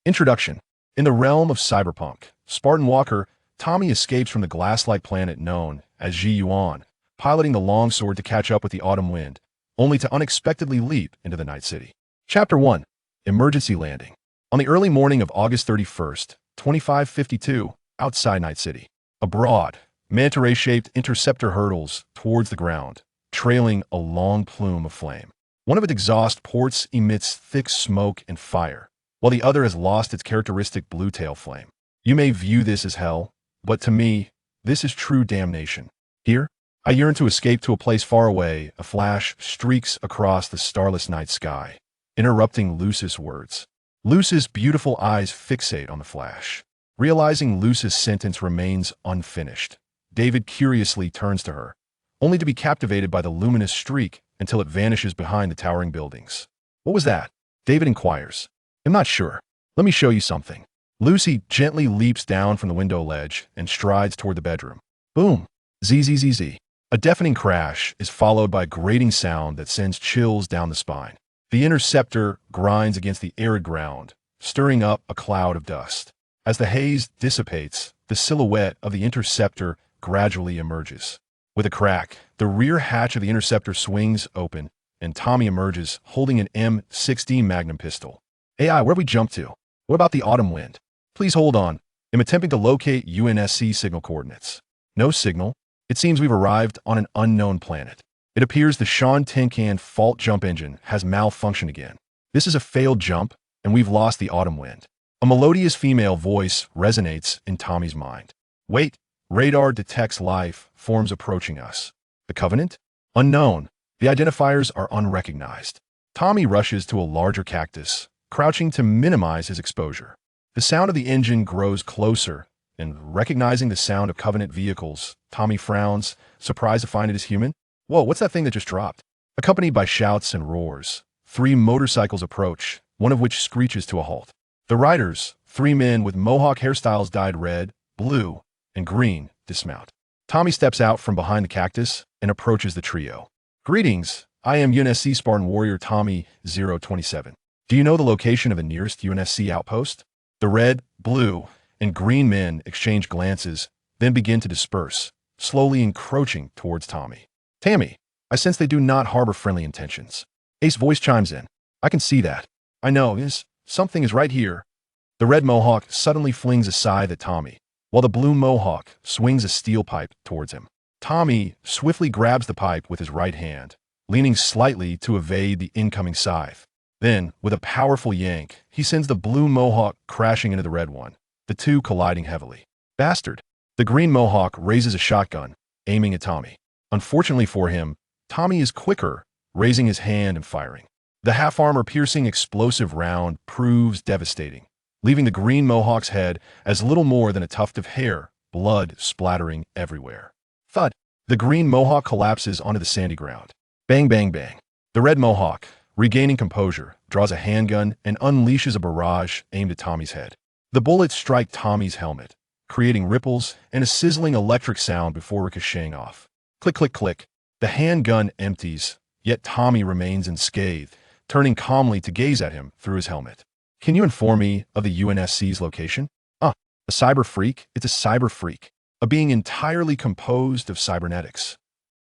Introduction. In the realm of cyberpunk, Spartan Walker, Tommy escapes from the glass-like planet known as UNSC, piloting the Longsword to catch up with the autumn wind, only to unexpectedly leap into the Night City. Chapter 1. Emergency Landing. On the early morning of August 31st, 2552, outside Night City, a broad, manta-ray-shaped interceptor hurtles towards the ground, trailing a long plume of flame. One of its exhaust ports emits thick smoke and fire, while the other has lost its characteristic blue tail flame. You may view this as hell, but to me, this is true damnation. Here, I yearn to escape to a place far away. A flash streaks across the starless night sky, interrupting Luce's words. Luce's beautiful eyes fixate on the flash. Realizing Luce's sentence remains unfinished, David curiously turns to her, only to be captivated by the luminous streak until it vanishes behind the towering buildings. What was that? David inquires. I'm not sure. Let me show you something. Lucy gently leaps down from the window ledge and strides toward the bedroom. Boom! Zzz. A deafening crash is followed by a grating sound that sends chills down the spine. The interceptor grinds against the arid ground, stirring up a cloud of dust. As the haze dissipates, the silhouette of the interceptor gradually emerges. With a crack, the rear hatch of the interceptor swings open, and Tommy emerges holding an M16 Magnum pistol. AI, where'd we jump to? What about the autumn wind? Please hold on. I'm attempting to locate UNSC signal coordinates. No signal. It seems we've arrived on an unknown planet. It appears the Sean Tin Can fault jump engine has malfunctioned again. This is a failed jump, and we've lost the autumn wind. A melodious female voice resonates in Tommy's mind. Wait, radar detects life forms approaching us. The Covenant? Unknown. The identifiers are unrecognized. Tommy rushes to a larger cactus, crouching to minimize his exposure. The sound of the engine grows closer, and recognizing the sound of Covenant vehicles, Tommy frowns, surprised to find it is human. Whoa, what's that thing that just dropped? Accompanied by shouts and roars, 3 motorcycles approach, one of which screeches to a halt. The riders, 3 men with mohawk hairstyles dyed red, blue, and green, dismount. Tommy steps out from behind the cactus and approaches the trio. Greetings, I am UNSC Spartan Warrior Tommy 027. Do you know the location of the nearest UNSC outpost? The red, blue, and green men exchange glances, then begin to disperse, slowly encroaching towards Tommy. Tammy, I sense they do not harbor friendly intentions. Ace voice chimes in. I can see that. I know, something is right here. The red mohawk suddenly flings a scythe at Tommy, while the blue mohawk swings a steel pipe towards him. Tommy swiftly grabs the pipe with his right hand, leaning slightly to evade the incoming scythe. Then, with a powerful yank, he sends the blue mohawk crashing into the red one, the two colliding heavily. Bastard! The green mohawk raises a shotgun, aiming at Tommy. Unfortunately for him, Tommy is quicker, raising his hand and firing. The half-armor-piercing explosive round proves devastating, leaving the green mohawk's head as little more than a tuft of hair, blood splattering everywhere. Thud! The green mohawk collapses onto the sandy ground. Bang, bang, bang. The red mohawk, regaining composure, draws a handgun and unleashes a barrage aimed at Tommy's head. The bullets strike Tommy's helmet, creating ripples and a sizzling electric sound before ricocheting off. Click, click, click. The handgun empties, yet Tommy remains unscathed, turning calmly to gaze at him through his helmet. Can you inform me of the UNSC's location? A cyber freak? It's a cyber freak. A being entirely composed of cybernetics.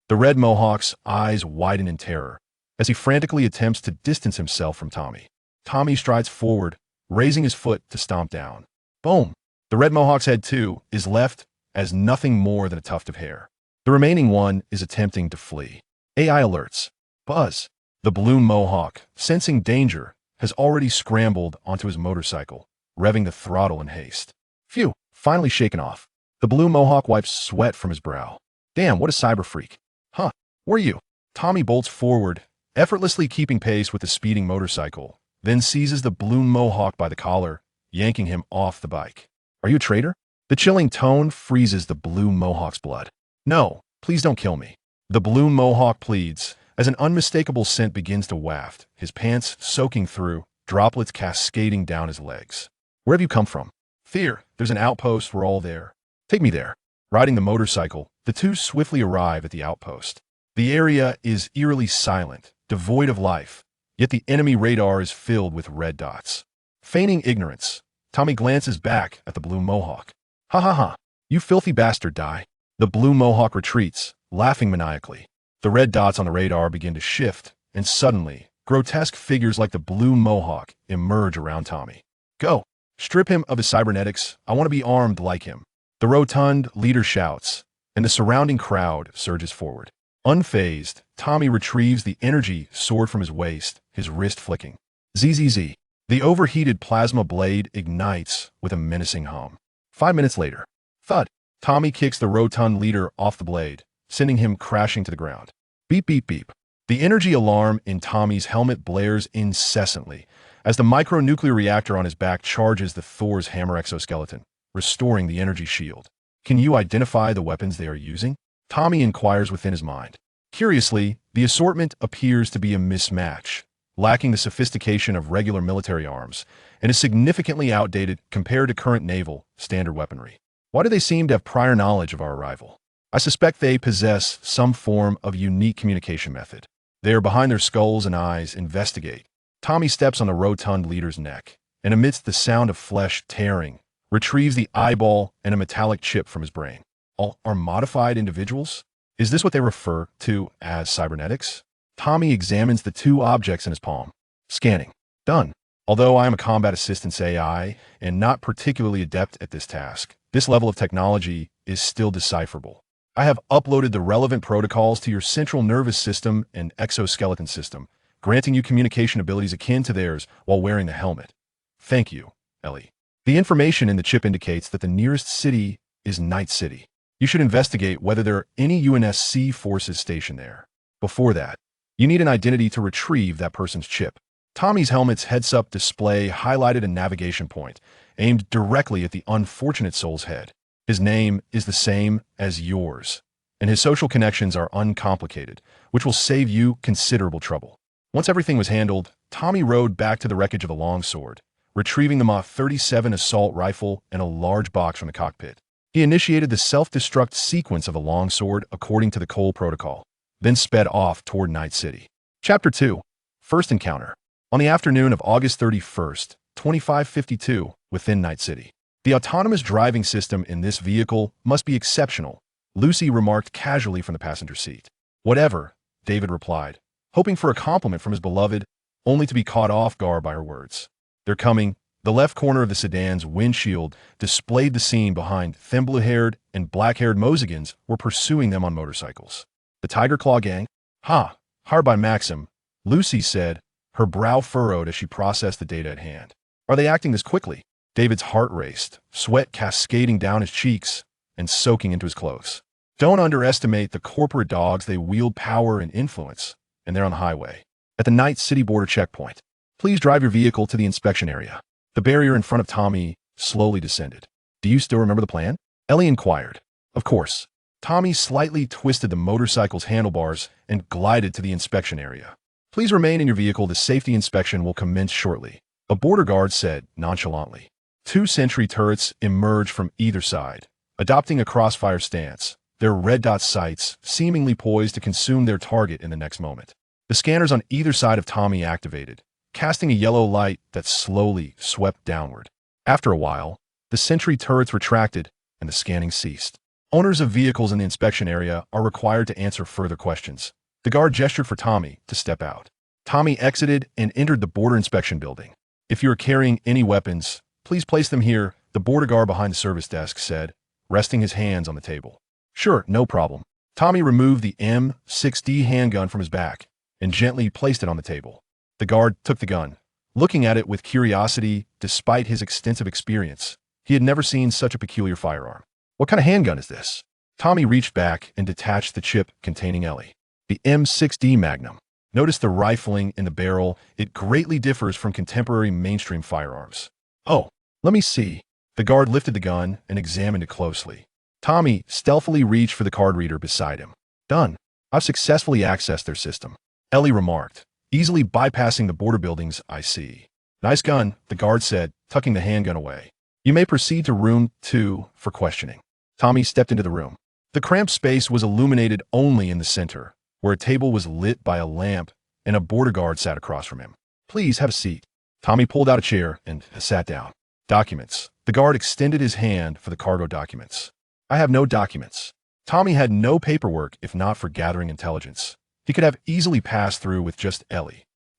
The red mohawk's eyes widen in terror as he frantically attempts to distance himself from Tommy. Tommy strides forward, raising his foot to stomp down. Boom! The red mohawk's head, too, is left as nothing more than a tuft of hair. The remaining one is attempting to flee. AI alerts. Buzz. The blue mohawk, sensing danger, has already scrambled onto his motorcycle, revving the throttle in haste. Phew! Finally shaken off. The blue mohawk wipes sweat from his brow. Damn, what a cyber freak. Huh, were you? Tommy bolts forward, effortlessly keeping pace with the speeding motorcycle, then seizes the blue mohawk by the collar, yanking him off the bike. Are you a traitor? The chilling tone freezes the blue mohawk's blood. No, please don't kill me. The blue mohawk pleads, as an unmistakable scent begins to waft, his pants soaking through, droplets cascading down his legs. Where have you come from? Fear, there's an outpost, we're all there. Take me there. Riding the motorcycle, the two swiftly arrive at the outpost. The area is eerily silent, devoid of life, yet the enemy radar is filled with red dots. Feigning ignorance, Tommy glances back at the blue mohawk. Ha ha ha, you filthy bastard, die. The blue mohawk retreats, laughing maniacally. The red dots on the radar begin to shift, and suddenly, grotesque figures like the blue mohawk emerge around Tommy. Go! Strip him of his cybernetics. I want to be armed like him. The rotund leader shouts, and the surrounding crowd surges forward. Unfazed, Tommy retrieves the energy sword from his waist, his wrist flicking. ZZZ. The overheated plasma blade ignites with a menacing hum. 5 minutes later, thud. Tommy kicks the rotund leader off the blade, sending him crashing to the ground. Beep, beep, beep. The energy alarm in Tommy's helmet blares incessantly as the micronuclear reactor on his back charges the Thor's hammer exoskeleton, restoring the energy shield. Can you identify the weapons they are using? Tommy inquires within his mind. Curiously, the assortment appears to be a mismatch, lacking the sophistication of regular military arms, and is significantly outdated compared to current naval standard weaponry. Why do they seem to have prior knowledge of our arrival? I suspect they possess some form of unique communication method. They are behind their skulls and eyes, investigate. Tommy steps on the rotund leader's neck, and amidst the sound of flesh tearing, retrieves the eyeball and a metallic chip from his brain. All are modified individuals? Is this what they refer to as cybernetics? Tommy examines the two objects in his palm. Scanning. Done. Although I am a combat assistance AI and not particularly adept at this task, this level of technology is still decipherable. I have uploaded the relevant protocols to your central nervous system and exoskeleton system, granting you communication abilities akin to theirs while wearing the helmet. Thank you, Elle. The information in the chip indicates that the nearest city is Night City. You should investigate whether there are any UNSC forces stationed there. Before that, you need an identity to retrieve that person's chip. Tommy's helmet's heads-up display highlighted a navigation point, aimed directly at the unfortunate soul's head. His name is the same as yours, and his social connections are uncomplicated, which will save you considerable trouble. Once everything was handled, Tommy rode back to the wreckage of the Longsword, retrieving the MA-37 assault rifle and a large box from the cockpit. He initiated the self-destruct sequence of the Longsword according to the Cole Protocol, then sped off toward Night City. Chapter 2. First Encounter. On the afternoon of August 31st, 2552, within Night City. The autonomous driving system in this vehicle must be exceptional, Lucy remarked casually from the passenger seat. Whatever, David replied, hoping for a compliment from his beloved, only to be caught off guard by her words. They're coming. The left corner of the sedan's windshield displayed the scene behind. Thin blue-haired and black-haired Mosegans were pursuing them on motorcycles. The Tiger Claw gang? Ha! Hired by Maxim, Lucy said, her brow furrowed as she processed the data at hand. Are they acting this quickly? David's heart raced, sweat cascading down his cheeks and soaking into his clothes. Don't underestimate the corporate dogs. They wield power and influence, and they're on the highway. At the Night City border checkpoint, please drive your vehicle to the inspection area. The barrier in front of Tommy slowly descended. Do you still remember the plan? Elle inquired. Of course. Tommy slightly twisted the motorcycle's handlebars and glided to the inspection area. Please remain in your vehicle. The safety inspection will commence shortly, a border guard said nonchalantly. 2 sentry turrets emerged from either side, adopting a crossfire stance, their red dot sights seemingly poised to consume their target in the next moment. The scanners on either side of Tommy activated, casting a yellow light that slowly swept downward. After a while, the sentry turrets retracted and the scanning ceased. Owners of vehicles in the inspection area are required to answer further questions. The guard gestured for Tommy to step out. Tommy exited and entered the border inspection building. If you are carrying any weapons, please place them here, the border guard behind the service desk said, resting his hands on the table. Sure, no problem. Tommy removed the M6D handgun from his back and gently placed it on the table. The guard took the gun, looking at it with curiosity. Despite his extensive experience, he had never seen such a peculiar firearm. What kind of handgun is this? Tommy reached back and detached the chip containing Elle. The M6D Magnum. Notice the rifling in the barrel. It greatly differs from contemporary mainstream firearms. Oh, let me see. The guard lifted the gun and examined it closely. Tommy stealthily reached for the card reader beside him. Done. I've successfully accessed their system. Elle remarked, easily bypassing the border buildings. I see. Nice gun, the guard said, tucking the handgun away. You may proceed to room 2 for questioning. Tommy stepped into the room. The cramped space was illuminated only in the center, where a table was lit by a lamp and a border guard sat across from him. Please have a seat. Tommy pulled out a chair and sat down. Documents. The guard extended his hand for the cargo documents. I have no documents. Tommy had no paperwork if not for gathering intelligence. He could have easily passed through with just Elle.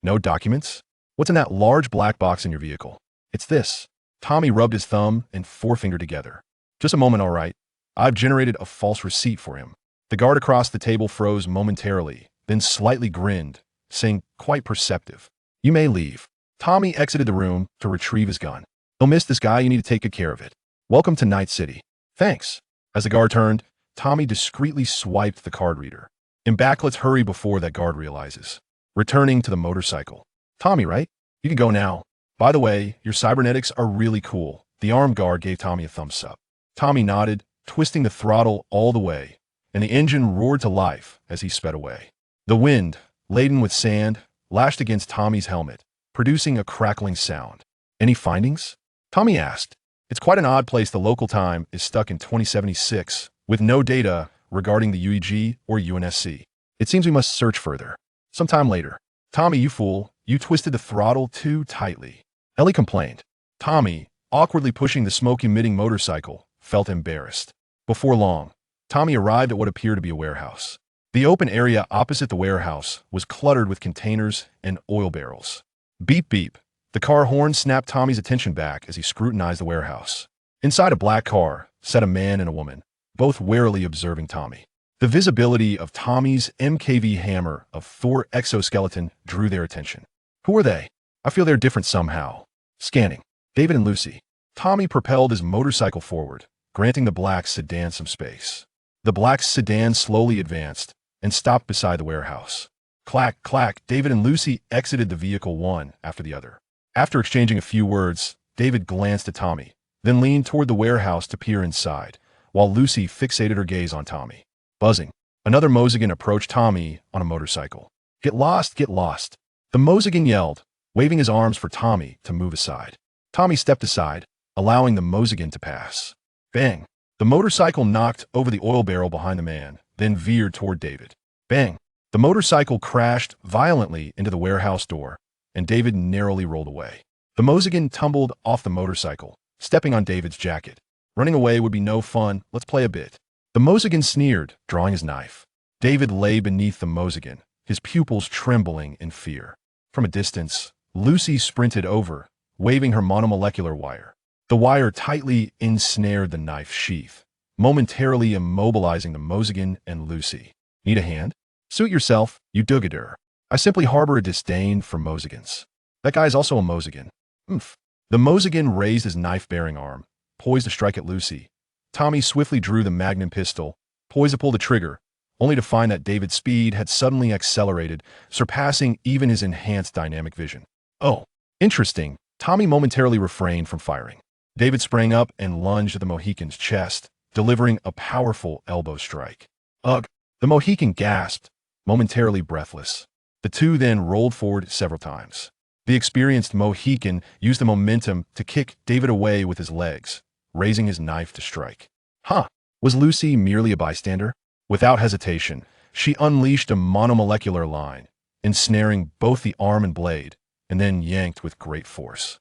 No documents? What's in that large black box in your vehicle? It's this. Tommy rubbed his thumb and forefinger together. Just a moment, all right. I've generated a false receipt for him. The guard across the table froze momentarily, then slightly grinned, saying quite perceptive, "You may leave." Tommy exited the room to retrieve his gun. "Don't miss this guy, you need to take good care of it. Welcome to Night City." "Thanks." As the guard turned, Tommy discreetly swiped the card reader. "In back, let's hurry before that guard realizes." Returning to the motorcycle. "Tommy, right? You can go now. By the way, your cybernetics are really cool." The armed guard gave Tommy a thumbs up. Tommy nodded, twisting the throttle all the way, and the engine roared to life as he sped away. The wind, laden with sand, lashed against Tommy's helmet, producing a crackling sound. "Any findings?" Tommy asked. "It's quite an odd place. The local time is stuck in 2076, with no data regarding the UEG or UNSC. It seems we must search further. Sometime later." "Tommy, you fool, you twisted the throttle too tightly," Elle complained. Tommy, awkwardly pushing the smoke-emitting motorcycle, felt embarrassed. Before long, Tommy arrived at what appeared to be a warehouse. The open area opposite the warehouse was cluttered with containers and oil barrels. Beep beep. The car horn snapped Tommy's attention back as he scrutinized the warehouse. Inside a black car sat a man and a woman, both warily observing Tommy. The visibility of Tommy's MKV hammer of Thor exoskeleton drew their attention. "Who are they? I feel they're different somehow." Scanning. "David and Lucy." Tommy propelled his motorcycle forward, granting the black sedan some space. The black sedan slowly advanced and stopped beside the warehouse. Clack, clack, David and Lucy exited the vehicle one after the other. After exchanging a few words, David glanced at Tommy, then leaned toward the warehouse to peer inside, while Lucy fixated her gaze on Tommy. Buzzing. Another Mozigan approached Tommy on a motorcycle. Get lost, get lost." The Mozigan yelled, waving his arms for Tommy to move aside. Tommy stepped aside, allowing the Mozigan to pass. Bang. The motorcycle knocked over the oil barrel behind the man, then veered toward David. Bang. The motorcycle crashed violently into the warehouse door, and David narrowly rolled away. The Mozigan tumbled off the motorcycle, stepping on David's jacket. "Running away would be no fun. Let's play a bit." The Mozigan sneered, drawing his knife. David lay beneath the Mozigan, his pupils trembling in fear. From a distance, Lucy sprinted over, waving her monomolecular wire. The wire tightly ensnared the knife sheath, momentarily immobilizing the Mozigan and Lucy. "Need a hand?" "Suit yourself, you do-gooder. I simply harbor a disdain for Mozigans." "That guy's also a Mozigan." "Oomph." The Mozigan raised his knife-bearing arm, poised to strike at Lucy. Tommy swiftly drew the Magnum pistol, poised to pull the trigger, only to find that David's speed had suddenly accelerated, surpassing even his enhanced dynamic vision. "Oh, interesting." Tommy momentarily refrained from firing. David sprang up and lunged at the Mohican's chest, delivering a powerful elbow strike. "Ugh!" The Mohican gasped, momentarily breathless. The two then rolled forward several times. The experienced Mohican used the momentum to kick David away with his legs, raising his knife to strike. Huh! Was Lucy merely a bystander? Without hesitation, she unleashed a monomolecular line, ensnaring both the arm and blade, and then yanked with great force.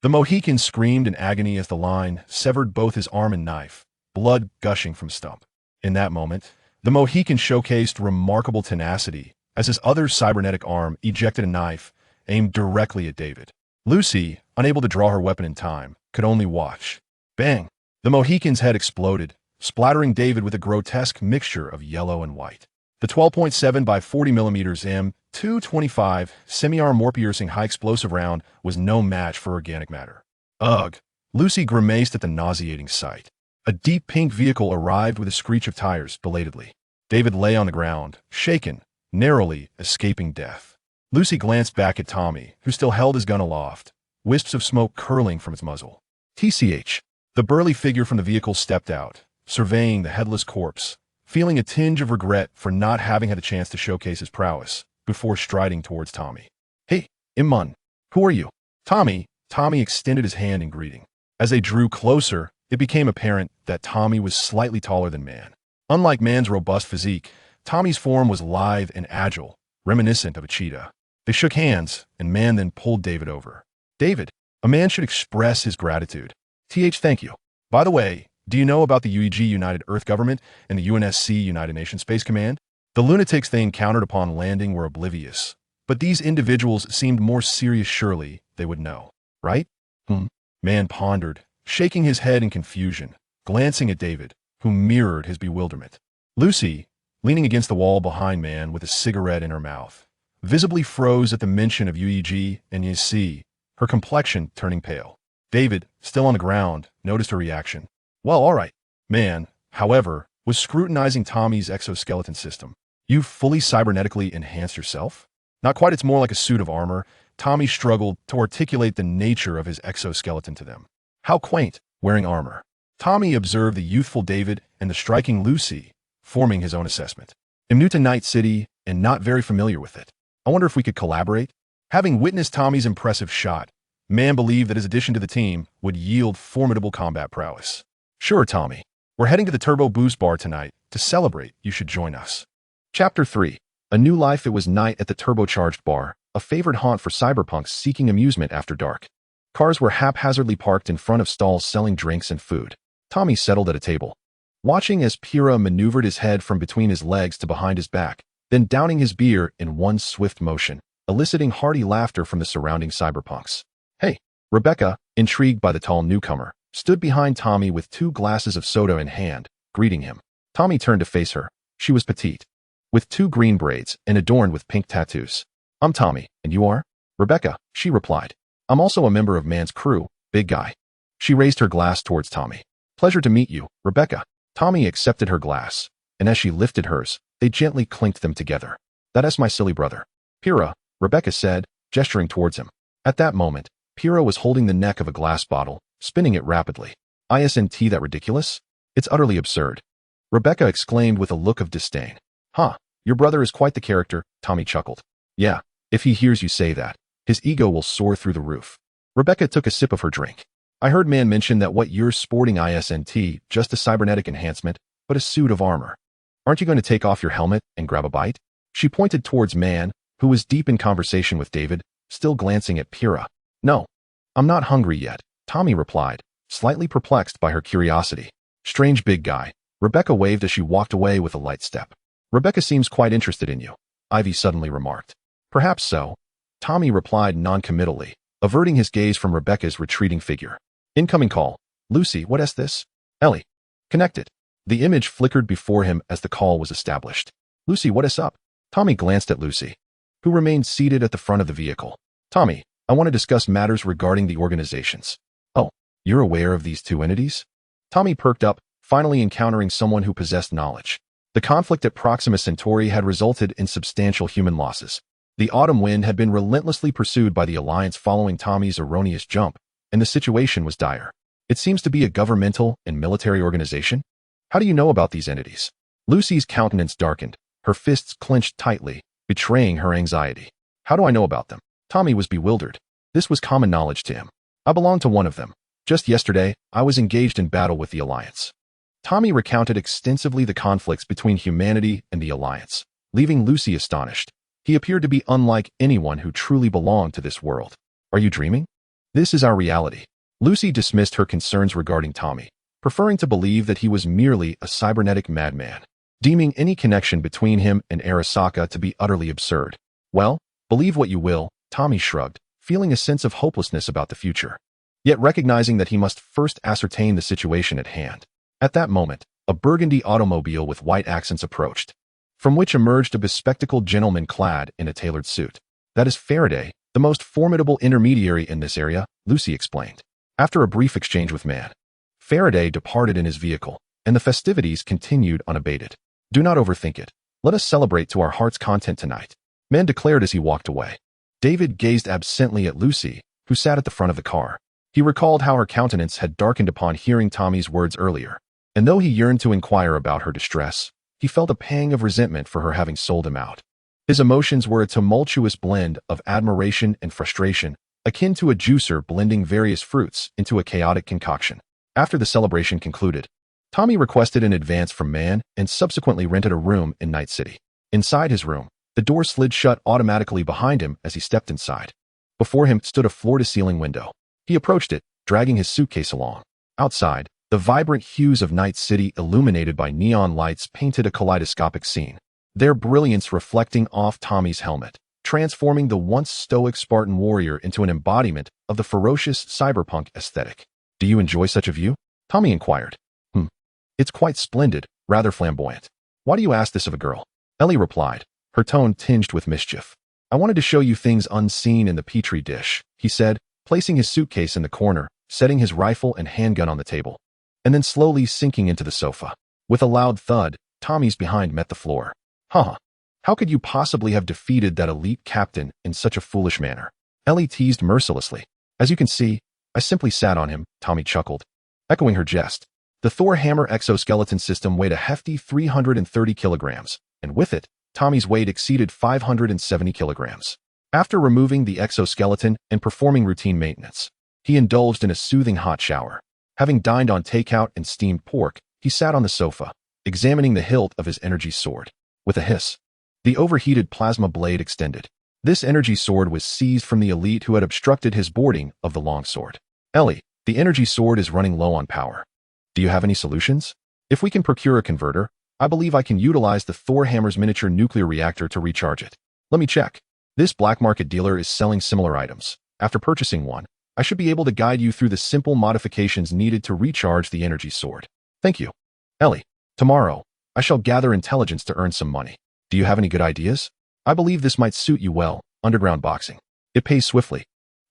The Mohican screamed in agony as the line severed both his arm and knife, blood gushing from stump. In that moment, the Mohican showcased remarkable tenacity as his other cybernetic arm ejected a knife aimed directly at David. Lucy, unable to draw her weapon in time, could only watch. Bang! The Mohican's head exploded, splattering David with a grotesque mixture of yellow and white. The 12.7 by 40 mm M225 semi-armor-piercing high-explosive round was no match for organic matter. Ugh! Lucy grimaced at the nauseating sight. A deep pink vehicle arrived with a screech of tires, belatedly. David lay on the ground, shaken, narrowly escaping death. Lucy glanced back at Tommy, who still held his gun aloft, wisps of smoke curling from its muzzle. TCH. The burly figure from the vehicle stepped out, surveying the headless corpse, feeling a tinge of regret for not having had a chance to showcase his prowess, before striding towards Tommy. "Hey, Immun, who are you?" Tommy extended his hand in greeting. As they drew closer, it became apparent that Tommy was slightly taller than Man. Unlike Man's robust physique, Tommy's form was lithe and agile, reminiscent of a cheetah. They shook hands, and Man then pulled David over. "David, A man should express his gratitude. Thank you. By the way, do you know about the UEG United Earth Government and the UNSC United Nations Space Command? The lunatics they encountered upon landing were oblivious, but these individuals seemed more serious. Surely they would know, right? Man pondered, shaking his head in confusion, glancing at David, who mirrored his bewilderment. Lucy, leaning against the wall behind Man with a cigarette in her mouth, visibly froze at the mention of UEG and UNSC, her complexion turning pale. David, still on the ground, noticed her reaction. Well, all right. Man, however, was scrutinizing Tommy's exoskeleton system. You've fully cybernetically enhanced yourself? Not quite, it's more like a suit of armor. Tommy struggled to articulate the nature of his exoskeleton to them. How quaint, wearing armor. Tommy observed the youthful David and the striking Lucy, forming his own assessment. I'm new to Night City and not very familiar with it. I wonder if we could collaborate? Having witnessed Tommy's impressive shot, Man believed that his addition to the team would yield formidable combat prowess. Sure, Tommy. We're heading to the Turbo Boost Bar tonight. To celebrate, you should join us. Chapter 3. A New Life. It was night at the turbocharged bar, a favored haunt for cyberpunks seeking amusement after dark. Cars were haphazardly parked in front of stalls selling drinks and food. Tommy settled at a table, watching as Pira maneuvered his head from between his legs to behind his back, then downing his beer in one swift motion, eliciting hearty laughter from the surrounding cyberpunks. Hey, Rebecca, intrigued by the tall newcomer, stood behind Tommy with 2 glasses of soda in hand, greeting him. Tommy turned to face her. She was petite, with 2 green braids and adorned with pink tattoos. I'm Tommy, and you are? Rebecca, she replied. I'm also a member of Man's crew, big guy. She raised her glass towards Tommy. Pleasure to meet you, Rebecca. Tommy accepted her glass, and as she lifted hers, they gently clinked them together. That's my silly brother. Pira, Rebecca said, gesturing towards him. At that moment, Pira was holding the neck of a glass bottle, spinning it rapidly. Isn't that ridiculous? It's utterly absurd. Rebecca exclaimed with a look of disdain. Huh, your brother is quite the character, Tommy chuckled. Yeah, if he hears you say that, his ego will soar through the roof. Rebecca took a sip of her drink. I heard Man mention that what you're sporting isn't just a cybernetic enhancement, but a suit of armor. Aren't you going to take off your helmet and grab a bite? She pointed towards Man, who was deep in conversation with David, still glancing at Pira. No, I'm not hungry yet, Tommy replied, slightly perplexed by her curiosity. Strange big guy. Rebecca waved as she walked away with a light step. Rebecca seems quite interested in you, Ivy suddenly remarked. Perhaps so, Tommy replied non-committally, averting his gaze from Rebecca's retreating figure. Incoming call. Lucy, what is this? Elle. Connected. The image flickered before him as the call was established. Lucy, what is up? Tommy glanced at Lucy, who remained seated at the front of the vehicle. Tommy, I want to discuss matters regarding the organizations. Oh, you're aware of these 2 entities? Tommy perked up, finally encountering someone who possessed knowledge. The conflict at Proxima Centauri had resulted in substantial human losses. The autumn wind had been relentlessly pursued by the Alliance following Tommy's erroneous jump, and the situation was dire. It seems to be a governmental and military organization. How do you know about these entities? Lucy's countenance darkened, her fists clenched tightly, betraying her anxiety. How do I know about them? Tommy was bewildered. This was common knowledge to him. I belonged to one of them. Just yesterday, I was engaged in battle with the Alliance. Tommy recounted extensively the conflicts between humanity and the Alliance, leaving Lucy astonished. He appeared to be unlike anyone who truly belonged to this world. Are you dreaming? This is our reality. Lucy dismissed her concerns regarding Tommy, preferring to believe that he was merely a cybernetic madman, deeming any connection between him and Arasaka to be utterly absurd. Well, believe what you will, Tommy shrugged, feeling a sense of hopelessness about the future, yet recognizing that he must first ascertain the situation at hand. At that moment, a burgundy automobile with white accents approached, from which emerged a bespectacled gentleman clad in a tailored suit. That is Faraday, the most formidable intermediary in this area, Lucy explained. After a brief exchange with Man, Faraday departed in his vehicle, and the festivities continued unabated. Do not overthink it. Let us celebrate to our heart's content tonight, Man declared as he walked away. David gazed absently at Lucy, who sat at the front of the car. He recalled how her countenance had darkened upon hearing Tommy's words earlier, and though he yearned to inquire about her distress, he felt a pang of resentment for her having sold him out. His emotions were a tumultuous blend of admiration and frustration, akin to a juicer blending various fruits into a chaotic concoction. After the celebration concluded, Tommy requested an advance from Man and subsequently rented a room in Night City. Inside his room, the door slid shut automatically behind him as he stepped inside. Before him stood a floor-to-ceiling window. He approached it, dragging his suitcase along. Outside, the vibrant hues of Night City illuminated by neon lights painted a kaleidoscopic scene, their brilliance reflecting off Tommy's helmet, transforming the once stoic Spartan warrior into an embodiment of the ferocious cyberpunk aesthetic. Do you enjoy such a view? Tommy inquired. It's quite splendid, rather flamboyant. Why do you ask this of a girl? Elle replied, her tone tinged with mischief. I wanted to show you things unseen in the petri dish, he said, placing his suitcase in the corner, setting his rifle and handgun on the table, and then slowly sinking into the sofa. With a loud thud, Tommy's behind met the floor. How could you possibly have defeated that elite captain in such a foolish manner? Elle teased mercilessly. As you can see, I simply sat on him, Tommy chuckled, echoing her jest. The Thor hammer exoskeleton system weighed a hefty 330 kilograms, and with it, Tommy's weight exceeded 570 kilograms. After removing the exoskeleton and performing routine maintenance, he indulged in a soothing hot shower. Having dined on takeout and steamed pork, he sat on the sofa, examining the hilt of his energy sword. With a hiss, the overheated plasma blade extended. This energy sword was seized from the elite who had obstructed his boarding of the Longsword. Elle, the energy sword is running low on power. Do you have any solutions? If we can procure a converter, I believe I can utilize the Thor hammer's miniature nuclear reactor to recharge it. Let me check. This black market dealer is selling similar items. After purchasing one, I should be able to guide you through the simple modifications needed to recharge the energy sword. Thank you. Elle, tomorrow, I shall gather intelligence to earn some money. Do you have any good ideas? I believe this might suit you well, underground boxing. It pays swiftly.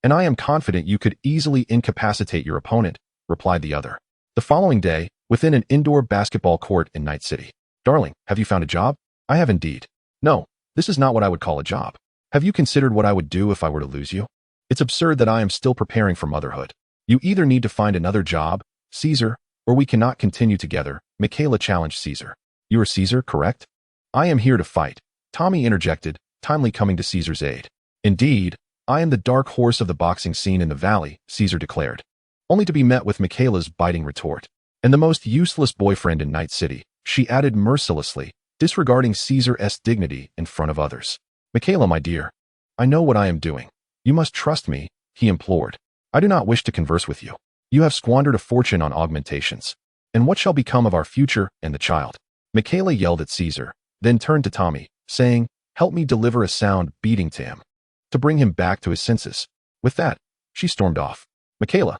And I am confident you could easily incapacitate your opponent, replied the other. The following day, within an indoor basketball court in Night City. Darling, have you found a job? I have indeed. No, this is not what I would call a job. Have you considered what I would do if I were to lose you? It's absurd that I am still preparing for motherhood. You either need to find another job, Caesar, or we cannot continue together, Michaela challenged Caesar. You are Caesar, correct? I am here to fight, Tommy interjected, timely coming to Caesar's aid. Indeed, I am the dark horse of the boxing scene in the valley, Caesar declared, only to be met with Michaela's biting retort. And the most useless boyfriend in Night City, she added mercilessly, disregarding Caesar's dignity in front of others. Michaela, my dear, I know what I am doing. You must trust me, he implored. I do not wish to converse with you. You have squandered a fortune on augmentations. And what shall become of our future and the child? Michaela yelled at Caesar, then turned to Tommy, saying, help me deliver a sound beating to him, to bring him back to his senses. With that, she stormed off. Michaela,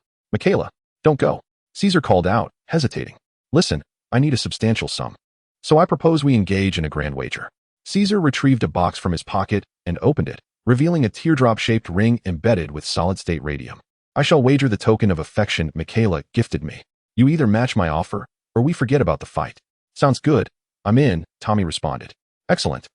don't go. Caesar called out, hesitating. Listen, I need a substantial sum. So I propose we engage in a grand wager. Caesar retrieved a box from his pocket and opened it, revealing a teardrop-shaped ring embedded with solid-state radium. I shall wager the token of affection Michaela gifted me. You either match my offer, or we forget about the fight. Sounds good. I'm in, Tommy responded. Excellent.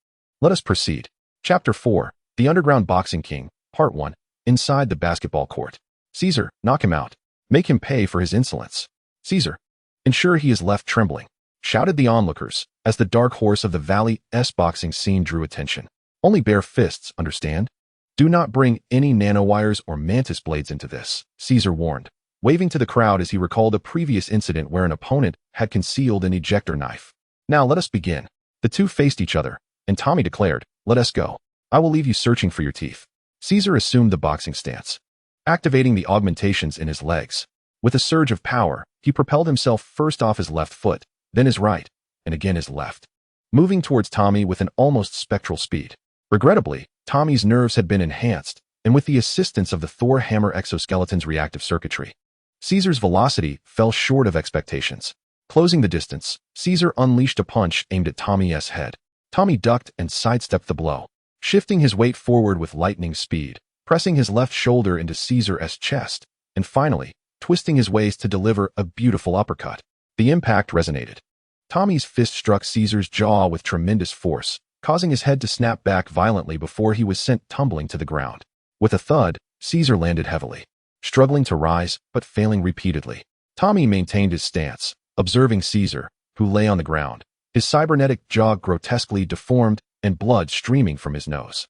Let us proceed. Chapter 4, The Underground Boxing King, Part 1, Inside the Basketball Court. Caesar, knock him out. Make him pay for his insolence. Caesar, ensure he is left trembling, shouted the onlookers, as the dark horse of the valley's boxing scene drew attention. Only bare fists, understand? Do not bring any nanowires or mantis blades into this, Caesar warned, waving to the crowd as he recalled a previous incident where an opponent had concealed an ejector knife. Now let us begin. The two faced each other, and Tommy declared, let us go. I will leave you searching for your teeth. Caesar assumed the boxing stance, activating the augmentations in his legs. With a surge of power, he propelled himself first off his left foot, then his right, and again his left, moving towards Tommy with an almost spectral speed. Regrettably, Tommy's nerves had been enhanced, and with the assistance of the Thor hammer exoskeleton's reactive circuitry, Caesar's velocity fell short of expectations. Closing the distance, Caesar unleashed a punch aimed at Tommy's head. Tommy ducked and sidestepped the blow, shifting his weight forward with lightning speed, pressing his left shoulder into Caesar's chest, and finally, twisting his waist to deliver a beautiful uppercut. The impact resonated. Tommy's fist struck Caesar's jaw with tremendous force, causing his head to snap back violently before he was sent tumbling to the ground. With a thud, Caesar landed heavily, struggling to rise but failing repeatedly. Tommy maintained his stance, observing Caesar, who lay on the ground, his cybernetic jaw grotesquely deformed and blood streaming from his nose.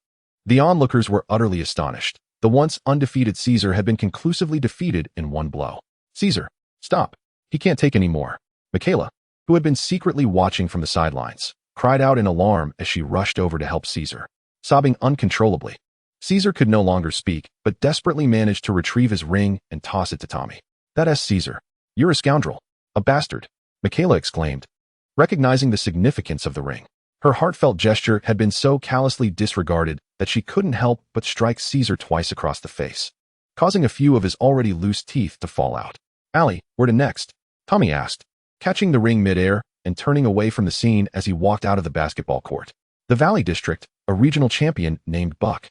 The onlookers were utterly astonished. The once undefeated Caesar had been conclusively defeated in one blow. Caesar, stop. He can't take any more. Michaela, who had been secretly watching from the sidelines, cried out in alarm as she rushed over to help Caesar, sobbing uncontrollably. Caesar could no longer speak, but desperately managed to retrieve his ring and toss it to Tommy. That's Caesar. You're a scoundrel. A bastard, Michaela exclaimed, recognizing the significance of the ring. Her heartfelt gesture had been so callously disregarded that she couldn't help but strike Caesar twice across the face, causing a few of his already loose teeth to fall out. Allie, where to next? Tommy asked, catching the ring midair and turning away from the scene as he walked out of the basketball court. The Valley District, a regional champion named Buck.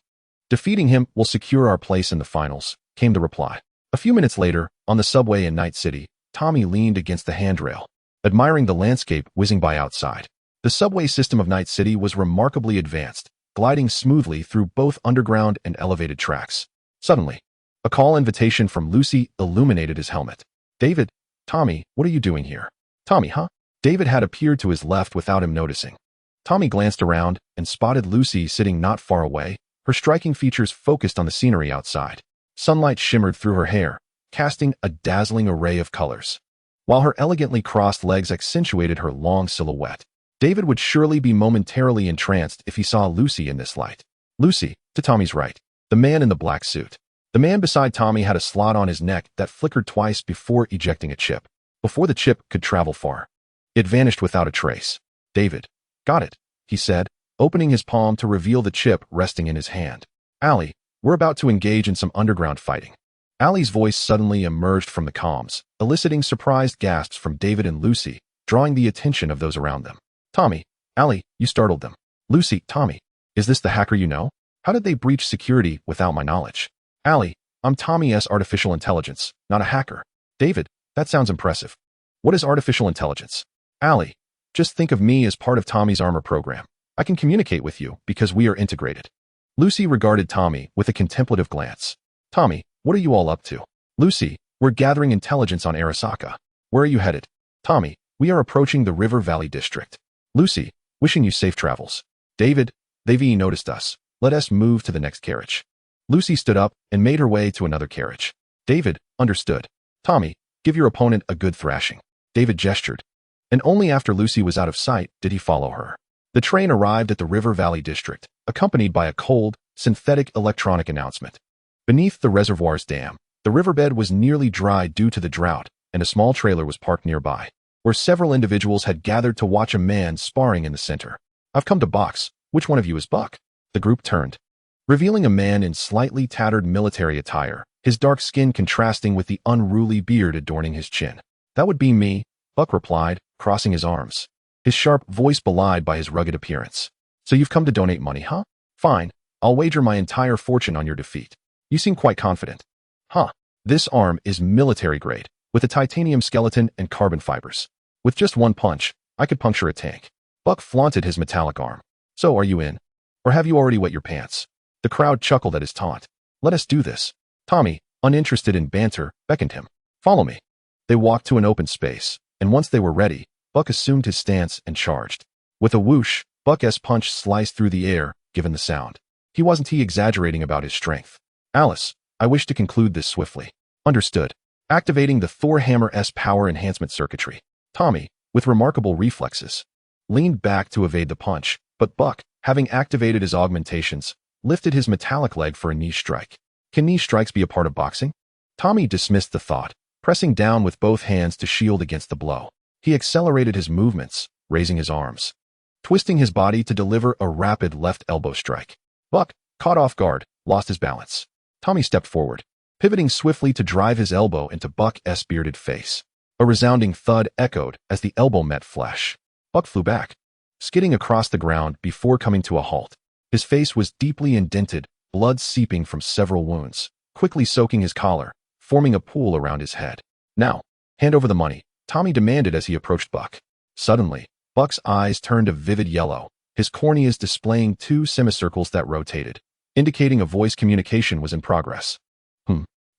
Defeating him will secure our place in the finals, came the reply. A few minutes later, on the subway in Night City, Tommy leaned against the handrail, admiring the landscape whizzing by outside. The subway system of Night City was remarkably advanced, gliding smoothly through both underground and elevated tracks. Suddenly, a call invitation from Lucy illuminated his helmet. David, Tommy, what are you doing here? Tommy, huh? David had appeared to his left without him noticing. Tommy glanced around and spotted Lucy sitting not far away, her striking features focused on the scenery outside. Sunlight shimmered through her hair, casting a dazzling array of colors, while her elegantly crossed legs accentuated her long silhouette. David would surely be momentarily entranced if he saw Lucy in this light. Lucy, to Tommy's right, the man in the black suit. The man beside Tommy had a slot on his neck that flickered twice before ejecting a chip. Before the chip could travel far, it vanished without a trace. David, got it, he said, opening his palm to reveal the chip resting in his hand. Allie, we're about to engage in some underground fighting. Allie's voice suddenly emerged from the comms, eliciting surprised gasps from David and Lucy, drawing the attention of those around them. Tommy, Allie, you startled them. Lucy, Tommy, is this the hacker you know? How did they breach security without my knowledge? Allie, I'm Tommy S. Artificial Intelligence, not a hacker. David, that sounds impressive. What is artificial intelligence? Allie, just think of me as part of Tommy's armor program. I can communicate with you because we are integrated. Lucy regarded Tommy with a contemplative glance. Tommy, what are you all up to? Lucy, we're gathering intelligence on Arasaka. Where are you headed? Tommy, we are approaching the River Valley District. Lucy, wishing you safe travels. David, they've noticed us. Let us move to the next carriage. Lucy stood up and made her way to another carriage. David, understood. Tommy, give your opponent a good thrashing. David gestured, and only after Lucy was out of sight did he follow her. The train arrived at the River Valley District, accompanied by a cold, synthetic electronic announcement. Beneath the reservoir's dam, the riverbed was nearly dry due to the drought, and a small trailer was parked nearby, where several individuals had gathered to watch a man sparring in the center. I've come to box. Which one of you is Buck? The group turned, revealing a man in slightly tattered military attire, his dark skin contrasting with the unruly beard adorning his chin. That would be me, Buck replied, crossing his arms, his sharp voice belied by his rugged appearance. So you've come to donate money, huh? Fine, I'll wager my entire fortune on your defeat. You seem quite confident. Huh. This arm is military grade, with a titanium skeleton and carbon fibers. With just one punch, I could puncture a tank. Buck flaunted his metallic arm. So are you in? Or have you already wet your pants? The crowd chuckled at his taunt. Let us do this. Tommy, uninterested in banter, beckoned him. Follow me. They walked to an open space, and once they were ready, Buck assumed his stance and charged. With a whoosh, Buck's punch sliced through the air, given the sound. He wasn't exaggerating about his strength. Alice, I wish to conclude this swiftly. Understood. Activating the Thor Hammer S power enhancement circuitry. Tommy, with remarkable reflexes, leaned back to evade the punch, but Buck, having activated his augmentations, lifted his metallic leg for a knee strike. Can knee strikes be a part of boxing? Tommy dismissed the thought, pressing down with both hands to shield against the blow. He accelerated his movements, raising his arms, twisting his body to deliver a rapid left elbow strike. Buck, caught off guard, lost his balance. Tommy stepped forward, pivoting swiftly to drive his elbow into Buck's bearded face. A resounding thud echoed as the elbow met flesh. Buck flew back, skidding across the ground before coming to a halt. His face was deeply indented, blood seeping from several wounds, quickly soaking his collar, forming a pool around his head. Now, hand over the money, Tommy demanded as he approached Buck. Suddenly, Buck's eyes turned a vivid yellow, his corneas displaying two semicircles that rotated, indicating a voice communication was in progress.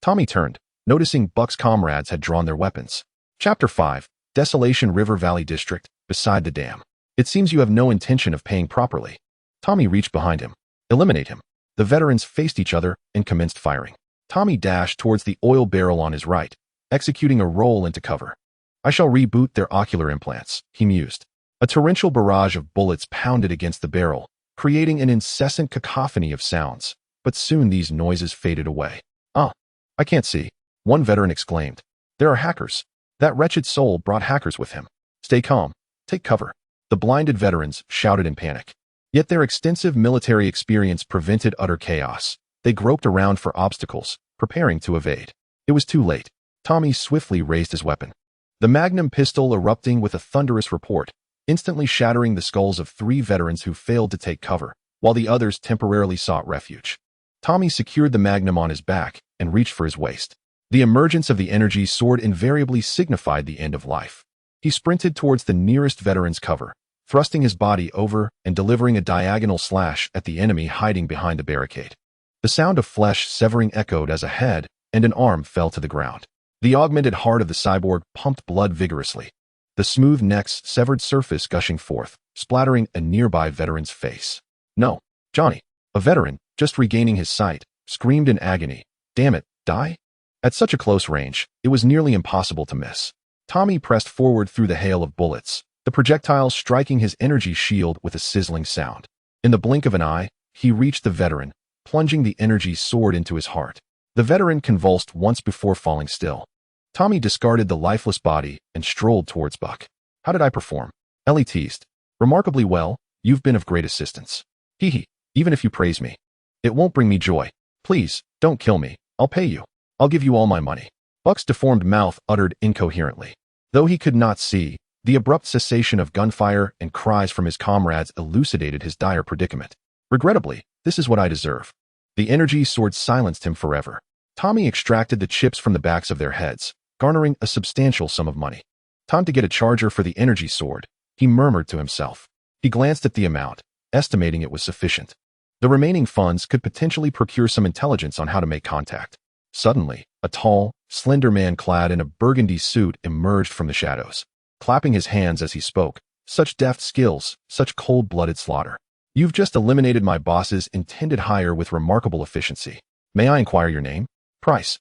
Tommy turned, noticing Buck's comrades had drawn their weapons. Chapter 5, Desolation River Valley District, beside the dam. It seems you have no intention of paying properly. Tommy reached behind him. Eliminate him. The veterans faced each other and commenced firing. Tommy dashed towards the oil barrel on his right, executing a roll into cover. I shall reboot their ocular implants, he mused. A torrential barrage of bullets pounded against the barrel, creating an incessant cacophony of sounds. but soon these noises faded away. "Ah, I can't see," one veteran exclaimed. "There are hackers. That wretched soul brought hackers with him. Stay calm. Take cover." The blinded veterans shouted in panic. Yet their extensive military experience prevented utter chaos. They groped around for obstacles, preparing to evade. It was too late. Tommy swiftly raised his weapon. The magnum pistol erupting with a thunderous report, instantly shattering the skulls of 3 veterans who failed to take cover, while the others temporarily sought refuge. Tommy secured the magnum on his back and reached for his waist. The emergence of the energy sword invariably signified the end of life. He sprinted towards the nearest veteran's cover, thrusting his body over and delivering a diagonal slash at the enemy hiding behind the barricade. The sound of flesh severing echoed as a head and an arm fell to the ground. The augmented heart of the cyborg pumped blood vigorously, the smooth neck's severed surface gushing forth, splattering a nearby veteran's face. "No, Johnny," a veteran, just regaining his sight, screamed in agony. "Damn it, die?" At such a close range, it was nearly impossible to miss. Tommy pressed forward through the hail of bullets, the projectiles striking his energy shield with a sizzling sound. In the blink of an eye, he reached the veteran, plunging the energy sword into his heart. The veteran convulsed once before falling still. Tommy discarded the lifeless body and strolled towards Buck. "How did I perform?" Elle teased. "Remarkably well. You've been of great assistance." "Hee, even if you praise me, it won't bring me joy. Please, don't kill me. I'll pay you. I'll give you all my money." Buck's deformed mouth uttered incoherently. Though he could not see, the abrupt cessation of gunfire and cries from his comrades elucidated his dire predicament. "Regrettably, this is what I deserve." The energy sword silenced him forever. Tommy extracted the chips from the backs of their heads, garnering a substantial sum of money. "Time to get a charger for the energy sword," he murmured to himself. He glanced at the amount, estimating it was sufficient. The remaining funds could potentially procure some intelligence on how to make contact. Suddenly, a tall, slender man clad in a burgundy suit emerged from the shadows, clapping his hands as he spoke. "Such deft skills, such cold-blooded slaughter. You've just eliminated my boss's intended hire with remarkable efficiency. May I inquire your name?" "Price."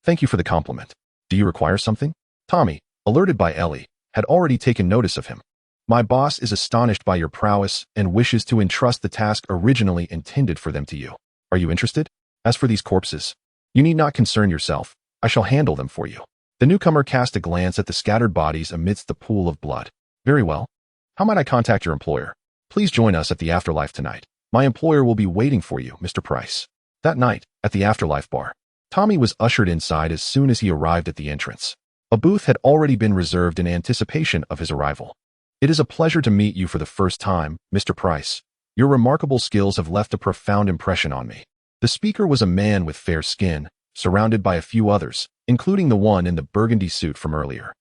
"Thank you for the compliment. Do you require something?" Tommy, alerted by Elle, had already taken notice of him. "My boss is astonished by your prowess and wishes to entrust the task originally intended for them to you. Are you interested? As for these corpses, you need not concern yourself. I shall handle them for you." The newcomer cast a glance at the scattered bodies amidst the pool of blood. "Very well. How might I contact your employer?" "Please join us at the afterlife tonight. My employer will be waiting for you, Mr. Price." That night, at the afterlife bar, Tommy was ushered inside as soon as he arrived at the entrance. A booth had already been reserved in anticipation of his arrival. "It is a pleasure to meet you for the first time, Mr. Price. Your remarkable skills have left a profound impression on me." The speaker was a man with fair skin, surrounded by a few others, including the one in the burgundy suit from earlier.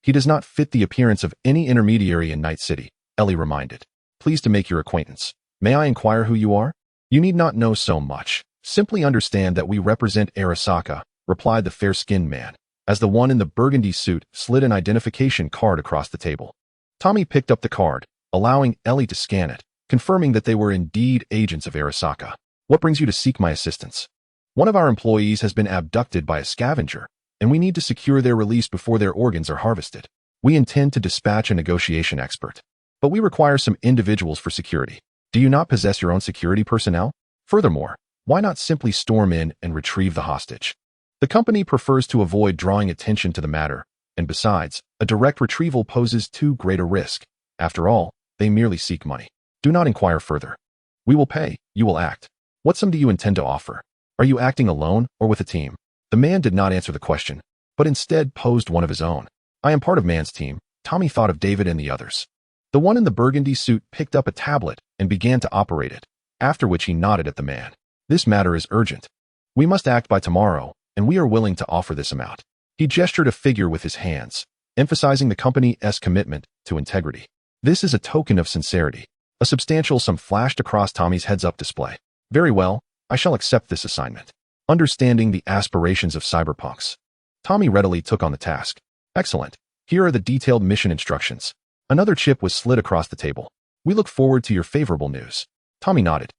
"He does not fit the appearance of any intermediary in Night City," Elle reminded. "Pleased to make your acquaintance. May I inquire who you are?" "You need not know so much. Simply understand that we represent Arasaka," replied the fair-skinned man, as the one in the burgundy suit slid an identification card across the table. Tommy picked up the card, allowing Elle to scan it, confirming that they were indeed agents of Arasaka. "What brings you to seek my assistance?" "One of our employees has been abducted by a scavenger, and we need to secure their release before their organs are harvested. We intend to dispatch a negotiation expert, but we require some individuals for security. Do you not possess your own security personnel? Furthermore, why not simply storm in and retrieve the hostage? The company prefers to avoid drawing attention to the matter, and besides, a direct retrieval poses too great a risk. After all, they merely seek money. Do not inquire further. We will pay, you will act. What sum do you intend to offer? Are you acting alone or with a team?" The man did not answer the question, but instead posed one of his own. "I am part of Man's team." Tommy thought of David and the others. The one in the burgundy suit picked up a tablet and began to operate it, after which he nodded at the man. "This matter is urgent. We must act by tomorrow, and we are willing to offer this amount." He gestured a figure with his hands, emphasizing the company's commitment to integrity. "This is a token of sincerity." A substantial sum flashed across Tommy's heads-up display. "Very well, I shall accept this assignment." Understanding the aspirations of cyberpunks, Tommy readily took on the task. "Excellent. Here are the detailed mission instructions." Another chip was slid across the table. "We look forward to your favorable news." Tommy nodded,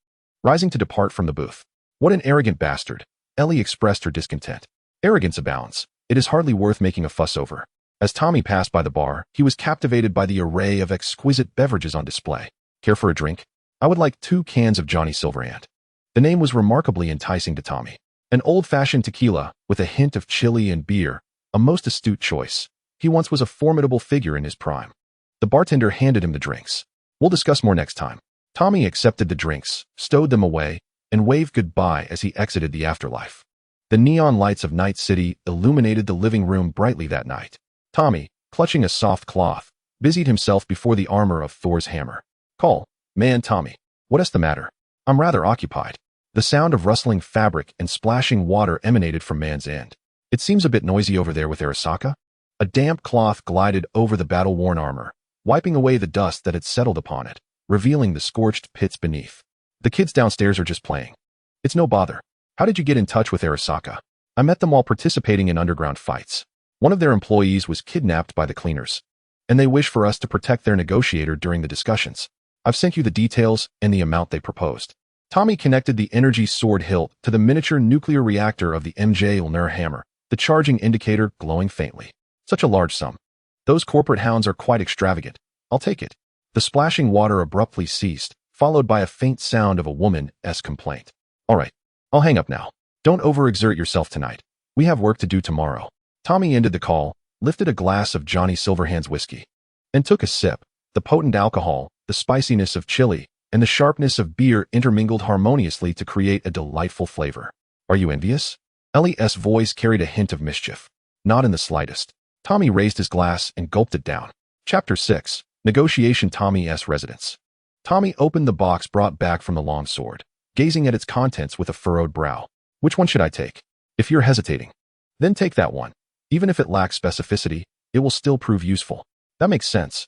rising to depart from the booth. "What an arrogant bastard." Elle expressed her discontent. "Arrogance abounds. It is hardly worth making a fuss over." As Tommy passed by the bar, he was captivated by the array of exquisite beverages on display. "Care for a drink? I would like 2 cans of Johnny Silverhand." The name was remarkably enticing to Tommy. An old-fashioned tequila with a hint of chili and beer, a most astute choice. He once was a formidable figure in his prime. The bartender handed him the drinks. We'll discuss more next time. Tommy accepted the drinks, stowed them away, and waved goodbye as he exited the afterlife. The neon lights of Night City illuminated the living room brightly that night. Tommy, clutching a soft cloth, busied himself before the armor of Thor's hammer. Call, man Tommy, what's the matter? I'm rather occupied. The sound of rustling fabric and splashing water emanated from man's end. It seems a bit noisy over there with Arasaka. A damp cloth glided over the battle-worn armor, wiping away the dust that had settled upon it, revealing the scorched pits beneath. The kids downstairs are just playing. It's no bother. How did you get in touch with Arasaka? I met them while participating in underground fights. One of their employees was kidnapped by the cleaners, and they wish for us to protect their negotiator during the discussions. I've sent you the details and the amount they proposed. Tommy connected the energy sword hilt to the miniature nuclear reactor of the MJOLNIR hammer, the charging indicator glowing faintly. Such a large sum. Those corporate hounds are quite extravagant. I'll take it. The splashing water abruptly ceased, followed by a faint sound of a woman's complaint. All right, I'll hang up now. Don't overexert yourself tonight. We have work to do tomorrow. Tommy ended the call, lifted a glass of Johnny Silverhand's whiskey, and took a sip. The potent alcohol, the spiciness of chili, and the sharpness of beer intermingled harmoniously to create a delightful flavor. Are you envious? Elle's voice carried a hint of mischief. Not in the slightest. Tommy raised his glass and gulped it down. Chapter 6. Negotiation. Tommy's residence. Tommy opened the box brought back from the Longsword, gazing at its contents with a furrowed brow. Which one should I take? If you're hesitating, then take that one. Even if it lacks specificity, it will still prove useful. That makes sense.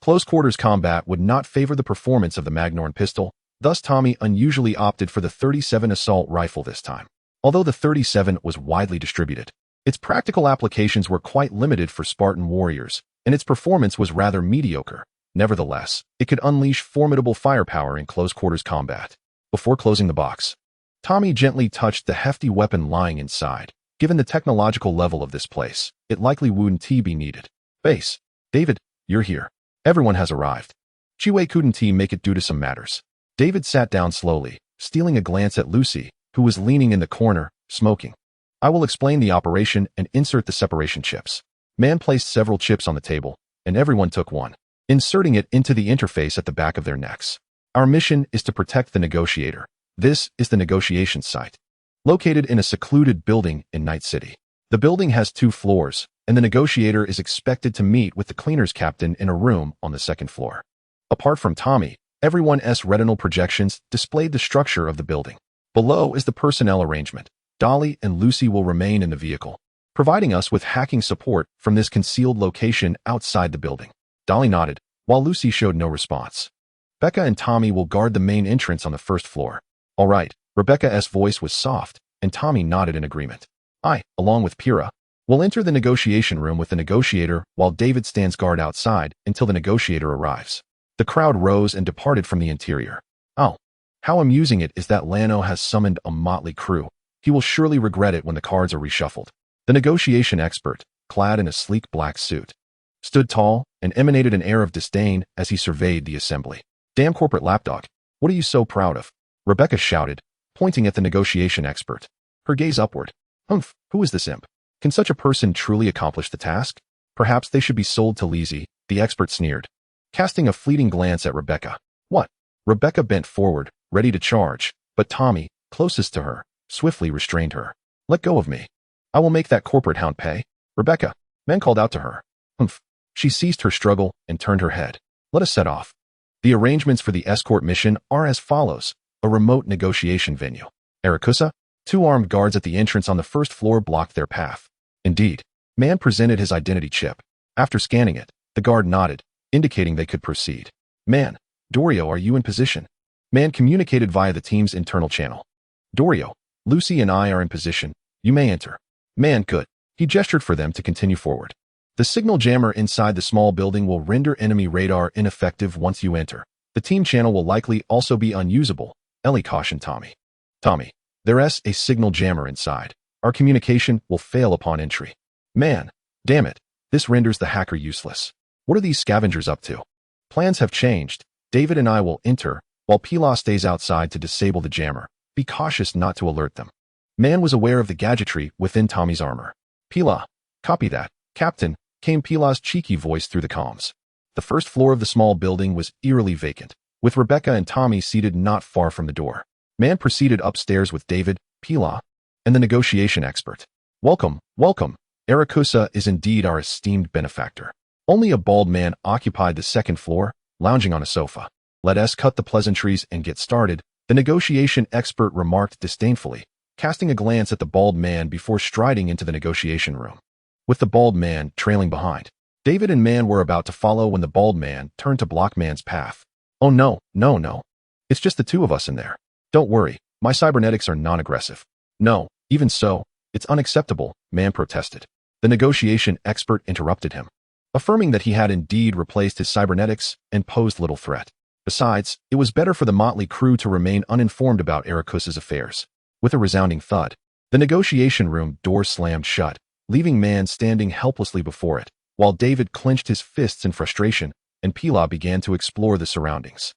Close-quarters combat would not favor the performance of the Magnorn pistol, thus Tommy unusually opted for the 37 assault rifle this time. Although the 37 was widely distributed, its practical applications were quite limited for Spartan warriors, and its performance was rather mediocre. Nevertheless, it could unleash formidable firepower in close-quarters combat. Before closing the box, Tommy gently touched the hefty weapon lying inside. Given the technological level of this place, it likely wouldn't be needed. Base. David, you're here. Everyone has arrived. Chiwei couldn't make it due to some matters. David sat down slowly, stealing a glance at Lucy, who was leaning in the corner, smoking. I will explain the operation and insert the separation chips. Man placed several chips on the table, and everyone took one, inserting it into the interface at the back of their necks. Our mission is to protect the negotiator. This is the negotiation site, located in a secluded building in Night City. The building has 2 floors, and the negotiator is expected to meet with the cleaners captain in a room on the 2nd floor. Apart from Tommy, everyone's retinal projections displayed the structure of the building. Below is the personnel arrangement. Dolly and Lucy will remain in the vehicle, providing us with hacking support from this concealed location outside the building. Dolly nodded, while Lucy showed no response. Becca and Tommy will guard the main entrance on the 1st floor. All right, Rebecca's voice was soft, and Tommy nodded in agreement. I, along with Pyrrha, will enter the negotiation room with the negotiator while David stands guard outside until the negotiator arrives. The crowd rose and departed from the interior. Oh, how amusing it is that Lano has summoned a motley crew. He will surely regret it when the cards are reshuffled. The negotiation expert, clad in a sleek black suit, stood tall and emanated an air of disdain as he surveyed the assembly. Damn corporate lapdog, what are you so proud of? Rebecca shouted, pointing at the negotiation expert, her gaze upward. Humph, who is this imp? Can such a person truly accomplish the task? Perhaps they should be sold to Lizzie, the expert sneered, casting a fleeting glance at Rebecca. What? Rebecca bent forward, ready to charge, but Tommy, closest to her, swiftly restrained her. Let go of me. I will make that corporate hound pay. Rebecca, men called out to her. Humph. She ceased her struggle and turned her head. Let us set off. The arrangements for the escort mission are as follows. A remote negotiation venue. Arakusa, 2 armed guards at the entrance on the 1st floor blocked their path. Indeed, man presented his identity chip. After scanning it, the guard nodded, indicating they could proceed. Man, Dorio, are you in position? Man communicated via the team's internal channel. Dorio, Lucy and I are in position. You may enter. Man, good. He gestured for them to continue forward. The signal jammer inside the small building will render enemy radar ineffective once you enter. The team channel will likely also be unusable, Elle cautioned Tommy. Tommy, there's a signal jammer inside. Our communication will fail upon entry. Man, damn it. This renders the hacker useless. What are these scavengers up to? Plans have changed. David and I will enter, while Pila stays outside to disable the jammer. be cautious not to alert them. Man was aware of the gadgetry within Tommy's armor. Pila, copy that, Captain, came Pila's cheeky voice through the comms. The first floor of the small building was eerily vacant, with Rebecca and Tommy seated not far from the door. Man proceeded upstairs with David, Pila, and the negotiation expert. Welcome, welcome. Arakusa is indeed our esteemed benefactor. Only a bald man occupied the second floor, lounging on a sofa. Let us cut the pleasantries and get started, the negotiation expert remarked disdainfully, casting a glance at the bald man before striding into the negotiation room. With the bald man trailing behind, David and Man were about to follow when the bald man turned to block Man's path. Oh no, no, no. It's just the two of us in there. Don't worry, my cybernetics are non-aggressive. No, even so, it's unacceptable, Man protested. The negotiation expert interrupted him, affirming that he had indeed replaced his cybernetics and posed little threat. Besides, it was better for the motley crew to remain uninformed about Arakusa's affairs. With a resounding thud, the negotiation room door slammed shut, leaving Man standing helplessly before it, while David clenched his fists in frustration and Pila began to explore the surroundings.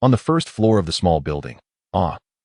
On the first floor of the small building,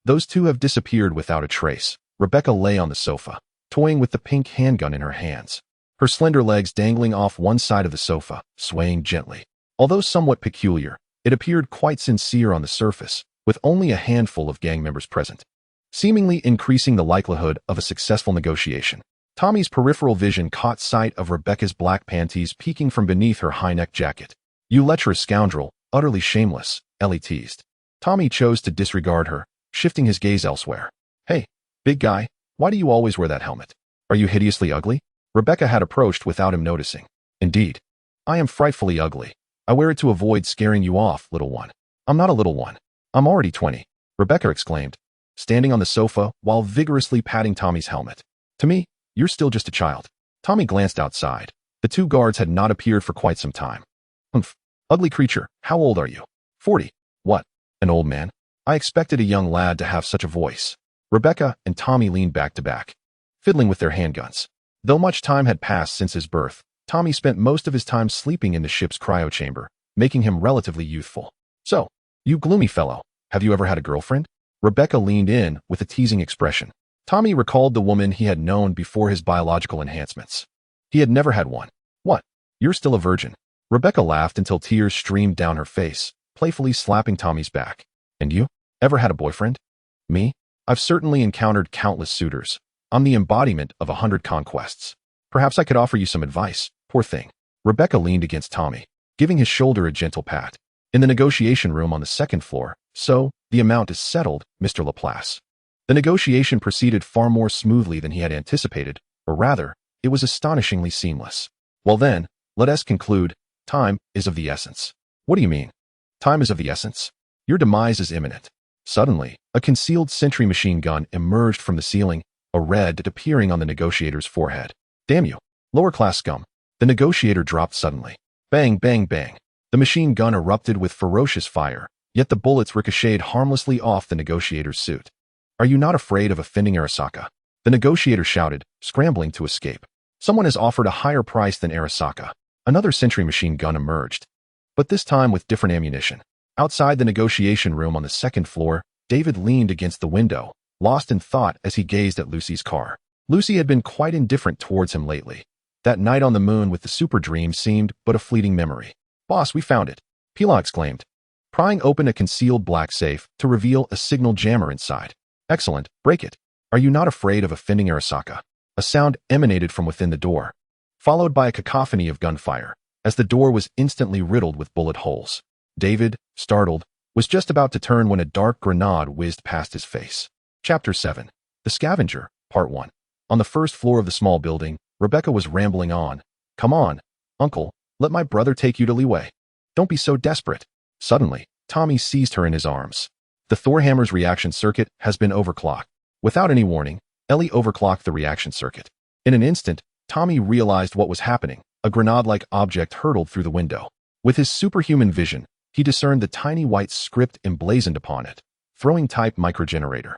those two have disappeared without a trace. Rebecca lay on the sofa, toying with the pink handgun in her hands, her slender legs dangling off one side of the sofa, swaying gently. Although somewhat peculiar, it appeared quite sincere on the surface, with only a handful of gang members present, seemingly increasing the likelihood of a successful negotiation. Tommy's peripheral vision caught sight of Rebecca's black panties peeking from beneath her high-neck jacket. You lecherous scoundrel, utterly shameless, Elle teased. Tommy chose to disregard her, shifting his gaze elsewhere. Hey, big guy, why do you always wear that helmet? Are you hideously ugly? Rebecca had approached without him noticing. Indeed, I am frightfully ugly. I wear it to avoid scaring you off, little one. I'm not a little one. I'm already 20, Rebecca exclaimed, standing on the sofa while vigorously patting Tommy's helmet. To me, you're still just a child. Tommy glanced outside. The two guards had not appeared for quite some time. Humph. Ugly creature, how old are you? 40. What? An old man? I expected a young lad to have such a voice. Rebecca and Tommy leaned back to back, fiddling with their handguns. Though much time had passed since his birth, Tommy spent most of his time sleeping in the ship's cryo chamber, making him relatively youthful. So, you gloomy fellow, have you ever had a girlfriend? Rebecca leaned in with a teasing expression. Tommy recalled the woman he had known before his biological enhancements. He had never had one. What? You're still a virgin. Rebecca laughed until tears streamed down her face, playfully slapping Tommy's back. And you? Ever had a boyfriend? Me? I've certainly encountered countless suitors. I'm the embodiment of 100 conquests. Perhaps I could offer you some advice, poor thing. Rebecca leaned against Tommy, giving his shoulder a gentle pat. In the negotiation room on the second floor, so, the amount is settled, Mr. Laplace. The negotiation proceeded far more smoothly than he had anticipated, or rather, it was astonishingly seamless. Well then, let us conclude, time is of the essence. What do you mean? Time is of the essence? Your demise is imminent. Suddenly, a concealed sentry machine gun emerged from the ceiling, a red dot appearing on the negotiator's forehead. Damn you, lower-class scum. The negotiator dropped suddenly. Bang, bang, bang. The machine gun erupted with ferocious fire, yet the bullets ricocheted harmlessly off the negotiator's suit. Are you not afraid of offending Arasaka? The negotiator shouted, scrambling to escape. Someone has offered a higher price than Arasaka. Another sentry machine gun emerged, but this time with different ammunition. Outside the negotiation room on the second floor, David leaned against the window, lost in thought as he gazed at Lucy's car. Lucy had been quite indifferent towards him lately. That night on the moon with the super dream seemed but a fleeting memory. Boss, we found it, Pila exclaimed, prying open a concealed black safe to reveal a signal jammer inside. Excellent, break it. Are you not afraid of offending Arasaka? A sound emanated from within the door, followed by a cacophony of gunfire, as the door was instantly riddled with bullet holes. David, startled, was just about to turn when a dark grenade whizzed past his face. Chapter 7. The Scavenger, Part 1. On the first floor of the small building, Rebecca was rambling on. Come on, uncle, let my brother take you to Liwei. Don't be so desperate. Suddenly, Tommy seized her in his arms. The Thorhammer's reaction circuit has been overclocked. Without any warning, Elle overclocked the reaction circuit. In an instant, Tommy realized what was happening. A grenade-like object hurtled through the window. With his superhuman vision, he discerned the tiny white script emblazoned upon it. Throwing type microgenerator.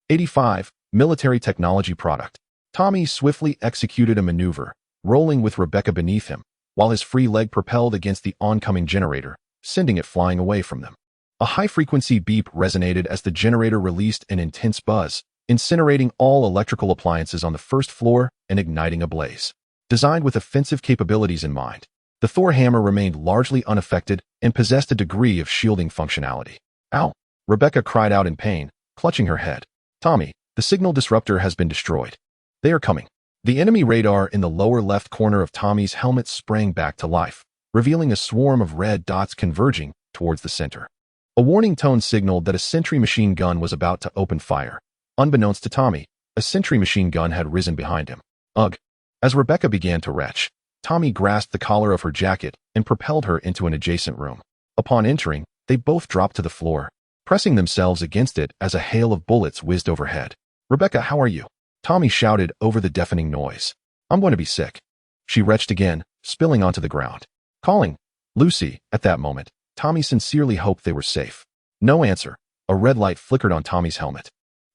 85, military technology product. Tommy swiftly executed a maneuver, rolling with Rebecca beneath him, while his free leg propelled against the oncoming generator, sending it flying away from them. A high-frequency beep resonated as the generator released an intense buzz, incinerating all electrical appliances on the first floor and igniting a blaze. Designed with offensive capabilities in mind, the Thor hammer remained largely unaffected and possessed a degree of shielding functionality. Ow! Rebecca cried out in pain, clutching her head. Tommy, the signal disruptor has been destroyed. They are coming. The enemy radar in the lower left corner of Tommy's helmet sprang back to life, revealing a swarm of red dots converging towards the center. A warning tone signaled that a sentry machine gun was about to open fire. Unbeknownst to Tommy, a sentry machine gun had risen behind him. Ugh! As Rebecca began to retch, Tommy grasped the collar of her jacket and propelled her into an adjacent room. Upon entering, they both dropped to the floor, pressing themselves against it as a hail of bullets whizzed overhead. Rebecca, how are you? Tommy shouted over the deafening noise. I'm going to be sick. She retched again, spilling onto the ground. Calling Lucy. At that moment, Tommy sincerely hoped they were safe. No answer. A red light flickered on Tommy's helmet.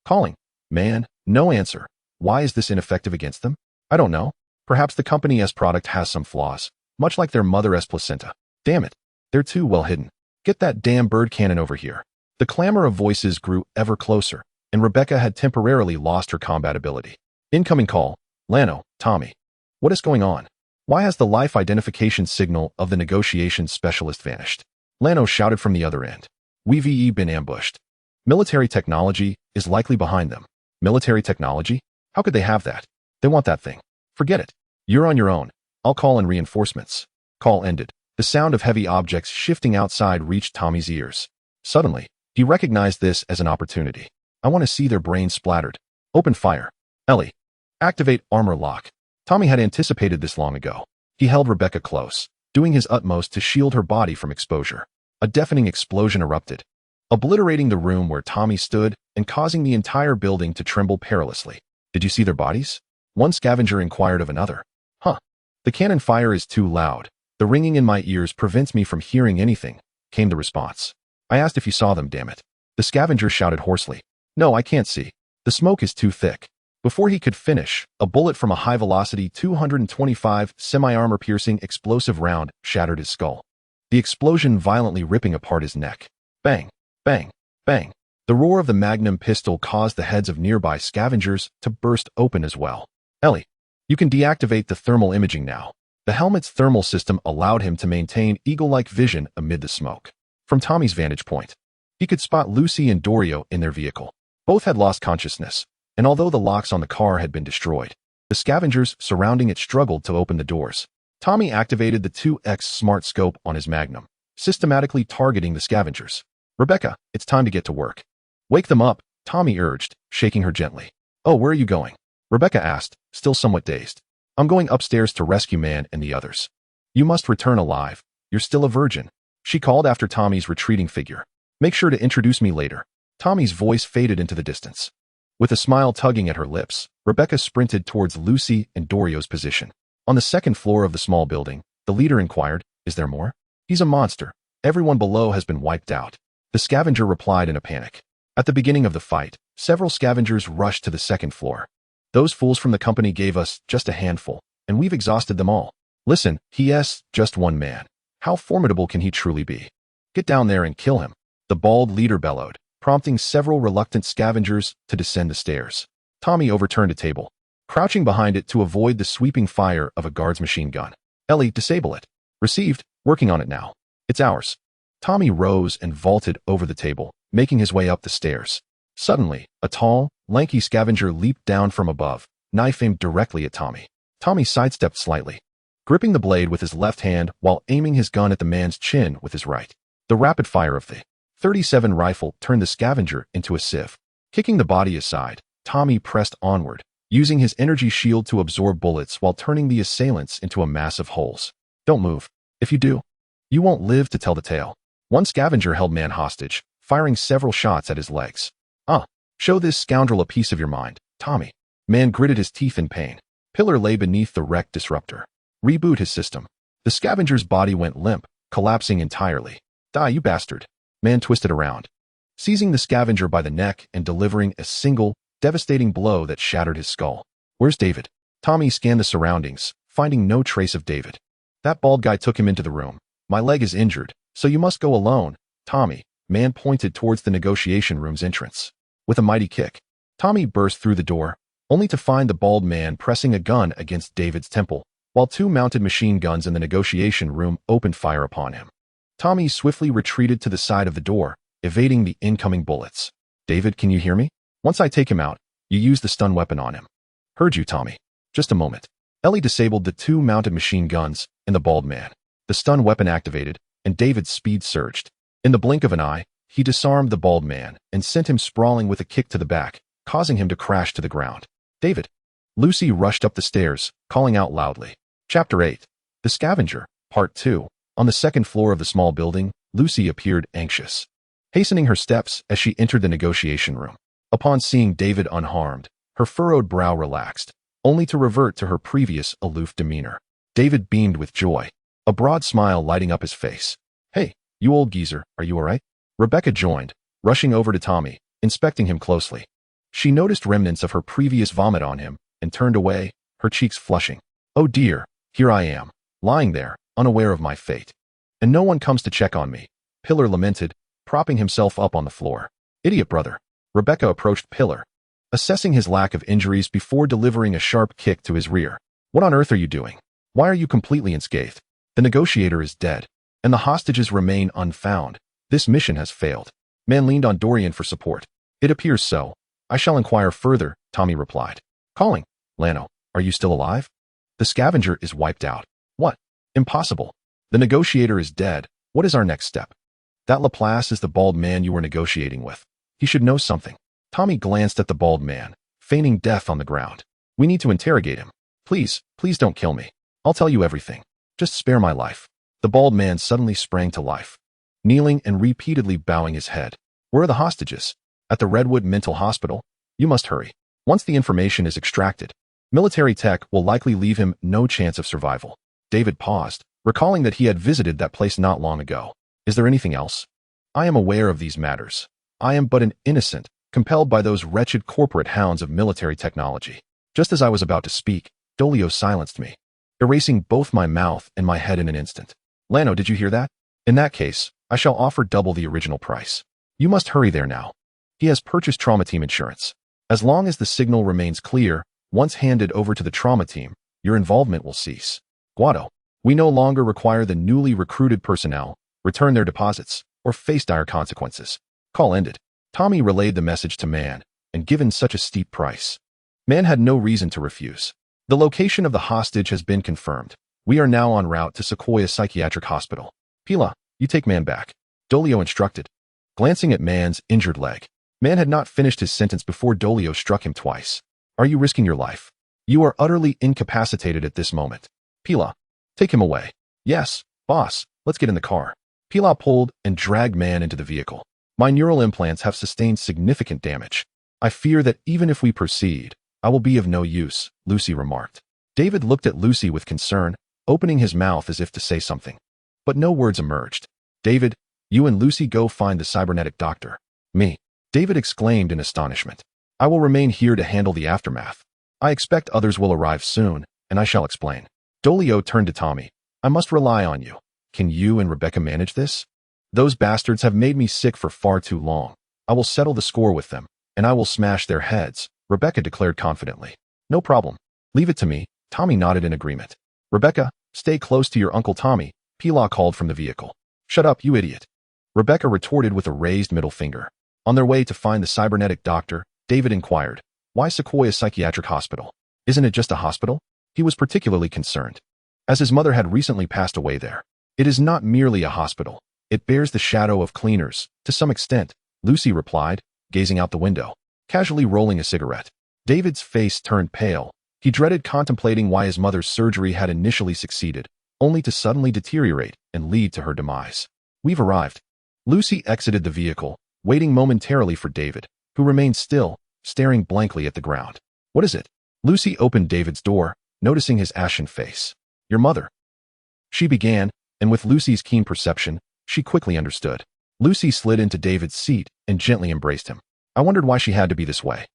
Calling. Man, no answer. Why is this ineffective against them? I don't know. Perhaps the company's product has some flaws, much like their mother's placenta. Damn it. They're too well hidden. Get that damn bird cannon over here. The clamor of voices grew ever closer, and Rebecca had temporarily lost her combat ability. Incoming call. Lano, Tommy. What is going on? Why has the life identification signal of the negotiations specialist vanished? Lano shouted from the other end. We've been ambushed. Military technology is likely behind them. Military technology? How could they have that? They want that thing. Forget it. You're on your own. I'll call in reinforcements. Call ended. The sound of heavy objects shifting outside reached Tommy's ears. Suddenly, he recognized this as an opportunity. I want to see their brains splattered. Open fire. Elle. Activate armor lock. Tommy had anticipated this long ago. He held Rebecca close, doing his utmost to shield her body from exposure. A deafening explosion erupted, obliterating the room where Tommy stood and causing the entire building to tremble perilously. Did you see their bodies? One scavenger inquired of another. Huh. The cannon fire is too loud. The ringing in my ears prevents me from hearing anything, came the response. I asked if you saw them, damn it. The scavenger shouted hoarsely. No, I can't see. The smoke is too thick. Before he could finish, a bullet from a high-velocity 225 semi-armor-piercing explosive round shattered his skull. The explosion violently ripping apart his neck. Bang, bang, bang. The roar of the magnum pistol caused the heads of nearby scavengers to burst open as well. Elle, you can deactivate the thermal imaging now. The helmet's thermal system allowed him to maintain eagle-like vision amid the smoke. From Tommy's vantage point, he could spot Lucy and Dorio in their vehicle. Both had lost consciousness, and although the locks on the car had been destroyed, the scavengers surrounding it struggled to open the doors. Tommy activated the 2X smart scope on his magnum, systematically targeting the scavengers. Rebecca, it's time to get to work. Wake them up, Tommy urged, shaking her gently. Oh, where are you going? Rebecca asked, still somewhat dazed. I'm going upstairs to rescue Man and the others. You must return alive. You're still a virgin. She called after Tommy's retreating figure. Make sure to introduce me later. Tommy's voice faded into the distance. With a smile tugging at her lips, Rebecca sprinted towards Lucy and Dorio's position. On the second floor of the small building, the leader inquired, is there more? He's a monster. Everyone below has been wiped out. The scavenger replied in a panic. At the beginning of the fight, several scavengers rushed to the second floor. Those fools from the company gave us just a handful, and we've exhausted them all. Listen, he's just one man. How formidable can he truly be? Get down there and kill him. The bald leader bellowed, prompting several reluctant scavengers to descend the stairs. Tommy overturned a table, crouching behind it to avoid the sweeping fire of a guard's machine gun. Elle, disable it. Received, working on it now. It's ours. Tommy rose and vaulted over the table, making his way up the stairs. Suddenly, a tall, lanky scavenger leaped down from above, knife aimed directly at Tommy. Tommy sidestepped slightly, gripping the blade with his left hand while aiming his gun at the man's chin with his right. The rapid fire of the .37 rifle turned the scavenger into a sieve. Kicking the body aside, Tommy pressed onward, using his energy shield to absorb bullets while turning the assailants into a mass of holes. Don't move. If you do, you won't live to tell the tale. One scavenger held Man hostage, firing several shots at his legs. Show this scoundrel a piece of your mind, Tommy. Man gritted his teeth in pain. Pillar lay beneath the wrecked disruptor. Reboot his system. The scavenger's body went limp, collapsing entirely. Die, you bastard. Man twisted around, seizing the scavenger by the neck and delivering a single, devastating blow that shattered his skull. Where's David? Tommy scanned the surroundings, finding no trace of David. That bald guy took him into the room. My leg is injured, so you must go alone, Tommy. Man pointed towards the negotiation room's entrance. With a mighty kick, Tommy burst through the door, only to find the bald man pressing a gun against David's temple, while two mounted machine guns in the negotiation room opened fire upon him. Tommy swiftly retreated to the side of the door, evading the incoming bullets. David, can you hear me? Once I take him out, you use the stun weapon on him. Heard you, Tommy. Just a moment. Elle disabled the two mounted machine guns and the bald man. The stun weapon activated, and David's speed surged. In the blink of an eye, he disarmed the bald man and sent him sprawling with a kick to the back, causing him to crash to the ground. David. Lucy rushed up the stairs, calling out loudly. Chapter 8. The Scavenger, Part 2. On the second floor of the small building, Lucy appeared anxious, hastening her steps as she entered the negotiation room. Upon seeing David unharmed, her furrowed brow relaxed, only to revert to her previous aloof demeanor. David beamed with joy, a broad smile lighting up his face. Hey, you old geezer, are you all right? Rebecca joined, rushing over to Tommy, inspecting him closely. She noticed remnants of her previous vomit on him and turned away, her cheeks flushing. Oh dear, here I am, lying there, unaware of my fate. And no one comes to check on me, Pillar lamented, propping himself up on the floor. Idiot brother. Rebecca approached Pillar, assessing his lack of injuries before delivering a sharp kick to his rear. What on earth are you doing? Why are you completely unscathed? The negotiator is dead, and the hostages remain unfound. This mission has failed. Man leaned on Dorian for support. It appears so. I shall inquire further, Tommy replied. Calling. Lano, are you still alive? The scavenger is wiped out. What? Impossible. The negotiator is dead. What is our next step? That Laplace is the bald man you were negotiating with. He should know something. Tommy glanced at the bald man, feigning death on the ground. We need to interrogate him. Please don't kill me. I'll tell you everything. Just spare my life. The bald man suddenly sprang to life, kneeling and repeatedly bowing his head. Where are the hostages? At the Redwood Mental Hospital? You must hurry. Once the information is extracted, military tech will likely leave him no chance of survival. David paused, recalling that he had visited that place not long ago. Is there anything else? I am aware of these matters. I am but an innocent, compelled by those wretched corporate hounds of military technology. Just as I was about to speak, Dolio silenced me, erasing both my mouth and my head in an instant. Lano, did you hear that? In that case, I shall offer double the original price. You must hurry there now. He has purchased trauma team insurance. As long as the signal remains clear, once handed over to the trauma team, your involvement will cease. Guado, we no longer require the newly recruited personnel return their deposits or face dire consequences. Call ended. Tommy relayed the message to Man, and given such a steep price, Man had no reason to refuse. The location of the hostage has been confirmed. We are now en route to Sequoia Psychiatric Hospital. Pila, you take Man back. Dolio instructed, glancing at Man's injured leg. Man had not finished his sentence before Dolio struck him twice. Are you risking your life? You are utterly incapacitated at this moment. Pila, take him away. Yes, boss, let's get in the car. Pila pulled and dragged Man into the vehicle. My neural implants have sustained significant damage. I fear that even if we proceed, I will be of no use, Lucy remarked. David looked at Lucy with concern, opening his mouth as if to say something. But no words emerged. David, you and Lucy go find the cybernetic doctor. Me. David exclaimed in astonishment. I will remain here to handle the aftermath. I expect others will arrive soon, and I shall explain. Dolio turned to Tommy. I must rely on you. Can you and Rebecca manage this? Those bastards have made me sick for far too long. I will settle the score with them, and I will smash their heads, Rebecca declared confidently. No problem. Leave it to me. Tommy nodded in agreement. Rebecca, stay close to your Uncle Tommy, Pila called from the vehicle. Shut up, you idiot. Rebecca retorted with a raised middle finger. On their way to find the cybernetic doctor, David inquired, why Sequoia Psychiatric Hospital? Isn't it just a hospital? He was particularly concerned, as his mother had recently passed away there. It is not merely a hospital. It bears the shadow of cleaners, to some extent, Lucy replied, gazing out the window, casually rolling a cigarette. David's face turned pale. He dreaded contemplating why his mother's surgery had initially succeeded, only to suddenly deteriorate and lead to her demise. We've arrived. Lucy exited the vehicle, waiting momentarily for David, who remained still, staring blankly at the ground. What is it? Lucy opened David's door, noticing his ashen face. Your mother. She began, and with Lucy's keen perception, she quickly understood. Lucy slid into David's seat and gently embraced him. I wondered why she had to be this way.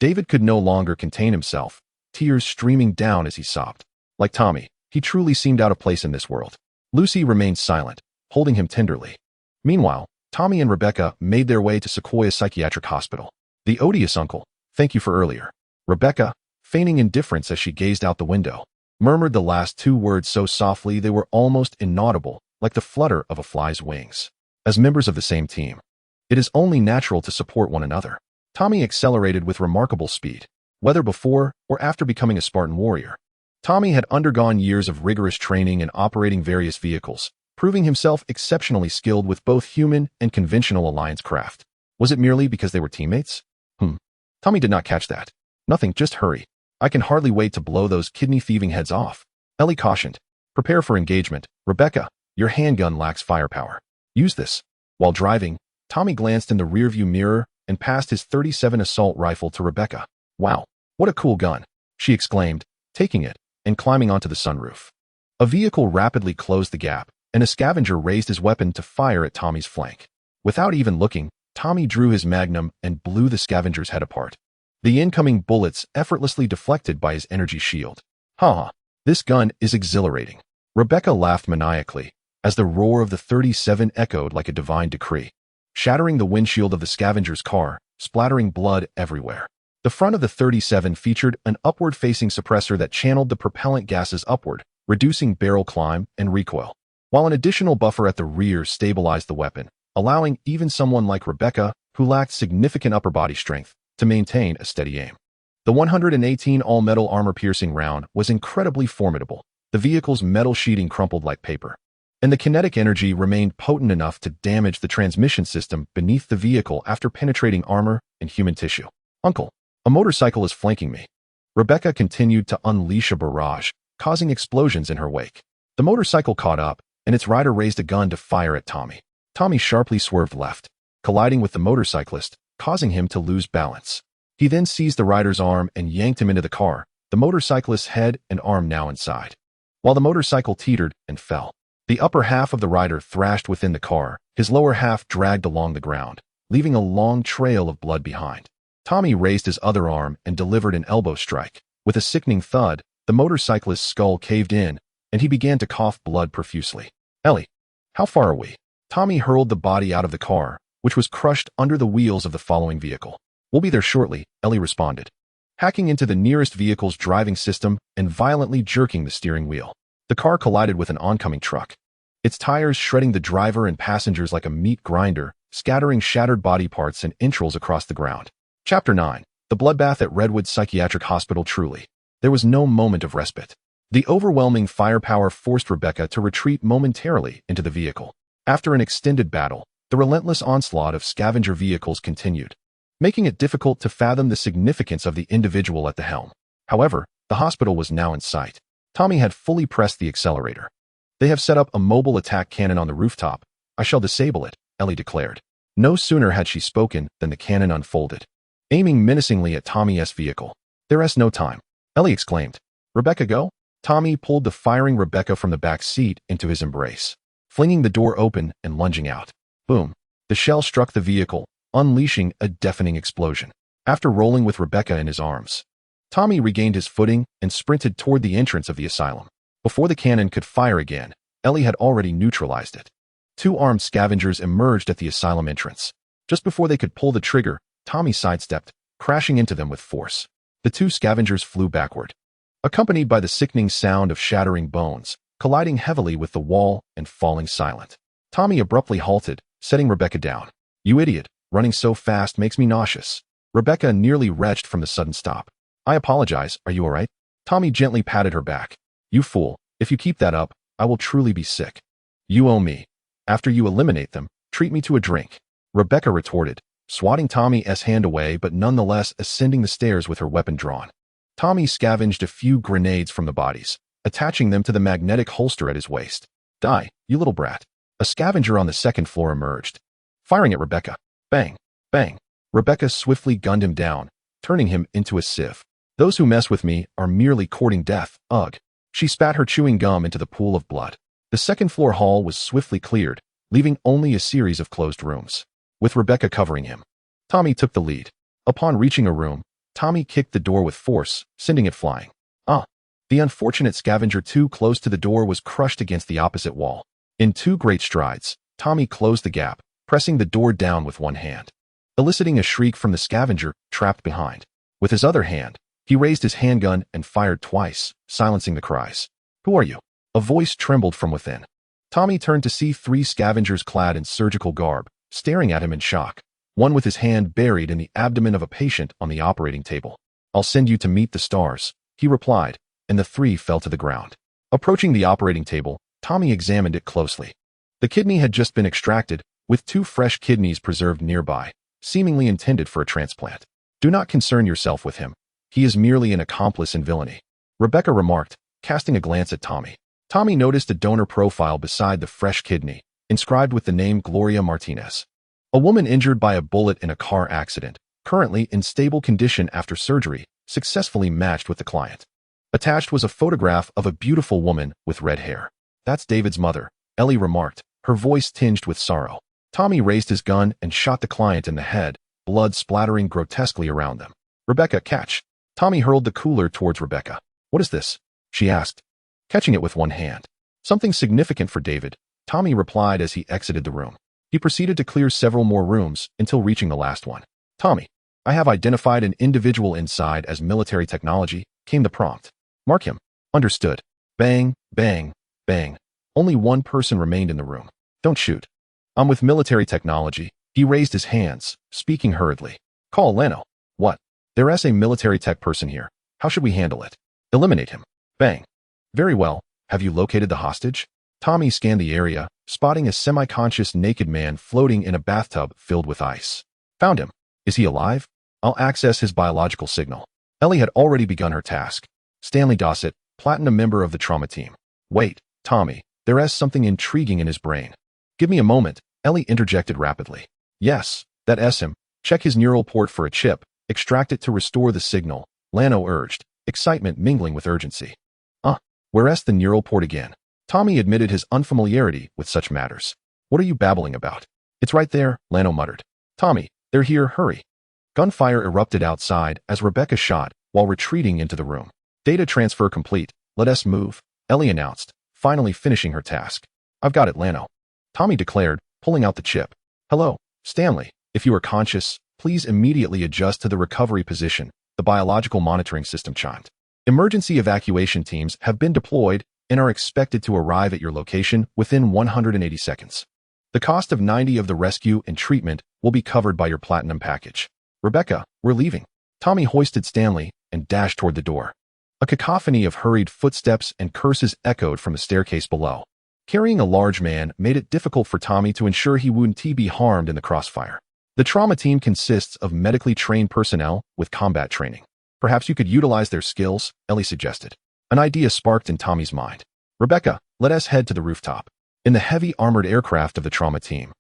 David could no longer contain himself, tears streaming down as he sobbed. Like Tommy, he truly seemed out of place in this world. Lucy remained silent, holding him tenderly. Meanwhile, Tommy and Rebecca made their way to Sequoia Psychiatric Hospital. The odious uncle, thank you for earlier. Rebecca, feigning indifference as she gazed out the window, murmured the last two words so softly they were almost inaudible, like the flutter of a fly's wings. As members of the same team, it is only natural to support one another. Tommy accelerated with remarkable speed, whether before or after becoming a Spartan warrior. Tommy had undergone years of rigorous training in operating various vehicles, proving himself exceptionally skilled with both human and conventional alliance craft. Was it merely because they were teammates? Tommy did not catch that. Nothing, just hurry. I can hardly wait to blow those kidney-thieving heads off. Elle cautioned. Prepare for engagement. Rebecca, your handgun lacks firepower. Use this. While driving, Tommy glanced in the rearview mirror and passed his .37 assault rifle to Rebecca. Wow, what a cool gun, she exclaimed, taking it and climbing onto the sunroof. A vehicle rapidly closed the gap, and a scavenger raised his weapon to fire at Tommy's flank. Without even looking, Tommy drew his magnum and blew the scavenger's head apart. The incoming bullets effortlessly deflected by his energy shield. Ha! This gun is exhilarating. Rebecca laughed maniacally as the roar of the .37 echoed like a divine decree, shattering the windshield of the scavenger's car, splattering blood everywhere. The front of the .37 featured an upward-facing suppressor that channeled the propellant gases upward, reducing barrel climb and recoil, while an additional buffer at the rear stabilized the weapon, allowing even someone like Rebecca, who lacked significant upper body strength, to maintain a steady aim. The 118 all-metal armor-piercing round was incredibly formidable. The vehicle's metal sheeting crumpled like paper, and the kinetic energy remained potent enough to damage the transmission system beneath the vehicle after penetrating armor and human tissue. Uncle, a motorcycle is flanking me. Rebecca continued to unleash a barrage, causing explosions in her wake. The motorcycle caught up, and its rider raised a gun to fire at Tommy. Tommy sharply swerved left, colliding with the motorcyclist, causing him to lose balance. He then seized the rider's arm and yanked him into the car, the motorcyclist's head and arm now inside. While the motorcycle teetered and fell, the upper half of the rider thrashed within the car, his lower half dragged along the ground, leaving a long trail of blood behind. Tommy raised his other arm and delivered an elbow strike. With a sickening thud, the motorcyclist's skull caved in, and he began to cough blood profusely. Elle, how far are we? Tommy hurled the body out of the car, which was crushed under the wheels of the following vehicle. We'll be there shortly, Elle responded, hacking into the nearest vehicle's driving system and violently jerking the steering wheel. The car collided with an oncoming truck, its tires shredding the driver and passengers like a meat grinder, scattering shattered body parts and entrails across the ground. Chapter 9. The bloodbath at Redwood Psychiatric Hospital. Truly, there was no moment of respite. The overwhelming firepower forced Rebecca to retreat momentarily into the vehicle. After an extended battle, the relentless onslaught of scavenger vehicles continued, making it difficult to fathom the significance of the individual at the helm. However, the hospital was now in sight. Tommy had fully pressed the accelerator. They have set up a mobile attack cannon on the rooftop. I shall disable it, Elle declared. No sooner had she spoken than the cannon unfolded, aiming menacingly at Tommy's vehicle. There's no time, Elle exclaimed. Rebecca, go? Tommy pulled the firing Rebecca from the back seat into his embrace, flinging the door open and lunging out. Boom! The shell struck the vehicle, unleashing a deafening explosion. After rolling with Rebecca in his arms, Tommy regained his footing and sprinted toward the entrance of the asylum. Before the cannon could fire again, Elle had already neutralized it. Two armed scavengers emerged at the asylum entrance. Just before they could pull the trigger, Tommy sidestepped, crashing into them with force. The two scavengers flew backward, accompanied by the sickening sound of shattering bones, colliding heavily with the wall and falling silent. Tommy abruptly halted, setting Rebecca down. You idiot, running so fast makes me nauseous. Rebecca nearly retched from the sudden stop. I apologize, are you all right? Tommy gently patted her back. You fool, if you keep that up, I will truly be sick. You owe me. After you eliminate them, treat me to a drink. Rebecca retorted, swatting Tommy's hand away but nonetheless ascending the stairs with her weapon drawn. Tommy scavenged a few grenades from the bodies, attaching them to the magnetic holster at his waist. Die, you little brat. A scavenger on the second floor emerged, firing at Rebecca. Bang, bang. Rebecca swiftly gunned him down, turning him into a sieve. Those who mess with me are merely courting death, ugh. She spat her chewing gum into the pool of blood. The second-floor hall was swiftly cleared, leaving only a series of closed rooms, with Rebecca covering him. Tommy took the lead. Upon reaching a room, Tommy kicked the door with force, sending it flying. The unfortunate scavenger too close to the door was crushed against the opposite wall. In two great strides, Tommy closed the gap, pressing the door down with one hand, eliciting a shriek from the scavenger trapped behind. With his other hand, he raised his handgun and fired twice, silencing the cries. "Who are you?" A voice trembled from within. Tommy turned to see 3 scavengers clad in surgical garb, staring at him in shock, one with his hand buried in the abdomen of a patient on the operating table. "I'll send you to meet the stars," he replied, and the 3 fell to the ground. Approaching the operating table, Tommy examined it closely. The kidney had just been extracted, with 2 fresh kidneys preserved nearby, seemingly intended for a transplant. "Do not concern yourself with him. He is merely an accomplice in villainy," Rebecca remarked, casting a glance at Tommy. Tommy noticed a donor profile beside the fresh kidney, inscribed with the name Gloria Martinez. A woman injured by a bullet in a car accident, currently in stable condition after surgery, successfully matched with the client. Attached was a photograph of a beautiful woman with red hair. "That's David's mother," Elle remarked, her voice tinged with sorrow. Tommy raised his gun and shot the client in the head, blood splattering grotesquely around them. "Rebecca, catch!" Tommy hurled the cooler towards Rebecca. "What is this?" she asked, catching it with one hand. "Something significant for David," Tommy replied as he exited the room. He proceeded to clear several more rooms until reaching the last one. "Tommy, I have identified an individual inside as military technology," came the prompt. "Mark him." "Understood." Bang, bang, bang. Only one person remained in the room. "Don't shoot." "I'm with military technology." He raised his hands, speaking hurriedly. "Call Lano." "What?" "There's a military tech person here. How should we handle it?" "Eliminate him." Bang. "Very well. Have you located the hostage?" Tommy scanned the area, spotting a semi-conscious naked man floating in a bathtub filled with ice. "Found him." "Is he alive?" "I'll access his biological signal." Elle had already begun her task. Stanley Dossett, Platinum member of the trauma team. "Wait, Tommy, there's something intriguing in his brain." "Give me a moment," Elle interjected rapidly. "Yes, that's him. Check his neural port for a chip, extract it to restore the signal," Lano urged, excitement mingling with urgency. Where's the neural port again?" Tommy admitted his unfamiliarity with such matters. "What are you babbling about?" "It's right there," Lano muttered. "Tommy, they're here, hurry." Gunfire erupted outside as Rebecca shot while retreating into the room. "Data transfer complete. Let us move," Elle announced, finally finishing her task. "I've got it, Lano," Tommy declared, pulling out the chip. "Hello, Stanley. If you are conscious, please immediately adjust to the recovery position," the biological monitoring system chimed. "Emergency evacuation teams have been deployed and are expected to arrive at your location within 180 seconds. The cost of 90 of the rescue and treatment will be covered by your platinum package." "Rebecca, we're leaving." Tommy hoisted Stanley and dashed toward the door. A cacophony of hurried footsteps and curses echoed from the staircase below. Carrying a large man made it difficult for Tommy to ensure he wouldn't be harmed in the crossfire. The trauma team consists of medically trained personnel with combat training. "Perhaps you could utilize their skills," Elle suggested. An idea sparked in Tommy's mind. "Rebecca, let us head to the rooftop." In the heavy armored aircraft of the trauma team,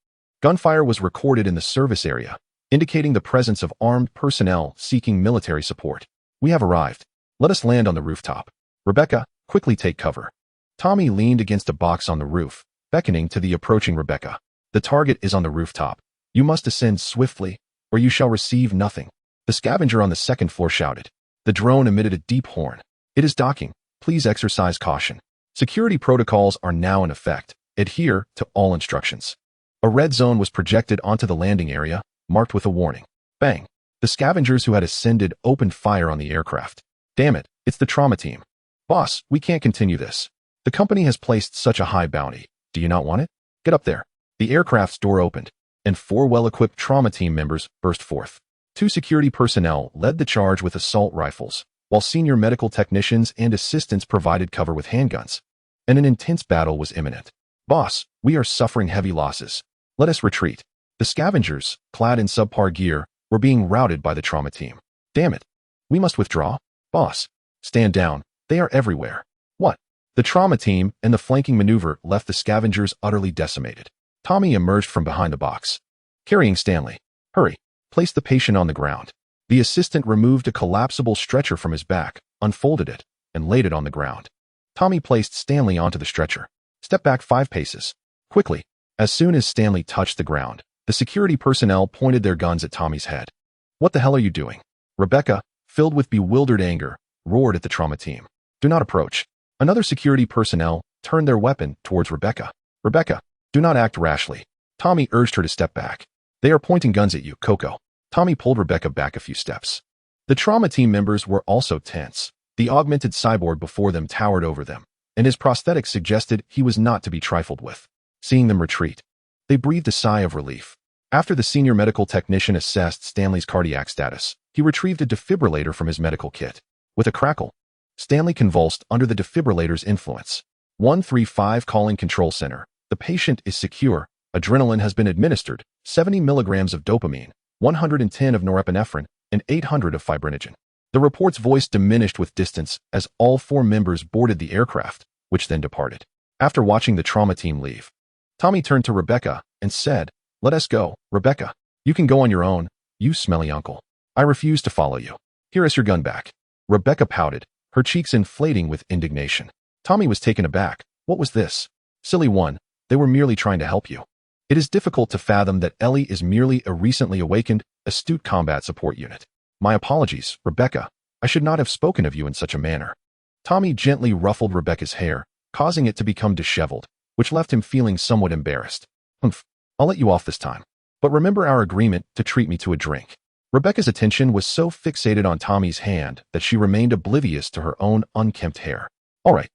gunfire was recorded in the service area, indicating the presence of armed personnel seeking military support. "We have arrived. Let us land on the rooftop." "Rebecca, quickly take cover." Tommy leaned against a box on the roof, beckoning to the approaching Rebecca. "The target is on the rooftop. You must ascend swiftly, or you shall receive nothing," the scavenger on the second floor shouted. The drone emitted a deep horn. "It is docking. Please exercise caution. Security protocols are now in effect. Adhere to all instructions." A red zone was projected onto the landing area, marked with a warning. Bang. The scavengers who had ascended opened fire on the aircraft. "Damn it, it's the trauma team." "Boss, we can't continue this. The company has placed such a high bounty. Do you not want it? Get up there." The aircraft's door opened, and 4 well-equipped trauma team members burst forth. 2 security personnel led the charge with assault rifles, while senior medical technicians and assistants provided cover with handguns. And an intense battle was imminent. "Boss, we are suffering heavy losses. Let us retreat." The scavengers, clad in subpar gear, were being routed by the trauma team. "Damn it. We must withdraw." "Boss, stand down. They are everywhere." "What?" The trauma team and the flanking maneuver left the scavengers utterly decimated. Tommy emerged from behind the box, carrying Stanley. "Hurry. Place the patient on the ground." The assistant removed a collapsible stretcher from his back, unfolded it, and laid it on the ground. Tommy placed Stanley onto the stretcher. "Step back 5 paces. Quickly." As soon as Stanley touched the ground, the security personnel pointed their guns at Tommy's head. "What the hell are you doing?" Rebecca, filled with bewildered anger, roared at the trauma team. "Do not approach." Another security personnel turned their weapon towards Rebecca. "Rebecca, do not act rashly." Tommy urged her to step back. They are pointing guns at you, Coco. Tommy pulled Rebecca back a few steps. The trauma team members were also tense. The augmented cyborg before them towered over them, and his prosthetics suggested he was not to be trifled with. Seeing them retreat, they breathed a sigh of relief. After the senior medical technician assessed Stanley's cardiac status, he retrieved a defibrillator from his medical kit. With a crackle, Stanley convulsed under the defibrillator's influence. 135 calling control center. The patient is secure. Adrenaline has been administered. 70 milligrams of dopamine, 110 of norepinephrine, and 800 of fibrinogen. The report's voice diminished with distance as all 4 members boarded the aircraft, which then departed. After watching the trauma team leave, Tommy turned to Rebecca and said, "Let us go, Rebecca. You can go on your own, you smelly uncle. I refuse to follow you. Here is your gun back." Rebecca pouted, her cheeks inflating with indignation. Tommy was taken aback. What was this? Silly one, they were merely trying to help you. It is difficult to fathom that Elle is merely a recently awakened, astute combat support unit. My apologies, Rebecca. I should not have spoken of you in such a manner. Tommy gently ruffled Rebecca's hair, causing it to become disheveled, which left him feeling somewhat embarrassed. Humph, I'll let you off this time. But remember our agreement to treat me to a drink. Rebecca's attention was so fixated on Tommy's hand that she remained oblivious to her own unkempt hair. All right,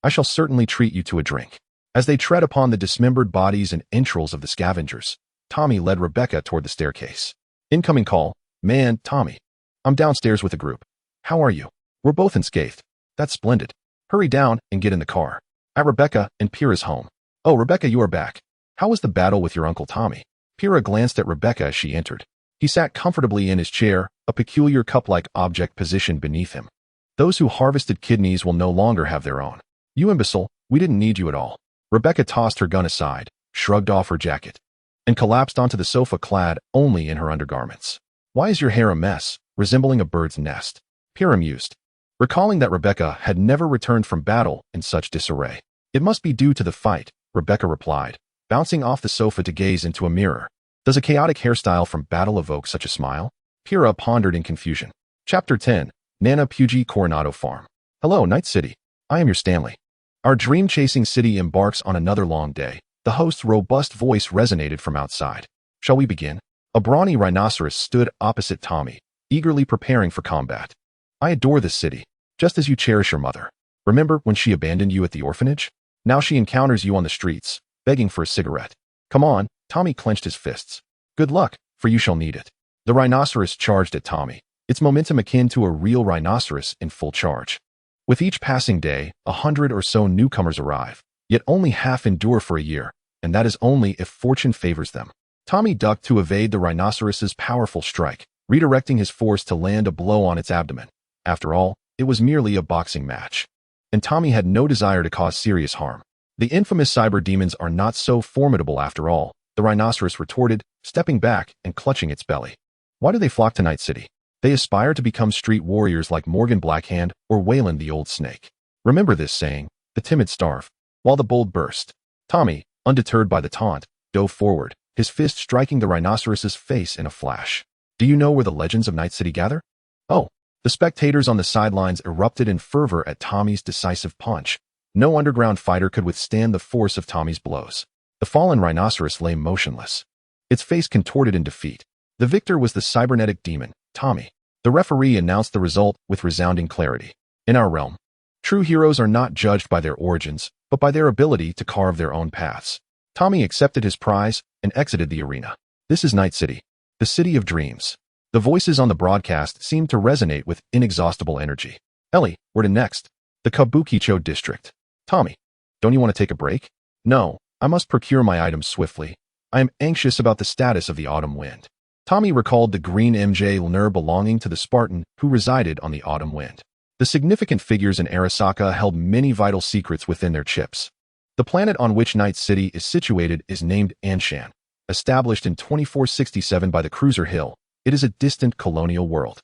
I shall certainly treat you to a drink. As they tread upon the dismembered bodies and entrails of the scavengers, Tommy led Rebecca toward the staircase. Incoming call. Man, Tommy. I'm downstairs with a group. How are you? We're both unscathed. That's splendid. Hurry down and get in the car. At Rebecca and Pyrrha's home. Oh, Rebecca, you are back. How was the battle with your Uncle Tommy? Pyrrha glanced at Rebecca as she entered. He sat comfortably in his chair, a peculiar cup-like object positioned beneath him. Those who harvested kidneys will no longer have their own. You imbecile, we didn't need you at all. Rebecca tossed her gun aside, shrugged off her jacket, and collapsed onto the sofa clad only in her undergarments. Why is your hair a mess, resembling a bird's nest? Pyrrha mused, recalling that Rebecca had never returned from battle in such disarray. It must be due to the fight, Rebecca replied, bouncing off the sofa to gaze into a mirror. Does a chaotic hairstyle from battle evoke such a smile? Pyrrha pondered in confusion. Chapter 10. Nana Pugi Coronado Farm. Hello, Night City. I am your Stanley. Our dream-chasing city embarks on another long day. The host's robust voice resonated from outside. Shall we begin? A brawny rhinoceros stood opposite Tommy, eagerly preparing for combat. I adore this city, just as you cherish your mother. Remember when she abandoned you at the orphanage? Now she encounters you on the streets, begging for a cigarette. Come on, Tommy clenched his fists. Good luck, for you shall need it. The rhinoceros charged at Tommy, its momentum akin to a real rhinoceros in full charge. With each passing day, 100 or so newcomers arrive, yet only half endure for a year, and that is only if fortune favors them. Tommy ducked to evade the rhinoceros's powerful strike, redirecting his force to land a blow on its abdomen. After all, it was merely a boxing match. And Tommy had no desire to cause serious harm. The infamous cyber demons are not so formidable after all, the rhinoceros retorted, stepping back and clutching its belly. Why do they flock to Night City? They aspire to become street warriors like Morgan Blackhand or Wayland the Old Snake. Remember this saying, the timid starve, while the bold burst. Tommy, undeterred by the taunt, dove forward, his fist striking the rhinoceros's face in a flash. Do you know where the legends of Night City gather? Oh, the spectators on the sidelines erupted in fervor at Tommy's decisive punch. No underground fighter could withstand the force of Tommy's blows. The fallen rhinoceros lay motionless, its face contorted in defeat. The victor was the cybernetic demon, Tommy. The referee announced the result with resounding clarity. In our realm, true heroes are not judged by their origins, but by their ability to carve their own paths. Tommy accepted his prize and exited the arena. This is Night City, the city of dreams. The voices on the broadcast seemed to resonate with inexhaustible energy. Elle, where to next? The Kabukicho district. Tommy, don't you want to take a break? No, I must procure my items swiftly. I am anxious about the status of the autumn wind. Tommy recalled the green MJOLNIR belonging to the Spartan who resided on the autumn wind. The significant figures in Arasaka held many vital secrets within their chips. The planet on which Night City is situated is named Anshan. Established in 2467 by the Cruiser Hill, it is a distant colonial world.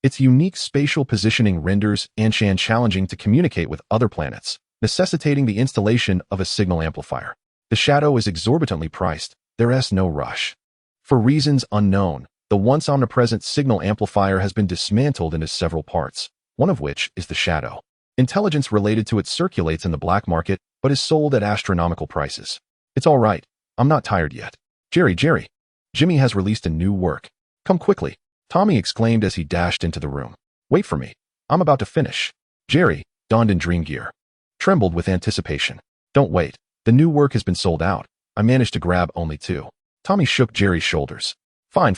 Its unique spatial positioning renders Anshan challenging to communicate with other planets, necessitating the installation of a signal amplifier. The shadow is exorbitantly priced, there is no rush. For reasons unknown, the once omnipresent signal amplifier has been dismantled into several parts, one of which is the shadow. Intelligence related to it circulates in the black market, but is sold at astronomical prices. It's all right, I'm not tired yet. Jerry, Jimmy has released a new work. Come quickly, Tommy exclaimed as he dashed into the room. Wait for me. I'm about to finish. Jerry, donned in dream gear, trembled with anticipation. Don't wait. The new work has been sold out. I managed to grab only 2. Tommy shook Jerry's shoulders. Fine.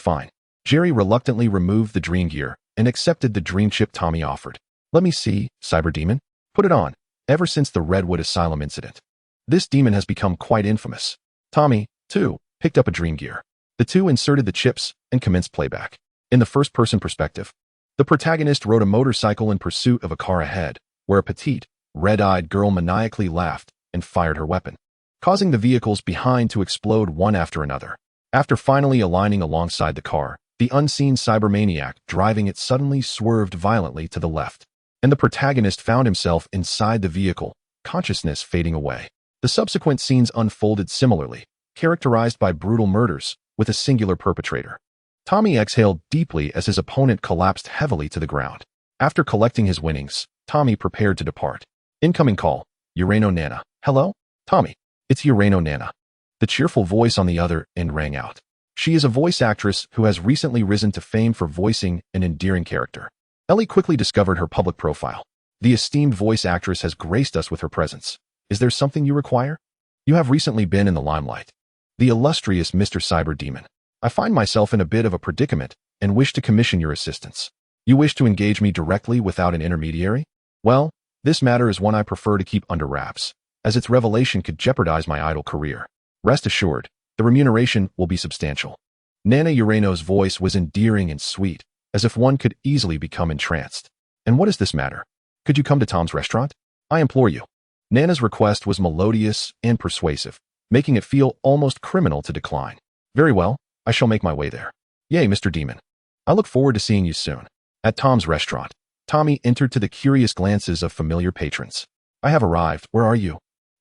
Jerry reluctantly removed the dream gear and accepted the dream chip Tommy offered. Let me see, Cyber Demon. Put it on. Ever since the Redwood Asylum incident, this demon has become quite infamous. Tommy, too, picked up a dream gear. The two inserted the chips and commenced playback. In the first-person perspective, the protagonist rode a motorcycle in pursuit of a car ahead, where a petite, red-eyed girl maniacally laughed and fired her weapon, causing the vehicles behind to explode one after another. After finally aligning alongside the car, the unseen cybermaniac driving it suddenly swerved violently to the left, and the protagonist found himself inside the vehicle, consciousness fading away. The subsequent scenes unfolded similarly, characterized by brutal murders, with a singular perpetrator. Tommy exhaled deeply as his opponent collapsed heavily to the ground. After collecting his winnings, Tommy prepared to depart. Incoming call. Urano Nana. Hello? Tommy. It's Urano Nana. The cheerful voice on the other end rang out. She is a voice actress who has recently risen to fame for voicing an endearing character. Elle quickly discovered her public profile. The esteemed voice actress has graced us with her presence. Is there something you require? You have recently been in the limelight. The illustrious Mr. Cyber Demon. I find myself in a bit of a predicament and wish to commission your assistance. You wish to engage me directly without an intermediary? Well, this matter is one I prefer to keep under wraps, as its revelation could jeopardize my idol career. Rest assured, the remuneration will be substantial. Nana Urano's voice was endearing and sweet, as if one could easily become entranced. And what is this matter? Could you come to Tom's restaurant? I implore you. Nana's request was melodious and persuasive, making it feel almost criminal to decline. Very well, I shall make my way there. Yay, Mr. Demon. I look forward to seeing you soon. At Tom's restaurant, Tommy entered to the curious glances of familiar patrons. I have arrived. Where are you?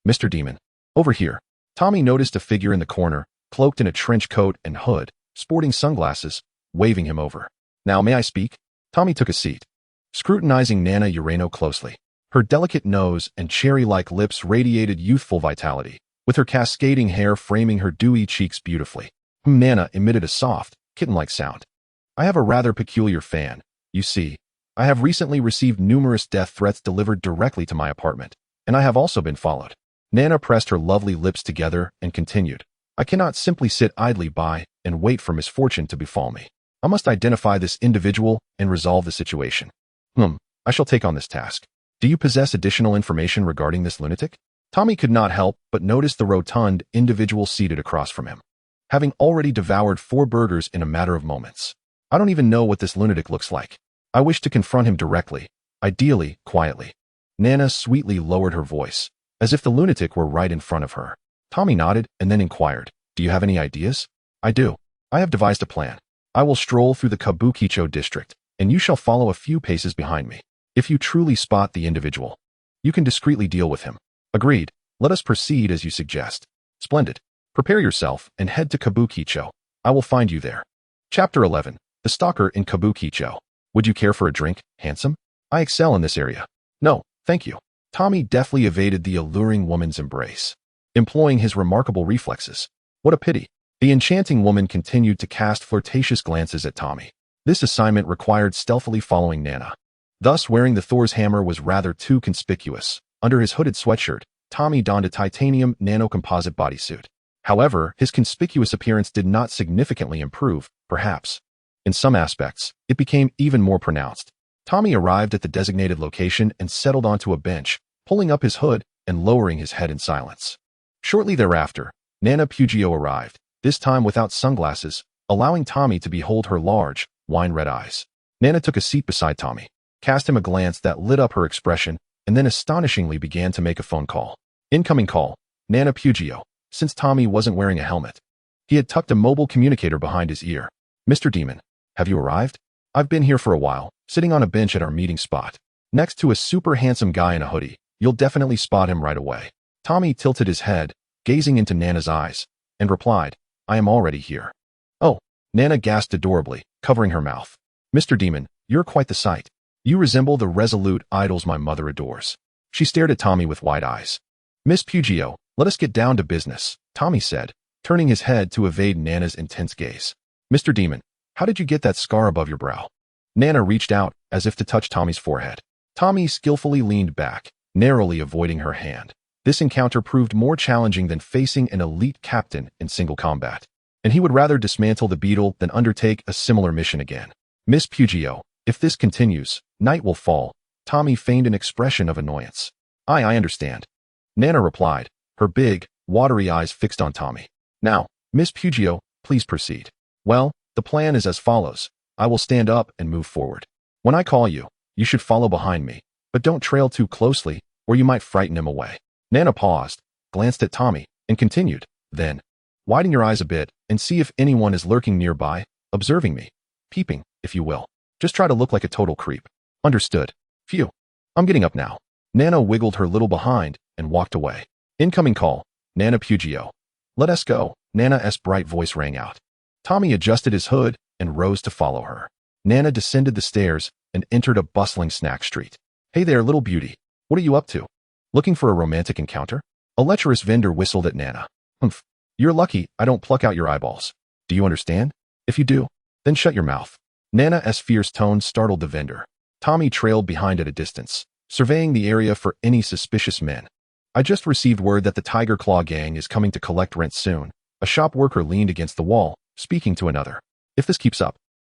Mr. Demon. Over here. Tommy noticed a figure in the corner, cloaked in a trench coat and hood, sporting sunglasses, waving him over. Now may I speak? Tommy took a seat, scrutinizing Nana Urano closely. Her delicate nose and cherry-like lips radiated youthful vitality, with her cascading hair framing her dewy cheeks beautifully. Nana emitted a soft, kitten-like sound. I have a rather peculiar fan. You see, I have recently received numerous death threats delivered directly to my apartment, and I have also been followed. Nana pressed her lovely lips together and continued. I cannot simply sit idly by and wait for misfortune to befall me. I must identify this individual and resolve the situation. I shall take on this task. Do you possess additional information regarding this lunatic? Tommy could not help but notice the rotund individual seated across from him, having already devoured 4 burgers in a matter of moments. I don't even know what this lunatic looks like. I wish to confront him directly, ideally, quietly. Nana sweetly lowered her voice, as if the lunatic were right in front of her. Tommy nodded and then inquired, do you have any ideas? I do. I have devised a plan. I will stroll through the Kabukicho district, and you shall follow a few paces behind me. If you truly spot the individual, you can discreetly deal with him. Agreed. Let us proceed as you suggest. Splendid. Prepare yourself and head to Kabukicho. I will find you there. Chapter 11. The Stalker in Kabukicho. Would you care for a drink, handsome? I excel in this area. No, thank you. Tommy deftly evaded the alluring woman's embrace, employing his remarkable reflexes. What a pity. The enchanting woman continued to cast flirtatious glances at Tommy. This assignment required stealthily following Nana. Thus, wearing the Thor's hammer was rather too conspicuous. Under his hooded sweatshirt, Tommy donned a titanium nanocomposite bodysuit. However, his conspicuous appearance did not significantly improve, perhaps. In some aspects, it became even more pronounced. Tommy arrived at the designated location and settled onto a bench, pulling up his hood and lowering his head in silence. Shortly thereafter, Nana Pugio arrived, this time without sunglasses, allowing Tommy to behold her large, wine-red eyes. Nana took a seat beside Tommy, cast him a glance that lit up her expression, and then astonishingly began to make a phone call. Incoming call. Nana Pugio. Since Tommy wasn't wearing a helmet, he had tucked a mobile communicator behind his ear. Mr. Demon, have you arrived? I've been here for a while, sitting on a bench at our meeting spot, next to a super handsome guy in a hoodie. You'll definitely spot him right away. Tommy tilted his head, gazing into Nana's eyes, and replied, I am already here. Oh, Nana gasped adorably, covering her mouth. Mr. Demon, you're quite the sight. You resemble the resolute idols my mother adores. She stared at Tommy with wide eyes. Miss Pugio, let us get down to business, Tommy said, turning his head to evade Nana's intense gaze. Mr. Demon, how did you get that scar above your brow? Nana reached out as if to touch Tommy's forehead. Tommy skillfully leaned back, narrowly avoiding her hand. This encounter proved more challenging than facing an elite captain in single combat, and he would rather dismantle the beetle than undertake a similar mission again. Miss Pugio, if this continues, night will fall. Tommy feigned an expression of annoyance. I understand. Nana replied, her big, watery eyes fixed on Tommy. Now, Miss Pugio, please proceed. Well, the plan is as follows. I will stand up and move forward. When I call you, you should follow behind me, but don't trail too closely, or you might frighten him away. Nana paused, glanced at Tommy, and continued, then, widen your eyes a bit and see if anyone is lurking nearby, observing me. Peeping, if you will. Just try to look like a total creep. Understood. Phew. I'm getting up now. Nana wiggled her little behind and walked away. Incoming call. Nana Pugio. Let us go. Nana's bright voice rang out. Tommy adjusted his hood and rose to follow her. Nana descended the stairs and entered a bustling snack street. Hey there, little beauty. What are you up to? Looking for a romantic encounter? A lecherous vendor whistled at Nana. Humph. You're lucky I don't pluck out your eyeballs. Do you understand? If you do, then shut your mouth. Nana's fierce tone startled the vendor. Tommy trailed behind at a distance, surveying the area for any suspicious men. I just received word that the Tiger Claw gang is coming to collect rent soon. A shop worker leaned against the wall, speaking to another. If this keeps up,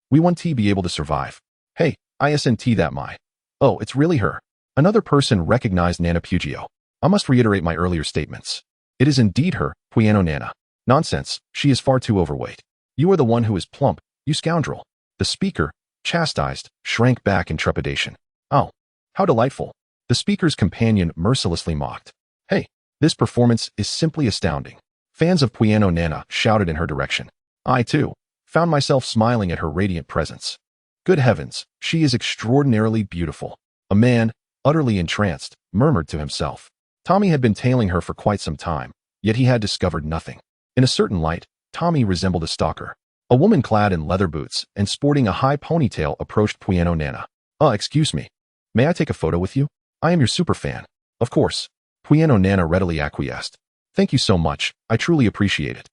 we won't be able to survive. Hey, isn't that my? Oh, it's really her. Another person recognized Nana Pugio. I must reiterate my earlier statements. It is indeed her, Piano Nana. Nonsense, she is far too overweight. You are the one who is plump, you scoundrel. The speaker, chastised, shrank back in trepidation. Oh, how delightful. The speaker's companion mercilessly mocked. Hey, this performance is simply astounding. Fans of Piano Nana shouted in her direction. I, too, found myself smiling at her radiant presence. Good heavens, she is extraordinarily beautiful. A man, utterly entranced, murmured to himself. Tommy had been tailing her for quite some time, yet he had discovered nothing. In a certain light, Tommy resembled a stalker. A woman clad in leather boots and sporting a high ponytail approached Piano Nana. Excuse me. May I take a photo with you? I am your superfan. Of course. Piano Nana readily acquiesced. Thank you so much, I truly appreciate it.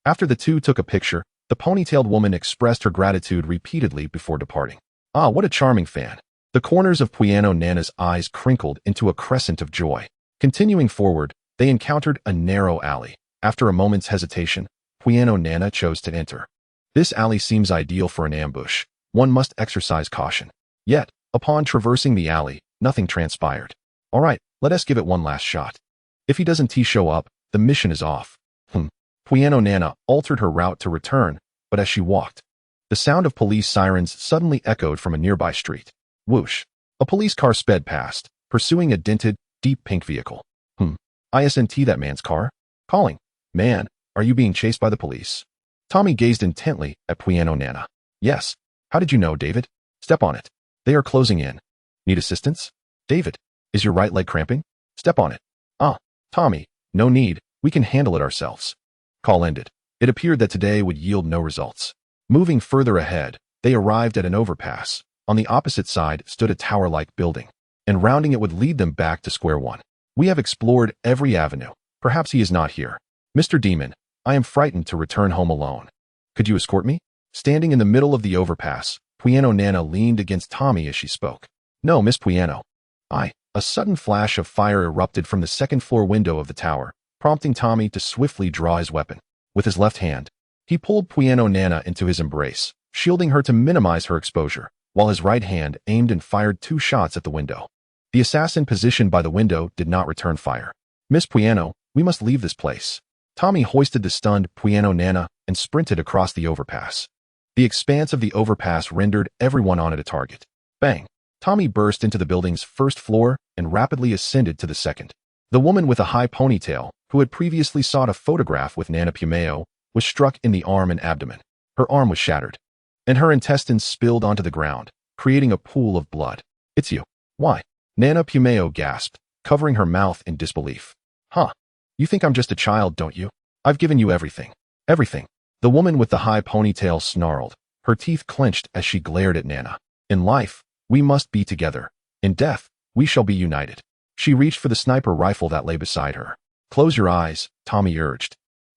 After the two took a picture, the ponytailed woman expressed her gratitude repeatedly before departing. What a charming fan. The corners of Piano Nana's eyes crinkled into a crescent of joy. Continuing forward, they encountered a narrow alley. After a moment's hesitation, Piano Nana chose to enter. This alley seems ideal for an ambush. One must exercise caution. Yet, upon traversing the alley, nothing transpired. All right, let us give it one last shot. If he doesn't show up, the mission is off. Piano Nana altered her route to return, but as she walked, the sound of police sirens suddenly echoed from a nearby street. Whoosh. A police car sped past, pursuing a dented, deep pink vehicle. Isn't that man's car? Calling. Man, are you being chased by the police? Tommy gazed intently at Piano Nana. Yes. How did you know, David? Step on it. They are closing in. Need assistance? David, is your right leg cramping? Step on it. Tommy, no need. We can handle it ourselves. Call ended. It appeared that today would yield no results. Moving further ahead, they arrived at an overpass. On the opposite side stood a tower-like building, and rounding it would lead them back to square one. We have explored every avenue. Perhaps he is not here. Mr. Demon, I am frightened to return home alone. Could you escort me? Standing in the middle of the overpass, Piano Nana leaned against Tommy as she spoke. No, Miss Piano. A sudden flash of fire erupted from the second-floor window of the tower, prompting Tommy to swiftly draw his weapon. With his left hand, he pulled Piano Nana into his embrace, shielding her to minimize her exposure, while his right hand aimed and fired 2 shots at the window. The assassin positioned by the window did not return fire. Miss Piano, we must leave this place. Tommy hoisted the stunned Piano Nana and sprinted across the overpass. The expanse of the overpass rendered everyone on it a target. Bang! Tommy burst into the building's first floor and rapidly ascended to the second. The woman with a high ponytail, who had previously sought a photograph with Nana Pumeo, was struck in the arm and abdomen. Her arm was shattered, and her intestines spilled onto the ground, creating a pool of blood. It's you. Why? Nana Pumeo gasped, covering her mouth in disbelief. You think I'm just a child, don't you? I've given you everything. Everything. The woman with the high ponytail snarled, her teeth clenched as she glared at Nana. In life, we must be together. In death, we shall be united. She reached for the sniper rifle that lay beside her. Close your eyes, Tommy urged.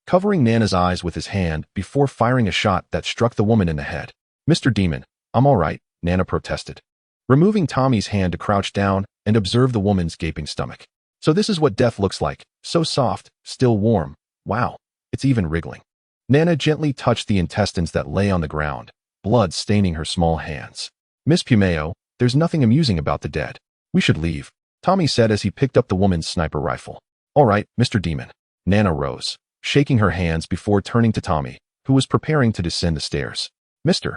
covering Nana's eyes with his hand before firing a shot that struck the woman in the head. "Mr. Demon, I'm all right," Nana protested, removing Tommy's hand to crouch down and observe the woman's gaping stomach. "So this is what death looks like. So soft, still warm. Wow, it's even wriggling." Nana gently touched the intestines that lay on the ground, blood staining her small hands. "Miss Pumeo, there's nothing amusing about the dead. We should leave," Tommy said as he picked up the woman's sniper rifle. "All right, Mr. Demon." Nana rose, shaking her hands before turning to Tommy, who was preparing to descend the stairs. "Mr.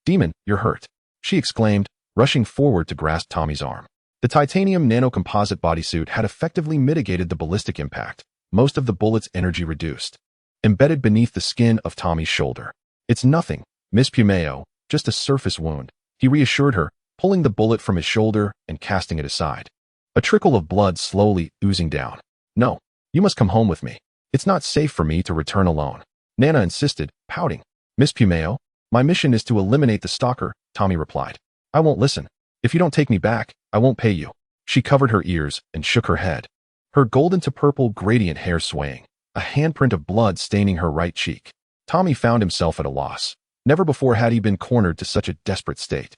Demon, you're hurt," she exclaimed, rushing forward to grasp Tommy's arm. The titanium nanocomposite bodysuit had effectively mitigated the ballistic impact, most of the bullet's energy reduced, embedded beneath the skin of Tommy's shoulder. "It's nothing, Miss Pumeo, just a surface wound," he reassured her, pulling the bullet from his shoulder and casting it aside. A trickle of blood slowly oozing down. "No, you must come home with me. It's not safe for me to return alone," Nana insisted, pouting. "Miss Pumeo, my mission is to eliminate the stalker," Tommy replied. "I won't listen. If you don't take me back, I won't pay you." She covered her ears and shook her head, her golden to purple gradient hair swaying, a handprint of blood staining her right cheek. Tommy found himself at a loss. Never before had he been cornered to such a desperate state,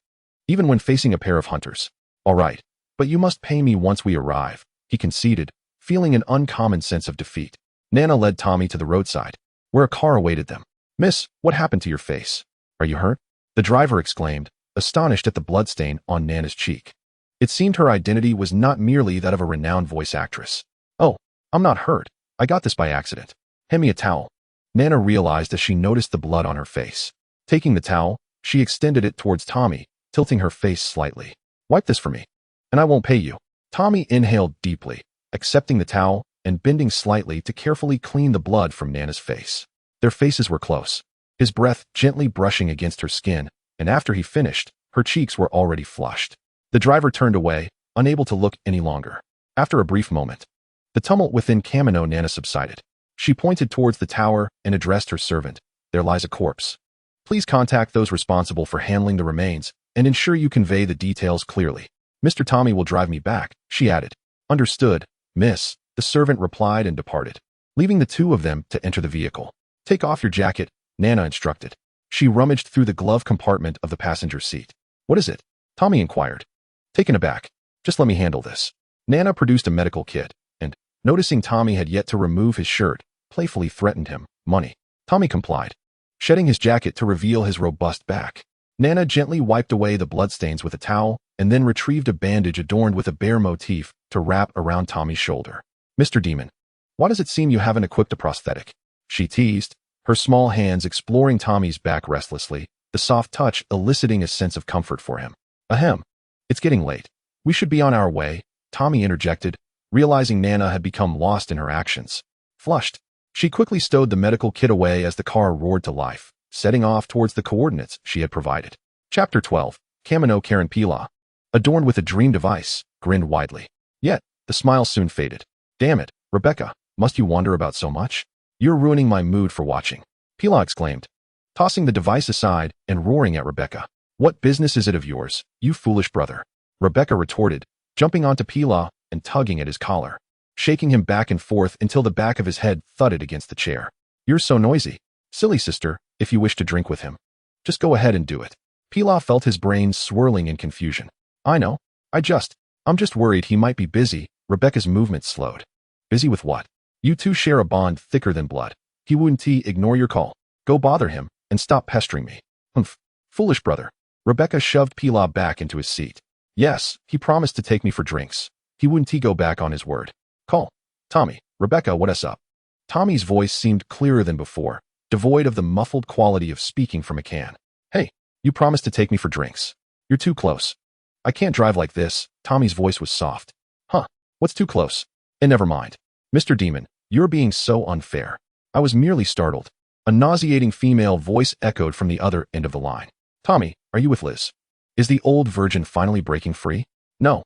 even when facing a pair of hunters. "All right, but you must pay me once we arrive," he conceded, feeling an uncommon sense of defeat. Nana led Tommy to the roadside, where a car awaited them. "Miss, what happened to your face? Are you hurt?" the driver exclaimed, astonished at the bloodstain on Nana's cheek. It seemed her identity was not merely that of a renowned voice actress. "Oh, I'm not hurt. I got this by accident. Hand me a towel." Nana realized as she noticed the blood on her face. Taking the towel, she extended it towards Tommy, tilting her face slightly. "Wipe this for me, and I won't pay you." Tommy inhaled deeply, accepting the towel and bending slightly to carefully clean the blood from Nana's face. Their faces were close, his breath gently brushing against her skin, and after he finished, her cheeks were already flushed. The driver turned away, unable to look any longer. After a brief moment, the tumult within Kamino Nana subsided. She pointed towards the tower and addressed her servant. "There lies a corpse. Please contact those responsible for handling the remains and ensure you convey the details clearly. Mr. Tommy will drive me back," she added. "Understood, miss," the servant replied and departed, leaving the two of them to enter the vehicle. "Take off your jacket," Nana instructed. She rummaged through the glove compartment of the passenger seat. "What is it?" Tommy inquired. Taken aback. "Just let me handle this." Nana produced a medical kit, and, noticing Tommy had yet to remove his shirt, playfully threatened him. "Money." Tommy complied, shedding his jacket to reveal his robust back. Nana gently wiped away the bloodstains with a towel and then retrieved a bandage adorned with a bear motif to wrap around Tommy's shoulder. "Mr. Demon, why does it seem you haven't equipped a prosthetic?" she teased, her small hands exploring Tommy's back restlessly, the soft touch eliciting a sense of comfort for him. "Ahem. It's getting late. We should be on our way," Tommy interjected, realizing Nana had become lost in her actions. Flushed, she quickly stowed the medical kit away as the car roared to life, setting off towards the coordinates she had provided. Chapter 12. Kamino Karen Pila, adorned with a dream device, grinned widely. Yet, the smile soon faded. "Damn it, Rebecca, must you wonder about so much? You're ruining my mood for watching," Pila exclaimed, tossing the device aside and roaring at Rebecca. "What business is it of yours, you foolish brother?" Rebecca retorted, jumping onto Pila and tugging at his collar, shaking him back and forth until the back of his head thudded against the chair. "You're so noisy. Silly sister, if you wish to drink with him, just go ahead and do it." Pila felt his brain swirling in confusion. "I know. I'm just worried he might be busy." Rebecca's movements slowed. "Busy with what? You two share a bond thicker than blood. He wouldn't ignore your call. Go bother him and stop pestering me." "Humph. Foolish brother." Rebecca shoved Pila back into his seat. "Yes, he promised to take me for drinks. He wouldn't go back on his word. Call. Tommy, Rebecca, what's up?" Tommy's voice seemed clearer than before, devoid of the muffled quality of speaking from a can. "Hey, you promised to take me for drinks. You're too close. I can't drive like this." Tommy's voice was soft. "Huh, what's too close? And never mind. Mr. Demon, you're being so unfair. I was merely startled." A nauseating female voice echoed from the other end of the line. "Tommy, are you with Liz? Is the old virgin finally breaking free?" "No.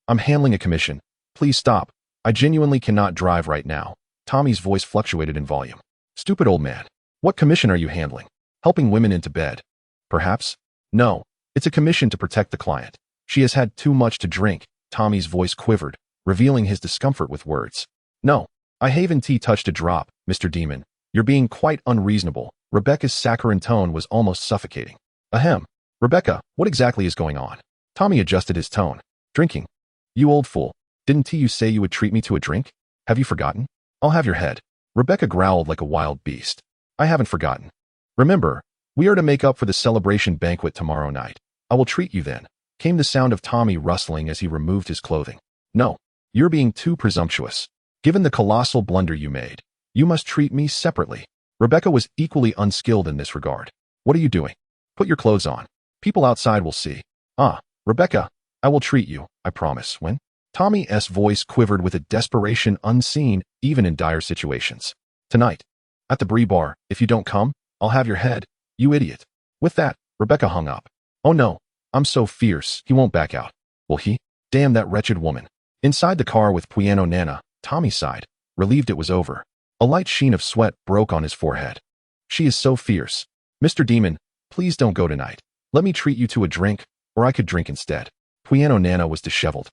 I'm handling a commission. Please stop. I genuinely cannot drive right now." Tommy's voice fluctuated in volume. "Stupid old man. What commission are you handling? Helping women into bed? Perhaps?" "No. It's a commission to protect the client. She has had too much to drink." Tommy's voice quivered, revealing his discomfort with words. "No. I haven't touched a drop, Mr. Demon. You're being quite unreasonable. Rebecca's saccharine tone was almost suffocating. Ahem. Rebecca, what exactly is going on? Tommy adjusted his tone. Drinking. You old fool. Didn't you say you would treat me to a drink? Have you forgotten? I'll have your head. Rebecca growled like a wild beast. I haven't forgotten. Remember, we are to make up for the celebration banquet tomorrow night. I will treat you then. Came the sound of Tommy rustling as he removed his clothing. No, you're being too presumptuous. Given the colossal blunder you made, you must treat me separately. Rebecca was equally unskilled in this regard. What are you doing? Put your clothes on. People outside will see. Ah, Rebecca, I will treat you, I promise. When? Tommy's voice quivered with a desperation unseen even in dire situations. Tonight. At the Brie bar, if you don't come, I'll have your head. You idiot. With that, Rebecca hung up. Oh no, I'm so fierce, he won't back out. Will he? Damn that wretched woman. Inside the car with Piano Nana, Tommy sighed, relieved it was over. A light sheen of sweat broke on his forehead. She is so fierce. Mr. Demon, please don't go tonight. Let me treat you to a drink, or I could drink instead. Piano Nana was disheveled,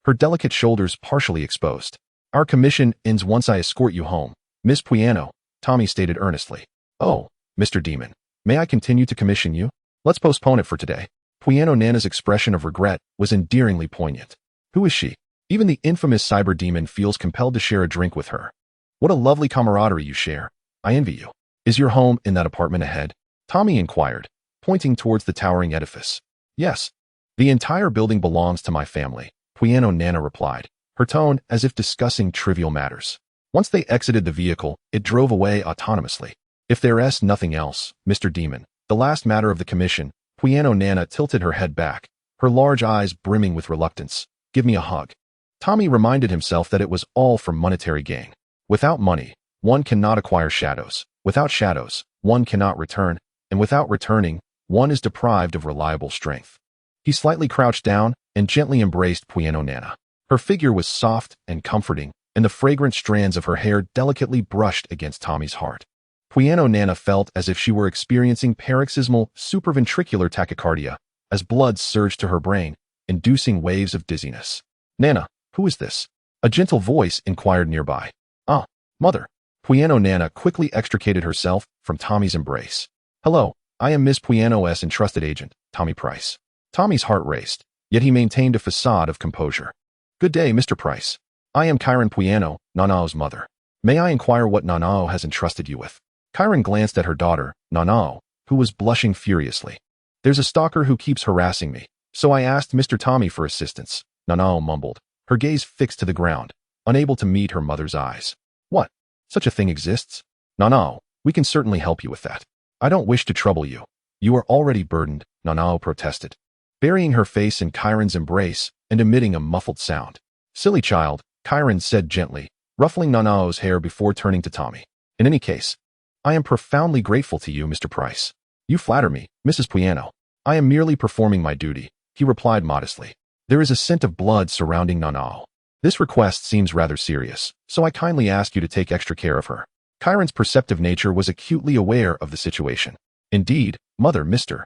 her delicate shoulders partially exposed. Our commission ends once I escort you home, Miss Piano, Tommy stated earnestly. Oh, Mr. Demon, may I continue to commission you? Let's postpone it for today. Piano Nana's expression of regret was endearingly poignant. Who is she? Even the infamous cyber demon feels compelled to share a drink with her. What a lovely camaraderie you share. I envy you. Is your home in that apartment ahead? Tommy inquired, pointing towards the towering edifice. Yes. The entire building belongs to my family, Piano Nana replied, her tone as if discussing trivial matters. Once they exited the vehicle, it drove away autonomously. If there's nothing else, Mr. Demon, the last matter of the commission, Piano Nana tilted her head back, her large eyes brimming with reluctance. Give me a hug. Tommy reminded himself that it was all for monetary gain. Without money, one cannot acquire shadows. Without shadows, one cannot return, and without returning, one is deprived of reliable strength. He slightly crouched down and gently embraced Piano Nana. Her figure was soft and comforting, and the fragrant strands of her hair delicately brushed against Tommy's heart. Piano Nana felt as if she were experiencing paroxysmal supraventricular tachycardia, as blood surged to her brain, inducing waves of dizziness. Nana, who is this? A gentle voice inquired nearby. Ah, mother. Piano Nana quickly extricated herself from Tommy's embrace. Hello, I am Miss Piano's entrusted agent, Tommy Price. Tommy's heart raced, yet he maintained a facade of composure. Good day, Mr. Price. I am Kyron Piano, Nanao's mother. May I inquire what Nanao has entrusted you with? Kyron glanced at her daughter, Nanao, who was blushing furiously. There's a stalker who keeps harassing me, so I asked Mr. Tommy for assistance, Nanao mumbled, her gaze fixed to the ground, unable to meet her mother's eyes. What? Such a thing exists? Nanao, we can certainly help you with that. I don't wish to trouble you. You are already burdened, Nanao protested, burying her face in Kyron's embrace and emitting a muffled sound. Silly child, Kyron said gently, ruffling Nanao's hair before turning to Tommy. In any case, I am profoundly grateful to you, Mr. Price. You flatter me, Mrs. Piano. I am merely performing my duty, he replied modestly. There is a scent of blood surrounding Nanao. This request seems rather serious, so I kindly ask you to take extra care of her. Kyron's perceptive nature was acutely aware of the situation. Indeed, mother, Mr.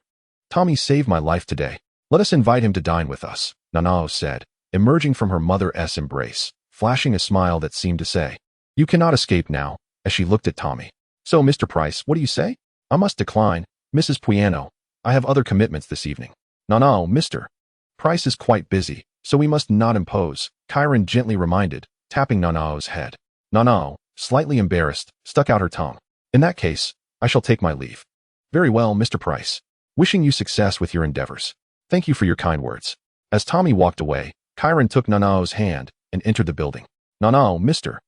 Tommy saved my life today. Let us invite him to dine with us, Nanao said, emerging from her mother's embrace, flashing a smile that seemed to say, you cannot escape now, as she looked at Tommy. So, Mr. Price, what do you say? I must decline, Mrs. Piano. I have other commitments this evening. Nanao, Mr. Price is quite busy, so we must not impose, Kyron gently reminded, tapping Nanao's head. Nanao, slightly embarrassed, stuck out her tongue. In that case, I shall take my leave. Very well, Mr. Price. Wishing you success with your endeavors. Thank you for your kind words. As Tommy walked away, Kyron took Nanao's hand and entered the building. Nanao, Mr.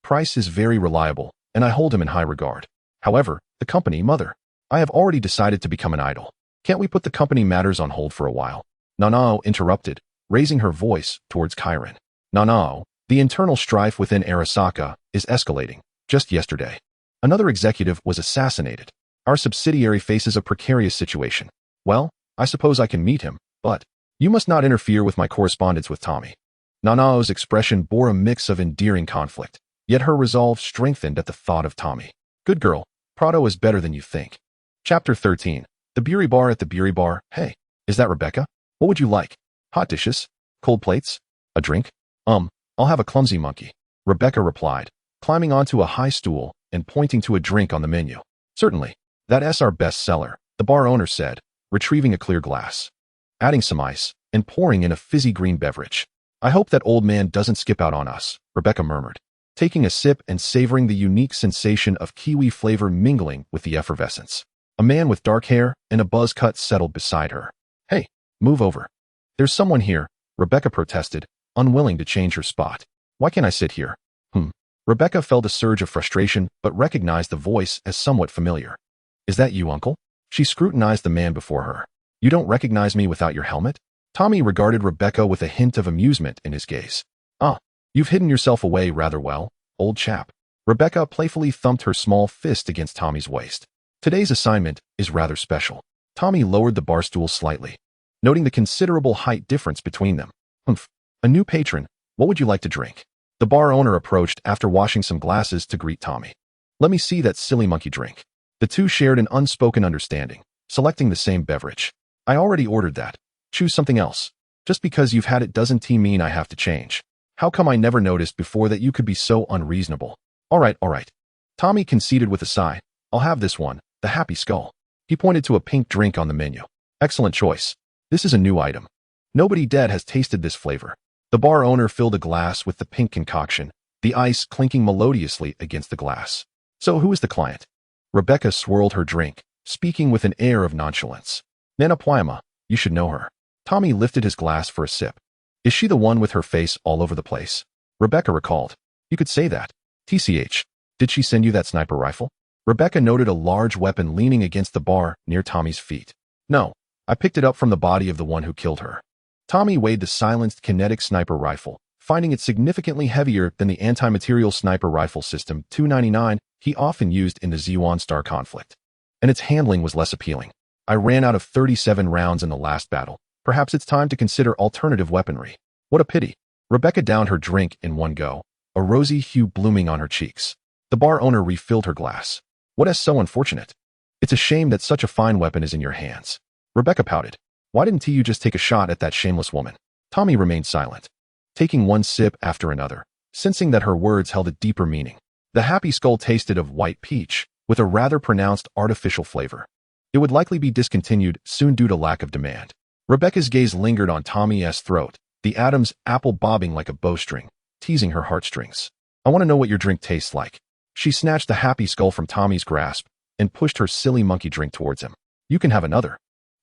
Price is very reliable, and I hold him in high regard. However, the company, mother. I have already decided to become an idol. Can't we put the company matters on hold for a while? Nanao interrupted, raising her voice towards Kyron. Nanao, the internal strife within Arasaka is escalating. Just yesterday, another executive was assassinated. Our subsidiary faces a precarious situation. Well, I suppose I can meet him, but you must not interfere with my correspondence with Tommy. Nanao's expression bore a mix of endearing conflict, yet her resolve strengthened at the thought of Tommy. Good girl, Prado is better than you think. Chapter 13. The Buri Bar at the Buri Bar. Hey, is that Rebecca? What would you like? Hot dishes? Cold plates? A drink? I'll have a clumsy monkey, Rebecca replied, climbing onto a high stool and pointing to a drink on the menu. Certainly. That's our best seller, the bar owner said, retrieving a clear glass. Adding some ice, and pouring in a fizzy green beverage. I hope that old man doesn't skip out on us, Rebecca murmured, taking a sip and savoring the unique sensation of kiwi flavor mingling with the effervescence. A man with dark hair and a buzz cut settled beside her. Hey, move over. There's someone here, Rebecca protested, unwilling to change her spot. Why can't I sit here? Rebecca felt a surge of frustration but recognized the voice as somewhat familiar. Is that you, uncle? She scrutinized the man before her. You don't recognize me without your helmet? Tommy regarded Rebecca with a hint of amusement in his gaze. Ah, you've hidden yourself away rather well, old chap. Rebecca playfully thumped her small fist against Tommy's waist. Today's assignment is rather special. Tommy lowered the bar stool slightly, noting the considerable height difference between them. A new patron, what would you like to drink? The bar owner approached after washing some glasses to greet Tommy. Let me see that silly monkey drink. The two shared an unspoken understanding, selecting the same beverage. I already ordered that. Choose something else. Just because you've had it doesn't mean I have to change. How come I never noticed before that you could be so unreasonable? All right. Tommy conceded with a sigh. I'll have this one, the Happy Skull. He pointed to a pink drink on the menu. Excellent choice. This is a new item. Nobody dead has tasted this flavor. The bar owner filled a glass with the pink concoction, the ice clinking melodiously against the glass. So who is the client? Rebecca swirled her drink, speaking with an air of nonchalance. Nana Pwaima, you should know her. Tommy lifted his glass for a sip. Is she the one with her face all over the place? Rebecca recalled. You could say that. TCH, did she send you that sniper rifle? Rebecca noted a large weapon leaning against the bar near Tommy's feet. No, I picked it up from the body of the one who killed her. Tommy weighed the silenced kinetic sniper rifle, finding it significantly heavier than the anti-material sniper rifle system 299 he often used in the Z-1 conflict. And its handling was less appealing. I ran out of 37 rounds in the last battle. Perhaps it's time to consider alternative weaponry. What a pity. Rebecca downed her drink in one go, a rosy hue blooming on her cheeks. The bar owner refilled her glass. What is so unfortunate? It's a shame that such a fine weapon is in your hands. Rebecca pouted. Why didn't you just take a shot at that shameless woman? Tommy remained silent, taking one sip after another, sensing that her words held a deeper meaning. The Happy Skull tasted of white peach, with a rather pronounced artificial flavor. It would likely be discontinued soon due to lack of demand. Rebecca's gaze lingered on Tommy's throat, the Adam's apple bobbing like a bowstring, teasing her heartstrings. I want to know what your drink tastes like. She snatched the Happy Skull from Tommy's grasp and pushed her silly monkey drink towards him. You can have another.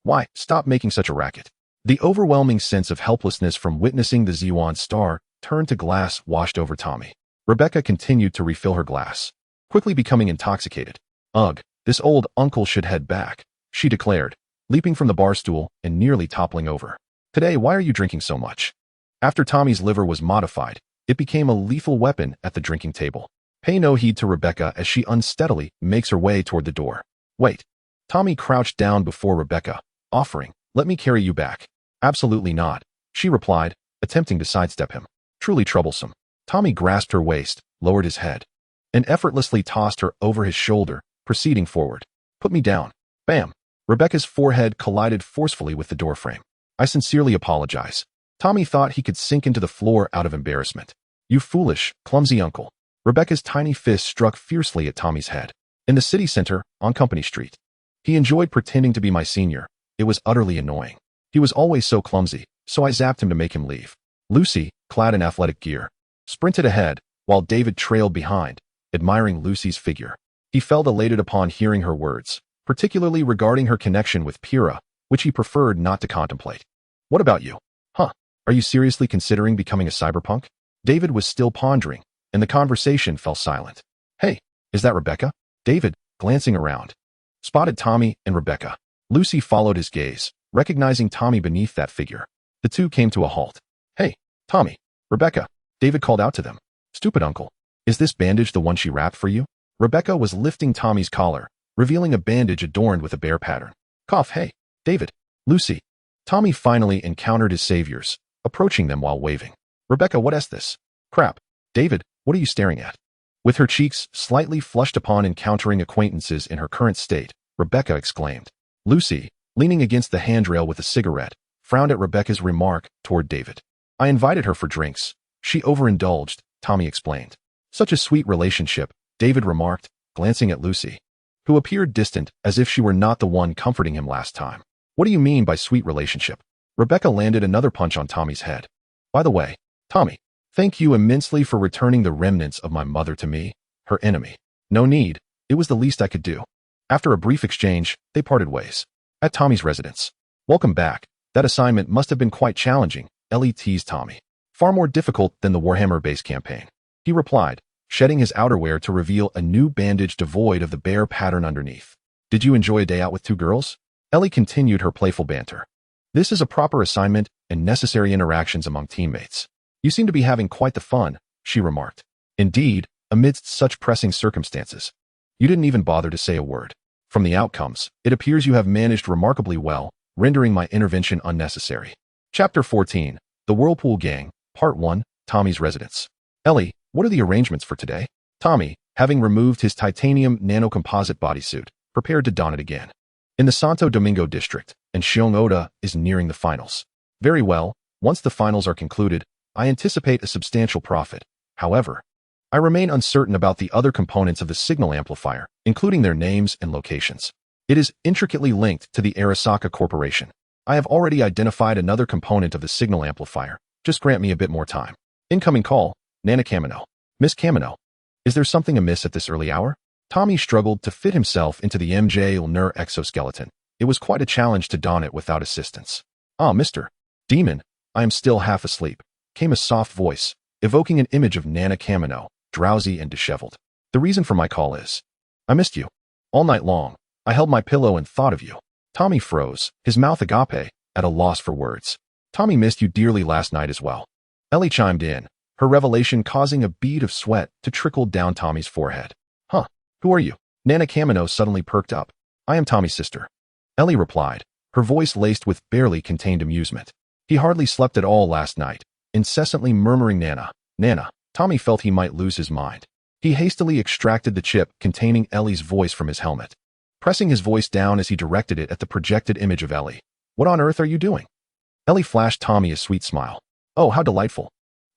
Why, stop making such a racket. The overwhelming sense of helplessness from witnessing the Z-1 star turn to glass washed over Tommy. Rebecca continued to refill her glass, quickly becoming intoxicated. Ugh, this old uncle should head back, she declared, leaping from the bar stool and nearly toppling over. Today, why are you drinking so much? After Tommy's liver was modified, it became a lethal weapon at the drinking table. Pay no heed to Rebecca as she unsteadily makes her way toward the door. Wait. Tommy crouched down before Rebecca, offering, let me carry you back. Absolutely not, she replied, attempting to sidestep him. Truly troublesome. Tommy grasped her waist, lowered his head, and effortlessly tossed her over his shoulder, proceeding forward. Put me down. Bam. Rebecca's forehead collided forcefully with the doorframe. I sincerely apologize. Tommy thought he could sink into the floor out of embarrassment. You foolish, clumsy uncle. Rebecca's tiny fist struck fiercely at Tommy's head. In the city center, on Company Street. He enjoyed pretending to be my senior. It was utterly annoying. He was always so clumsy, so I zapped him to make him leave. Lucy, clad in athletic gear, sprinted ahead, while David trailed behind, admiring Lucy's figure. He felt elated upon hearing her words, particularly regarding her connection with Pyrrha, which he preferred not to contemplate. What about you? Are you seriously considering becoming a cyberpunk? David was still pondering, and the conversation fell silent. Hey, is that Rebecca? David, glancing around, spotted Tommy and Rebecca. Lucy followed his gaze, recognizing Tommy beneath that figure. The two came to a halt. Hey, Tommy, Rebecca, David called out to them. Stupid uncle. Is this bandage the one she wrapped for you? Rebecca was lifting Tommy's collar, revealing a bandage adorned with a bear pattern. Cough, hey, David, Lucy. Tommy finally encountered his saviors, approaching them while waving. Rebecca, what is this? Crap. David, what are you staring at? With her cheeks slightly flushed upon encountering acquaintances in her current state, Rebecca exclaimed. Lucy, leaning against the handrail with a cigarette, frowned at Rebecca's remark toward David. I invited her for drinks. She overindulged, Tommy explained. Such a sweet relationship, David remarked, glancing at Lucy, who appeared distant as if she were not the one comforting him last time. What do you mean by sweet relationship? Rebecca landed another punch on Tommy's head. By the way, Tommy, thank you immensely for returning the remnants of my mother to me, her enemy. No need, it was the least I could do. After a brief exchange, they parted ways. At Tommy's residence. Welcome back. That assignment must have been quite challenging, Elle teased Tommy. Far more difficult than the Warhammer base campaign. He replied, shedding his outerwear to reveal a new bandage devoid of the bear pattern underneath. Did you enjoy a day out with two girls? Elle continued her playful banter. This is a proper assignment and necessary interactions among teammates. You seem to be having quite the fun, she remarked. Indeed, amidst such pressing circumstances. You didn't even bother to say a word. From the outcomes, it appears you have managed remarkably well, rendering my intervention unnecessary. Chapter 14, The Whirlpool Gang, Part 1, Tommy's Residence. Elle, what are the arrangements for today? Tommy, having removed his titanium nanocomposite bodysuit, prepared to don it again. In the Santo Domingo district, and Xiong Oda is nearing the finals. Very well, once the finals are concluded, I anticipate a substantial profit. However, I remain uncertain about the other components of the signal amplifier, including their names and locations. It is intricately linked to the Arasaka Corporation. I have already identified another component of the signal amplifier. Just grant me a bit more time. Incoming call, Nana Kamino. Miss Kamino. Is there something amiss at this early hour? Tommy struggled to fit himself into the MJOLNIR exoskeleton. It was quite a challenge to don it without assistance. Ah, Mr. Demon, I am still half asleep, came a soft voice, evoking an image of Nana Kamino, drowsy and disheveled. The reason for my call is, I missed you. All night long, I held my pillow and thought of you. Tommy froze, his mouth agape, at a loss for words. Tommy missed you dearly last night as well. Elle chimed in, her revelation causing a bead of sweat to trickle down Tommy's forehead. Huh, who are you? Nana Kamino suddenly perked up. I am Tommy's sister. Elle replied, her voice laced with barely contained amusement. He hardly slept at all last night, incessantly murmuring Nana, Nana. Tommy felt he might lose his mind. He hastily extracted the chip containing Ellie's voice from his helmet, pressing his voice down as he directed it at the projected image of Ellie. What on earth are you doing? Elle flashed Tommy a sweet smile. Oh, how delightful.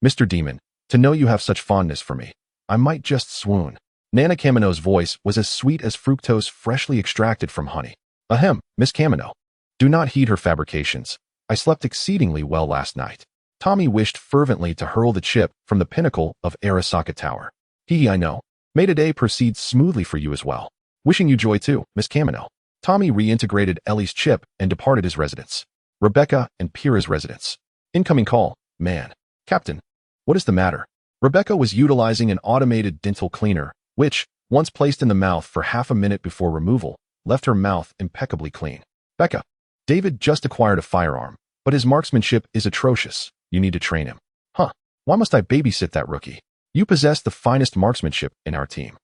Mr. Demon, to know you have such fondness for me. I might just swoon. Nana Kamino's voice was as sweet as fructose freshly extracted from honey. Ahem, Miss Kamino. Do not heed her fabrications. I slept exceedingly well last night. Tommy wished fervently to hurl the chip from the pinnacle of Arasaka Tower. I know. May today proceed smoothly for you as well. Wishing you joy too, Miss Kamino. Tommy reintegrated Ellie's chip and departed his residence. Rebecca and Pyrrha's residence. Incoming call, man. Captain. What is the matter? Rebecca was utilizing an automated dental cleaner, which, once placed in the mouth for half a minute before removal, left her mouth impeccably clean. Becca. David just acquired a firearm, but his marksmanship is atrocious. You need to train him. Huh. Why must I babysit that rookie? You possess the finest marksmanship in our team.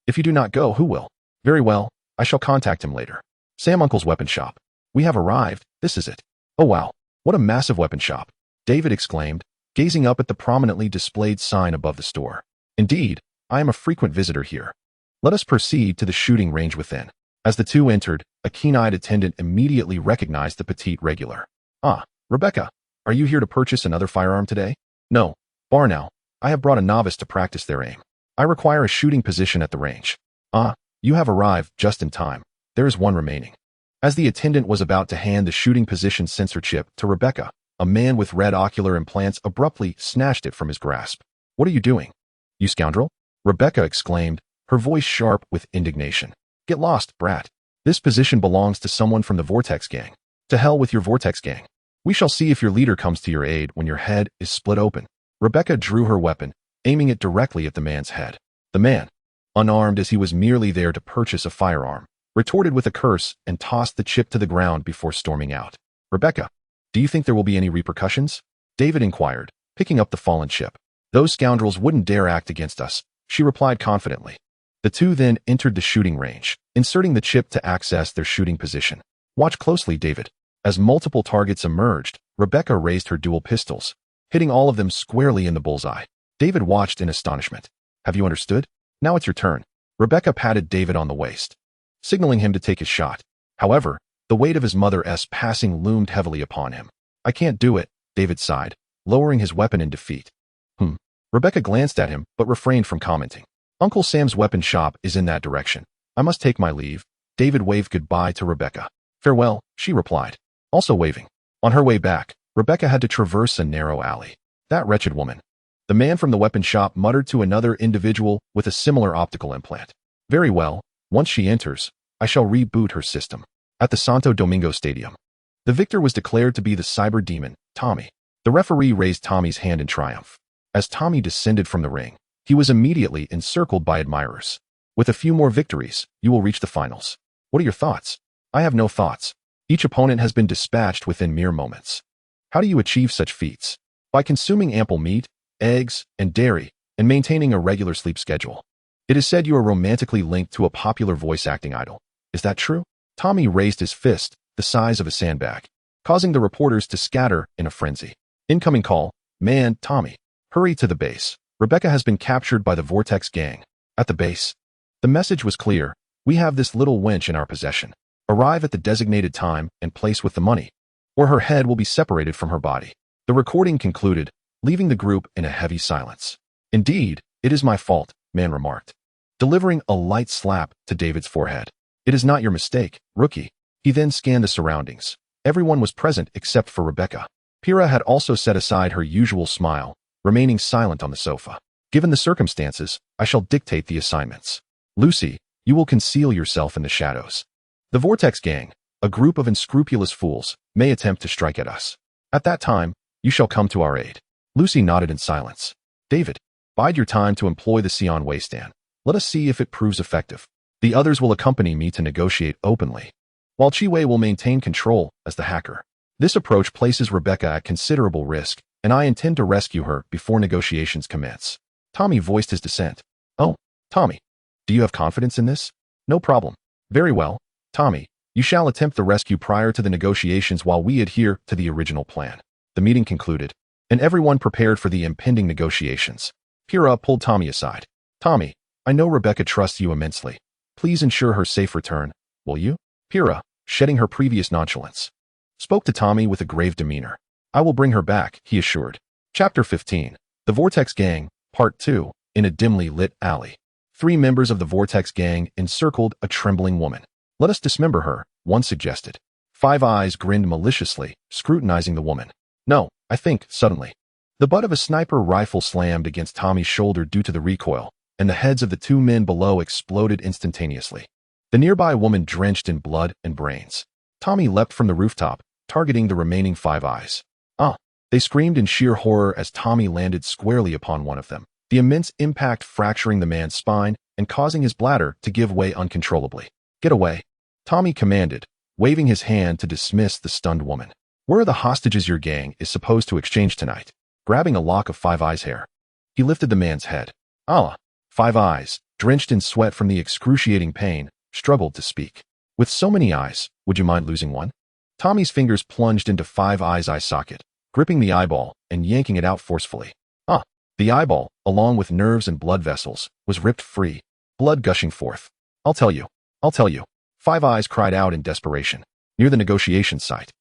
If you do not go, who will? Very well, I shall contact him later. Sam Uncle's weapon shop. We have arrived, this is it. Oh wow, what a massive weapon shop. David exclaimed, gazing up at the prominently displayed sign above the store. Indeed, I am a frequent visitor here. Let us proceed to the shooting range within. As the two entered, a keen-eyed attendant immediately recognized the petite regular. Ah, Rebecca, are you here to purchase another firearm today? No, bar now. I have brought a novice to practice their aim. I require a shooting position at the range. Ah, you have arrived just in time. There is one remaining. As the attendant was about to hand the shooting position sensor chip to Rebecca, a man with red ocular implants abruptly snatched it from his grasp. What are you doing? You scoundrel? Rebecca exclaimed, her voice sharp with indignation. Get lost, brat. This position belongs to someone from the Vortex Gang. To hell with your Vortex Gang. We shall see if your leader comes to your aid when your head is split open. Rebecca drew her weapon, aiming it directly at the man's head. The man, unarmed as he was merely there to purchase a firearm, retorted with a curse and tossed the chip to the ground before storming out. Rebecca, do you think there will be any repercussions? David inquired, picking up the fallen chip. Those scoundrels wouldn't dare act against us, she replied confidently. The two then entered the shooting range, inserting the chip to access their shooting position. Watch closely, David. As multiple targets emerged, Rebecca raised her dual pistols, hitting all of them squarely in the bullseye. David watched in astonishment. Have you understood? Now it's your turn. Rebecca patted David on the waist, signaling him to take his shot. However, the weight of his mother's passing loomed heavily upon him. I can't do it, David sighed, lowering his weapon in defeat. Rebecca glanced at him but refrained from commenting. Uncle Sam's weapon shop is in that direction. I must take my leave. David waved goodbye to Rebecca. Farewell, she replied, also waving. On her way back, Rebecca had to traverse a narrow alley. That wretched woman. The man from the weapon shop muttered to another individual with a similar optical implant. Very well, once she enters, I shall reboot her system. At the Santo Domingo Stadium, the victor was declared to be the cyber demon, Tommy. The referee raised Tommy's hand in triumph. As Tommy descended from the ring, he was immediately encircled by admirers. With a few more victories, you will reach the finals. What are your thoughts? I have no thoughts. Each opponent has been dispatched within mere moments. How do you achieve such feats? By consuming ample meat, eggs, and dairy, and maintaining a regular sleep schedule. It is said you are romantically linked to a popular voice-acting idol. Is that true? Tommy raised his fist, the size of a sandbag, causing the reporters to scatter in a frenzy. Incoming call. Man, Tommy. Hurry to the base. Rebecca has been captured by the Vortex gang. At the base. The message was clear. We have this little wench in our possession. Arrive at the designated time and place with the money, or her head will be separated from her body. The recording concluded, leaving the group in a heavy silence. Indeed, it is my fault, man remarked, delivering a light slap to David's forehead. It is not your mistake, rookie. He then scanned the surroundings. Everyone was present except for Rebecca. Pyrrha had also set aside her usual smile, remaining silent on the sofa. Given the circumstances, I shall dictate the assignments. Lucy, you will conceal yourself in the shadows. The Vortex gang, a group of unscrupulous fools, may attempt to strike at us. At that time, you shall come to our aid. Lucy nodded in silence. David, bide your time to employ the Sion wasteland. Let us see if it proves effective. The others will accompany me to negotiate openly, while Chiwei will maintain control as the hacker. This approach places Rebecca at considerable risk, and I intend to rescue her before negotiations commence. Tommy voiced his dissent. Oh, Tommy, do you have confidence in this? No problem. Very well, Tommy, you shall attempt the rescue prior to the negotiations while we adhere to the original plan. The meeting concluded, and everyone prepared for the impending negotiations. Pyrrha pulled Tommy aside. Tommy, I know Rebecca trusts you immensely. Please ensure her safe return, will you? Pyrrha, shedding her previous nonchalance, spoke to Tommy with a grave demeanor. I will bring her back, he assured. Chapter 15. The Vortex Gang, Part 2. In a dimly lit alley. 3 members of the Vortex Gang encircled a trembling woman. Let us dismember her, one suggested. 5 Eyes grinned maliciously, scrutinizing the woman. No, I think, suddenly. The butt of a sniper rifle slammed against Tommy's shoulder due to the recoil, and the heads of the 2 men below exploded instantaneously. The nearby woman drenched in blood and brains. Tommy leapt from the rooftop, targeting the remaining 5 Eyes. Ah! They screamed in sheer horror as Tommy landed squarely upon one of them, the immense impact fracturing the man's spine and causing his bladder to give way uncontrollably. Get away, Tommy commanded, waving his hand to dismiss the stunned woman. Where are the hostages your gang is supposed to exchange tonight? Grabbing a lock of 5 Eyes' hair, he lifted the man's head. Allah! 5 Eyes, drenched in sweat from the excruciating pain, struggled to speak. With so many eyes, would you mind losing one? Tommy's fingers plunged into 5 Eyes' eye socket, gripping the eyeball and yanking it out forcefully. Ah! The eyeball, along with nerves and blood vessels, was ripped free, blood gushing forth. I'll tell you. 5 Eyes cried out in desperation. Near the negotiation site.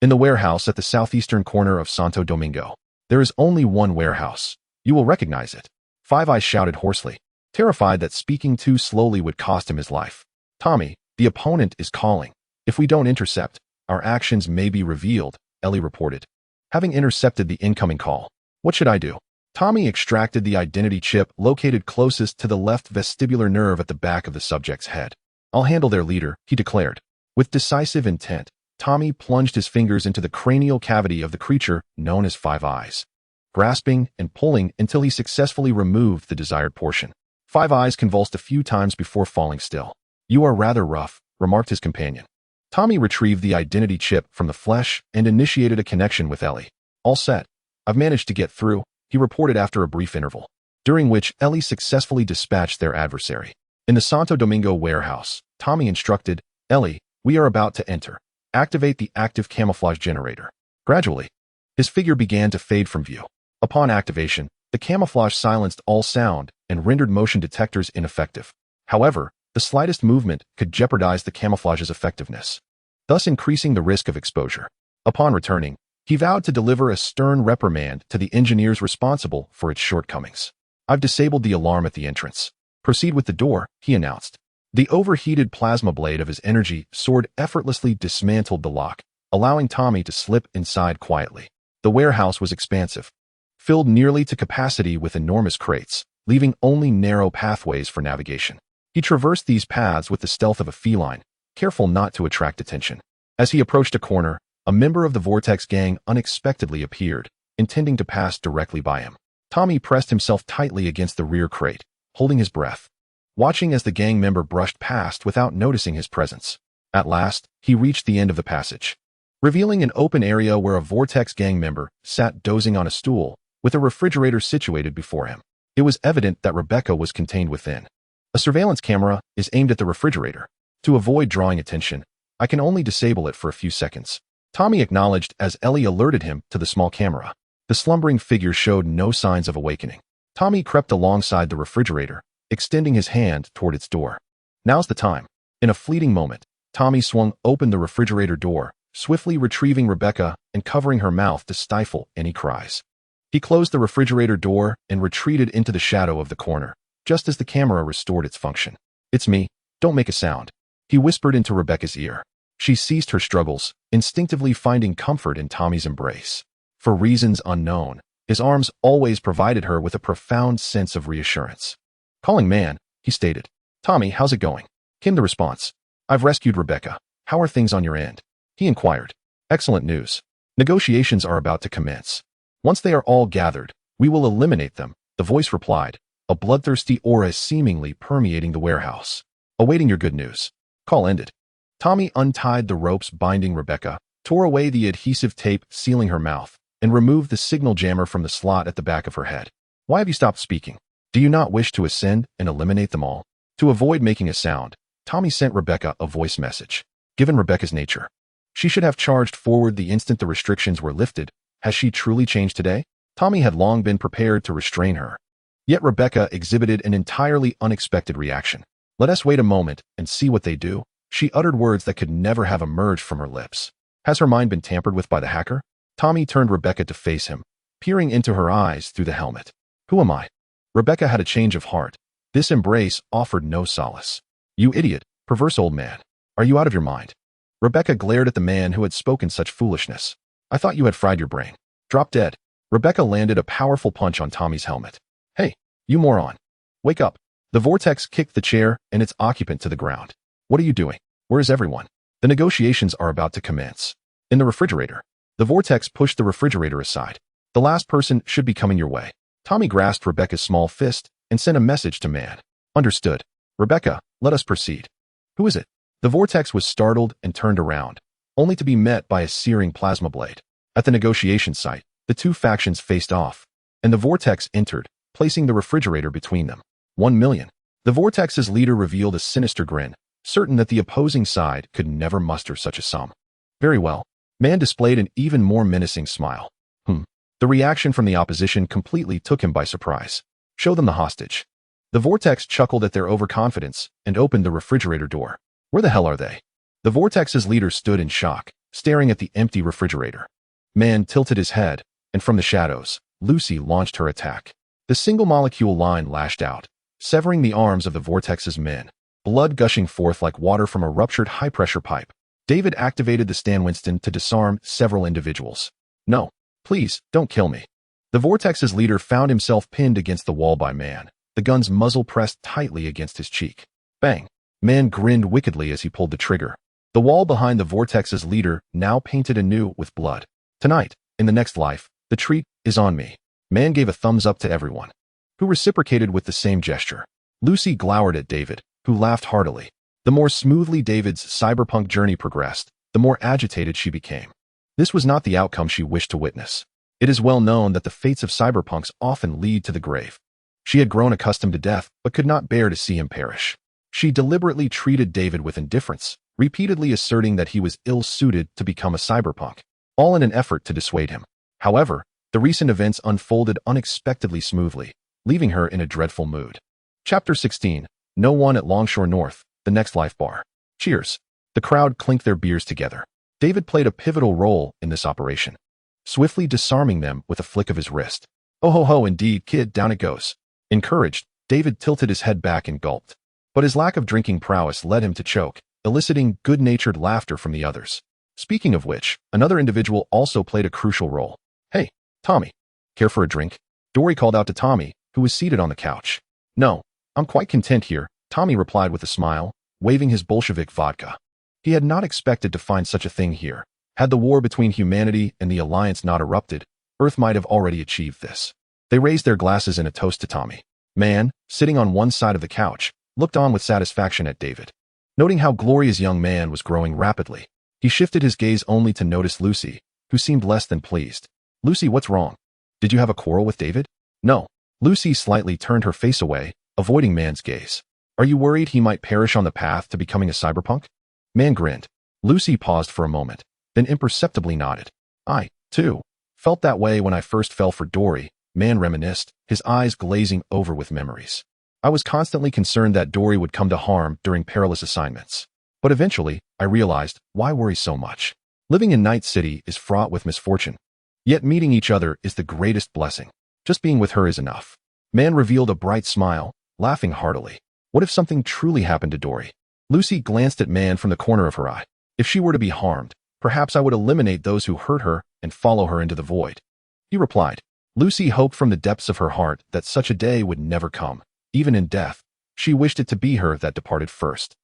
In the warehouse at the southeastern corner of Santo Domingo. There is only one warehouse. You will recognize it. 5 Eyes shouted hoarsely, terrified that speaking too slowly would cost him his life. Tommy, the opponent is calling. If we don't intercept, our actions may be revealed, Elle reported. Having intercepted the incoming call, what should I do? Tommy extracted the identity chip located closest to the left vestibular nerve at the back of the subject's head. I'll handle their leader, he declared. With decisive intent, Tommy plunged his fingers into the cranial cavity of the creature known as 5 Eyes, grasping and pulling until he successfully removed the desired portion. 5 Eyes convulsed a few times before falling still. You are rather rough, remarked his companion. Tommy retrieved the identity chip from the flesh and initiated a connection with Elle. All set. I've managed to get through, he reported after a brief interval, during which Elle successfully dispatched their adversary. In the Santo Domingo warehouse, Tommy instructed, Elle, we are about to enter. Activate the active camouflage generator. Gradually, his figure began to fade from view. Upon activation, the camouflage silenced all sound and rendered motion detectors ineffective. However, the slightest movement could jeopardize the camouflage's effectiveness, thus increasing the risk of exposure. Upon returning, he vowed to deliver a stern reprimand to the engineers responsible for its shortcomings. I've disabled the alarm at the entrance. Proceed with the door, he announced. The overheated plasma blade of his energy sword effortlessly dismantled the lock, allowing Tommy to slip inside quietly. The warehouse was expansive, filled nearly to capacity with enormous crates, leaving only narrow pathways for navigation. He traversed these paths with the stealth of a feline, careful not to attract attention. As he approached a corner, a member of the Vortex gang unexpectedly appeared, intending to pass directly by him. Tommy pressed himself tightly against the rear crate, holding his breath, watching as the gang member brushed past without noticing his presence. At last, he reached the end of the passage, revealing an open area where a Vortex gang member sat dozing on a stool, with a refrigerator situated before him. It was evident that Rebecca was contained within. A surveillance camera is aimed at the refrigerator. To avoid drawing attention, I can only disable it for a few seconds. Tommy acknowledged as Elle alerted him to the small camera. The slumbering figure showed no signs of awakening. Tommy crept alongside the refrigerator, extending his hand toward its door. Now's the time. In a fleeting moment, Tommy swung open the refrigerator door, swiftly retrieving Rebecca and covering her mouth to stifle any cries. He closed the refrigerator door and retreated into the shadow of the corner, just as the camera restored its function. "It's me. Don't make a sound," he whispered into Rebecca's ear. She ceased her struggles, instinctively finding comfort in Tommy's embrace. For reasons unknown, his arms always provided her with a profound sense of reassurance. "Calling man," he stated. "Tommy, how's it going?" came the response. "I've rescued Rebecca. How are things on your end?" he inquired. "Excellent news. Negotiations are about to commence. Once they are all gathered, we will eliminate them," the voice replied, a bloodthirsty aura seemingly permeating the warehouse. "Awaiting your good news." Call ended. Tommy untied the ropes binding Rebecca, tore away the adhesive tape sealing her mouth, and removed the signal jammer from the slot at the back of her head. "Why have you stopped speaking? Do you not wish to ascend and eliminate them all?" To avoid making a sound, Tommy sent Rebecca a voice message. Given Rebecca's nature, she should have charged forward the instant the restrictions were lifted. Has she truly changed today? Tommy had long been prepared to restrain her. Yet Rebecca exhibited an entirely unexpected reaction. "Let us wait a moment and see what they do." She uttered words that could never have emerged from her lips. Has her mind been tampered with by the hacker? Tommy turned Rebecca to face him, peering into her eyes through the helmet. "Who am I?" Rebecca had a change of heart. This embrace offered no solace. "You idiot, perverse old man. Are you out of your mind?" Rebecca glared at the man who had spoken such foolishness. "I thought you had fried your brain." Drop dead. Rebecca landed a powerful punch on Tommy's helmet. "Hey, you moron. Wake up." The vortex kicked the chair and its occupant to the ground. "What are you doing? Where is everyone?" "The negotiations are about to commence." "In the refrigerator." The vortex pushed the refrigerator aside. "The last person should be coming your way." Tommy grasped Rebecca's small fist and sent a message to man. "Understood. Rebecca, let us proceed." "Who is it?" The vortex was startled and turned around, only to be met by a searing plasma blade. At the negotiation site, the two factions faced off, and the vortex entered, placing the refrigerator between them. 1 million. The vortex's leader revealed a sinister grin, certain that the opposing side could never muster such a sum. "Very well." Man displayed an even more menacing smile. The reaction from the opposition completely took him by surprise. "Show them the hostage." The vortex chuckled at their overconfidence and opened the refrigerator door. "Where the hell are they?" The vortex's leader stood in shock, staring at the empty refrigerator. Man tilted his head, and from the shadows, Lucy launched her attack. The single-molecule line lashed out, severing the arms of the vortex's men, blood gushing forth like water from a ruptured high-pressure pipe. David activated the Stan Winston to disarm several individuals. "No, please, don't kill me." The vortex's leader found himself pinned against the wall by Man, the gun's muzzle pressed tightly against his cheek. Bang! Man grinned wickedly as he pulled the trigger. The wall behind the vortex's leader now painted anew with blood. "Tonight, in the next life, the treat is on me." Man gave a thumbs up to everyone, who reciprocated with the same gesture. Lucy glowered at David, who laughed heartily. The more smoothly David's cyberpunk journey progressed, the more agitated she became. This was not the outcome she wished to witness. It is well known that the fates of cyberpunks often lead to the grave. She had grown accustomed to death, but could not bear to see him perish. She deliberately treated David with indifference, repeatedly asserting that he was ill-suited to become a cyberpunk, all in an effort to dissuade him. However, the recent events unfolded unexpectedly smoothly, leaving her in a dreadful mood. Chapter 16. No one at Longshore North, the next life bar. Cheers. The crowd clinked their beers together. David played a pivotal role in this operation, swiftly disarming them with a flick of his wrist. "Oh ho ho, indeed, kid, down it goes." Encouraged, David tilted his head back and gulped. But his lack of drinking prowess led him to choke, eliciting good-natured laughter from the others. Speaking of which, another individual also played a crucial role. Hey, Tommy. Care for a drink? Dory called out to Tommy, who was seated on the couch. No, I'm quite content here, Tommy replied with a smile, waving his Bolshevik vodka. He had not expected to find such a thing here. Had the war between humanity and the Alliance not erupted, Earth might have already achieved this. They raised their glasses in a toast to Tommy. Man, sitting on one side of the couch, looked on with satisfaction at David. Noting how Gloria's young man was growing rapidly, he shifted his gaze only to notice Lucy, who seemed less than pleased. Lucy, what's wrong? Did you have a quarrel with David? No. Lucy slightly turned her face away, avoiding Man's gaze. Are you worried he might perish on the path to becoming a cyberpunk? Man grinned. Lucy paused for a moment, then imperceptibly nodded. I, too, felt that way when I first fell for Dory, Man reminisced, his eyes glazing over with memories. I was constantly concerned that Dory would come to harm during perilous assignments. But eventually, I realized, why worry so much? Living in Night City is fraught with misfortune. Yet meeting each other is the greatest blessing. Just being with her is enough. Man revealed a bright smile, laughing heartily. What if something truly happened to Dory? Lucy glanced at Man from the corner of her eye. If she were to be harmed, perhaps I would eliminate those who hurt her and follow her into the void. He replied. Lucy hoped from the depths of her heart that such a day would never come. Even in death, she wished it to be her that departed first.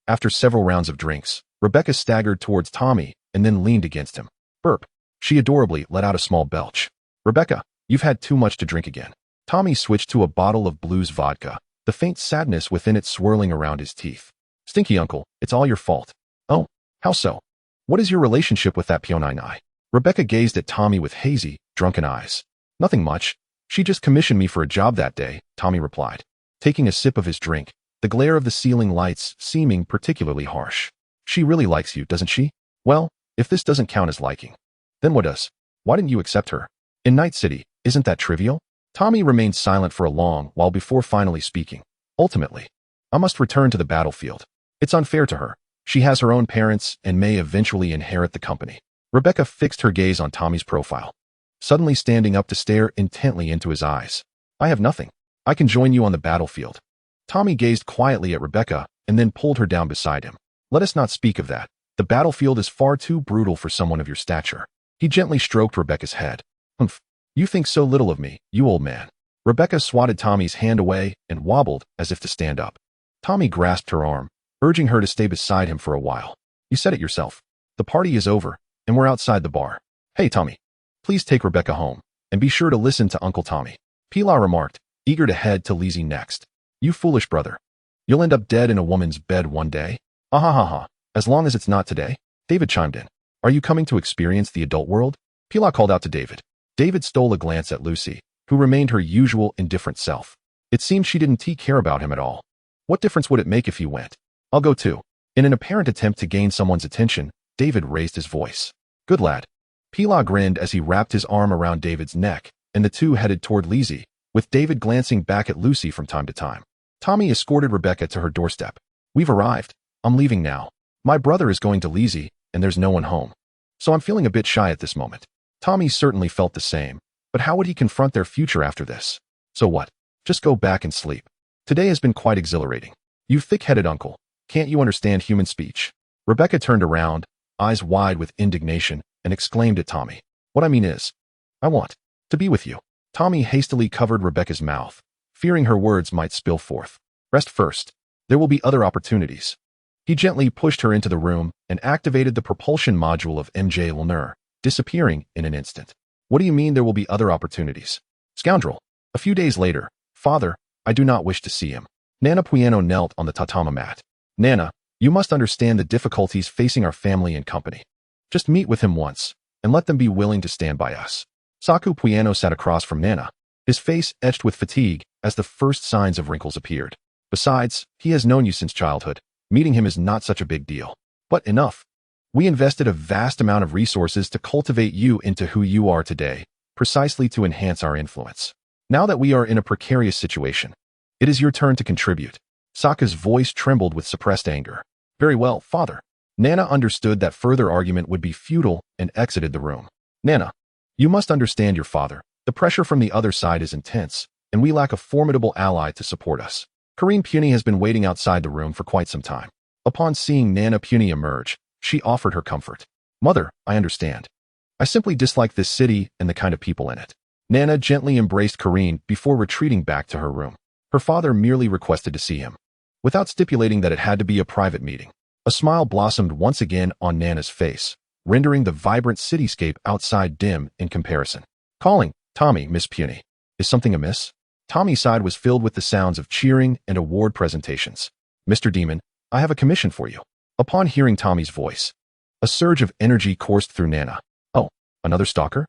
After several rounds of drinks, Rebecca staggered towards Tommy and then leaned against him. Burp. She adorably let out a small belch. Rebecca, you've had too much to drink again. Tommy switched to a bottle of Blues vodka, the faint sadness within it swirling around his teeth. Stinky uncle, it's all your fault. Oh, how so? What is your relationship with that Pionine? Rebecca gazed at Tommy with hazy, drunken eyes. Nothing much. She just commissioned me for a job that day, Tommy replied, taking a sip of his drink, the glare of the ceiling lights seeming particularly harsh. She really likes you, doesn't she? Well, if this doesn't count as liking, then what does? Why didn't you accept her? In Night City, isn't that trivial? Tommy remained silent for a long while before finally speaking. Ultimately, I must return to the battlefield. It's unfair to her. She has her own parents and may eventually inherit the company. Rebecca fixed her gaze on Tommy's profile, suddenly standing up to stare intently into his eyes. I have nothing. I can join you on the battlefield. Tommy gazed quietly at Rebecca and then pulled her down beside him. Let us not speak of that. The battlefield is far too brutal for someone of your stature. He gently stroked Rebecca's head. Humph. You think so little of me, you old man. Rebecca swatted Tommy's hand away and wobbled as if to stand up. Tommy grasped her arm, urging her to stay beside him for a while. You said it yourself. The party is over, and we're outside the bar. Hey, Tommy. Please take Rebecca home, and be sure to listen to Uncle Tommy. Pilar remarked, eager to head to Lizzie next. You foolish brother. You'll end up dead in a woman's bed one day. Ah ha ha ha. As long as it's not today. David chimed in. Are you coming to experience the adult world? Pilar called out to David. David stole a glance at Lucy, who remained her usual indifferent self. It seemed she didn't care about him at all. What difference would it make if he went? I'll go too. In an apparent attempt to gain someone's attention, David raised his voice. Good lad. Pilar grinned as he wrapped his arm around David's neck, and the two headed toward Lizzie, with David glancing back at Lucy from time to time. Tommy escorted Rebecca to her doorstep. We've arrived. I'm leaving now. My brother is going to Lizzie, and there's no one home. So I'm feeling a bit shy at this moment. Tommy certainly felt the same, but how would he confront their future after this? So what? Just go back and sleep. Today has been quite exhilarating. You thick-headed uncle. Can't you understand human speech? Rebecca turned around, eyes wide with indignation, and exclaimed at Tommy. What I mean is, I want to be with you. Tommy hastily covered Rebecca's mouth, fearing her words might spill forth. Rest first. There will be other opportunities. He gently pushed her into the room and activated the propulsion module of MJOLNIR, disappearing in an instant. What do you mean there will be other opportunities? Scoundrel. A few days later, Father, I do not wish to see him. Nana Pueno knelt on the tatama mat. Nana, you must understand the difficulties facing our family and company. Just meet with him once, and let them be willing to stand by us. Saku Pueno sat across from Nana, his face etched with fatigue as the first signs of wrinkles appeared. Besides, he has known you since childhood. Meeting him is not such a big deal. But enough. We invested a vast amount of resources to cultivate you into who you are today, precisely to enhance our influence. Now that we are in a precarious situation, it is your turn to contribute. Saka's voice trembled with suppressed anger. Very well, Father. Nana understood that further argument would be futile and exited the room. Nana, you must understand your father. The pressure from the other side is intense, and we lack a formidable ally to support us. Karine Puny has been waiting outside the room for quite some time. Upon seeing Nana Puny emerge, she offered her comfort. Mother, I understand. I simply dislike this city and the kind of people in it. Nana gently embraced Karine before retreating back to her room. Her father merely requested to see him, without stipulating that it had to be a private meeting. A smile blossomed once again on Nana's face, rendering the vibrant cityscape outside dim in comparison. Calling, Tommy, Miss Puny. Is something amiss? Tommy's side was filled with the sounds of cheering and award presentations. Mr. Demon, I have a commission for you. Upon hearing Tommy's voice, a surge of energy coursed through Nana. Oh, another stalker?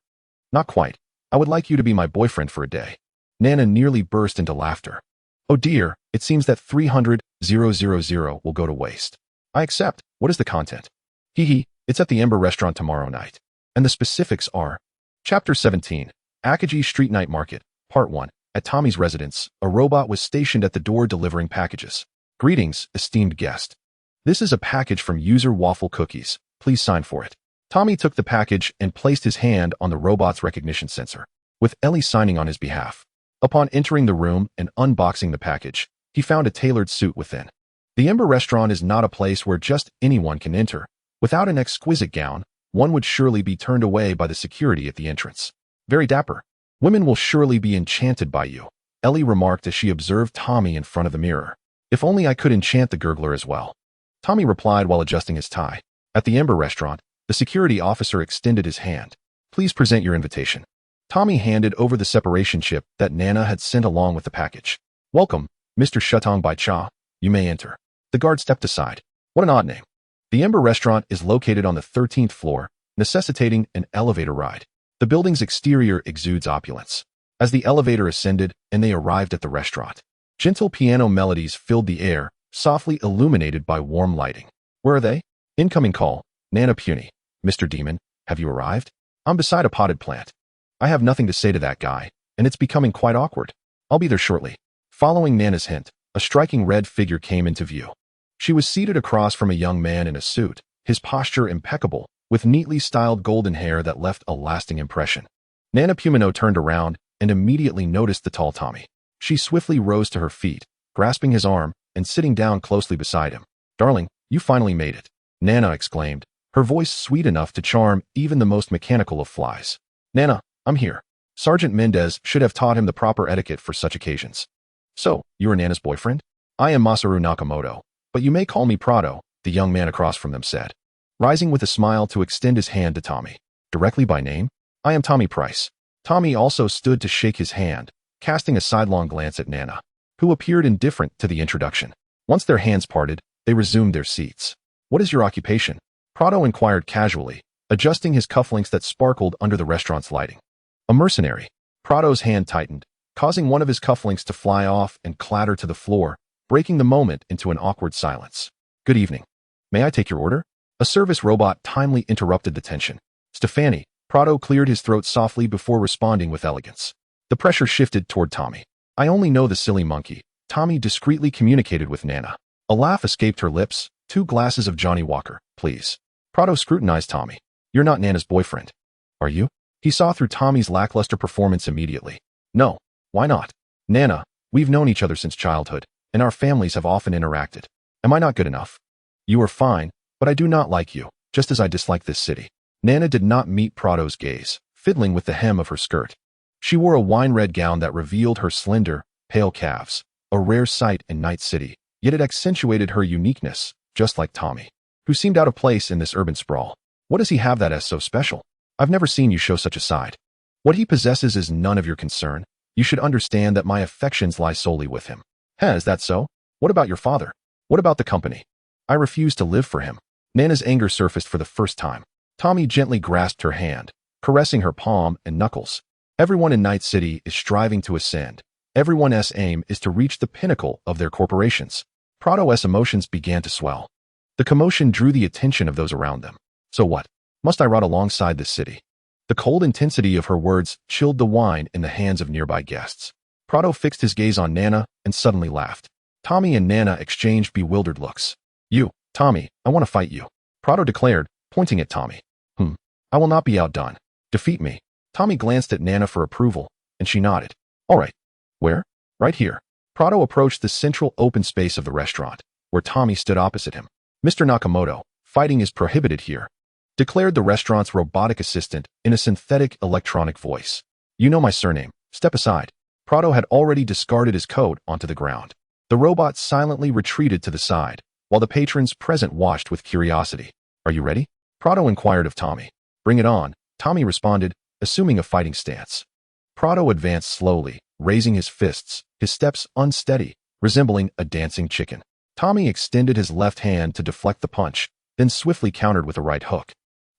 Not quite. I would like you to be my boyfriend for a day. Nana nearly burst into laughter. Oh dear, it seems that 300,000 will go to waste. I accept. What is the content? Hee, it's at the Ember restaurant tomorrow night. And the specifics are... Chapter 17, Akaji Street Night Market, Part 1. At Tommy's residence, a robot was stationed at the door delivering packages. Greetings, esteemed guest. This is a package from User Waffle Cookies. Please sign for it. Tommy took the package and placed his hand on the robot's recognition sensor, with Elle signing on his behalf. Upon entering the room and unboxing the package, he found a tailored suit within. The Ember restaurant is not a place where just anyone can enter. Without an exquisite gown, one would surely be turned away by the security at the entrance. Very dapper. Women will surely be enchanted by you, Elle remarked as she observed Tommy in front of the mirror. If only I could enchant the gurgler as well. Tommy replied while adjusting his tie. At the Ember restaurant, the security officer extended his hand. Please present your invitation. Tommy handed over the separation chip that Nana had sent along with the package. Welcome, Mr. Shutong Bai Cha. You may enter. The guard stepped aside. What an odd name. The Ember restaurant is located on the 13th floor, necessitating an elevator ride. The building's exterior exudes opulence. As the elevator ascended and they arrived at the restaurant, gentle piano melodies filled the air, softly illuminated by warm lighting. Where are they? Incoming call. Nana Puny. Mr. Demon, have you arrived? I'm beside a potted plant. I have nothing to say to that guy, and it's becoming quite awkward. I'll be there shortly. Following Nana's hint, a striking red figure came into view. She was seated across from a young man in a suit, his posture impeccable, with neatly styled golden hair that left a lasting impression. Nana Pumino turned around and immediately noticed the tall Tommy. She swiftly rose to her feet, grasping his arm and sitting down closely beside him. Darling, you finally made it, Nana exclaimed, her voice sweet enough to charm even the most mechanical of flies. Nana, I'm here. Sergeant Mendez should have taught him the proper etiquette for such occasions. So, you are Nana's boyfriend? I am Masaru Nakamoto, but you may call me Prado, the young man across from them said, rising with a smile to extend his hand to Tommy. Directly by name? I am Tommy Price. Tommy also stood to shake his hand, casting a sidelong glance at Nana, who appeared indifferent to the introduction. Once their hands parted, they resumed their seats. What is your occupation? Prado inquired casually, adjusting his cufflinks that sparkled under the restaurant's lighting. A mercenary. Prado's hand tightened, causing one of his cufflinks to fly off and clatter to the floor, breaking the moment into an awkward silence. Good evening. May I take your order? A service robot timely interrupted the tension. Stefani, Prado cleared his throat softly before responding with elegance. The pressure shifted toward Tommy. I only know the silly monkey. Tommy discreetly communicated with Nana. A laugh escaped her lips. 2 glasses of Johnny Walker, please. Prado scrutinized Tommy. You're not Nana's boyfriend. Are you? He saw through Tommy's lackluster performance immediately. No. Why not? Nana, we've known each other since childhood, and our families have often interacted. Am I not good enough? You are fine, but I do not like you, just as I dislike this city. Nana did not meet Prado's gaze, fiddling with the hem of her skirt. She wore a wine-red gown that revealed her slender, pale calves, a rare sight in Night City, yet it accentuated her uniqueness, just like Tommy, who seemed out of place in this urban sprawl. What does he have that is so special? I've never seen you show such a side. What he possesses is none of your concern. You should understand that my affections lie solely with him. Is that so? What about your father? What about the company? I refuse to live for him. Nana's anger surfaced for the first time. Tommy gently grasped her hand, caressing her palm and knuckles. Everyone in Night City is striving to ascend. Everyone's aim is to reach the pinnacle of their corporations. Prado's emotions began to swell. The commotion drew the attention of those around them. So what? Must I rot alongside this city? The cold intensity of her words chilled the wine in the hands of nearby guests. Prado fixed his gaze on Nana and suddenly laughed. Tommy and Nana exchanged bewildered looks. You, Tommy, I want to fight you, Prado declared, pointing at Tommy. I will not be outdone. Defeat me. Tommy glanced at Nana for approval, and she nodded. All right. Where? Right here. Prado approached the central open space of the restaurant, where Tommy stood opposite him. Mr. Nakamoto, fighting is prohibited here, declared the restaurant's robotic assistant in a synthetic electronic voice. You know my surname. Step aside. Prado had already discarded his coat onto the ground. The robot silently retreated to the side, while the patrons present watched with curiosity. Are you ready? Prado inquired of Tommy. Bring it on, Tommy responded, assuming a fighting stance. Prado advanced slowly, raising his fists, his steps unsteady, resembling a dancing chicken. Tommy extended his left hand to deflect the punch, then swiftly countered with a right hook,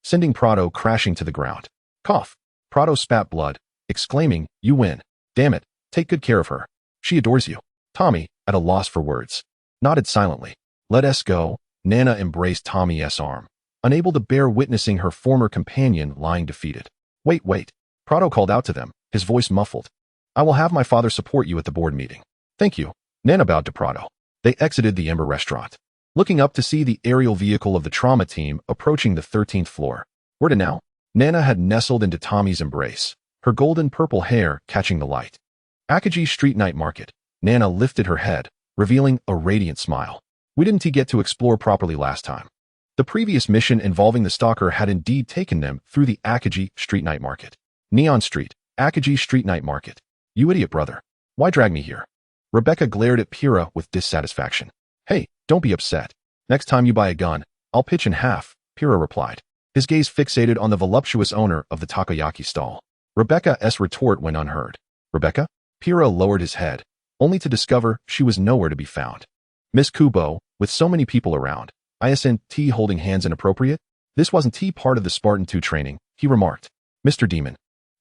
sending Prado crashing to the ground. Cough. Prado spat blood, exclaiming, You win. Damn it, take good care of her. She adores you. Tommy, at a loss for words, nodded silently. Let us go. Nana embraced Tommy's arm, unable to bear witnessing her former companion lying defeated. Wait. Prado called out to them, his voice muffled. I will have my father support you at the board meeting. Thank you. Nana bowed to Prado. They exited the Ember restaurant, looking up to see the aerial vehicle of the trauma team approaching the 13th floor. Where to now? Nana had nestled into Tommy's embrace, her golden purple hair catching the light. Akagi Street Night Market. Nana lifted her head, revealing a radiant smile. We didn't get to explore properly last time. The previous mission involving the stalker had indeed taken them through the Akagi Street Night Market. Neon Street, Akagi Street Night Market. You idiot brother. Why drag me here? Rebecca glared at Pyrrha with dissatisfaction. Hey, don't be upset. Next time you buy a gun, I'll pitch in half, Pyrrha replied, his gaze fixated on the voluptuous owner of the takoyaki stall. Rebecca's retort went unheard. Rebecca? Pyrrha lowered his head, only to discover she was nowhere to be found. Miss Kubo, with so many people around, isn't holding hands inappropriate? This wasn't part of the Spartan 2 training, he remarked. Mr. Demon,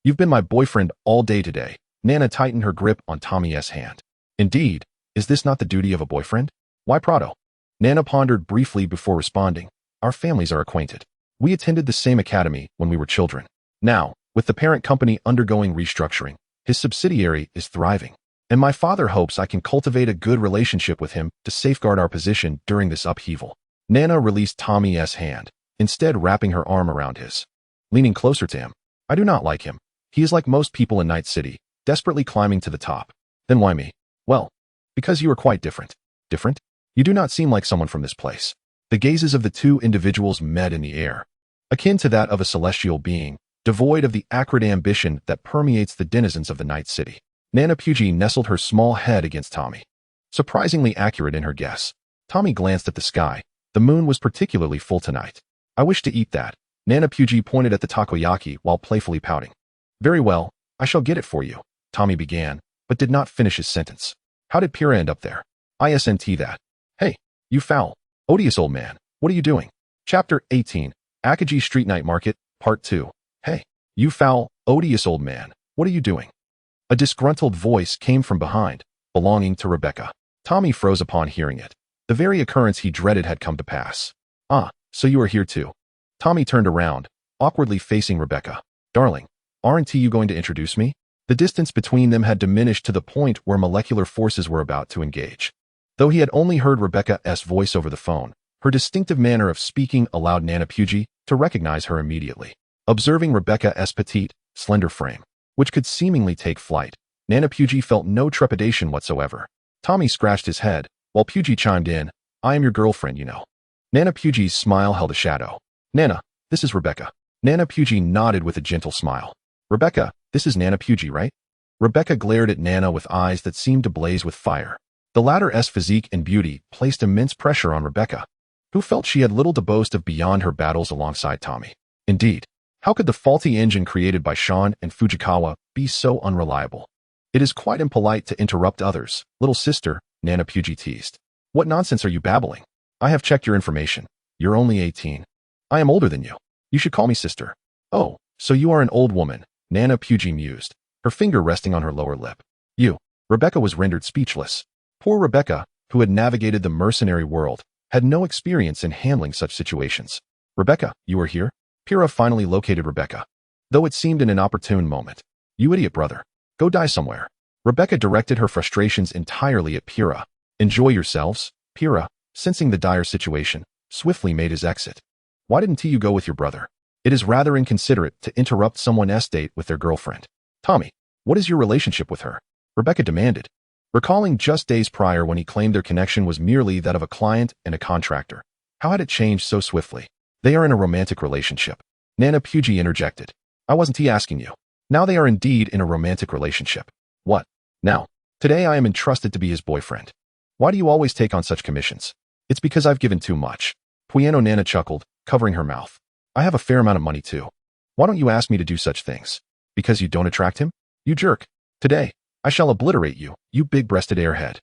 you've been my boyfriend all day today. Nana tightened her grip on Tommy's hand. Indeed, is this not the duty of a boyfriend? Why Prado? Nana pondered briefly before responding. Our families are acquainted. We attended the same academy when we were children. Now, with the parent company undergoing restructuring, his subsidiary is thriving, and my father hopes I can cultivate a good relationship with him to safeguard our position during this upheaval. Nana released Tommy's hand, instead wrapping her arm around his. Leaning closer to him. I do not like him. He is like most people in Night City, desperately climbing to the top. Then why me? Well, because you are quite different. Different? You do not seem like someone from this place. The gazes of the two individuals met in the air, akin to that of a celestial being, devoid of the acrid ambition that permeates the denizens of the Night City. Nana Puji nestled her small head against Tommy, surprisingly accurate in her guess. Tommy glanced at the sky. The moon was particularly full tonight. I wish to eat that. Nana Puji pointed at the takoyaki while playfully pouting. Very well, I shall get it for you, Tommy began, but did not finish his sentence. How did Pyrrha end up there? Isn't that? Hey, you foul, odious old man, what are you doing? Chapter 18, Akagi Street Night Market, Part 2. Hey, you foul, odious old man, what are you doing? A disgruntled voice came from behind, belonging to Rebecca. Tommy froze upon hearing it. The very occurrence he dreaded had come to pass. Ah, so you are here too. Tommy turned around, awkwardly facing Rebecca. Darling, aren't you going to introduce me? The distance between them had diminished to the point where molecular forces were about to engage. Though he had only heard Rebecca's voice over the phone, her distinctive manner of speaking allowed Nana Puji to recognize her immediately. Observing Rebecca's petite, slender frame, which could seemingly take flight, Nana Puji felt no trepidation whatsoever. Tommy scratched his head, while Puji chimed in, I am your girlfriend, you know. Nana Puji's smile held a shadow. Nana, this is Rebecca. Nana Puji nodded with a gentle smile. Rebecca, this is Nana Puji, right? Rebecca glared at Nana with eyes that seemed to blaze with fire. The latter's physique and beauty placed immense pressure on Rebecca, who felt she had little to boast of beyond her battles alongside Tommy. Indeed, how could the faulty engine created by Sean and Fujikawa be so unreliable? It is quite impolite to interrupt others, little sister, Nana Puji teased. What nonsense are you babbling? I have checked your information. You're only 18. I am older than you. You should call me sister. Oh, so you are an old woman, Nana Puji mused, her finger resting on her lower lip. You. Rebecca was rendered speechless. Poor Rebecca, who had navigated the mercenary world, had no experience in handling such situations. Rebecca, you are here? Pyrrha finally located Rebecca, though it seemed in an opportune moment. You idiot brother. Go die somewhere. Rebecca directed her frustrations entirely at Pyrrha. Enjoy yourselves. Pyrrha, sensing the dire situation, swiftly made his exit. Why didn't you go with your brother? It is rather inconsiderate to interrupt someone's date with their girlfriend. Tommy, what is your relationship with her? Rebecca demanded, recalling just days prior when he claimed their connection was merely that of a client and a contractor. How had it changed so swiftly? They are in a romantic relationship. Nana Pugy interjected. I wasn't asking you. Now they are indeed in a romantic relationship. What? Now. Today I am entrusted to be his boyfriend. Why do you always take on such commissions? It's because I've given too much. Pueno Nana chuckled, covering her mouth. I have a fair amount of money too. Why don't you ask me to do such things? Because you don't attract him? You jerk. Today, I shall obliterate you, you big-breasted airhead.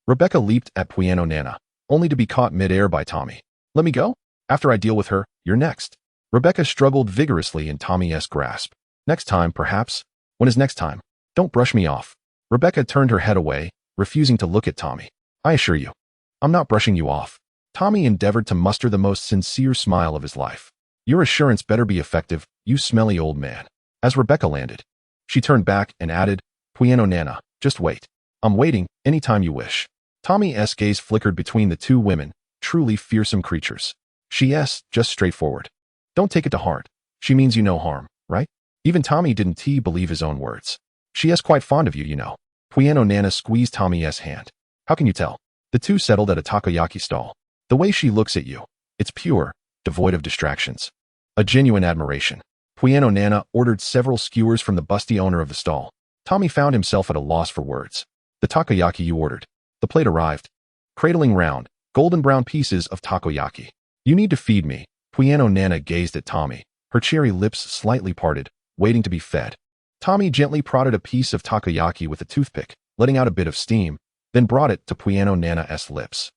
Rebecca leaped at Pueno Nana, only to be caught mid-air by Tommy. Let me go? After I deal with her, you're next. Rebecca struggled vigorously in Tommy's grasp. Next time, perhaps? When is next time? Don't brush me off. Rebecca turned her head away, refusing to look at Tommy. I assure you, I'm not brushing you off. Tommy endeavored to muster the most sincere smile of his life. Your assurance better be effective, you smelly old man. As Rebecca landed, she turned back and added, Pueno Nana, just wait. I'm waiting, anytime you wish. Tommy's gaze flickered between the two women, truly fearsome creatures. She's just straightforward. Don't take it to heart. She means you no harm, right? Even Tommy didn't believe his own words. She's quite fond of you, you know. Pueno Nana squeezed Tommy's hand. How can you tell? The two settled at a takoyaki stall. The way she looks at you, it's pure, devoid of distractions. A genuine admiration. Pueno Nana ordered several skewers from the busty owner of the stall. Tommy found himself at a loss for words. The takoyaki you ordered. The plate arrived. Cradling round, golden brown pieces of takoyaki. You need to feed me. Pueno Nana gazed at Tommy, her cherry lips slightly parted, waiting to be fed. Tommy gently prodded a piece of takoyaki with a toothpick, letting out a bit of steam, then brought it to Pueno Nana's lips.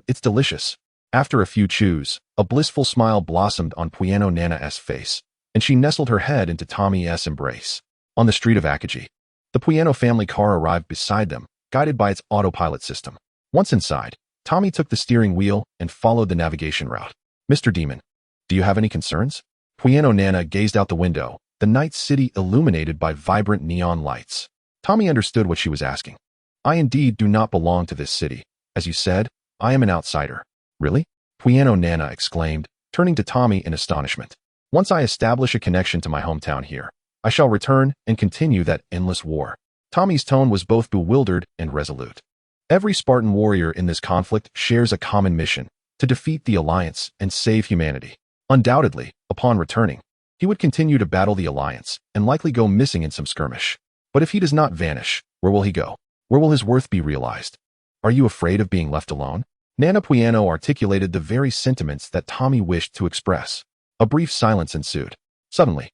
It's delicious. After a few chews, a blissful smile blossomed on Pueno Nana's face, and she nestled her head into Tommy's embrace. On the street of Akagi, the Pueno family car arrived beside them, guided by its autopilot system. Once inside, Tommy took the steering wheel and followed the navigation route. Mr. Demon, do you have any concerns? Pueno Nana gazed out the window, the night city illuminated by vibrant neon lights. Tommy understood what she was asking. I indeed do not belong to this city. As you said, I am an outsider. Really? Pueno Nana exclaimed, turning to Tommy in astonishment. Once I establish a connection to my hometown here, I shall return and continue that endless war. Tommy's tone was both bewildered and resolute. Every Spartan warrior in this conflict shares a common mission, to defeat the Alliance and save humanity. Undoubtedly, upon returning, he would continue to battle the Alliance and likely go missing in some skirmish. But if he does not vanish, where will he go? Where will his worth be realized? Are you afraid of being left alone? Nana Pueno articulated the very sentiments that Tommy wished to express. A brief silence ensued. Suddenly,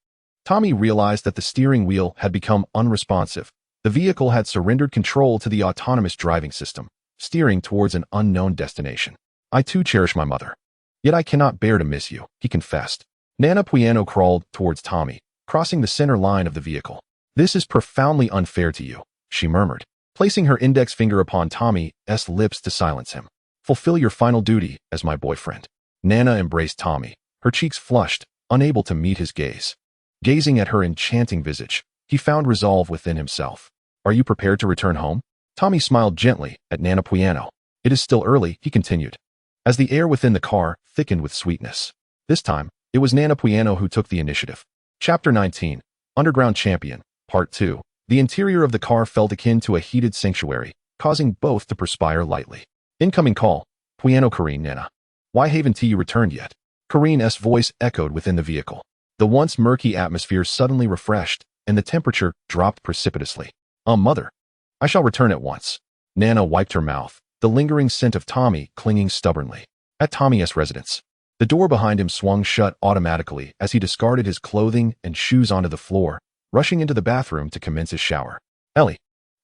Tommy realized that the steering wheel had become unresponsive. The vehicle had surrendered control to the autonomous driving system, steering towards an unknown destination. I too cherish my mother. Yet I cannot bear to miss you, he confessed. Nana Pueno crawled towards Tommy, crossing the center line of the vehicle. This is profoundly unfair to you, she murmured, placing her index finger upon Tommy's lips to silence him. Fulfill your final duty as my boyfriend. Nana embraced Tommy, her cheeks flushed, unable to meet his gaze. Gazing at her enchanting visage, he found resolve within himself. Are you prepared to return home? Tommy smiled gently at Nana Pueno. It is still early, he continued, as the air within the car thickened with sweetness. This time, it was Nana Pueno who took the initiative. Chapter 19, Underground Champion, Part 2. The interior of the car felt akin to a heated sanctuary, causing both to perspire lightly. Incoming call. Pueno Karine Nana. Why haven't you returned yet? Karine's voice echoed within the vehicle. The once murky atmosphere suddenly refreshed, and the temperature dropped precipitously. Mother. I shall return at once. Nana wiped her mouth, the lingering scent of Tommy clinging stubbornly. At Tommy's residence, the door behind him swung shut automatically as he discarded his clothing and shoes onto the floor, rushing into the bathroom to commence his shower. Elle,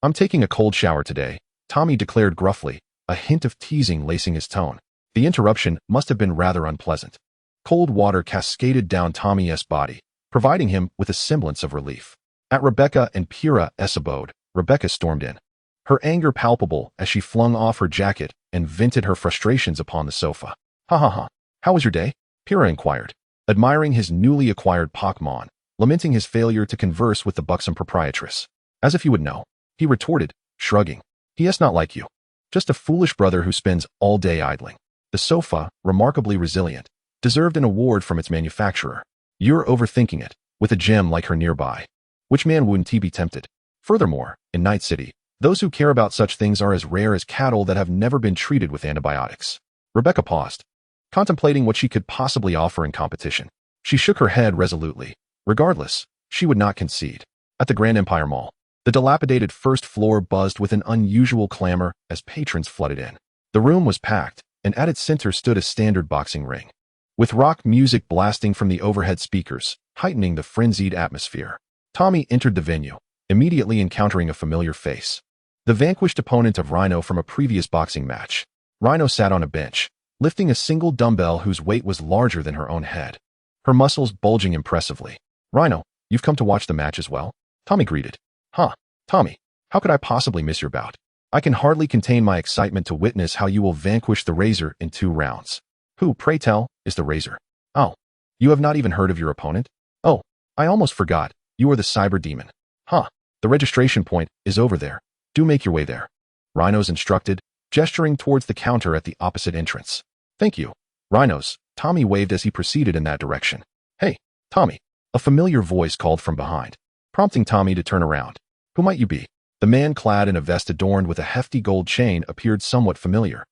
I'm taking a cold shower today, Tommy declared gruffly, a hint of teasing lacing his tone. The interruption must have been rather unpleasant. Cold water cascaded down Tommy's body, providing him with a semblance of relief. At Rebecca and Pyrrha's abode, Rebecca stormed in, her anger palpable as she flung off her jacket and vented her frustrations upon the sofa. Ha ha ha. How was your day? Pyrrha inquired, admiring his newly acquired Pokemon, lamenting his failure to converse with the buxom proprietress. As if you would know, he retorted, shrugging. He is not like you. Just a foolish brother who spends all day idling. The sofa, remarkably resilient, deserved an award from its manufacturer. You're overthinking it, with a gem like her nearby. Which man wouldn't he be tempted? Furthermore, in Night City, Those who care about such things are as rare as cattle that have never been treated with antibiotics. Rebecca paused, contemplating what she could possibly offer in competition. She shook her head resolutely. Regardless, she would not concede. At the Grand Empire Mall, the dilapidated first floor buzzed with an unusual clamor as patrons flooded in. The room was packed, and at its center stood a standard boxing ring, with rock music blasting from the overhead speakers, heightening the frenzied atmosphere. Tommy entered the venue, immediately encountering a familiar face. The vanquished opponent of Rhino from a previous boxing match. Rhino sat on a bench, lifting a single dumbbell whose weight was larger than her own head, her muscles bulging impressively. Rhino, you've come to watch the match as well? Tommy greeted. Huh, Tommy, how could I possibly miss your bout? I can hardly contain my excitement to witness how you will vanquish the Razor in 2 rounds. Who, pray tell, is the Razor? Oh, you have not even heard of your opponent? Oh, I almost forgot, you are the Cyber Demon. Huh, the registration point is over there. Do make your way there. Rhinos instructed, gesturing towards the counter at the opposite entrance. Thank you. Rhinos, Tommy waved as he proceeded in that direction. Hey, Tommy, a familiar voice called from behind, prompting Tommy to turn around. Who might you be? The man clad in a vest adorned with a hefty gold chain appeared somewhat familiar.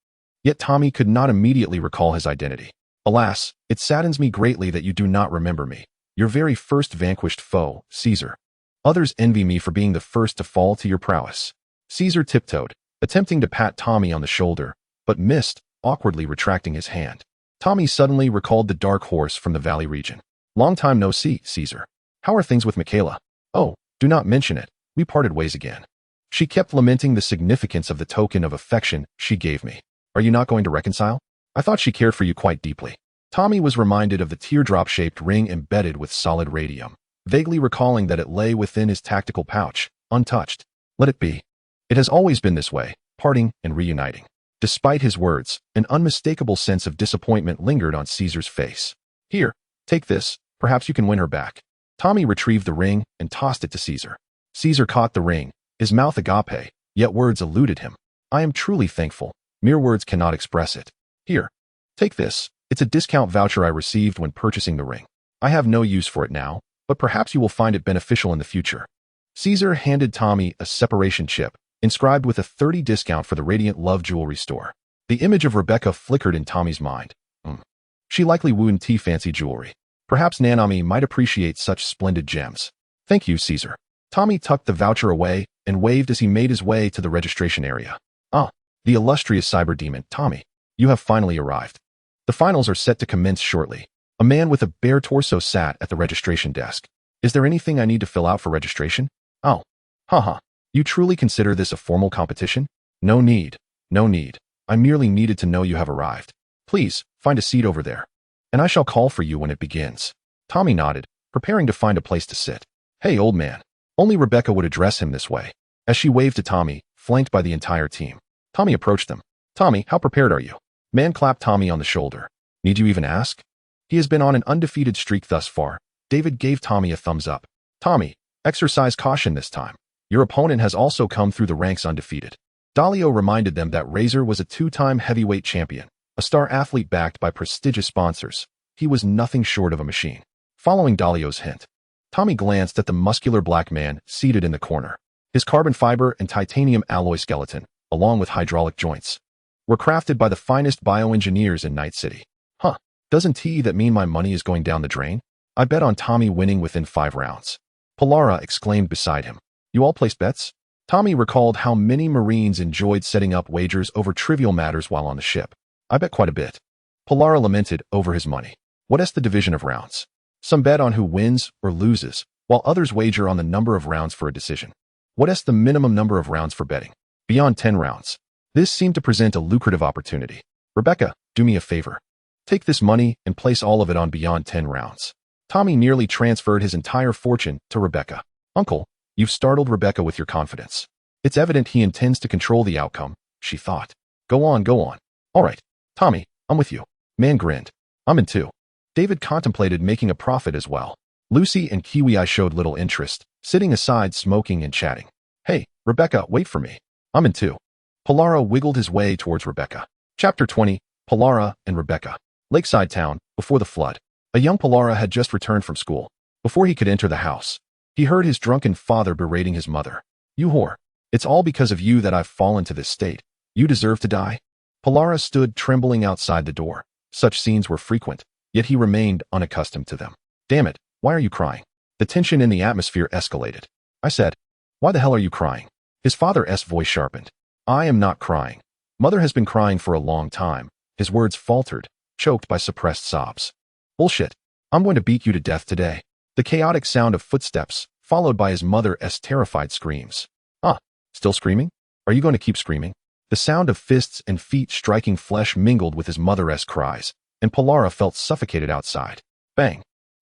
Yet Tommy could not immediately recall his identity. Alas, it saddens me greatly that you do not remember me, your very first vanquished foe, Caesar. Others envy me for being the first to fall to your prowess. Caesar tiptoed, attempting to pat Tommy on the shoulder, but missed, awkwardly retracting his hand. Tommy suddenly recalled the dark horse from the valley region. Long time no see, Caesar. How are things with Michaela? Oh, do not mention it. We parted ways again. She kept lamenting the significance of the token of affection she gave me. Are you not going to reconcile? I thought she cared for you quite deeply. Tommy was reminded of the teardrop-shaped ring embedded with solid radium, vaguely recalling that it lay within his tactical pouch, untouched. Let it be. It has always been this way, parting and reuniting. Despite his words, an unmistakable sense of disappointment lingered on Caesar's face. Here, take this, perhaps you can win her back. Tommy retrieved the ring and tossed it to Caesar. Caesar caught the ring, his mouth agape, yet words eluded him. I am truly thankful. Mere words cannot express it. Here, take this. It's a discount voucher I received when purchasing the ring. I have no use for it now, but perhaps you will find it beneficial in the future. Caesar handed Tommy a separation chip, inscribed with a 30% discount for the Radiant Love jewelry store. The image of Rebecca flickered in Tommy's mind. She likely wouldn't fancy jewelry. Perhaps Nanami might appreciate such splendid gems. Thank you, Caesar. Tommy tucked the voucher away and waved as he made his way to the registration area. Ah, the illustrious cyber demon, Tommy. You have finally arrived. The finals are set to commence shortly. A man with a bare torso sat at the registration desk. Is there anything I need to fill out for registration? Oh, haha. You truly consider this a formal competition? No need. No need. I merely needed to know you have arrived. Please, find a seat over there, and I shall call for you when it begins. Tommy nodded, preparing to find a place to sit. Hey, old man. Only Rebecca would address him this way, as she waved to Tommy, flanked by the entire team. Tommy approached them. Tommy, how prepared are you? Man clapped Tommy on the shoulder. Need you even ask? He has been on an undefeated streak thus far. David gave Tommy a thumbs up. Tommy, exercise caution this time. Your opponent has also come through the ranks undefeated. Dalio reminded them that Razor was a 2-time heavyweight champion, a star athlete backed by prestigious sponsors. He was nothing short of a machine. Following Dalio's hint, Tommy glanced at the muscular black man seated in the corner. His carbon fiber and titanium alloy skeleton, along with hydraulic joints, were crafted by the finest bioengineers in Night City. Huh, doesn't that mean my money is going down the drain? I bet on Tommy winning within 5 rounds. Polara exclaimed beside him. You all placed bets? Tommy recalled how many Marines enjoyed setting up wagers over trivial matters while on the ship. I bet quite a bit. Polara lamented over his money. What is the division of rounds? Some bet on who wins or loses, while others wager on the number of rounds for a decision. What is the minimum number of rounds for betting? Beyond 10 rounds. This seemed to present a lucrative opportunity. Rebecca, do me a favor. Take this money and place all of it on beyond 10 rounds. Tommy nearly transferred his entire fortune to Rebecca. Uncle, you've startled Rebecca with your confidence. It's evident he intends to control the outcome, she thought. Go on, go on. All right, Tommy, I'm with you. Man grinned. I'm in too. David contemplated making a profit as well. Lucy and Kiwi Eye showed little interest, sitting aside smoking and chatting. Hey, Rebecca, wait for me. I'm in too. Polara wiggled his way towards Rebecca. Chapter 20, Polara and Rebecca. Lakeside Town, before the flood. A young Polara had just returned from school. Before he could enter the house, he heard his drunken father berating his mother. You whore. It's all because of you that I've fallen to this state. You deserve to die. Pilara stood trembling outside the door. Such scenes were frequent, yet he remained unaccustomed to them. Damn it, why are you crying? The tension in the atmosphere escalated. I said, why the hell are you crying? His father's voice sharpened. I am not crying. Mother has been crying for a long time. His words faltered, choked by suppressed sobs. Bullshit. I'm going to beat you to death today. The chaotic sound of footsteps, followed by his mother's terrified screams. Still screaming? Are you going to keep screaming? The sound of fists and feet striking flesh mingled with his mother's cries, and Pilara felt suffocated outside. Bang!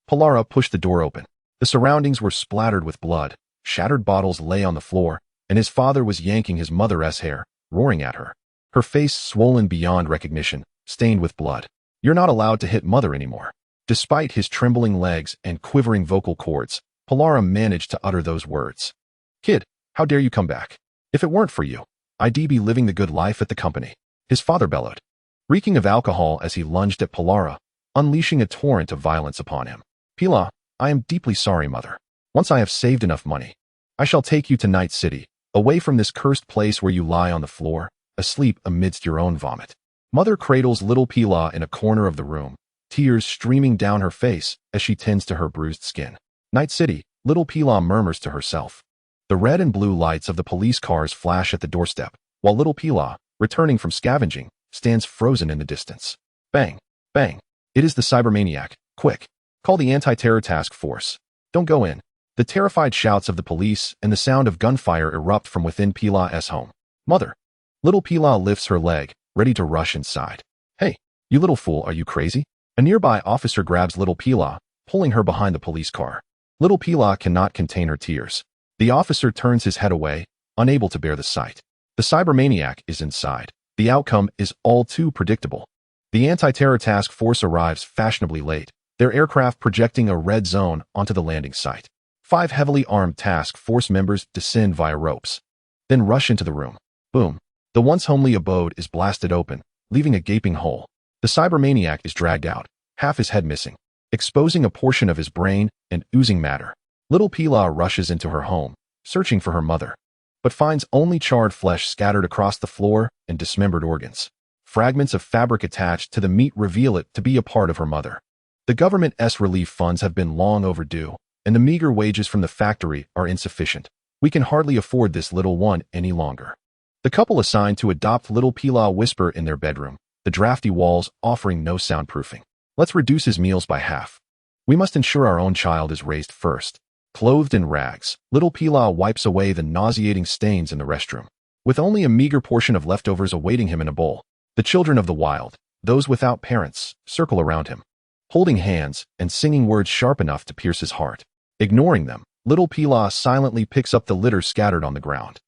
Pilara pushed the door open. The surroundings were splattered with blood. Shattered bottles lay on the floor, and his father was yanking his mother's hair, roaring at her. Her face swollen beyond recognition, stained with blood. You're not allowed to hit mother anymore. Despite his trembling legs and quivering vocal cords, Pilara managed to utter those words. Kid, how dare you come back? If it weren't for you, I'd be living the good life at the company. His father bellowed, reeking of alcohol as he lunged at Pilara, unleashing a torrent of violence upon him. Pila, I am deeply sorry, mother. Once I have saved enough money, I shall take you to Night City, away from this cursed place where you lie on the floor, asleep amidst your own vomit. Mother cradles little Pila in a corner of the room, tears streaming down her face as she tends to her bruised skin. Night City, little Pila murmurs to herself. The red and blue lights of the police cars flash at the doorstep, while little Pila, returning from scavenging, stands frozen in the distance. Bang! Bang! It is the cybermaniac. Quick! Call the anti-terror task force. Don't go in. The terrified shouts of the police and the sound of gunfire erupt from within Pila's home. Mother! Little Pila lifts her leg, ready to rush inside. Hey, you little fool, are you crazy? A nearby officer grabs little Pila, pulling her behind the police car. Little Pila cannot contain her tears. The officer turns his head away, unable to bear the sight. The cybermaniac is inside. The outcome is all too predictable. The anti-terror task force arrives fashionably late, their aircraft projecting a red zone onto the landing site. 5 heavily armed task force members descend via ropes, then rush into the room. Boom. The once homely abode is blasted open, leaving a gaping hole. The cybermaniac is dragged out, half his head missing, exposing a portion of his brain and oozing matter. Little Pila rushes into her home, searching for her mother, but finds only charred flesh scattered across the floor and dismembered organs. Fragments of fabric attached to the meat reveal it to be a part of her mother. The government's relief funds have been long overdue, and the meager wages from the factory are insufficient. We can hardly afford this little one any longer. The couple assigned to adopt little Pila whisper in their bedroom, the drafty walls offering no soundproofing. Let's reduce his meals by half. We must ensure our own child is raised first. Clothed in rags, little Pila wipes away the nauseating stains in the restroom. With only a meager portion of leftovers awaiting him in a bowl, the children of the wild, those without parents, circle around him, holding hands and singing words sharp enough to pierce his heart. Ignoring them, little Pila silently picks up the litter scattered on the ground.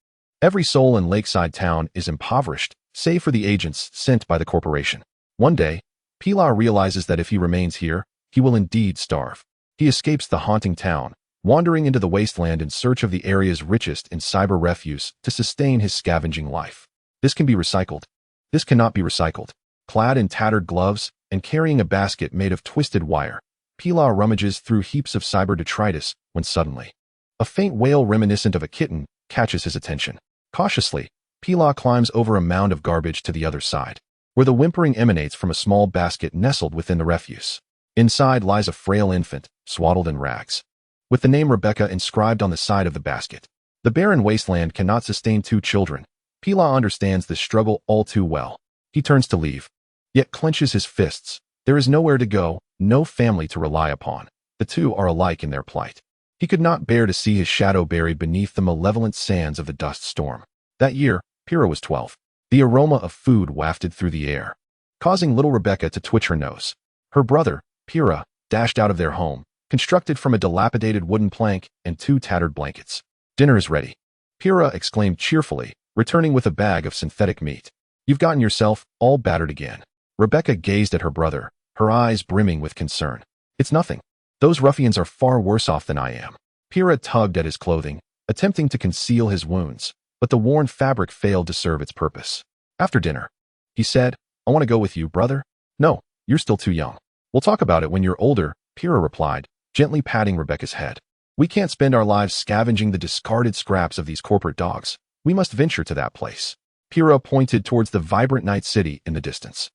Every soul in Lakeside Town is impoverished, save for the agents sent by the corporation. One day, Pila realizes that if he remains here, he will indeed starve. He escapes the haunting town, wandering into the wasteland in search of the area's richest in cyber refuse to sustain his scavenging life. This can be recycled. This cannot be recycled. Clad in tattered gloves and carrying a basket made of twisted wire, Pila rummages through heaps of cyber detritus when suddenly, a faint wail reminiscent of a kitten catches his attention. Cautiously, Pila climbs over a mound of garbage to the other side, where the whimpering emanates from a small basket nestled within the refuse. Inside lies a frail infant, swaddled in rags, with the name Rebecca inscribed on the side of the basket. The barren wasteland cannot sustain 2 children. Pila understands this struggle all too well. He turns to leave, yet clenches his fists. There is nowhere to go, no family to rely upon. The two are alike in their plight. He could not bear to see his shadow buried beneath the malevolent sands of the dust storm. That year, Pira was 12. The aroma of food wafted through the air, causing little Rebecca to twitch her nose. Her brother, Pira, dashed out of their home, constructed from a dilapidated wooden plank and 2 tattered blankets. Dinner is ready, Pira exclaimed cheerfully, returning with a bag of synthetic meat. You've gotten yourself all battered again. Rebecca gazed at her brother, her eyes brimming with concern. It's nothing. Those ruffians are far worse off than I am. Pira tugged at his clothing, attempting to conceal his wounds, but the worn fabric failed to serve its purpose. After dinner, he said, I want to go with you, brother. No, you're still too young. We'll talk about it when you're older, Pira replied, gently patting Rebecca's head. We can't spend our lives scavenging the discarded scraps of these corporate dogs. We must venture to that place. Pyrrha pointed towards the vibrant night city in the distance.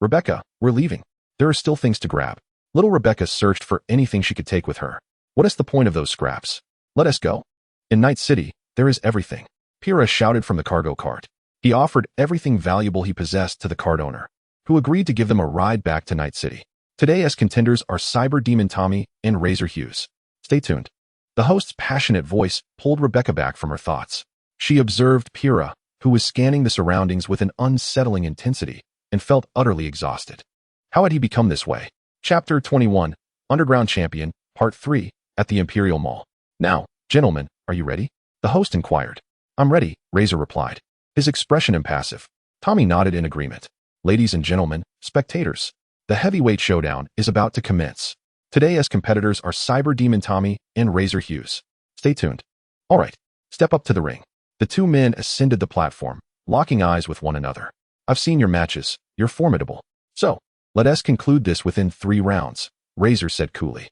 Rebecca, we're leaving. There are still things to grab. Little Rebecca searched for anything she could take with her. What is the point of those scraps? Let us go. In Night City, there is everything. Pyrrha shouted from the cargo cart. He offered everything valuable he possessed to the cart owner, who agreed to give them a ride back to Night City. Today as contenders are Cyber Demon Tommy and Razor Hughes. Stay tuned. The host's passionate voice pulled Rebecca back from her thoughts. She observed Pyrrha, who was scanning the surroundings with an unsettling intensity, and felt utterly exhausted. How had he become this way? Chapter 21, Underground Champion, Part 3, at the Imperial Mall. Now, gentlemen, are you ready? The host inquired. I'm ready, Razor replied, his expression impassive. Tommy nodded in agreement. Ladies and gentlemen, spectators, the heavyweight showdown is about to commence. Today as competitors are Cyber Demon Tommy and Razor Hughes. Stay tuned. All right, step up to the ring. The two men ascended the platform, locking eyes with one another. I've seen your matches. You're formidable. So, let us conclude this within 3 rounds, Razor said coolly.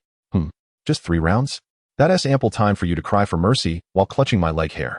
Just 3 rounds? That's ample time for you to cry for mercy while clutching my leg hair.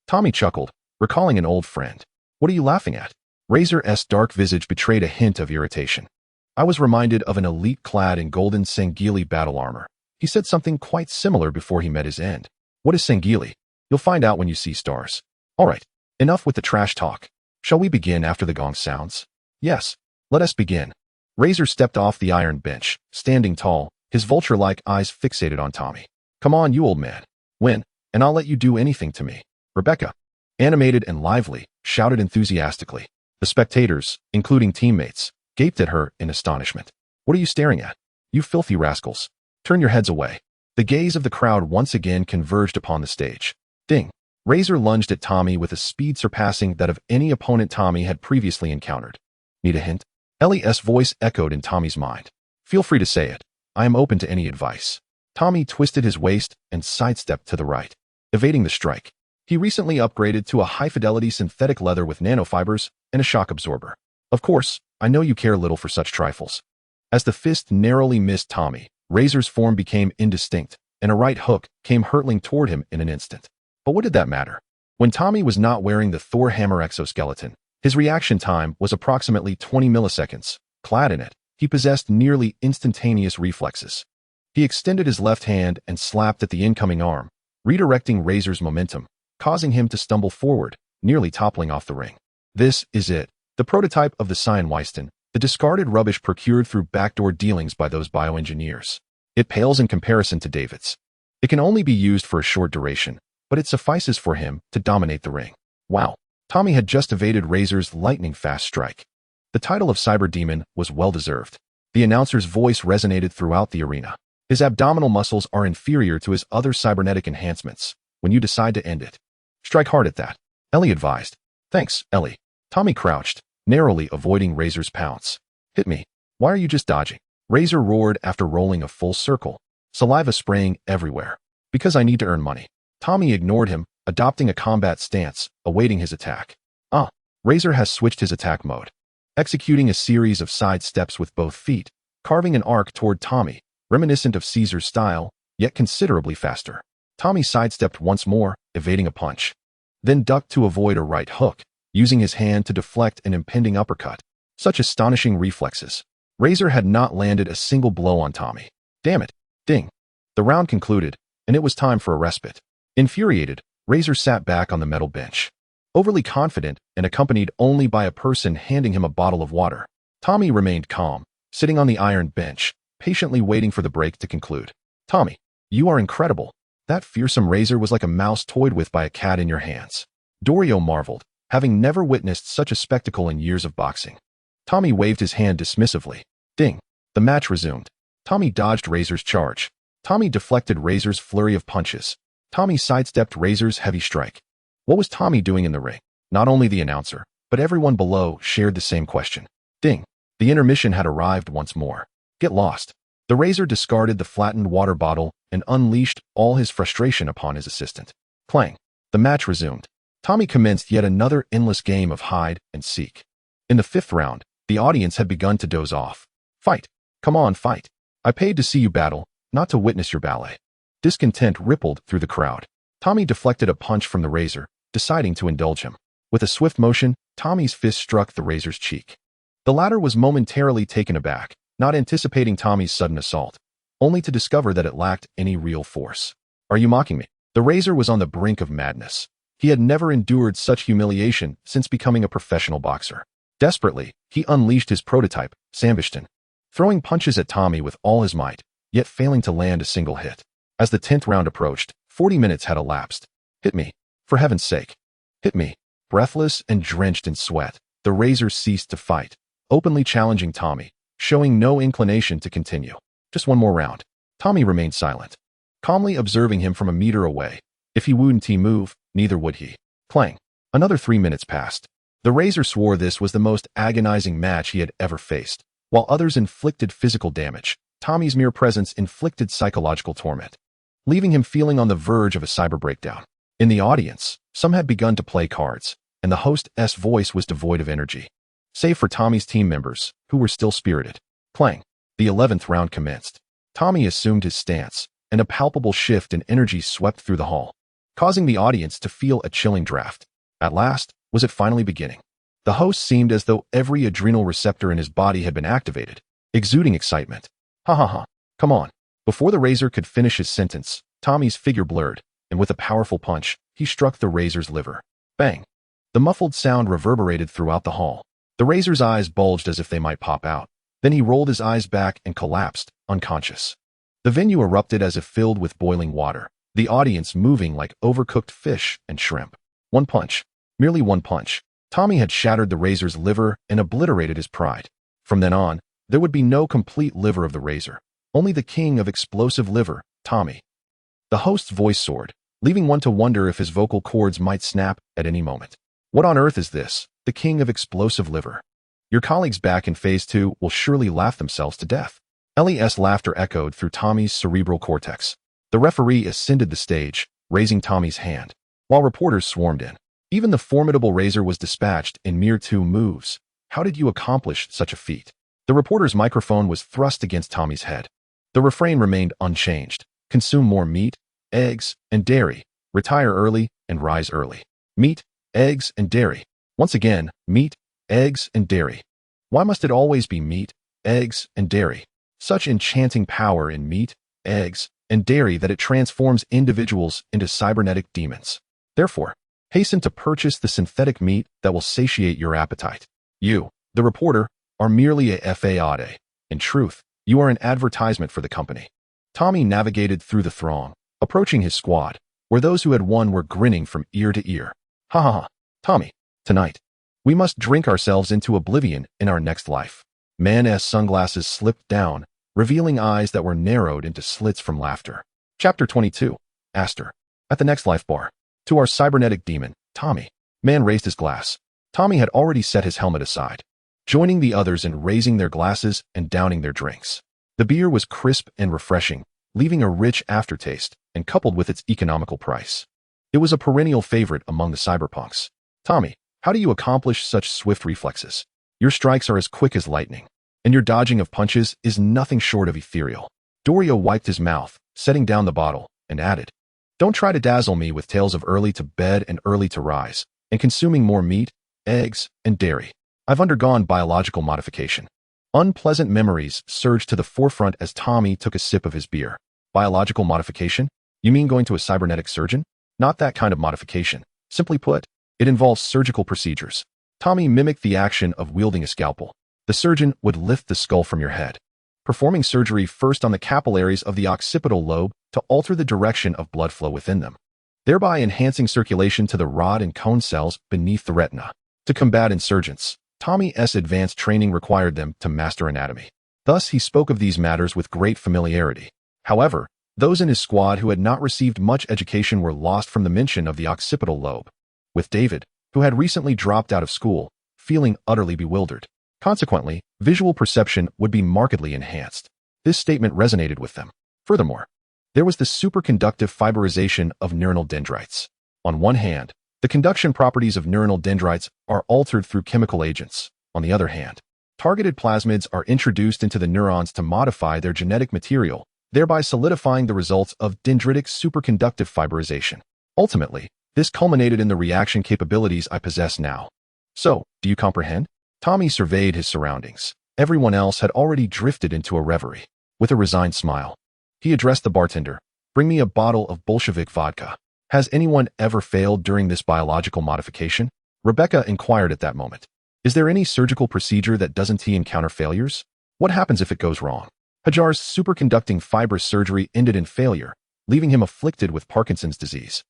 Tommy chuckled, recalling an old friend. What are you laughing at? Razor's dark visage betrayed a hint of irritation. I was reminded of an elite clad in golden Sangili battle armor. He said something quite similar before he met his end. What is Sangili? You'll find out when you see stars. All right, enough with the trash talk. Shall we begin after the gong sounds? Yes, let us begin. Razor stepped off the iron bench, standing tall, his vulture-like eyes fixated on Tommy. Come on, you old man. Win, and I'll let you do anything to me. Rebecca, animated and lively, shouted enthusiastically. The spectators, including teammates, gaped at her in astonishment. What are you staring at? You filthy rascals. Turn your heads away. The gaze of the crowd once again converged upon the stage. Ding. Razor lunged at Tommy with a speed surpassing that of any opponent Tommy had previously encountered. Need a hint? Elle's voice echoed in Tommy's mind. Feel free to say it. I am open to any advice. Tommy twisted his waist and sidestepped to the right, evading the strike. He recently upgraded to a high-fidelity synthetic leather with nanofibers and a shock absorber. Of course, I know you care little for such trifles. As the fist narrowly missed Tommy, Razor's form became indistinct, and a right hook came hurtling toward him in an instant. But what did that matter? When Tommy was not wearing the Thor hammer exoskeleton, his reaction time was approximately 20 milliseconds. Clad in it, he possessed nearly instantaneous reflexes. He extended his left hand and slapped at the incoming arm, redirecting Razor's momentum, causing him to stumble forward, nearly toppling off the ring. This is it, the prototype of the Cyanweisten, the discarded rubbish procured through backdoor dealings by those bioengineers. It pales in comparison to David's. It can only be used for a short duration, but it suffices for him to dominate the ring. Wow, Tommy had just evaded Razor's lightning-fast strike. The title of Cyber Demon was well-deserved. The announcer's voice resonated throughout the arena. His abdominal muscles are inferior to his other cybernetic enhancements. When you decide to end it, strike hard at that, Elle advised. Thanks, Elle. Tommy crouched, narrowly avoiding Razor's pounce. Hit me. Why are you just dodging? Razor roared after rolling a full circle, saliva spraying everywhere. Because I need to earn money. Tommy ignored him, adopting a combat stance, awaiting his attack. Razor has switched his attack mode, executing a series of side steps with both feet, carving an arc toward Tommy, reminiscent of Caesar's style, yet considerably faster. Tommy sidestepped once more, evading a punch, then ducked to avoid a right hook, using his hand to deflect an impending uppercut. Such astonishing reflexes. Razor had not landed a single blow on Tommy. Damn it. Ding. The round concluded, and it was time for a respite. Infuriated, Razor sat back on the metal bench. Overly confident and accompanied only by a person handing him a bottle of water, Tommy remained calm, sitting on the iron bench, patiently waiting for the break to conclude. Tommy, you are incredible. That fearsome Razor was like a mouse toyed with by a cat in your hands. Dorio marveled, having never witnessed such a spectacle in years of boxing. Tommy waved his hand dismissively. Ding. The match resumed. Tommy dodged Razor's charge. Tommy deflected Razor's flurry of punches. Tommy sidestepped Razor's heavy strike. What was Tommy doing in the ring? Not only the announcer, but everyone below shared the same question. Ding. The intermission had arrived once more. Get lost. The Razor discarded the flattened water bottle and unleashed all his frustration upon his assistant. Clang. The match resumed. Tommy commenced yet another endless game of hide and seek. In the 5th round, the audience had begun to doze off. Fight. Come on, fight. I paid to see you battle, not to witness your ballet. Discontent rippled through the crowd. Tommy deflected a punch from the Razor, deciding to indulge him. With a swift motion, Tommy's fist struck the razor's cheek. The latter was momentarily taken aback, not anticipating Tommy's sudden assault, only to discover that it lacked any real force. "Are you mocking me?" The razor was on the brink of madness. He had never endured such humiliation since becoming a professional boxer. Desperately, he unleashed his prototype, Sambishton, throwing punches at Tommy with all his might, yet failing to land a single hit. As the 10th round approached, 40 minutes had elapsed. "Hit me. For heaven's sake. Hit me." Breathless and drenched in sweat, the razor ceased to fight, openly challenging Tommy, showing no inclination to continue. "Just one more round." Tommy remained silent, calmly observing him from a meter away. If he wouldn't move, neither would he. Clang. Another 3 minutes passed. The razor swore this was the most agonizing match he had ever faced. While others inflicted physical damage, Tommy's mere presence inflicted psychological torment, leaving him feeling on the verge of a cyber breakdown. In the audience, some had begun to play cards, and the host's voice was devoid of energy, save for Tommy's team members, who were still spirited. Clang. The 11th round commenced. Tommy assumed his stance, and a palpable shift in energy swept through the hall, causing the audience to feel a chilling draft. At last, was it finally beginning? The host seemed as though every adrenal receptor in his body had been activated, exuding excitement. "Ha ha ha. Come on." Before the razor could finish his sentence, Tommy's figure blurred, and with a powerful punch, he struck the razor's liver. Bang. The muffled sound reverberated throughout the hall. The razor's eyes bulged as if they might pop out. Then he rolled his eyes back and collapsed, unconscious. The venue erupted as if filled with boiling water, the audience moving like overcooked fish and shrimp. One punch. Merely one punch. Tommy had shattered the razor's liver and obliterated his pride. From then on, there would be no complete liver of the razor, only the king of explosive liver, Tommy. The host's voice soared, leaving one to wonder if his vocal cords might snap at any moment. "What on earth is this, the king of explosive liver? Your colleagues back in Phase 2 will surely laugh themselves to death." Elle's laughter echoed through Tommy's cerebral cortex. The referee ascended the stage, raising Tommy's hand, while reporters swarmed in. Even the formidable razor was dispatched in mere 2 moves. "How did you accomplish such a feat?" The reporter's microphone was thrust against Tommy's head. The refrain remained unchanged. "Consume more meat, eggs, and dairy. Retire early and rise early. Meat, eggs, and dairy. Once again, meat, eggs, and dairy. Why must it always be meat, eggs, and dairy? Such enchanting power in meat, eggs, and dairy that it transforms individuals into cybernetic demons. Therefore, hasten to purchase the synthetic meat that will satiate your appetite. You, the reporter, are merely a fad. In truth, you are an advertisement for the company." Tommy navigated through the throng, approaching his squad, where those who had won were grinning from ear to ear. "Ha ha ha. Tommy, tonight, we must drink ourselves into oblivion in our next life." Man's sunglasses slipped down, revealing eyes that were narrowed into slits from laughter. Chapter 22. Aster. At the next life bar. "To our cybernetic demon, Tommy." Man raised his glass. Tommy had already set his helmet aside, joining the others in raising their glasses and downing their drinks. The beer was crisp and refreshing, leaving a rich aftertaste, and coupled with its economical price, it was a perennial favorite among the cyberpunks. "Tommy, how do you accomplish such swift reflexes? Your strikes are as quick as lightning, and your dodging of punches is nothing short of ethereal." Dorio wiped his mouth, setting down the bottle, and added, "Don't try to dazzle me with tales of early to bed and early to rise, and consuming more meat, eggs, and dairy. I've undergone biological modification." Unpleasant memories surged to the forefront as Tommy took a sip of his beer. "Biological modification? You mean going to a cybernetic surgeon?" "Not that kind of modification. Simply put, it involves surgical procedures." Tommy mimicked the action of wielding a scalpel. "The surgeon would lift the skull from your head, performing surgery first on the capillaries of the occipital lobe to alter the direction of blood flow within them, thereby enhancing circulation to the rod and cone cells beneath the retina. To combat insurgents, Tommy's advanced training required them to master anatomy. Thus, he spoke of these matters with great familiarity. However, those in his squad who had not received much education were lost from the mention of the occipital lobe, with David, who had recently dropped out of school, feeling utterly bewildered. Consequently, visual perception would be markedly enhanced. This statement resonated with them. Furthermore, there was the superconductive fiberization of neuronal dendrites. On one hand, the conduction properties of neuronal dendrites are altered through chemical agents. On the other hand, targeted plasmids are introduced into the neurons to modify their genetic material, thereby solidifying the results of dendritic superconductive fiberization. Ultimately, This culminated in the reaction capabilities I possess now. So, do you comprehend? Tommy surveyed his surroundings. Everyone else had already drifted into a reverie. With a resigned smile, he addressed the bartender. Bring me a bottle of Bolshevik vodka. Has anyone ever failed during this biological modification? Rebecca inquired at that moment. Is there any surgical procedure that doesn't encounter failures? What happens if it goes wrong? Hajar's superconducting fiber surgery ended in failure, leaving him afflicted with Parkinson's disease.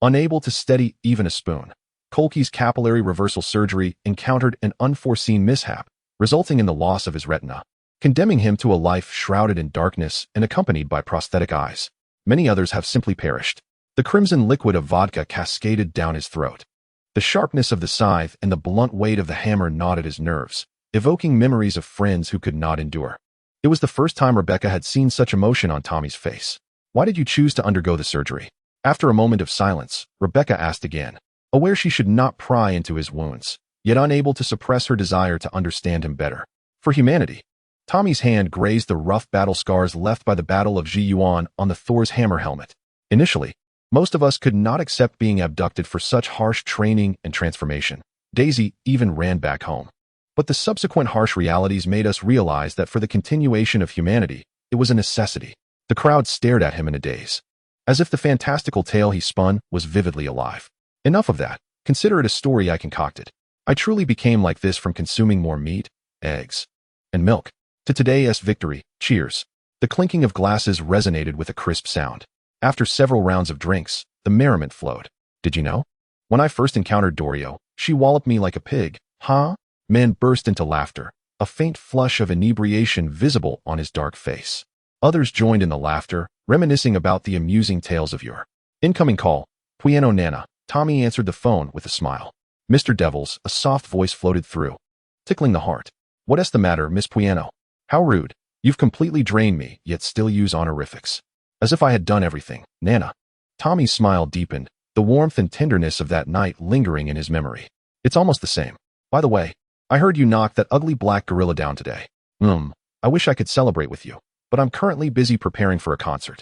Unable to steady even a spoon, Kolke's capillary reversal surgery encountered an unforeseen mishap, resulting in the loss of his retina, condemning him to a life shrouded in darkness and accompanied by prosthetic eyes. Many others have simply perished. The crimson liquid of vodka cascaded down his throat. The sharpness of the scythe and the blunt weight of the hammer gnawed at his nerves, evoking memories of friends who could not endure. It was the first time Rebecca had seen such emotion on Tommy's face. Why did you choose to undergo the surgery? After a moment of silence, Rebecca asked again, aware she should not pry into his wounds, yet unable to suppress her desire to understand him better. For humanity. Tommy's hand grazed the rough battle scars left by the Battle of Zhiyuan on the Thor's hammer helmet. Initially, most of us could not accept being abducted for such harsh training and transformation. Daisy even ran back home. But the subsequent harsh realities made us realize that for the continuation of humanity, it was a necessity. The crowd stared at him in a daze, as if the fantastical tale he spun was vividly alive. Enough of that. Consider it a story I concocted. I truly became like this from consuming more meat, eggs, and milk. To today's victory, cheers. The clinking of glasses resonated with a crisp sound. After several rounds of drinks, the merriment flowed. Did you know? When I first encountered Dorio, she walloped me like a pig. Huh? Men burst into laughter, a faint flush of inebriation visible on his dark face. Others joined in the laughter, reminiscing about the amusing tales of yore. Incoming call. Pueno Nana. Tommy answered the phone with a smile. Mr. Devils, a soft voice floated through, tickling the heart. What's the matter, Miss Pueno? How rude. You've completely drained me, yet still use honorifics. As if I had done everything, Nana. Tommy's smile deepened, the warmth and tenderness of that night lingering in his memory. It's almost the same. By the way, I heard you knock that ugly black gorilla down today. I wish I could celebrate with you, but I'm currently busy preparing for a concert.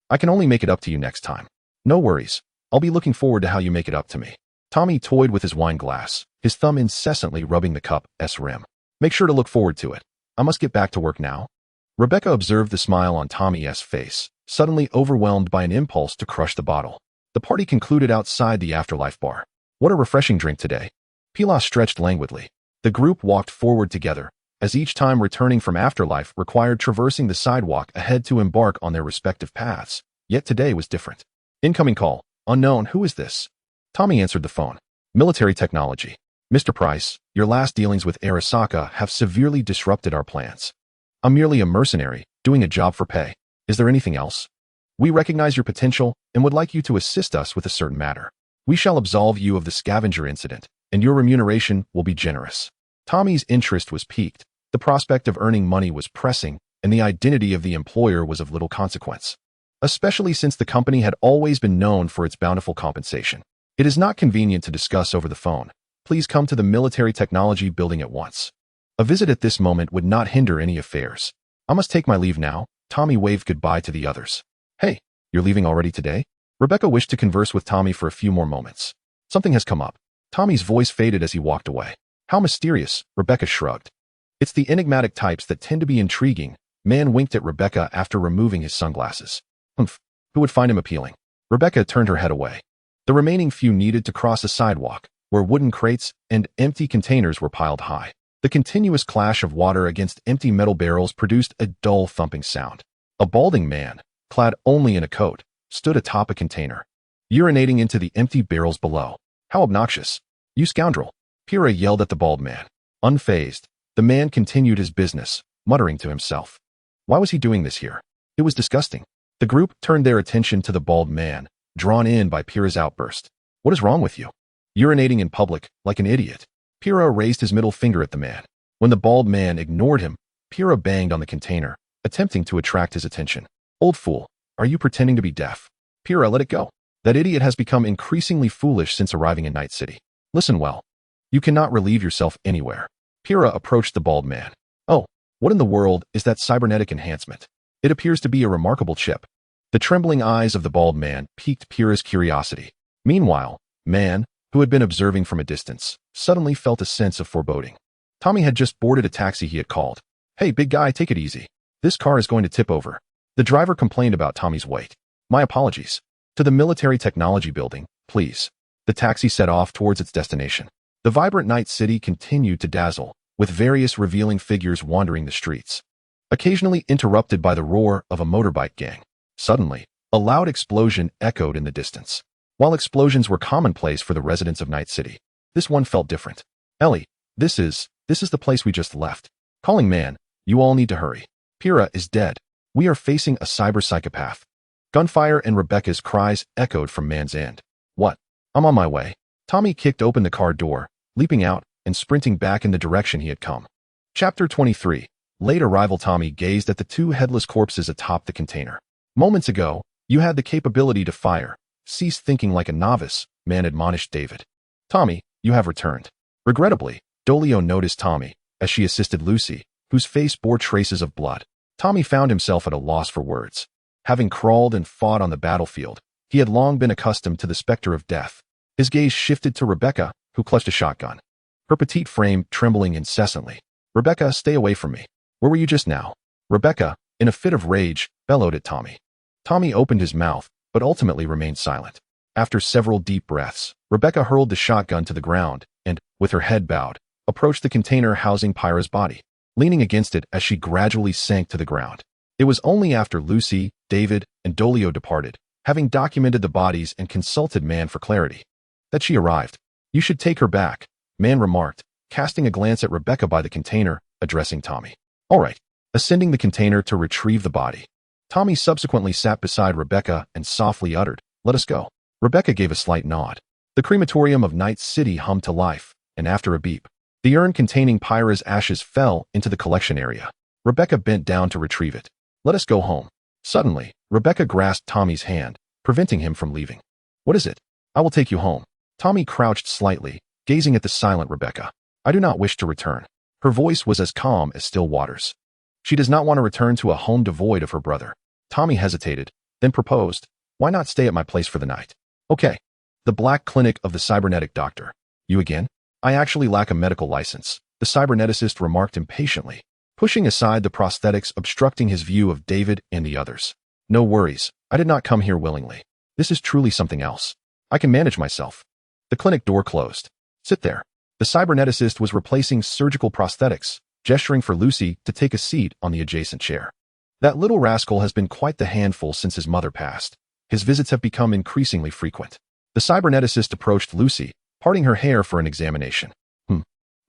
I can only make it up to you next time. No worries. I'll be looking forward to how you make it up to me. Tommy toyed with his wine glass, his thumb incessantly rubbing the cup's rim. Make sure to look forward to it. I must get back to work now. Rebecca observed the smile on Tommy's face, suddenly overwhelmed by an impulse to crush the bottle. The party concluded outside the Afterlife bar. What a refreshing drink today. Pilar stretched languidly. The group walked forward together, as each time returning from Afterlife required traversing the sidewalk ahead to embark on their respective paths. Yet today was different. Incoming call. Unknown, who is this? Tommy answered the phone. Military technology. Mr. Price, your last dealings with Arasaka have severely disrupted our plans. I'm merely a mercenary, doing a job for pay. Is there anything else? We recognize your potential and would like you to assist us with a certain matter. We shall absolve you of the scavenger incident, and your remuneration will be generous. Tommy's interest was piqued. The prospect of earning money was pressing, and the identity of the employer was of little consequence, especially since the company had always been known for its bountiful compensation. It is not convenient to discuss over the phone. Please come to the military technology building at once. A visit at this moment would not hinder any affairs. I must take my leave now. Tommy waved goodbye to the others. Hey, you're leaving already today? Rebecca wished to converse with Tommy for a few more moments. Something has come up. Tommy's voice faded as he walked away. How mysterious, Rebecca shrugged. It's the enigmatic types that tend to be intriguing. Man winked at Rebecca after removing his sunglasses. Who would find him appealing? Rebecca turned her head away. The remaining few needed to cross a sidewalk, where wooden crates and empty containers were piled high. The continuous clash of water against empty metal barrels produced a dull thumping sound. A balding man, clad only in a coat, stood atop a container, urinating into the empty barrels below. How obnoxious. You scoundrel. Pyrrha yelled at the bald man. Unfazed, the man continued his business, muttering to himself. Why was he doing this here? It was disgusting. The group turned their attention to the bald man, drawn in by Pyrrha's outburst. What is wrong with you? Urinating in public, like an idiot. Pyrrha raised his middle finger at the man. When the bald man ignored him, Pyrrha banged on the container, attempting to attract his attention. Old fool, are you pretending to be deaf? Pyrrha, let it go. That idiot has become increasingly foolish since arriving in Night City. Listen well. You cannot relieve yourself anywhere. Pyrrha approached the bald man. Oh, what in the world is that cybernetic enhancement? It appears to be a remarkable chip. The trembling eyes of the bald man piqued Pyrrha's curiosity. Meanwhile, Man, who had been observing from a distance, suddenly felt a sense of foreboding. Tommy had just boarded a taxi he had called. "Hey, big guy, take it easy. This car is going to tip over." The driver complained about Tommy's weight. "My apologies. To the military technology building, please." The taxi set off towards its destination. The vibrant night city continued to dazzle, with various revealing figures wandering the streets, occasionally interrupted by the roar of a motorbike gang. Suddenly, a loud explosion echoed in the distance. While explosions were commonplace for the residents of Night City, this one felt different. "Ellie, this is the place we just left. Calling man, you all need to hurry. Pyrrha is dead. We are facing a cyber psychopath." Gunfire and Rebecca's cries echoed from man's end. "What? I'm on my way." Tommy kicked open the car door, leaping out and sprinting back in the direction he had come. Chapter 23. Late arrival. Tommy gazed at the two headless corpses atop the container. "Moments ago, you had the capability to fire. Cease thinking like a novice," man admonished David. "Tommy, you have returned." Regrettably, Dolio noticed Tommy as she assisted Lucy, whose face bore traces of blood. Tommy found himself at a loss for words. Having crawled and fought on the battlefield, he had long been accustomed to the specter of death. His gaze shifted to Rebecca, who clutched a shotgun, her petite frame trembling incessantly. "Rebecca, stay away from me. Where were you just now?" Rebecca, in a fit of rage, bellowed at Tommy. Tommy opened his mouth, but ultimately remained silent. After several deep breaths, Rebecca hurled the shotgun to the ground and, with her head bowed, approached the container housing Pyrrha's body, leaning against it as she gradually sank to the ground. It was only after Lucy, David, and Dolio departed, having documented the bodies and consulted Man for clarity, that she arrived. "You should take her back," Man remarked, casting a glance at Rebecca by the container, addressing Tommy. "All right." Ascending the container to retrieve the body, Tommy subsequently sat beside Rebecca and softly uttered, "Let us go." Rebecca gave a slight nod. The crematorium of Night City hummed to life, and after a beep, the urn containing Pyrrha's ashes fell into the collection area. Rebecca bent down to retrieve it. "Let us go home." Suddenly, Rebecca grasped Tommy's hand, preventing him from leaving. "What is it?" "I will take you home." Tommy crouched slightly, gazing at the silent Rebecca. "I do not wish to return." Her voice was as calm as still waters. She does not want to return to a home devoid of her brother. Tommy hesitated, then proposed, "Why not stay at my place for the night?" "Okay." The black clinic of the cybernetic doctor. "You again?" "I actually lack a medical license," the cyberneticist remarked impatiently, pushing aside the prosthetics obstructing his view of David and the others. "No worries. I did not come here willingly. This is truly something else. I can manage myself." The clinic door closed. "Sit there." The cyberneticist was replacing surgical prosthetics, gesturing for Lucy to take a seat on the adjacent chair. "That little rascal has been quite the handful since his mother passed. His visits have become increasingly frequent." The cyberneticist approached Lucy, parting her hair for an examination.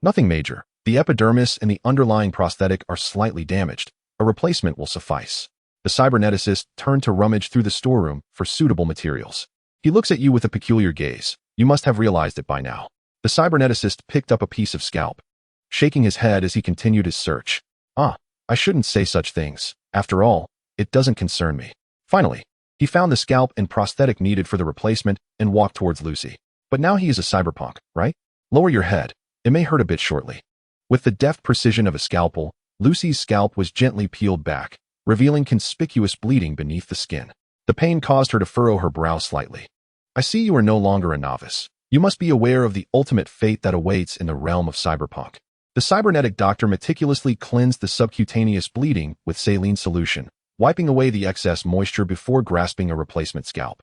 Nothing major. The epidermis and the underlying prosthetic are slightly damaged. A replacement will suffice." The cyberneticist turned to rummage through the storeroom for suitable materials. He looks at you with a peculiar gaze. You must have realized it by now. The cyberneticist picked up a piece of scalp, shaking his head as he continued his search. I shouldn't say such things. After all, it doesn't concern me." Finally, he found the scalp and prosthetic needed for the replacement and walked towards Lucy. "But now he is a cyberpunk, right? Lower your head. It may hurt a bit shortly." With the deft precision of a scalpel, Lucy's scalp was gently peeled back, revealing conspicuous bleeding beneath the skin. The pain caused her to furrow her brow slightly. "I see you are no longer a novice. You must be aware of the ultimate fate that awaits in the realm of cyberpunk." The cybernetic doctor meticulously cleansed the subcutaneous bleeding with saline solution, wiping away the excess moisture before grasping a replacement scalp.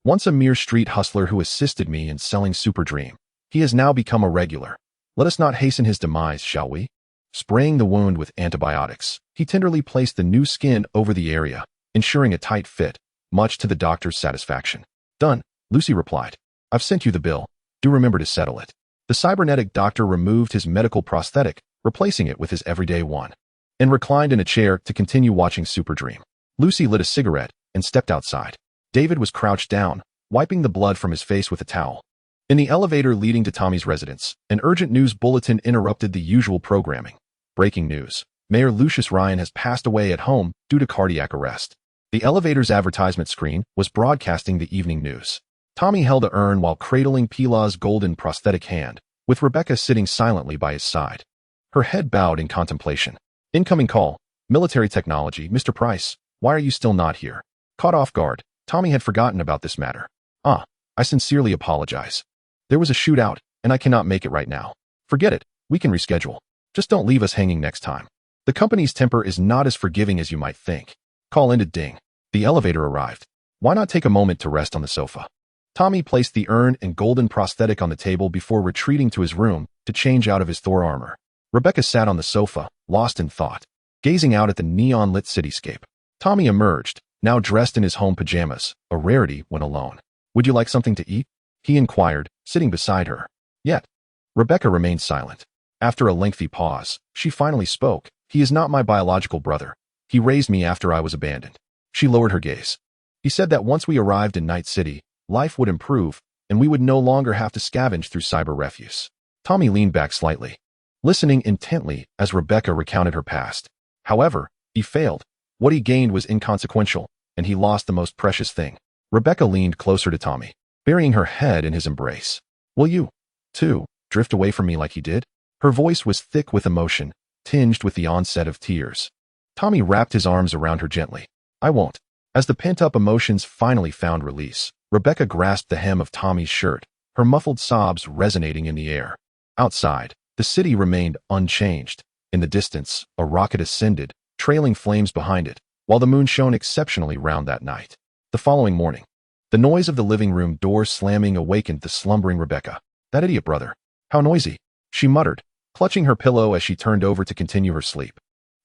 "Once a mere street hustler who assisted me in selling Super Dream, he has now become a regular. Let us not hasten his demise, shall we?" Spraying the wound with antibiotics, he tenderly placed the new skin over the area, ensuring a tight fit, much to the doctor's satisfaction. "Done," Lucy replied. "I've sent you the bill. Do remember to settle it." The cybernetic doctor removed his medical prosthetic, replacing it with his everyday one, and reclined in a chair to continue watching Super Dream. Lucy lit a cigarette and stepped outside. David was crouched down, wiping the blood from his face with a towel. In the elevator leading to Tommy's residence, an urgent news bulletin interrupted the usual programming. Breaking news. Mayor Lucius Ryan has passed away at home due to cardiac arrest. The elevator's advertisement screen was broadcasting the evening news. Tommy held a urn while cradling Pila's golden prosthetic hand, with Rebecca sitting silently by his side, her head bowed in contemplation. "Incoming call. Military technology. Mr. Price, why are you still not here?" Caught off guard, Tommy had forgotten about this matter. I sincerely apologize." There was a shootout, and I cannot make it right now. Forget it. We can reschedule. Just don't leave us hanging next time. The company's temper is not as forgiving as you might think. Call ended ding. The elevator arrived. Why not take a moment to rest on the sofa? Tommy placed the urn and golden prosthetic on the table before retreating to his room to change out of his Thor armor. Rebecca sat on the sofa, lost in thought, gazing out at the neon-lit cityscape. Tommy emerged, now dressed in his home pajamas, a rarity when alone. Would you like something to eat? He inquired, sitting beside her. Yet. Rebecca remained silent. After a lengthy pause, she finally spoke. He is not my biological brother. He raised me after I was abandoned. She lowered her gaze. He said that once we arrived in Night City, life would improve, and we would no longer have to scavenge through cyber refuse. Tommy leaned back slightly, listening intently as Rebecca recounted her past. However, he failed. What he gained was inconsequential, and he lost the most precious thing. Rebecca leaned closer to Tommy, burying her head in his embrace. Will you, too, drift away from me like he did? Her voice was thick with emotion, tinged with the onset of tears. Tommy wrapped his arms around her gently. I won't. As the pent-up emotions finally found release, Rebecca grasped the hem of Tommy's shirt, her muffled sobs resonating in the air. Outside, the city remained unchanged. In the distance, a rocket ascended, trailing flames behind it, while the moon shone exceptionally round that night. The following morning, the noise of the living room door slamming awakened the slumbering Rebecca. That idiot brother. How noisy, she muttered, clutching her pillow as she turned over to continue her sleep.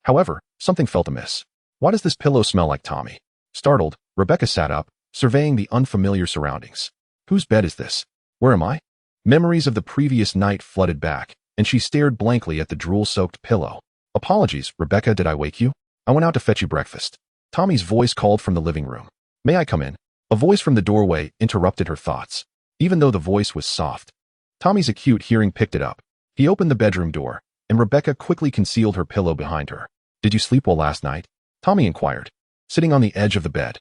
However, something felt amiss. Why does this pillow smell like Tommy? Startled, Rebecca sat up, surveying the unfamiliar surroundings. Whose bed is this? Where am I? Memories of the previous night flooded back, and she stared blankly at the drool-soaked pillow. Apologies, Rebecca, did I wake you? I went out to fetch you breakfast. Tommy's voice called from the living room. May I come in? A voice from the doorway interrupted her thoughts, even though the voice was soft. Tommy's acute hearing picked it up. He opened the bedroom door, and Rebecca quickly concealed her pillow behind her. Did you sleep well last night? Tommy inquired, sitting on the edge of the bed.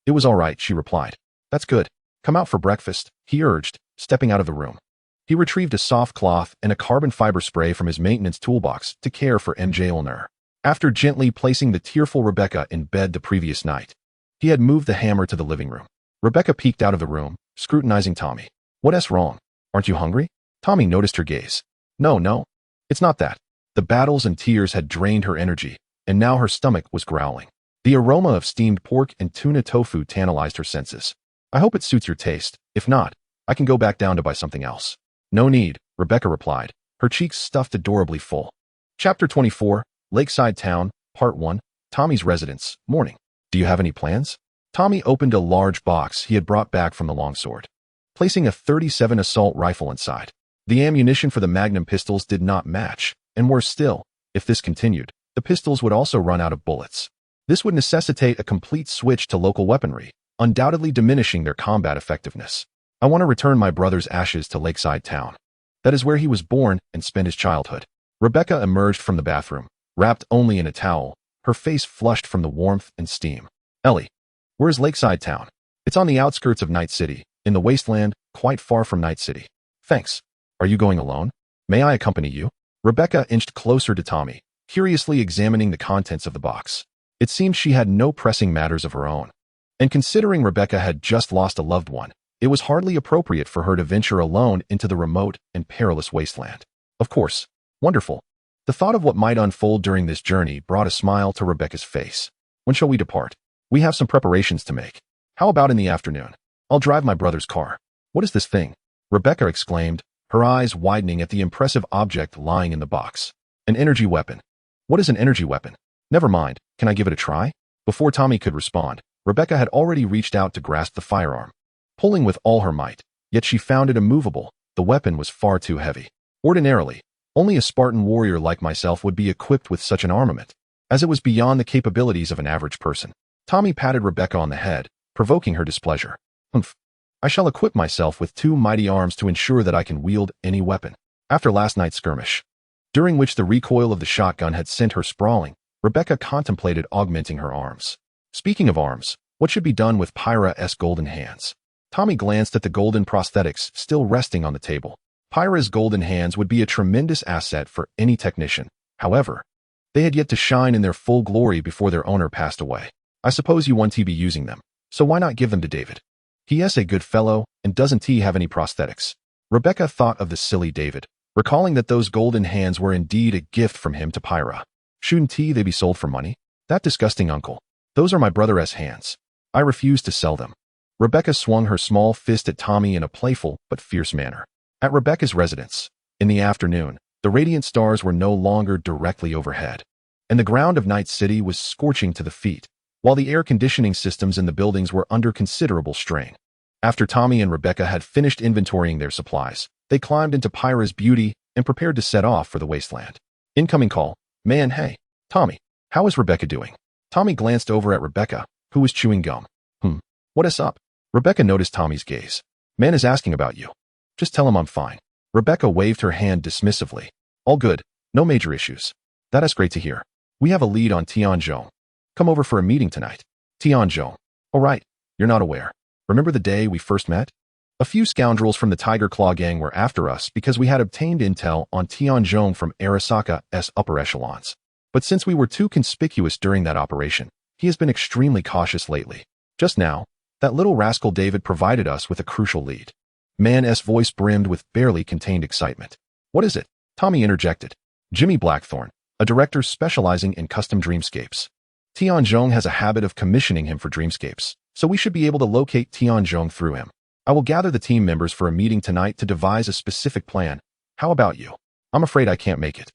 It was all right, she replied. That's good. Come out for breakfast, he urged, stepping out of the room. He retrieved a soft cloth and a carbon fiber spray from his maintenance toolbox to care for MJOLNIR. After gently placing the tearful Rebecca in bed the previous night, he had moved the hammer to the living room. Rebecca peeked out of the room, scrutinizing Tommy. What's wrong? Aren't you hungry? Tommy noticed her gaze. No, it's not that. The battles and tears had drained her energy, and now her stomach was growling. The aroma of steamed pork and tuna tofu tantalized her senses. I hope it suits your taste. If not, I can go back down to buy something else. No need, Rebecca replied, her cheeks stuffed adorably full. Chapter 24, Lakeside Town, Part 1, Tommy's residence, morning. Do you have any plans? Tommy opened a large box he had brought back from the Longsword, placing a .37 assault rifle inside. The ammunition for the Magnum pistols did not match, and worse still, if this continued, the pistols would also run out of bullets. This would necessitate a complete switch to local weaponry, undoubtedly diminishing their combat effectiveness. I want to return my brother's ashes to Lakeside Town. That is where he was born and spent his childhood. Rebecca emerged from the bathroom, wrapped only in a towel, her face flushed from the warmth and steam. Ellie, where's Lakeside Town? It's on the outskirts of Night City, in the wasteland, quite far from Night City. Thanks. Are you going alone? May I accompany you? Rebecca inched closer to Tommy, curiously examining the contents of the box. It seemed she had no pressing matters of her own. And considering Rebecca had just lost a loved one, it was hardly appropriate for her to venture alone into the remote and perilous wasteland. Of course. Wonderful. The thought of what might unfold during this journey brought a smile to Rebecca's face. When shall we depart? We have some preparations to make. How about in the afternoon? I'll drive my brother's car. What is this thing? Rebecca exclaimed, her eyes widening at the impressive object lying in the box. An energy weapon. What is an energy weapon? Never mind, can I give it a try? Before Tommy could respond, Rebecca had already reached out to grasp the firearm, pulling with all her might, yet she found it immovable. The weapon was far too heavy. Ordinarily, only a Spartan warrior like myself would be equipped with such an armament, as it was beyond the capabilities of an average person. Tommy patted Rebecca on the head, provoking her displeasure. Humph. I shall equip myself with 2 mighty arms to ensure that I can wield any weapon. After last night's skirmish, during which the recoil of the shotgun had sent her sprawling, Rebecca contemplated augmenting her arms. Speaking of arms, what should be done with Pyra's golden hands? Tommy glanced at the golden prosthetics still resting on the table. Pyra's golden hands would be a tremendous asset for any technician. However, they had yet to shine in their full glory before their owner passed away. I suppose you want to be using them, so why not give them to David? He is a good fellow, and doesn't he have any prosthetics? Rebecca thought of the silly David, recalling that those golden hands were indeed a gift from him to Pyra. Shouldn't they be sold for money? That disgusting uncle. Those are my brother's hands. I refuse to sell them. Rebecca swung her small fist at Tommy in a playful but fierce manner. At Rebecca's residence, in the afternoon, the radiant stars were no longer directly overhead, and the ground of Night City was scorching to the feet, while the air conditioning systems in the buildings were under considerable strain. After Tommy and Rebecca had finished inventorying their supplies, they climbed into Pyra's beauty and prepared to set off for the wasteland. Incoming call. Man, hey, Tommy, how is Rebecca doing? Tommy glanced over at Rebecca, who was chewing gum. What is up? Rebecca noticed Tommy's gaze. Man is asking about you. Just tell him I'm fine. Rebecca waved her hand dismissively. All good, no major issues. That is great to hear. We have a lead on Tianzhong. Come over for a meeting tonight. Tianzhong. All right, you're not aware. Remember the day we first met? A few scoundrels from the Tiger Claw gang were after us because we had obtained intel on Tianzhong from Arasaka's upper echelons. But since we were too conspicuous during that operation, he has been extremely cautious lately. Just now, that little rascal David provided us with a crucial lead. Man's voice brimmed with barely contained excitement. What is it? Tommy interjected. Jimmy Blackthorne, a director specializing in custom dreamscapes. Tianzhong has a habit of commissioning him for dreamscapes, so we should be able to locate Tianzhong through him. I will gather the team members for a meeting tonight to devise a specific plan. How about you? I'm afraid I can't make it.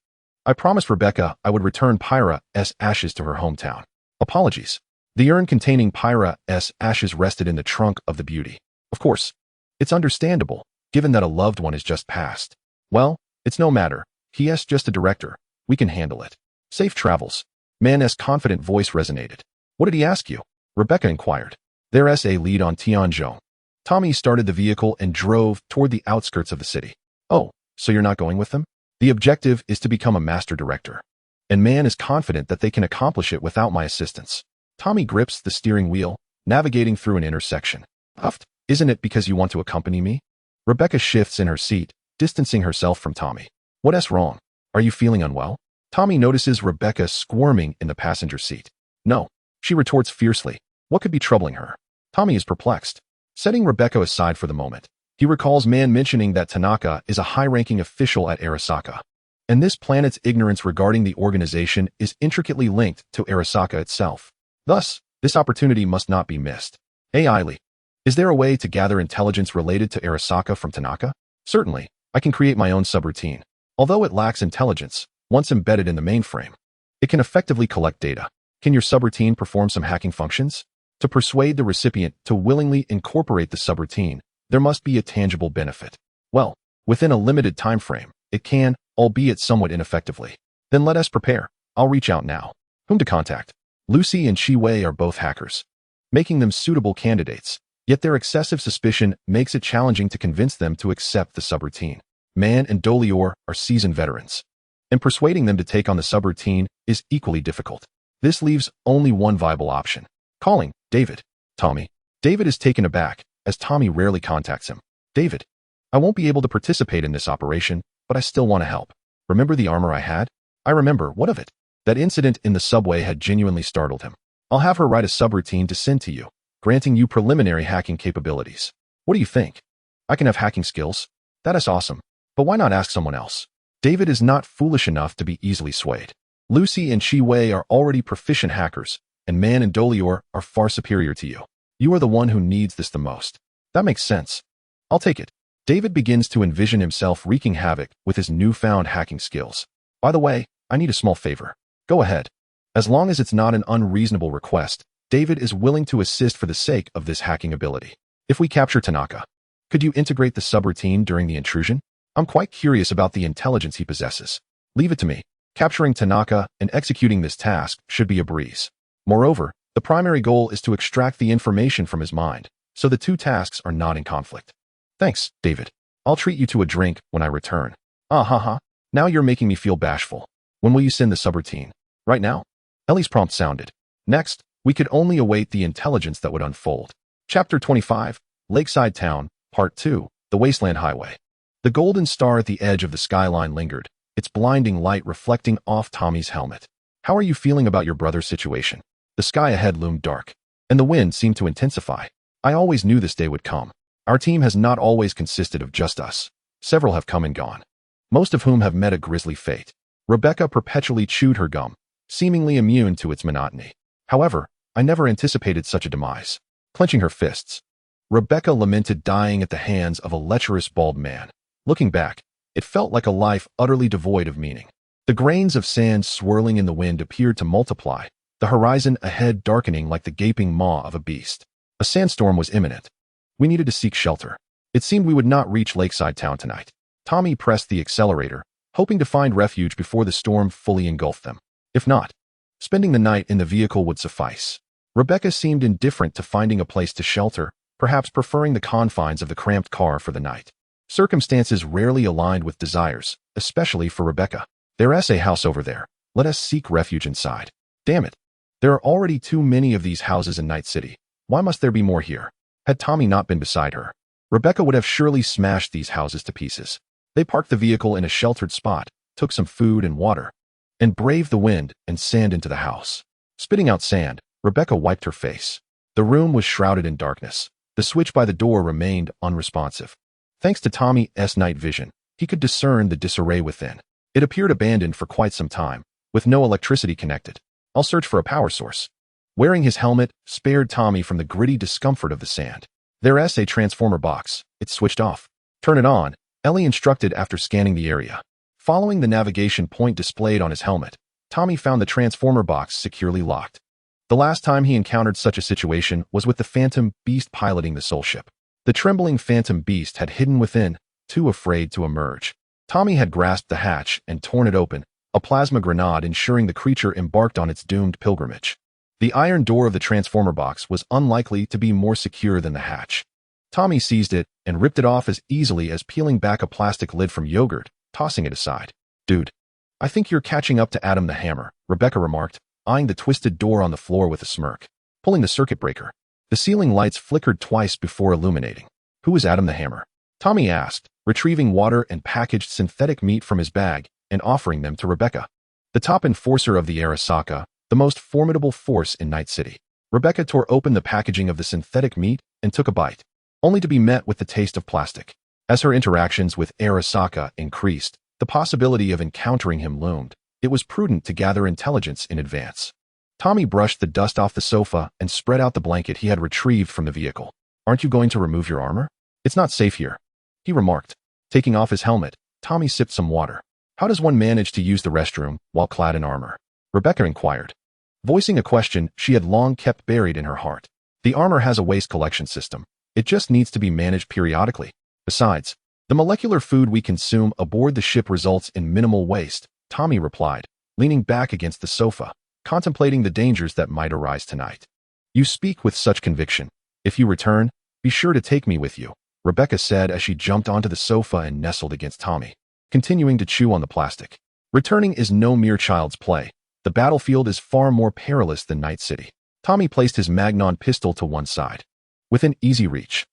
I promised Rebecca I would return Pyra's ashes to her hometown. Apologies. The urn containing Pyra's ashes rested in the trunk of the beauty. Of course, it's understandable, given that a loved one is just passed. Well, it's no matter. He's just a director. We can handle it. Safe travels. Man's confident voice resonated. What did he ask you? Rebecca inquired. There's a lead on Tianzhong. Tommy started the vehicle and drove toward the outskirts of the city. Oh, so you're not going with them? The objective is to become a master director. And Man is confident that they can accomplish it without my assistance. Tommy grips the steering wheel, navigating through an intersection. Huffed, isn't it because you want to accompany me? Rebecca shifts in her seat, distancing herself from Tommy. What's wrong? Are you feeling unwell? Tommy notices Rebecca squirming in the passenger seat. No, she retorts fiercely. What could be troubling her? Tommy is perplexed. Setting Rebecca aside for the moment, he recalls Man mentioning that Tanaka is a high-ranking official at Arasaka, and this planet's ignorance regarding the organization is intricately linked to Arasaka itself. Thus, this opportunity must not be missed. Hey Elle, is there a way to gather intelligence related to Arasaka from Tanaka? Certainly, I can create my own subroutine. Although it lacks intelligence, once embedded in the mainframe, it can effectively collect data. Can your subroutine perform some hacking functions? To persuade the recipient to willingly incorporate the subroutine, there must be a tangible benefit. Well, within a limited time frame, it can, albeit somewhat ineffectively. Then let us prepare. I'll reach out now. Whom to contact? Lucy and Shi Wei are both hackers, making them suitable candidates, yet their excessive suspicion makes it challenging to convince them to accept the subroutine. Man and Dolior are seasoned veterans, and persuading them to take on the subroutine is equally difficult. This leaves only one viable option. Calling David. Tommy. David is taken aback, as Tommy rarely contacts him. David, I won't be able to participate in this operation, but I still want to help. Remember the armor I had? I remember. What of it? That incident in the subway had genuinely startled him. I'll have her write a subroutine to send to you, granting you preliminary hacking capabilities. What do you think? I can have hacking skills? That is awesome. But why not ask someone else? David is not foolish enough to be easily swayed. Lucy and Shi Wei are already proficient hackers, and Man and Dolior are far superior to you. You are the one who needs this the most. That makes sense. I'll take it. David begins to envision himself wreaking havoc with his newfound hacking skills. By the way, I need a small favor. Go ahead. As long as it's not an unreasonable request, David is willing to assist for the sake of this hacking ability. If we capture Tanaka, could you integrate the subroutine during the intrusion? I'm quite curious about the intelligence he possesses. Leave it to me. Capturing Tanaka and executing this task should be a breeze. Moreover, the primary goal is to extract the information from his mind, so the two tasks are not in conflict. Thanks, David. I'll treat you to a drink when I return. Now you're making me feel bashful. When will you send the subroutine? Right now? Ellie's prompt sounded. Next, we could only await the intelligence that would unfold. Chapter 25, Lakeside Town, Part 2, The Wasteland Highway. The golden star at the edge of the skyline lingered, its blinding light reflecting off Tommy's helmet. How are you feeling about your brother's situation? The sky ahead loomed dark, and the wind seemed to intensify. I always knew this day would come. Our team has not always consisted of just us. Several have come and gone, most of whom have met a grisly fate. Rebecca perpetually chewed her gum, seemingly immune to its monotony. However, I never anticipated such a demise. Clenching her fists, Rebecca lamented dying at the hands of a lecherous bald man. Looking back, it felt like a life utterly devoid of meaning. The grains of sand swirling in the wind appeared to multiply, the horizon ahead darkening like the gaping maw of a beast. A sandstorm was imminent. We needed to seek shelter. It seemed we would not reach Lakeside Town tonight. Tommy pressed the accelerator, hoping to find refuge before the storm fully engulfed them. If not, spending the night in the vehicle would suffice. Rebecca seemed indifferent to finding a place to shelter, perhaps preferring the confines of the cramped car for the night. Circumstances rarely aligned with desires, especially for Rebecca. There's a house over there. Let us seek refuge inside. Damn it. There are already too many of these houses in Night City. Why must there be more here? Had Tommy not been beside her, Rebecca would have surely smashed these houses to pieces. They parked the vehicle in a sheltered spot, took some food and water, and braved the wind and sand into the house. Spitting out sand, Rebecca wiped her face. The room was shrouded in darkness. The switch by the door remained unresponsive. Thanks to Tommy's night vision, he could discern the disarray within. It appeared abandoned for quite some time, with no electricity connected. I'll search for a power source. Wearing his helmet spared Tommy from the gritty discomfort of the sand. There's a transformer box. It's switched off. Turn it on, Elle instructed after scanning the area. Following the navigation point displayed on his helmet, Tommy found the transformer box securely locked. The last time he encountered such a situation was with the Phantom Beast piloting the Soul Ship. The trembling Phantom Beast had hidden within, too afraid to emerge. Tommy had grasped the hatch and torn it open, a plasma grenade ensuring the creature embarked on its doomed pilgrimage. The iron door of the transformer box was unlikely to be more secure than the hatch. Tommy seized it and ripped it off as easily as peeling back a plastic lid from yogurt, tossing it aside. Dude, I think you're catching up to Adam the Hammer, Rebecca remarked, eyeing the twisted door on the floor with a smirk. Pulling the circuit breaker, the ceiling lights flickered twice before illuminating. Who is Adam the Hammer? Tommy asked, retrieving water and packaged synthetic meat from his bag and offering them to Rebecca. The top enforcer of the Arasaka, the most formidable force in Night City. Rebecca tore open the packaging of the synthetic meat and took a bite, only to be met with the taste of plastic. As her interactions with Arasaka increased, the possibility of encountering him loomed. It was prudent to gather intelligence in advance. Tommy brushed the dust off the sofa and spread out the blanket he had retrieved from the vehicle. Aren't you going to remove your armor? It's not safe here, he remarked. Taking off his helmet, Tommy sipped some water. How does one manage to use the restroom while clad in armor? Rebecca inquired, voicing a question she had long kept buried in her heart. The armor has a waste collection system. It just needs to be managed periodically. Besides, the molecular food we consume aboard the ship results in minimal waste, Tommy replied, leaning back against the sofa, contemplating the dangers that might arise tonight. You speak with such conviction. If you return, be sure to take me with you, Rebecca said as she jumped onto the sofa and nestled against Tommy, continuing to chew on the plastic. Returning is no mere child's play. The battlefield is far more perilous than Night City. Tommy placed his Magnon pistol to one side. Within easy reach.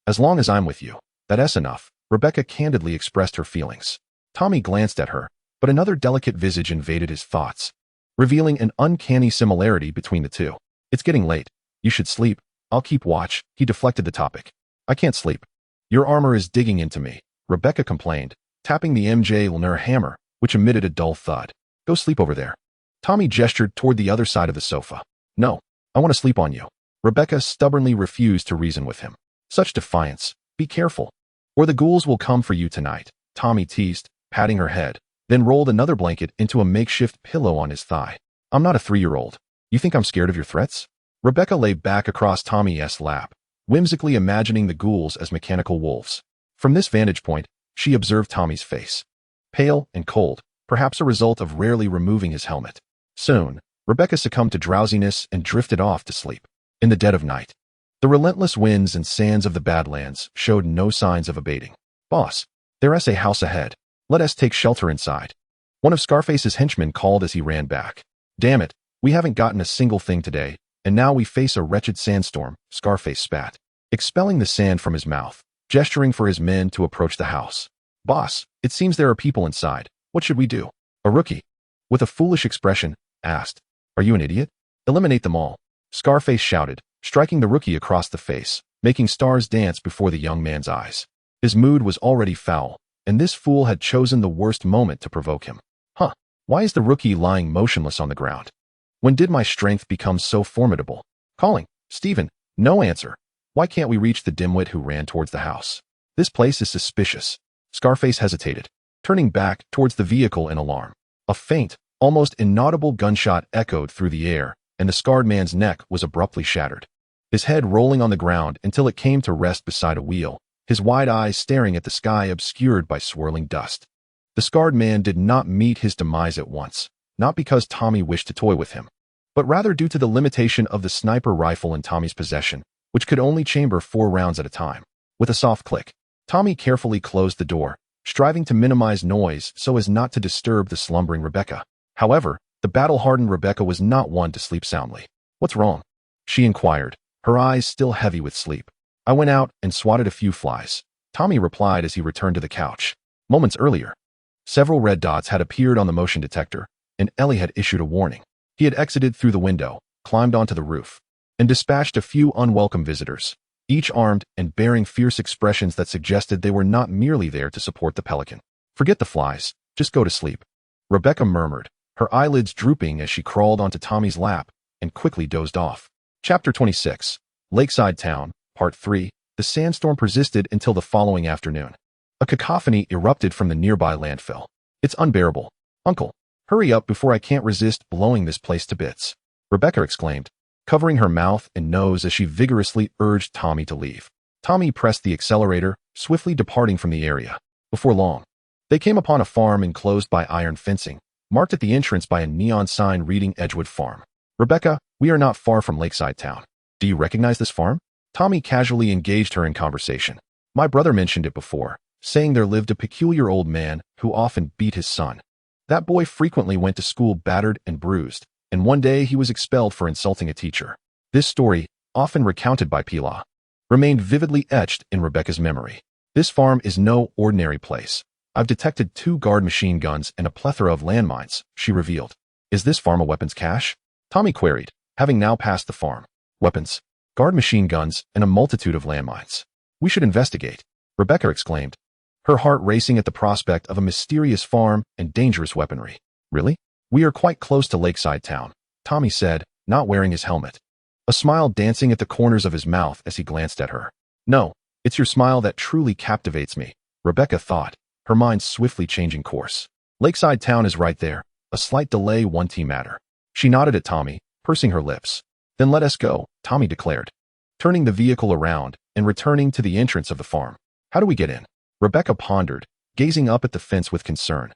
As long as I'm with you. That's enough, Rebecca candidly expressed her feelings. Tommy glanced at her, but another delicate visage invaded his thoughts, revealing an uncanny similarity between the two. It's getting late. You should sleep. I'll keep watch, he deflected the topic. I can't sleep. Your armor is digging into me, Rebecca complained, tapping the MJOLNIR hammer, which emitted a dull thud. Go sleep over there. Tommy gestured toward the other side of the sofa. No, I want to sleep on you. Rebecca stubbornly refused to reason with him. Such defiance. Be careful, or the ghouls will come for you tonight, Tommy teased, patting her head, then rolled another blanket into a makeshift pillow on his thigh. I'm not a 3-year-old. You think I'm scared of your threats? Rebecca lay back across Tommy's lap, whimsically imagining the ghouls as mechanical wolves. From this vantage point, she observed Tommy's face. Pale and cold, perhaps a result of rarely removing his helmet. Soon, Rebecca succumbed to drowsiness and drifted off to sleep. In the dead of night, the relentless winds and sands of the Badlands showed no signs of abating. Boss, there's a house ahead. Let us take shelter inside. One of Scarface's henchmen called as he ran back. Damn it, we haven't gotten a single thing today, and now we face a wretched sandstorm, Scarface spat, expelling the sand from his mouth, gesturing for his men to approach the house. Boss, it seems there are people inside. What should we do? A rookie, with a foolish expression, asked. Are you an idiot? Eliminate them all, Scarface shouted, striking the rookie across the face, making stars dance before the young man's eyes. His mood was already foul, and this fool had chosen the worst moment to provoke him. Huh, why is the rookie lying motionless on the ground? When did my strength become so formidable? Calling, Stephen, no answer. Why can't we reach the dimwit who ran towards the house? This place is suspicious. Scarface hesitated, turning back towards the vehicle in alarm. A faint, almost inaudible gunshot echoed through the air, and the scarred man's neck was abruptly shattered. His head rolling on the ground until it came to rest beside a wheel, his wide eyes staring at the sky obscured by swirling dust. The scarred man did not meet his demise at once, not because Tommy wished to toy with him, but rather due to the limitation of the sniper rifle in Tommy's possession, which could only chamber 4 rounds at a time. With a soft click, Tommy carefully closed the door, striving to minimize noise so as not to disturb the slumbering Rebecca. However, the battle-hardened Rebecca was not one to sleep soundly. "What's wrong?" she inquired, her eyes still heavy with sleep. "I went out and swatted a few flies," Tommy replied as he returned to the couch. Moments earlier, several red dots had appeared on the motion detector, and Elle had issued a warning. He had exited through the window, climbed onto the roof, and dispatched a few unwelcome visitors, each armed and bearing fierce expressions that suggested they were not merely there to support the pelican. "Forget the flies, just go to sleep," Rebecca murmured, her eyelids drooping as she crawled onto Tommy's lap and quickly dozed off. Chapter 26, Lakeside Town, Part 3. The sandstorm persisted until the following afternoon. A cacophony erupted from the nearby landfill. "It's unbearable. Uncle, hurry up before I can't resist blowing this place to bits," Rebecca exclaimed, covering her mouth and nose as she vigorously urged Tommy to leave. Tommy pressed the accelerator, swiftly departing from the area. Before long, they came upon a farm enclosed by iron fencing, marked at the entrance by a neon sign reading Edgewood Farm. "Rebecca, we are not far from Lakeside Town. Do you recognize this farm?" Tommy casually engaged her in conversation. "My brother mentioned it before, saying there lived a peculiar old man who often beat his son. That boy frequently went to school battered and bruised, and one day he was expelled for insulting a teacher." This story, often recounted by Pilar, remained vividly etched in Rebecca's memory. "This farm is no ordinary place. I've detected 2 guard machine guns and a plethora of landmines," she revealed. "Is this farm a weapons cache?" Tommy queried, having now passed the farm. "Weapons, guard machine guns, and a multitude of landmines. We should investigate," Rebecca exclaimed, her heart racing at the prospect of a mysterious farm and dangerous weaponry. "Really? We are quite close to Lakeside Town," Tommy said, not wearing his helmet, a smile dancing at the corners of his mouth as he glanced at her. "No, it's your smile that truly captivates me," Rebecca thought, her mind swiftly changing course. "Lakeside Town is right there. A slight delay one team matter." She nodded at Tommy, pursing her lips. "Then let us go," Tommy declared, turning the vehicle around and returning to the entrance of the farm. "How do we get in?" Rebecca pondered, gazing up at the fence with concern.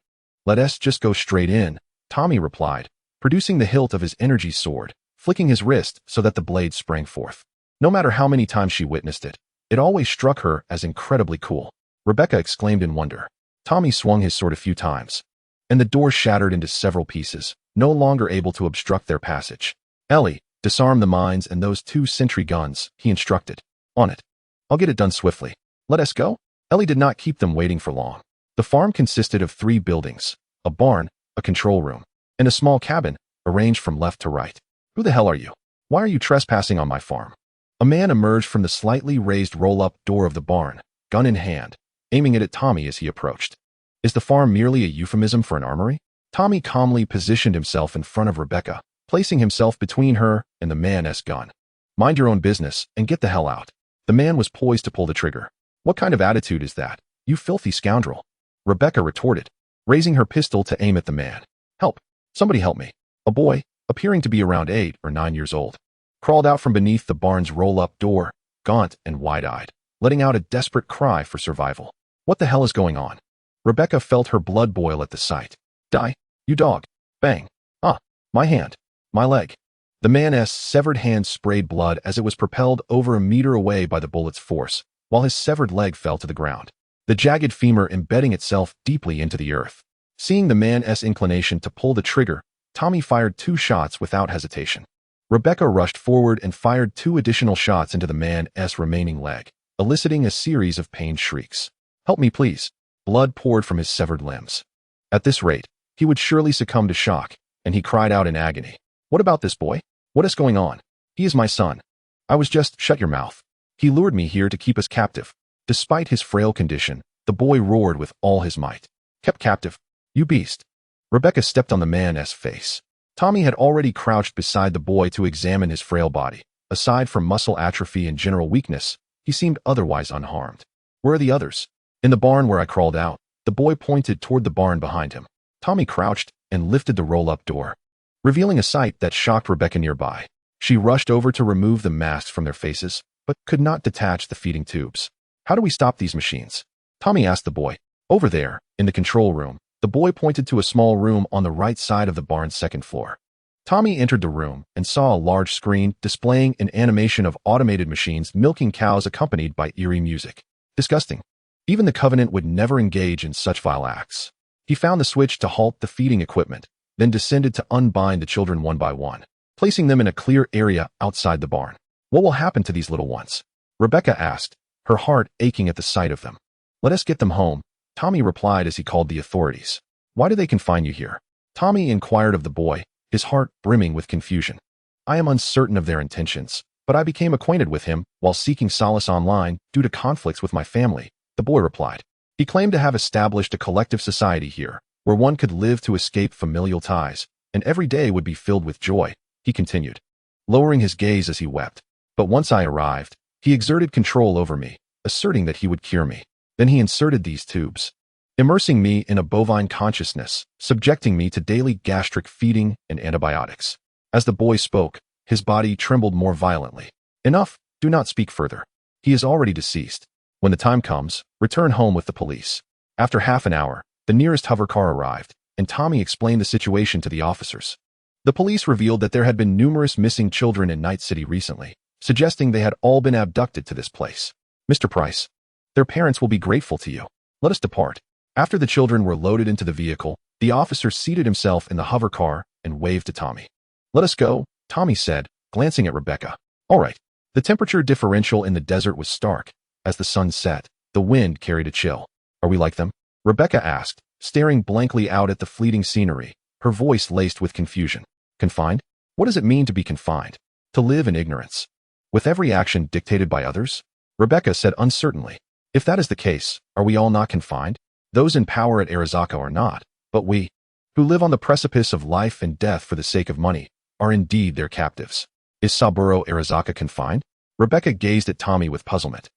"Let us just go straight in," Tommy replied, producing the hilt of his energy sword, flicking his wrist so that the blade sprang forth. No matter how many times she witnessed it, it always struck her as incredibly cool. Rebecca exclaimed in wonder. Tommy swung his sword a few times, and the door shattered into several pieces, no longer able to obstruct their passage. "Elle, disarm the mines and those 2 sentry guns," he instructed. "On it. I'll get it done swiftly. Let us go?" Elle did not keep them waiting for long. The farm consisted of 3 buildings, a barn, a control room, and a small cabin, arranged from left to right. "Who the hell are you? Why are you trespassing on my farm?" A man emerged from the slightly raised roll-up door of the barn, gun in hand, aiming it at Tommy as he approached. "Is the farm merely a euphemism for an armory?" Tommy calmly positioned himself in front of Rebecca, placing himself between her and the man's gun. "Mind your own business and get the hell out." The man was poised to pull the trigger. "What kind of attitude is that, you filthy scoundrel?" Rebecca retorted, raising her pistol to aim at the man. "Help! Somebody help me." A boy, appearing to be around 8 or 9 years old, crawled out from beneath the barn's roll-up door, gaunt and wide-eyed, letting out a desperate cry for survival. "What the hell is going on?" Rebecca felt her blood boil at the sight. "Die, you dog!" Bang! "Ah, my hand, my leg." The man's severed hand sprayed blood as it was propelled over a meter away by the bullet's force, while his severed leg fell to the ground, the jagged femur embedding itself deeply into the earth. Seeing the man's inclination to pull the trigger, Tommy fired 2 shots without hesitation. Rebecca rushed forward and fired 2 additional shots into the man's remaining leg, eliciting a series of pained shrieks. "Help me, please." Blood poured from his severed limbs. At this rate, he would surely succumb to shock, and he cried out in agony. "What about this boy? What is going on? He is my son. I was just—" "Shut your mouth. He lured me here to keep us captive. Despite his frail condition, the boy roared with all his might. Kept captive. You beast. Rebecca stepped on the man's face. Tommy had already crouched beside the boy to examine his frail body. Aside from muscle atrophy and general weakness, he seemed otherwise unharmed. Where are the others? In the barn where I crawled out. The boy pointed toward the barn behind him. Tommy crouched and lifted the roll-up door, revealing a sight that shocked Rebecca nearby. She rushed over to remove the masks from their faces, but could not detach the feeding tubes. How do we stop these machines? Tommy asked the boy. Over there, in the control room. The boy pointed to a small room on the right side of the barn's second floor. Tommy entered the room and saw a large screen displaying an animation of automated machines milking cows accompanied by eerie music. Disgusting. Even the Covenant would never engage in such vile acts. He found the switch to halt the feeding equipment, then descended to unbind the children one by one, placing them in a clear area outside the barn. What will happen to these little ones? Rebecca asked, her heart aching at the sight of them. Let us get them home, Tommy replied as he called the authorities. Why do they confine you here? Tommy inquired of the boy, his heart brimming with confusion. I am uncertain of their intentions, but I became acquainted with him while seeking solace online due to conflicts with my family, the boy replied. He claimed to have established a collective society here, where one could live to escape familial ties, and every day would be filled with joy, he continued, lowering his gaze as he wept. But once I arrived, he exerted control over me, asserting that he would cure me. Then he inserted these tubes, immersing me in a bovine consciousness, subjecting me to daily gastric feeding and antibiotics. As the boy spoke, his body trembled more violently. Enough, do not speak further. He is already deceased. When the time comes, return home with the police. After half an hour, the nearest hover car arrived, and Tommy explained the situation to the officers. The police revealed that there had been numerous missing children in Night City recently, suggesting they had all been abducted to this place. Mr. Price, their parents will be grateful to you. Let us depart. After the children were loaded into the vehicle, the officer seated himself in the hover car and waved to Tommy. Let us go, Tommy said, glancing at Rebecca. All right. The temperature differential in the desert was stark. As the sun set, the wind carried a chill. Are we like them? Rebecca asked, staring blankly out at the fleeting scenery, her voice laced with confusion. Confined? What does it mean to be confined? To live in ignorance. With every action dictated by others? Rebecca said uncertainly. If that is the case, are we all not confined? Those in power at Arasaka are not, but we, who live on the precipice of life and death for the sake of money, are indeed their captives. Is Saburo Arasaka confined? Rebecca gazed at Tommy with puzzlement,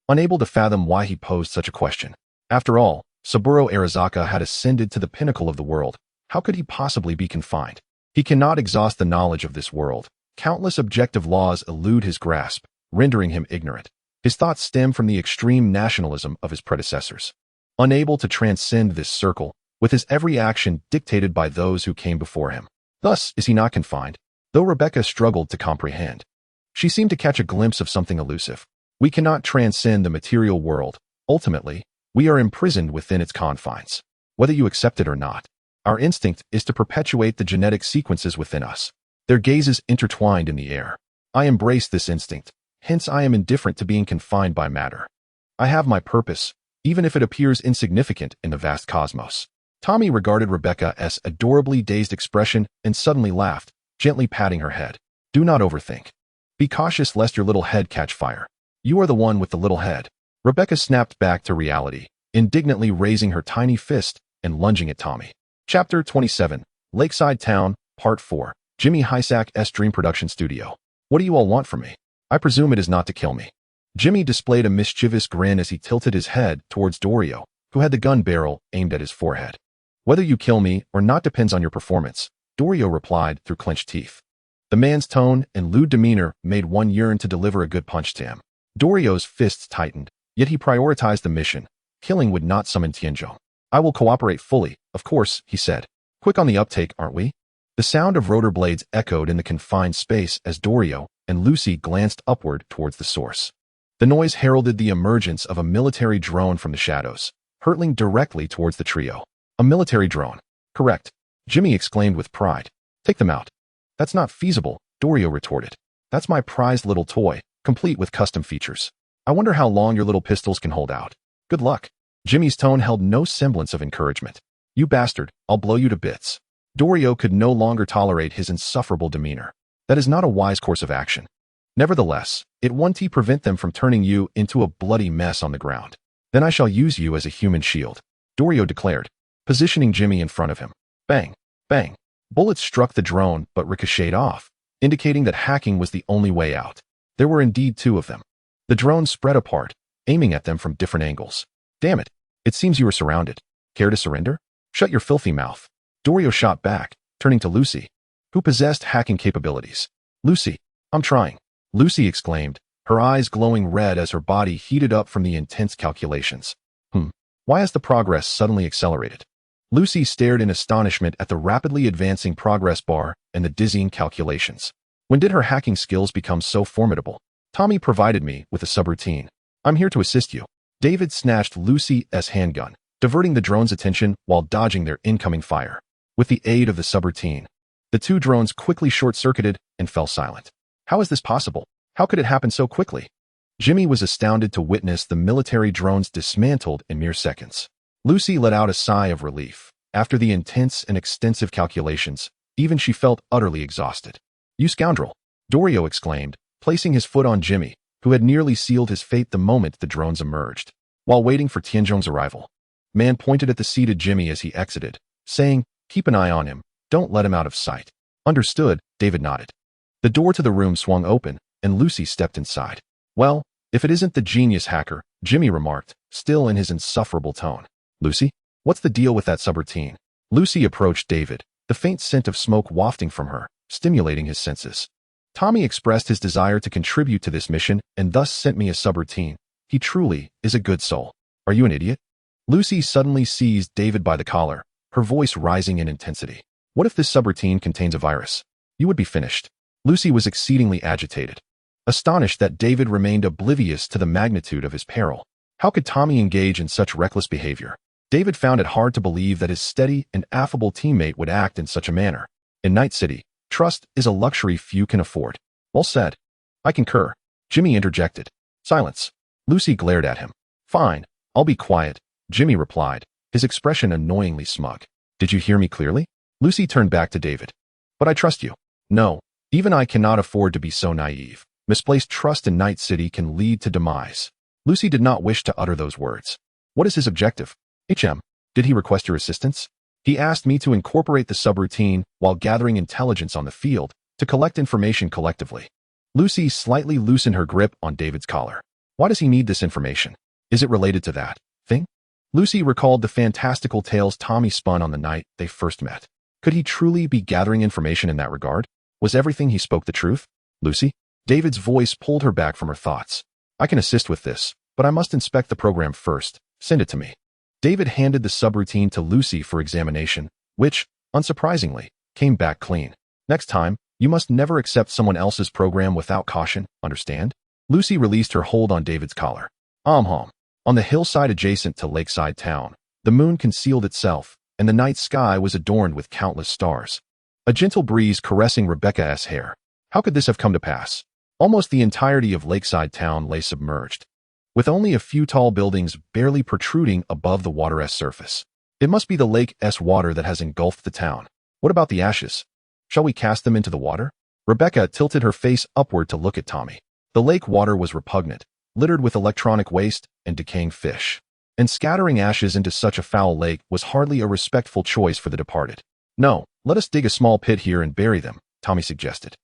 unable to fathom why he posed such a question. After all, Saburo Arasaka had ascended to the pinnacle of the world. How could he possibly be confined? He cannot exhaust the knowledge of this world. Countless objective laws elude his grasp, rendering him ignorant. His thoughts stem from the extreme nationalism of his predecessors. Unable to transcend this circle, with his every action dictated by those who came before him. Thus is he not confined, though Rebecca struggled to comprehend. She seemed to catch a glimpse of something elusive. We cannot transcend the material world. Ultimately, we are imprisoned within its confines. Whether you accept it or not, our instinct is to perpetuate the genetic sequences within us. Their gazes intertwined in the air. I embrace this instinct. Hence I am indifferent to being confined by matter. I have my purpose, even if it appears insignificant in the vast cosmos. Tommy regarded Rebecca's adorably dazed expression and suddenly laughed, gently patting her head. Do not overthink. Be cautious lest your little head catch fire. You are the one with the little head. Rebecca snapped back to reality, indignantly raising her tiny fist and lunging at Tommy. Chapter 27, Lakeside Town, Part 4, Jimmy Hysack's Dream Production Studio. What do you all want from me? I presume it is not to kill me. Jimmy displayed a mischievous grin as he tilted his head towards Dorio, who had the gun barrel aimed at his forehead. Whether you kill me or not depends on your performance, Dorio replied through clenched teeth. The man's tone and lewd demeanor made one yearn to deliver a good punch to him. Dorio's fists tightened, yet he prioritized the mission. Killing would not summon Tianzhong. I will cooperate fully, of course, he said. Quick on the uptake, aren't we? The sound of rotor blades echoed in the confined space as Dorio and Lucy glanced upward towards the source. The noise heralded the emergence of a military drone from the shadows, hurtling directly towards the trio. A military drone. Correct. Jimmy exclaimed with pride. Take them out. That's not feasible, Dorio retorted. That's my prized little toy, complete with custom features. I wonder how long your little pistols can hold out. Good luck. Jimmy's tone held no semblance of encouragement. You bastard, I'll blow you to bits. Dorio could no longer tolerate his insufferable demeanor. That is not a wise course of action. Nevertheless, it won't prevent them from turning you into a bloody mess on the ground. Then I shall use you as a human shield, Dorio declared, positioning Jimmy in front of him. Bang, bang. Bullets struck the drone but ricocheted off, indicating that hacking was the only way out. There were indeed two of them. The drone spread apart, aiming at them from different angles. Damn it, it seems you are surrounded. Care to surrender? Shut your filthy mouth. Dorio shot back, turning to Lucy, who possessed hacking capabilities. Lucy, I'm trying, Lucy exclaimed, her eyes glowing red as her body heated up from the intense calculations. Why has the progress suddenly accelerated? Lucy stared in astonishment at the rapidly advancing progress bar and the dizzying calculations. When did her hacking skills become so formidable? Tommy provided me with a subroutine. I'm here to assist you. David snatched Lucy's handgun, diverting the drone's attention while dodging their incoming fire. With the aid of the subroutine, the two drones quickly short-circuited and fell silent. How is this possible? How could it happen so quickly? Jimmy was astounded to witness the military drones dismantled in mere seconds. Lucy let out a sigh of relief. After the intense and extensive calculations, even she felt utterly exhausted. You scoundrel! Dorio exclaimed, placing his foot on Jimmy, who had nearly sealed his fate the moment the drones emerged. While waiting for Tianzhong's arrival, Man pointed at the seated Jimmy as he exited, saying, keep an eye on him, don't let him out of sight. Understood, David nodded. The door to the room swung open, and Lucy stepped inside. Well, if it isn't the genius hacker, Jimmy remarked, still in his insufferable tone. Lucy, what's the deal with that subroutine? Lucy approached David, the faint scent of smoke wafting from her, stimulating his senses. Tommy expressed his desire to contribute to this mission and thus sent me a subroutine. He truly is a good soul. Are you an idiot? Lucy suddenly seized David by the collar, her voice rising in intensity. What if this subroutine contains a virus? You would be finished. Lucy was exceedingly agitated, astonished that David remained oblivious to the magnitude of his peril. How could Tommy engage in such reckless behavior? David found it hard to believe that his steady and affable teammate would act in such a manner. In Night City, trust is a luxury few can afford. Well said. I concur. Jimmy interjected. Silence. Lucy glared at him. Fine, I'll be quiet, Jimmy replied, his expression annoyingly smug. Did you hear me clearly? Lucy turned back to David. But I trust you. No, even I cannot afford to be so naive. Misplaced trust in Night City can lead to demise. Lucy did not wish to utter those words. What is his objective? Did he request your assistance? He asked me to incorporate the subroutine while gathering intelligence on the field to collect information collectively. Lucy slightly loosened her grip on David's collar. Why does he need this information? Is it related to that thing? Lucy recalled the fantastical tales Tommy spun on the night they first met. Could he truly be gathering information in that regard? Was everything he spoke the truth? Lucy? David's voice pulled her back from her thoughts. I can assist with this, but I must inspect the program first. Send it to me. David handed the subroutine to Lucy for examination, which, unsurprisingly, came back clean. Next time, you must never accept someone else's program without caution, understand? Lucy released her hold on David's collar. On the hillside adjacent to Lakeside Town, the moon concealed itself, and the night sky was adorned with countless stars. A gentle breeze caressing Rebecca's hair. How could this have come to pass? Almost the entirety of Lakeside Town lay submerged, with only a few tall buildings barely protruding above the water's surface. It must be the lake's water that has engulfed the town. What about the ashes? Shall we cast them into the water? Rebecca tilted her face upward to look at Tommy. The lake water was repugnant, littered with electronic waste and decaying fish. And scattering ashes into such a foul lake was hardly a respectful choice for the departed. No, let us dig a small pit here and bury them, Tommy suggested.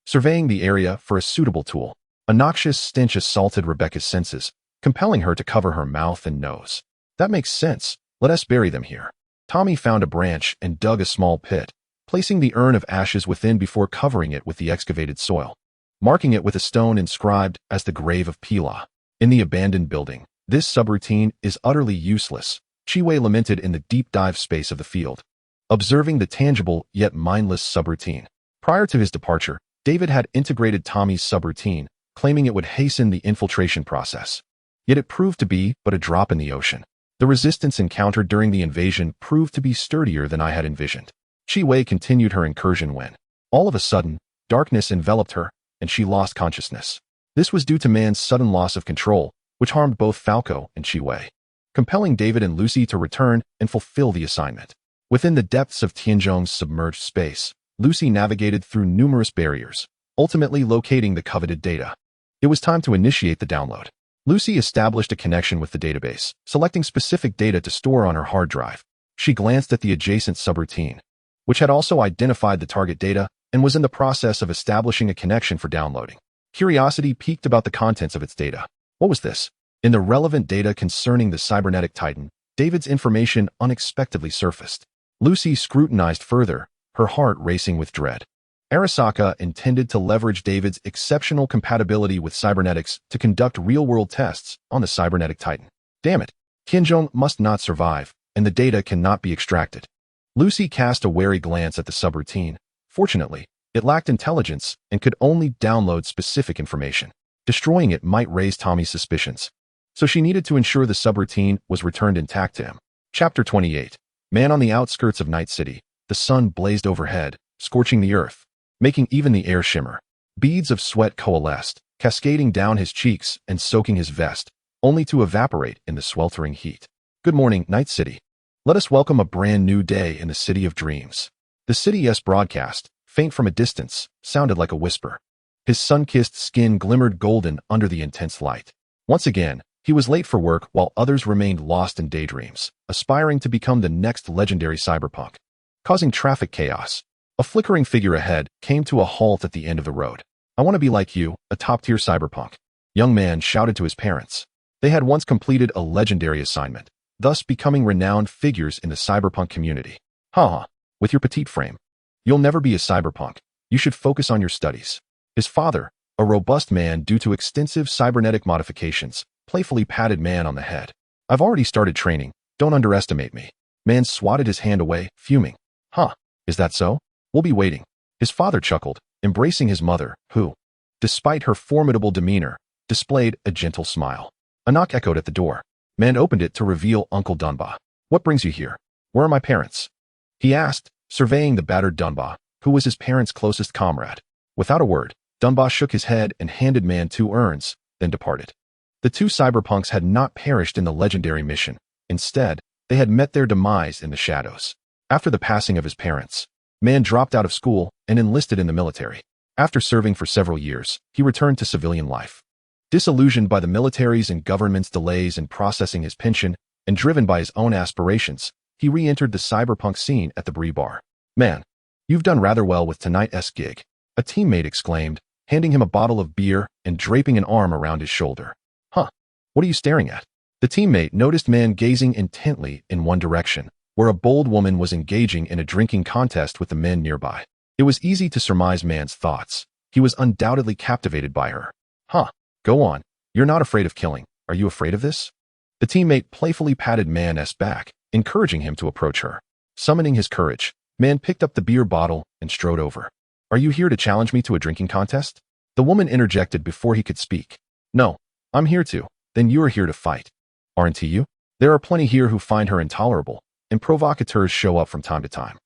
Surveying the area for a suitable tool, a noxious stench assaulted Rebecca's senses, compelling her to cover her mouth and nose. That makes sense. Let us bury them here. Tommy found a branch and dug a small pit, placing the urn of ashes within before covering it with the excavated soil, marking it with a stone inscribed as the grave of Pila. In the abandoned building, this subroutine is utterly useless, Chiwei lamented in the deep dive space of the field, observing the tangible yet mindless subroutine. Prior to his departure, David had integrated Tommy's subroutine, claiming it would hasten the infiltration process. Yet it proved to be but a drop in the ocean. The resistance encountered during the invasion proved to be sturdier than I had envisioned. Chiwei continued her incursion when, all of a sudden, darkness enveloped her, and she lost consciousness. This was due to man's sudden loss of control, which harmed both Falco and Chiwei, compelling David and Lucy to return and fulfill the assignment. Within the depths of Tianzhong's submerged space, Lucy navigated through numerous barriers, ultimately locating the coveted data. It was time to initiate the download. Lucy established a connection with the database, selecting specific data to store on her hard drive. She glanced at the adjacent subroutine, which had also identified the target data and was in the process of establishing a connection for downloading. Curiosity piqued about the contents of its data. What was this? In the relevant data concerning the cybernetic titan, David's information unexpectedly surfaced. Lucy scrutinized further, her heart racing with dread. Arasaka intended to leverage David's exceptional compatibility with cybernetics to conduct real-world tests on the cybernetic titan. Damn it, Kinjong must not survive, and the data cannot be extracted. Lucy cast a wary glance at the subroutine. Fortunately, it lacked intelligence and could only download specific information. Destroying it might raise Tommy's suspicions. So she needed to ensure the subroutine was returned intact to him. Chapter 28. Man on the outskirts of Night City. The sun blazed overhead, scorching the earth, making even the air shimmer. Beads of sweat coalesced, cascading down his cheeks and soaking his vest, only to evaporate in the sweltering heat. Good morning, Night City. Let us welcome a brand new day in the City of Dreams. The city's broadcast, faint from a distance, sounded like a whisper. His sun-kissed skin glimmered golden under the intense light. Once again, he was late for work while others remained lost in daydreams, aspiring to become the next legendary cyberpunk. Causing traffic chaos, a flickering figure ahead came to a halt at the end of the road. I want to be like you, a top-tier cyberpunk. Young man shouted to his parents. They had once completed a legendary assignment, thus becoming renowned figures in the cyberpunk community. Haha, with your petite frame, you'll never be a cyberpunk. You should focus on your studies. His father, a robust man due to extensive cybernetic modifications, playfully patted man on the head. I've already started training, don't underestimate me. Man swatted his hand away, fuming. Huh, is that so? We'll be waiting. His father chuckled, embracing his mother, who, despite her formidable demeanor, displayed a gentle smile. A knock echoed at the door. Man opened it to reveal Uncle Dunbar. What brings you here? Where are my parents? He asked, surveying the battered Dunbar, who was his parents' closest comrade. Without a word, Dunbar shook his head and handed Man 2 urns, then departed. The 2 cyberpunks had not perished in the legendary mission. Instead, they had met their demise in the shadows. After the passing of his parents, Man dropped out of school and enlisted in the military. After serving for several years, he returned to civilian life. Disillusioned by the military's and government's delays in processing his pension and driven by his own aspirations, he re-entered the cyberpunk scene at the Brie Bar. Man, you've done rather well with tonight's gig, a teammate exclaimed, handing him a bottle of beer and draping an arm around his shoulder. Huh, what are you staring at? The teammate noticed Man gazing intently in one direction, where a bold woman was engaging in a drinking contest with the men nearby. It was easy to surmise Man's thoughts. He was undoubtedly captivated by her. Huh, go on. You're not afraid of killing. Are you afraid of this? The teammate playfully patted Man's back, encouraging him to approach her. Summoning his courage, Man picked up the beer bottle and strode over. Are you here to challenge me to a drinking contest? The woman interjected before he could speak. No, I'm here to. Then you are here to fight. Aren't you? There are plenty here who find her intolerable, and provocateurs show up from time to time.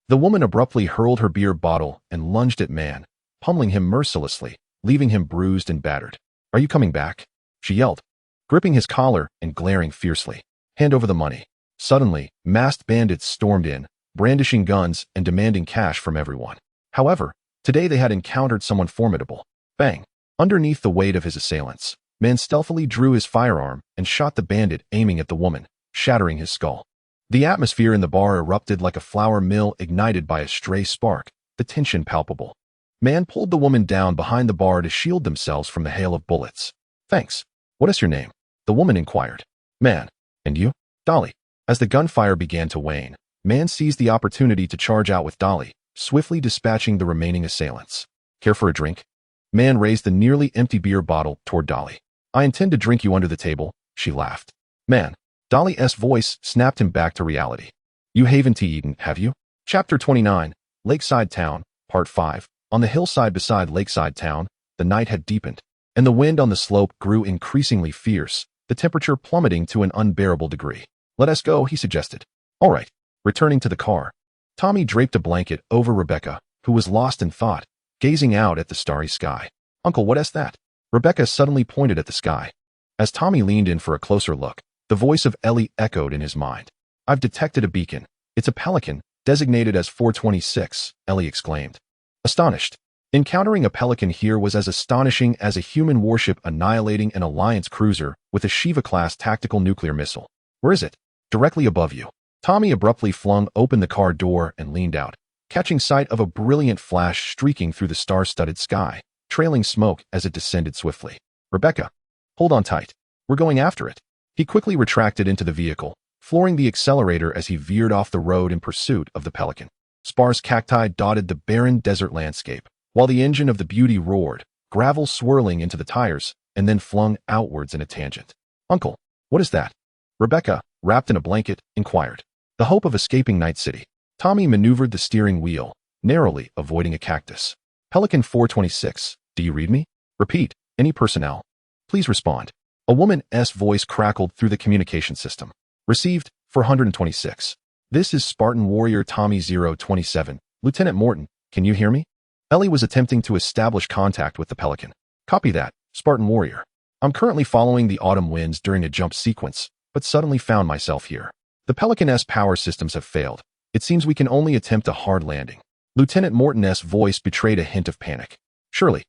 The woman abruptly hurled her beer bottle and lunged at Man, pummeling him mercilessly, leaving him bruised and battered. Are you coming back? She yelled, gripping his collar and glaring fiercely. Hand over the money. Suddenly, masked bandits stormed in, brandishing guns and demanding cash from everyone. However, today they had encountered someone formidable. Bang! Underneath the weight of his assailants, Man stealthily drew his firearm and shot the bandit aiming at the woman, shattering his skull. The atmosphere in the bar erupted like a flour mill ignited by a stray spark, the tension palpable. Man pulled the woman down behind the bar to shield themselves from the hail of bullets. Thanks. What is your name? The woman inquired. Man. And you? Dolly. As the gunfire began to wane, Man seized the opportunity to charge out with Dolly, swiftly dispatching the remaining assailants. Care for a drink? Man raised the nearly empty beer bottle toward Dolly. I intend to drink you under the table, she laughed. Man. Dolly's voice snapped him back to reality. You haven't eaten, have you? Chapter 29, Lakeside Town, Part 5. On the hillside beside Lakeside Town, the night had deepened, and the wind on the slope grew increasingly fierce, the temperature plummeting to an unbearable degree. Let us go, he suggested. All right. Returning to the car, Tommy draped a blanket over Rebecca, who was lost in thought, gazing out at the starry sky. Uncle, what is that? Rebecca suddenly pointed at the sky. As Tommy leaned in for a closer look, the voice of Elle echoed in his mind. I've detected a beacon. It's a pelican, designated as 426, Elle exclaimed. Astonished, Encountering a Pelican here was as astonishing as a human warship annihilating an Alliance cruiser with a Shiva-class tactical nuclear missile. Where is it? Directly above you. Tommy abruptly flung open the car door and leaned out, catching sight of a brilliant flash streaking through the star-studded sky, trailing smoke as it descended swiftly. Rebecca, hold on tight. We're going after it. He quickly retracted into the vehicle, flooring the accelerator as he veered off the road in pursuit of the Pelican. Sparse cacti dotted the barren desert landscape, while the engine of the Beauty roared, gravel swirling into the tires, and then flung outwards in a tangent. Uncle, what is that? Rebecca, wrapped in a blanket, inquired. The hope of escaping Night City. Tommy maneuvered the steering wheel, narrowly avoiding a cactus. Pelican 426, do you read me? Repeat, any personnel. Please respond. A woman's voice crackled through the communication system. Received, 426. This is Spartan Warrior Tommy 027. Lieutenant Morton, can you hear me? Elle was attempting to establish contact with the Pelican. Copy that, Spartan Warrior. I'm currently following the autumn winds during a jump sequence, but suddenly found myself here. The Pelican's power systems have failed. It seems we can only attempt a hard landing. Lieutenant Morton's voice betrayed a hint of panic. Surely,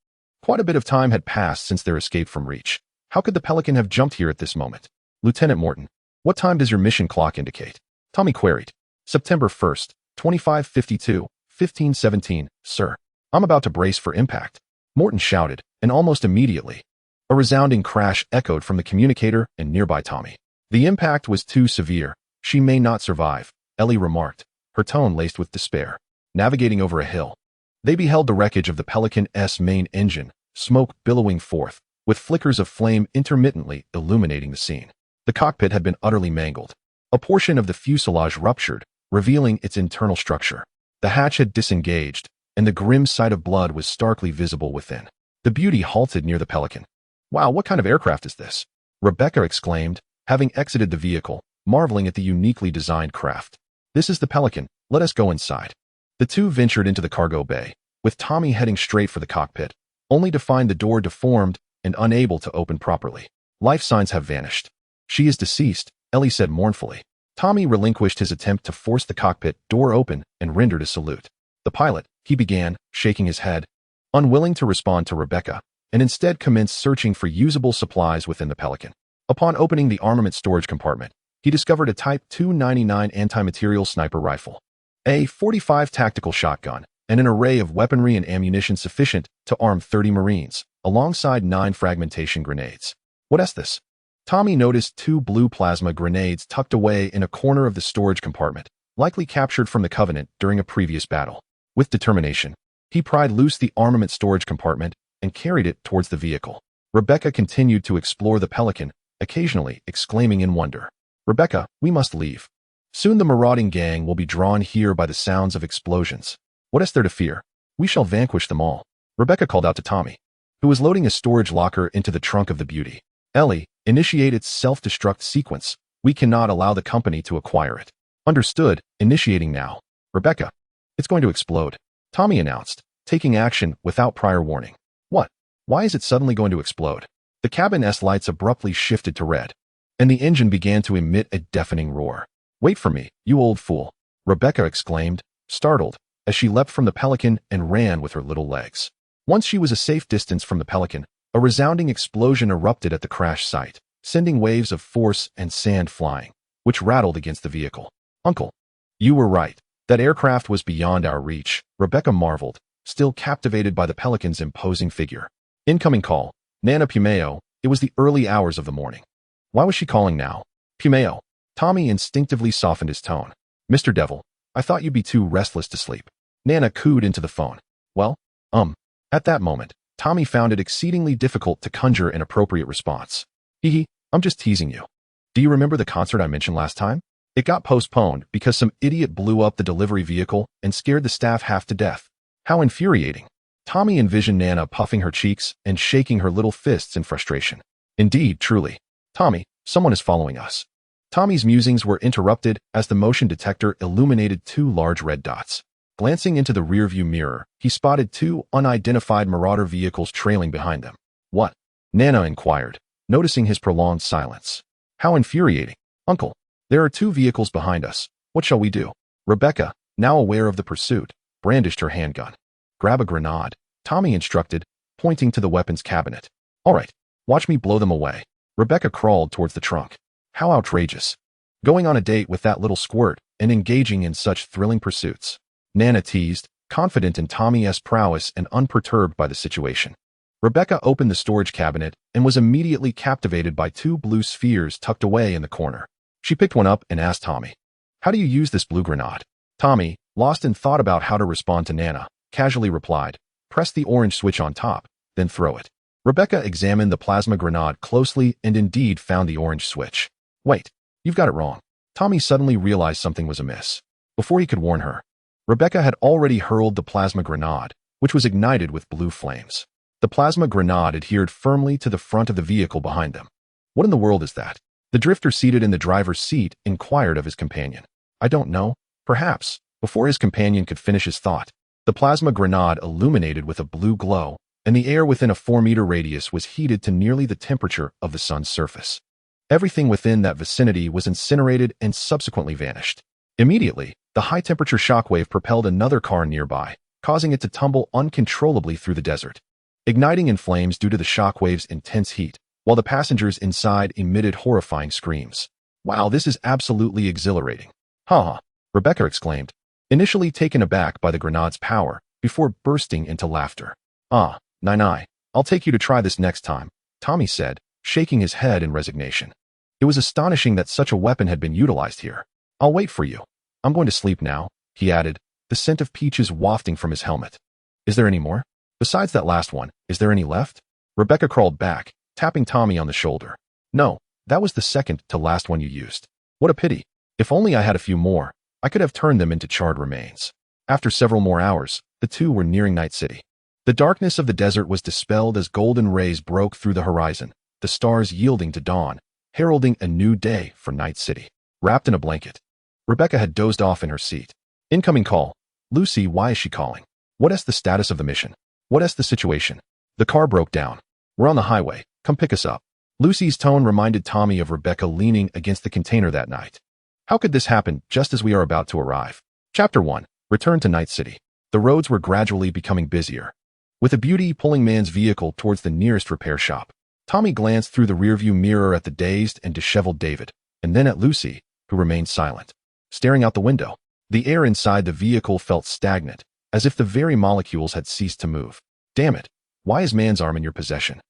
quite a bit of time had passed since their escape from Reach. How could the Pelican have jumped here at this moment? Lieutenant Morton, what time does your mission clock indicate? Tommy queried. September 1st, 2552, 1517, sir. I'm about to brace for impact. Morton shouted, and almost immediately, a resounding crash echoed from the communicator and nearby Tommy. The impact was too severe. She may not survive, Elle remarked, her tone laced with despair. Navigating over a hill, they beheld the wreckage of the Pelican's main engine, smoke billowing forth, with flickers of flame intermittently illuminating the scene. The cockpit had been utterly mangled. A portion of the fuselage ruptured, revealing its internal structure. The hatch had disengaged, and the grim sight of blood was starkly visible within. The Beauty halted near the Pelican. Wow, what kind of aircraft is this? Rebecca exclaimed, having exited the vehicle, marveling at the uniquely designed craft. This is the Pelican, let us go inside. The two ventured into the cargo bay, with Tommy heading straight for the cockpit, only to find the door deformed and unable to open properly. Life signs have vanished. She is deceased, Elle said mournfully. Tommy relinquished his attempt to force the cockpit door open and rendered a salute. The pilot, he began, shaking his head, unwilling to respond to Rebecca, and instead commenced searching for usable supplies within the Pelican. Upon opening the armament storage compartment, he discovered a Type 299 anti-material sniper rifle, a .45 tactical shotgun, and an array of weaponry and ammunition sufficient to arm 30 Marines, alongside 9 fragmentation grenades. What is this? Tommy noticed 2 blue plasma grenades tucked away in a corner of the storage compartment, likely captured from the Covenant during a previous battle. With determination, he pried loose the armament storage compartment and carried it towards the vehicle. Rebecca continued to explore the Pelican, occasionally exclaiming in wonder, Rebecca, we must leave. Soon the marauding gang will be drawn here by the sounds of explosions. What is there to fear? We shall vanquish them all. Rebecca called out to Tommy, who was loading a storage locker into the trunk of the Beauty. Elle, initiate its self-destruct sequence. We cannot allow the company to acquire it. Understood, initiating now. Rebecca, it's going to explode, Tommy announced, taking action without prior warning. What? Why is it suddenly going to explode? The cabin's lights abruptly shifted to red, and the engine began to emit a deafening roar. Wait for me, you old fool, Rebecca exclaimed, startled, as she leapt from the Pelican and ran with her little legs. Once she was a safe distance from the Pelican, a resounding explosion erupted at the crash site, sending waves of force and sand flying, which rattled against the vehicle. Uncle, you were right. That aircraft was beyond our reach, Rebecca marveled, still captivated by the Pelican's imposing figure. Incoming call. Nana Pumeo. It was the early hours of the morning. Why was she calling now? Pumeo. Tommy instinctively softened his tone. Mr. Devil, I thought you'd be too restless to sleep. Nana cooed into the phone. Well, At that moment, Tommy found it exceedingly difficult to conjure an appropriate response. Hee, I'm just teasing you. Do you remember the concert I mentioned last time? It got postponed because some idiot blew up the delivery vehicle and scared the staff half to death. How infuriating. Tommy envisioned Nana puffing her cheeks and shaking her little fists in frustration. Indeed, truly. Tommy, someone is following us. Tommy's musings were interrupted as the motion detector illuminated 2 large red dots. Glancing into the rearview mirror, he spotted 2 unidentified marauder vehicles trailing behind them. What? Nana inquired, noticing his prolonged silence. How infuriating. Uncle, there are 2 vehicles behind us. What shall we do? Rebecca, now aware of the pursuit, brandished her handgun. Grab a grenade. Tommy instructed, pointing to the weapons cabinet. All right, watch me blow them away. Rebecca crawled towards the trunk. How outrageous. Going on a date with that little squirt and engaging in such thrilling pursuits. Nana teased, confident in Tommy's prowess and unperturbed by the situation. Rebecca opened the storage cabinet and was immediately captivated by two blue spheres tucked away in the corner. She picked one up and asked Tommy, "How do you use this blue grenade?" Tommy, lost in thought about how to respond to Nana, casually replied, "Press the orange switch on top, then throw it." Rebecca examined the plasma grenade closely and indeed found the orange switch. "Wait, you've got it wrong." Tommy suddenly realized something was amiss. Before he could warn her, Rebecca had already hurled the plasma grenade, which was ignited with blue flames. The plasma grenade adhered firmly to the front of the vehicle behind them. "What in the world is that?" The drifter seated in the driver's seat inquired of his companion. "I don't know. Perhaps." Before his companion could finish his thought, the plasma grenade illuminated with a blue glow, and the air within a 4-meter radius was heated to nearly the temperature of the sun's surface. Everything within that vicinity was incinerated and subsequently vanished. Immediately, the high-temperature shockwave propelled another car nearby, causing it to tumble uncontrollably through the desert, igniting in flames due to the shockwave's intense heat, while the passengers inside emitted horrifying screams. "Wow, this is absolutely exhilarating." "Ha!" Rebecca exclaimed, initially taken aback by the grenade's power, before bursting into laughter. "Ah, nai, I'll take you to try this next time," Tommy said, shaking his head in resignation. It was astonishing that such a weapon had been utilized here. "I'll wait for you. I'm going to sleep now," he added, the scent of peaches wafting from his helmet. "Is there any more? Besides that last one, is there any left?" Rebecca crawled back, tapping Tommy on the shoulder. "No, that was the second to last one you used. What a pity. If only I had a few more, I could have turned them into charred remains." After several more hours, the two were nearing Night City. The darkness of the desert was dispelled as golden rays broke through the horizon, the stars yielding to dawn, heralding a new day for Night City. Wrapped in a blanket, Rebecca had dozed off in her seat. Incoming call. "Lucy, why is she calling? What is the status of the mission? What is the situation?" "The car broke down. We're on the highway. Come pick us up." Lucy's tone reminded Tommy of Rebecca leaning against the container that night. How could this happen just as we are about to arrive? Chapter 1. Return to Night City. The roads were gradually becoming busier, with a beauty pulling Man's vehicle towards the nearest repair shop. Tommy glanced through the rearview mirror at the dazed and disheveled David, and then at Lucy, who remained silent, staring out the window. The air inside the vehicle felt stagnant, as if the very molecules had ceased to move. "Damn it, why is Man's arm in your possession?"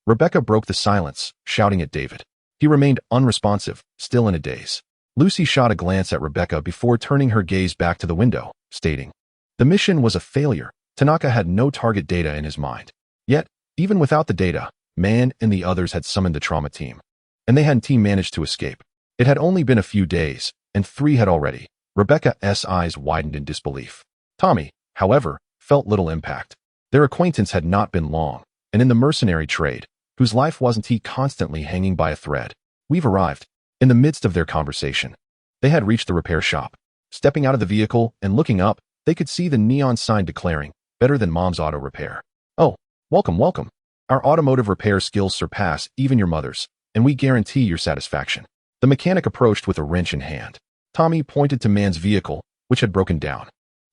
Rebecca broke the silence, shouting at David. He remained unresponsive, still in a daze. Lucy shot a glance at Rebecca before turning her gaze back to the window, stating, "The mission was a failure. Tanaka had no target data in his mind. Yet, even without the data, Man and the others had summoned the trauma team. And they hadn't managed to escape. It had only been a few days, and 3 had already." Rebecca's eyes widened in disbelief. Tommy, however, felt little impact. Their acquaintance had not been long, and in the mercenary trade, whose life wasn't he constantly hanging by a thread. "We've arrived." In the midst of their conversation, they had reached the repair shop. Stepping out of the vehicle and looking up, they could see the neon sign declaring, "Better than Mom's Auto Repair." "Oh, welcome, welcome. Our automotive repair skills surpass even your mother's, and we guarantee your satisfaction." The mechanic approached with a wrench in hand. Tommy pointed to Man's vehicle, which had broken down.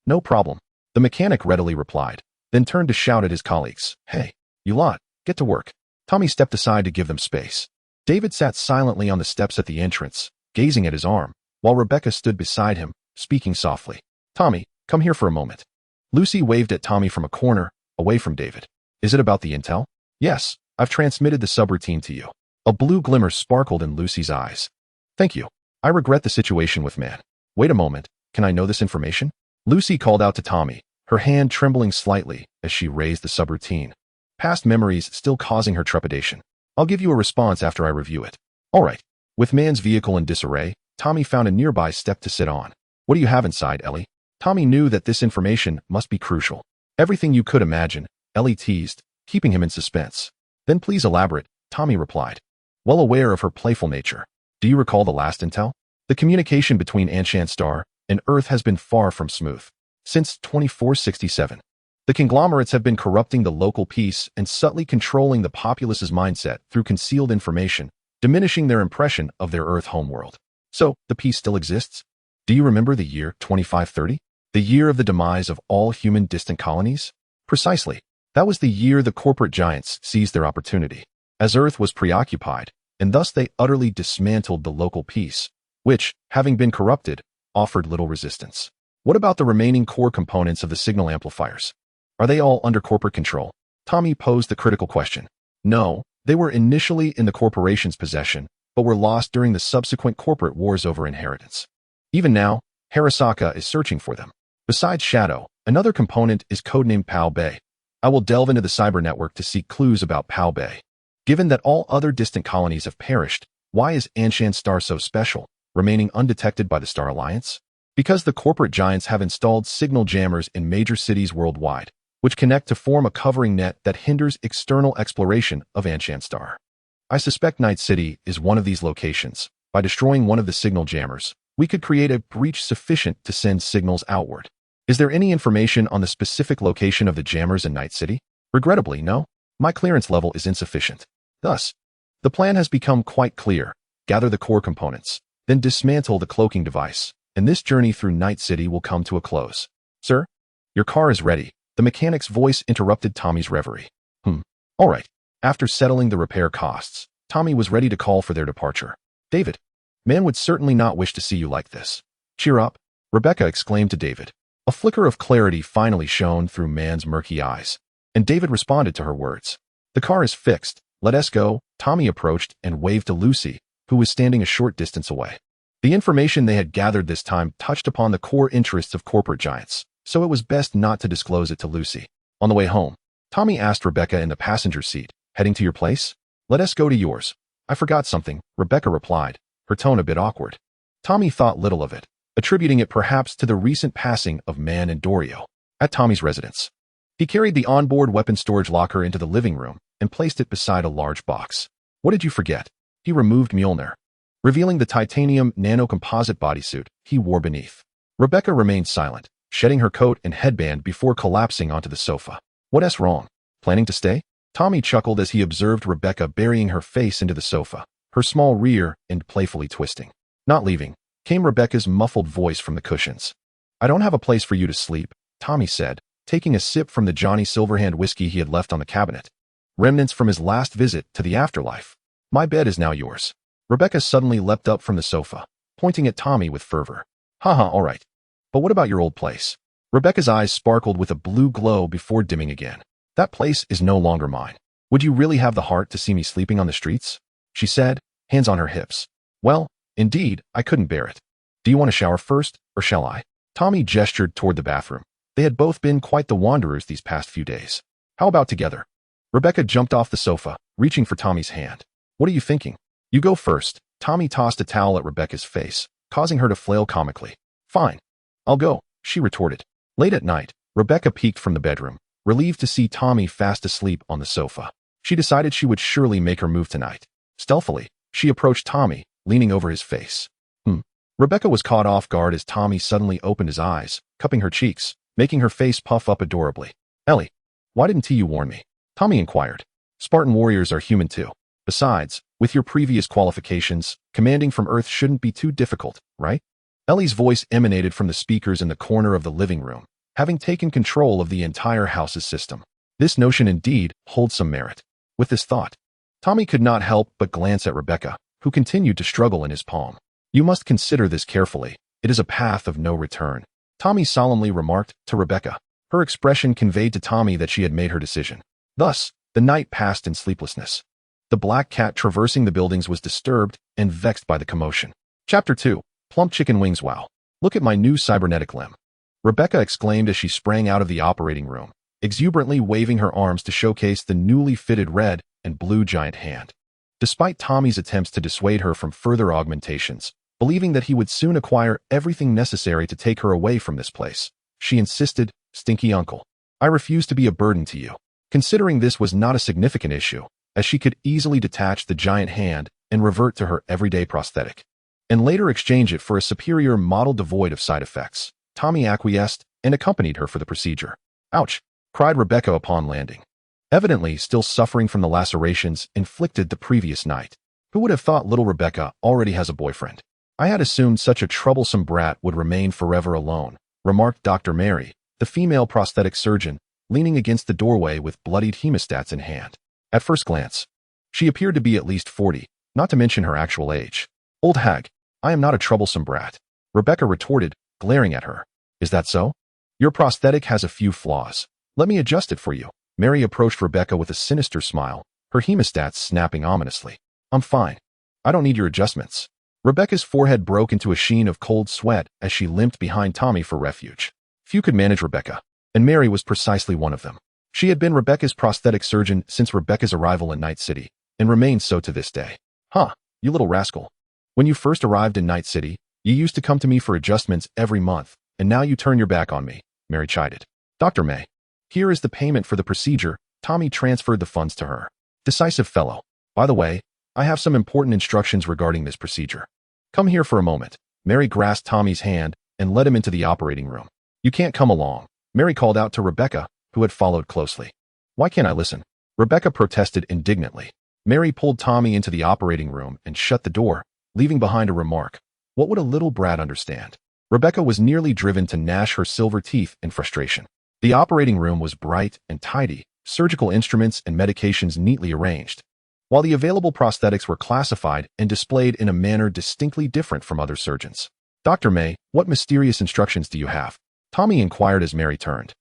"No problem," the mechanic readily replied, then turned to shout at his colleagues, "Hey, you lot, get to work." Tommy stepped aside to give them space. David sat silently on the steps at the entrance, gazing at his arm, while Rebecca stood beside him, speaking softly. "Tommy, come here for a moment." Lucy waved at Tommy from a corner, away from David. "Is it about the intel?" "Yes, I've transmitted the subroutine to you." A blue glimmer sparkled in Lucy's eyes. "Thank you. I regret the situation with Man." "Wait a moment, can I know this information?" Lucy called out to Tommy, her hand trembling slightly as she raised the subroutine, past memories still causing her trepidation. "I'll give you a response after I review it." "All right." With Man's vehicle in disarray, Tommy found a nearby step to sit on. "What do you have inside, Elle?" Tommy knew that this information must be crucial. "Everything you could imagine," Elle teased, keeping him in suspense. "Then please elaborate," Tommy replied, well aware of her playful nature. "Do you recall the last intel? The communication between Anshan Star and Earth has been far from smooth. Since 2467, the conglomerates have been corrupting the local peace and subtly controlling the populace's mindset through concealed information, diminishing their impression of their Earth homeworld. So, the peace still exists? Do you remember the year 2530? The year of the demise of all human distant colonies? Precisely. That was the year the corporate giants seized their opportunity, as Earth was preoccupied, and thus they utterly dismantled the local peace, which, having been corrupted, offered little resistance. What about the remaining core components of the signal amplifiers? Are they all under corporate control? Tommy posed the critical question. No, they were initially in the corporation's possession, but were lost during the subsequent corporate wars over inheritance. Even now, Harasaka is searching for them. Besides Shadow, another component is codenamed Pao Bay. I will delve into the cyber network to seek clues about Pao Bay. Given that all other distant colonies have perished, why is Anshan Star so special, remaining undetected by the Star Alliance? Because the corporate giants have installed signal jammers in major cities worldwide, which connect to form a covering net that hinders external exploration of Anshan Star. I suspect Night City is one of these locations. By destroying one of the signal jammers, we could create a breach sufficient to send signals outward. Is there any information on the specific location of the jammers in Night City? Regrettably, no. My clearance level is insufficient. Thus, the plan has become quite clear. Gather the core components, then dismantle the cloaking device, and this journey through Night City will come to a close. Sir, your car is ready. The mechanic's voice interrupted Tommy's reverie. All right. After settling the repair costs, Tommy was ready to call for their departure. David, man would certainly not wish to see you like this. Cheer up, Rebecca exclaimed to David. A flicker of clarity finally shone through Man's murky eyes, and David responded to her words. The car is fixed. Let us go. Tommy approached and waved to Lucy, who was standing a short distance away. The information they had gathered this time touched upon the core interests of corporate giants, so it was best not to disclose it to Lucy. On the way home, Tommy asked Rebecca in the passenger seat, heading to your place? Let us go to yours. I forgot something, Rebecca replied, her tone a bit awkward. Tommy thought little of it, attributing it perhaps to the recent passing of Man and Dorio. At Tommy's residence, he carried the onboard weapon storage locker into the living room and placed it beside a large box. What did you forget? He removed MJOLNIR, revealing the titanium nanocomposite bodysuit he wore beneath. Rebecca remained silent, shedding her coat and headband before collapsing onto the sofa. What's wrong? Planning to stay? Tommy chuckled as he observed Rebecca burying her face into the sofa, her small rear end playfully twisting. Not leaving, came Rebecca's muffled voice from the cushions. I don't have a place for you to sleep, Tommy said, taking a sip from the Johnny Silverhand whiskey he had left on the cabinet. Remnants from his last visit to the afterlife. My bed is now yours. Rebecca suddenly leapt up from the sofa, pointing at Tommy with fervor. Haha, all right. But what about your old place? Rebecca's eyes sparkled with a blue glow before dimming again. That place is no longer mine. Would you really have the heart to see me sleeping on the streets? She said, hands on her hips. Well, indeed, I couldn't bear it. Do you want to shower first, or shall I? Tommy gestured toward the bathroom. They had both been quite the wanderers these past few days. How about together? Rebecca jumped off the sofa, reaching for Tommy's hand. What are you thinking? You go first. Tommy tossed a towel at Rebecca's face, causing her to flail comically. Fine. I'll go, she retorted. Late at night, Rebecca peeked from the bedroom, relieved to see Tommy fast asleep on the sofa. She decided she would surely make her move tonight. Stealthily, she approached Tommy, leaning over his face. Rebecca was caught off guard as Tommy suddenly opened his eyes, cupping her cheeks, making her face puff up adorably. Elle, why didn't you warn me? Tommy inquired. Spartan warriors are human too. Besides, with your previous qualifications, commanding from Earth shouldn't be too difficult, right? Ellie's voice emanated from the speakers in the corner of the living room, having taken control of the entire house's system. This notion indeed holds some merit. With this thought, Tommy could not help but glance at Rebecca, who continued to struggle in his palm. You must consider this carefully. It is a path of no return, Tommy solemnly remarked to Rebecca. Her expression conveyed to Tommy that she had made her decision. Thus, the night passed in sleeplessness. The black cat traversing the buildings was disturbed and vexed by the commotion. Chapter 2. Plump chicken wings. Wow. Look at my new cybernetic limb. Rebecca exclaimed as she sprang out of the operating room, exuberantly waving her arms to showcase the newly fitted red and blue giant hand. Despite Tommy's attempts to dissuade her from further augmentations, believing that he would soon acquire everything necessary to take her away from this place, she insisted, Stinky uncle, I refuse to be a burden to you. Considering this was not a significant issue, as she could easily detach the giant hand and revert to her everyday prosthetic, and later exchange it for a superior model devoid of side effects, Tommy acquiesced and accompanied her for the procedure. Ouch, cried Rebecca upon landing, evidently still suffering from the lacerations inflicted the previous night. Who would have thought little Rebecca already has a boyfriend? I had assumed such a troublesome brat would remain forever alone, remarked Dr. Mary, the female prosthetic surgeon, leaning against the doorway with bloodied hemostats in hand. At first glance, she appeared to be at least 40, not to mention her actual age. Old hag, I am not a troublesome brat, Rebecca retorted, glaring at her. Is that so? Your prosthetic has a few flaws. Let me adjust it for you. Mary approached Rebecca with a sinister smile, her hemostats snapping ominously. I'm fine. I don't need your adjustments. Rebecca's forehead broke into a sheen of cold sweat as she limped behind Tommy for refuge. Few could manage Rebecca, and Mary was precisely one of them. She had been Rebecca's prosthetic surgeon since Rebecca's arrival in Night City, and remained so to this day. Huh, you little rascal. When you first arrived in Night City, you used to come to me for adjustments every month, and now you turn your back on me, Mary chided. Dr. May, here is the payment for the procedure. Tommy transferred the funds to her. Decisive fellow. By the way, I have some important instructions regarding this procedure. Come here for a moment. Mary grasped Tommy's hand and led him into the operating room. You can't come along, Mary called out to Rebecca, who had followed closely. Why can't I listen? Rebecca protested indignantly. Mary pulled Tommy into the operating room and shut the door, leaving behind a remark. What would a little brat understand? Rebecca was nearly driven to gnash her silver teeth in frustration. The operating room was bright and tidy, surgical instruments and medications neatly arranged, while the available prosthetics were classified and displayed in a manner distinctly different from other surgeons. Dr. May, what mysterious instructions do you have? Tommy inquired as Mary turned.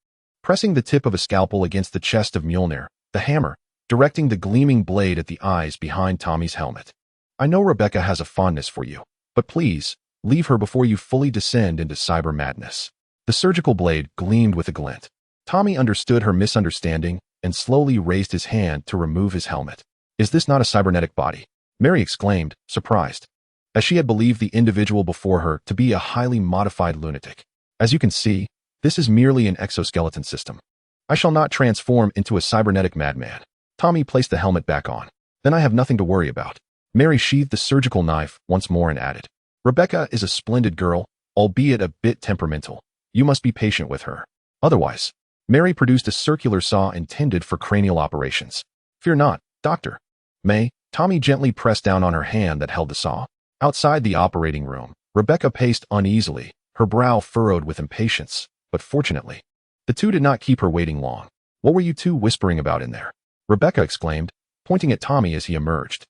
Pressing the tip of a scalpel against the chest of MJOLNIR, the hammer, directing the gleaming blade at the eyes behind Tommy's helmet. I know Rebecca has a fondness for you, but please, leave her before you fully descend into cyber madness. The surgical blade gleamed with a glint. Tommy understood her misunderstanding and slowly raised his hand to remove his helmet. Is this not a cybernetic body? Mary exclaimed, surprised, as she had believed the individual before her to be a highly modified lunatic. As you can see, this is merely an exoskeleton system. I shall not transform into a cybernetic madman. Tommy placed the helmet back on. Then I have nothing to worry about. Mary sheathed the surgical knife once more and added, Rebecca is a splendid girl, albeit a bit temperamental. You must be patient with her. Otherwise, Mary produced a circular saw intended for cranial operations. Fear not, Doctor May. Tommy gently pressed down on her hand that held the saw. Outside the operating room, Rebecca paced uneasily, her brow furrowed with impatience, but fortunately, the two did not keep her waiting long. What were you two whispering about in there? Rebecca exclaimed, pointing at Tommy as he emerged.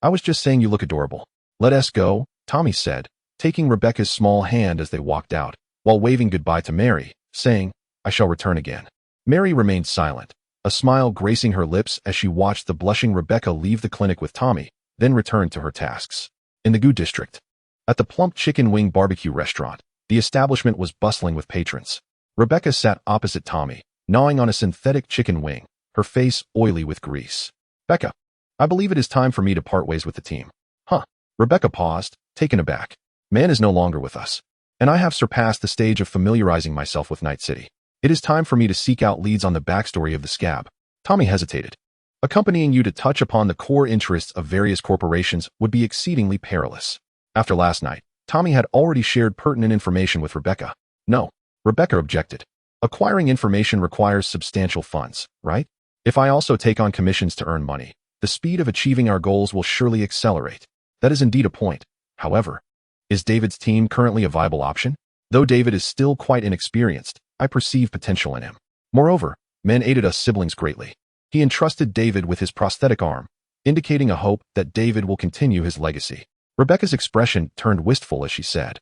I was just saying you look adorable. Let us go, Tommy said, taking Rebecca's small hand as they walked out, while waving goodbye to Mary, saying, I shall return again. Mary remained silent, a smile gracing her lips as she watched the blushing Rebecca leave the clinic with Tommy, then return to her tasks. In the Goo district, at the Plump Chicken Wing Barbecue restaurant, the establishment was bustling with patrons. Rebecca sat opposite Tommy, gnawing on a synthetic chicken wing, her face oily with grease. Becca, I believe it is time for me to part ways with the team. Huh? Rebecca paused, taken aback. Man is no longer with us, and I have surpassed the stage of familiarizing myself with Night City. It is time for me to seek out leads on the backstory of the scab. Tommy hesitated. Accompanying you to touch upon the core interests of various corporations would be exceedingly perilous. After last night, Tommy had already shared pertinent information with Rebecca. No, Rebecca objected. Acquiring information requires substantial funds, right? If I also take on commissions to earn money, the speed of achieving our goals will surely accelerate. That is indeed a point. However, is David's team currently a viable option? Though David is still quite inexperienced, I perceive potential in him. Moreover, men aided us siblings greatly. He entrusted David with his prosthetic arm, indicating a hope that David will continue his legacy. Rebecca's expression turned wistful as she said,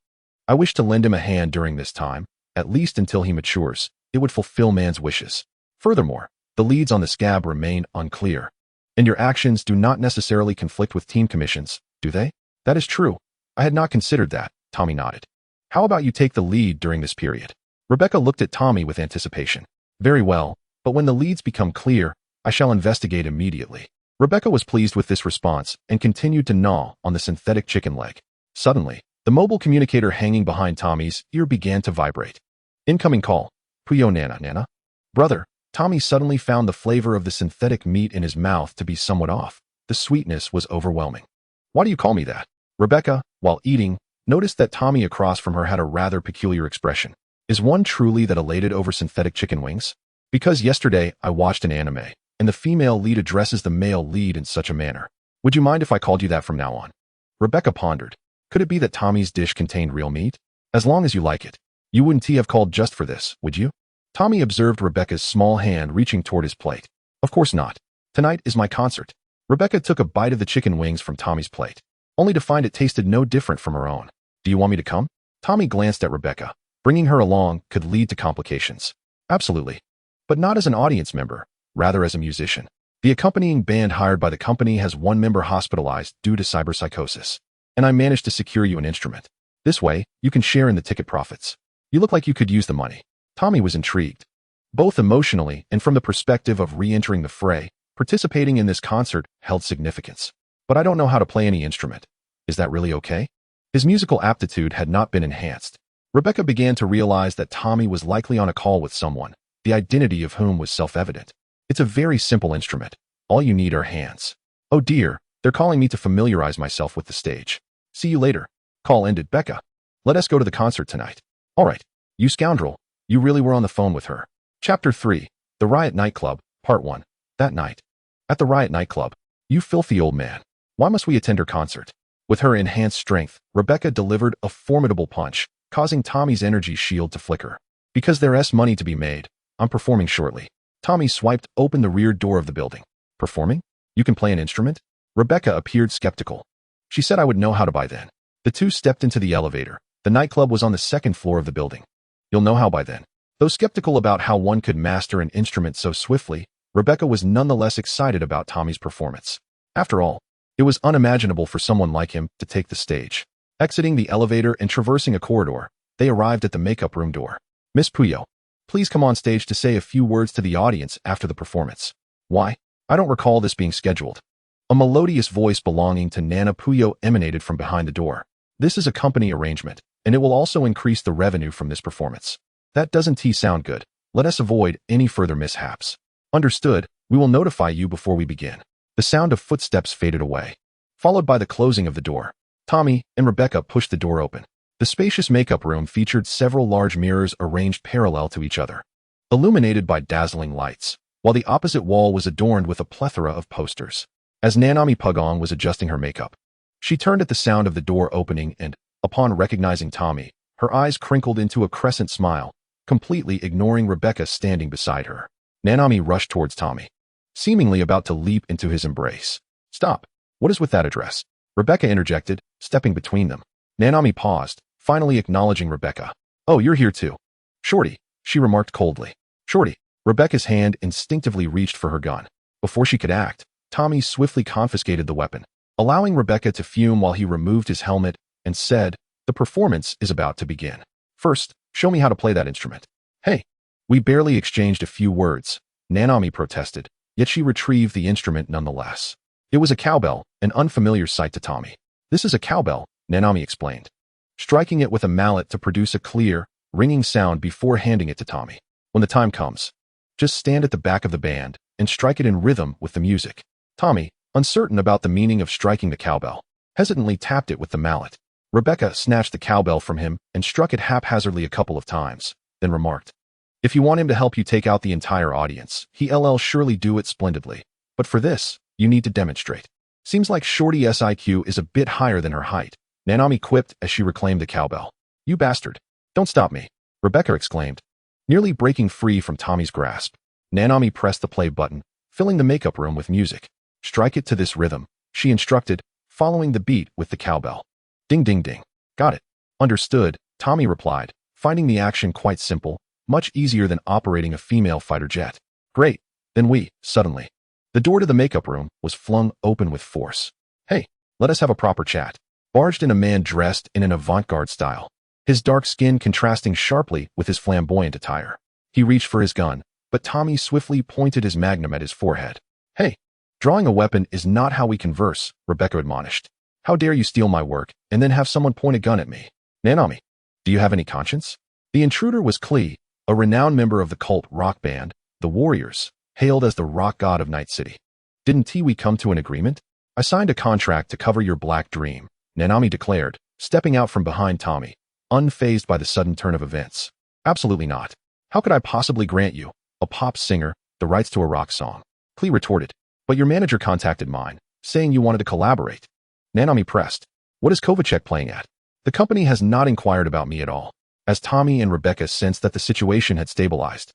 I wish to lend him a hand during this time, at least until he matures. It would fulfill man's wishes. Furthermore, the leads on the scab remain unclear. And your actions do not necessarily conflict with team commissions, do they? That is true. I had not considered that, Tommy nodded. How about you take the lead during this period? Rebecca looked at Tommy with anticipation. Very well, but when the leads become clear, I shall investigate immediately. Rebecca was pleased with this response and continued to gnaw on the synthetic chicken leg. Suddenly, the mobile communicator hanging behind Tommy's ear began to vibrate. Incoming call. Puyo Nana. Brother, Tommy suddenly found the flavor of the synthetic meat in his mouth to be somewhat off. The sweetness was overwhelming. Why do you call me that? Rebecca, while eating, noticed that Tommy across from her had a rather peculiar expression. Is one truly that elated over synthetic chicken wings? Because yesterday I watched an anime, and the female lead addresses the male lead in such a manner. Would you mind if I called you that from now on? Rebecca pondered. Could it be that Tommy's dish contained real meat? As long as you like it. You wouldn't have called just for this, would you? Tommy observed Rebecca's small hand reaching toward his plate. Of course not. Tonight is my concert. Rebecca took a bite of the chicken wings from Tommy's plate, only to find it tasted no different from her own. Do you want me to come? Tommy glanced at Rebecca. Bringing her along could lead to complications. Absolutely. But not as an audience member, rather as a musician. The accompanying band hired by the company has one member hospitalized due to cyberpsychosis, and I managed to secure you an instrument. This way, you can share in the ticket profits. You look like you could use the money. Tommy was intrigued. Both emotionally and from the perspective of re-entering the fray, participating in this concert held significance. But I don't know how to play any instrument. Is that really okay? His musical aptitude had not been enhanced. Rebecca began to realize that Tommy was likely on a call with someone, the identity of whom was self-evident. It's a very simple instrument. All you need are hands. Oh dear, they're calling me to familiarize myself with the stage. See you later. Call ended. Becca. Let us go to the concert tonight. All right. You scoundrel. You really were on the phone with her. Chapter 3. The Riot Nightclub, Part 1. That night. At the Riot Nightclub. You filthy old man. Why must we attend her concert? With her enhanced strength, Rebecca delivered a formidable punch, causing Tommy's energy shield to flicker. Because there's money to be made, I'm performing shortly. Tommy swiped open the rear door of the building. Performing? You can play an instrument? Rebecca appeared skeptical. She said I would know how to by then. The two stepped into the elevator. The nightclub was on the second floor of the building. You'll know how by then. Though skeptical about how one could master an instrument so swiftly, Rebecca was nonetheless excited about Tommy's performance. After all, it was unimaginable for someone like him to take the stage. Exiting the elevator and traversing a corridor, they arrived at the makeup room door. Miss Puyo, please come on stage to say a few words to the audience after the performance. Why? I don't recall this being scheduled. A melodious voice belonging to Nana Puyo emanated from behind the door. This is a company arrangement, and it will also increase the revenue from this performance. That doesn't sound good. Let us avoid any further mishaps. Understood, we will notify you before we begin. The sound of footsteps faded away, followed by the closing of the door. Tommy and Rebecca pushed the door open. The spacious makeup room featured several large mirrors arranged parallel to each other, illuminated by dazzling lights, while the opposite wall was adorned with a plethora of posters. As Nanami Pugong was adjusting her makeup, she turned at the sound of the door opening and, upon recognizing Tommy, her eyes crinkled into a crescent smile, completely ignoring Rebecca standing beside her. Nanami rushed towards Tommy, seemingly about to leap into his embrace. Stop. What is with that address? Rebecca interjected, stepping between them. Nanami paused, finally acknowledging Rebecca. Oh, you're here too. Shorty, she remarked coldly. Shorty. Rebecca's hand instinctively reached for her gun. Before she could act, Tommy swiftly confiscated the weapon, allowing Rebecca to fume while he removed his helmet and said, the performance is about to begin. First, show me how to play that instrument. Hey. We barely exchanged a few words, Nanami protested, yet she retrieved the instrument nonetheless. It was a cowbell, an unfamiliar sight to Tommy. This is a cowbell, Nanami explained, striking it with a mallet to produce a clear, ringing sound before handing it to Tommy. When the time comes, just stand at the back of the band and strike it in rhythm with the music. Tommy, uncertain about the meaning of striking the cowbell, hesitantly tapped it with the mallet. Rebecca snatched the cowbell from him and struck it haphazardly a couple of times, then remarked, if you want him to help you take out the entire audience, he'll surely do it splendidly. But for this, you need to demonstrate. Seems like Shorty's IQ is a bit higher than her height, Nanami quipped as she reclaimed the cowbell. You bastard. Don't stop me, Rebecca exclaimed, nearly breaking free from Tommy's grasp. Nanami pressed the play button, filling the makeup room with music. Strike it to this rhythm, she instructed, following the beat with the cowbell. Ding ding ding. Got it. Understood, Tommy replied, finding the action quite simple, much easier than operating a female fighter jet. Great. Then suddenly, the door to the makeup room was flung open with force. Hey, let us have a proper chat. Barged in a man dressed in an avant-garde style, his dark skin contrasting sharply with his flamboyant attire. He reached for his gun, but Tommy swiftly pointed his magnum at his forehead. Hey, drawing a weapon is not how we converse, Rebecca admonished. How dare you steal my work and then have someone point a gun at me? Nanami, do you have any conscience? The intruder was Klee, a renowned member of the cult rock band, the Warriors, hailed as the rock god of Night City. Didn't we come to an agreement? I signed a contract to cover your black dream, Nanami declared, stepping out from behind Tommy, unfazed by the sudden turn of events. Absolutely not. How could I possibly grant you, a pop singer, the rights to a rock song? Klee retorted. But your manager contacted mine, saying you wanted to collaborate. Nanami pressed. What is Kovacek playing at? The company has not inquired about me at all. As Tommy and Rebecca sensed that the situation had stabilized,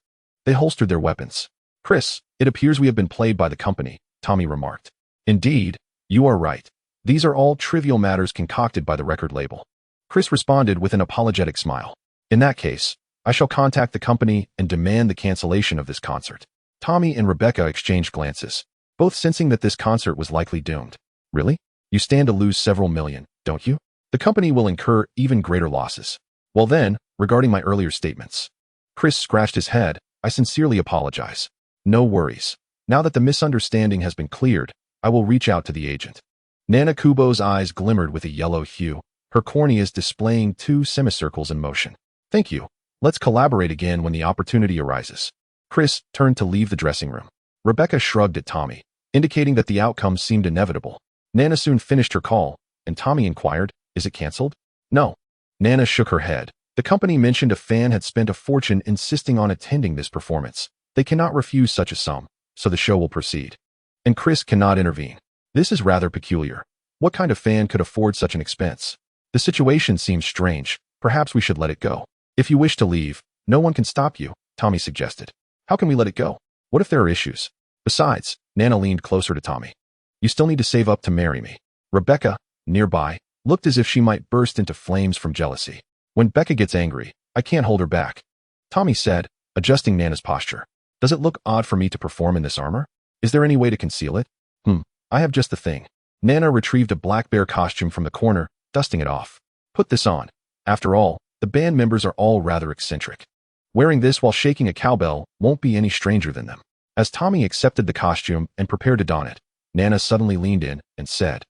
They holstered their weapons. Chris, it appears we have been played by the company, Tommy remarked. Indeed, you are right. These are all trivial matters concocted by the record label. Chris responded with an apologetic smile. In that case, I shall contact the company and demand the cancellation of this concert. Tommy and Rebecca exchanged glances, both sensing that this concert was likely doomed. Really? You stand to lose several million, don't you? The company will incur even greater losses. Well then, regarding my earlier statements. Chris scratched his head. I sincerely apologize. No worries. Now that the misunderstanding has been cleared, I will reach out to the agent. Nana Kubo's eyes glimmered with a yellow hue, her corneas displaying two semicircles in motion. Thank you. Let's collaborate again when the opportunity arises. Chris turned to leave the dressing room. Rebecca shrugged at Tommy, indicating that the outcome seemed inevitable. Nana soon finished her call, and Tommy inquired, is it cancelled? No. Nana shook her head. The company mentioned a fan had spent a fortune insisting on attending this performance. They cannot refuse such a sum, so the show will proceed. And Chris cannot intervene. This is rather peculiar. What kind of fan could afford such an expense? The situation seems strange. Perhaps we should let it go. If you wish to leave, no one can stop you, Tommy suggested. How can we let it go? What if there are issues? Besides, Nana leaned closer to Tommy. You still need to save up to marry me. Rebecca, nearby, looked as if she might burst into flames from jealousy. When Becca gets angry, I can't hold her back. Tommy said, adjusting Nana's posture. Does it look odd for me to perform in this armor? Is there any way to conceal it? I have just the thing. Nana retrieved a black bear costume from the corner, dusting it off. Put this on. After all, the band members are all rather eccentric. Wearing this while shaking a cowbell won't be any stranger than them. As Tommy accepted the costume and prepared to don it, Nana suddenly leaned in and said,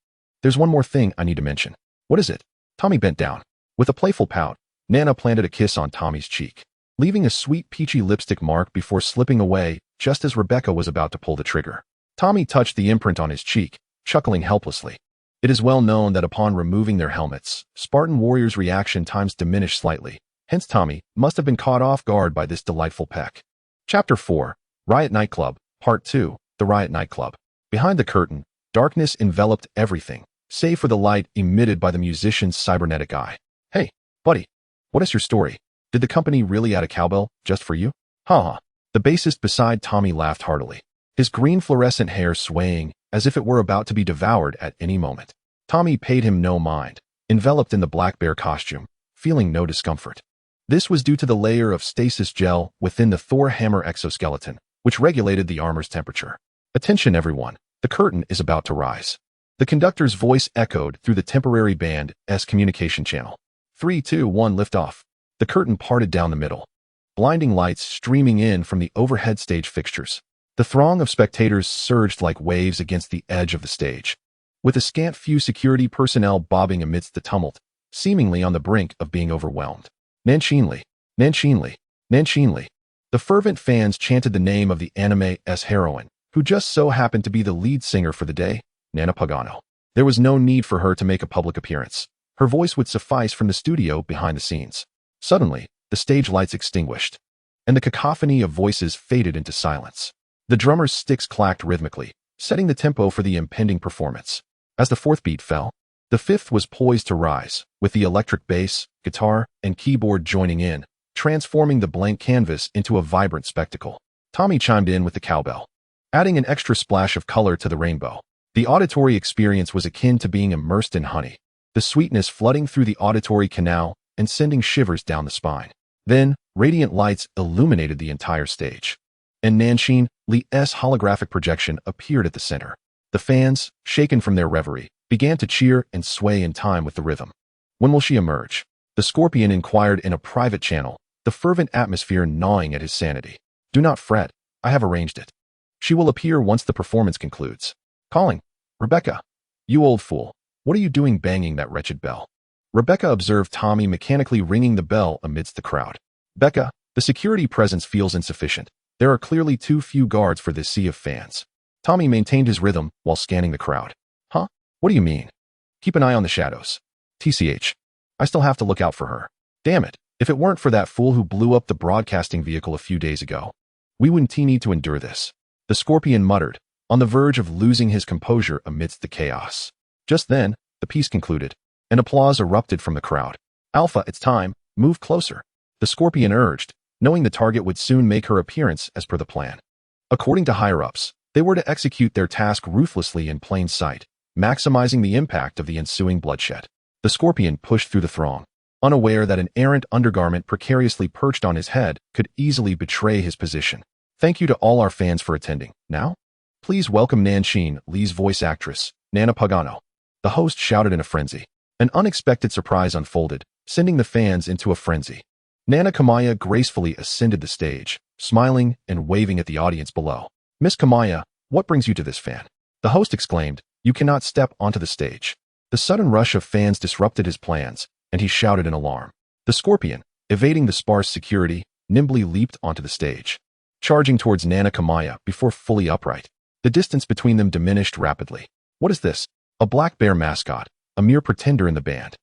There's one more thing I need to mention. What is it? Tommy bent down. With a playful pout, Nana planted a kiss on Tommy's cheek, leaving a sweet peachy lipstick mark before slipping away just as Rebecca was about to pull the trigger. Tommy touched the imprint on his cheek, chuckling helplessly. It is well known that upon removing their helmets, Spartan warriors' reaction times diminish slightly. Hence Tommy must have been caught off guard by this delightful peck. Chapter 4, Riot Nightclub, Part 2, The Riot Nightclub. Behind the curtain, darkness enveloped everything, save for the light emitted by the musician's cybernetic eye. Hey, buddy, what is your story? Did the company really add a cowbell just for you? Ha. The bassist beside Tommy laughed heartily, his green fluorescent hair swaying as if it were about to be devoured at any moment. Tommy paid him no mind, enveloped in the black bear costume, feeling no discomfort. This was due to the layer of stasis gel within the Thor hammer exoskeleton, which regulated the armor's temperature. Attention everyone, the curtain is about to rise. The conductor's voice echoed through the temporary band's communication channel. 3, 2, 1, lift off. The curtain parted down the middle, blinding lights streaming in from the overhead stage fixtures. The throng of spectators surged like waves against the edge of the stage, with a scant few security personnel bobbing amidst the tumult, seemingly on the brink of being overwhelmed. Nanshinli, Nanshinli, Nanshinli. The fervent fans chanted the name of the anime's heroine, who just so happened to be the lead singer for the day, Nana Pagano. There was no need for her to make a public appearance. Her voice would suffice from the studio behind the scenes. Suddenly, the stage lights extinguished, and the cacophony of voices faded into silence. The drummer's sticks clacked rhythmically, setting the tempo for the impending performance. As the fourth beat fell, the fifth was poised to rise, with the electric bass, guitar, and keyboard joining in, transforming the blank canvas into a vibrant spectacle. Tommy chimed in with the cowbell, adding an extra splash of color to the rainbow. The auditory experience was akin to being immersed in honey, the sweetness flooding through the auditory canal and sending shivers down the spine. Then, radiant lights illuminated the entire stage, and Nanshin Lee's holographic projection appeared at the center. The fans, shaken from their reverie, began to cheer and sway in time with the rhythm. When will she emerge? The Scorpion inquired in a private channel, the fervent atmosphere gnawing at his sanity. Do not fret, I have arranged it. She will appear once the performance concludes. Calling. Rebecca. You old fool. What are you doing banging that wretched bell? Rebecca observed Tommy mechanically ringing the bell amidst the crowd. Becca, the security presence feels insufficient. There are clearly too few guards for this sea of fans. Tommy maintained his rhythm while scanning the crowd. Huh? What do you mean? Keep an eye on the shadows. TCH. I still have to look out for her. Damn it. If it weren't for that fool who blew up the broadcasting vehicle a few days ago, we wouldn't need to endure this. The Scorpion muttered, on the verge of losing his composure amidst the chaos. Just then, the piece concluded, and applause erupted from the crowd. Alpha, it's time. Move closer. The Scorpion urged, knowing the target would soon make her appearance as per the plan. According to higher-ups, they were to execute their task ruthlessly in plain sight, maximizing the impact of the ensuing bloodshed. The Scorpion pushed through the throng, unaware that an errant undergarment precariously perched on his head could easily betray his position. Thank you to all our fans for attending. Now, please welcome Nanshin Lee's voice actress, Nana Pagano. The host shouted in a frenzy. An unexpected surprise unfolded, sending the fans into a frenzy. Nana Kamaya gracefully ascended the stage, smiling and waving at the audience below. Miss Kamaya, what brings you to this fan? The host exclaimed, you cannot step onto the stage. The sudden rush of fans disrupted his plans, and he shouted in alarm. The Scorpion, evading the sparse security, nimbly leaped onto the stage, charging towards Nana Kamaya before fully upright. The distance between them diminished rapidly. What is this? A black bear mascot, a mere pretender in the band,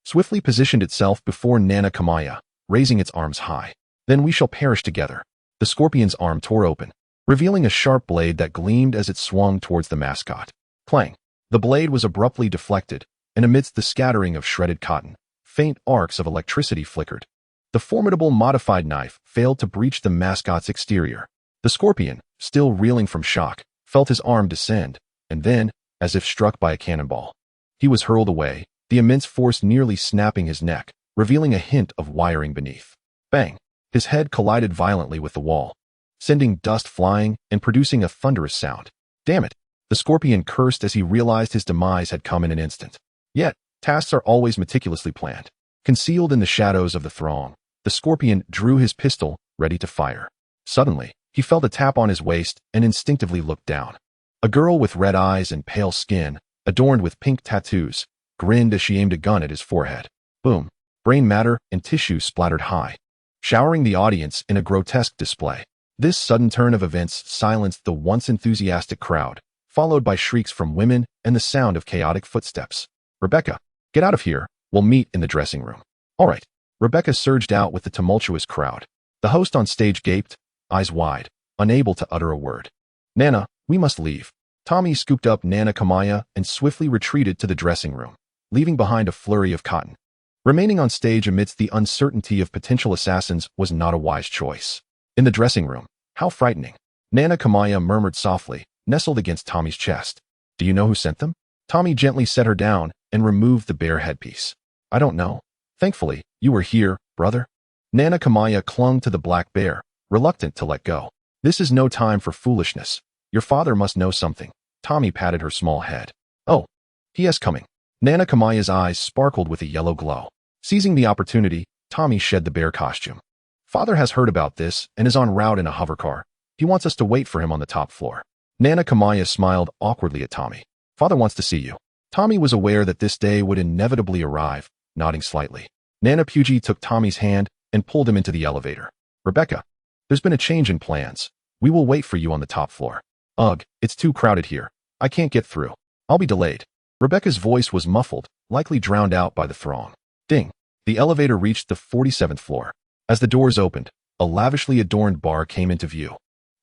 swiftly positioned itself before Nana Kamaya, raising its arms high. Then we shall perish together. The Scorpion's arm tore open, revealing a sharp blade that gleamed as it swung towards the mascot. Clang! The blade was abruptly deflected, and amidst the scattering of shredded cotton, faint arcs of electricity flickered. The formidable modified knife failed to breach the mascot's exterior. The Scorpion, still reeling from shock, felt his arm descend, and then, as if struck by a cannonball, he was hurled away, the immense force nearly snapping his neck, revealing a hint of wiring beneath. Bang! His head collided violently with the wall, sending dust flying and producing a thunderous sound. Damn it! The Scorpion cursed as he realized his demise had come in an instant. Yet, tasks are always meticulously planned. Concealed in the shadows of the throng, the Scorpion drew his pistol, ready to fire. Suddenly, he felt a tap on his waist and instinctively looked down. A girl with red eyes and pale skin, adorned with pink tattoos, grinned as she aimed a gun at his forehead. Boom! Brain matter and tissue splattered high, showering the audience in a grotesque display. This sudden turn of events silenced the once enthusiastic crowd, followed by shrieks from women and the sound of chaotic footsteps. Rebecca, get out of here. We'll meet in the dressing room. All right. Rebecca surged out with the tumultuous crowd. The host on stage gaped, eyes wide, unable to utter a word. Nana, we must leave. Tommy scooped up Nana Kamaya and swiftly retreated to the dressing room, leaving behind a flurry of cotton. Remaining on stage amidst the uncertainty of potential assassins was not a wise choice. In the dressing room, how frightening. Nana Kamaya murmured softly, nestled against Tommy's chest. Do you know who sent them? Tommy gently set her down and removed the bear headpiece. I don't know. Thankfully, you were here, brother. Nana Kamaya clung to the black bear, reluctant to let go. This is no time for foolishness. Your father must know something. Tommy patted her small head. Oh, he is coming. Nana Kamaya's eyes sparkled with a yellow glow. Seizing the opportunity, Tommy shed the bear costume. Father has heard about this and is en route in a hovercar. He wants us to wait for him on the top floor. Nana Kamaya smiled awkwardly at Tommy. Father wants to see you. Tommy was aware that this day would inevitably arrive, nodding slightly. Nana Puji took Tommy's hand and pulled him into the elevator. Rebecca, there's been a change in plans. We will wait for you on the top floor. Ugh, it's too crowded here. I can't get through. I'll be delayed. Rebecca's voice was muffled, likely drowned out by the throng. Ding. The elevator reached the 47th floor. As the doors opened, a lavishly adorned bar came into view.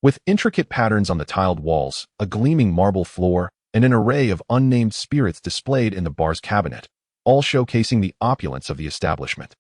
With intricate patterns on the tiled walls, a gleaming marble floor, and an array of unnamed spirits displayed in the bar's cabinet, all showcasing the opulence of the establishment.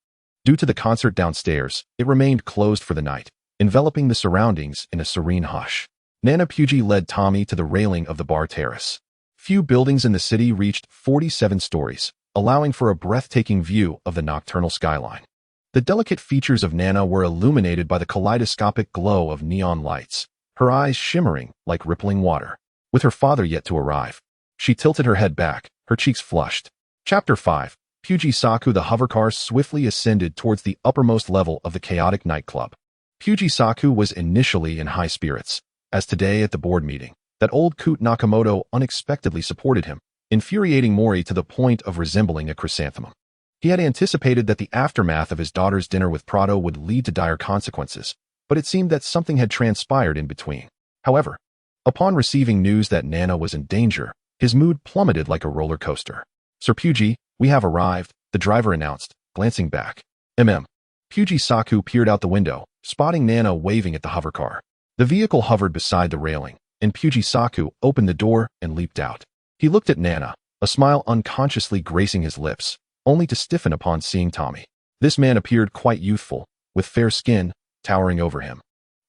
Due to the concert downstairs, it remained closed for the night, enveloping the surroundings in a serene hush. Nana Puji led Tommy to the railing of the bar terrace. Few buildings in the city reached 47 stories, allowing for a breathtaking view of the nocturnal skyline. The delicate features of Nana were illuminated by the kaleidoscopic glow of neon lights, her eyes shimmering like rippling water. With her father yet to arrive, she tilted her head back, her cheeks flushed. Chapter 5. Puji Saku. The hovercar swiftly ascended towards the uppermost level of the chaotic nightclub. Puji Saku was initially in high spirits, as today at the board meeting, that old coot Nakamoto unexpectedly supported him, infuriating Mori to the point of resembling a chrysanthemum. He had anticipated that the aftermath of his daughter's dinner with Prado would lead to dire consequences, but it seemed that something had transpired in between. However, upon receiving news that Nana was in danger, his mood plummeted like a roller coaster. Sir Puji, we have arrived, the driver announced, glancing back. Puji Saku peered out the window, spotting Nana waving at the hovercar. The vehicle hovered beside the railing, and Puji Saku opened the door and leaped out. He looked at Nana, a smile unconsciously gracing his lips, only to stiffen upon seeing Tommy. This man appeared quite youthful, with fair skin, towering over him,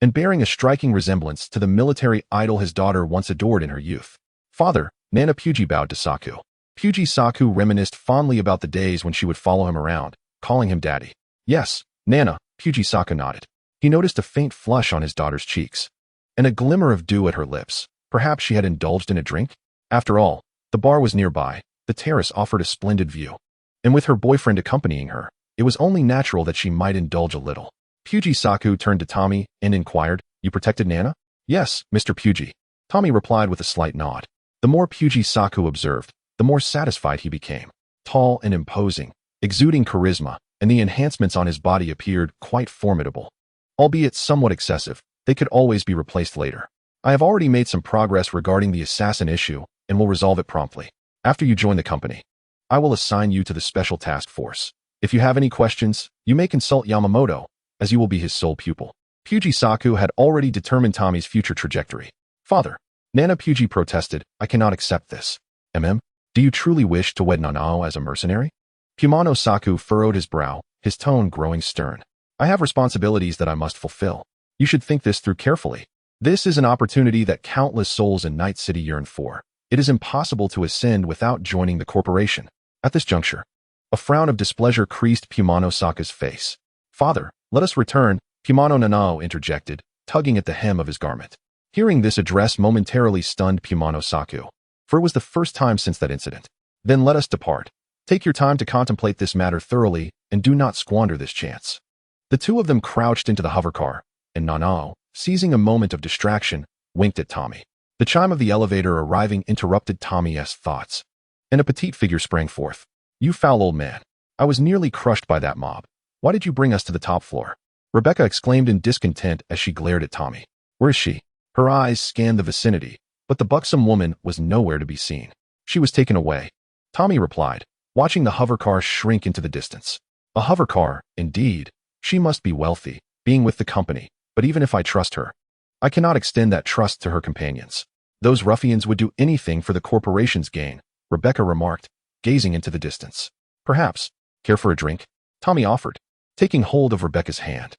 and bearing a striking resemblance to the military idol his daughter once adored in her youth. Father, Nana Puji bowed to Saku. Puji Saku reminisced fondly about the days when she would follow him around, calling him daddy. Yes, Nana, Puji Saku nodded. He noticed a faint flush on his daughter's cheeks, and a glimmer of dew at her lips. Perhaps she had indulged in a drink? After all, the bar was nearby, the terrace offered a splendid view, and with her boyfriend accompanying her, it was only natural that she might indulge a little. Puji Saku turned to Tommy and inquired, "You protected Nana?" "Yes, Mr. Puji." Tommy replied with a slight nod. The more Puji Saku observed, the more satisfied he became. Tall and imposing, exuding charisma, and the enhancements on his body appeared quite formidable. Albeit somewhat excessive, they could always be replaced later. I have already made some progress regarding the assassin issue and will resolve it promptly. After you join the company, I will assign you to the special task force. If you have any questions, you may consult Yamamoto, as you will be his sole pupil. Puji Saku had already determined Tommy's future trajectory. Father, Nana Puji protested, "I cannot accept this. Do you truly wish to wed Nanao as a mercenary?" Pumano Saku furrowed his brow, his tone growing stern. "I have responsibilities that I must fulfill. You should think this through carefully. This is an opportunity that countless souls in Night City yearn for. It is impossible to ascend without joining the corporation." At this juncture, a frown of displeasure creased Pumano Saku's face. "Father, let us return," Pumano Nanao interjected, tugging at the hem of his garment. Hearing this address momentarily stunned Pumano Saku, for it was the first time since that incident. "Then let us depart. Take your time to contemplate this matter thoroughly and do not squander this chance." The two of them crouched into the hovercar, and Nanao, seizing a moment of distraction, winked at Tommy. The chime of the elevator arriving interrupted Tommy's thoughts, and a petite figure sprang forth. "You foul old man. I was nearly crushed by that mob. Why did you bring us to the top floor?" Rebecca exclaimed in discontent as she glared at Tommy. "Where is she?" Her eyes scanned the vicinity, but the buxom woman was nowhere to be seen. "She was taken away," Tommy replied, watching the hovercar shrink into the distance. "A hovercar, indeed. She must be wealthy, being with the company, but even if I trust her, I cannot extend that trust to her companions. Those ruffians would do anything for the corporation's gain," Rebecca remarked, gazing into the distance. "Perhaps. Care for a drink?" Tommy offered, taking hold of Rebecca's hand.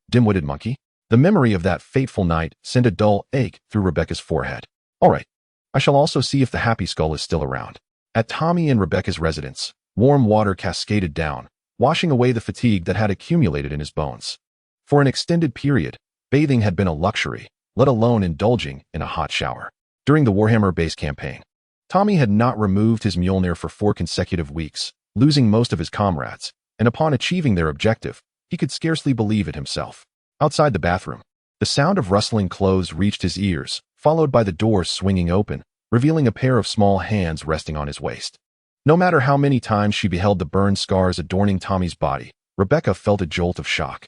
Dim-witted monkey." The memory of that fateful night sent a dull ache through Rebecca's forehead. "All right. I shall also see if the Happy Skull is still around." At Tommy and Rebecca's residence, warm water cascaded down, washing away the fatigue that had accumulated in his bones. For an extended period, bathing had been a luxury, let alone indulging in a hot shower. During the Warhammer base campaign, Tommy had not removed his MJOLNIR for 4 consecutive weeks, losing most of his comrades, and upon achieving their objective, he could scarcely believe it himself. Outside the bathroom, the sound of rustling clothes reached his ears, followed by the door swinging open, revealing a pair of small hands resting on his waist. No matter how many times she beheld the burn scars adorning Tommy's body, Rebecca felt a jolt of shock.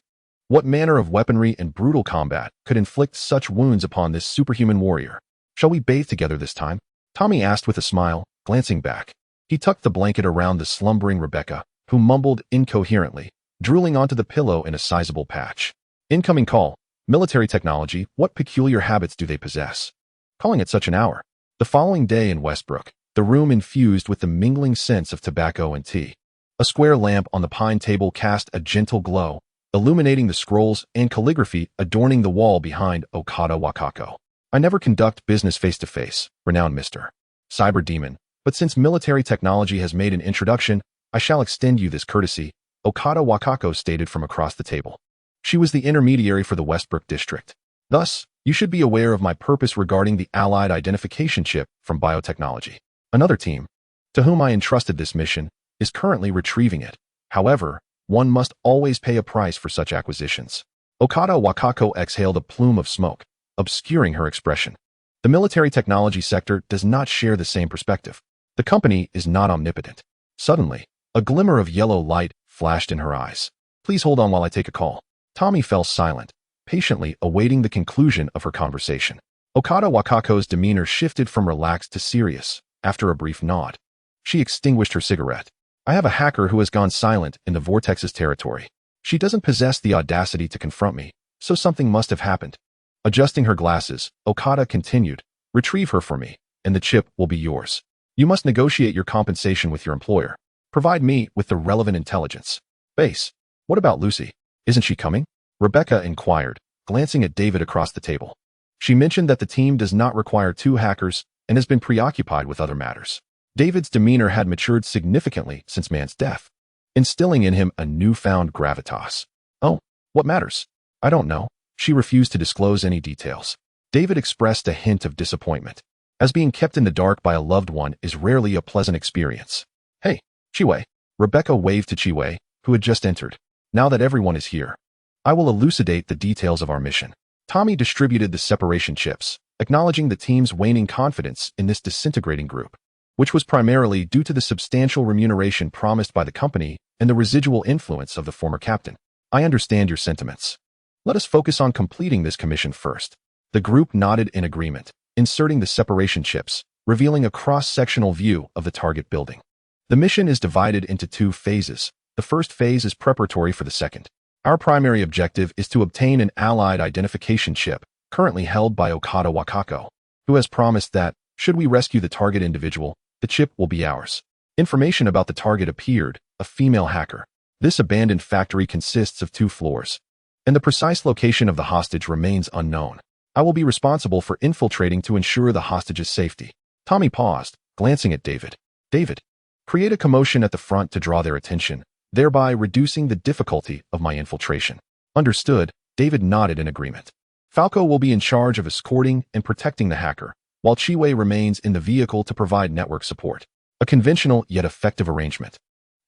What manner of weaponry and brutal combat could inflict such wounds upon this superhuman warrior? "Shall we bathe together this time?" Tommy asked with a smile, glancing back. He tucked the blanket around the slumbering Rebecca, who mumbled incoherently, drooling onto the pillow in a sizable patch. "Incoming call. Military technology, what peculiar habits do they possess? Calling at such an hour." The following day in Westbrook, the room infused with the mingling scents of tobacco and tea. A square lamp on the pine table cast a gentle glow, illuminating the scrolls and calligraphy adorning the wall behind Okada Wakako. "I never conduct business face-to-face, renowned Mr. Cyber Demon, but since military technology has made an introduction, I shall extend you this courtesy," Okada Wakako stated from across the table. She was the intermediary for the Westbrook district. "Thus, you should be aware of my purpose regarding the Allied identification chip from biotechnology. Another team, to whom I entrusted this mission, is currently retrieving it. However, one must always pay a price for such acquisitions." Okada Wakako exhaled a plume of smoke, obscuring her expression. The military technology sector does not share the same perspective. The company is not omnipotent. Suddenly, a glimmer of yellow light flashed in her eyes. "Please hold on while I take a call." Tommy fell silent, patiently awaiting the conclusion of her conversation. Okada Wakako's demeanor shifted from relaxed to serious, after a brief nod. She extinguished her cigarette. "I have a hacker who has gone silent in the Vortex's territory. She doesn't possess the audacity to confront me, so something must have happened." Adjusting her glasses, Okada continued, "Retrieve her for me, and the chip will be yours. You must negotiate your compensation with your employer. Provide me with the relevant intelligence." "Base. What about Lucy? Isn't she coming?" Rebecca inquired, glancing at David across the table. She mentioned that the team does not require 2 hackers and has been preoccupied with other matters. David's demeanor had matured significantly since Man's death, instilling in him a newfound gravitas. Oh, what matters? I don't know. She refused to disclose any details. David expressed a hint of disappointment, as being kept in the dark by a loved one is rarely a pleasant experience. Hey, Chiwei. Rebecca waved to Chiwei, who had just entered. Now that everyone is here, I will elucidate the details of our mission. Tommy distributed the separation chips, acknowledging the team's waning confidence in this disintegrating group, which was primarily due to the substantial remuneration promised by the company and the residual influence of the former captain. I understand your sentiments. Let us focus on completing this commission first. The group nodded in agreement, inserting the separation chips, revealing a cross-sectional view of the target building. The mission is divided into 2 phases. The first phase is preparatory for the second. Our primary objective is to obtain an allied identification chip, currently held by Okada Wakako, who has promised that, should we rescue the target individual, the chip will be ours. Information about the target appeared, a female hacker. This abandoned factory consists of 2 floors, and the precise location of the hostage remains unknown. I will be responsible for infiltrating to ensure the hostage's safety. Tommy paused, glancing at David. David, create a commotion at the front to draw their attention, thereby reducing the difficulty of my infiltration. Understood. David nodded in agreement. Falco will be in charge of escorting and protecting the hacker, while Chiwei remains in the vehicle to provide network support. A conventional yet effective arrangement.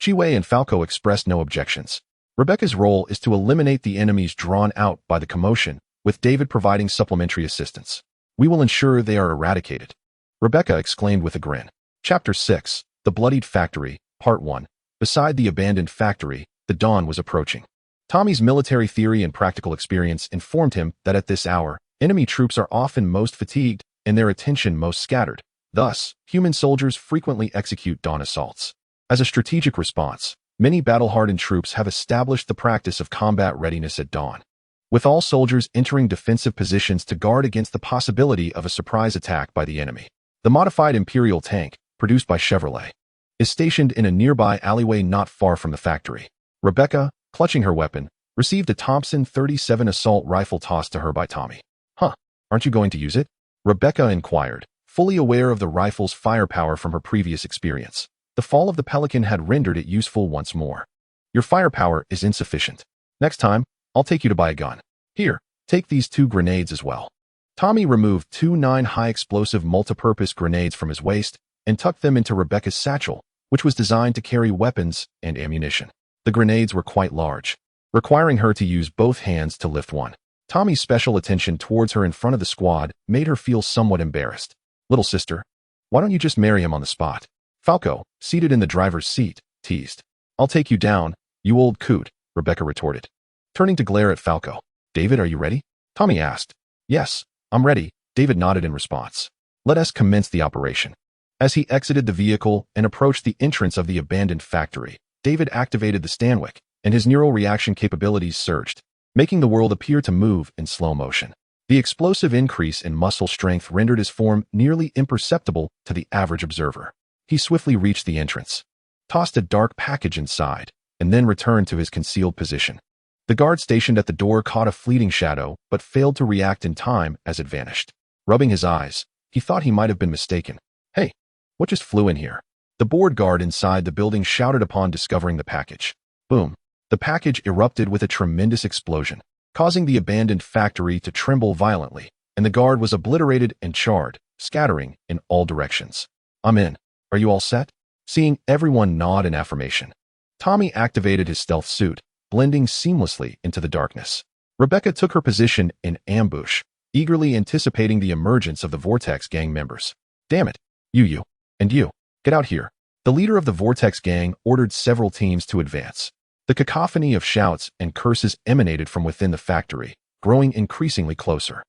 Chiwei and Falco expressed no objections. Rebecca's role is to eliminate the enemies drawn out by the commotion, with David providing supplementary assistance. We will ensure they are eradicated. Rebecca exclaimed with a grin. Chapter 6, The Bloodied Factory, Part 1. Beside the abandoned factory, the dawn was approaching. Tommy's military theory and practical experience informed him that at this hour, enemy troops are often most fatigued and their attention most scattered. Thus, human soldiers frequently execute dawn assaults. As a strategic response, many battle-hardened troops have established the practice of combat readiness at dawn, with all soldiers entering defensive positions to guard against the possibility of a surprise attack by the enemy. The modified Imperial tank, produced by Chevrolet, is stationed in a nearby alleyway not far from the factory. Rebecca, clutching her weapon, received a Thompson 37 assault rifle tossed to her by Tommy. Huh, aren't you going to use it? Rebecca inquired, fully aware of the rifle's firepower from her previous experience. The fall of the Pelican had rendered it useful once more. Your firepower is insufficient. Next time, I'll take you to buy a gun. Here, take these 2 grenades as well. Tommy removed 2 high-explosive multipurpose grenades from his waist and tucked them into Rebecca's satchel, which was designed to carry weapons and ammunition. The grenades were quite large, requiring her to use both hands to lift one. Tommy's special attention towards her in front of the squad made her feel somewhat embarrassed. Little sister, why don't you just marry him on the spot? Falco, seated in the driver's seat, teased. I'll take you down, you old coot, Rebecca retorted, turning to glare at Falco. David, are you ready? Tommy asked. Yes, I'm ready, David nodded in response. Let us commence the operation. As he exited the vehicle and approached the entrance of the abandoned factory, David activated the Stanwick, and his neural reaction capabilities surged, making the world appear to move in slow motion. The explosive increase in muscle strength rendered his form nearly imperceptible to the average observer. He swiftly reached the entrance, tossed a dark package inside, and then returned to his concealed position. The guard stationed at the door caught a fleeting shadow, but failed to react in time as it vanished. Rubbing his eyes, he thought he might have been mistaken. Hey, what just flew in here? The board guard inside the building shouted upon discovering the package. Boom. The package erupted with a tremendous explosion, causing the abandoned factory to tremble violently, and the guard was obliterated and charred, scattering in all directions. I'm in. Are you all set? Seeing everyone nod in affirmation, Tommy activated his stealth suit, blending seamlessly into the darkness. Rebecca took her position in ambush, eagerly anticipating the emergence of the Vortex gang members. Damn it. You, and you. Get out here. The leader of the Vortex gang ordered several teams to advance. The cacophony of shouts and curses emanated from within the factory, growing increasingly closer.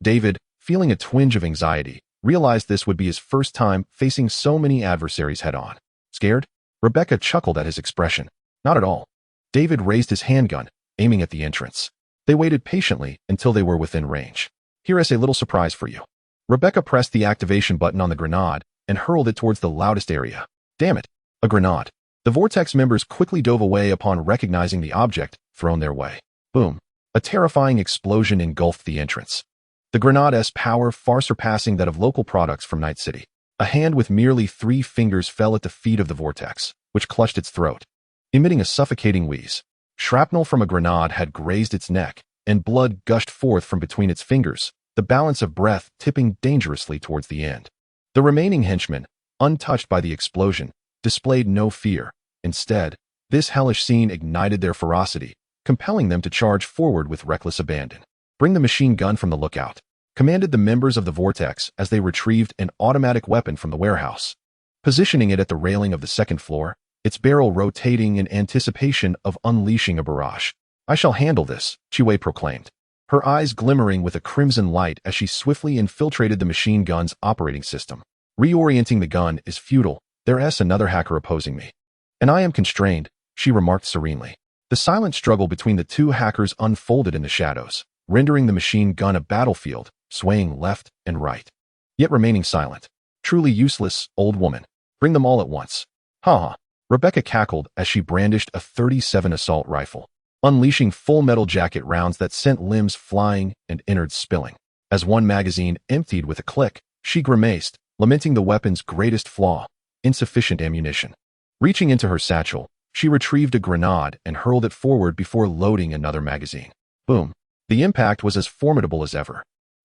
David, feeling a twinge of anxiety, realized this would be his first time facing so many adversaries head-on. Scared? Rebecca chuckled at his expression. Not at all. David raised his handgun, aiming at the entrance. They waited patiently until they were within range. Here is a little surprise for you. Rebecca pressed the activation button on the grenade and hurled it towards the loudest area. Damn it, a grenade. The Vortex members quickly dove away upon recognizing the object thrown their way. Boom. A terrifying explosion engulfed the entrance. The grenade's power far surpassing that of local products from Night City. A hand with merely 3 fingers fell at the feet of the vortex, which clutched its throat, emitting a suffocating wheeze. Shrapnel from a grenade had grazed its neck, and blood gushed forth from between its fingers, the balance of breath tipping dangerously towards the end. The remaining henchmen, untouched by the explosion, displayed no fear. Instead, this hellish scene ignited their ferocity, compelling them to charge forward with reckless abandon. "Bring the machine gun from the lookout," commanded the members of the Vortex as they retrieved an automatic weapon from the warehouse. Positioning it at the railing of the second floor, its barrel rotating in anticipation of unleashing a barrage. "I shall handle this," Chiwei proclaimed, her eyes glimmering with a crimson light as she swiftly infiltrated the machine gun's operating system. "Reorienting the gun is futile. There's another hacker opposing me. And I am constrained," she remarked serenely. The silent struggle between the 2 hackers unfolded in the shadows, rendering the machine gun a battlefield, swaying left and right, yet remaining silent. "Truly useless, old woman. Bring them all at once." "Ha!" Rebecca cackled as she brandished a 37 assault rifle, unleashing full metal jacket rounds that sent limbs flying and innards spilling. As one magazine emptied with a click, she grimaced, lamenting the weapon's greatest flaw: insufficient ammunition. Reaching into her satchel, she retrieved a grenade and hurled it forward before loading another magazine. Boom. The impact was as formidable as ever.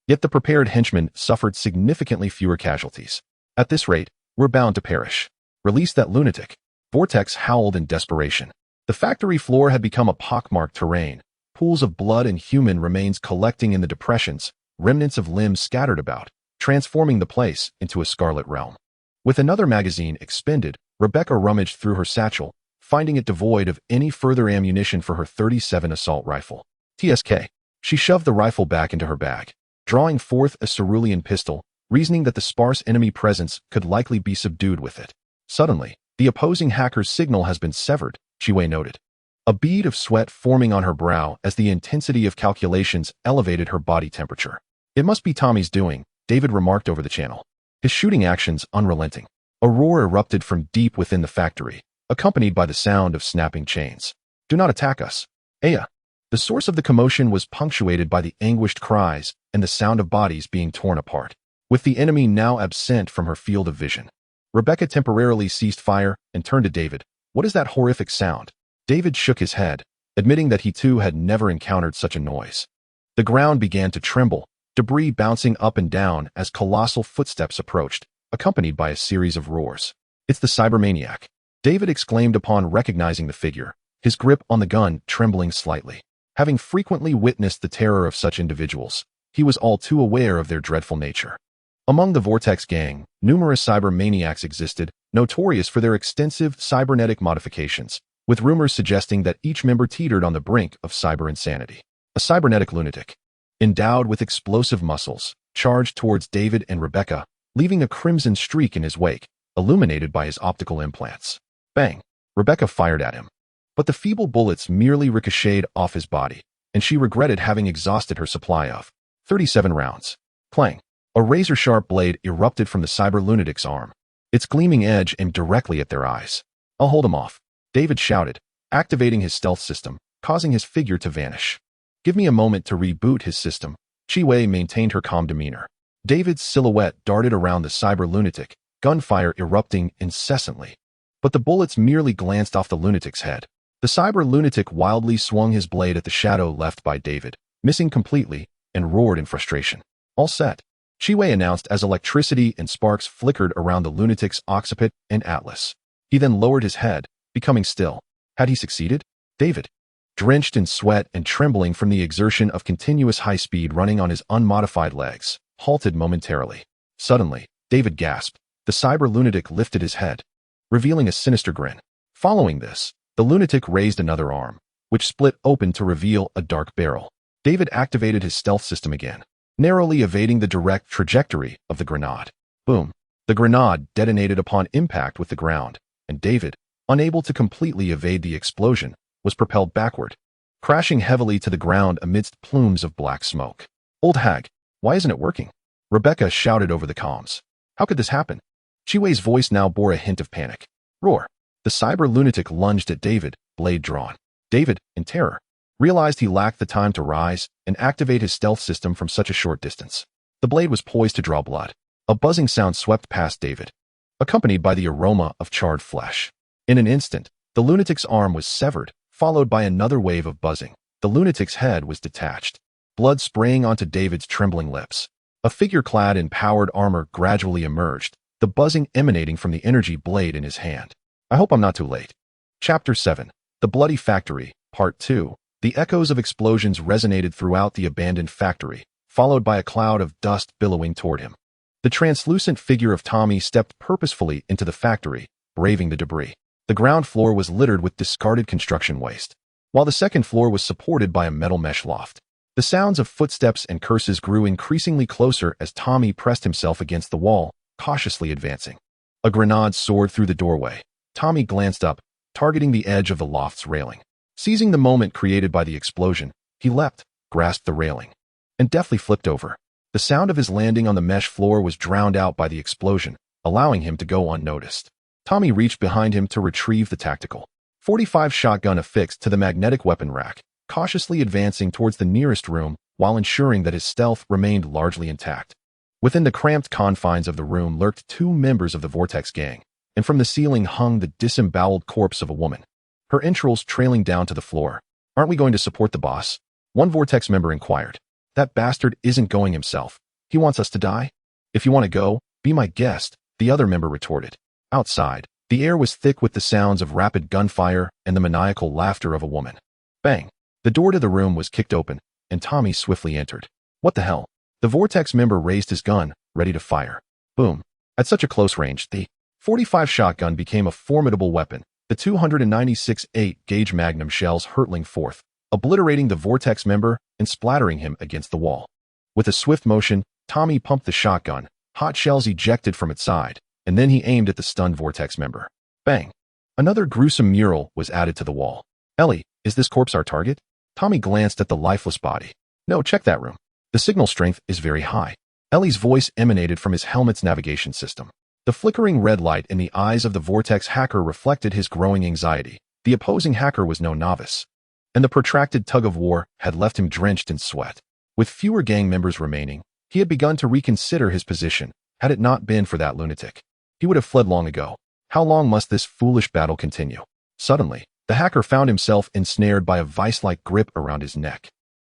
Yet the prepared henchmen suffered significantly fewer casualties. "At this rate, we're bound to perish. Release that lunatic." Vortex howled in desperation. The factory floor had become a pockmarked terrain, pools of blood and human remains collecting in the depressions, remnants of limbs scattered about, transforming the place into a scarlet realm. With another magazine expended, Rebecca rummaged through her satchel, finding it devoid of any further ammunition for her 37 assault rifle. TSK. She shoved the rifle back into her bag, drawing forth a cerulean pistol, reasoning that the sparse enemy presence could likely be subdued with it. Suddenly, the opposing hacker's signal has been severed, Chiwei noted. A bead of sweat forming on her brow as the intensity of calculations elevated her body temperature. "It must be Tommy's doing," David remarked over the channel, his shooting actions unrelenting. A roar erupted from deep within the factory, accompanied by the sound of snapping chains. "Do not attack us. Aya." The source of the commotion was punctuated by the anguished cries and the sound of bodies being torn apart. With the enemy now absent from her field of vision, Rebecca temporarily ceased fire and turned to David. "What is that horrific sound?" David shook his head, admitting that he too had never encountered such a noise. The ground began to tremble, debris bouncing up and down as colossal footsteps approached, accompanied by a series of roars. "It's the cybermaniac," David exclaimed upon recognizing the figure, his grip on the gun trembling slightly. Having frequently witnessed the terror of such individuals, he was all too aware of their dreadful nature. Among the Vortex gang, numerous cybermaniacs existed, notorious for their extensive cybernetic modifications, with rumors suggesting that each member teetered on the brink of cyber insanity. A cybernetic lunatic, endowed with explosive muscles, charged towards David and Rebecca, leaving a crimson streak in his wake, illuminated by his optical implants. Bang! Rebecca fired at him. But the feeble bullets merely ricocheted off his body, and she regretted having exhausted her supply of 37 rounds. Clang! A razor-sharp blade erupted from the cyber lunatic's arm, its gleaming edge aimed directly at their eyes. "I'll hold him off," David shouted, activating his stealth system, causing his figure to vanish. "Give me a moment to reboot his system." Chiwei maintained her calm demeanor. David's silhouette darted around the cyber lunatic, gunfire erupting incessantly. But the bullets merely glanced off the lunatic's head. The cyber lunatic wildly swung his blade at the shadow left by David, missing completely, and roared in frustration. "All set," Chiwei announced as electricity and sparks flickered around the lunatic's occiput and atlas. He then lowered his head, becoming still. Had he succeeded? David, drenched in sweat and trembling from the exertion of continuous high-speed running on his unmodified legs, halted momentarily. Suddenly, David gasped. The cyber lunatic lifted his head, revealing a sinister grin. Following this, the lunatic raised another arm, which split open to reveal a dark barrel. David activated his stealth system again, narrowly evading the direct trajectory of the grenade. Boom! The grenade detonated upon impact with the ground, and David, unable to completely evade the explosion, was propelled backward, crashing heavily to the ground amidst plumes of black smoke. "Old hag, why isn't it working?" Rebecca shouted over the comms. "How could this happen?" Chiwei's voice now bore a hint of panic. Roar! The cyber lunatic lunged at David, blade drawn. David, in terror, realized he lacked the time to rise and activate his stealth system from such a short distance. The blade was poised to draw blood. A buzzing sound swept past David, accompanied by the aroma of charred flesh. In an instant, the lunatic's arm was severed, followed by another wave of buzzing. The lunatic's head was detached, blood spraying onto David's trembling lips. A figure clad in powered armor gradually emerged, the buzzing emanating from the energy blade in his hand. I hope I'm not too late. Chapter 7. The Bloody Factory, Part 2. The echoes of explosions resonated throughout the abandoned factory, followed by a cloud of dust billowing toward him. The translucent figure of Tommy stepped purposefully into the factory, braving the debris. The ground floor was littered with discarded construction waste, while the second floor was supported by a metal mesh loft. The sounds of footsteps and curses grew increasingly closer as Tommy pressed himself against the wall, cautiously advancing. A grenade soared through the doorway. Tommy glanced up, targeting the edge of the loft's railing. Seizing the moment created by the explosion, he leapt, grasped the railing, and deftly flipped over. The sound of his landing on the mesh floor was drowned out by the explosion, allowing him to go unnoticed. Tommy reached behind him to retrieve the tactical .45 shotgun affixed to the magnetic weapon rack, cautiously advancing towards the nearest room while ensuring that his stealth remained largely intact. Within the cramped confines of the room lurked two members of the Vortex gang, and from the ceiling hung the disemboweled corpse of a woman, her entrails trailing down to the floor. Aren't we going to support the boss? One Vortex member inquired. That bastard isn't going himself. He wants us to die? If you want to go, be my guest, the other member retorted. Outside, the air was thick with the sounds of rapid gunfire and the maniacal laughter of a woman. Bang! The door to the room was kicked open, and Tommy swiftly entered. What the hell? The Vortex member raised his gun, ready to fire. Boom! At such a close range, the .45 shotgun became a formidable weapon, the 296 8-gauge magnum shells hurtling forth, obliterating the Vortex member and splattering him against the wall. With a swift motion, Tommy pumped the shotgun, hot shells ejected from its side, and then he aimed at the stunned Vortex member. Bang! Another gruesome mural was added to the wall. Elle, is this corpse our target? Tommy glanced at the lifeless body. No, check that room. The signal strength is very high. Elle's voice emanated from his helmet's navigation system. The flickering red light in the eyes of the Vortex hacker reflected his growing anxiety. The opposing hacker was no novice, and the protracted tug-of-war had left him drenched in sweat. With fewer gang members remaining, he had begun to reconsider his position. Had it not been for that lunatic, he would have fled long ago. How long must this foolish battle continue? Suddenly, the hacker found himself ensnared by a vice-like grip around his neck,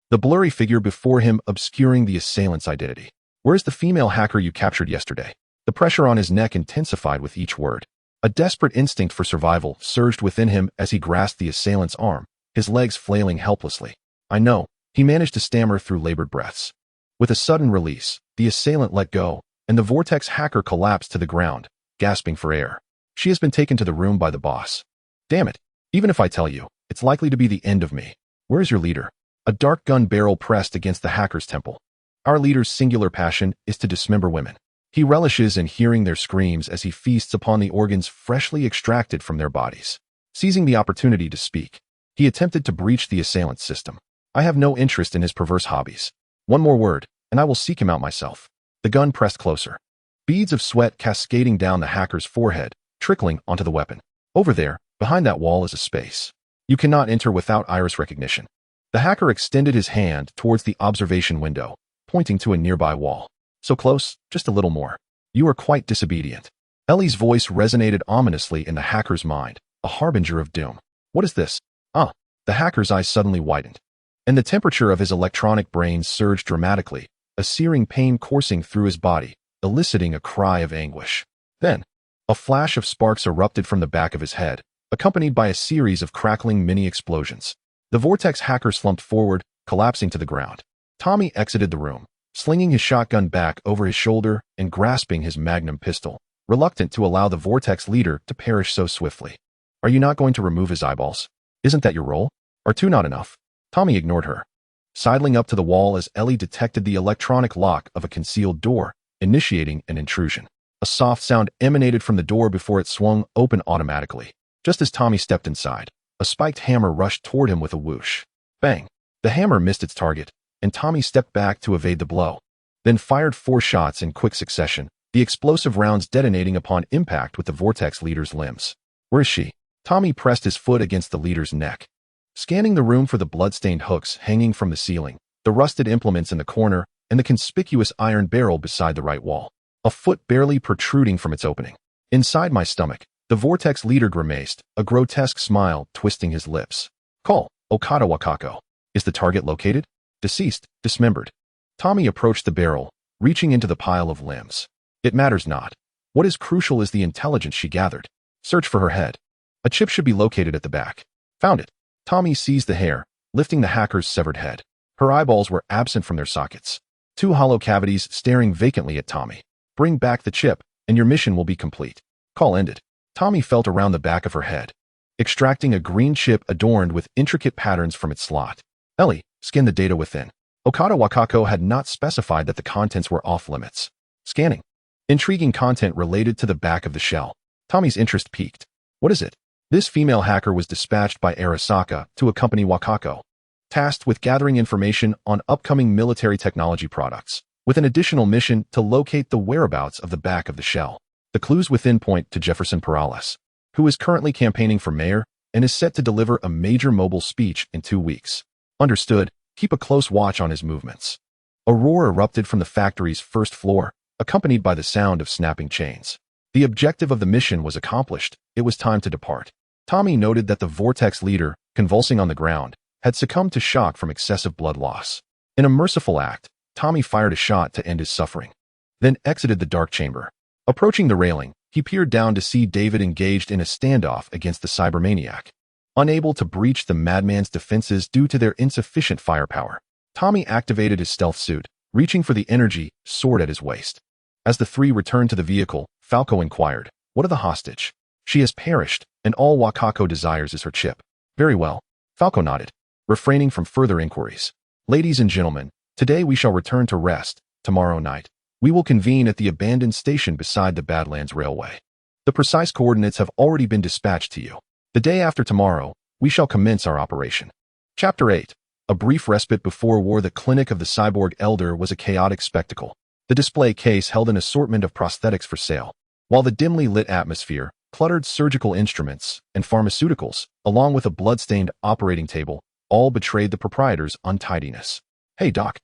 the blurry figure before him obscuring the assailant's identity. Where's the female hacker you captured yesterday? The pressure on his neck intensified with each word. A desperate instinct for survival surged within him as he grasped the assailant's arm, his legs flailing helplessly. I know, he managed to stammer through labored breaths. With a sudden release, the assailant let go, and the Vortex hacker collapsed to the ground, gasping for air. She has been taken to the room by the boss. Damn it. Even if I tell you, it's likely to be the end of me. Where's your leader? A dark gun barrel pressed against the hacker's temple. Our leader's singular passion is to dismember women. He relishes in hearing their screams as he feasts upon the organs freshly extracted from their bodies. Seizing the opportunity to speak, he attempted to breach the assailant's system. I have no interest in his perverse hobbies. One more word, and I will seek him out myself. The gun pressed closer, beads of sweat cascading down the hacker's forehead, trickling onto the weapon. Over there, behind that wall is a space. You cannot enter without iris recognition. The hacker extended his hand towards the observation window, pointing to a nearby wall. So close, just a little more. You are quite disobedient. Elle's voice resonated ominously in the hacker's mind, a harbinger of doom. What is this? The hacker's eyes suddenly widened, and the temperature of his electronic brain surged dramatically, a searing pain coursing through his body, eliciting a cry of anguish. Then, a flash of sparks erupted from the back of his head, accompanied by a series of crackling mini-explosions. The Vortex hacker slumped forward, collapsing to the ground. Tommy exited the room, slinging his shotgun back over his shoulder and grasping his magnum pistol, reluctant to allow the Vortex leader to perish so swiftly. Are you not going to remove his eyeballs? Isn't that your role? Are two not enough? Tommy ignored her, sidling up to the wall as Elle detected the electronic lock of a concealed door, initiating an intrusion. A soft sound emanated from the door before it swung open automatically. Just as Tommy stepped inside, a spiked hammer rushed toward him with a whoosh. Bang! The hammer missed its target, and Tommy stepped back to evade the blow, then fired 4 shots in quick succession, the explosive rounds detonating upon impact with the Vortex leader's limbs. Where is she? Tommy pressed his foot against the leader's neck, scanning the room for the blood-stained hooks hanging from the ceiling, the rusted implements in the corner, and the conspicuous iron barrel beside the right wall, a foot barely protruding from its opening. Inside my stomach, the Vortex leader grimaced, a grotesque smile twisting his lips. Call, Okada Wakako. Is the target located? Deceased, dismembered. Tommy approached the barrel, reaching into the pile of limbs. It matters not. What is crucial is the intelligence she gathered. Search for her head. A chip should be located at the back. Found it. Tommy seized the hair, lifting the hacker's severed head. Her eyeballs were absent from their sockets. Two hollow cavities staring vacantly at Tommy. Bring back the chip, and your mission will be complete. Call ended. Tommy felt around the back of her head, extracting a green chip adorned with intricate patterns from its slot. Elle, scan the data within. Okada Wakako had not specified that the contents were off-limits. Scanning. Intriguing content related to the back of the shell. Tommy's interest piqued. What is it? This female hacker was dispatched by Arasaka to accompany Wakako, tasked with gathering information on upcoming military technology products, with an additional mission to locate the whereabouts of the back of the shell. The clues within point to Jefferson Perales, who is currently campaigning for mayor and is set to deliver a major mobile speech in 2 weeks. Understood. Keep a close watch on his movements. A roar erupted from the factory's first floor, accompanied by the sound of snapping chains. The objective of the mission was accomplished. It was time to depart. Tommy noted that the Vortex leader, convulsing on the ground, had succumbed to shock from excessive blood loss. In a merciful act, Tommy fired a shot to end his suffering, then exited the dark chamber. Approaching the railing, he peered down to see David engaged in a standoff against the cybermaniac. Unable to breach the madman's defenses due to their insufficient firepower, Tommy activated his stealth suit, reaching for the energy sword at his waist. As the three returned to the vehicle, Falco inquired, "What of the hostage?" "She has perished, and all Wakako desires is her chip." "Very well." Falco nodded, refraining from further inquiries. "Ladies and gentlemen, today we shall return to rest. Tomorrow night, we will convene at the abandoned station beside the Badlands Railway. The precise coordinates have already been dispatched to you. The day after tomorrow, we shall commence our operation." Chapter 8. A brief respite before war. The clinic of the cyborg elder was a chaotic spectacle. The display case held an assortment of prosthetics for sale, while the dimly lit atmosphere cluttered surgical instruments and pharmaceuticals, along with a blood-stained operating table, all betrayed the proprietor's untidiness. "Hey, Doc.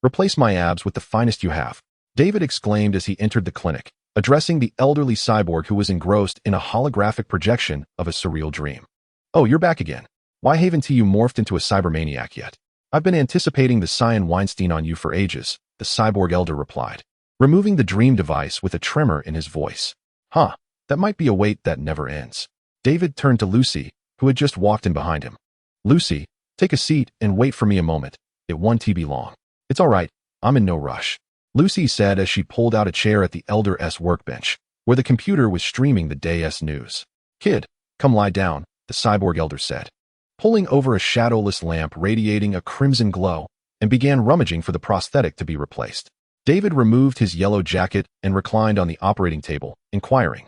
Replace my abs with the finest you have," David exclaimed as he entered the clinic, addressing the elderly cyborg who was engrossed in a holographic projection of a surreal dream. "Oh, you're back again. Why haven't you morphed into a cybermaniac yet? I've been anticipating the Cyan Weinstein on you for ages," the cyborg elder replied, removing the dream device with a tremor in his voice. "Huh, that might be a wait that never ends." David turned to Lucy, who had just walked in behind him. "Lucy, take a seat and wait for me a moment. It won't be long." "It's all right. I'm in no rush," Lucy said as she pulled out a chair at the elder's workbench, where the computer was streaming the day's news. "Kid, come lie down," the cyborg elder said, pulling over a shadowless lamp radiating a crimson glow, and began rummaging for the prosthetic to be replaced. David removed his yellow jacket and reclined on the operating table, inquiring,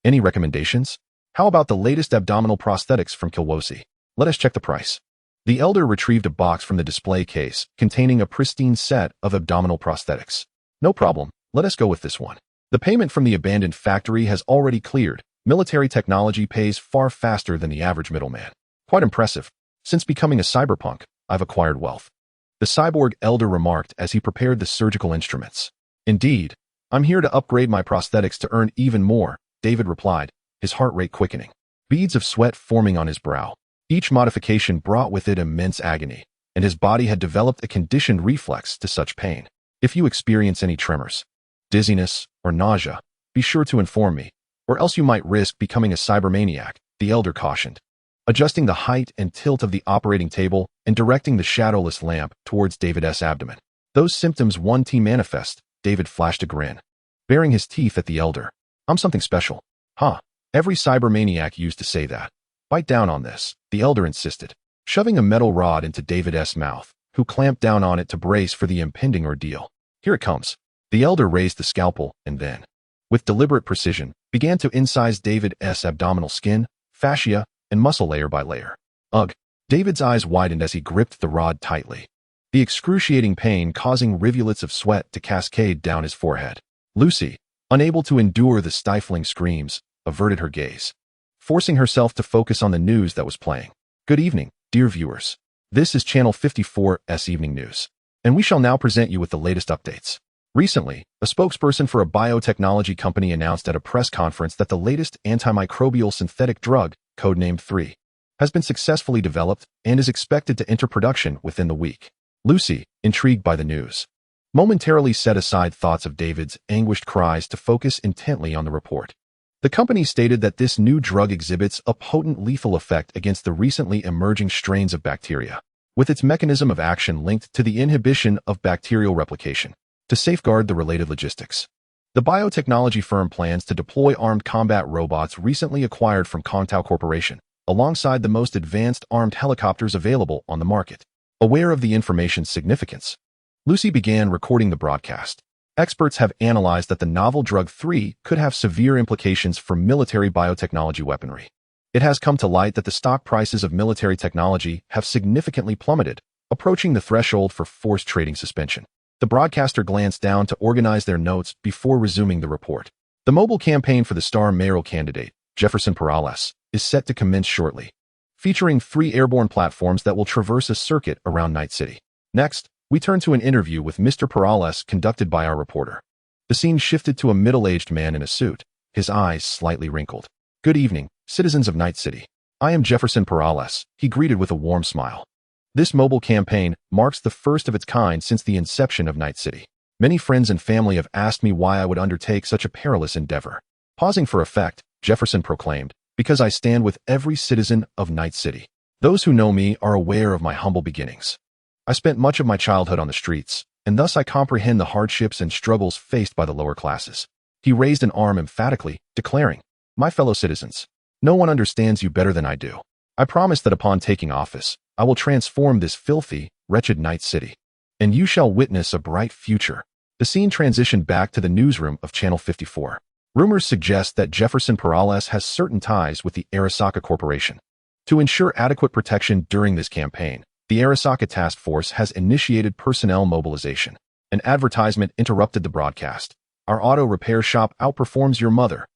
"Any recommendations? How about the latest abdominal prosthetics from Kilwosi? Let us check the price." The elder retrieved a box from the display case containing a pristine set of abdominal prosthetics. "No problem, let us go with this one. The payment from the abandoned factory has already cleared. Military technology pays far faster than the average middleman. Quite impressive. Since becoming a cyberpunk, I've acquired wealth," the cyborg elder remarked as he prepared the surgical instruments. "Indeed, I'm here to upgrade my prosthetics to earn even more," David replied, his heart rate quickening, beads of sweat forming on his brow. Each modification brought with it immense agony, and his body had developed a conditioned reflex to such pain. "If you experience any tremors, dizziness, or nausea, be sure to inform me, or else you might risk becoming a cybermaniac," the elder cautioned, adjusting the height and tilt of the operating table and directing the shadowless lamp towards David's abdomen. "Those symptoms won't manifest," David flashed a grin, baring his teeth at the elder. "I'm something special." "Huh, every cybermaniac used to say that." "Bite down on this," the elder insisted, shoving a metal rod into David's mouth, who clamped down on it to brace for the impending ordeal. "Here it comes." The elder raised the scalpel and then, with deliberate precision, began to incise David's abdominal skin, fascia, and muscle layer by layer. Ugh! David's eyes widened as he gripped the rod tightly, the excruciating pain causing rivulets of sweat to cascade down his forehead. Lucy, unable to endure the stifling screams, averted her gaze, forcing herself to focus on the news that was playing. "Good evening," Dear viewers, this is Channel 54's Evening News, and we shall now present you with the latest updates. Recently, a spokesperson for a biotechnology company announced at a press conference that the latest antimicrobial synthetic drug, codenamed 3, has been successfully developed and is expected to enter production within the week. Lucy, intrigued by the news, momentarily set aside thoughts of David's anguished cries to focus intently on the report. The company stated that this new drug exhibits a potent lethal effect against the recently emerging strains of bacteria, with its mechanism of action linked to the inhibition of bacterial replication. To safeguard the related logistics, the biotechnology firm plans to deploy armed combat robots recently acquired from Contao Corporation, alongside the most advanced armed helicopters available on the market. Aware of the information's significance, Lucy began recording the broadcast. Experts have analyzed that the novel drug 3 could have severe implications for military biotechnology weaponry. It has come to light that the stock prices of military technology have significantly plummeted, approaching the threshold for forced trading suspension. The broadcaster glanced down to organize their notes before resuming the report. The mobile campaign for the star mayoral candidate, Jefferson Perales, is set to commence shortly, featuring 3 airborne platforms that will traverse a circuit around Night City. Next, we turn to an interview with Mr. Perales conducted by our reporter. The scene shifted to a middle-aged man in a suit, his eyes slightly wrinkled. Good evening, citizens of Night City. I am Jefferson Perales, he greeted with a warm smile. This mobile campaign marks the first of its kind since the inception of Night City. Many friends and family have asked me why I would undertake such a perilous endeavor. Pausing for effect, Jefferson proclaimed, because I stand with every citizen of Night City. Those who know me are aware of my humble beginnings. I spent much of my childhood on the streets, and thus I comprehend the hardships and struggles faced by the lower classes. He raised an arm emphatically, declaring, My fellow citizens, no one understands you better than I do. I promise that upon taking office, I will transform this filthy, wretched Night City, and you shall witness a bright future. The scene transitioned back to the newsroom of Channel 54. Rumors suggest that Jefferson Perales has certain ties with the Arasaka Corporation. To ensure adequate protection during this campaign, the Arasaka Task Force has initiated personnel mobilization. An advertisement interrupted the broadcast. Our auto repair shop outperforms your mother.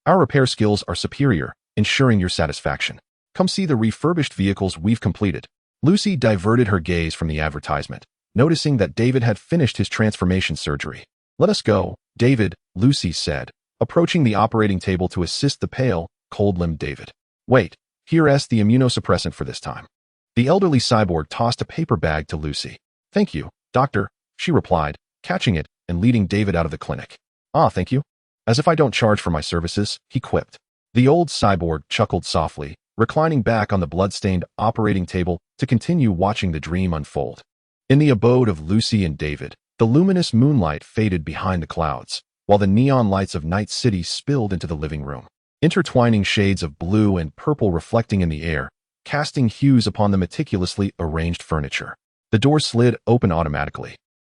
Our repair skills are superior, ensuring your satisfaction. Come see the refurbished vehicles we've completed. Lucy diverted her gaze from the advertisement, noticing that David had finished his transformation surgery. Let us go, David, Lucy said, approaching the operating table to assist the pale, cold-limbed David. Wait, here's the immunosuppressant for this time. The elderly cyborg tossed a paper bag to Lucy. Thank you, doctor, she replied, catching it and leading David out of the clinic. Ah, thank you. As if I don't charge for my services, he quipped. The old cyborg chuckled softly, reclining back on the blood-stained operating table to continue watching the dream unfold. In the abode of Lucy and David, the luminous moonlight faded behind the clouds, while the neon lights of Night City spilled into the living room. Intertwining shades of blue and purple reflecting in the air, casting hues upon the meticulously arranged furniture. The door slid open automatically,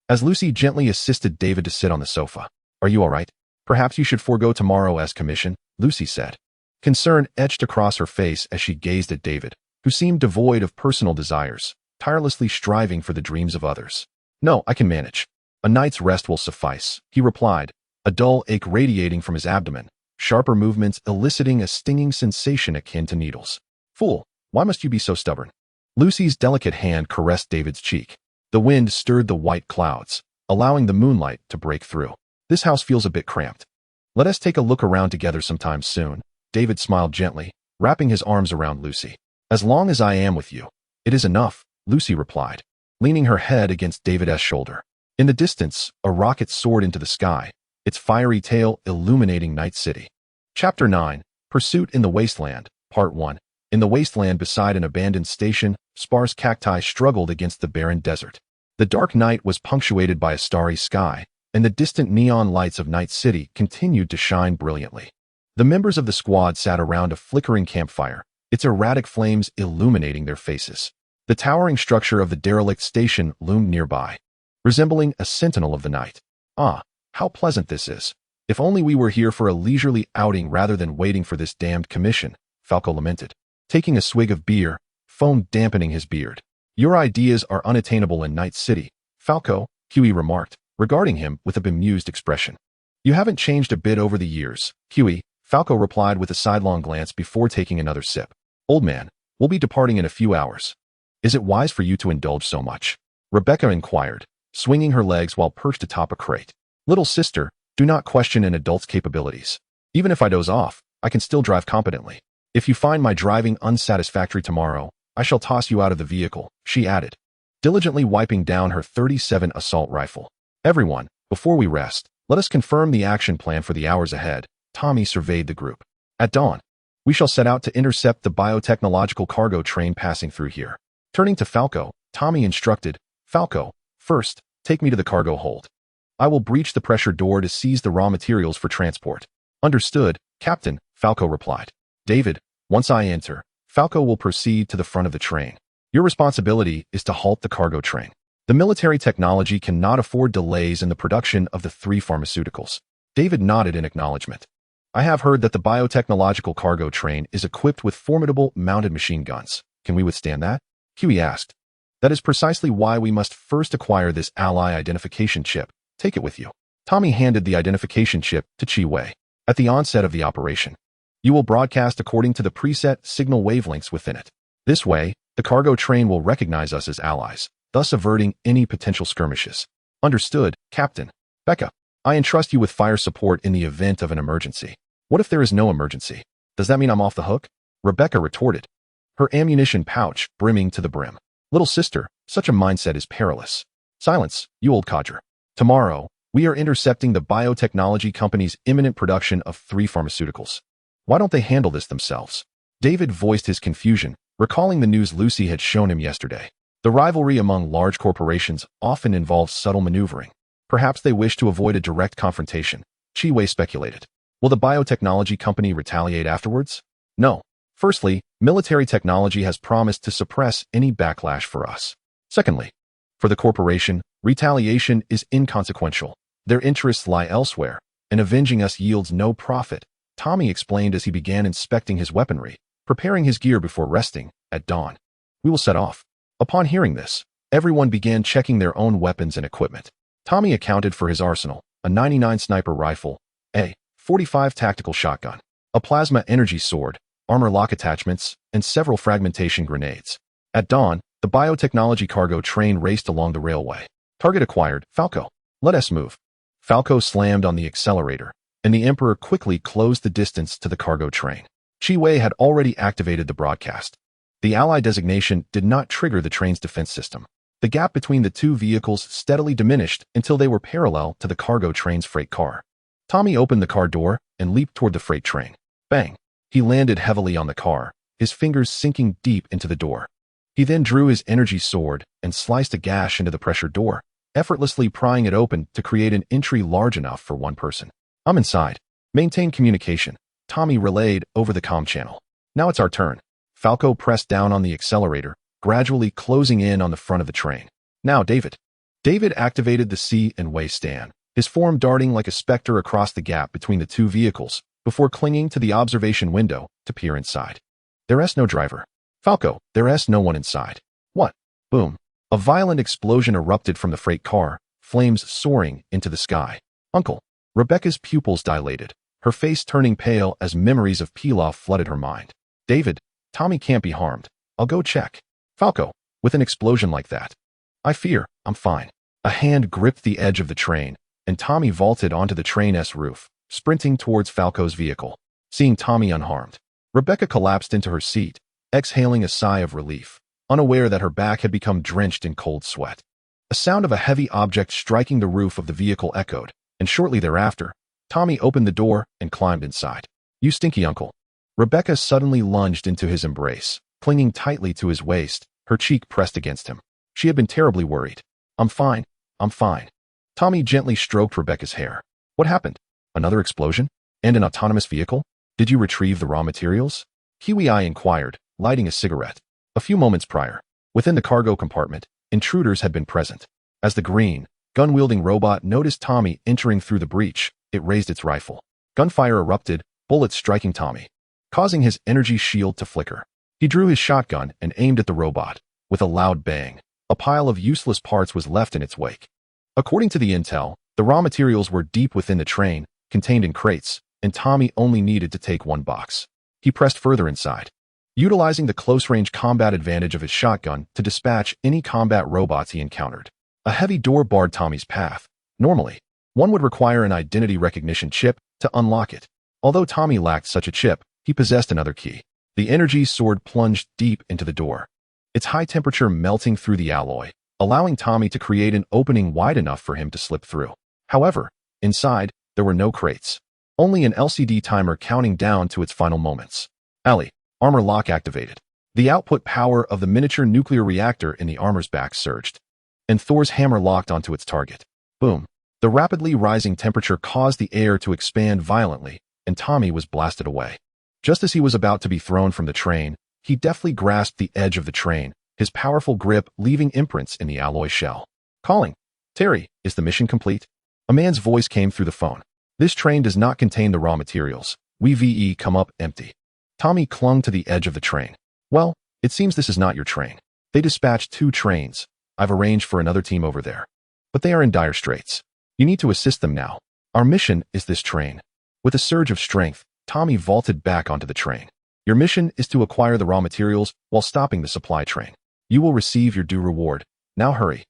as Lucy gently assisted David to sit on the sofa. Are you all right? Perhaps you should forego tomorrow's commission, Lucy said. Concern etched across her face as she gazed at David, who seemed devoid of personal desires, tirelessly striving for the dreams of others. No, I can manage. A night's rest will suffice, he replied, a dull ache radiating from his abdomen, sharper movements eliciting a stinging sensation akin to needles. Fool, why must you be so stubborn? Lucy's delicate hand caressed David's cheek. The wind stirred the white clouds, allowing the moonlight to break through. This house feels a bit cramped. Let us take a look around together sometime soon. David smiled gently, wrapping his arms around Lucy. As long as I am with you, it is enough, Lucy replied, leaning her head against David's shoulder. In the distance, a rocket soared into the sky, its fiery tail illuminating Night City. Chapter 9, Pursuit in the Wasteland, Part 1. In the wasteland beside an abandoned station, sparse cacti struggled against the barren desert. The dark night was punctuated by a starry sky, and the distant neon lights of Night City continued to shine brilliantly. The members of the squad sat around a flickering campfire, its erratic flames illuminating their faces. The towering structure of the derelict station loomed nearby, resembling a sentinel of the night. Ah, how pleasant this is. If only we were here for a leisurely outing rather than waiting for this damned commission, Falco lamented, taking a swig of beer, foam dampening his beard. Your ideas are unattainable in Night City, Falco, Huey remarked, regarding him with a bemused expression. You haven't changed a bit over the years, Huey, Falco replied with a sidelong glance before taking another sip. Old man, we'll be departing in a few hours. Is it wise for you to indulge so much? Rebecca inquired, swinging her legs while perched atop a crate. Little sister, do not question an adult's capabilities. Even if I doze off, I can still drive competently. If you find my driving unsatisfactory tomorrow, I shall toss you out of the vehicle, she added, diligently wiping down her .37 assault rifle. Everyone, before we rest, let us confirm the action plan for the hours ahead. Tommy surveyed the group. At dawn, we shall set out to intercept the biotechnological cargo train passing through here. Turning to Falco, Tommy instructed, Falco, first, take me to the cargo hold. I will breach the pressure door to seize the raw materials for transport. Understood, Captain, Falco replied. David, once I enter, Falco will proceed to the front of the train. Your responsibility is to halt the cargo train. The military technology cannot afford delays in the production of the 3 pharmaceuticals. David nodded in acknowledgement. I have heard that the biotechnological cargo train is equipped with formidable mounted machine guns. Can we withstand that? Huey asked. That is precisely why we must first acquire this ally identification chip. Take it with you. Tommy handed the identification chip to Chi Wei. At the onset of the operation, you will broadcast according to the preset signal wavelengths within it. This way, the cargo train will recognize us as allies, thus averting any potential skirmishes. Understood, Captain. Becca, I entrust you with fire support in the event of an emergency. What if there is no emergency? Does that mean I'm off the hook? Rebecca retorted, her ammunition pouch brimming to the brim. Little sister, such a mindset is perilous. Silence, you old codger. Tomorrow, we are intercepting the biotechnology company's imminent production of 3 pharmaceuticals. Why don't they handle this themselves? David voiced his confusion, recalling the news Lucy had shown him yesterday. The rivalry among large corporations often involves subtle maneuvering. Perhaps they wish to avoid a direct confrontation, Chi Wei speculated. Will the biotechnology company retaliate afterwards? No. Firstly, military technology has promised to suppress any backlash for us. Secondly, for the corporation, retaliation is inconsequential. Their interests lie elsewhere, and avenging us yields no profit, Tommy explained as he began inspecting his weaponry, preparing his gear before resting. At dawn, we will set off. Upon hearing this, everyone began checking their own weapons and equipment. Tommy accounted for his arsenal, a .99 sniper rifle, a .45 tactical shotgun, a plasma energy sword, armor lock attachments, and several fragmentation grenades. At dawn, the biotechnology cargo train raced along the railway. Target acquired, Falco. Let us move. Falco slammed on the accelerator, and the Emperor quickly closed the distance to the cargo train. Chi Wei had already activated the broadcast. The Ally designation did not trigger the train's defense system. The gap between the 2 vehicles steadily diminished until they were parallel to the cargo train's freight car. Tommy opened the car door and leaped toward the freight train. Bang! He landed heavily on the car, his fingers sinking deep into the door. He then drew his energy sword and sliced a gash into the pressure door, effortlessly prying it open to create an entry large enough for one person. I'm inside. Maintain communication, Tommy relayed over the comm channel. Now it's our turn. Falco pressed down on the accelerator, gradually closing in on the front of the train. Now, David. David activated the C and Wei stand, his form darting like a specter across the gap between the 2 vehicles, before clinging to the observation window to peer inside. There's no driver. Falco, there's no one inside. What? Boom. A violent explosion erupted from the freight car, flames soaring into the sky. Uncle. Rebecca's pupils dilated, her face turning pale as memories of Pilaf flooded her mind. David, Tommy can't be harmed. I'll go check. Falco, with an explosion like that. I fear, I'm fine. A hand gripped the edge of the train, and Tommy vaulted onto the train's roof, sprinting towards Falco's vehicle. Seeing Tommy unharmed, Rebecca collapsed into her seat, exhaling a sigh of relief, unaware that her back had become drenched in cold sweat. A sound of a heavy object striking the roof of the vehicle echoed, and shortly thereafter, Tommy opened the door and climbed inside. You stinky uncle. Rebecca suddenly lunged into his embrace, clinging tightly to his waist, her cheek pressed against him. She had been terribly worried. I'm fine. I'm fine. Tommy gently stroked Rebecca's hair. What happened? Another explosion? And an autonomous vehicle? Did you retrieve the raw materials? Huey inquired, lighting a cigarette. A few moments prior, within the cargo compartment, intruders had been present. As the green, gun-wielding robot noticed Tommy entering through the breach, it raised its rifle. Gunfire erupted, bullets striking Tommy, causing his energy shield to flicker. He drew his shotgun and aimed at the robot. With a loud bang, a pile of useless parts was left in its wake. According to the intel, the raw materials were deep within the train, contained in crates, and Tommy only needed to take one box. He pressed further inside. utilizing the close-range combat advantage of his shotgun to dispatch any combat robots he encountered. A heavy door barred Tommy's path. Normally, one would require an identity recognition chip to unlock it. Although Tommy lacked such a chip, he possessed another key. The energy sword plunged deep into the door, its high temperature melting through the alloy, allowing Tommy to create an opening wide enough for him to slip through. However, inside, there were no crates. Only an LCD timer counting down to its final moments. Elle, armor lock activated. The output power of the miniature nuclear reactor in the armor's back surged, and Thor's hammer locked onto its target. Boom. The rapidly rising temperature caused the air to expand violently, and Tommy was blasted away. Just as he was about to be thrown from the train, he deftly grasped the edge of the train, his powerful grip leaving imprints in the alloy shell. Calling. Terry, is the mission complete? A man's voice came through the phone. This train does not contain the raw materials. We come up empty. Tommy clung to the edge of the train. Well, it seems this is not your train. They dispatched 2 trains. I've arranged for another team over there. But they are in dire straits. You need to assist them now. Our mission is this train. With a surge of strength, Tommy vaulted back onto the train. Your mission is to acquire the raw materials while stopping the supply train. You will receive your due reward. Now hurry.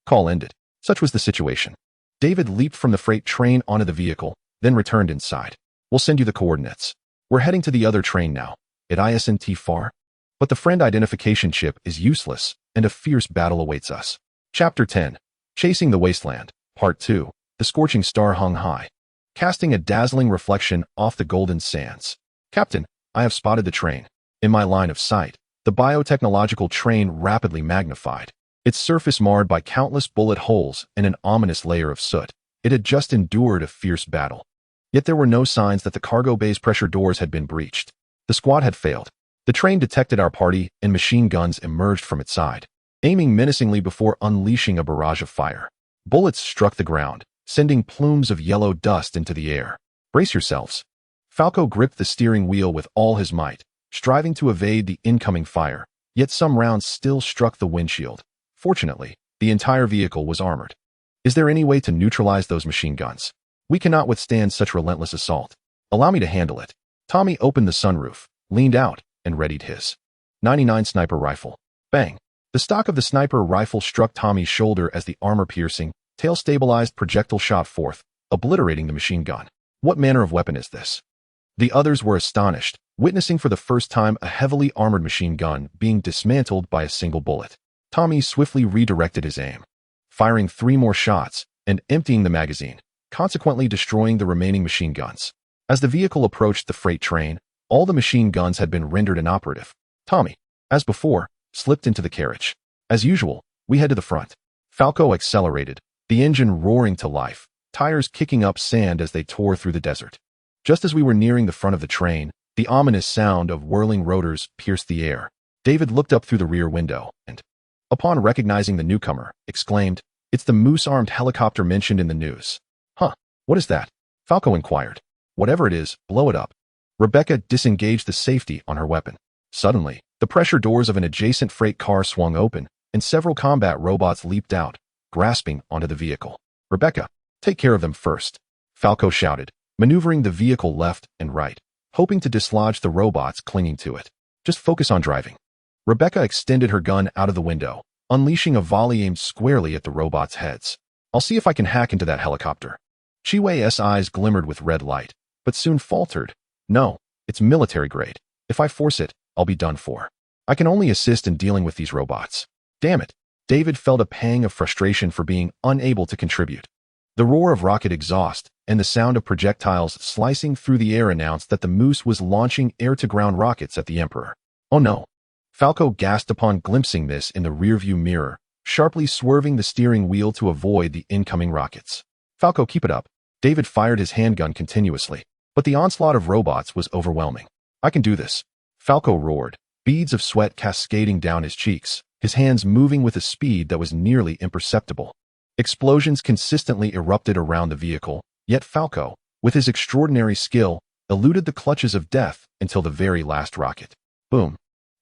Call ended. Such was the situation. David leaped from the freight train onto the vehicle, then returned inside. We'll send you the coordinates. We're heading to the other train now. It isn't far? But the friend identification chip is useless, and a fierce battle awaits us. Chapter 10. Chasing the Wasteland. Part 2. The scorching star hung high, casting a dazzling reflection off the golden sands. Captain, I have spotted the train. In my line of sight, the biotechnological train rapidly magnified, its surface marred by countless bullet holes and an ominous layer of soot. It had just endured a fierce battle. Yet there were no signs that the cargo bay's pressure doors had been breached. The squad had failed. The train detected our party, and machine guns emerged from its side, aiming menacingly before unleashing a barrage of fire. Bullets struck the ground, sending plumes of yellow dust into the air. Brace yourselves. Falco gripped the steering wheel with all his might, striving to evade the incoming fire, yet some rounds still struck the windshield. Fortunately, the entire vehicle was armored. Is there any way to neutralize those machine guns? We cannot withstand such relentless assault. Allow me to handle it. Tommy opened the sunroof, leaned out, and readied his .99 sniper rifle. Bang! The stock of the sniper rifle struck Tommy's shoulder as the armor-piercing, tail-stabilized projectile shot forth, obliterating the machine gun. What manner of weapon is this? The others were astonished, witnessing for the first time a heavily armored machine gun being dismantled by a single bullet. Tommy swiftly redirected his aim, firing 3 more shots and emptying the magazine, consequently destroying the remaining machine guns. As the vehicle approached the freight train, all the machine guns had been rendered inoperative. Tommy, as before, slipped into the carriage. As usual, we head to the front. Falco accelerated, the engine roaring to life, tires kicking up sand as they tore through the desert. Just as we were nearing the front of the train, the ominous sound of whirling rotors pierced the air. David looked up through the rear window and, upon recognizing the newcomer, exclaimed, "It's the moose-armed helicopter mentioned in the news." "Huh, what is that?" Falco inquired. "Whatever it is, blow it up." Rebecca disengaged the safety on her weapon. Suddenly, the pressure doors of an adjacent freight car swung open, and several combat robots leaped out, grasping onto the vehicle. "Rebecca, take care of them first," Falco shouted, maneuvering the vehicle left and right, hoping to dislodge the robots clinging to it. "Just focus on driving." Rebecca extended her gun out of the window, unleashing a volley aimed squarely at the robots' heads. "I'll see if I can hack into that helicopter." Chiwe's eyes glimmered with red light, but soon faltered. "No, it's military grade. If I force it, I'll be done for. I can only assist in dealing with these robots." Damn it. David felt a pang of frustration for being unable to contribute. The roar of rocket exhaust and the sound of projectiles slicing through the air announced that the Moose was launching air-to-ground rockets at the Emperor. Oh no. Falco gasped upon glimpsing this in the rearview mirror, sharply swerving the steering wheel to avoid the incoming rockets. "Falco, keep it up." David fired his handgun continuously, but the onslaught of robots was overwhelming. "I can do this." Falco roared, beads of sweat cascading down his cheeks, his hands moving with a speed that was nearly imperceptible. Explosions consistently erupted around the vehicle, yet Falco, with his extraordinary skill, eluded the clutches of death until the very last rocket. Boom.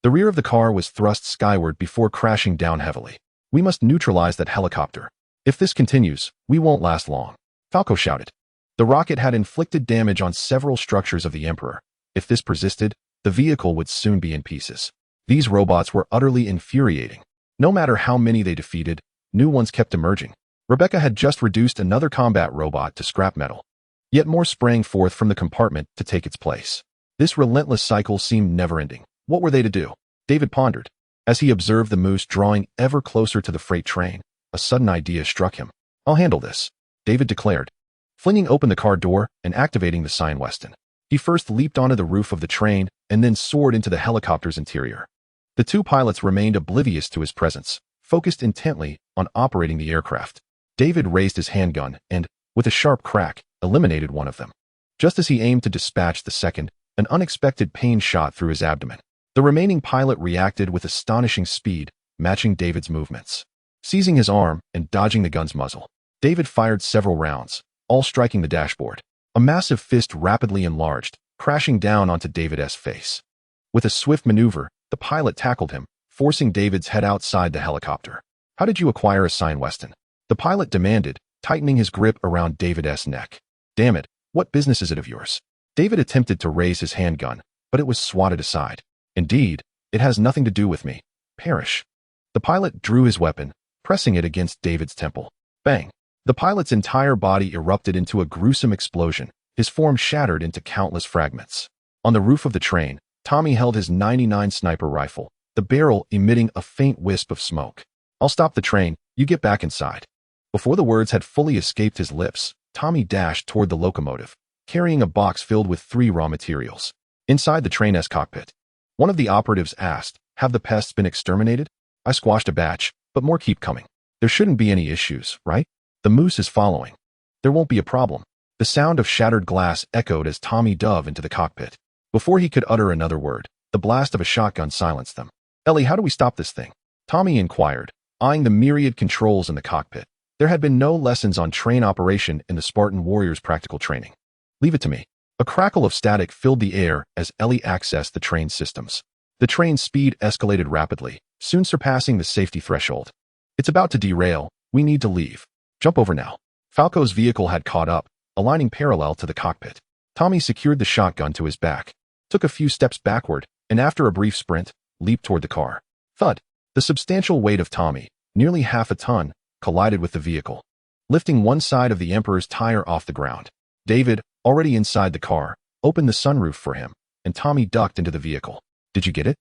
The rear of the car was thrust skyward before crashing down heavily. "We must neutralize that helicopter. If this continues, we won't last long," Falco shouted. The rocket had inflicted damage on several structures of the Emperor. If this persisted, the vehicle would soon be in pieces. These robots were utterly infuriating. No matter how many they defeated, new ones kept emerging. Rebecca had just reduced another combat robot to scrap metal. Yet more sprang forth from the compartment to take its place. This relentless cycle seemed never-ending. What were they to do? David pondered. As he observed the moose drawing ever closer to the freight train, a sudden idea struck him. "I'll handle this," David declared. Flinging open the car door and activating the sign Weston, he first leaped onto the roof of the train and then soared into the helicopter's interior. The two pilots remained oblivious to his presence, focused intently on operating the aircraft. David raised his handgun and, with a sharp crack, eliminated one of them. Just as he aimed to dispatch the second, an unexpected pain shot through his abdomen. The remaining pilot reacted with astonishing speed, matching David's movements. Seizing his arm and dodging the gun's muzzle, David fired several rounds, all striking the dashboard. A massive fist rapidly enlarged, crashing down onto David's face. With a swift maneuver, the pilot tackled him, forcing David's head outside the helicopter. "How did you acquire a sign, Weston?" the pilot demanded, tightening his grip around David's neck. "Damn it, what business is it of yours?" David attempted to raise his handgun, but it was swatted aside. "Indeed, it has nothing to do with me. Perish." The pilot drew his weapon, pressing it against David's temple. Bang! The pilot's entire body erupted into a gruesome explosion, his form shattered into countless fragments. On the roof of the train, Tommy held his .99 sniper rifle, the barrel emitting a faint wisp of smoke. "I'll stop the train, you get back inside." Before the words had fully escaped his lips, Tommy dashed toward the locomotive, carrying a box filled with 3 raw materials. Inside the train's cockpit, one of the operatives asked, "Have the pests been exterminated?" "I squashed a batch, but more keep coming. There shouldn't be any issues, right? The moose is following. There won't be a problem." The sound of shattered glass echoed as Tommy dove into the cockpit. Before he could utter another word, the blast of a shotgun silenced them. "Elle, how do we stop this thing?" Tommy inquired, eyeing the myriad controls in the cockpit. There had been no lessons on train operation in the Spartan warriors' practical training. "Leave it to me." A crackle of static filled the air as Elle accessed the train's systems. The train's speed escalated rapidly, soon surpassing the safety threshold. "It's about to derail. We need to leave. Jump over now." Falco's vehicle had caught up, aligning parallel to the cockpit. Tommy secured the shotgun to his back, took a few steps backward, and after a brief sprint, leaped toward the car. Thud! The substantial weight of Tommy, nearly half a ton, collided with the vehicle, lifting one side of the Emperor's tire off the ground. David, already inside the car, opened the sunroof for him, and Tommy ducked into the vehicle. "Did you get it?"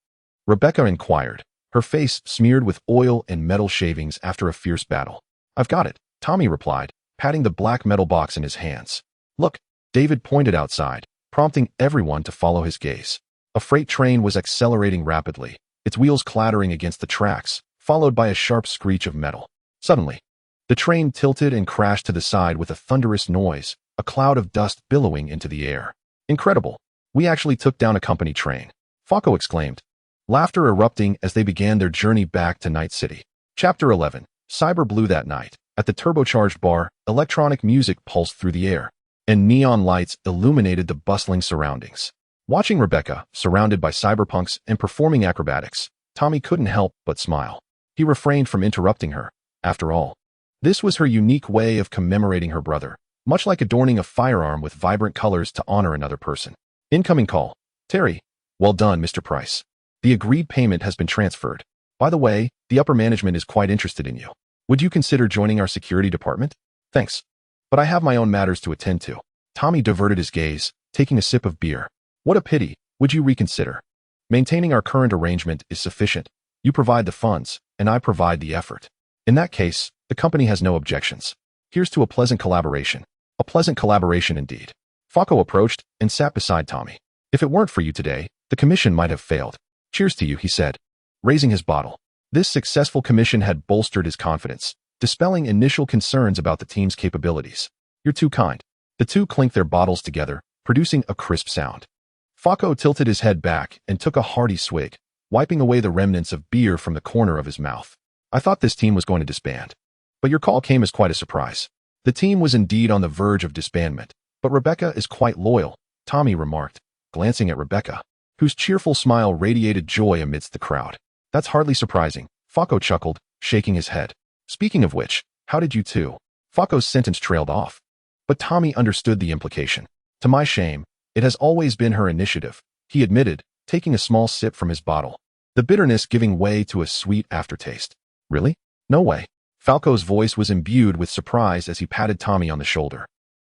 Rebecca inquired, her face smeared with oil and metal shavings after a fierce battle. "I've got it," Tommy replied, patting the black metal box in his hands. "Look," David pointed outside, prompting everyone to follow his gaze. A freight train was accelerating rapidly, its wheels clattering against the tracks, followed by a sharp screech of metal. Suddenly, the train tilted and crashed to the side with a thunderous noise, a cloud of dust billowing into the air. "Incredible! We actually took down a company train," Falco exclaimed, laughter erupting as they began their journey back to Night City. Chapter 11. Cyber Blue. That night, at the turbocharged bar, electronic music pulsed through the air, and neon lights illuminated the bustling surroundings. Watching Rebecca, surrounded by cyberpunks and performing acrobatics, Tommy couldn't help but smile. He refrained from interrupting her. After all, this was her unique way of commemorating her brother, much like adorning a firearm with vibrant colors to honor another person. Incoming call. "Terry." "Well done, Mr. Price. The agreed payment has been transferred. By the way, the upper management is quite interested in you. Would you consider joining our security department?" "Thanks, but I have my own matters to attend to." Tommy diverted his gaze, taking a sip of beer. "What a pity. Would you reconsider? Maintaining our current arrangement is sufficient. You provide the funds, and I provide the effort. In that case, the company has no objections. Here's to a pleasant collaboration." "A pleasant collaboration indeed." Falco approached and sat beside Tommy. "If it weren't for you today, the commission might have failed." "Cheers to you," he said, raising his bottle. This successful commission had bolstered his confidence, dispelling initial concerns about the team's capabilities. "You're too kind." The two clinked their bottles together, producing a crisp sound. Falco tilted his head back and took a hearty swig, wiping away the remnants of beer from the corner of his mouth. "I thought this team was going to disband. But your call came as quite a surprise." The team was indeed on the verge of disbandment, but Rebecca is quite loyal, Tommy remarked, glancing at Rebecca, whose cheerful smile radiated joy amidst the crowd. "That's hardly surprising," Falco chuckled, shaking his head. "Speaking of which, how did you two?" Falco's sentence trailed off. But Tommy understood the implication. "To my shame, it has always been her initiative," he admitted, taking a small sip from his bottle, the bitterness giving way to a sweet aftertaste. Really? No way. Falco's voice was imbued with surprise as he patted Tommy on the shoulder,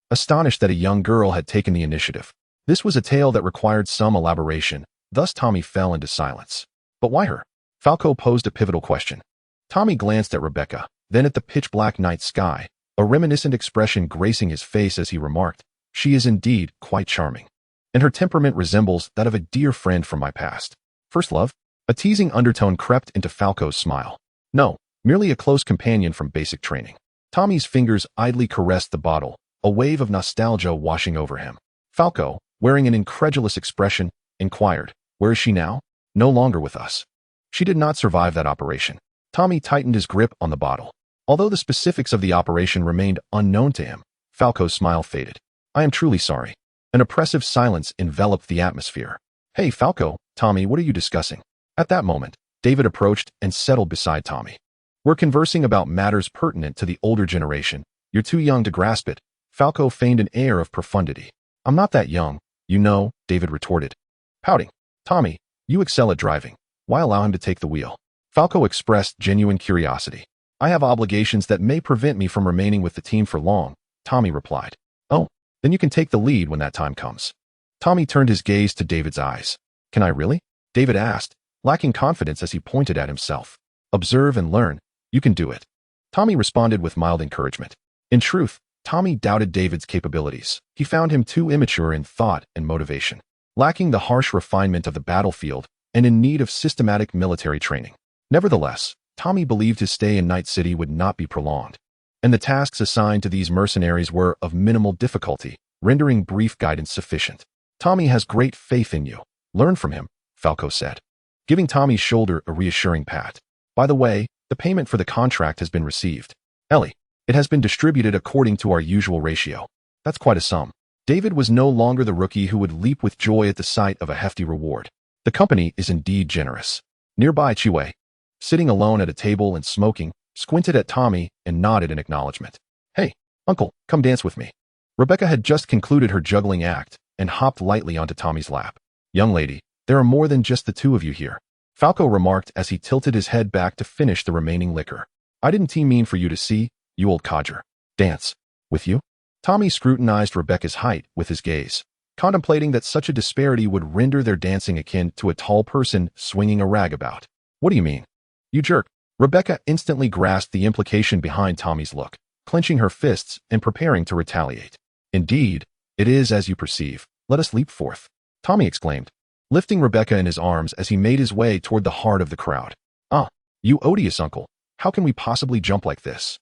astonished that a young girl had taken the initiative. This was a tale that required some elaboration, thus Tommy fell into silence. But why her? Falco posed a pivotal question. Tommy glanced at Rebecca, then at the pitch-black night sky, a reminiscent expression gracing his face as he remarked, "She is indeed quite charming. And her temperament resembles that of a dear friend from my past." First love? A teasing undertone crept into Falco's smile. No, merely a close companion from basic training. Tommy's fingers idly caressed the bottle, a wave of nostalgia washing over him. Falco, wearing an incredulous expression, inquired, "Where is she now?" "No longer with us. She did not survive that operation." Tommy tightened his grip on the bottle. Although the specifics of the operation remained unknown to him, Falco's smile faded. "I am truly sorry." An oppressive silence enveloped the atmosphere. "Hey, Falco, Tommy, what are you discussing?" At that moment, David approached and settled beside Tommy. "We're conversing about matters pertinent to the older generation. You're too young to grasp it." Falco feigned an air of profundity. "I'm not that young, you know," David retorted, pouting. "Tommy, you excel at driving. Why allow him to take the wheel?" Falco expressed genuine curiosity. "I have obligations that may prevent me from remaining with the team for long," Tommy replied. "Oh, then you can take the lead when that time comes." Tommy turned his gaze to David's eyes. "Can I really?" David asked, lacking confidence as he pointed at himself. "Observe and learn. You can do it." Tommy responded with mild encouragement. In truth, Tommy doubted David's capabilities. He found him too immature in thought and motivation, lacking the harsh refinement of the battlefield and in need of systematic military training. Nevertheless, Tommy believed his stay in Night City would not be prolonged, and the tasks assigned to these mercenaries were of minimal difficulty, rendering brief guidance sufficient. "Tommy has great faith in you. Learn from him," Falco said, giving Tommy's shoulder a reassuring pat. "By the way, the payment for the contract has been received. Elle, it has been distributed according to our usual ratio." "That's quite a sum." David was no longer the rookie who would leap with joy at the sight of a hefty reward. "The company is indeed generous." Nearby, Chiwe, sitting alone at a table and smoking, squinted at Tommy and nodded in acknowledgement. "Hey, uncle, come dance with me." Rebecca had just concluded her juggling act and hopped lightly onto Tommy's lap. "Young lady, there are more than just the two of you here," Falco remarked as he tilted his head back to finish the remaining liquor. "I didn't mean for you to see, you old codger." "Dance? With you?" Tommy scrutinized Rebecca's height with his gaze, contemplating that such a disparity would render their dancing akin to a tall person swinging a rag about. "What do you mean? You jerk." Rebecca instantly grasped the implication behind Tommy's look, clenching her fists and preparing to retaliate. "Indeed, it is as you perceive. Let us leap forth," Tommy exclaimed, lifting Rebecca in his arms as he made his way toward the heart of the crowd. "Ah, you odious uncle, how can we possibly jump like this?"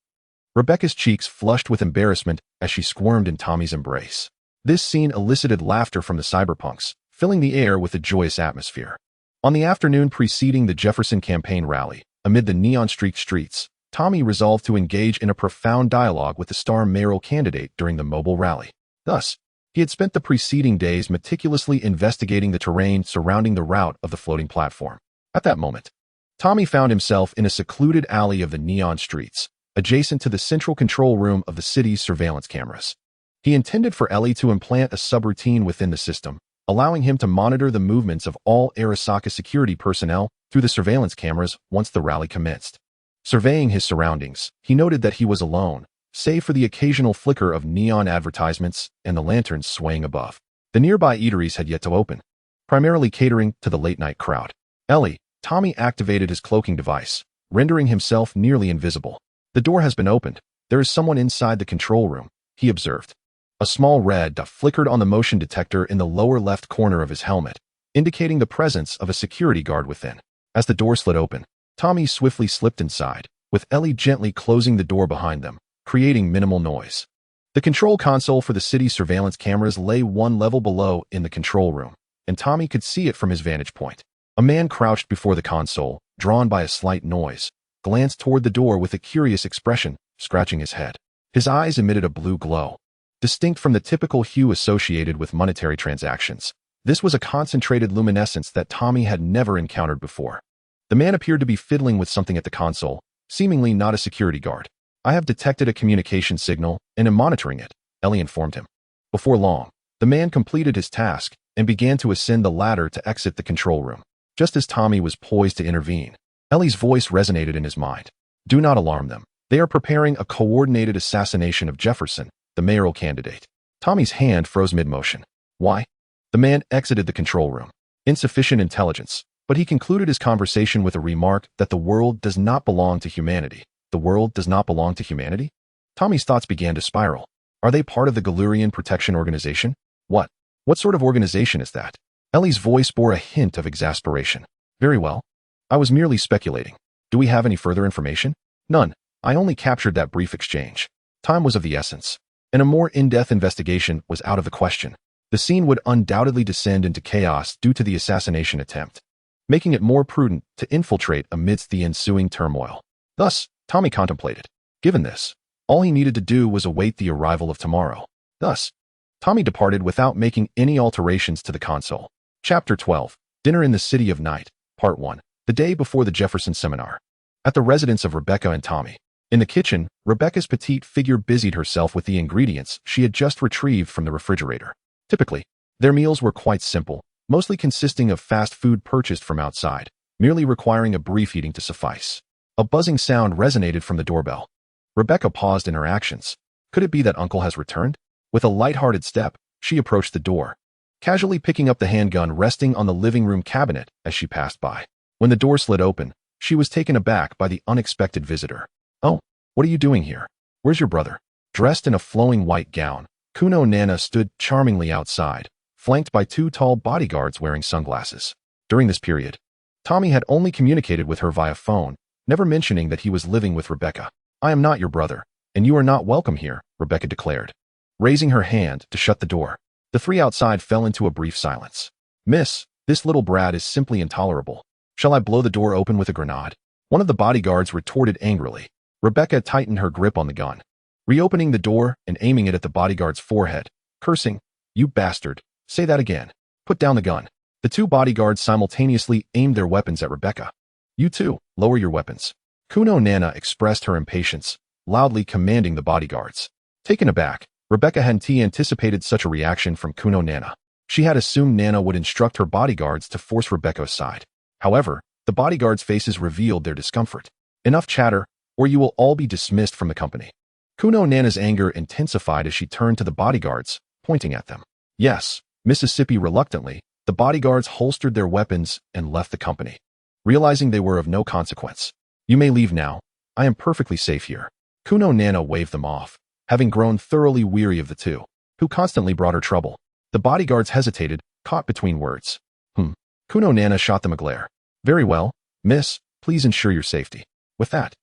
Rebecca's cheeks flushed with embarrassment as she squirmed in Tommy's embrace. This scene elicited laughter from the cyberpunks, filling the air with a joyous atmosphere. On the afternoon preceding the Jefferson campaign rally, amid the neon-streaked streets, Tommy resolved to engage in a profound dialogue with the star mayoral candidate during the mobile rally. Thus, he had spent the preceding days meticulously investigating the terrain surrounding the route of the floating platform. At that moment, Tommy found himself in a secluded alley of the neon streets, adjacent to the central control room of the city's surveillance cameras. He intended for Elle to implant a subroutine within the system, allowing him to monitor the movements of all Arasaka security personnel through the surveillance cameras once the rally commenced. Surveying his surroundings, he noted that he was alone, save for the occasional flicker of neon advertisements and the lanterns swaying above. The nearby eateries had yet to open, primarily catering to the late-night crowd. "Elle," Tommy activated his cloaking device, rendering himself nearly invisible. "The door has been opened. There is someone inside the control room," he observed. A small red dot flickered on the motion detector in the lower left corner of his helmet, indicating the presence of a security guard within. As the door slid open, Tommy swiftly slipped inside, with Elle gently closing the door behind them, creating minimal noise. The control console for the city's surveillance cameras lay one level below in the control room, and Tommy could see it from his vantage point. A man crouched before the console, drawn by a slight noise, glanced toward the door with a curious expression, scratching his head. His eyes emitted a blue glow, distinct from the typical hue associated with monetary transactions. This was a concentrated luminescence that Tommy had never encountered before. The man appeared to be fiddling with something at the console, seemingly not a security guard. "I have detected a communication signal and am monitoring it," Elle informed him. Before long, the man completed his task, and began to ascend the ladder to exit the control room. Just as Tommy was poised to intervene, Elle's voice resonated in his mind. Do not alarm them. They are preparing a coordinated assassination of Jefferson, the mayoral candidate. Tommy's hand froze mid-motion. Why? The man exited the control room. Insufficient intelligence, but he concluded his conversation with a remark that the world does not belong to humanity. The world does not belong to humanity? Tommy's thoughts began to spiral. Are they part of the Galurian Protection Organization? What? What sort of organization is that? Elle's voice bore a hint of exasperation. Very well. I was merely speculating. Do we have any further information? None. I only captured that brief exchange. Time was of the essence, and a more in-depth investigation was out of the question. The scene would undoubtedly descend into chaos due to the assassination attempt, making it more prudent to infiltrate amidst the ensuing turmoil. Thus, Tommy contemplated. Given this, all he needed to do was await the arrival of tomorrow. Thus, Tommy departed without making any alterations to the console. Chapter 12. Dinner in the City of Night, Part 1. The day before the Jefferson seminar. At the residence of Rebecca and Tommy. In the kitchen, Rebecca's petite figure busied herself with the ingredients she had just retrieved from the refrigerator. Typically, their meals were quite simple, mostly consisting of fast food purchased from outside, merely requiring a brief heating to suffice. A buzzing sound resonated from the doorbell. Rebecca paused in her actions. Could it be that Uncle has returned? With a light-hearted step, she approached the door, casually picking up the handgun resting on the living room cabinet as she passed by. When the door slid open, she was taken aback by the unexpected visitor. Oh, what are you doing here? Where's your brother? Dressed in a flowing white gown, Kuno Nana stood charmingly outside, flanked by two tall bodyguards wearing sunglasses. During this period, Tommy had only communicated with her via phone, never mentioning that he was living with Rebecca. I am not your brother, and you are not welcome here, Rebecca declared, raising her hand to shut the door. The three outside fell into a brief silence. Miss, this little brat is simply intolerable. Shall I blow the door open with a grenade? One of the bodyguards retorted angrily. Rebecca tightened her grip on the gun, reopening the door and aiming it at the bodyguard's forehead, cursing, You bastard, say that again. Put down the gun. The two bodyguards simultaneously aimed their weapons at Rebecca. You too, lower your weapons. Kuno Nana expressed her impatience, loudly commanding the bodyguards. Taken aback, Rebecca hadn't anticipated such a reaction from Kuno Nana. She had assumed Nana would instruct her bodyguards to force Rebecca aside. However, the bodyguards' faces revealed their discomfort. Enough chatter, or you will all be dismissed from the company. Kuno Nana's anger intensified as she turned to the bodyguards, pointing at them. Yes, Mississippi reluctantly, the bodyguards holstered their weapons and left the company, realizing they were of no consequence. You may leave now. I am perfectly safe here. Kuno Nana waved them off, having grown thoroughly weary of the two, who constantly brought her trouble. The bodyguards hesitated, caught between words. Kuno Nana shot them a glare. Very well, miss, please ensure your safety. With that,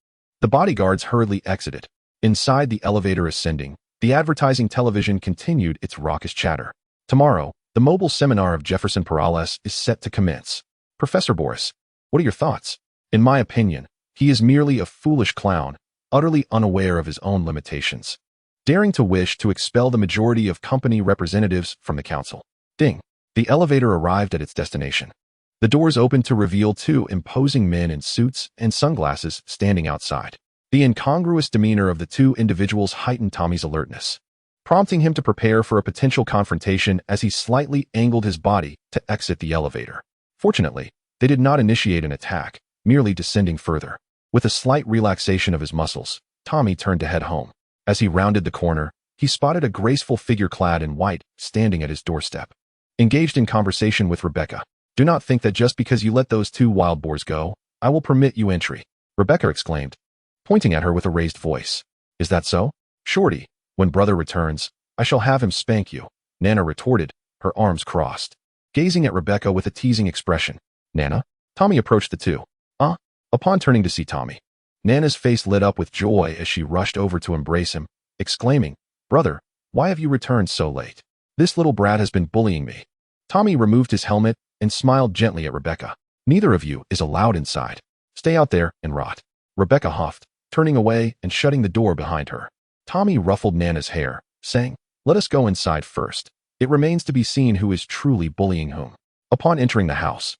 the bodyguards hurriedly exited. Inside the elevator ascending, the advertising television continued its raucous chatter. Tomorrow, the mobile seminar of Jefferson Perales is set to commence. Professor Boris, what are your thoughts? In my opinion, he is merely a foolish clown, utterly unaware of his own limitations, daring to wish to expel the majority of company representatives from the council. Ding. The elevator arrived at its destination. The doors opened to reveal two imposing men in suits and sunglasses standing outside. The incongruous demeanor of the two individuals heightened Tommy's alertness, prompting him to prepare for a potential confrontation as he slightly angled his body to exit the elevator. Fortunately, they did not initiate an attack, merely descending further. With a slight relaxation of his muscles, Tommy turned to head home. As he rounded the corner, he spotted a graceful figure clad in white standing at his doorstep, engaged in conversation with Rebecca. Do not think that just because you let those two wild boars go, I will permit you entry, Rebecca exclaimed, pointing at her with a raised voice. Is that so? Shorty, when brother returns, I shall have him spank you, Nana retorted, her arms crossed, gazing at Rebecca with a teasing expression. Nana? Tommy approached the two. Upon turning to see Tommy, Nana's face lit up with joy as she rushed over to embrace him, exclaiming, Brother, why have you returned so late? This little brat has been bullying me. Tommy removed his helmet and smiled gently at Rebecca. Neither of you is allowed inside. Stay out there and rot. Rebecca huffed, turning away and shutting the door behind her. Tommy ruffled Nana's hair, saying, Let us go inside first. It remains to be seen who is truly bullying whom. Upon entering the house,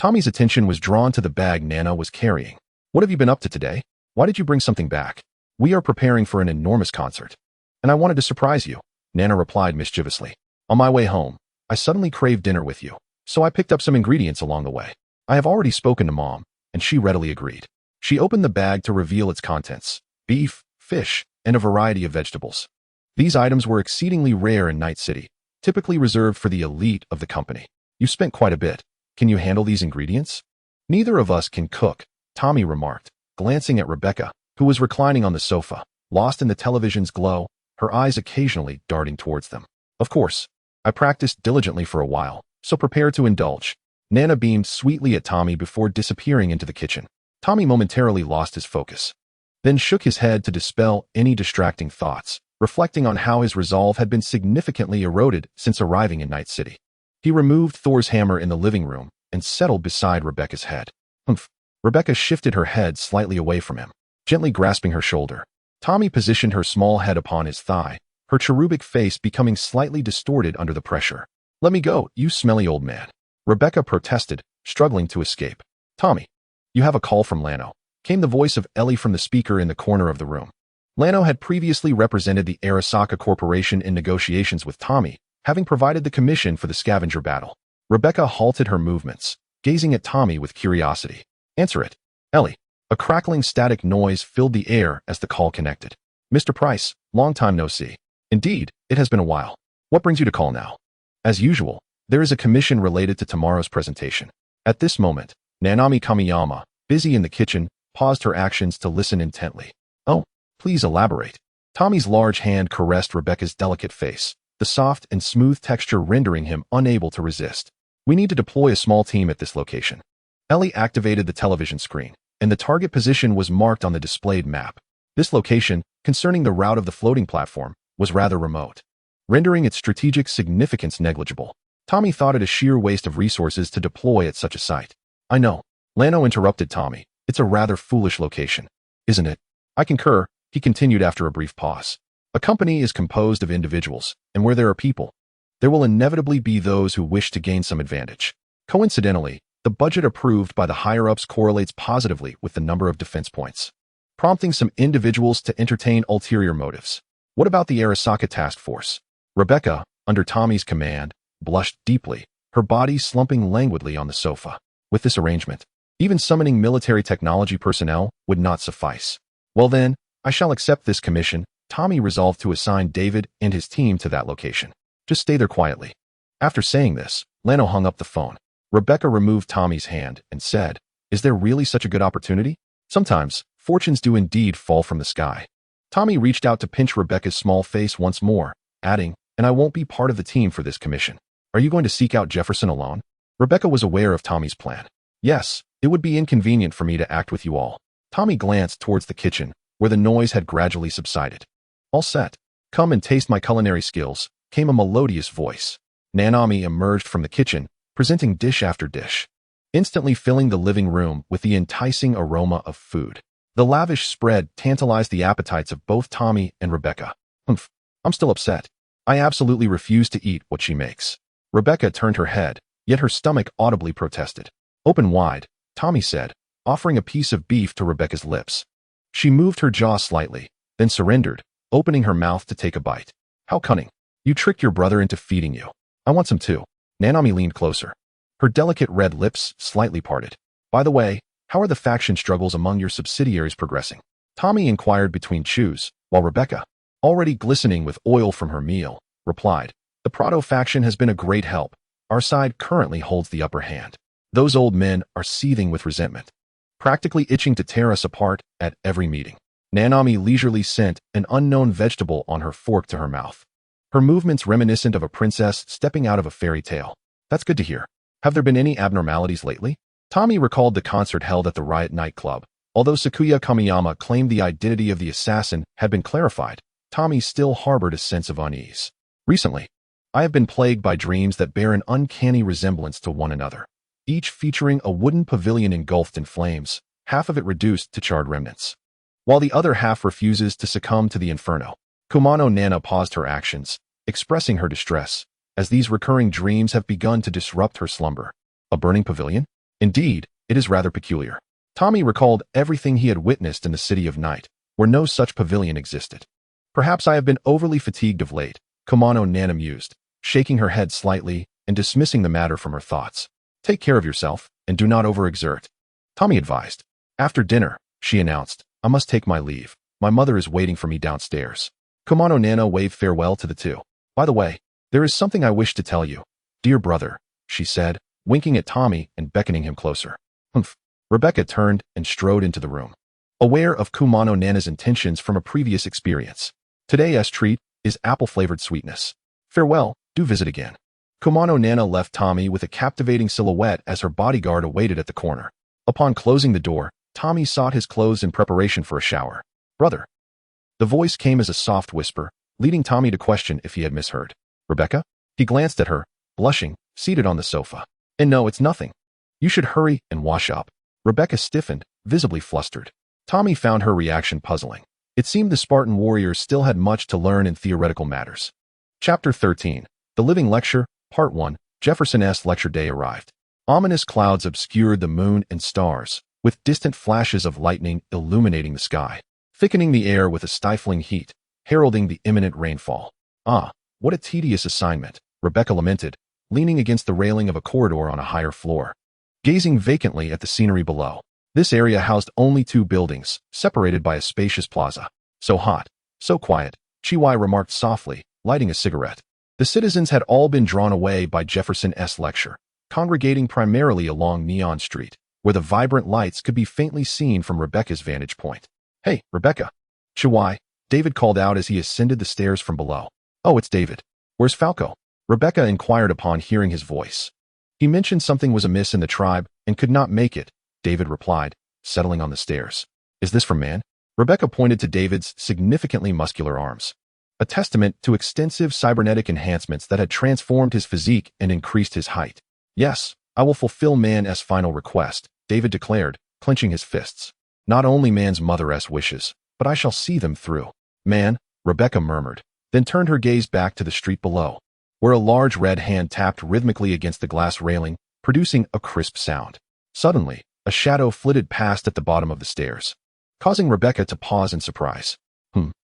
Tommy's attention was drawn to the bag Nana was carrying. What have you been up to today? Why did you bring something back? We are preparing for an enormous concert, and I wanted to surprise you, Nana replied mischievously. On my way home, I suddenly craved dinner with you, so I picked up some ingredients along the way. I have already spoken to Mom, and she readily agreed. She opened the bag to reveal its contents: beef, fish, and a variety of vegetables. These items were exceedingly rare in Night City, typically reserved for the elite of the company. You spent quite a bit. Can you handle these ingredients? Neither of us can cook, Tommy remarked, glancing at Rebecca, who was reclining on the sofa, lost in the television's glow, her eyes occasionally darting towards them. Of course. I practiced diligently for a while, so prepare to indulge. Nana beamed sweetly at Tommy before disappearing into the kitchen. Tommy momentarily lost his focus, then shook his head to dispel any distracting thoughts, reflecting on how his resolve had been significantly eroded since arriving in Night City. He removed Thor's hammer in the living room and settled beside Rebecca's head. Humph. Rebecca shifted her head slightly away from him, gently grasping her shoulder. Tommy positioned her small head upon his thigh, her cherubic face becoming slightly distorted under the pressure. Let me go, you smelly old man. Rebecca protested, struggling to escape. Tommy, you have a call from Lano, came the voice of Elle from the speaker in the corner of the room. Lano had previously represented the Arasaka Corporation in negotiations with Tommy, having provided the commission for the scavenger battle. Rebecca halted her movements, gazing at Tommy with curiosity. Answer it. Elle. A crackling static noise filled the air as the call connected. Mr. Price, long time no see. Indeed, it has been a while. What brings you to call now? As usual, there is a commission related to tomorrow's presentation. At this moment, Nanami Kamiyama, busy in the kitchen, paused her actions to listen intently. Oh, please elaborate. Tommy's large hand caressed Rebecca's delicate face, the soft and smooth texture rendering him unable to resist. We need to deploy a small team at this location. Elle activated the television screen, and the target position was marked on the displayed map. This location, concerning the route of the floating platform, was rather remote, rendering its strategic significance negligible. Tommy thought it a sheer waste of resources to deploy at such a site. I know. Lano interrupted Tommy. It's a rather foolish location, isn't it? I concur, he continued after a brief pause. A company is composed of individuals, and where there are people, there will inevitably be those who wish to gain some advantage. Coincidentally, the budget approved by the higher-ups correlates positively with the number of defense points, prompting some individuals to entertain ulterior motives. What about the Arasaka task force? Rebecca, under Tommy's command, blushed deeply, her body slumping languidly on the sofa. With this arrangement, even summoning military technology personnel would not suffice. Well then, I shall accept this commission. Tommy resolved to assign David and his team to that location. Just stay there quietly. After saying this, Lano hung up the phone. Rebecca removed Tommy's hand and said, Is there really such a good opportunity? Sometimes, fortunes do indeed fall from the sky. Tommy reached out to pinch Rebecca's small face once more, adding, And I won't be part of the team for this commission. Are you going to seek out Jefferson alone? Rebecca was aware of Tommy's plan. Yes, it would be inconvenient for me to act with you all. Tommy glanced towards the kitchen, where the noise had gradually subsided. All set. Come and taste my culinary skills, came a melodious voice. Nanami emerged from the kitchen, presenting dish after dish, instantly filling the living room with the enticing aroma of food. The lavish spread tantalized the appetites of both Tommy and Rebecca. Humph, I'm still upset. I absolutely refuse to eat what she makes. Rebecca turned her head, yet her stomach audibly protested. Open wide, Tommy said, offering a piece of beef to Rebecca's lips. She moved her jaw slightly, then surrendered, opening her mouth to take a bite. How cunning. You tricked your brother into feeding you. I want some too. Nanami leaned closer, her delicate red lips slightly parted. By the way, how are the faction struggles among your subsidiaries progressing? Tommy inquired between chews, while Rebecca, already glistening with oil from her meal, replied, The Prado faction has been a great help. Our side currently holds the upper hand. Those old men are seething with resentment, practically itching to tear us apart at every meeting. Nanami leisurely sent an unknown vegetable on her fork to her mouth, her movements reminiscent of a princess stepping out of a fairy tale. That's good to hear. Have there been any abnormalities lately? Tommy recalled the concert held at the Riot nightclub. Although Sakuya Kamiyama claimed the identity of the assassin had been clarified, Tommy still harbored a sense of unease. Recently, I have been plagued by dreams that bear an uncanny resemblance to one another, each featuring a wooden pavilion engulfed in flames, half of it reduced to charred remnants, while the other half refuses to succumb to the inferno. Kumano Nana paused her actions, expressing her distress, as these recurring dreams have begun to disrupt her slumber. A burning pavilion? Indeed, it is rather peculiar. Tommy recalled everything he had witnessed in the City of Night, where no such pavilion existed. Perhaps I have been overly fatigued of late, Kumano Nana mused, shaking her head slightly and dismissing the matter from her thoughts. Take care of yourself, and do not overexert, Tommy advised. After dinner, she announced, I must take my leave. My mother is waiting for me downstairs. Kumano Nana waved farewell to the two. By the way, there is something I wish to tell you. Dear brother, she said, winking at Tommy and beckoning him closer. Humph. Rebecca turned and strode into the room, aware of Kumano Nana's intentions from a previous experience. Today's treat is apple-flavored sweetness. Farewell, do visit again. Kumano Nana left Tommy with a captivating silhouette as her bodyguard awaited at the corner. Upon closing the door, Tommy sought his clothes in preparation for a shower. Brother. The voice came as a soft whisper, leading Tommy to question if he had misheard. Rebecca? He glanced at her, blushing, seated on the sofa. And no, it's nothing. You should hurry and wash up. Rebecca stiffened, visibly flustered. Tommy found her reaction puzzling. It seemed the Spartan warriors still had much to learn in theoretical matters. Chapter 13. The Living Lecture, Part 1. Jefferson's lecture day arrived. Ominous clouds obscured the moon and stars, with distant flashes of lightning illuminating the sky, thickening the air with a stifling heat, heralding the imminent rainfall. Ah, what a tedious assignment, Rebecca lamented, leaning against the railing of a corridor on a higher floor, gazing vacantly at the scenery below. This area housed only two buildings, separated by a spacious plaza. So hot, so quiet, Chiwai remarked softly, lighting a cigarette. The citizens had all been drawn away by Jefferson's lecture, congregating primarily along Neon Street, where the vibrant lights could be faintly seen from Rebecca's vantage point. Hey, Rebecca. Chiwai, David called out as he ascended the stairs from below. Oh, it's David. Where's Falco? Rebecca inquired upon hearing his voice. He mentioned something was amiss in the tribe and could not make it, David replied, settling on the stairs. Is this from man? Rebecca pointed to David's significantly muscular arms, a testament to extensive cybernetic enhancements that had transformed his physique and increased his height. Yes, I will fulfill man's final request, David declared, clenching his fists. Not only man's mother's wishes, but I shall see them through. Man, Rebecca murmured, then turned her gaze back to the street below, where a large red hand tapped rhythmically against the glass railing, producing a crisp sound. Suddenly, a shadow flitted past at the bottom of the stairs, causing Rebecca to pause in surprise.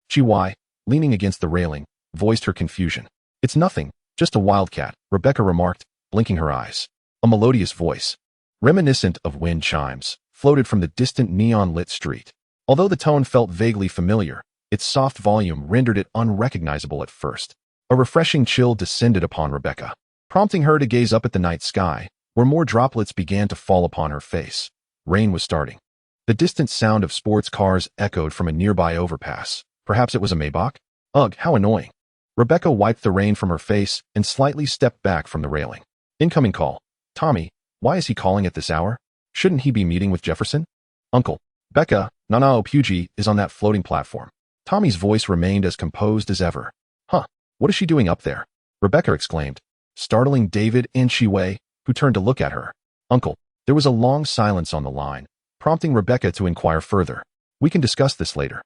Chiwai, leaning against the railing, voiced her confusion. It's nothing, just a wildcat, Rebecca remarked, blinking her eyes. A melodious voice, reminiscent of wind chimes, floated from the distant neon-lit street. Although the tone felt vaguely familiar, its soft volume rendered it unrecognizable at first. A refreshing chill descended upon Rebecca, prompting her to gaze up at the night sky, where more droplets began to fall upon her face. Rain was starting. The distant sound of sports cars echoed from a nearby overpass. Perhaps it was a Maybach? Ugh, how annoying. Rebecca wiped the rain from her face and slightly stepped back from the railing. Incoming call. Tommy, why is he calling at this hour? Shouldn't he be meeting with Jefferson? Uncle, Becca, Nanao Puji is on that floating platform. Tommy's voice remained as composed as ever. Huh, what is she doing up there? Rebecca exclaimed, startling David and Chiwei, who turned to look at her. Uncle, there was a long silence on the line, prompting Rebecca to inquire further. We can discuss this later.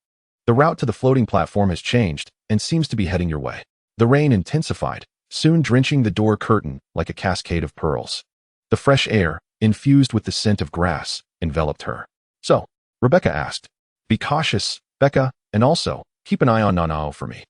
The route to the floating platform has changed and seems to be heading your way. The rain intensified, soon drenching the door curtain like a cascade of pearls. The fresh air, infused with the scent of grass, enveloped her. So, Rebecca asked, be cautious, Becca, and also, keep an eye on Nanao for me.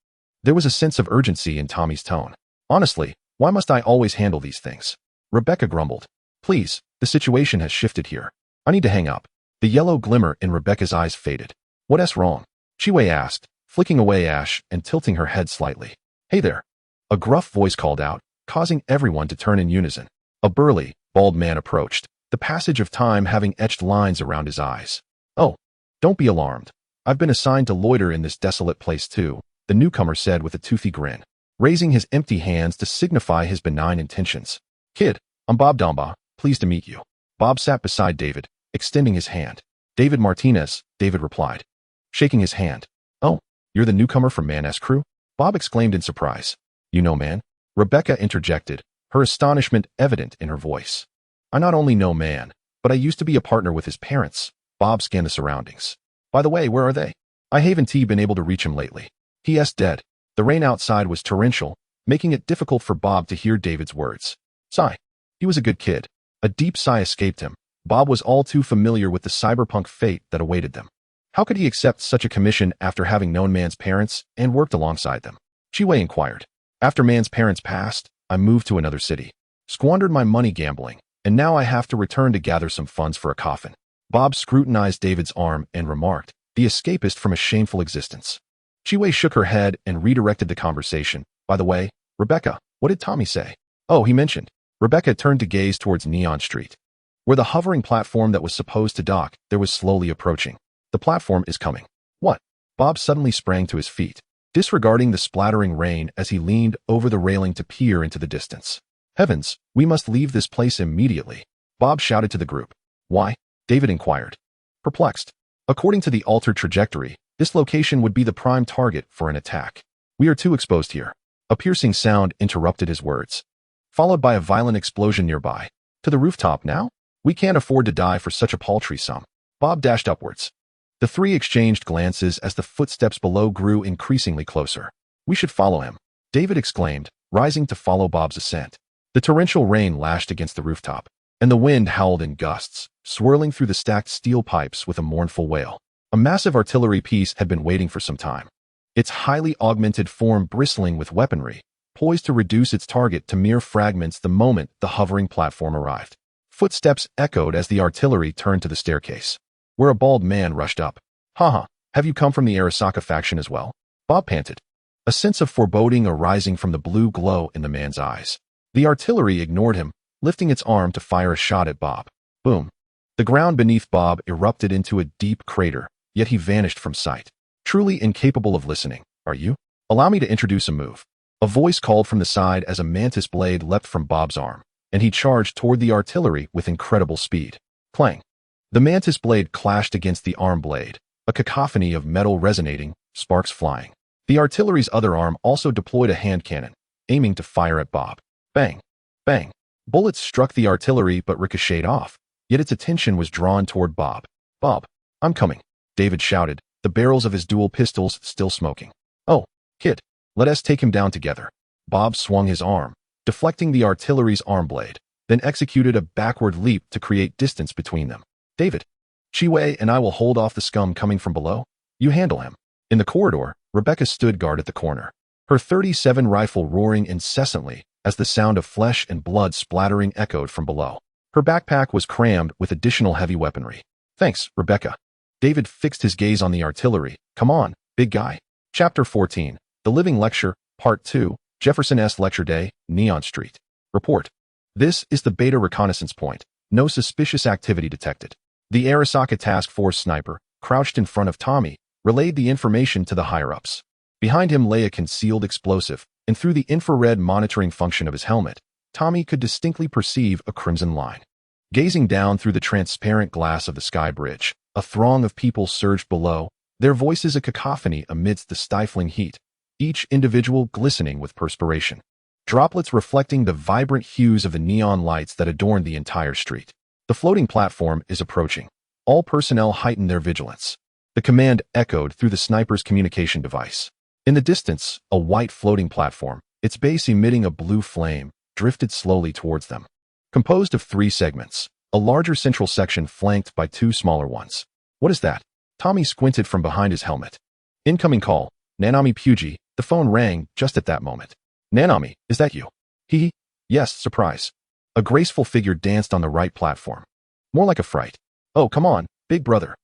There was a sense of urgency in Tommy's tone. Honestly, why must I always handle these things? Rebecca grumbled. Please, the situation has shifted here. I need to hang up. The yellow glimmer in Rebecca's eyes faded. What's wrong? Chiwei asked, flicking away ash and tilting her head slightly. Hey there. A gruff voice called out, causing everyone to turn in unison. A burly, bald man approached, the passage of time having etched lines around his eyes. Oh, don't be alarmed. I've been assigned to loiter in this desolate place too, the newcomer said with a toothy grin, raising his empty hands to signify his benign intentions. Kid, I'm Bob Domba, pleased to meet you. Bob sat beside David, extending his hand. David Martinez, David replied, shaking his hand. Oh, you're the newcomer from Man's crew? Bob exclaimed in surprise. You know Man? Rebecca interjected, her astonishment evident in her voice. I not only know Man, but I used to be a partner with his parents. Bob scanned the surroundings. By the way, where are they? I haven't been able to reach him lately. He.S. dead. The rain outside was torrential, making it difficult for Bob to hear David's words. Sigh. He was a good kid. A deep sigh escaped him. Bob was all too familiar with the cyberpunk fate that awaited them. How could he accept such a commission after having known Man's parents and worked alongside them? Chiwei inquired. After Man's parents passed, I moved to another city. Squandered my money gambling, and now I have to return to gather some funds for a coffin. Bob scrutinized David's arm and remarked, the escapist from a shameful existence. Chiwei shook her head and redirected the conversation. By the way, Rebecca, what did Tommy say? Oh, he mentioned. Rebecca turned to gaze towards Neon Street, where the hovering platform that was supposed to dock there was slowly approaching. The platform is coming. What? Bob suddenly sprang to his feet, disregarding the splattering rain as he leaned over the railing to peer into the distance. Heavens, we must leave this place immediately, Bob shouted to the group. Why? David inquired, perplexed. According to the altered trajectory, this location would be the prime target for an attack. We are too exposed here. A piercing sound interrupted his words, followed by a violent explosion nearby. To the rooftop now? We can't afford to die for such a paltry sum. Bob dashed upwards. The three exchanged glances as the footsteps below grew increasingly closer. We should follow him, David exclaimed, rising to follow Bob's ascent. The torrential rain lashed against the rooftop, and the wind howled in gusts, swirling through the stacked steel pipes with a mournful wail. A massive artillery piece had been waiting for some time, its highly augmented form bristling with weaponry, poised to reduce its target to mere fragments the moment the hovering platform arrived. Footsteps echoed as the artillery turned to the staircase, where a bald man rushed up. Haha, have you come from the Arasaka faction as well? Bob panted, a sense of foreboding arising from the blue glow in the man's eyes. The artillery ignored him, lifting its arm to fire a shot at Bob. Boom. The ground beneath Bob erupted into a deep crater, yet he vanished from sight. Truly incapable of listening, are you? Allow me to introduce a move. A voice called from the side as a mantis blade leapt from Bob's arm, and he charged toward the artillery with incredible speed. Clang. The mantis blade clashed against the arm blade, a cacophony of metal resonating, sparks flying. The artillery's other arm also deployed a hand cannon, aiming to fire at Bob. Bang. Bang. Bullets struck the artillery but ricocheted off, yet its attention was drawn toward Bob. Bob, I'm coming, David shouted, the barrels of his dual pistols still smoking. Oh, kid, let us take him down together. Bob swung his arm, deflecting the artillery's arm blade, then executed a backward leap to create distance between them. David, Chiwei and I will hold off the scum coming from below. You handle him. In the corridor, Rebecca stood guard at the corner, her .37 rifle roaring incessantly as the sound of flesh and blood splattering echoed from below. Her backpack was crammed with additional heavy weaponry. Thanks, Rebecca. David fixed his gaze on the artillery. Come on, big guy. Chapter 14, The Living Lecture, Part 2, Jefferson S. Lecture Day, Neon Street. Report. This is the Beta Reconnaissance Point. No suspicious activity detected. The Arasaka Task Force sniper, crouched in front of Tommy, relayed the information to the higher-ups. Behind him lay a concealed explosive, and through the infrared monitoring function of his helmet, Tommy could distinctly perceive a crimson line. Gazing down through the transparent glass of the sky bridge, a throng of people surged below, their voices a cacophony amidst the stifling heat, each individual glistening with perspiration, droplets reflecting the vibrant hues of the neon lights that adorned the entire street. The floating platform is approaching. All personnel heightened their vigilance. The command echoed through the sniper's communication device. In the distance, a white floating platform, its base emitting a blue flame, drifted slowly towards them. Composed of 3 segments, a larger central section flanked by 2 smaller ones. What is that? Tommy squinted from behind his helmet. Incoming call, Nanami Puji. The phone rang just at that moment. Nanami, is that you? Hee. Yes, surprise. A graceful figure danced on the right platform. More like a fright. Oh, come on, big brother.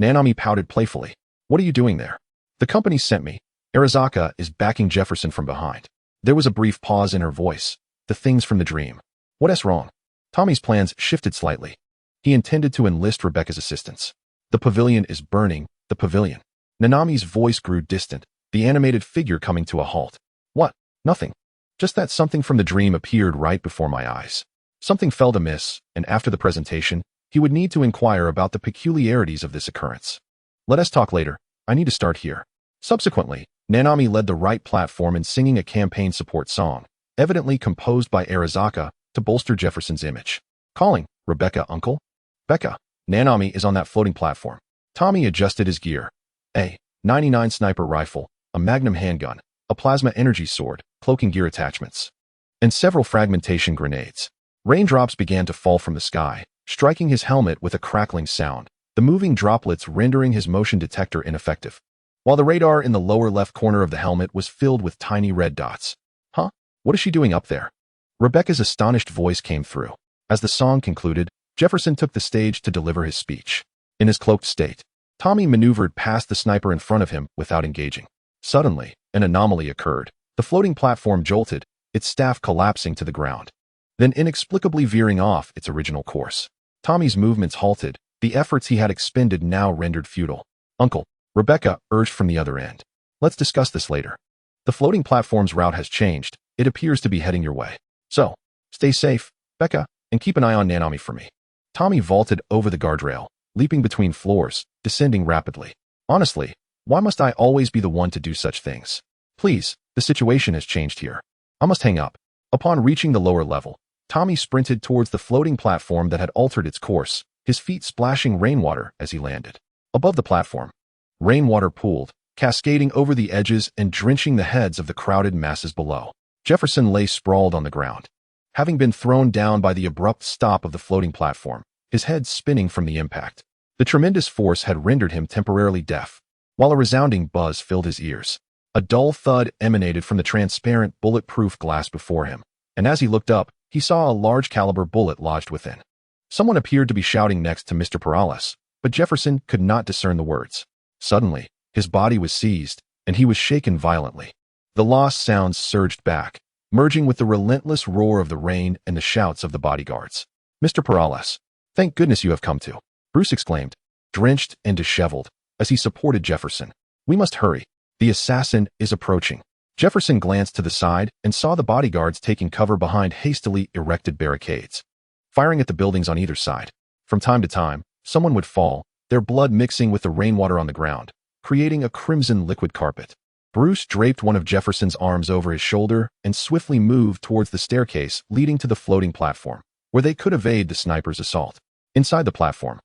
Nanami pouted playfully. What are you doing there? The company sent me. Arasaka is backing Jefferson from behind. There was a brief pause in her voice. The things from the dream. What's wrong? Tommy's plans shifted slightly. He intended to enlist Rebecca's assistance. The pavilion is burning, the pavilion. Nanami's voice grew distant, the animated figure coming to a halt. What? Nothing. Just that something from the dream appeared right before my eyes. Something felt amiss, and after the presentation, he would need to inquire about the peculiarities of this occurrence. Let us talk later. I need to start here. Subsequently, Nanami led the right platform in singing a campaign support song, evidently composed by Arasaka, to bolster Jefferson's image. Calling, Rebecca, uncle? Becca. Nanami is on that floating platform. Tommy adjusted his gear. A 99 sniper rifle, a magnum handgun, a plasma energy sword, cloaking gear attachments, and several fragmentation grenades. Raindrops began to fall from the sky, striking his helmet with a crackling sound, the moving droplets rendering his motion detector ineffective, while the radar in the lower left corner of the helmet was filled with tiny red dots. Huh? What is she doing up there? Rebecca's astonished voice came through. As the song concluded, Jefferson took the stage to deliver his speech. In his cloaked state, Tommy maneuvered past the sniper in front of him without engaging. Suddenly, an anomaly occurred. The floating platform jolted, its staff collapsing to the ground, then inexplicably veering off its original course. Tommy's movements halted, the efforts he had expended now rendered futile. "Uncle," Rebecca urged from the other end. "Let's discuss this later. The floating platform's route has changed. It appears to be heading your way. So, stay safe, Becca, and keep an eye on Nanami for me." Tommy vaulted over the guardrail, leaping between floors, descending rapidly. "Honestly, why must I always be the one to do such things? Please, the situation has changed here. I must hang up." Upon reaching the lower level, Tommy sprinted towards the floating platform that had altered its course, his feet splashing rainwater as he landed. Above the platform, rainwater pooled, cascading over the edges and drenching the heads of the crowded masses below. Jefferson lay sprawled on the ground, having been thrown down by the abrupt stop of the floating platform, his head spinning from the impact. The tremendous force had rendered him temporarily deaf, while a resounding buzz filled his ears. A dull thud emanated from the transparent, bulletproof glass before him, and as he looked up, he saw a large-caliber bullet lodged within. Someone appeared to be shouting next to Mr. Perales, but Jefferson could not discern the words. Suddenly, his body was seized, and he was shaken violently. The lost sounds surged back, merging with the relentless roar of the rain and the shouts of the bodyguards. "Mr. Perales, thank goodness you have come to," Bruce exclaimed, drenched and disheveled, as he supported Jefferson. "We must hurry. The assassin is approaching." Jefferson glanced to the side and saw the bodyguards taking cover behind hastily erected barricades, firing at the buildings on either side. From time to time, someone would fall, their blood mixing with the rainwater on the ground, creating a crimson liquid carpet. Bruce draped one of Jefferson's arms over his shoulder and swiftly moved towards the staircase leading to the floating platform, where they could evade the sniper's assault. Inside the platform,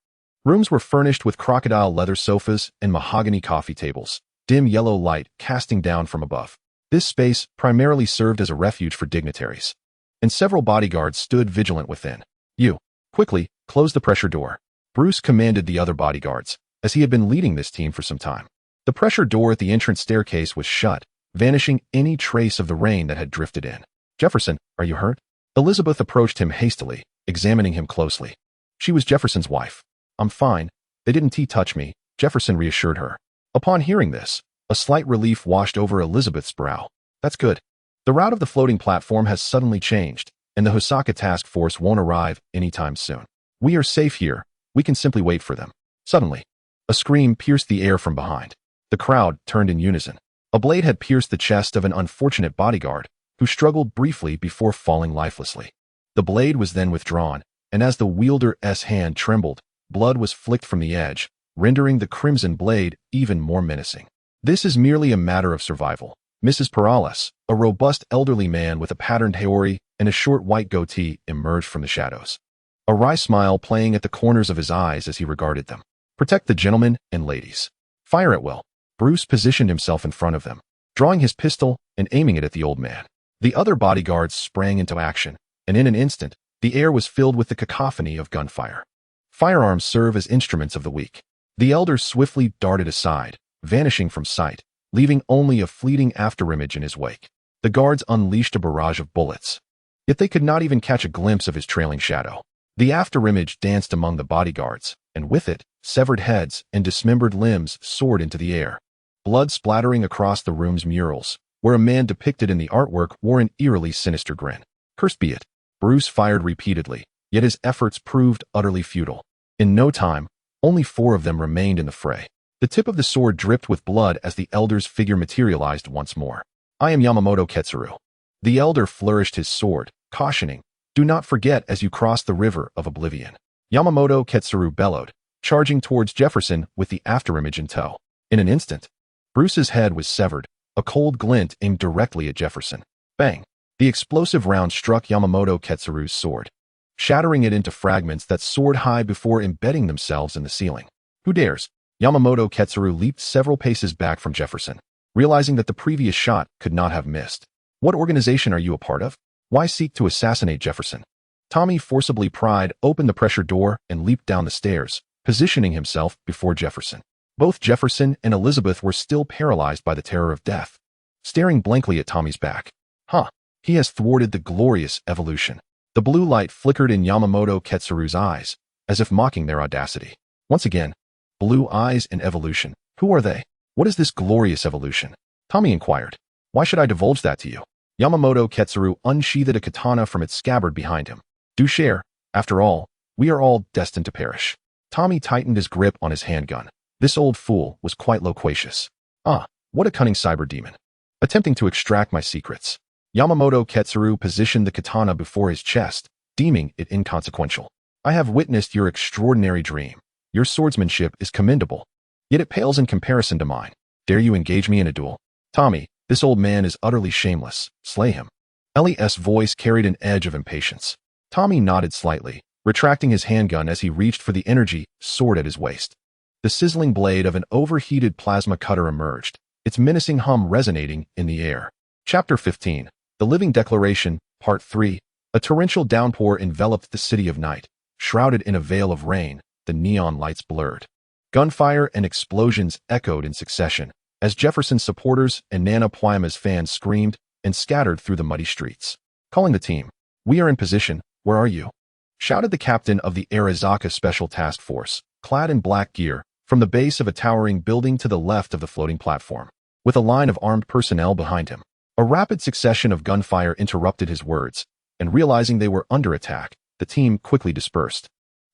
rooms were furnished with crocodile leather sofas and mahogany coffee tables, dim yellow light casting down from above. This space primarily served as a refuge for dignitaries, and several bodyguards stood vigilant within. "You, quickly, close the pressure door," Bruce commanded the other bodyguards, as he had been leading this team for some time. The pressure door at the entrance staircase was shut, vanishing any trace of the rain that had drifted in. "Jefferson, are you hurt?" Elizabeth approached him hastily, examining him closely. She was Jefferson's wife. "I'm fine. They didn't touch me," Jefferson reassured her. Upon hearing this, a slight relief washed over Elizabeth's brow. "That's good. The route of the floating platform has suddenly changed, and the Hosaka task force won't arrive anytime soon. We are safe here. We can simply wait for them." Suddenly, a scream pierced the air from behind. The crowd turned in unison. A blade had pierced the chest of an unfortunate bodyguard, who struggled briefly before falling lifelessly. The blade was then withdrawn, and as the wielder's hand trembled, blood was flicked from the edge, rendering the crimson blade even more menacing. "This is merely a matter of survival." Mrs. Perales, a robust elderly man with a patterned haori and a short white goatee, emerged from the shadows, a wry smile playing at the corners of his eyes as he regarded them. "Protect the gentlemen and ladies. Fire at will." Bruce positioned himself in front of them, drawing his pistol and aiming it at the old man. The other bodyguards sprang into action, and in an instant, the air was filled with the cacophony of gunfire. Firearms serve as instruments of the weak. The elder swiftly darted aside, vanishing from sight, leaving only a fleeting afterimage in his wake. The guards unleashed a barrage of bullets, yet they could not even catch a glimpse of his trailing shadow. The afterimage danced among the bodyguards, and with it, severed heads and dismembered limbs soared into the air, blood splattering across the room's murals, where a man depicted in the artwork wore an eerily sinister grin. "Cursed be it." Bruce fired repeatedly, yet his efforts proved utterly futile. In no time, only 4 of them remained in the fray. The tip of the sword dripped with blood as the elder's figure materialized once more. "I am Yamamoto Ketsuru." The elder flourished his sword, cautioning, "Do not forget as you cross the river of oblivion." Yamamoto Ketsuru bellowed, charging towards Jefferson with the afterimage in tow. In an instant, Bruce's head was severed, a cold glint aimed directly at Jefferson. Bang! The explosive round struck Yamamoto Ketsuru's sword, shattering it into fragments that soared high before embedding themselves in the ceiling. "Who dares?" Yamamoto Ketsuru leaped several paces back from Jefferson, realizing that the previous shot could not have missed. "What organization are you a part of? Why seek to assassinate Jefferson?" Tommy forcibly pried open the pressure door and leaped down the stairs, positioning himself before Jefferson. Both Jefferson and Elizabeth were still paralyzed by the terror of death, staring blankly at Tommy's back. "Huh," He has thwarted the glorious evolution. The blue light flickered in Yamamoto Ketsuru's eyes, as if mocking their audacity. Once again, blue eyes and evolution. Who are they? What is this glorious evolution? Tommy inquired. Why should I divulge that to you? Yamamoto Ketsuru unsheathed a katana from its scabbard behind him. Do share. After all, we are all destined to perish. Tommy tightened his grip on his handgun. This old fool was quite loquacious. Ah, what a cunning cyber demon. Attempting to extract my secrets. Yamamoto Ketsuru positioned the katana before his chest, deeming it inconsequential. I have witnessed your extraordinary dream. Your swordsmanship is commendable, yet it pales in comparison to mine. Dare you engage me in a duel? Tommy, this old man is utterly shameless. Slay him. Elle's voice carried an edge of impatience. Tommy nodded slightly, retracting his handgun as he reached for the energy sword at his waist. The sizzling blade of an overheated plasma cutter emerged, its menacing hum resonating in the air. Chapter 15. The Living Declaration, Part 3. A torrential downpour enveloped the city of night. Shrouded in a veil of rain, the neon lights blurred. Gunfire and explosions echoed in succession, as Jefferson's supporters and Nana Pwaima's fans screamed and scattered through the muddy streets. Calling the team. We are in position. Where are you? Shouted the captain of the Arizaka Special Task Force, clad in black gear, from the base of a towering building to the left of the floating platform, with a line of armed personnel behind him. A rapid succession of gunfire interrupted his words, and realizing they were under attack, the team quickly dispersed,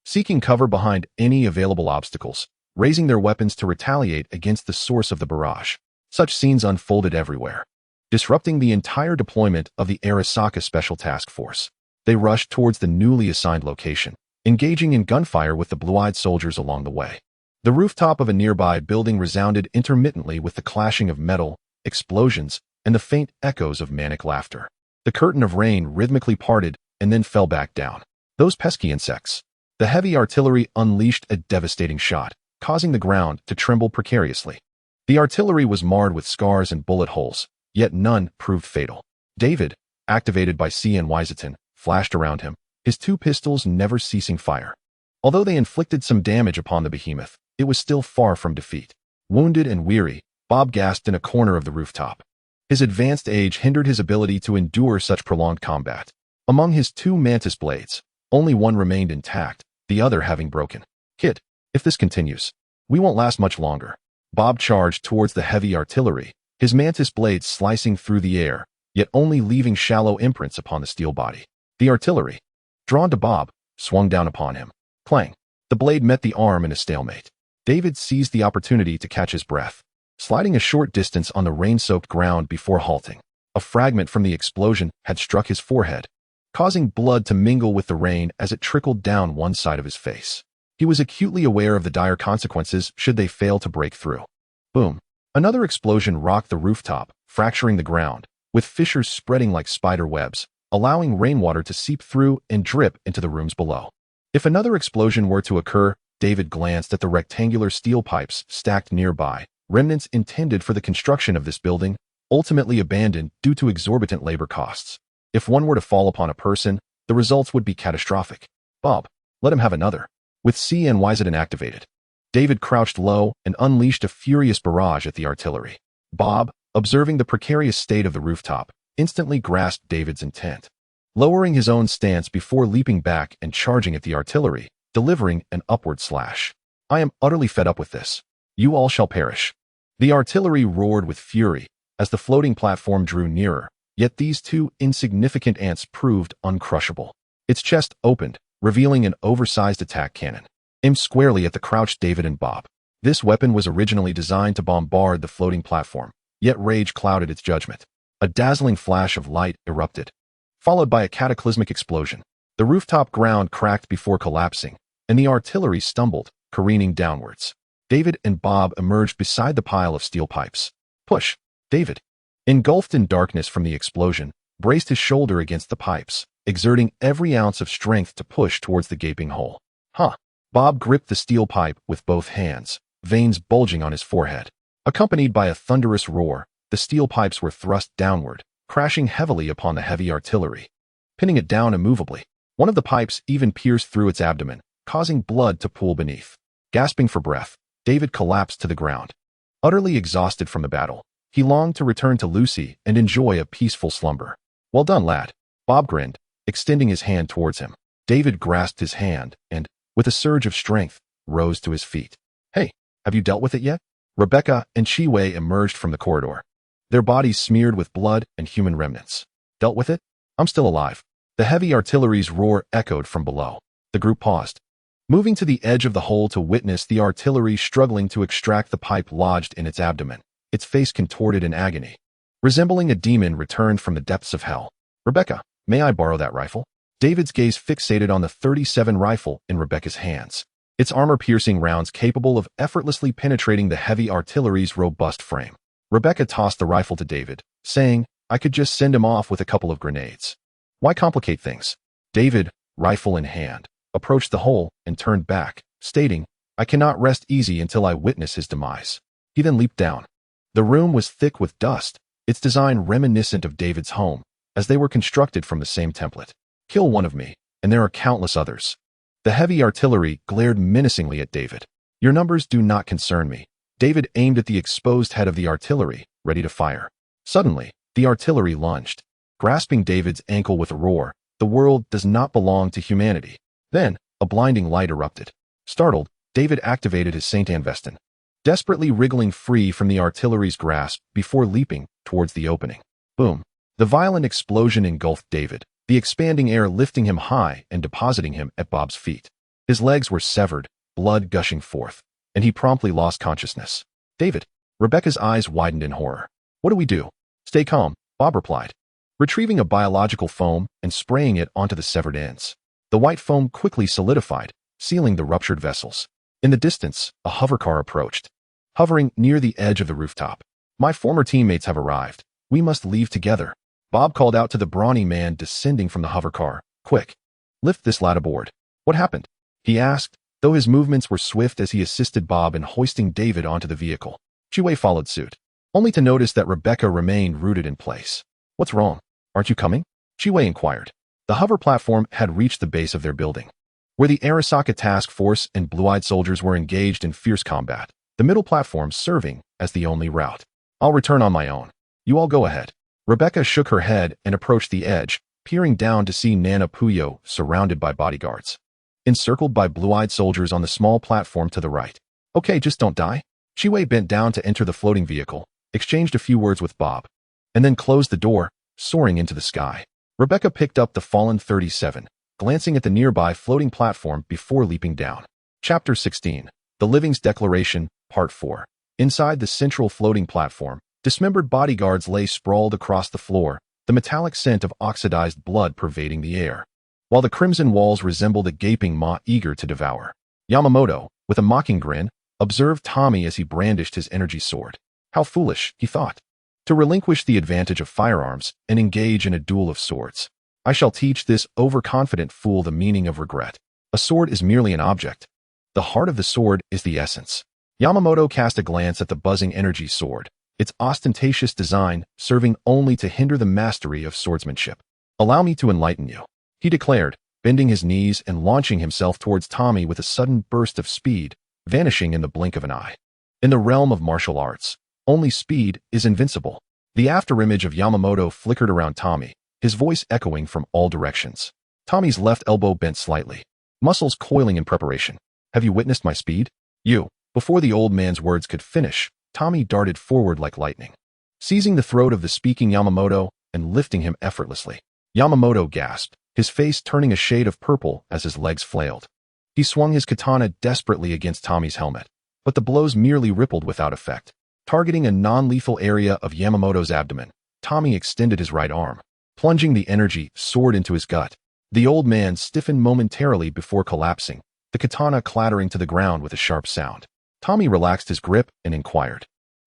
seeking cover behind any available obstacles, raising their weapons to retaliate against the source of the barrage. Such scenes unfolded everywhere, disrupting the entire deployment of the Arizaka Special Task Force. They rushed towards the newly assigned location, engaging in gunfire with the blue-eyed soldiers along the way. The rooftop of a nearby building resounded intermittently with the clashing of metal, explosions, and the faint echoes of manic laughter. The curtain of rain rhythmically parted and then fell back down. Those pesky insects. The heavy artillery unleashed a devastating shot, causing the ground to tremble precariously. The artillery was marred with scars and bullet holes, yet none proved fatal. David, activated by C.N. Wiseton, flashed around him, his two pistols never ceasing fire. Although they inflicted some damage upon the behemoth, it was still far from defeat. Wounded and weary, Bob gasped in a corner of the rooftop. His advanced age hindered his ability to endure such prolonged combat. Among his two mantis blades, only one remained intact, the other having broken. Kid, if this continues, we won't last much longer. Bob charged towards the heavy artillery, his mantis blades slicing through the air, yet only leaving shallow imprints upon the steel body. The artillery, drawn to Bob, swung down upon him. Clang. The blade met the arm in a stalemate. David seized the opportunity to catch his breath, sliding a short distance on the rain-soaked ground before halting. A fragment from the explosion had struck his forehead, causing blood to mingle with the rain as it trickled down one side of his face. He was acutely aware of the dire consequences should they fail to break through. Boom. Another explosion rocked the rooftop, fracturing the ground, with fissures spreading like spider webs, allowing rainwater to seep through and drip into the rooms below. If another explosion were to occur, David glanced at the rectangular steel pipes stacked nearby, remnants intended for the construction of this building, ultimately abandoned due to exorbitant labor costs. If one were to fall upon a person, the results would be catastrophic. Bob, let him have another. With C.N. Wiseton activated, David crouched low and unleashed a furious barrage at the artillery. Bob, observing the precarious state of the rooftop, instantly grasped David's intent, lowering his own stance before leaping back and charging at the artillery, delivering an upward slash. I am utterly fed up with this. You all shall perish. The artillery roared with fury as the floating platform drew nearer, yet these two insignificant ants proved uncrushable. Its chest opened, revealing an oversized attack cannon, aimed squarely at the crouched David and Bob. This weapon was originally designed to bombard the floating platform, yet rage clouded its judgment. A dazzling flash of light erupted, followed by a cataclysmic explosion. The rooftop ground cracked before collapsing, and the artillery stumbled, careening downwards. David and Bob emerged beside the pile of steel pipes. Push! David, engulfed in darkness from the explosion, braced his shoulder against the pipes, exerting every ounce of strength to push towards the gaping hole. Huh! Bob gripped the steel pipe with both hands, veins bulging on his forehead. Accompanied by a thunderous roar, the steel pipes were thrust downward, crashing heavily upon the heavy artillery, pinning it down immovably. One of the pipes even pierced through its abdomen, causing blood to pool beneath. Gasping for breath, David collapsed to the ground. Utterly exhausted from the battle, he longed to return to Lucy and enjoy a peaceful slumber. Well done, lad. Bob grinned, extending his hand towards him. David grasped his hand and, with a surge of strength, rose to his feet. Hey, have you dealt with it yet? Rebecca and Chiwei emerged from the corridor, their bodies smeared with blood and human remnants. Dealt with it? I'm still alive. The heavy artillery's roar echoed from below. The group paused, moving to the edge of the hole to witness the artillery struggling to extract the pipe lodged in its abdomen, its face contorted in agony. Resembling a demon returned from the depths of hell. Rebecca, may I borrow that rifle? David's gaze fixated on the .37 rifle in Rebecca's hands, its armor-piercing rounds capable of effortlessly penetrating the heavy artillery's robust frame. Rebecca tossed the rifle to David, saying, I could just send him off with a couple of grenades. Why complicate things? David, rifle in hand, approached the hole and turned back, stating, I cannot rest easy until I witness his demise. He then leaped down. The room was thick with dust, its design reminiscent of David's home, as they were constructed from the same template. Kill one of me, and there are countless others. The heavy artillery glared menacingly at David. Your numbers do not concern me. David aimed at the exposed head of the artillery, ready to fire. Suddenly, the artillery lunged, grasping David's ankle with a roar. The world does not belong to humanity. Then, a blinding light erupted. Startled, David activated his Saint Anvestin, desperately wriggling free from the artillery's grasp before leaping towards the opening. Boom. The violent explosion engulfed David, the expanding air lifting him high and depositing him at Bob's feet. His legs were severed, blood gushing forth, and he promptly lost consciousness. David. Rebecca's eyes widened in horror. What do we do? Stay calm, Bob replied, retrieving a biological foam and spraying it onto the severed ends. The white foam quickly solidified, sealing the ruptured vessels. In the distance, a hovercar approached, hovering near the edge of the rooftop. My former teammates have arrived. We must leave together. Bob called out to the brawny man descending from the hovercar. Quick, lift this lad aboard. What happened? He asked, though his movements were swift as he assisted Bob in hoisting David onto the vehicle. Chiwei followed suit, only to notice that Rebecca remained rooted in place. What's wrong? Aren't you coming? Chiwei inquired. The hover platform had reached the base of their building, where the Arasaka task force and blue-eyed soldiers were engaged in fierce combat, the middle platform serving as the only route. I'll return on my own. You all go ahead. Rebecca shook her head and approached the edge, peering down to see Nana Puyo surrounded by bodyguards, encircled by blue-eyed soldiers on the small platform to the right. Okay, just don't die. Chiwei bent down to enter the floating vehicle, exchanged a few words with Bob, and then closed the door, soaring into the sky. Rebecca picked up the fallen 37, glancing at the nearby floating platform before leaping down. Chapter 16. The Living's Declaration, Part 4. Inside the central floating platform, dismembered bodyguards lay sprawled across the floor, the metallic scent of oxidized blood pervading the air, while the crimson walls resembled a gaping maw eager to devour. Yamamoto, with a mocking grin, observed Tommy as he brandished his energy sword. How foolish, he thought, to relinquish the advantage of firearms and engage in a duel of swords. I shall teach this overconfident fool the meaning of regret. A sword is merely an object. The heart of the sword is the essence. Yamamoto cast a glance at the buzzing energy sword, its ostentatious design serving only to hinder the mastery of swordsmanship. Allow me to enlighten you, he declared, bending his knees and launching himself towards Tommy with a sudden burst of speed, vanishing in the blink of an eye. In the realm of martial arts, only speed is invincible. The afterimage of Yamamoto flickered around Tommy, his voice echoing from all directions. Tommy's left elbow bent slightly, muscles coiling in preparation. Have you witnessed my speed? You. Before the old man's words could finish, Tommy darted forward like lightning, seizing the throat of the speaking Yamamoto and lifting him effortlessly. Yamamoto gasped, his face turning a shade of purple as his legs flailed. He swung his katana desperately against Tommy's helmet, but the blows merely rippled without effect. Targeting a non-lethal area of Yamamoto's abdomen, Tommy extended his right arm, plunging the energy sword into his gut. The old man stiffened momentarily before collapsing, the katana clattering to the ground with a sharp sound. Tommy relaxed his grip and inquired,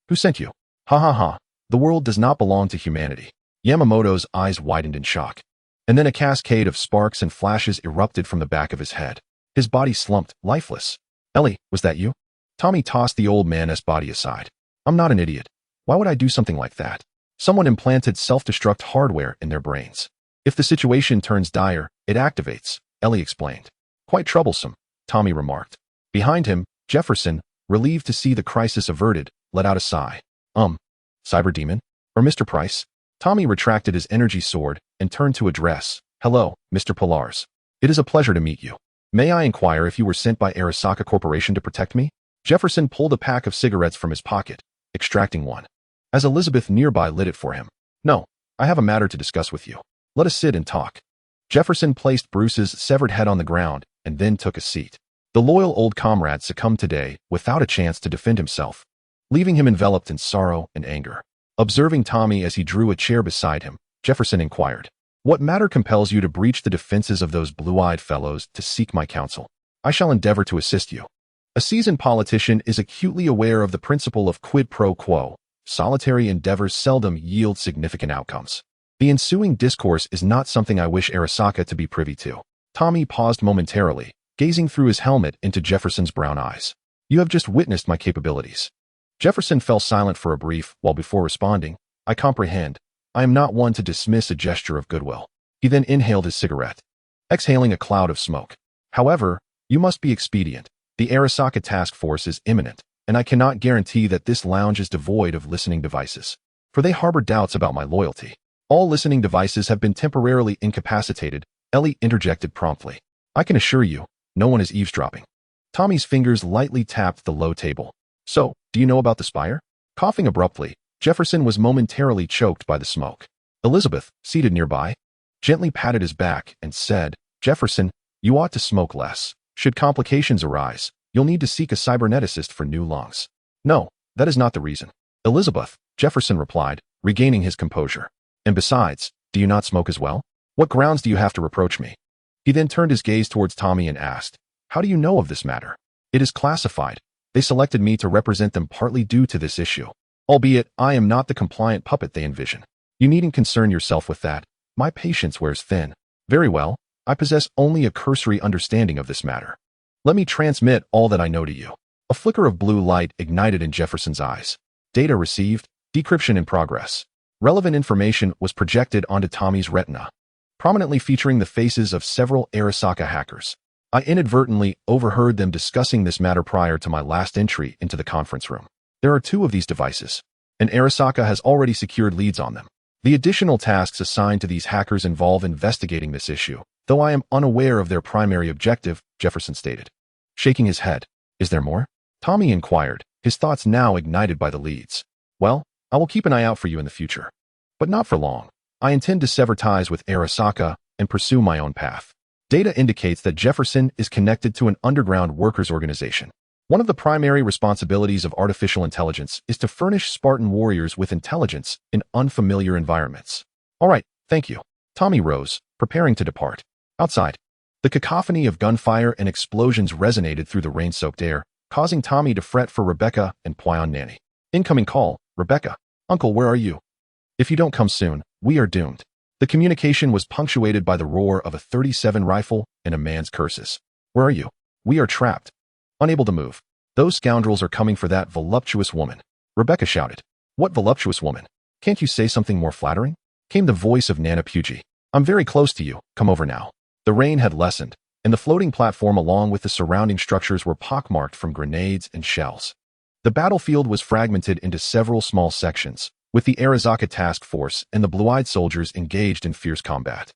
Who sent you? Ha ha ha, the world does not belong to humanity. Yamamoto's eyes widened in shock, and then a cascade of sparks and flashes erupted from the back of his head. His body slumped, lifeless. Elle, was that you? Tommy tossed the old man's body aside. I'm not an idiot. Why would I do something like that? Someone implanted self-destruct hardware in their brains. If the situation turns dire, it activates, Elle explained. Quite troublesome, Tommy remarked. Behind him, Jefferson, relieved to see the crisis averted, let out a sigh. Cyber demon? Or Mr. Price? Tommy retracted his energy sword and turned to address, "Hello, Mr. Pillars. It is a pleasure to meet you. May I inquire if you were sent by Arasaka Corporation to protect me?" Jefferson pulled a pack of cigarettes from his pocket, extracting one. As Elizabeth nearby lit it for him, "No, I have a matter to discuss with you. Let us sit and talk." Jefferson placed Bruce's severed head on the ground and then took a seat. The loyal old comrade succumbed today without a chance to defend himself, leaving him enveloped in sorrow and anger. Observing Tommy as he drew a chair beside him, Jefferson inquired, "What matter compels you to breach the defenses of those blue-eyed fellows to seek my counsel? I shall endeavor to assist you." A seasoned politician is acutely aware of the principle of quid pro quo. Solitary endeavors seldom yield significant outcomes. The ensuing discourse is not something I wish Arasaka to be privy to. Tommy paused momentarily, gazing through his helmet into Jefferson's brown eyes. "You have just witnessed my capabilities." Jefferson fell silent for a brief while before responding, "I comprehend. I am not one to dismiss a gesture of goodwill." He then inhaled his cigarette, exhaling a cloud of smoke. "However, you must be expedient. The Arasaka task force is imminent, and I cannot guarantee that this lounge is devoid of listening devices, for they harbor doubts about my loyalty." "All listening devices have been temporarily incapacitated," Elle interjected promptly. "I can assure you, no one is eavesdropping." Tommy's fingers lightly tapped the low table. "So, do you know about the spire?" Coughing abruptly, Jefferson was momentarily choked by the smoke. Elizabeth, seated nearby, gently patted his back and said, "Jefferson, you ought to smoke less. Should complications arise, you'll need to seek a cyberneticist for new lungs." "No, that is not the reason." "Elizabeth," Jefferson replied, regaining his composure. "And besides, do you not smoke as well? What grounds do you have to reproach me?" He then turned his gaze towards Tommy and asked, "How do you know of this matter?" "It is classified. They selected me to represent them partly due to this issue. Albeit, I am not the compliant puppet they envision. You needn't concern yourself with that. My patience wears thin." "Very well. I possess only a cursory understanding of this matter. Let me transmit all that I know to you." A flicker of blue light ignited in Jefferson's eyes. "Data received. Decryption in progress." Relevant information was projected onto Tommy's retina, prominently featuring the faces of several Arasaka hackers. I inadvertently overheard them discussing this matter prior to my last entry into the conference room. There are 2 of these devices, and Arasaka has already secured leads on them. The additional tasks assigned to these hackers involve investigating this issue, though I am unaware of their primary objective, Jefferson stated. Shaking his head, "Is there more?" Tommy inquired, his thoughts now ignited by the leads. "Well, I will keep an eye out for you in the future. But not for long. I intend to sever ties with Arasaka and pursue my own path." Data indicates that Jefferson is connected to an underground workers' organization. One of the primary responsibilities of artificial intelligence is to furnish Spartan warriors with intelligence in unfamiliar environments. "All right, thank you." Tommy rose, preparing to depart. Outside, the cacophony of gunfire and explosions resonated through the rain-soaked air, causing Tommy to fret for Rebecca and Pyon Nanny. "Incoming call, Rebecca. Uncle, where are you? If you don't come soon, we are doomed." The communication was punctuated by the roar of a .37 rifle and a man's curses. "Where are you? We are trapped. Unable to move. Those scoundrels are coming for that voluptuous woman." Rebecca shouted. "What voluptuous woman? Can't you say something more flattering?" Came the voice of Nana Puji. "I'm very close to you. Come over now." The rain had lessened, and the floating platform along with the surrounding structures were pockmarked from grenades and shells. The battlefield was fragmented into several small sections, with the Arasaka task force and the blue-eyed soldiers engaged in fierce combat.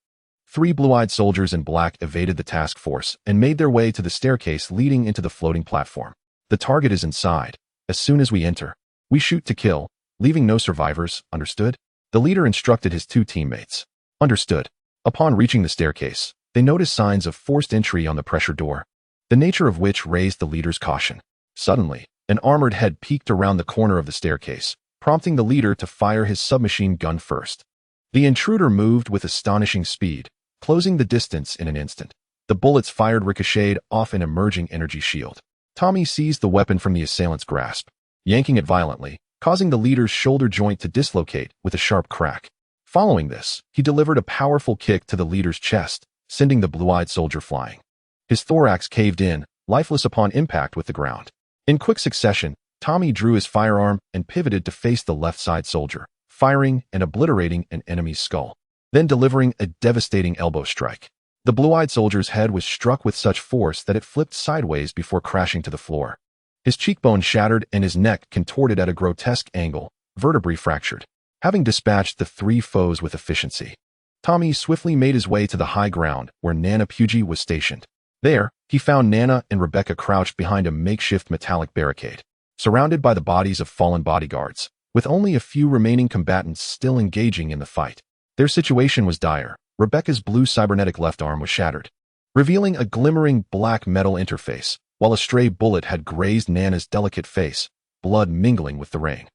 3 blue-eyed soldiers in black evaded the task force and made their way to the staircase leading into the floating platform. "The target is inside. As soon as we enter, we shoot to kill, leaving no survivors, understood?" The leader instructed his 2 teammates. "Understood." Upon reaching the staircase, they noticed signs of forced entry on the pressure door, the nature of which raised the leader's caution. Suddenly, an armored head peeked around the corner of the staircase, prompting the leader to fire his submachine gun first. The intruder moved with astonishing speed, closing the distance in an instant. The bullets fired ricocheted off an emerging energy shield. Tommy seized the weapon from the assailant's grasp, yanking it violently, causing the leader's shoulder joint to dislocate with a sharp crack. Following this, he delivered a powerful kick to the leader's chest, sending the blue-eyed soldier flying. His thorax caved in, lifeless upon impact with the ground. In quick succession, Tommy drew his firearm and pivoted to face the left-side soldier, firing and obliterating an enemy's skull, then delivering a devastating elbow strike. The blue-eyed soldier's head was struck with such force that it flipped sideways before crashing to the floor. His cheekbone shattered and his neck contorted at a grotesque angle, vertebrae fractured. Having dispatched the 3 foes with efficiency, Tommy swiftly made his way to the high ground where Nana Pugy was stationed. There, he found Nana and Rebecca crouched behind a makeshift metallic barricade, surrounded by the bodies of fallen bodyguards, with only a few remaining combatants still engaging in the fight. Their situation was dire. Rebecca's blue cybernetic left arm was shattered, revealing a glimmering black metal interface, while a stray bullet had grazed Nana's delicate face, blood mingling with the rain.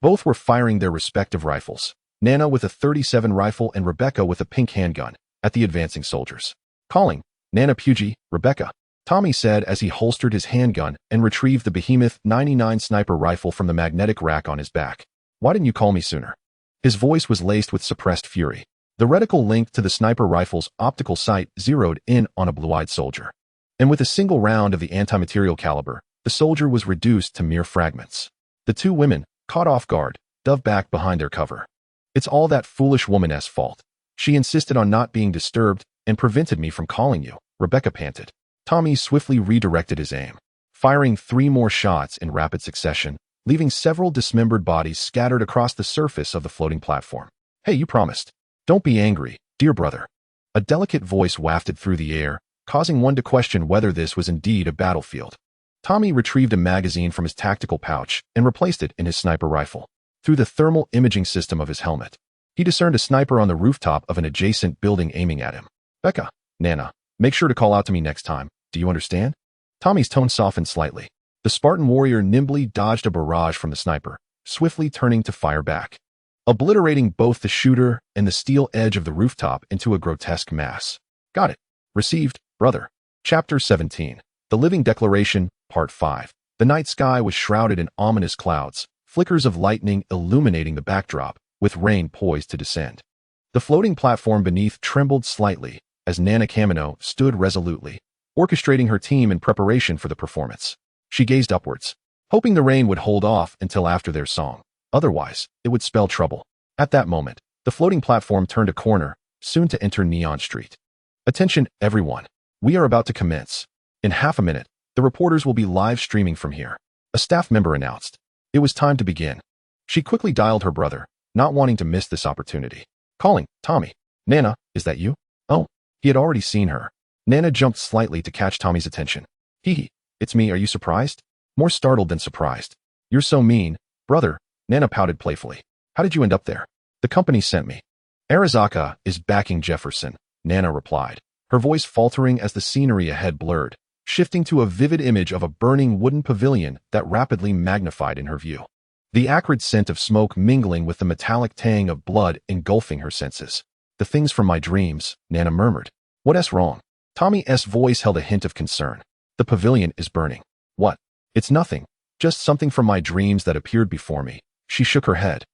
Both were firing their respective rifles, Nana with a .37 rifle and Rebecca with a pink handgun, at the advancing soldiers. Calling, Nana Pugy, Rebecca, Tommy said as he holstered his handgun and retrieved the behemoth 99 sniper rifle from the magnetic rack on his back. Why didn't you call me sooner? His voice was laced with suppressed fury. The reticle linked to the sniper rifle's optical sight zeroed in on a blue-eyed soldier. And with a single round of the anti-material caliber, the soldier was reduced to mere fragments. The two women, caught off guard, dove back behind their cover. It's all that foolish woman's fault. She insisted on not being disturbed and prevented me from calling you, Rebecca panted. Tommy swiftly redirected his aim, firing 3 more shots in rapid succession, leaving several dismembered bodies scattered across the surface of the floating platform. Hey, you promised. Don't be angry, dear brother. A delicate voice wafted through the air, causing one to question whether this was indeed a battlefield. Tommy retrieved a magazine from his tactical pouch and replaced it in his sniper rifle. Through the thermal imaging system of his helmet, he discerned a sniper on the rooftop of an adjacent building aiming at him. Becca, Nana, make sure to call out to me next time. Do you understand? Tommy's tone softened slightly. The Spartan warrior nimbly dodged a barrage from the sniper, swiftly turning to fire back, obliterating both the shooter and the steel edge of the rooftop into a grotesque mass. Got it. Received, brother. Chapter 17. The Living Declaration, Part 5. The night sky was shrouded in ominous clouds, flickers of lightning illuminating the backdrop, with rain poised to descend. The floating platform beneath trembled slightly as Nana Kamino stood resolutely, orchestrating her team in preparation for the performance. She gazed upwards, hoping the rain would hold off until after their song. Otherwise, it would spell trouble. At that moment, the floating platform turned a corner, soon to enter Neon Street. Attention, everyone. We are about to commence. In half a minute, the reporters will be live streaming from here, a staff member announced. It was time to begin. She quickly dialed her brother, not wanting to miss this opportunity. Calling, Tommy. Nana, is that you? Oh, he had already seen her. Nana jumped slightly to catch Tommy's attention. Hee, it's me, are you surprised? More startled than surprised. You're so mean, brother, Nana pouted playfully. How did you end up there? The company sent me. Arizaka is backing Jefferson, Nana replied, her voice faltering as the scenery ahead blurred, shifting to a vivid image of a burning wooden pavilion that rapidly magnified in her view. The acrid scent of smoke mingling with the metallic tang of blood engulfing her senses. The things from my dreams, Nana murmured. What's wrong? Tommy's voice held a hint of concern. The pavilion is burning. What? It's nothing. Just something from my dreams that appeared before me. She shook her head,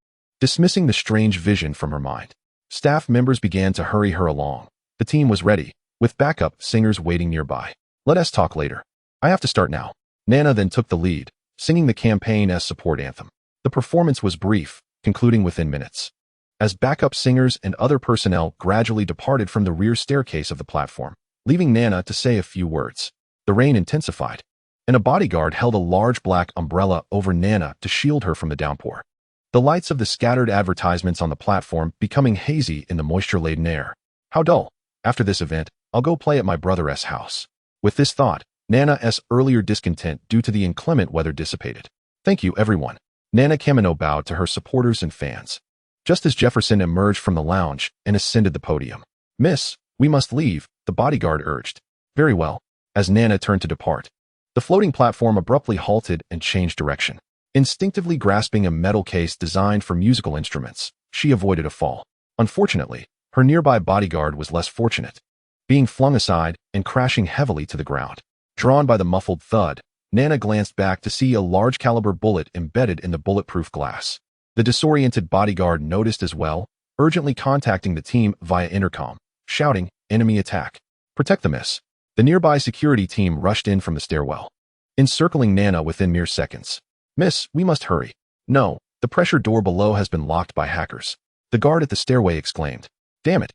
dismissing the strange vision from her mind. Staff members began to hurry her along. The team was ready, with backup singers waiting nearby. Let us talk later. I have to start now. Nana then took the lead, singing the campaign's support anthem. The performance was brief, concluding within minutes. As backup singers and other personnel gradually departed from the rear staircase of the platform, leaving Nana to say a few words. The rain intensified, and a bodyguard held a large black umbrella over Nana to shield her from the downpour. The lights of the scattered advertisements on the platform becoming hazy in the moisture-laden air. How dull. After this event, I'll go play at my brother's house. With this thought, Nana's earlier discontent due to the inclement weather dissipated. Thank you, everyone. Nana Kamino bowed to her supporters and fans, just as Jefferson emerged from the lounge and ascended the podium. Miss, we must leave, the bodyguard urged. Very well. As Nana turned to depart, the floating platform abruptly halted and changed direction. Instinctively grasping a metal case designed for musical instruments, she avoided a fall. Unfortunately, her nearby bodyguard was less fortunate, being flung aside and crashing heavily to the ground. Drawn by the muffled thud, Nana glanced back to see a large-caliber bullet embedded in the bulletproof glass. The disoriented bodyguard noticed as well, urgently contacting the team via intercom, shouting, "Enemy attack. Protect the miss." The nearby security team rushed in from the stairwell, encircling Nana within mere seconds. Miss, we must hurry. No, the pressure door below has been locked by hackers. The guard at the stairway exclaimed. Damn it.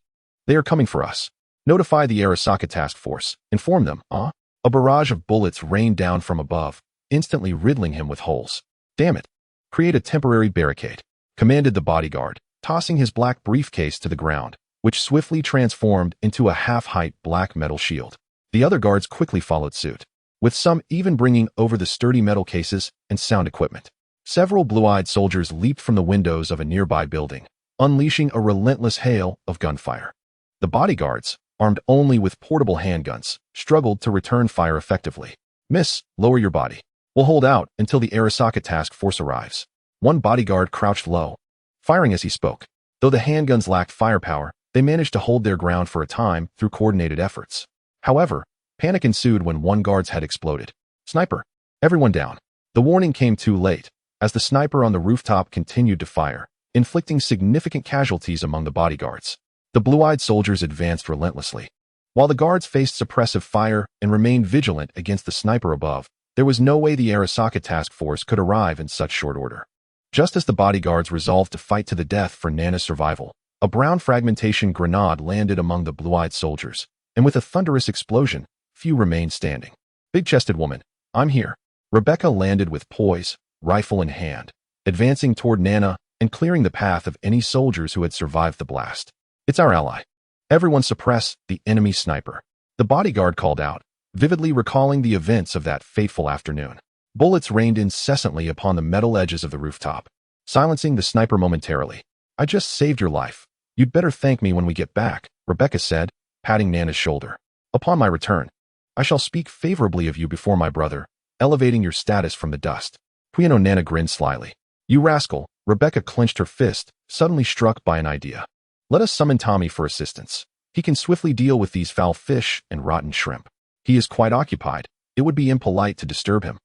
They are coming for us. Notify the Arasaka task force. Inform them, A barrage of bullets rained down from above, instantly riddling him with holes. Damn it. Create a temporary barricade, commanded the bodyguard, tossing his black briefcase to the ground, which swiftly transformed into a half-height black metal shield. The other guards quickly followed suit, with some even bringing over the sturdy metal cases and sound equipment. Several blue-eyed soldiers leaped from the windows of a nearby building, unleashing a relentless hail of gunfire. The bodyguards, armed only with portable handguns, struggled to return fire effectively. "Miss, lower your body. We'll hold out until the Arasaka task force arrives." One bodyguard crouched low, firing as he spoke. Though the handguns lacked firepower, they managed to hold their ground for a time through coordinated efforts. However, panic ensued when one guard's head exploded. "Sniper! Everyone down!" The warning came too late, as the sniper on the rooftop continued to fire, inflicting significant casualties among the bodyguards. The blue-eyed soldiers advanced relentlessly. While the guards faced suppressive fire and remained vigilant against the sniper above, there was no way the Arasaka task force could arrive in such short order. Just as the bodyguards resolved to fight to the death for Nana's survival, a brown fragmentation grenade landed among the blue-eyed soldiers, and with a thunderous explosion, few remained standing. "Big-chested woman, I'm here." Rebecca landed with poise, rifle in hand, advancing toward Nana and clearing the path of any soldiers who had survived the blast. "It's our ally. Everyone suppress the enemy sniper," the bodyguard called out, vividly recalling the events of that fateful afternoon. Bullets rained incessantly upon the metal edges of the rooftop, silencing the sniper momentarily. "I just saved your life. You'd better thank me when we get back," Rebecca said, patting Nana's shoulder. "Upon my return, I shall speak favorably of you before my brother, elevating your status from the dust." Nana grinned slyly. "You rascal," Rebecca clenched her fist, suddenly struck by an idea. "Let us summon Tommy for assistance. He can swiftly deal with these foul fish and rotten shrimp. He is quite occupied. It would be impolite to disturb him."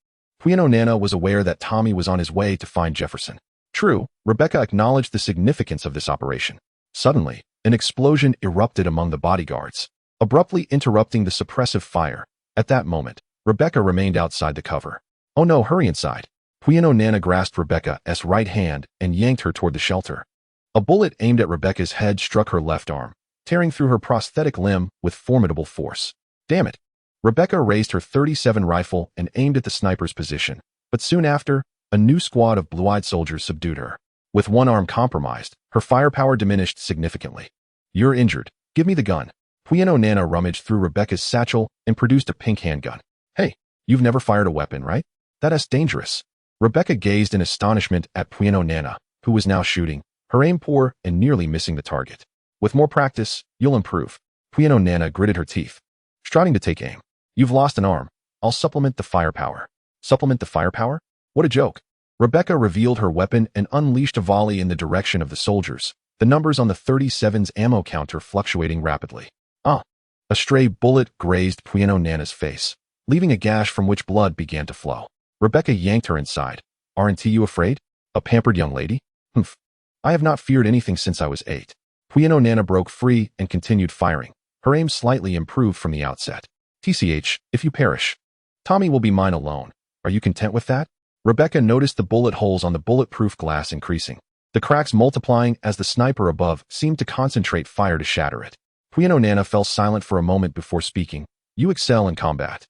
Nana was aware that Tommy was on his way to find Jefferson. True, Rebecca acknowledged the significance of this operation. Suddenly, an explosion erupted among the bodyguards, abruptly interrupting the suppressive fire. At that moment, Rebecca remained outside the cover. "Oh no, hurry inside." Nana grasped Rebecca's right hand and yanked her toward the shelter. A bullet aimed at Rebecca's head struck her left arm, tearing through her prosthetic limb with formidable force. "Damn it." Rebecca raised her .37 rifle and aimed at the sniper's position, but soon after, a new squad of blue-eyed soldiers subdued her. With one arm compromised, her firepower diminished significantly. "You're injured. Give me the gun." Nana rummaged through Rebecca's satchel and produced a pink handgun. "Hey, you've never fired a weapon, right? That's dangerous." Rebecca gazed in astonishment at Nana, who was now shooting, her aim poor and nearly missing the target. "With more practice, you'll improve." Nana gritted her teeth, striving to take aim. "You've lost an arm. I'll supplement the firepower." "Supplement the firepower? What a joke." Rebecca revealed her weapon and unleashed a volley in the direction of the soldiers, the numbers on the .37's ammo counter fluctuating rapidly. Ah! A stray bullet grazed Nana's face, leaving a gash from which blood began to flow. Rebecca yanked her inside. "Aren't you afraid? A pampered young lady?" "Humph. I have not feared anything since I was 8. Nana broke free and continued firing, her aim slightly improved from the outset. "TCH, if you perish, Tommy will be mine alone. Are you content with that?" Rebecca noticed the bullet holes on the bulletproof glass increasing, the cracks multiplying as the sniper above seemed to concentrate fire to shatter it. Nana fell silent for a moment before speaking. "You excel in combat.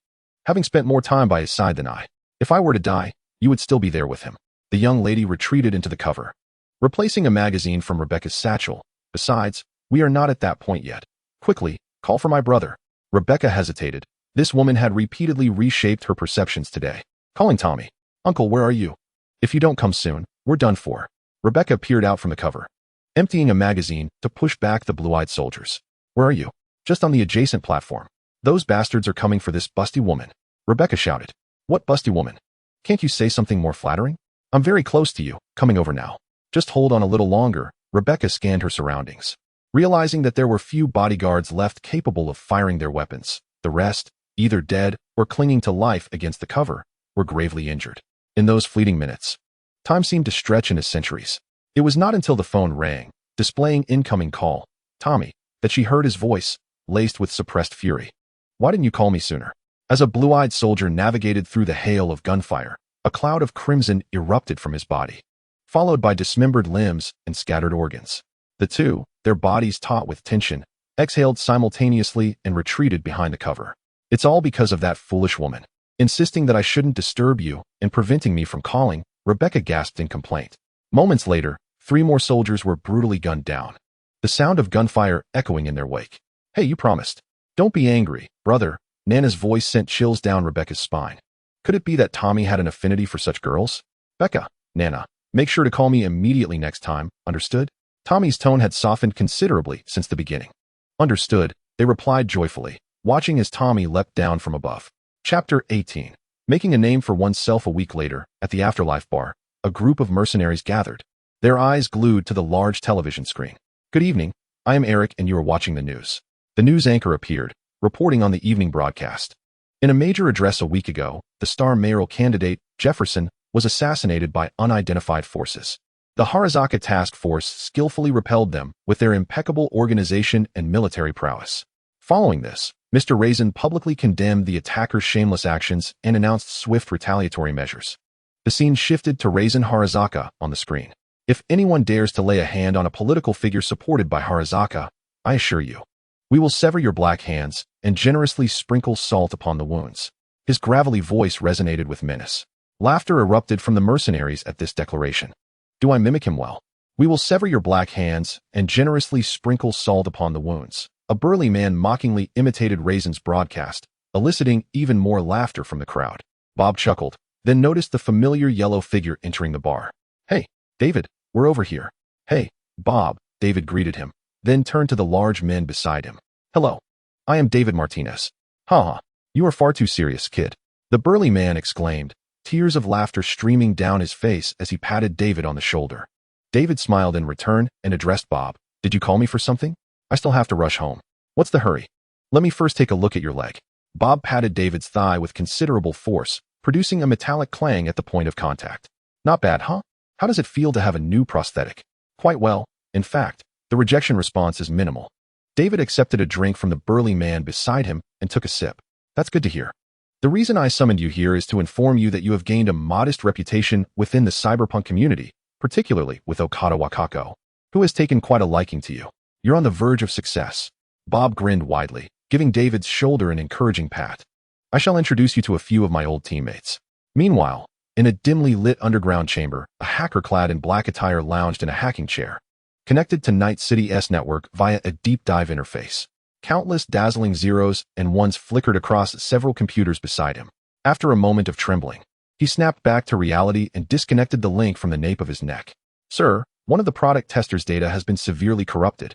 Having spent more time by his side than I. If I were to die, you would still be there with him." The young lady retreated into the cover, replacing a magazine from Rebecca's satchel. "Besides, we are not at that point yet. Quickly, call for my brother." Rebecca hesitated. This woman had repeatedly reshaped her perceptions today. "Calling Tommy. Uncle, where are you? If you don't come soon, we're done for." Rebecca peered out from the cover, emptying a magazine to push back the blue-eyed soldiers. "Where are you?" "Just on the adjacent platform. Those bastards are coming for this busty woman." Rebecca shouted. "What busty woman? Can't you say something more flattering?" "I'm very close to you, coming over now. Just hold on a little longer." Rebecca scanned her surroundings, realizing that there were few bodyguards left capable of firing their weapons. The rest, either dead or clinging to life against the cover, were gravely injured. In those fleeting minutes, time seemed to stretch into centuries. It was not until the phone rang, displaying incoming call, Tommy, that she heard his voice, laced with suppressed fury. "Why didn't you call me sooner?" As a blue-eyed soldier navigated through the hail of gunfire, a cloud of crimson erupted from his body, followed by dismembered limbs and scattered organs. The two, their bodies taut with tension, exhaled simultaneously and retreated behind the cover. "It's all because of that foolish woman, insisting that I shouldn't disturb you and preventing me from calling," Rebecca gasped in complaint. Moments later, 3 more soldiers were brutally gunned down. the sound of gunfire echoing in their wake. Hey, you promised. Don't be angry, brother. Nana's voice sent chills down Rebecca's spine. Could it be that Tommy had an affinity for such girls? Becca, Nana, make sure to call me immediately next time, understood? Tommy's tone had softened considerably since the beginning. Understood, they replied joyfully, watching as Tommy leapt down from above. Chapter 18. Making a name for oneself. A week later, at the Afterlife bar, a group of mercenaries gathered, their eyes glued to the large television screen. Good evening, I am Eric and you are watching the news. The news anchor appeared, reporting on the evening broadcast. In a major address a week ago, the star mayoral candidate, Jefferson, was assassinated by unidentified forces. The Harazaka task force skillfully repelled them with their impeccable organization and military prowess. Following this, Mr. Raisin publicly condemned the attackers' shameless actions and announced swift retaliatory measures. The scene shifted to Raisin Harazaka on the screen. If anyone dares to lay a hand on a political figure supported by Harazaka, I assure you, we will sever your black hands and generously sprinkle salt upon the wounds. His gravelly voice resonated with menace. Laughter erupted from the mercenaries at this declaration. Do I mimic him well? We will sever your black hands and generously sprinkle salt upon the wounds. A burly man mockingly imitated Raisin's broadcast, eliciting even more laughter from the crowd. Bob chuckled, then noticed the familiar yellow figure entering the bar. Hey, David, we're over here. Hey, Bob, David greeted him, then turned to the large men beside him. Hello, I am David Martinez. Ha, you are far too serious, kid. The burly man exclaimed, tears of laughter streaming down his face as he patted David on the shoulder. David smiled in return and addressed Bob. Did you call me for something? I still have to rush home. What's the hurry? Let me first take a look at your leg. Bob patted David's thigh with considerable force, producing a metallic clang at the point of contact. Not bad, huh? How does it feel to have a new prosthetic? Quite well. In fact, the rejection response is minimal. David accepted a drink from the burly man beside him and took a sip. That's good to hear. The reason I summoned you here is to inform you that you have gained a modest reputation within the cyberpunk community, particularly with Okada Wakako, who has taken quite a liking to you. You're on the verge of success. Bob grinned widely, giving David's shoulder an encouraging pat. I shall introduce you to a few of my old teammates. Meanwhile, in a dimly lit underground chamber, a hacker clad in black attire lounged in a hacking chair, connected to Night City's network via a deep dive interface. Countless dazzling zeros and ones flickered across several computers beside him. After a moment of trembling, he snapped back to reality and disconnected the link from the nape of his neck. Sir, one of the product tester's data has been severely corrupted.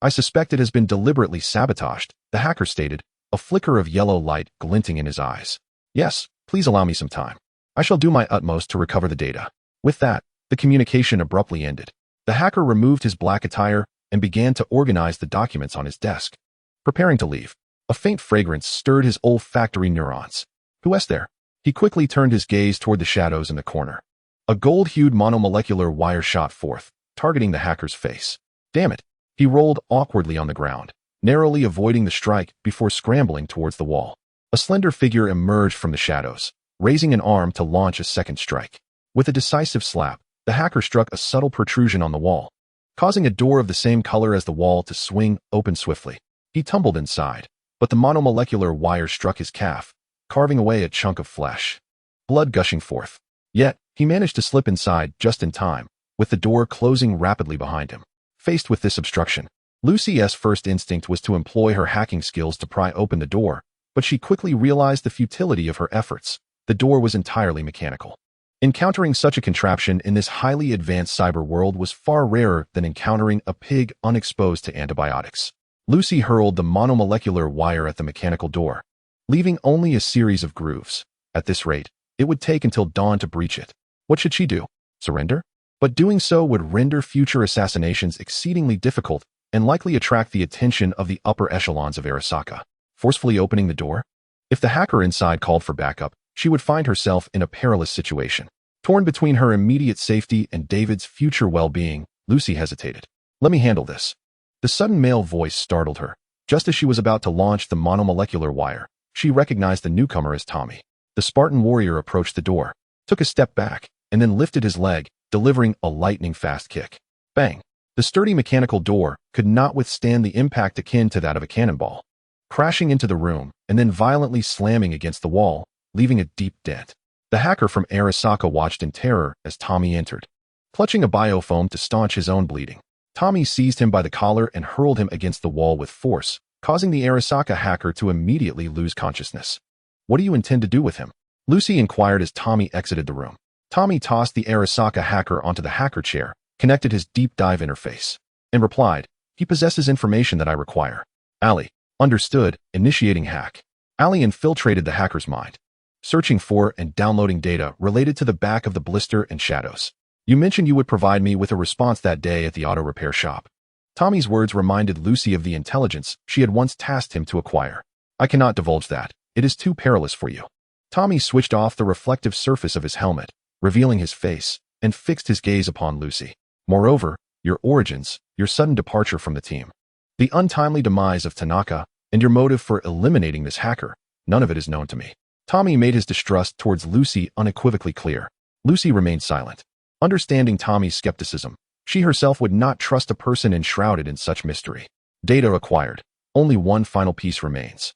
I suspect it has been deliberately sabotaged, the hacker stated, a flicker of yellow light glinting in his eyes. Yes, please allow me some time. I shall do my utmost to recover the data. With that, the communication abruptly ended. The hacker removed his black attire and began to organize the documents on his desk. Preparing to leave, a faint fragrance stirred his olfactory neurons. Who is there? He quickly turned his gaze toward the shadows in the corner. A gold-hued monomolecular wire shot forth, targeting the hacker's face. Damn it! He rolled awkwardly on the ground, narrowly avoiding the strike before scrambling towards the wall. A slender figure emerged from the shadows, raising an arm to launch a second strike. With a decisive slap, the hacker struck a subtle protrusion on the wall, causing a door of the same color as the wall to swing open swiftly. He tumbled inside, but the monomolecular wire struck his calf, carving away a chunk of flesh. Blood gushing forth. Yet, he managed to slip inside just in time, with the door closing rapidly behind him. Faced with this obstruction, Lucy's first instinct was to employ her hacking skills to pry open the door, but she quickly realized the futility of her efforts. The door was entirely mechanical. Encountering such a contraption in this highly advanced cyber world was far rarer than encountering a pig unexposed to antibiotics. Lucy hurled the monomolecular wire at the mechanical door, leaving only a series of grooves. At this rate, it would take until dawn to breach it. What should she do? Surrender? But doing so would render future assassinations exceedingly difficult and likely attract the attention of the upper echelons of Arasaka. Forcefully opening the door? If the hacker inside called for backup, she would find herself in a perilous situation. Torn between her immediate safety and David's future well-being, Lucy hesitated. Let me handle this. The sudden male voice startled her. Just as she was about to launch the monomolecular wire, she recognized the newcomer as Tommy. The Spartan warrior approached the door, took a step back, and then lifted his leg, delivering a lightning-fast kick. Bang! The sturdy mechanical door could not withstand the impact akin to that of a cannonball, crashing into the room and then violently slamming against the wall, leaving a deep dent. The hacker from Arasaka watched in terror as Tommy entered, clutching a biofoam to staunch his own bleeding. Tommy seized him by the collar and hurled him against the wall with force, causing the Arasaka hacker to immediately lose consciousness. What do you intend to do with him? Lucy inquired as Tommy exited the room. Tommy tossed the Arasaka hacker onto the hacker chair, connected his deep dive interface, and replied, "He possesses information that I require." Elle. Understood. Initiating hack. Elle infiltrated the hacker's mind, searching for and downloading data related to the back of the blister and shadows. You mentioned you would provide me with a response that day at the auto repair shop. Tommy's words reminded Lucy of the intelligence she had once tasked him to acquire. I cannot divulge that. It is too perilous for you. Tommy switched off the reflective surface of his helmet, revealing his face, and fixed his gaze upon Lucy. Moreover, your origins, your sudden departure from the team, the untimely demise of Tanaka, and your motive for eliminating this hacker, none of it is known to me. Tommy made his distrust towards Lucy unequivocally clear. Lucy remained silent. Understanding Tommy's skepticism, she herself would not trust a person enshrouded in such mystery. Data acquired. Only one final piece remains.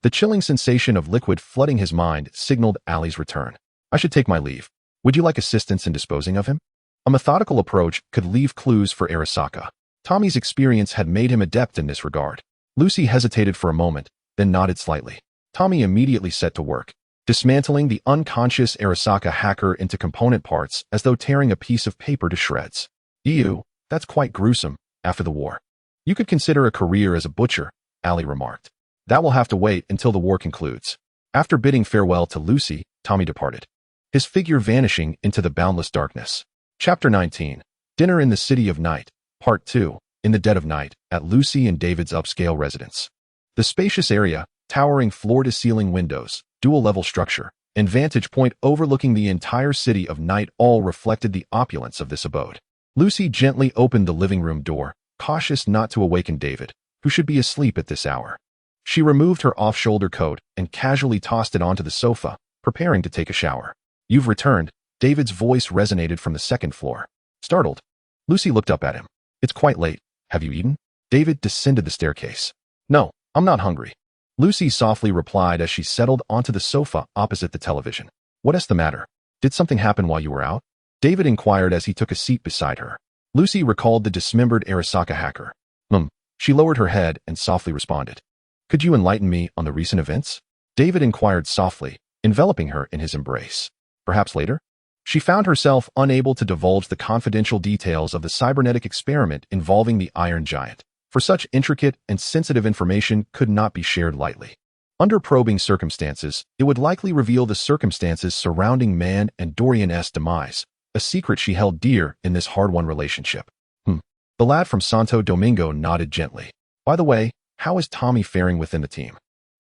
The chilling sensation of liquid flooding his mind signaled Allie's return. I should take my leave. Would you like assistance in disposing of him? A methodical approach could leave clues for Arasaka. Tommy's experience had made him adept in this regard. Lucy hesitated for a moment, then nodded slightly. Tommy immediately set to work, dismantling the unconscious Arasaka hacker into component parts as though tearing a piece of paper to shreds. Ew, that's quite gruesome, after the war. You could consider a career as a butcher, Elle remarked. That will have to wait until the war concludes. After bidding farewell to Lucy, Tommy departed, his figure vanishing into the boundless darkness. Chapter 19. Dinner in the City of Night, Part 2, in the dead of night, at Lucy and David's upscale residence. The spacious area, towering floor-to-ceiling windows, dual-level structure, and vantage point overlooking the entire city of night all reflected the opulence of this abode. Lucy gently opened the living room door, cautious not to awaken David, who should be asleep at this hour. She removed her off-shoulder coat and casually tossed it onto the sofa, preparing to take a shower. You've returned, David's voice resonated from the second floor. Startled, Lucy looked up at him. It's quite late. Have you eaten? David descended the staircase. No, I'm not hungry. Lucy softly replied as she settled onto the sofa opposite the television. What's the matter? Did something happen while you were out? David inquired as he took a seat beside her. Lucy recalled the dismembered Arasaka hacker. She lowered her head and softly responded. Could you enlighten me on the recent events? David inquired softly, enveloping her in his embrace. Perhaps later? She found herself unable to divulge the confidential details of the cybernetic experiment involving the Iron Giant, for such intricate and sensitive information could not be shared lightly. Under probing circumstances, it would likely reveal the circumstances surrounding Man and Dorian's demise, a secret she held dear in this hard-won relationship. The lad from Santo Domingo nodded gently. By the way, how is Tommy faring within the team?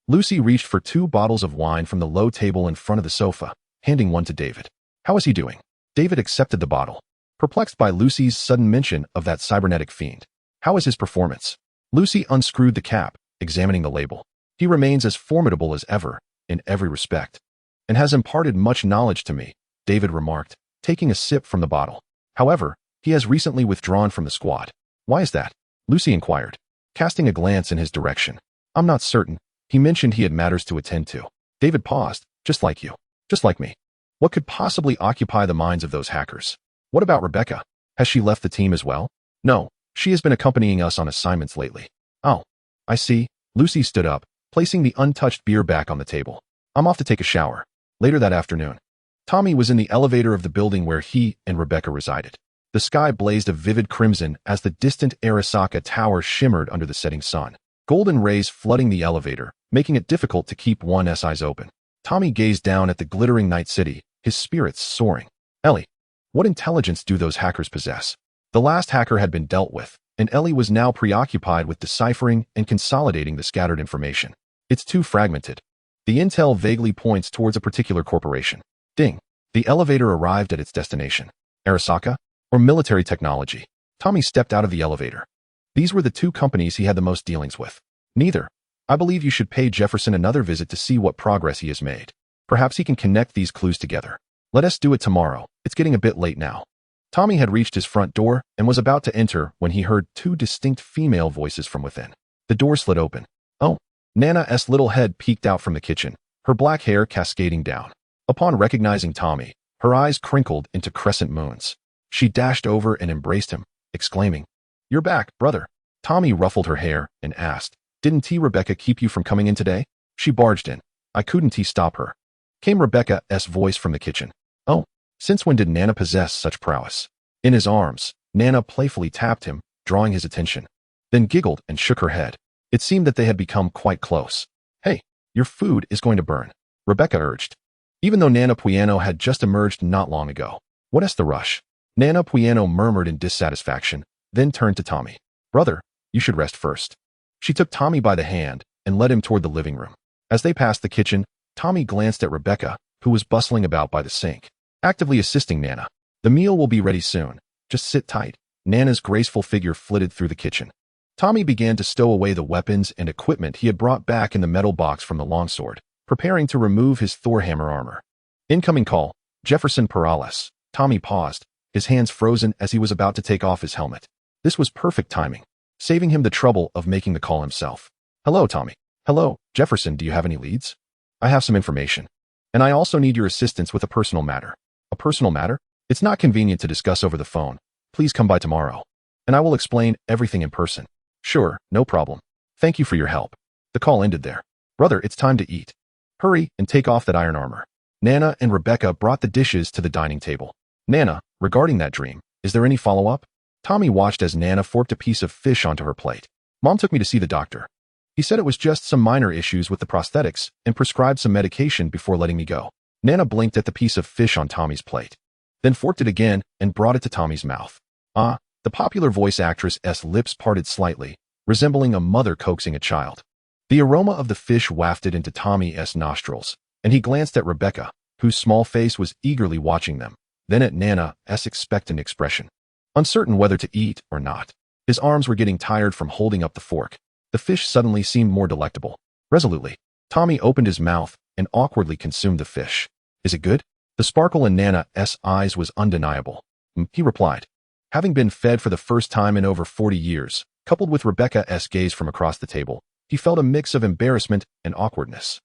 Lucy reached for 2 bottles of wine from the low table in front of the sofa, handing one to David. How is he doing? David accepted the bottle, perplexed by Lucy's sudden mention of that cybernetic fiend. How is his performance? Lucy unscrewed the cap, examining the label. He remains as formidable as ever, in every respect, and has imparted much knowledge to me, David remarked, taking a sip from the bottle. However, he has recently withdrawn from the squad. Why is that? Lucy inquired, casting a glance in his direction. I'm not certain. He mentioned he had matters to attend to. David paused. Just like you. Just like me. What could possibly occupy the minds of those hackers? What about Rebecca? Has she left the team as well? No, she has been accompanying us on assignments lately. Oh, I see. Lucy stood up, placing the untouched beer back on the table. I'm off to take a shower. Later that afternoon. Tommy was in the elevator of the building where he and Rebecca resided. The sky blazed a vivid crimson as the distant Arasaka Tower shimmered under the setting sun, golden rays flooding the elevator, making it difficult to keep one's eyes open. Tommy gazed down at the glittering night city, his spirits soaring. Elle, what intelligence do those hackers possess? The last hacker had been dealt with, and Elle was now preoccupied with deciphering and consolidating the scattered information. It's too fragmented. The intel vaguely points towards a particular corporation. Ding. The elevator arrived at its destination. Arasaka? Or military technology? Tommy stepped out of the elevator. These were the 2 companies he had the most dealings with. Neither. I believe you should pay Jefferson another visit to see what progress he has made. Perhaps he can connect these clues together. Let us do it tomorrow. It's getting a bit late now. Tommy had reached his front door and was about to enter when he heard 2 distinct female voices from within. The door slid open. Oh. Nana's little head peeked out from the kitchen, her black hair cascading down. Upon recognizing Tommy, her eyes crinkled into crescent moons. She dashed over and embraced him, exclaiming, You're back, brother. Tommy ruffled her hair and asked, Didn't T. Rebecca keep you from coming in today? She barged in. I couldn't stop her. Came Rebecca's voice from the kitchen. Oh, since when did Nana possess such prowess? In his arms, Nana playfully tapped him, drawing his attention. Then giggled and shook her head. It seemed that they had become quite close. Hey, your food is going to burn, Rebecca urged. Even though Nana Pueno had just emerged not long ago. What's the rush? Nana Pueno murmured in dissatisfaction, then turned to Tommy. Brother, you should rest first. She took Tommy by the hand and led him toward the living room. As they passed the kitchen, Tommy glanced at Rebecca, who was bustling about by the sink, actively assisting Nana. The meal will be ready soon. Just sit tight. Nana's graceful figure flitted through the kitchen. Tommy began to stow away the weapons and equipment he had brought back in the metal box from the longsword, preparing to remove his Thor hammer armor. Incoming call, Jefferson Perales. Tommy paused, his hands frozen as he was about to take off his helmet. This was perfect timing, saving him the trouble of making the call himself. Hello, Tommy. Hello, Jefferson, do you have any leads? I have some information. And I also need your assistance with a personal matter. A personal matter? It's not convenient to discuss over the phone. Please come by tomorrow. And I will explain everything in person. Sure, no problem. Thank you for your help. The call ended there. Brother, it's time to eat. Hurry and take off that iron armor. Nana and Rebecca brought the dishes to the dining table. Nana, regarding that dream, is there any follow-up? Tommy watched as Nana forked a piece of fish onto her plate. Mom took me to see the doctor. He said it was just some minor issues with the prosthetics and prescribed some medication before letting me go. Nana blinked at the piece of fish on Tommy's plate, then forked it again and brought it to Tommy's mouth. The popular voice actress's lips parted slightly, resembling a mother coaxing a child. The aroma of the fish wafted into Tommy's nostrils, and he glanced at Rebecca, whose small face was eagerly watching them, then at Nana's expectant expression. Uncertain whether to eat or not, his arms were getting tired from holding up the fork. The fish suddenly seemed more delectable. Resolutely, Tommy opened his mouth and awkwardly consumed the fish. Is it good? The sparkle in Nana's eyes was undeniable. He replied. Having been fed for the first time in over 40 years, coupled with Rebecca's gaze from across the table, he felt a mix of embarrassment and awkwardness.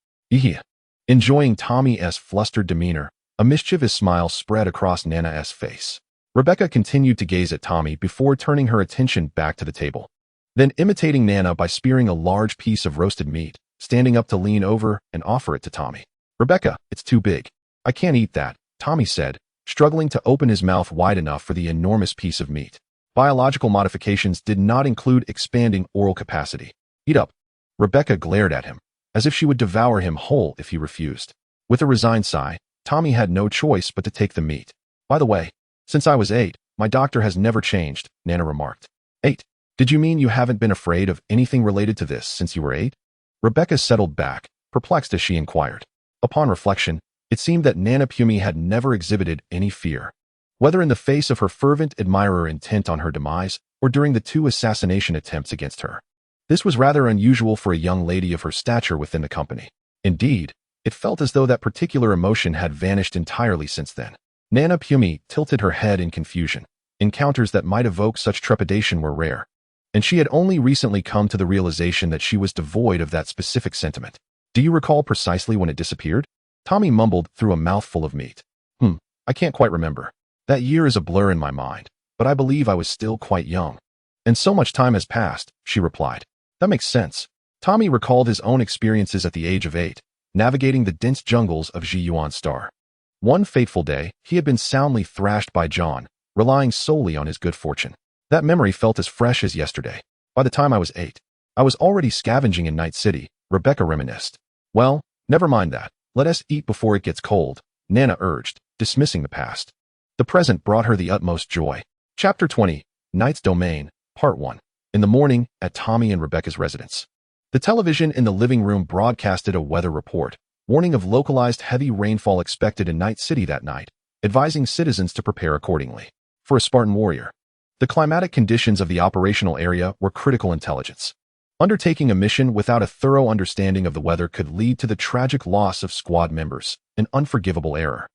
Enjoying Tommy's flustered demeanor, a mischievous smile spread across Nana's face. Rebecca continued to gaze at Tommy before turning her attention back to the table. Then imitating Nana by spearing a large piece of roasted meat, standing up to lean over and offer it to Tommy. Rebecca, it's too big. I can't eat that, Tommy said, struggling to open his mouth wide enough for the enormous piece of meat. Biological modifications did not include expanding oral capacity. Eat up. Rebecca glared at him, as if she would devour him whole if he refused. With a resigned sigh, Tommy had no choice but to take the meat. By the way, since I was 8, my doctor has never changed, Nana remarked. 8? Did you mean you haven't been afraid of anything related to this since you were 8? Rebecca settled back, perplexed as she inquired. Upon reflection, it seemed that Nana Pumi had never exhibited any fear. Whether in the face of her fervent admirer intent on her demise, or during the 2 assassination attempts against her. This was rather unusual for a young lady of her stature within the company. Indeed, it felt as though that particular emotion had vanished entirely since then. Nana Pumi tilted her head in confusion. Encounters that might evoke such trepidation were rare, and she had only recently come to the realization that she was devoid of that specific sentiment. Do you recall precisely when it disappeared? Tommy mumbled through a mouthful of meat. I can't quite remember. That year is a blur in my mind, but I believe I was still quite young. And so much time has passed, she replied. That makes sense. Tommy recalled his own experiences at the age of 8, navigating the dense jungles of Zhiyuan Star. One fateful day, he had been soundly thrashed by John, relying solely on his good fortune. That memory felt as fresh as yesterday. By the time I was 8, I was already scavenging in Night City, Rebecca reminisced. Well, never mind that. Let us eat before it gets cold, Nana urged, dismissing the past. The present brought her the utmost joy. Chapter 20, Night's Domain, Part 1. In the morning, at Tommy and Rebecca's residence. The television in the living room broadcasted a weather report, warning of localized heavy rainfall expected in Night City that night, advising citizens to prepare accordingly. For a Spartan warrior, the climatic conditions of the operational area were critical intelligence. Undertaking a mission without a thorough understanding of the weather could lead to the tragic loss of squad members, an unforgivable error.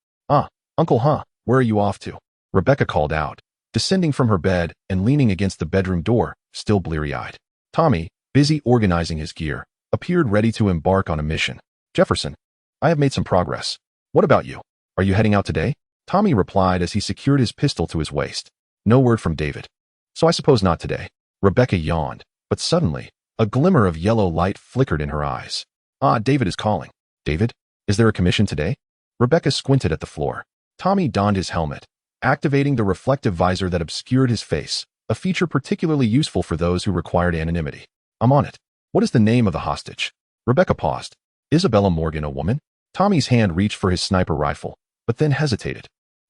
Uncle, where are you off to? Rebecca called out, descending from her bed and leaning against the bedroom door, still bleary-eyed. Tommy, busy organizing his gear, appeared ready to embark on a mission. Jefferson, I have made some progress. What about you? Are you heading out today? Tommy replied as he secured his pistol to his waist. No word from David. So I suppose not today. Rebecca yawned, but suddenly, a glimmer of yellow light flickered in her eyes. Ah, David is calling. David? Is there a commission today? Rebecca squinted at the floor. Tommy donned his helmet, activating the reflective visor that obscured his face, a feature particularly useful for those who required anonymity. I'm on it. What is the name of the hostage? Rebecca paused. Isabella Morgan a woman? Tommy's hand reached for his sniper rifle, but then hesitated,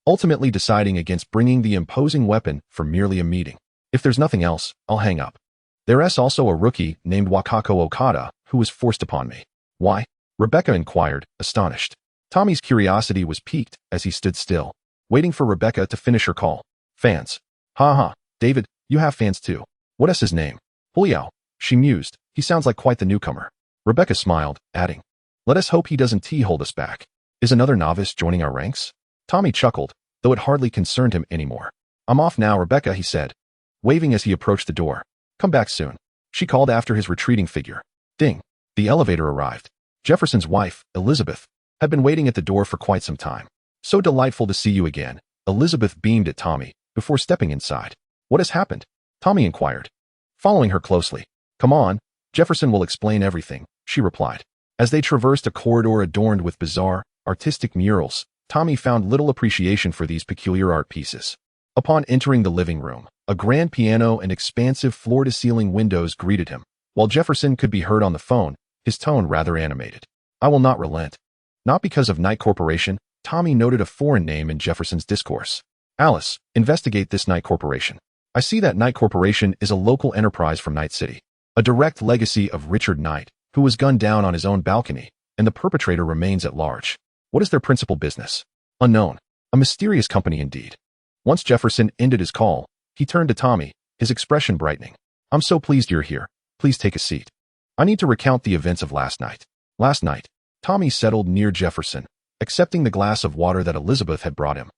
ultimately deciding against bringing the imposing weapon for merely a meeting. If there's nothing else, I'll hang up. There's also a rookie named Wakako Okada who was forced upon me. Why? Rebecca inquired, astonished. Tommy's curiosity was piqued as he stood still, waiting for Rebecca to finish her call. Fans. Ha. David, you have fans too. What is his name? Julio. She mused. He sounds like quite the newcomer. Rebecca smiled, adding, let us hope he doesn't hold us back. Is another novice joining our ranks? Tommy chuckled, though it hardly concerned him anymore. I'm off now, Rebecca, he said, waving as he approached the door. Come back soon. She called after his retreating figure. Ding. The elevator arrived. Jefferson's wife, Elizabeth, had been waiting at the door for quite some time. So delightful to see you again. Elizabeth beamed at Tommy before stepping inside. What has happened? Tommy inquired, following her closely. Come on, Jefferson will explain everything, she replied. As they traversed a corridor adorned with bizarre, artistic murals, Tommy found little appreciation for these peculiar art pieces. Upon entering the living room, a grand piano and expansive floor-to-ceiling windows greeted him. While Jefferson could be heard on the phone, his tone rather animated. I will not relent. Not because of Knight Corporation, Tommy noted a foreign name in Jefferson's discourse. Alice, investigate this Knight Corporation. I see that Knight Corporation is a local enterprise from Night City, a direct legacy of Richard Knight, who was gunned down on his own balcony, and the perpetrator remains at large. What is their principal business? Unknown. A mysterious company indeed. Once Jefferson ended his call, he turned to Tommy, his expression brightening. I'm so pleased you're here. Please take a seat. I need to recount the events of last night. Last night, Tommy settled near Jefferson, accepting the glass of water that Elizabeth had brought him,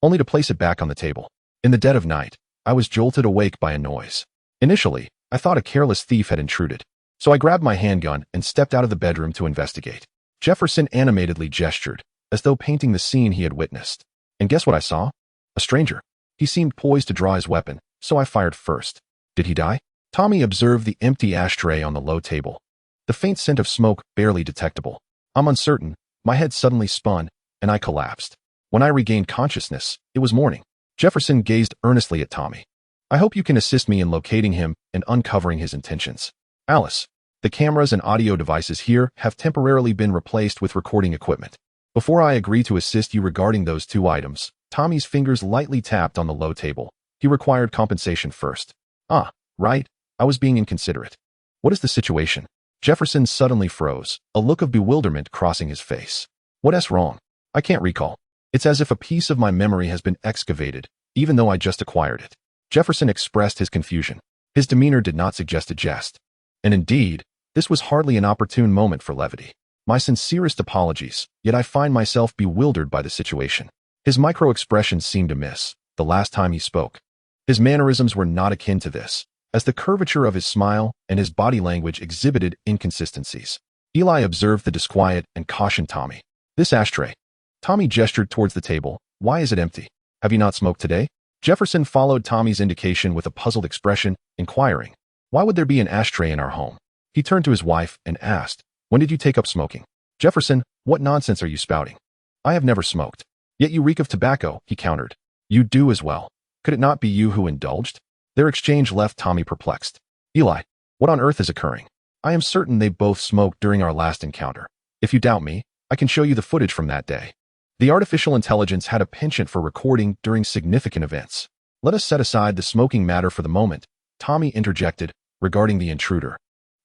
only to place it back on the table. In the dead of night, I was jolted awake by a noise. Initially, I thought a careless thief had intruded, so I grabbed my handgun and stepped out of the bedroom to investigate. Jefferson animatedly gestured, as though painting the scene he had witnessed. And guess what I saw? A stranger. He seemed poised to draw his weapon, so I fired first. Did he die? Tommy observed the empty ashtray on the low table, the faint scent of smoke barely detectable. I'm uncertain. My head suddenly spun, and I collapsed. When I regained consciousness, it was morning. Jefferson gazed earnestly at Tommy. I hope you can assist me in locating him and uncovering his intentions. Alice, the cameras and audio devices here have temporarily been replaced with recording equipment. Before I agree to assist you regarding those two items, Tommy's fingers lightly tapped on the low table. He required compensation first. Ah, right. I was being inconsiderate. What is the situation? Jefferson suddenly froze, a look of bewilderment crossing his face. What's wrong? I can't recall. It's as if a piece of my memory has been excavated, even though I just acquired it. Jefferson expressed his confusion. His demeanor did not suggest a jest. And indeed, this was hardly an opportune moment for levity. My sincerest apologies, yet I find myself bewildered by the situation. His micro-expressions seemed amiss, the last time he spoke. His mannerisms were not akin to this, as the curvature of his smile and his body language exhibited inconsistencies. Eli observed the disquiet and cautioned Tommy. This ashtray. Tommy gestured towards the table. Why is it empty? Have you not smoked today? Jefferson followed Tommy's indication with a puzzled expression, inquiring, why would there be an ashtray in our home? He turned to his wife and asked, when did you take up smoking? Jefferson, what nonsense are you spouting? I have never smoked. Yet you reek of tobacco, he countered. You do as well. Could it not be you who indulged? Their exchange left Tommy perplexed. Eli, what on earth is occurring? I am certain they both smoked during our last encounter. If you doubt me, I can show you the footage from that day. The artificial intelligence had a penchant for recording during significant events. Let us set aside the smoking matter for the moment, Tommy interjected, regarding the intruder.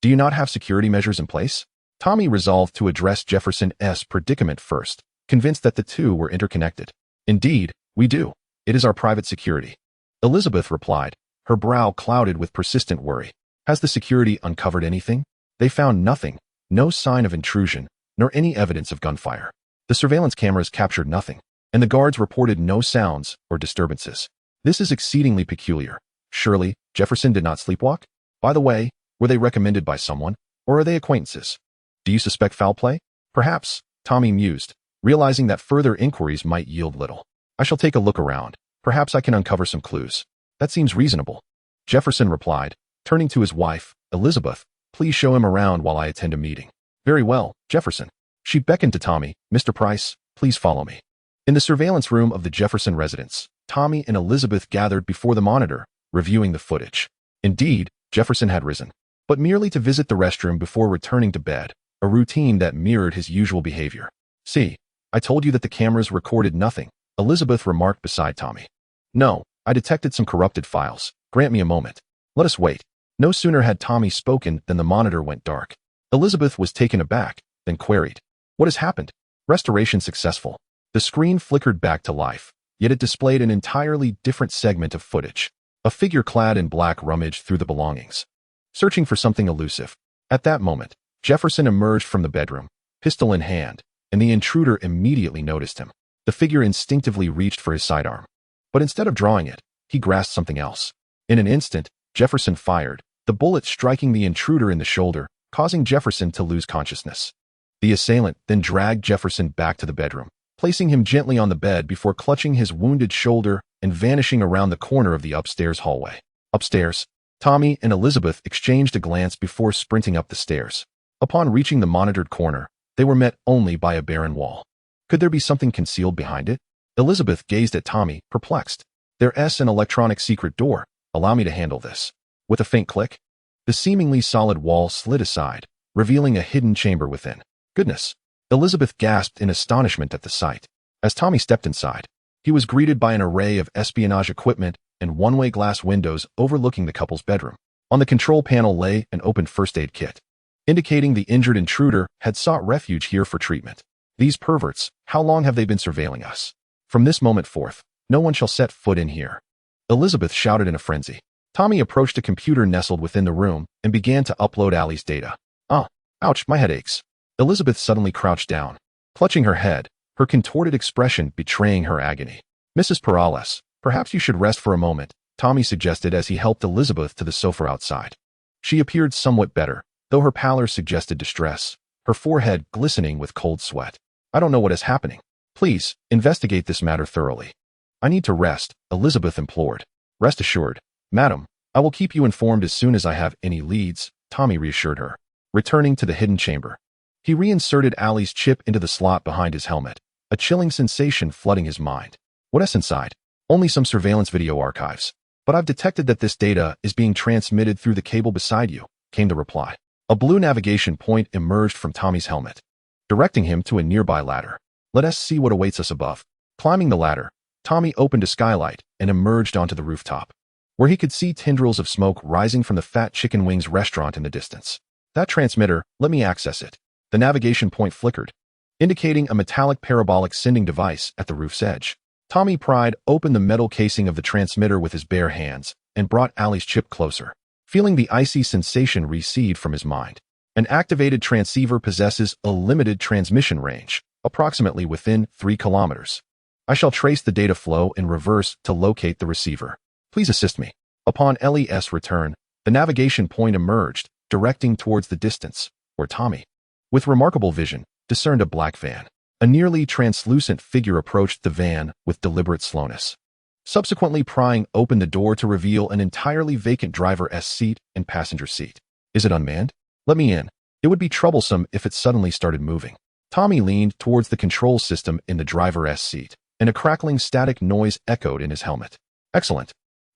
Do you not have security measures in place? Tommy resolved to address Jefferson's predicament first, convinced that the two were interconnected. Indeed, we do. It is our private security. Elizabeth replied, her brow clouded with persistent worry. Has the security uncovered anything? They found nothing, no sign of intrusion, nor any evidence of gunfire. The surveillance cameras captured nothing, and the guards reported no sounds or disturbances. This is exceedingly peculiar. Surely, Jefferson did not sleepwalk? By the way, were they recommended by someone, or are they acquaintances? Do you suspect foul play? Perhaps, Tommy mused, realizing that further inquiries might yield little. I shall take a look around. Perhaps I can uncover some clues. That seems reasonable. Jefferson replied, Turning to his wife, Elizabeth, please show him around while I attend a meeting. Very well, Jefferson. She beckoned to Tommy. Mr. Price, please follow me. In the surveillance room of the Jefferson residence, Tommy and Elizabeth gathered before the monitor, reviewing the footage. Indeed, Jefferson had risen, but merely to visit the restroom before returning to bed, a routine that mirrored his usual behavior. See, I told you that the cameras recorded nothing, Elizabeth remarked beside Tommy. No, I detected some corrupted files. Grant me a moment. Let us wait. No sooner had Tommy spoken than the monitor went dark. Elizabeth was taken aback, then queried. What has happened? Restoration successful. The screen flickered back to life, yet it displayed an entirely different segment of footage. A figure clad in black rummaged through the belongings, searching for something elusive. At that moment, Jefferson emerged from the bedroom, pistol in hand, and the intruder immediately noticed him. The figure instinctively reached for his sidearm, but instead of drawing it, he grasped something else. In an instant, Jefferson fired, the bullet striking the intruder in the shoulder, causing Jefferson to lose consciousness. The assailant then dragged Jefferson back to the bedroom, placing him gently on the bed before clutching his wounded shoulder and vanishing around the corner of the upstairs hallway. Upstairs, Tommy and Elizabeth exchanged a glance before sprinting up the stairs. Upon reaching the monitored corner, they were met only by a barren wall. Could there be something concealed behind it? Elizabeth gazed at Tommy, perplexed. There's an electronic secret door. Allow me to handle this. With a faint click, the seemingly solid wall slid aside, revealing a hidden chamber within. Goodness! Elizabeth gasped in astonishment at the sight. As Tommy stepped inside, he was greeted by an array of espionage equipment and one-way glass windows overlooking the couple's bedroom. On the control panel lay an open first aid kit, indicating the injured intruder had sought refuge here for treatment. These perverts, how long have they been surveilling us? From this moment forth, no one shall set foot in here. Elizabeth shouted in a frenzy. Tommy approached a computer nestled within the room and began to upload Allie's data. Ouch, my head aches. Elizabeth suddenly crouched down, clutching her head, her contorted expression betraying her agony. Mrs. Perales, perhaps you should rest for a moment, Tommy suggested as he helped Elizabeth to the sofa outside. She appeared somewhat better, though her pallor suggested distress, her forehead glistening with cold sweat. I don't know what is happening. Please, investigate this matter thoroughly. I need to rest, Elizabeth implored. Rest assured, madam, I will keep you informed as soon as I have any leads, Tommy reassured her. Returning to the hidden chamber, he reinserted Allie's chip into the slot behind his helmet, a chilling sensation flooding his mind. What's inside? Only some surveillance video archives. But I've detected that this data is being transmitted through the cable beside you, came the reply. A blue navigation point emerged from Tommy's helmet, directing him to a nearby ladder. Let us see what awaits us above. Climbing the ladder, Tommy opened a skylight and emerged onto the rooftop, where he could see tendrils of smoke rising from the Fat Chicken Wings restaurant in the distance. That transmitter, let me access it. The navigation point flickered, indicating a metallic parabolic sending device at the roof's edge. Tommy pried open the metal casing of the transmitter with his bare hands and brought Allie's chip closer, feeling the icy sensation recede from his mind. An activated transceiver possesses a limited transmission range, approximately within 3 kilometers. I shall trace the data flow in reverse to locate the receiver. Please assist me. Upon Ellie's return, the navigation point emerged, directing towards the distance, where Tommy, with remarkable vision, discerned a black van. A nearly translucent figure approached the van with deliberate slowness, subsequently prying open the door to reveal an entirely vacant driver's seat and passenger seat. Is it unmanned? Let me in. It would be troublesome if it suddenly started moving. Tommy leaned towards the control system in the driver's seat, and a crackling static noise echoed in his helmet. Excellent.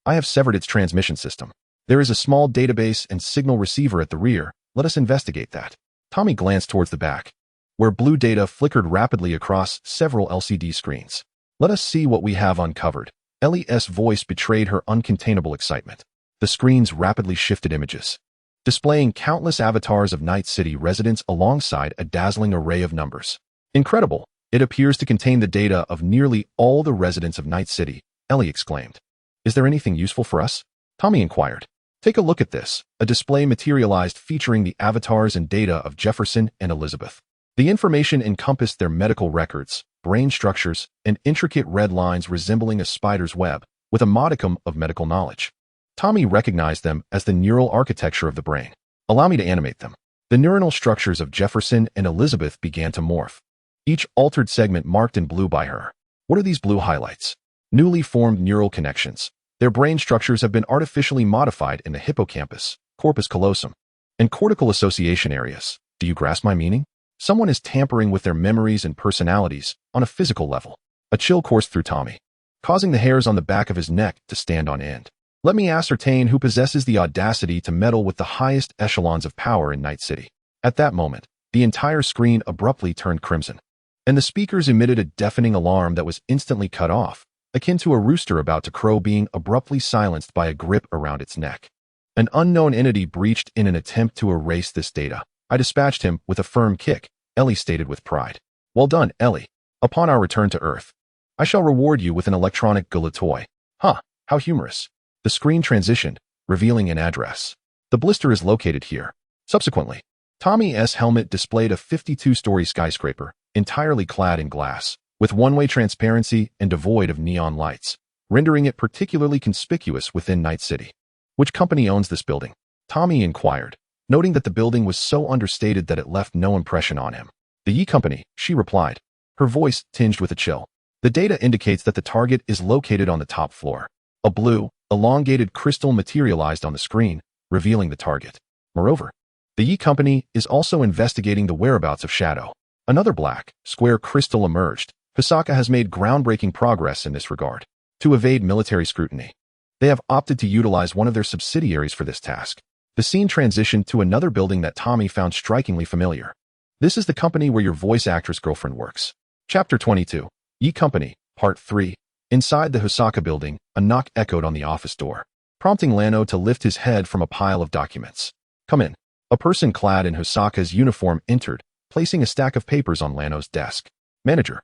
I have severed its transmission system. There is a small database and signal receiver at the rear. Let us investigate that. Tommy glanced towards the back, where blue data flickered rapidly across several LCD screens. Let us see what we have uncovered. Ellie's voice betrayed her uncontainable excitement. The screens rapidly shifted images, displaying countless avatars of Night City residents alongside a dazzling array of numbers. Incredible! It appears to contain the data of nearly all the residents of Night City, Ellie exclaimed. Is there anything useful for us? Tommy inquired. Take a look at this. A display materialized featuring the avatars and data of Jefferson and Elizabeth. The information encompassed their medical records, brain structures, and intricate red lines resembling a spider's web, with a modicum of medical knowledge. Tommy recognized them as the neural architecture of the brain. Allow me to animate them. The neuronal structures of Jefferson and Elizabeth began to morph, each altered segment marked in blue by her. What are these blue highlights? Newly formed neural connections, Their brain structures have been artificially modified in the hippocampus, corpus callosum, and cortical association areas. Do you grasp my meaning? Someone is tampering with their memories and personalities on a physical level. A chill coursed through Tommy, causing the hairs on the back of his neck to stand on end. Let me ascertain who possesses the audacity to meddle with the highest echelons of power in Night City. At that moment, the entire screen abruptly turned crimson, and the speakers emitted a deafening alarm that was instantly cut off, akin to a rooster about to crow being abruptly silenced by a grip around its neck. An unknown entity breached in an attempt to erase this data. I dispatched him with a firm kick, Elle stated with pride. Well done, Elle. Upon our return to Earth, I shall reward you with an electronic gula toy. Huh, how humorous. The screen transitioned, revealing an address. The blister is located here. Subsequently, Tommy's helmet displayed a 52-story skyscraper, entirely clad in glass, with one-way transparency and devoid of neon lights, rendering it particularly conspicuous within Night City. Which company owns this building? Tommy inquired, noting that the building was so understated that it left no impression on him. The Ye Company, she replied, her voice tinged with a chill. The data indicates that the target is located on the top floor. A blue, elongated crystal materialized on the screen, revealing the target. Moreover, the Ye Company is also investigating the whereabouts of Shadow. Another black, square crystal emerged. Hosaka has made groundbreaking progress in this regard. To evade military scrutiny, they have opted to utilize one of their subsidiaries for this task. The scene transitioned to another building that Tommy found strikingly familiar. This is the company where your voice actress girlfriend works. Chapter 22, Ye Company, Part 3. Inside the Hosaka building, a knock echoed on the office door, prompting Lano to lift his head from a pile of documents. Come in. A person clad in Hosaka's uniform entered, placing a stack of papers on Lano's desk. Manager.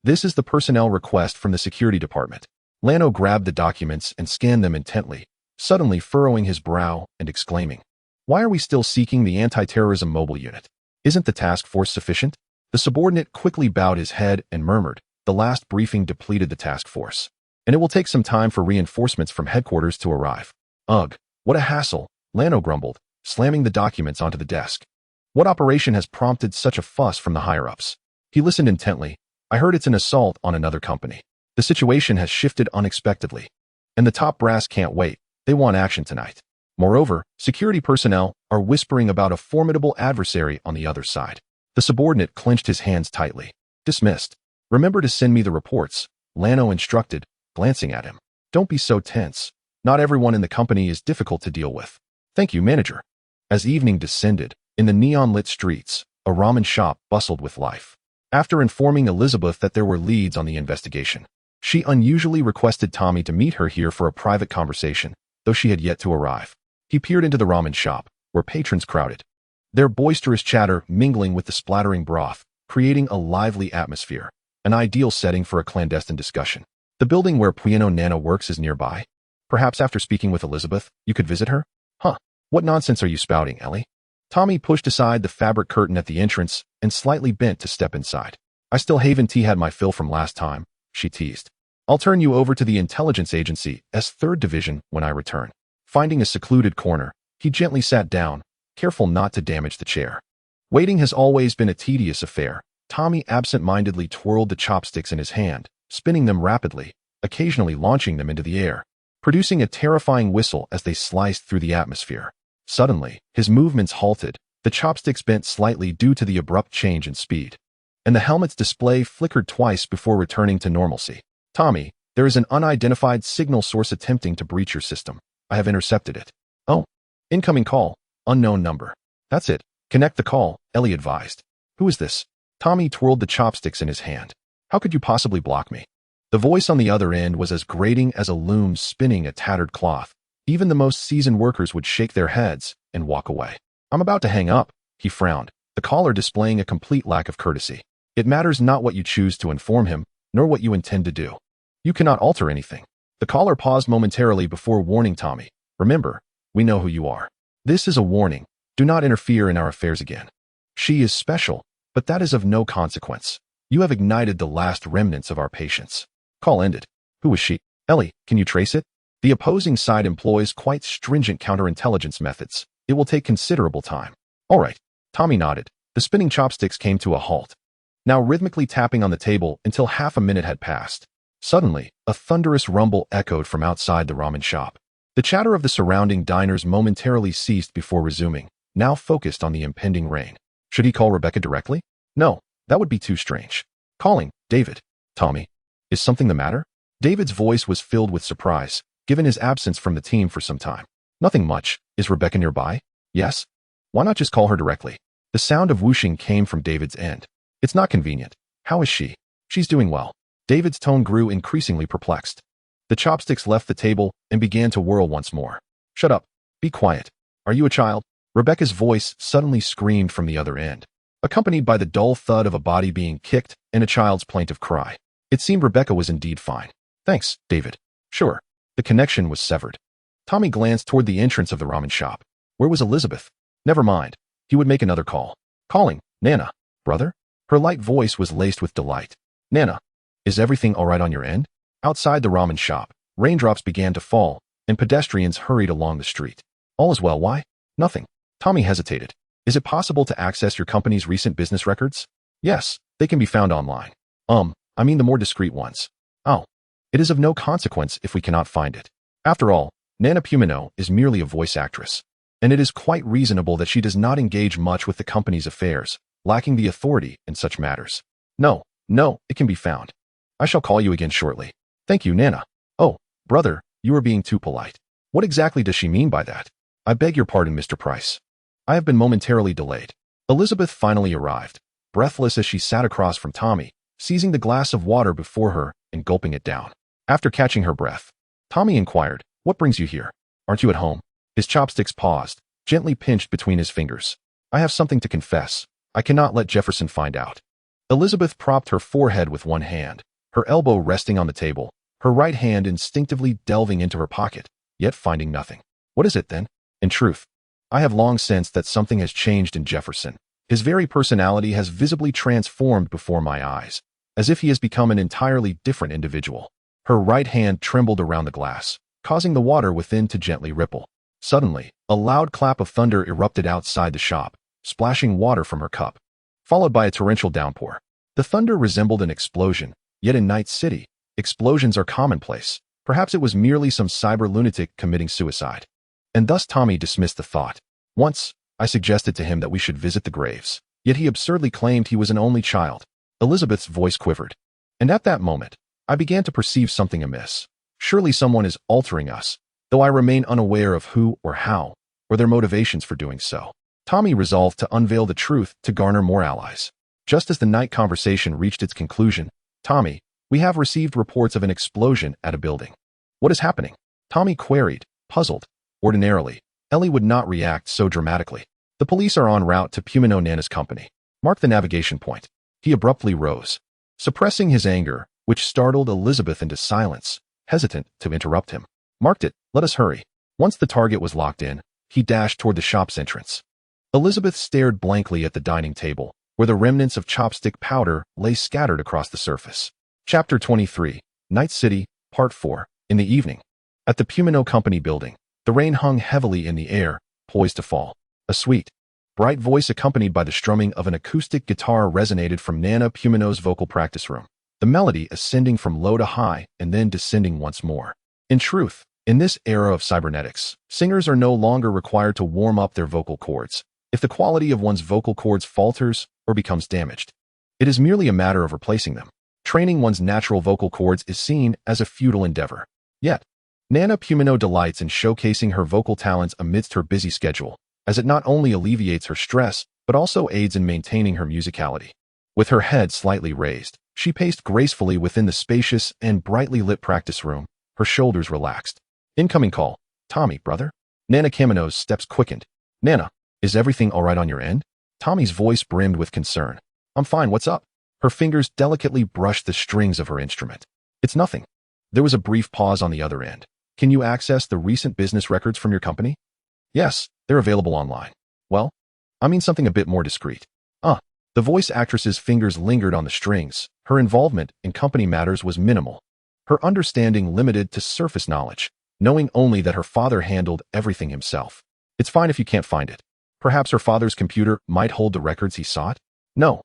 This is the personnel request from the security department. Lano grabbed the documents and scanned them intently, suddenly furrowing his brow and exclaiming, "Why are we still seeking the anti-terrorism mobile unit? Isn't the task force sufficient?" The subordinate quickly bowed his head and murmured, "The last briefing depleted the task force, and it will take some time for reinforcements from headquarters to arrive." Ugh, what a hassle, Lano grumbled, slamming the documents onto the desk. What operation has prompted such a fuss from the higher-ups? He listened intently. I heard it's an assault on another company. The situation has shifted unexpectedly, and the top brass can't wait. They want action tonight. Moreover, security personnel are whispering about a formidable adversary on the other side. The subordinate clenched his hands tightly. Dismissed. Remember to send me the reports, Lano instructed, glancing at him. Don't be so tense. Not everyone in the company is difficult to deal with. Thank you, manager. As evening descended, in the neon-lit streets, a ramen shop bustled with life. After informing Elizabeth that there were leads on the investigation, she unusually requested Tommy to meet her here for a private conversation, though she had yet to arrive. He peered into the ramen shop, where patrons crowded, their boisterous chatter mingling with the splattering broth, creating a lively atmosphere, an ideal setting for a clandestine discussion. The building where Pueno Nana works is nearby. Perhaps after speaking with Elizabeth, you could visit her? Huh. What nonsense are you spouting, Elle? Tommy pushed aside the fabric curtain at the entrance and slightly bent to step inside. I still haven't had my fill from last time, she teased. I'll turn you over to the intelligence agency's 3rd Division when I return. Finding a secluded corner, he gently sat down, careful not to damage the chair. Waiting has always been a tedious affair. Tommy absent-mindedly twirled the chopsticks in his hand, spinning them rapidly, occasionally launching them into the air, producing a terrifying whistle as they sliced through the atmosphere. Suddenly, his movements halted, the chopsticks bent slightly due to the abrupt change in speed, and the helmet's display flickered twice before returning to normalcy. Tommy, there is an unidentified signal source attempting to breach your system. I have intercepted it. Oh. Incoming call. Unknown number. That's it. Connect the call, Elle advised. Who is this? Tommy twirled the chopsticks in his hand. How could you possibly block me? The voice on the other end was as grating as a loom spinning a tattered cloth. Even the most seasoned workers would shake their heads and walk away. I'm about to hang up, he frowned, the caller displaying a complete lack of courtesy. It matters not what you choose to inform him, nor what you intend to do. You cannot alter anything. The caller paused momentarily before warning Tommy. Remember, we know who you are. This is a warning. Do not interfere in our affairs again. She is special, but that is of no consequence. You have ignited the last remnants of our patience. Call ended. Who is she? Elle, can you trace it? The opposing side employs quite stringent counterintelligence methods. It will take considerable time. All right. Tommy nodded. The spinning chopsticks came to a halt, now rhythmically tapping on the table until half a minute had passed. Suddenly, a thunderous rumble echoed from outside the ramen shop. The chatter of the surrounding diners momentarily ceased before resuming, now focused on the impending rain. Should he call Rebecca directly? No, that would be too strange. Calling, David. Tommy. Is something the matter? David's voice was filled with surprise, given his absence from the team for some time. Nothing much. Is Rebecca nearby? Yes. Why not just call her directly? The sound of whooshing came from David's end. It's not convenient. How is she? She's doing well. David's tone grew increasingly perplexed. The chopsticks left the table and began to whirl once more. Shut up. Be quiet. Are you a child? Rebecca's voice suddenly screamed from the other end, accompanied by the dull thud of a body being kicked and a child's plaintive cry. It seemed Rebecca was indeed fine. Thanks, David. Sure. The connection was severed. Tommy glanced toward the entrance of the ramen shop. Where was Elizabeth? Never mind. He would make another call. Calling, Nana. Brother? Her light voice was laced with delight. Nana, is everything all right on your end? Outside the ramen shop, raindrops began to fall, and pedestrians hurried along the street. All is well, why? Nothing. Tommy hesitated. Is it possible to access your company's recent business records? Yes, they can be found online. I mean the more discreet ones. Oh. It is of no consequence if we cannot find it. After all, Nana Pumino is merely a voice actress, and it is quite reasonable that she does not engage much with the company's affairs, lacking the authority in such matters. No, it can be found. I shall call you again shortly. Thank you, Nana. Oh, brother, you are being too polite. What exactly does she mean by that? I beg your pardon, Mr. Price. I have been momentarily delayed. Elizabeth finally arrived, breathless as she sat across from Tommy, seizing the glass of water before her and gulping it down. After catching her breath, Tommy inquired, "What brings you here? Aren't you at home?" His chopsticks paused, gently pinched between his fingers. "I have something to confess. I cannot let Jefferson find out." Elizabeth propped her forehead with one hand, her elbow resting on the table, her right hand instinctively delving into her pocket, yet finding nothing. "What is it, then?" "In truth, I have long sensed that something has changed in Jefferson. His very personality has visibly transformed before my eyes, as if he has become an entirely different individual." Her right hand trembled around the glass, causing the water within to gently ripple. Suddenly, a loud clap of thunder erupted outside the shop, splashing water from her cup, followed by a torrential downpour. The thunder resembled an explosion, yet in Night City, explosions are commonplace. Perhaps it was merely some cyber lunatic committing suicide. And thus Tommy dismissed the thought. Once, I suggested to him that we should visit the graves, yet he absurdly claimed he was an only child. Elizabeth's voice quivered. And at that moment, I began to perceive something amiss. Surely someone is altering us, though I remain unaware of who or how, or their motivations for doing so. Tommy resolved to unveil the truth to garner more allies. Just as the night conversation reached its conclusion, "Tommy, we have received reports of an explosion at a building." "What is happening?" Tommy queried, puzzled. Ordinarily, Elle would not react so dramatically. "The police are en route to Pumino Nana's company. Mark the navigation point." He abruptly rose, suppressing his anger, which startled Elizabeth into silence, hesitant to interrupt him. "Marked it, let us hurry." Once the target was locked in, he dashed toward the shop's entrance. Elizabeth stared blankly at the dining table, where the remnants of chopstick powder lay scattered across the surface. Chapter 23, Night City, Part 4. In the evening, at the Pumino Company building, the rain hung heavily in the air, poised to fall. A sweet, bright voice accompanied by the strumming of an acoustic guitar resonated from Nana Pumino's vocal practice room, the melody ascending from low to high and then descending once more. In truth, in this era of cybernetics, singers are no longer required to warm up their vocal cords if the quality of one's vocal cords falters or becomes damaged. It is merely a matter of replacing them. Training one's natural vocal cords is seen as a futile endeavor. Yet, Nana Pumino delights in showcasing her vocal talents amidst her busy schedule, as it not only alleviates her stress, but also aids in maintaining her musicality. With her head slightly raised, she paced gracefully within the spacious and brightly lit practice room, her shoulders relaxed. "Incoming call. Tommy, brother?" Nana Pumino's steps quickened. "Nana, is everything all right on your end?" Tommy's voice brimmed with concern. "I'm fine, what's up?" Her fingers delicately brushed the strings of her instrument. "It's nothing." There was a brief pause on the other end. "Can you access the recent business records from your company?" "Yes, they're available online." "Well, I mean something a bit more discreet." The voice actress's fingers lingered on the strings. Her involvement in company matters was minimal. Her understanding limited to surface knowledge, knowing only that her father handled everything himself. "It's fine if you can't find it. Perhaps her father's computer might hold the records he sought?" No,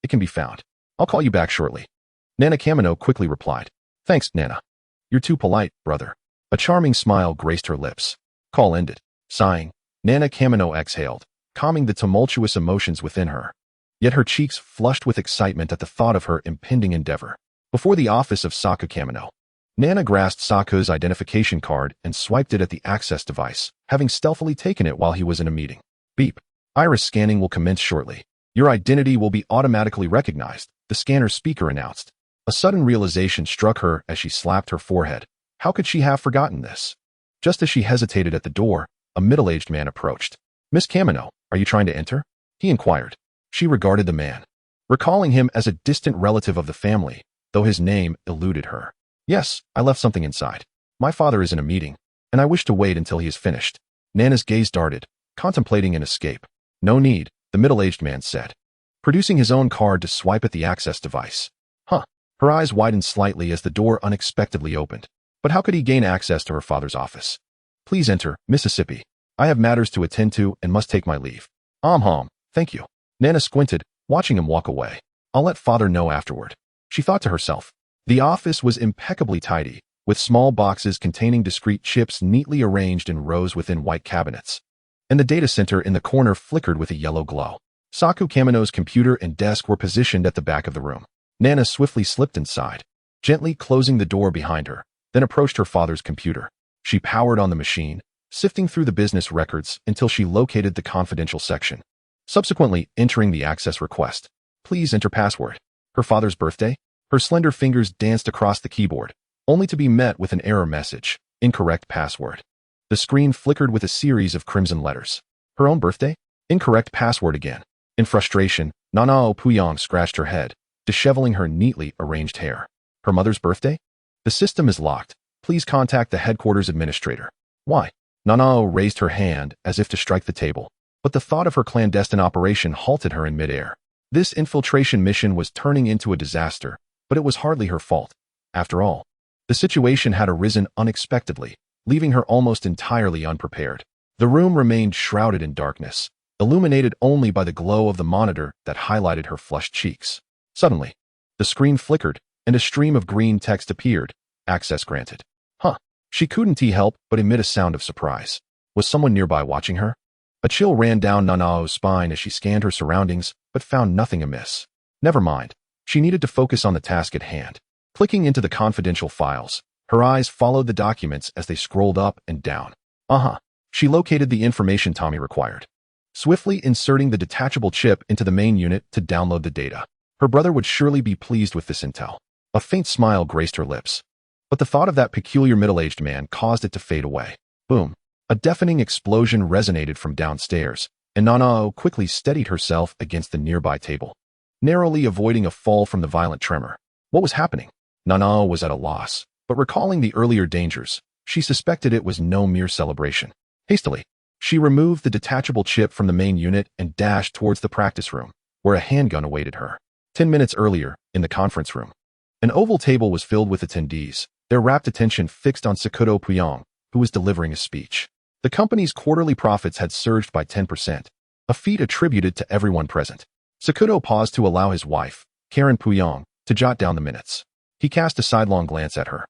it can be found. I'll call you back shortly." Nana Pumino quickly replied. Thanks, Nana. You're too polite, brother. A charming smile graced her lips. Call ended. Sighing, Nana Kamino exhaled, calming the tumultuous emotions within her. Yet her cheeks flushed with excitement at the thought of her impending endeavor. Before the office of Saku Kamino, Nana grasped Saku's identification card and swiped it at the access device, having stealthily taken it while he was in a meeting. Beep. Iris scanning will commence shortly. Your identity will be automatically recognized, the scanner's speaker announced. A sudden realization struck her as she slapped her forehead. How could she have forgotten this? Just as she hesitated at the door, a middle-aged man approached. Miss Kamino, are you trying to enter? He inquired. She regarded the man, recalling him as a distant relative of the family, though his name eluded her. Yes, I left something inside. My father is in a meeting, and I wish to wait until he is finished. Nana's gaze darted, contemplating an escape. No need, the middle-aged man said, producing his own card to swipe at the access device. Huh. Her eyes widened slightly as the door unexpectedly opened. But how could he gain access to her father's office? Please enter, Mississippi. I have matters to attend to and must take my leave. Thank you. Nana squinted, watching him walk away. I'll let father know afterward. She thought to herself. The office was impeccably tidy, with small boxes containing discrete chips neatly arranged in rows within white cabinets. And the data center in the corner flickered with a yellow glow. Saku Kamino's computer and desk were positioned at the back of the room. Nana swiftly slipped inside, gently closing the door behind her, then approached her father's computer. She powered on the machine, sifting through the business records until she located the confidential section. Subsequently, entering the access request. Please enter password. Her father's birthday? Her slender fingers danced across the keyboard, only to be met with an error message. Incorrect password. The screen flickered with a series of crimson letters. Her own birthday? Incorrect password again. In frustration, Nanao Puyong scratched her head, disheveling her neatly arranged hair. Her mother's birthday? The system is locked. Please contact the headquarters administrator. Why? Nanao raised her hand as if to strike the table, but the thought of her clandestine operation halted her in midair. This infiltration mission was turning into a disaster, but it was hardly her fault. After all, the situation had arisen unexpectedly, leaving her almost entirely unprepared. The room remained shrouded in darkness, illuminated only by the glow of the monitor that highlighted her flushed cheeks. Suddenly, the screen flickered, and a stream of green text appeared. Access granted. Huh. She couldn't help but emit a sound of surprise. Was someone nearby watching her? A chill ran down Nanao's spine as she scanned her surroundings, but found nothing amiss. Never mind. She needed to focus on the task at hand. Clicking into the confidential files, her eyes followed the documents as they scrolled up and down. She located the information Tommy required, swiftly inserting the detachable chip into the main unit to download the data. Her brother would surely be pleased with this intel. A faint smile graced her lips, but the thought of that peculiar middle-aged man caused it to fade away. Boom. A deafening explosion resonated from downstairs, and Nanao quickly steadied herself against the nearby table, narrowly avoiding a fall from the violent tremor. What was happening? Nanao was at a loss, but recalling the earlier dangers, she suspected it was no mere celebration. Hastily, she removed the detachable chip from the main unit and dashed towards the practice room, where a handgun awaited her. 10 minutes earlier, in the conference room, an oval table was filled with attendees, their rapt attention fixed on Sakuto Puyong, who was delivering a speech. The company's quarterly profits had surged by 10%, a feat attributed to everyone present. Sakuto paused to allow his wife, Karen Puyong, to jot down the minutes. He cast a sidelong glance at her,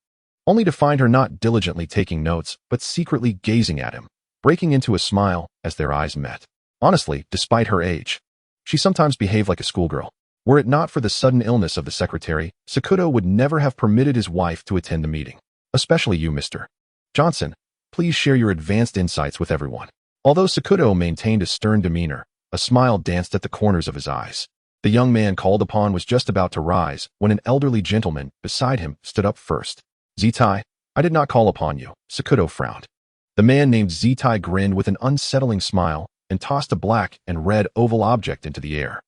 only to find her not diligently taking notes, but secretly gazing at him, breaking into a smile as their eyes met. Honestly, despite her age, she sometimes behaved like a schoolgirl. Were it not for the sudden illness of the secretary, Sakuto would never have permitted his wife to attend the meeting. Especially you, Mr. Johnson. Please share your advanced insights with everyone. Although Sakuto maintained a stern demeanor, a smile danced at the corners of his eyes. The young man called upon was just about to rise when an elderly gentleman beside him stood up first. Zitai, I did not call upon you, Sakuto frowned. The man named Zitai grinned with an unsettling smile and tossed a black and red oval object into the air.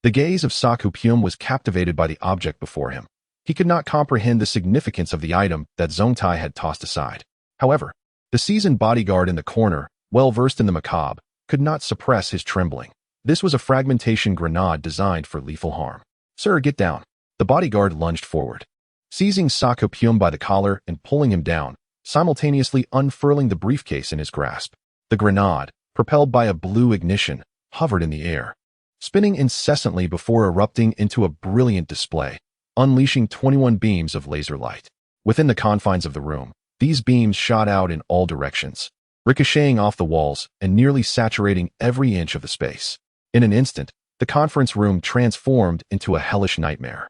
The gaze of Saku Pyum was captivated by the object before him. He could not comprehend the significance of the item that Zongtai had tossed aside. However, the seasoned bodyguard in the corner, well versed in the macabre, could not suppress his trembling. This was a fragmentation grenade designed for lethal harm. Sir, get down. The bodyguard lunged forward, seizing Saku Pyum by the collar and pulling him down, simultaneously unfurling the briefcase in his grasp. The grenade, propelled by a blue ignition, hovered in the air, spinning incessantly before erupting into a brilliant display, unleashing 21 beams of laser light. Within the confines of the room, these beams shot out in all directions, ricocheting off the walls and nearly saturating every inch of the space. In an instant, the conference room transformed into a hellish nightmare,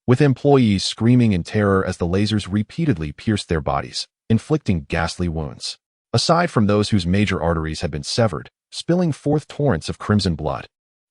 with employees screaming in terror as the lasers repeatedly pierced their bodies, inflicting ghastly wounds. Aside from those whose major arteries had been severed, spilling forth torrents of crimson blood,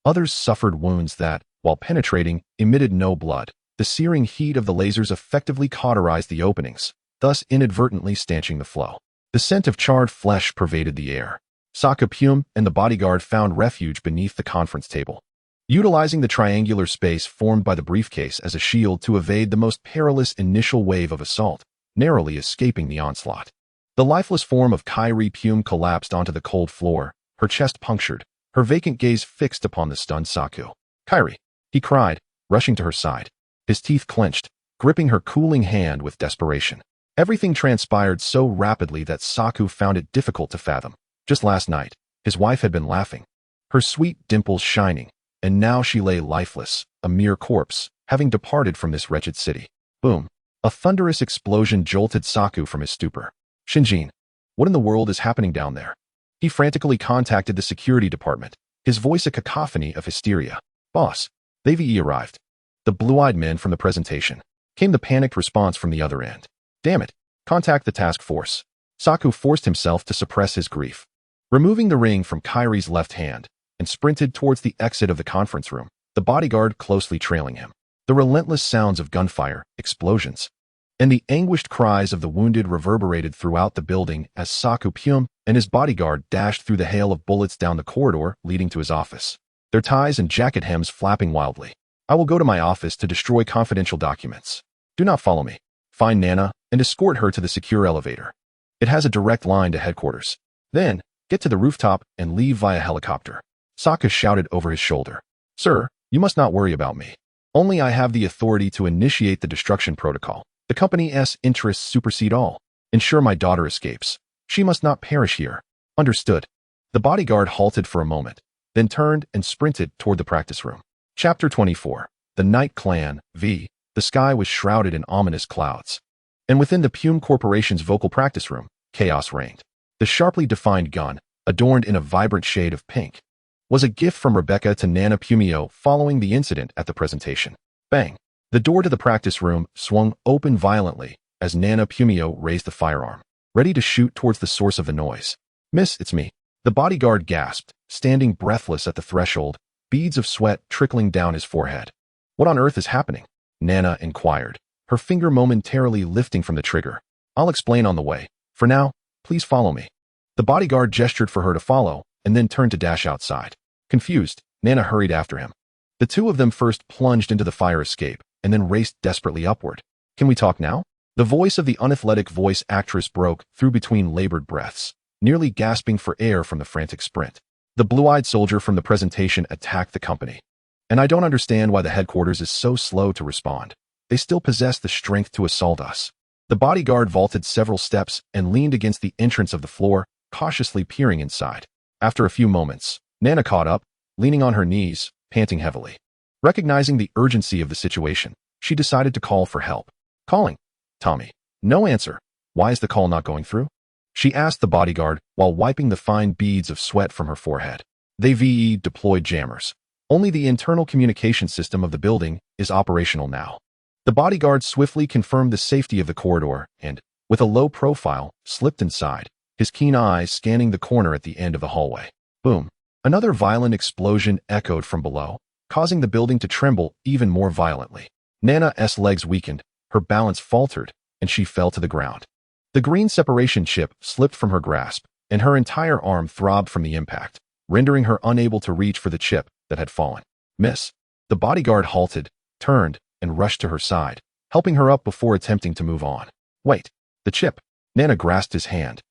others suffered wounds that, while penetrating, emitted no blood. The searing heat of the lasers effectively cauterized the openings, thus inadvertently stanching the flow. The scent of charred flesh pervaded the air. Saka Pume and the bodyguard found refuge beneath the conference table, utilizing the triangular space formed by the briefcase as a shield to evade the most perilous initial wave of assault, narrowly escaping the onslaught. The lifeless form of Kyrie Pume collapsed onto the cold floor, her chest punctured, her vacant gaze fixed upon the stunned Saku. "Kyrie!" he cried, rushing to her side, his teeth clenched, gripping her cooling hand with desperation. Everything transpired so rapidly that Saku found it difficult to fathom. Just last night, his wife had been laughing, her sweet dimples shining, and now she lay lifeless, a mere corpse, having departed from this wretched city. Boom! A thunderous explosion jolted Saku from his stupor. "Shinjin, what in the world is happening down there?" He frantically contacted the security department, his voice a cacophony of hysteria. "Boss, they've arrived." The blue-eyed men from the presentation. Came the panicked response from the other end. "Damn it, contact the task force." Saku forced himself to suppress his grief, removing the ring from Kyrie's left hand, and sprinted towards the exit of the conference room, the bodyguard closely trailing him. The relentless sounds of gunfire, explosions, and the anguished cries of the wounded reverberated throughout the building as Saku Pume and his bodyguard dashed through the hail of bullets down the corridor leading to his office, their ties and jacket hems flapping wildly. "I will go to my office to destroy confidential documents. Do not follow me. Find Nana and escort her to the secure elevator. It has a direct line to headquarters. Then, get to the rooftop and leave via helicopter." Saka shouted over his shoulder. "Sir, you must not worry about me. Only I have the authority to initiate the destruction protocol. The company's interests supersede all. Ensure my daughter escapes. She must not perish here." "Understood." The bodyguard halted for a moment, then turned and sprinted toward the practice room. Chapter 24. The Night Clan, v. The sky was shrouded in ominous clouds, and within the Pume Corporation's vocal practice room, chaos reigned. The sharply defined gun, adorned in a vibrant shade of pink, was a gift from Rebecca to Nana Pumio following the incident at the presentation. Bang! The door to the practice room swung open violently as Nana Pumio raised the firearm, ready to shoot towards the source of the noise. "Miss, it's me." The bodyguard gasped, standing breathless at the threshold, beads of sweat trickling down his forehead. "What on earth is happening?" Nana inquired, her finger momentarily lifting from the trigger. "I'll explain on the way. For now, please follow me." The bodyguard gestured for her to follow, and then turned to dash outside. Confused, Nana hurried after him. The two of them first plunged into the fire escape, and then raced desperately upward. "Can we talk now?" The voice of the unathletic voice actress broke through between labored breaths, nearly gasping for air from the frantic sprint. The blue-eyed soldier from the presentation attacked the company. "And I don't understand why the headquarters is so slow to respond. They still possess the strength to assault us." The bodyguard vaulted several steps and leaned against the entrance of the floor, cautiously peering inside. After a few moments, Nana caught up, leaning on her knees, panting heavily. Recognizing the urgency of the situation, she decided to call for help. "Calling. Tommy." "No answer." "Why is the call not going through?" she asked the bodyguard while wiping the fine beads of sweat from her forehead. "They've deployed jammers. Only the internal communication system of the building is operational now." The bodyguard swiftly confirmed the safety of the corridor and, with a low profile, slipped inside, his keen eyes scanning the corner at the end of the hallway. Boom! Another violent explosion echoed from below, causing the building to tremble even more violently. Nana's legs weakened, her balance faltered, and she fell to the ground. The green separation chip slipped from her grasp, and her entire arm throbbed from the impact, rendering her unable to reach for the chip that had fallen. "Miss." The bodyguard halted, turned, and rushed to her side, helping her up before attempting to move on. "Wait, the chip." Nana grasped his hand,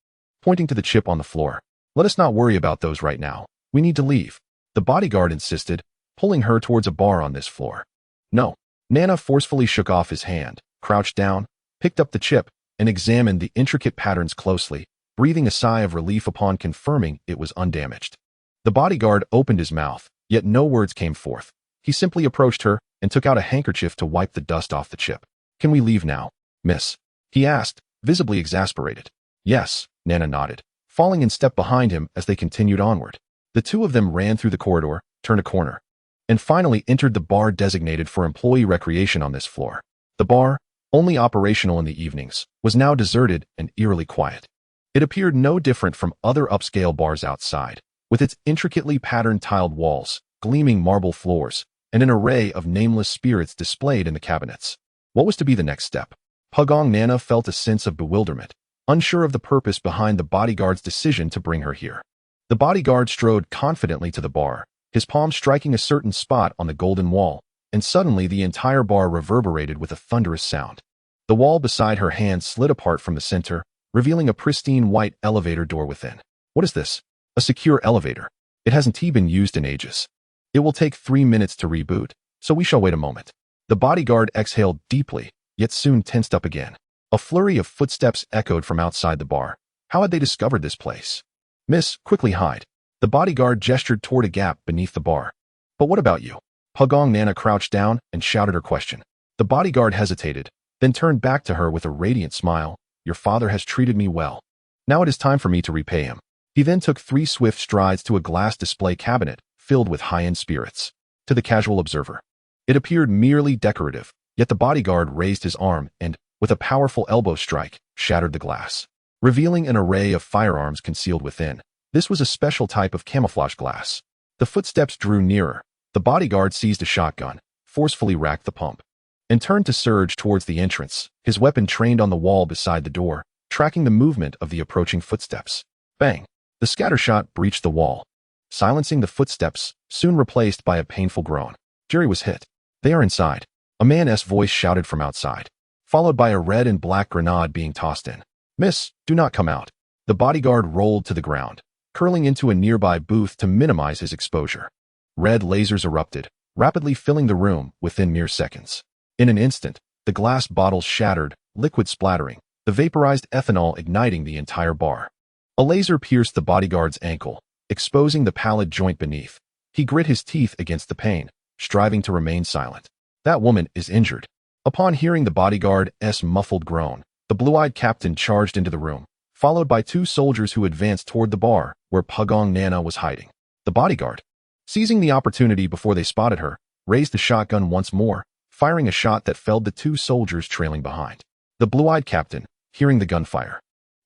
pointing to the chip on the floor. "Let us not worry about those right now. We need to leave." The bodyguard insisted, pulling her towards a bar on this floor. "No." Nana forcefully shook off his hand, crouched down, picked up the chip, and examined the intricate patterns closely, breathing a sigh of relief upon confirming it was undamaged. The bodyguard opened his mouth, yet no words came forth. He simply approached her and took out a handkerchief to wipe the dust off the chip. "Can we leave now, miss?" he asked, visibly exasperated. Yes, Nana nodded, falling in step behind him as they continued onward. The two of them ran through the corridor, turned a corner, and finally entered the bar designated for employee recreation on this floor. The bar, only operational in the evenings, was now deserted and eerily quiet. It appeared no different from other upscale bars outside, with its intricately patterned tiled walls, gleaming marble floors, and an array of nameless spirits displayed in the cabinets. What was to be the next step? Pagong Nana felt a sense of bewilderment, unsure of the purpose behind the bodyguard's decision to bring her here. The bodyguard strode confidently to the bar, his palm striking a certain spot on the golden wall, and suddenly the entire bar reverberated with a thunderous sound. The wall beside her hand slid apart from the center, revealing a pristine white elevator door within. What is this? A secure elevator. It hasn't been used in ages. It will take 3 minutes to reboot, so we shall wait a moment. The bodyguard exhaled deeply, yet soon tensed up again. A flurry of footsteps echoed from outside the bar. How had they discovered this place? Miss, quickly hide. The bodyguard gestured toward a gap beneath the bar. But what about you? Pagong Nana crouched down and shouted her question. The bodyguard hesitated, then turned back to her with a radiant smile. Your father has treated me well. Now it is time for me to repay him. He then took 3 swift strides to a glass display cabinet filled with high-end spirits. To the casual observer, it appeared merely decorative, yet the bodyguard raised his arm and, with a powerful elbow strike, shattered the glass, revealing an array of firearms concealed within. This was a special type of camouflage glass. The footsteps drew nearer. The bodyguard seized a shotgun, forcefully racked the pump, and turned to surge towards the entrance, his weapon trained on the wall beside the door, tracking the movement of the approaching footsteps. Bang! The scattershot breached the wall, silencing the footsteps, soon replaced by a painful groan. Jerry was hit. They are inside. A man's voice shouted from outside, followed by a red and black grenade being tossed in. Miss, do not come out. The bodyguard rolled to the ground, curling into a nearby booth to minimize his exposure. Red lasers erupted, rapidly filling the room within mere seconds. In an instant, the glass bottles shattered, liquid splattering, the vaporized ethanol igniting the entire bar. A laser pierced the bodyguard's ankle, exposing the pallid joint beneath. He grit his teeth against the pain, striving to remain silent. That woman is injured. Upon hearing the bodyguard's muffled groan, the blue-eyed captain charged into the room, followed by 2 soldiers who advanced toward the bar where Pagong Nana was hiding. The bodyguard, seizing the opportunity before they spotted her, raised the shotgun once more, firing a shot that felled the 2 soldiers trailing behind. The blue-eyed captain, hearing the gunfire,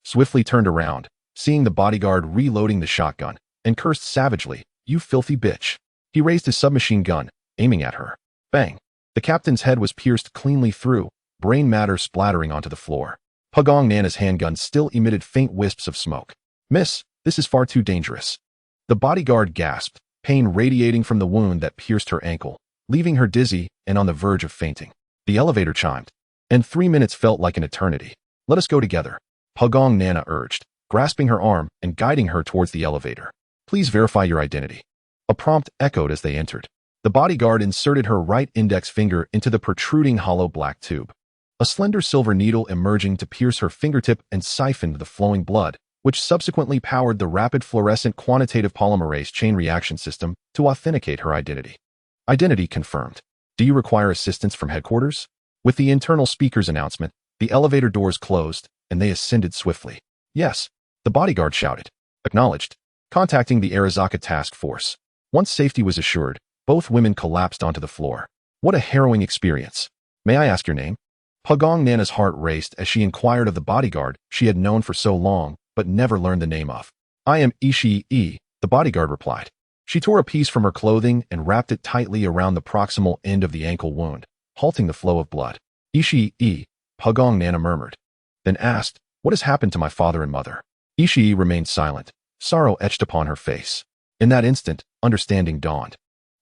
swiftly turned around, seeing the bodyguard reloading the shotgun, and cursed savagely, "You filthy bitch." He raised his submachine gun, aiming at her. Bang! The captain's head was pierced cleanly through, brain matter splattering onto the floor. Pagong Nana's handgun still emitted faint wisps of smoke. Miss, this is far too dangerous. The bodyguard gasped, pain radiating from the wound that pierced her ankle, leaving her dizzy and on the verge of fainting. The elevator chimed, and 3 minutes felt like an eternity. Let us go together, Pagong Nana urged, grasping her arm and guiding her towards the elevator. Please verify your identity. A prompt echoed as they entered. The bodyguard inserted her right index finger into the protruding hollow black tube. A slender silver needle emerging to pierce her fingertip and siphoned the flowing blood, which subsequently powered the rapid fluorescent quantitative polymerase chain reaction system to authenticate her identity. Identity confirmed. Do you require assistance from headquarters? With the internal speaker's announcement, the elevator doors closed, and they ascended swiftly. Yes, the bodyguard shouted. Acknowledged. Contacting the Arizaka task force. Once safety was assured, both women collapsed onto the floor. What a harrowing experience. May I ask your name? Pagong Nana's heart raced as she inquired of the bodyguard she had known for so long, but never learned the name of. I am Ishii, the bodyguard replied. She tore a piece from her clothing and wrapped it tightly around the proximal end of the ankle wound, halting the flow of blood. Ishii, Pagong Nana murmured, then asked, what has happened to my father and mother? Ishii remained silent, sorrow etched upon her face. In that instant, understanding dawned,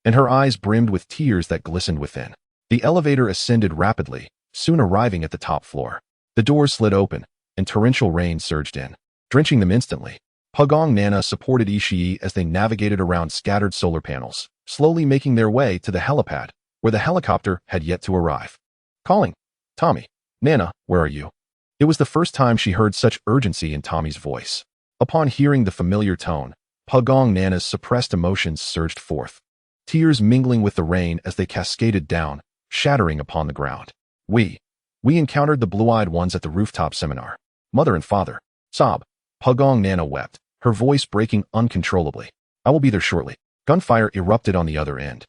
and her eyes brimmed with tears that glistened within. The elevator ascended rapidly, soon arriving at the top floor. The doors slid open, and torrential rain surged in, drenching them instantly. Pagong Nana supported Ishii as they navigated around scattered solar panels, slowly making their way to the helipad, where the helicopter had yet to arrive. Calling. Tommy. Nana, where are you? It was the first time she heard such urgency in Tommy's voice. Upon hearing the familiar tone, Pagong Nana's suppressed emotions surged forth, tears mingling with the rain as they cascaded down, shattering upon the ground. We encountered the blue-eyed ones at the rooftop seminar. Mother and father. Sob. Pagong Nana wept, her voice breaking uncontrollably. I will be there shortly. Gunfire erupted on the other end,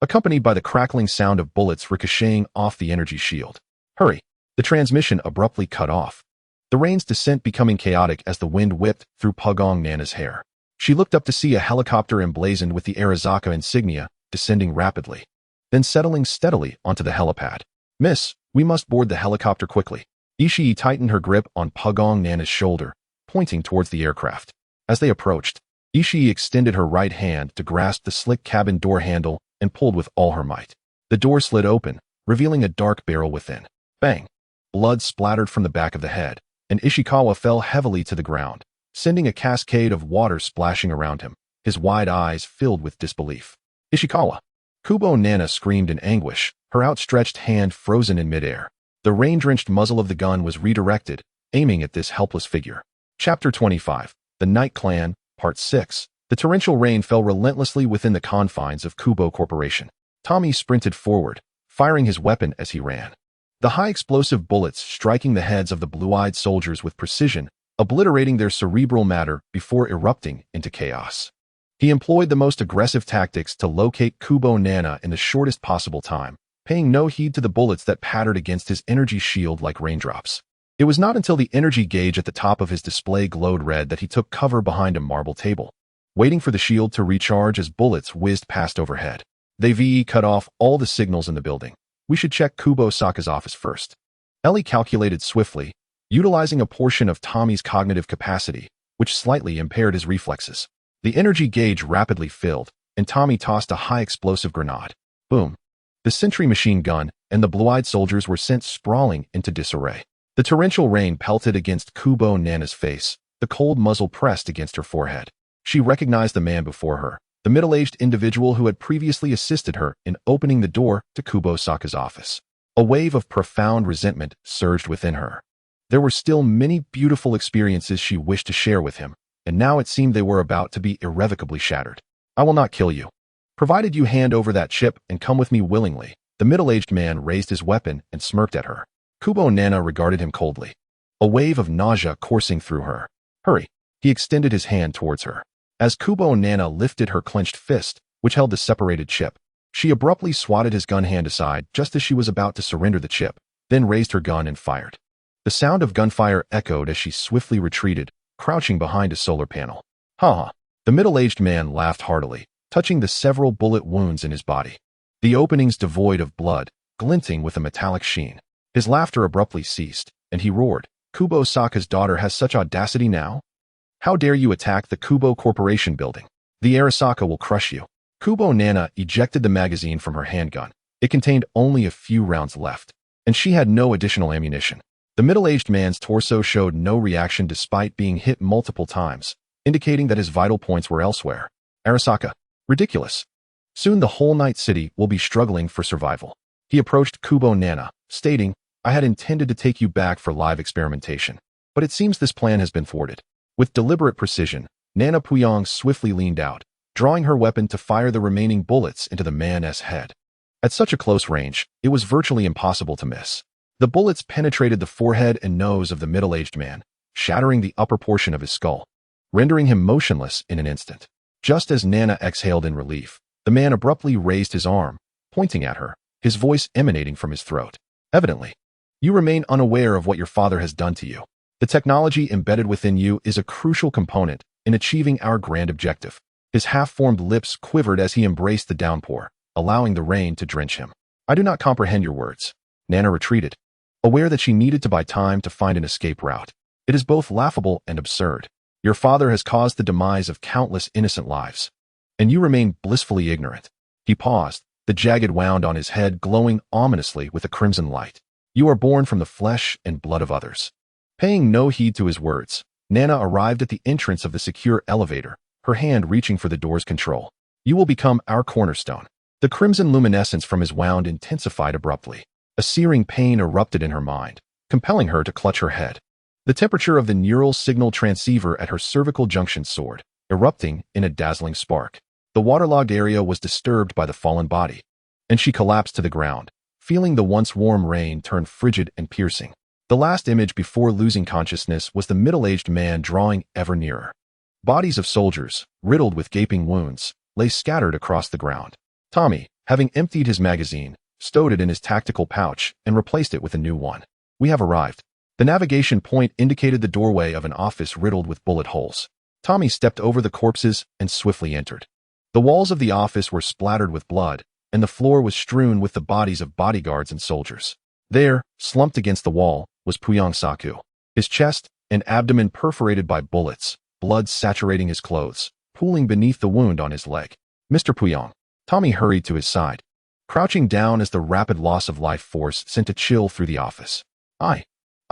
accompanied by the crackling sound of bullets ricocheting off the energy shield. Hurry! The transmission abruptly cut off, the rain's descent becoming chaotic as the wind whipped through Pagong Nana's hair. She looked up to see a helicopter emblazoned with the Arizaka insignia descending rapidly, then settling steadily onto the helipad. Miss, we must board the helicopter quickly. Ishii tightened her grip on Pagong Nana's shoulder, pointing towards the aircraft. As they approached, Ishii extended her right hand to grasp the slick cabin door handle and pulled with all her might. The door slid open, revealing a dark barrel within. Bang! Blood splattered from the back of the head, and Ishikawa fell heavily to the ground, sending a cascade of water splashing around him, his wide eyes filled with disbelief. Ishikawa! Kubo Nana screamed in anguish, her outstretched hand frozen in midair. The rain-drenched muzzle of the gun was redirected, aiming at this helpless figure. Chapter 25. The Night Clan, Part 6. The torrential rain fell relentlessly within the confines of Kubo Corporation. Tommy sprinted forward, firing his weapon as he ran. The high-explosive bullets striking the heads of the blue-eyed soldiers with precision, obliterating their cerebral matter before erupting into chaos. He employed the most aggressive tactics to locate Kubo Nana in the shortest possible time, paying no heed to the bullets that pattered against his energy shield like raindrops. It was not until the energy gauge at the top of his display glowed red that he took cover behind a marble table, waiting for the shield to recharge as bullets whizzed past overhead. They VE cut off all the signals in the building. We should check Kubo Saka's office first. Elle calculated swiftly, utilizing a portion of Tommy's cognitive capacity, which slightly impaired his reflexes. The energy gauge rapidly filled, and Tommy tossed a high-explosive grenade. Boom! The sentry machine gun and the blue-eyed soldiers were sent sprawling into disarray. The torrential rain pelted against Kubo Nana's face, the cold muzzle pressed against her forehead. She recognized the man before her, the middle-aged individual who had previously assisted her in opening the door to Kubo Saka's office. A wave of profound resentment surged within her. There were still many beautiful experiences she wished to share with him, and now it seemed they were about to be irrevocably shattered. I will not kill you, provided you hand over that chip and come with me willingly. The middle-aged man raised his weapon and smirked at her. Kubo Nana regarded him coldly, a wave of nausea coursing through her. Hurry! He extended his hand towards her. As Kubo Nana lifted her clenched fist, which held the separated chip, she abruptly swatted his gun hand aside just as she was about to surrender the chip, then raised her gun and fired. The sound of gunfire echoed as she swiftly retreated, crouching behind a solar panel. Ha ha! The middle-aged man laughed heartily, touching the several bullet wounds in his body. The openings devoid of blood, glinting with a metallic sheen. His laughter abruptly ceased, and he roared, Kubo Saka's daughter has such audacity now? How dare you attack the Kubo Corporation building? The Arasaka will crush you. Kubo Nana ejected the magazine from her handgun. It contained only a few rounds left, and she had no additional ammunition. The middle-aged man's torso showed no reaction despite being hit multiple times, indicating that his vital points were elsewhere. Arasaka. Ridiculous. Soon the whole night city will be struggling for survival. He approached Kubo Nana, stating, I had intended to take you back for live experimentation, but it seems this plan has been thwarted. With deliberate precision, Nana Puyong swiftly leaned out, drawing her weapon to fire the remaining bullets into the man's head. At such a close range, it was virtually impossible to miss. The bullets penetrated the forehead and nose of the middle-aged man, shattering the upper portion of his skull, rendering him motionless in an instant. Just as Nana exhaled in relief, the man abruptly raised his arm, pointing at her, his voice emanating from his throat. Evidently, you remain unaware of what your father has done to you. The technology embedded within you is a crucial component in achieving our grand objective. His half-formed lips quivered as he embraced the downpour, allowing the rain to drench him. I do not comprehend your words. Nana retreated, aware that she needed to buy time to find an escape route. It is both laughable and absurd. Your father has caused the demise of countless innocent lives, and you remain blissfully ignorant. He paused, the jagged wound on his head glowing ominously with a crimson light. You are born from the flesh and blood of others. Paying no heed to his words, Nana arrived at the entrance of the secure elevator, her hand reaching for the door's control. You will become our cornerstone. The crimson luminescence from his wound intensified abruptly. A searing pain erupted in her mind, compelling her to clutch her head. The temperature of the neural signal transceiver at her cervical junction soared, erupting in a dazzling spark. The waterlogged area was disturbed by the fallen body, and she collapsed to the ground, feeling the once warm rain turn frigid and piercing. The last image before losing consciousness was the middle-aged man drawing ever nearer. Bodies of soldiers, riddled with gaping wounds, lay scattered across the ground. Tommy, having emptied his magazine, stowed it in his tactical pouch and replaced it with a new one. We have arrived. The navigation point indicated the doorway of an office riddled with bullet holes. Tommy stepped over the corpses and swiftly entered. The walls of the office were splattered with blood, and the floor was strewn with the bodies of bodyguards and soldiers. There, slumped against the wall, was Puyang Saku. His chest and abdomen perforated by bullets, blood saturating his clothes, pooling beneath the wound on his leg. Mr. Puyang. Tommy hurried to his side, crouching down as the rapid loss of life force sent a chill through the office. I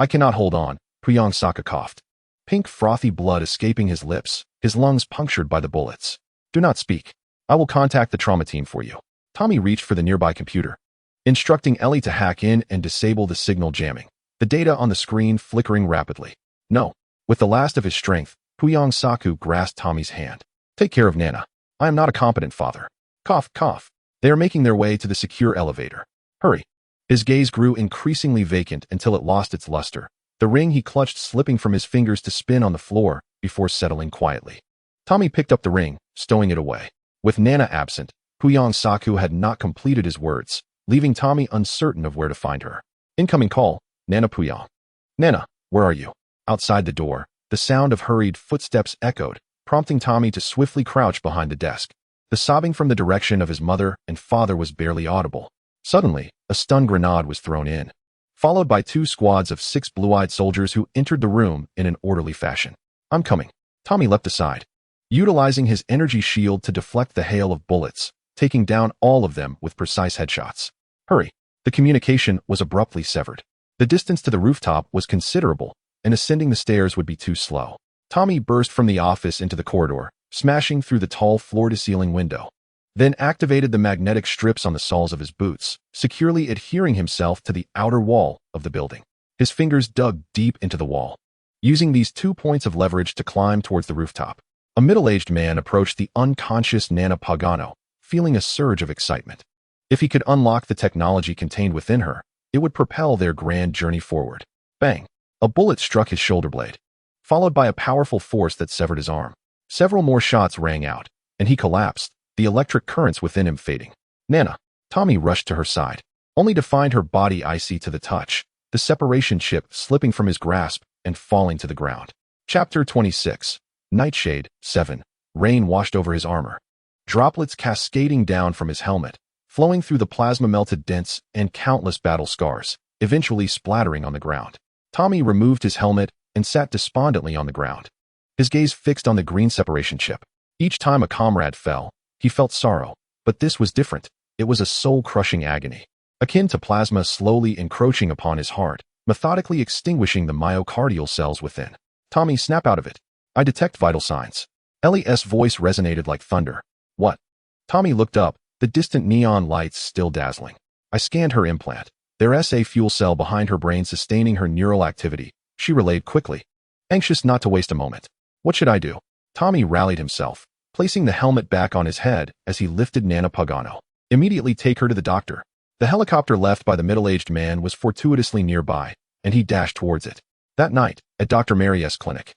cannot hold on, Puyang Saku coughed. Pink frothy blood escaping his lips, his lungs punctured by the bullets. Do not speak. I will contact the trauma team for you. Tommy reached for the nearby computer, instructing Elle to hack in and disable the signal jamming, the data on the screen flickering rapidly. No. With the last of his strength, Puyang Saku grasped Tommy's hand. Take care of Nana. I am not a competent father. Cough, cough. They are making their way to the secure elevator. Hurry. His gaze grew increasingly vacant until it lost its luster, the ring he clutched slipping from his fingers to spin on the floor before settling quietly. Tommy picked up the ring, stowing it away. With Nana absent, Puyang Saku had not completed his words, leaving Tommy uncertain of where to find her. Incoming call, Nana Puyang. Nana, where are you? Outside the door, the sound of hurried footsteps echoed, prompting Tommy to swiftly crouch behind the desk. The sobbing from the direction of his mother and father was barely audible. Suddenly, a stun grenade was thrown in, followed by 2 squads of 6 blue-eyed soldiers who entered the room in an orderly fashion. I'm coming. Tommy leapt aside, utilizing his energy shield to deflect the hail of bullets, taking down all of them with precise headshots. Hurry. The communication was abruptly severed. The distance to the rooftop was considerable, and ascending the stairs would be too slow. Tommy burst from the office into the corridor, smashing through the tall floor-to-ceiling window, then activated the magnetic strips on the soles of his boots, securely adhering himself to the outer wall of the building. His fingers dug deep into the wall, using these 2 points of leverage to climb towards the rooftop. A middle-aged man approached the unconscious Nana Pagano, feeling a surge of excitement. If he could unlock the technology contained within her, it would propel their grand journey forward. Bang! A bullet struck his shoulder blade, followed by a powerful force that severed his arm. Several more shots rang out, and he collapsed, the electric currents within him fading. Nana. Tommy rushed to her side, only to find her body icy to the touch, the separation chip slipping from his grasp and falling to the ground. Chapter 26. Nightshade 7. Rain washed over his armor, droplets cascading down from his helmet, flowing through the plasma-melted dents and countless battle scars, eventually splattering on the ground. Tommy removed his helmet and sat despondently on the ground, his gaze fixed on the green separation chip. Each time a comrade fell, he felt sorrow, but this was different. It was a soul-crushing agony, akin to plasma slowly encroaching upon his heart, methodically extinguishing the myocardial cells within. Tommy, snap out of it. I detect vital signs. Ellie's voice resonated like thunder. What? Tommy looked up, the distant neon lights still dazzling. I scanned her implant, their SA fuel cell behind her brain sustaining her neural activity, she relayed quickly, anxious not to waste a moment. What should I do? Tommy rallied himself, placing the helmet back on his head as he lifted Nana Pagano. Immediately take her to the doctor. The helicopter left by the middle-aged man was fortuitously nearby, and he dashed towards it. That night, at Dr. Mary's clinic,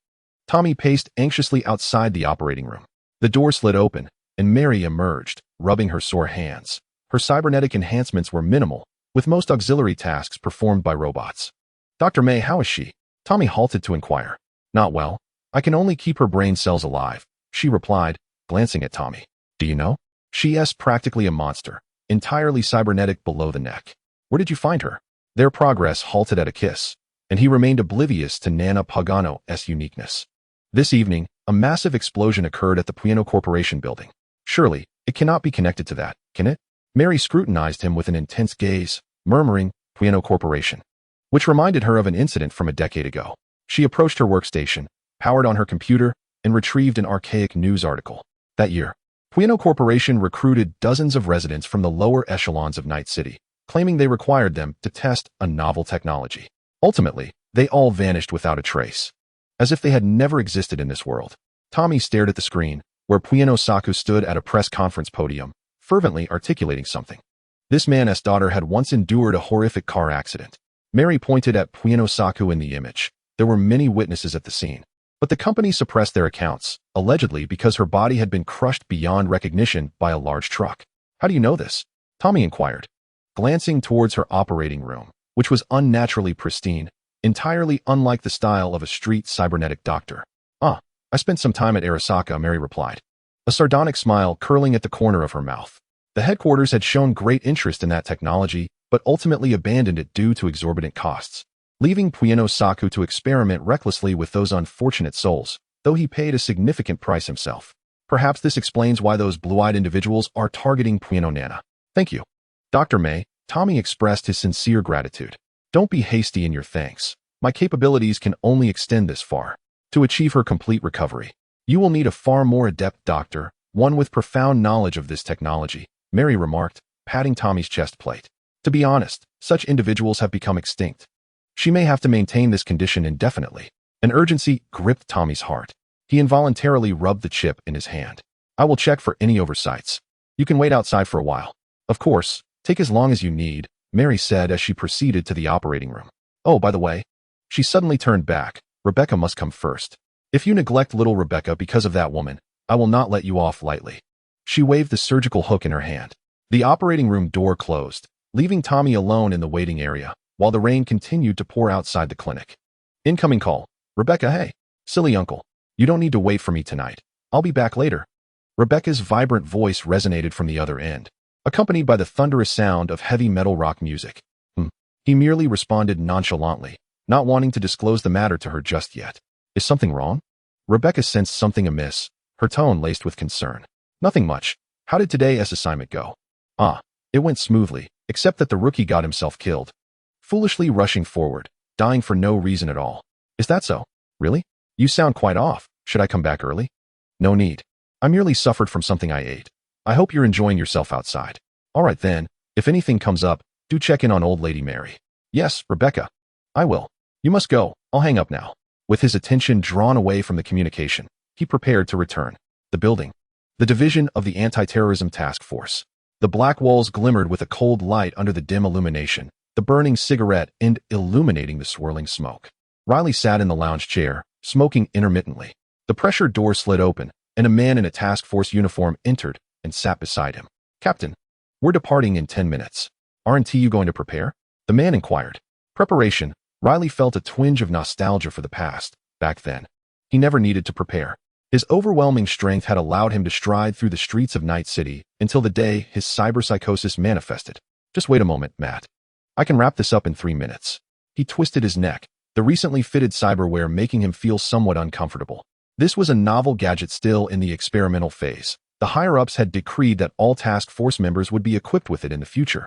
Tommy paced anxiously outside the operating room. The door slid open, and Mary emerged, rubbing her sore hands. Her cybernetic enhancements were minimal, with most auxiliary tasks performed by robots. Dr. May, how is she? Tommy halted to inquire. Not well. I can only keep her brain cells alive, she replied, glancing at Tommy. Do you know? She's practically a monster, entirely cybernetic below the neck. Where did you find her? Their progress halted at a kiss, and he remained oblivious to Nana Pagano's uniqueness. This evening, a massive explosion occurred at the Pueno Corporation building. Surely, it cannot be connected to that, can it? Mary scrutinized him with an intense gaze, murmuring, Pueno Corporation, which reminded her of an incident from a decade ago. She approached her workstation, powered on her computer, and retrieved an archaic news article. That year, Pueno Corporation recruited dozens of residents from the lower echelons of Night City, claiming they required them to test a novel technology. Ultimately, they all vanished without a trace, as if they had never existed in this world. Tommy stared at the screen, where Pueno Saku stood at a press conference podium, fervently articulating something. This man's daughter had once endured a horrific car accident. Mary pointed at Puenosaku in the image. There were many witnesses at the scene. But the company suppressed their accounts, allegedly because her body had been crushed beyond recognition by a large truck. How do you know this? Tommy inquired, glancing towards her operating room, which was unnaturally pristine, entirely unlike the style of a street cybernetic doctor. I spent some time at Arasaka, Mary replied, a sardonic smile curling at the corner of her mouth. The headquarters had shown great interest in that technology, but ultimately abandoned it due to exorbitant costs, leaving Puenosaku to experiment recklessly with those unfortunate souls, though he paid a significant price himself. Perhaps this explains why those blue-eyed individuals are targeting Pueno Nana. Thank you, Dr. May. Tommy expressed his sincere gratitude. Don't be hasty in your thanks. My capabilities can only extend this far. To achieve her complete recovery, you will need a far more adept doctor, one with profound knowledge of this technology, Mary remarked, patting Tommy's chest plate. To be honest, such individuals have become extinct. She may have to maintain this condition indefinitely. An urgency gripped Tommy's heart. He involuntarily rubbed the chip in his hand. I will check for any oversights. You can wait outside for a while. Of course, take as long as you need, Mary said as she proceeded to the operating room. Oh, by the way. She suddenly turned back. Rebecca must come first. If you neglect little Rebecca because of that woman, I will not let you off lightly. She waved the surgical hook in her hand. The operating room door closed, leaving Tommy alone in the waiting area, while the rain continued to pour outside the clinic. Incoming call. Rebecca, hey. Silly uncle. You don't need to wait for me tonight. I'll be back later. Rebecca's vibrant voice resonated from the other end, accompanied by the thunderous sound of heavy metal rock music. He merely responded nonchalantly, not wanting to disclose the matter to her just yet. Is something wrong? Rebecca sensed something amiss, her tone laced with concern. Nothing much. How did today's assignment go? It went smoothly, except that the rookie got himself killed. Foolishly rushing forward, dying for no reason at all. Is that so? Really? You sound quite off. Should I come back early? No need. I merely suffered from something I ate. I hope you're enjoying yourself outside. All right then, if anything comes up, do check in on old lady Mary. Yes, Rebecca. I will. You must go. I'll hang up now. With his attention drawn away from the communication, he prepared to return. The building. The division of the Anti-Terrorism Task Force. The black walls glimmered with a cold light under the dim illumination, the burning cigarette end illuminating the swirling smoke. Riley sat in the lounge chair, smoking intermittently. The pressure door slid open, and a man in a task force uniform entered and sat beside him. Captain, we're departing in 10 minutes. Aren't you going to prepare? The man inquired. Preparation. Riley felt a twinge of nostalgia for the past. Back then, he never needed to prepare. His overwhelming strength had allowed him to stride through the streets of Night City until the day his cyberpsychosis manifested. Just wait a moment, Matt. I can wrap this up in 3 minutes. He twisted his neck, the recently fitted cyberware making him feel somewhat uncomfortable. This was a novel gadget still in the experimental phase. The higher-ups had decreed that all task force members would be equipped with it in the future,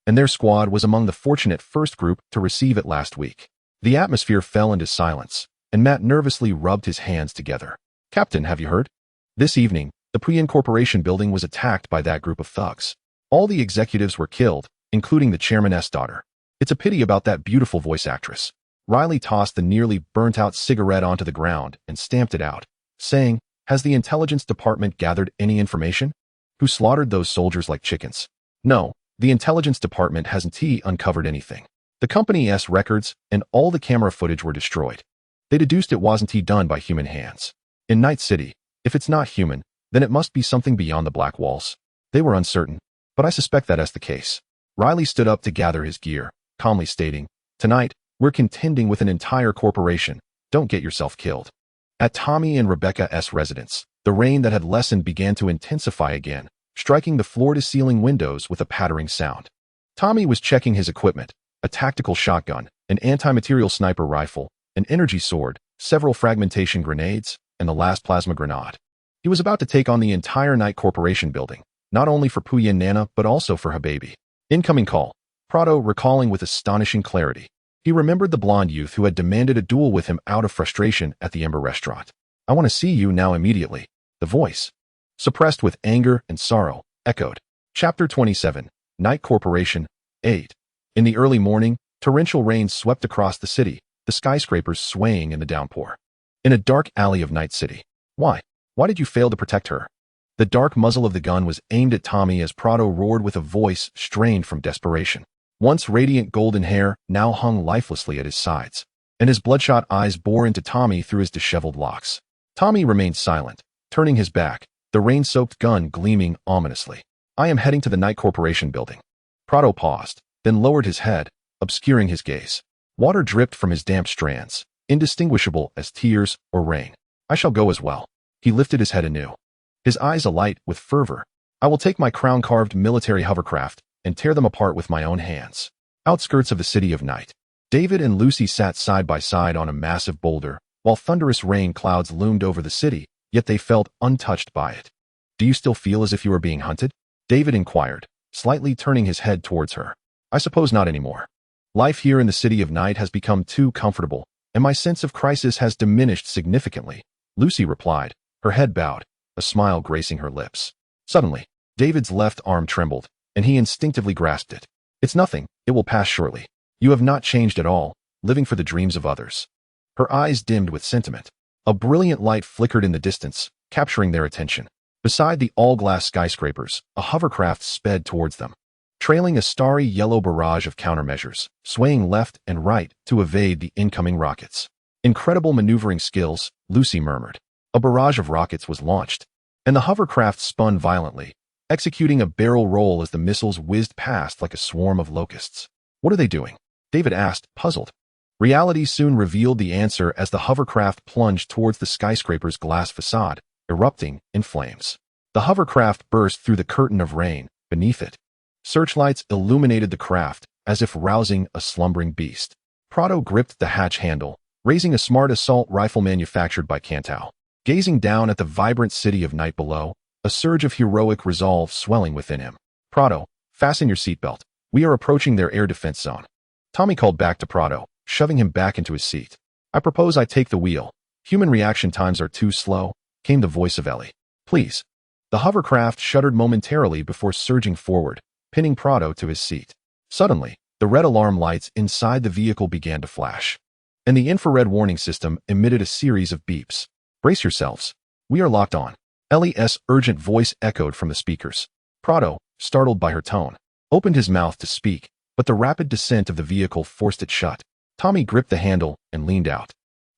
and their squad was among the fortunate first group to receive it last week. The atmosphere fell into silence, and Matt nervously rubbed his hands together. Captain, have you heard? This evening, the pre-incorporation building was attacked by that group of thugs. All the executives were killed, including the chairman's daughter. It's a pity about that beautiful voice actress. Riley tossed the nearly burnt-out cigarette onto the ground and stamped it out, saying, Has the intelligence department gathered any information? Who slaughtered those soldiers like chickens? No, the intelligence department hasn't uncovered anything. The company's records and all the camera footage were destroyed. They deduced it wasn't done by human hands. In Night City, if it's not human, then it must be something beyond the black walls. They were uncertain, but I suspect that's the case. Riley stood up to gather his gear, calmly stating, Tonight, we're contending with an entire corporation. Don't get yourself killed. At Tommy and Rebecca's residence, the rain that had lessened began to intensify again, striking the floor-to-ceiling windows with a pattering sound. Tommy was checking his equipment, a tactical shotgun, an anti-material sniper rifle, an energy sword, several fragmentation grenades, and the last plasma grenade. He was about to take on the entire Night Corporation building, not only for Puyen Nana but also for Habibi. Incoming call. Prado recalling with astonishing clarity. He remembered the blonde youth who had demanded a duel with him out of frustration at the Ember restaurant. I want to see you now immediately. The voice, suppressed with anger and sorrow, echoed. Chapter 27. Night Corporation. 8. In the early morning, torrential rain swept across the city, the skyscrapers swaying in the downpour. In a dark alley of Night City. Why did you fail to protect her? The dark muzzle of the gun was aimed at Tommy as Prado roared with a voice strained from desperation. Once radiant golden hair now hung lifelessly at his sides, and his bloodshot eyes bore into Tommy through his disheveled locks. Tommy remained silent, turning his back, the rain-soaked gun gleaming ominously. "I am heading to the Knight Corporation building." Prado paused, then lowered his head, obscuring his gaze. Water dripped from his damp strands, indistinguishable as tears or rain. "I shall go as well." He lifted his head anew, his eyes alight with fervor. "I will take my crown-carved military hovercraft and tear them apart with my own hands." Outskirts of the city of Knight, David and Lucy sat side by side on a massive boulder, while thunderous rain clouds loomed over the city, yet they felt untouched by it. "Do you still feel as if you were being hunted?" David inquired, slightly turning his head towards her. "I suppose not anymore. Life here in the city of Knight has become too comfortable, and my sense of crisis has diminished significantly," Lucy replied, her head bowed, a smile gracing her lips. Suddenly, David's left arm trembled, and he instinctively grasped it. "It's nothing, it will pass shortly. You have not changed at all, living for the dreams of others." Her eyes dimmed with sentiment. A brilliant light flickered in the distance, capturing their attention. Beside the all-glass skyscrapers, a hovercraft sped towards them, trailing a starry yellow barrage of countermeasures, swaying left and right to evade the incoming rockets. "Incredible maneuvering skills," Lucy murmured. A barrage of rockets was launched, and the hovercraft spun violently, executing a barrel roll as the missiles whizzed past like a swarm of locusts. "What are they doing?" David asked, puzzled. Reality soon revealed the answer as the hovercraft plunged towards the skyscraper's glass facade, erupting in flames. The hovercraft burst through the curtain of rain beneath it. Searchlights illuminated the craft, as if rousing a slumbering beast. Prado gripped the hatch handle, raising a smart assault rifle manufactured by Cantal. Gazing down at the vibrant city of Knight below, a surge of heroic resolve swelling within him. "Prado, fasten your seatbelt. We are approaching their air defense zone." Tommy called back to Prado, shoving him back into his seat. "I propose I take the wheel. Human reaction times are too slow," came the voice of Elle. "Please." The hovercraft shuddered momentarily before surging forward, pinning Prado to his seat. Suddenly, the red alarm lights inside the vehicle began to flash, and the infrared warning system emitted a series of beeps. "Brace yourselves. We are locked on." Ellie's urgent voice echoed from the speakers. Prado, startled by her tone, opened his mouth to speak, but the rapid descent of the vehicle forced it shut. Tommy gripped the handle and leaned out,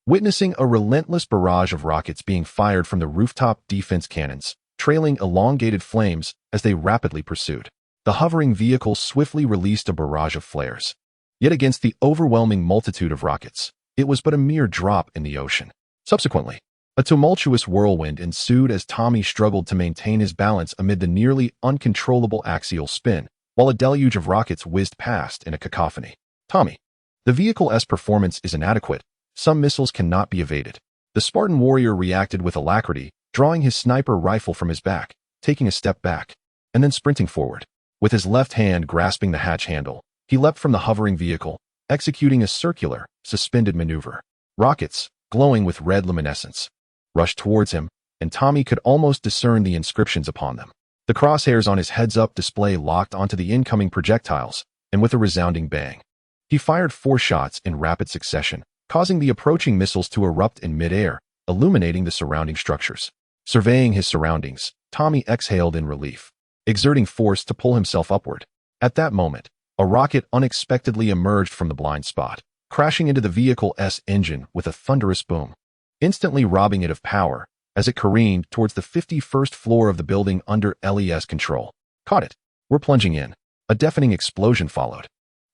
witnessing a relentless barrage of rockets being fired from the rooftop defense cannons, trailing elongated flames as they rapidly pursued. The hovering vehicle swiftly released a barrage of flares. Yet against the overwhelming multitude of rockets, it was but a mere drop in the ocean. Subsequently, a tumultuous whirlwind ensued as Tommy struggled to maintain his balance amid the nearly uncontrollable axial spin, while a deluge of rockets whizzed past in a cacophony. "Tommy, the vehicle's performance is inadequate. Some missiles cannot be evaded." The Spartan warrior reacted with alacrity, drawing his sniper rifle from his back, taking a step back, and then sprinting forward. With his left hand grasping the hatch handle, he leapt from the hovering vehicle, executing a circular, suspended maneuver. Rockets, glowing with red luminescence, rushed towards him, and Tommy could almost discern the inscriptions upon them. The crosshairs on his heads-up display locked onto the incoming projectiles, and with a resounding bang, he fired 4 shots in rapid succession, causing the approaching missiles to erupt in mid-air, illuminating the surrounding structures. Surveying his surroundings, Tommy exhaled in relief, exerting force to pull himself upward. At that moment, a rocket unexpectedly emerged from the blind spot, crashing into the vehicle's engine with a thunderous boom, instantly robbing it of power as it careened towards the 51st floor of the building under Ellie's control. "Caught it. We're plunging in." A deafening explosion followed,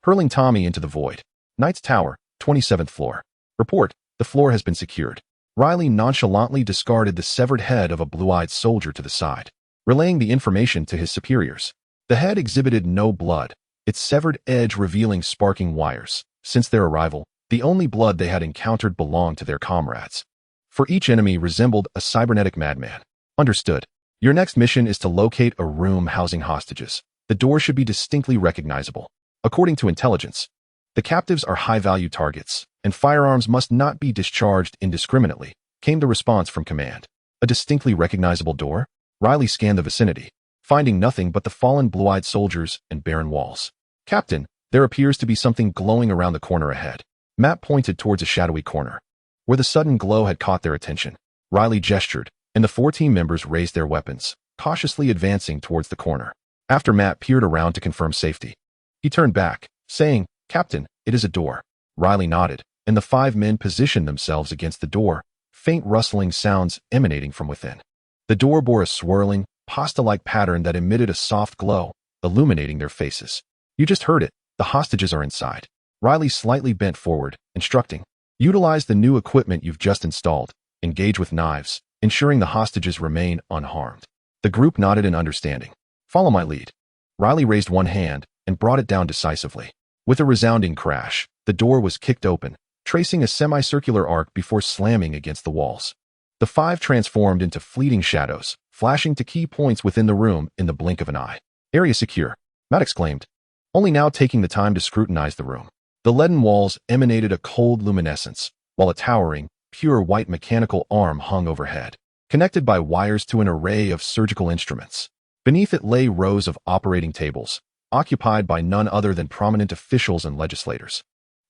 hurling Tommy into the void. "Knight's Tower, 27th floor. Report, the floor has been secured." Riley nonchalantly discarded the severed head of a blue-eyed soldier to the side, relaying the information to his superiors. The head exhibited no blood, its severed edge revealing sparking wires. Since their arrival, the only blood they had encountered belonged to their comrades. For each enemy resembled a cybernetic madman. "Understood. Your next mission is to locate a room housing hostages. The door should be distinctly recognizable. According to intelligence, the captives are high-value targets, and firearms must not be discharged indiscriminately," came the response from command. "A distinctly recognizable door?" Riley scanned the vicinity, finding nothing but the fallen blue-eyed soldiers and barren walls. "Captain, there appears to be something glowing around the corner ahead." Matt pointed towards a shadowy corner, where the sudden glow had caught their attention. Riley gestured, and the 4 team members raised their weapons, cautiously advancing towards the corner. After Matt peered around to confirm safety, he turned back, saying, "Captain, it is a door." Riley nodded, and the 5 men positioned themselves against the door, faint rustling sounds emanating from within. The door bore a swirling, pasta-like pattern that emitted a soft glow, illuminating their faces. "You just heard it. The hostages are inside." Riley slightly bent forward, instructing, "Utilize the new equipment you've just installed. Engage with knives, ensuring the hostages remain unharmed." The group nodded in understanding. "Follow my lead." Riley raised one hand and brought it down decisively. With a resounding crash, the door was kicked open, tracing a semicircular arc before slamming against the walls. The 5 transformed into fleeting shadows, flashing to key points within the room in the blink of an eye. "Area secure," Matt exclaimed, only now taking the time to scrutinize the room. The leaden walls emanated a cold luminescence, while a towering, pure white mechanical arm hung overhead, connected by wires to an array of surgical instruments. Beneath it lay rows of operating tables, occupied by none other than prominent officials and legislators,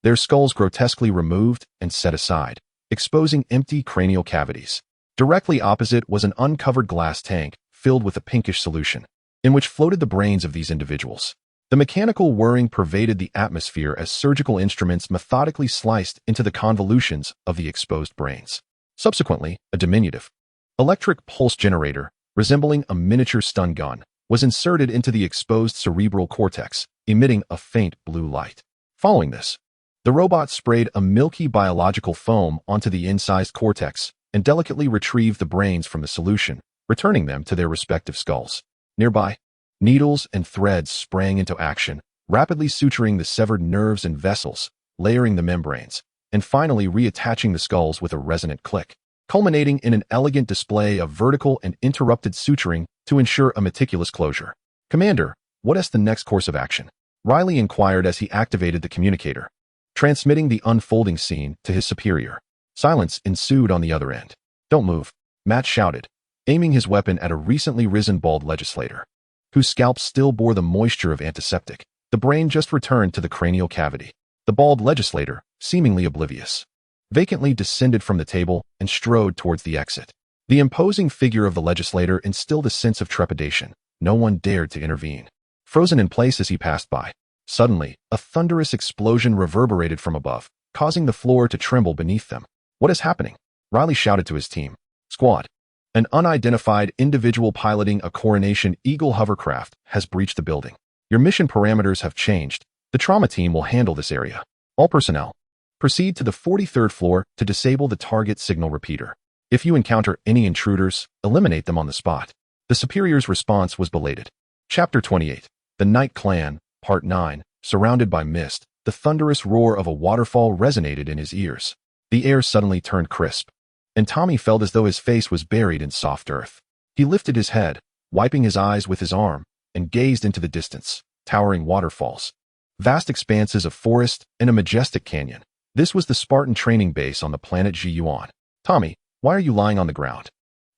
their skulls grotesquely removed and set aside, exposing empty cranial cavities. Directly opposite was an uncovered glass tank filled with a pinkish solution, in which floated the brains of these individuals. The mechanical whirring pervaded the atmosphere as surgical instruments methodically sliced into the convolutions of the exposed brains. Subsequently, a diminutive, electric pulse generator, resembling a miniature stun gun, was inserted into the exposed cerebral cortex, emitting a faint blue light. Following this, the robot sprayed a milky biological foam onto the incised cortex and delicately retrieved the brains from the solution, returning them to their respective skulls. Nearby, needles and threads sprang into action, rapidly suturing the severed nerves and vessels, layering the membranes, and finally reattaching the skulls with a resonant click, culminating in an elegant display of vertical and interrupted suturing to ensure a meticulous closure. "Commander, what is the next course of action?" Riley inquired as he activated the communicator, transmitting the unfolding scene to his superior. Silence ensued on the other end. "Don't move," Matt shouted, aiming his weapon at a recently risen bald legislator, whose scalp still bore the moisture of antiseptic. The brain just returned to the cranial cavity. The bald legislator, seemingly oblivious, vacantly descended from the table and strode towards the exit. The imposing figure of the legislator instilled a sense of trepidation. No one dared to intervene. Frozen in place as he passed by, suddenly, a thunderous explosion reverberated from above, causing the floor to tremble beneath them. "What is happening?" Riley shouted to his team. "Squad, an unidentified individual piloting a Coronation Eagle hovercraft has breached the building. Your mission parameters have changed. The trauma team will handle this area. All personnel, proceed to the 43rd floor to disable the target signal repeater. If you encounter any intruders, eliminate them on the spot." The superior's response was belated. Chapter 28. The Night Clan, Part 9. Surrounded by mist, the thunderous roar of a waterfall resonated in his ears. The air suddenly turned crisp, and Tommy felt as though his face was buried in soft earth. He lifted his head, wiping his eyes with his arm, and gazed into the distance. Towering waterfalls, vast expanses of forest, and a majestic canyon. This was the Spartan training base on the planet Jiuan. "Tommy, why are you lying on the ground?"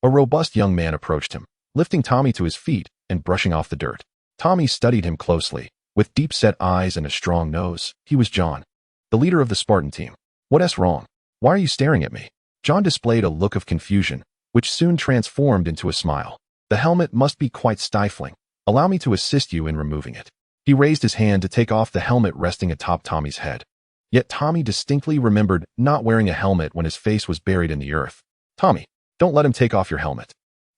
A robust young man approached him, lifting Tommy to his feet and brushing off the dirt. Tommy studied him closely. With deep-set eyes and a strong nose, he was John, the leader of the Spartan team. "What's wrong? Why are you staring at me?" John displayed a look of confusion, which soon transformed into a smile. "The helmet must be quite stifling. Allow me to assist you in removing it." He raised his hand to take off the helmet resting atop Tommy's head. Yet Tommy distinctly remembered not wearing a helmet when his face was buried in the earth. "Tommy, don't let him take off your helmet."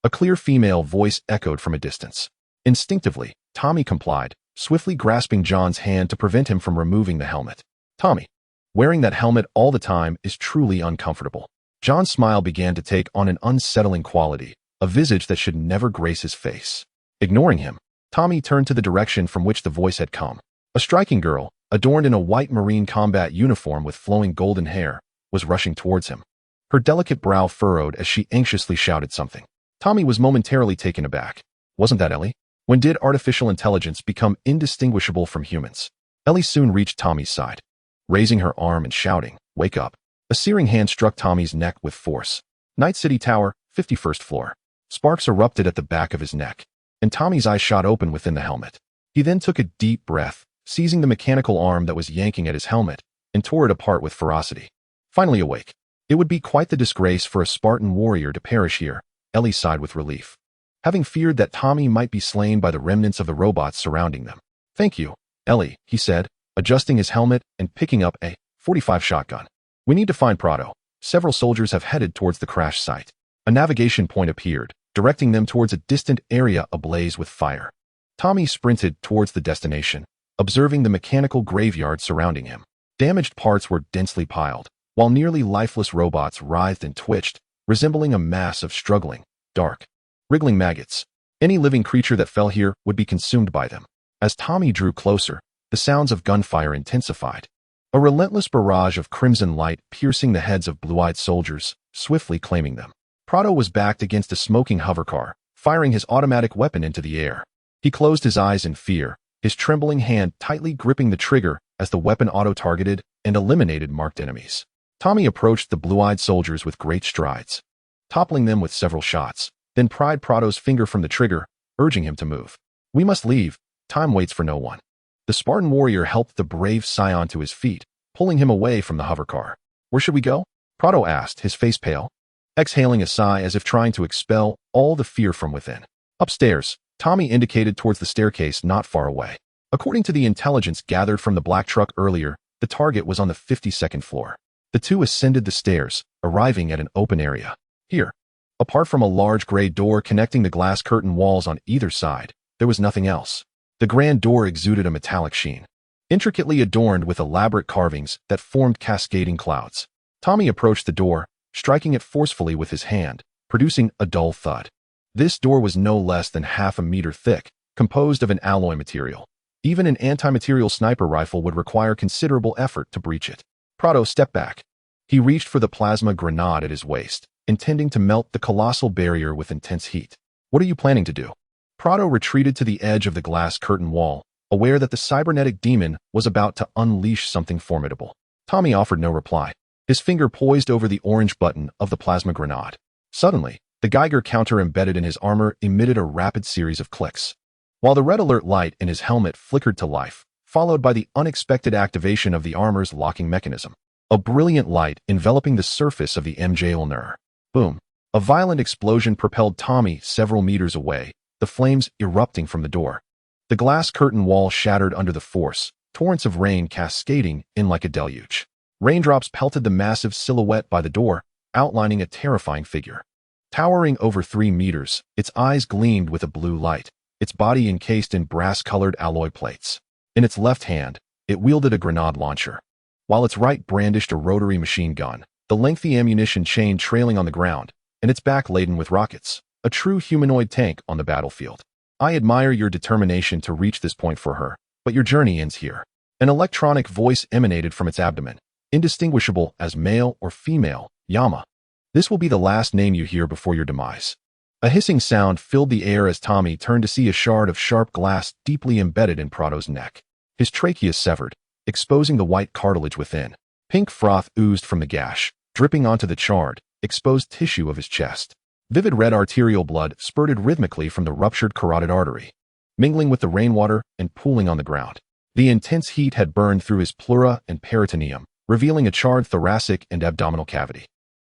A clear female voice echoed from a distance. Instinctively, Tommy complied, swiftly grasping John's hand to prevent him from removing the helmet. "Tommy, wearing that helmet all the time is truly uncomfortable." John's smile began to take on an unsettling quality, a visage that should never grace his face. Ignoring him, Tommy turned to the direction from which the voice had come. A striking girl, adorned in a white Marine combat uniform with flowing golden hair, was rushing towards him. Her delicate brow furrowed as she anxiously shouted something. Tommy was momentarily taken aback. Wasn't that Elle? When did artificial intelligence become indistinguishable from humans? Elle soon reached Tommy's side, raising her arm and shouting, "Wake up." A searing hand struck Tommy's neck with force. Night City Tower, 51st floor. Sparks erupted at the back of his neck, and Tommy's eyes shot open within the helmet. He then took a deep breath, seizing the mechanical arm that was yanking at his helmet, and tore it apart with ferocity. Finally awake. It would be quite the disgrace for a Spartan warrior to perish here. Elle sighed with relief. having feared that Tommy might be slain by the remnants of the robots surrounding them. "Thank you, Elle," he said, adjusting his helmet and picking up a .45 shotgun. "We need to find Prado. Several soldiers have headed towards the crash site." A navigation point appeared, directing them towards a distant area ablaze with fire. Tommy sprinted towards the destination, observing the mechanical graveyard surrounding him. Damaged parts were densely piled, while nearly lifeless robots writhed and twitched, resembling a mass of struggling, dark, wriggling maggots. Any living creature that fell here would be consumed by them. As Tommy drew closer, the sounds of gunfire intensified. A relentless barrage of crimson light piercing the heads of blue-eyed soldiers, swiftly claiming them. Prado was backed against a smoking hovercar, firing his automatic weapon into the air. He closed his eyes in fear, his trembling hand tightly gripping the trigger as the weapon auto-targeted and eliminated marked enemies. Tommy approached the blue-eyed soldiers with great strides, toppling them with several shots, then pried Prado's finger from the trigger, urging him to move. "We must leave. Time waits for no one." The Spartan warrior helped the brave scion to his feet, pulling him away from the hovercar. "Where should we go?" Prado asked, his face pale, exhaling a sigh as if trying to expel all the fear from within. "Upstairs," Tommy indicated towards the staircase not far away. According to the intelligence gathered from the black truck earlier, the target was on the 52nd floor. The two ascended the stairs, arriving at an open area. Here, apart from a large gray door connecting the glass curtain walls on either side, there was nothing else. The grand door exuded a metallic sheen, intricately adorned with elaborate carvings that formed cascading clouds. Tommy approached the door, striking it forcefully with his hand, producing a dull thud. This door was no less than half a meter thick, composed of an alloy material. Even an anti-material sniper rifle would require considerable effort to breach it. Prado stepped back. He reached for the plasma grenade at his waist, intending to melt the colossal barrier with intense heat. "What are you planning to do?" Prado retreated to the edge of the glass curtain wall, aware that the cybernetic demon was about to unleash something formidable. Tommy offered no reply, his finger poised over the orange button of the plasma grenade. Suddenly, the Geiger counter embedded in his armor emitted a rapid series of clicks, while the red alert light in his helmet flickered to life, followed by the unexpected activation of the armor's locking mechanism. A brilliant light enveloping the surface of the MJOLNIR. Boom! A violent explosion propelled Tommy several meters away, the flames erupting from the door. The glass curtain wall shattered under the force, torrents of rain cascading in like a deluge. Raindrops pelted the massive silhouette by the door, outlining a terrifying figure. Towering over 3 meters, its eyes gleamed with a blue light, its body encased in brass-colored alloy plates. In its left hand, it wielded a grenade launcher, while its right brandished a rotary machine gun, the lengthy ammunition chain trailing on the ground, and its back laden with rockets, a true humanoid tank on the battlefield. "I admire your determination to reach this point for her, but your journey ends here." An electronic voice emanated from its abdomen, indistinguishable as male or female, Yama. "This will be the last name you hear before your demise." A hissing sound filled the air as Tommy turned to see a shard of sharp glass deeply embedded in Prado's neck. His trachea severed, exposing the white cartilage within. Pink froth oozed from the gash, dripping onto the charred, exposed tissue of his chest. Vivid red arterial blood spurted rhythmically from the ruptured carotid artery, mingling with the rainwater and pooling on the ground. The intense heat had burned through his pleura and peritoneum, revealing a charred thoracic and abdominal cavity.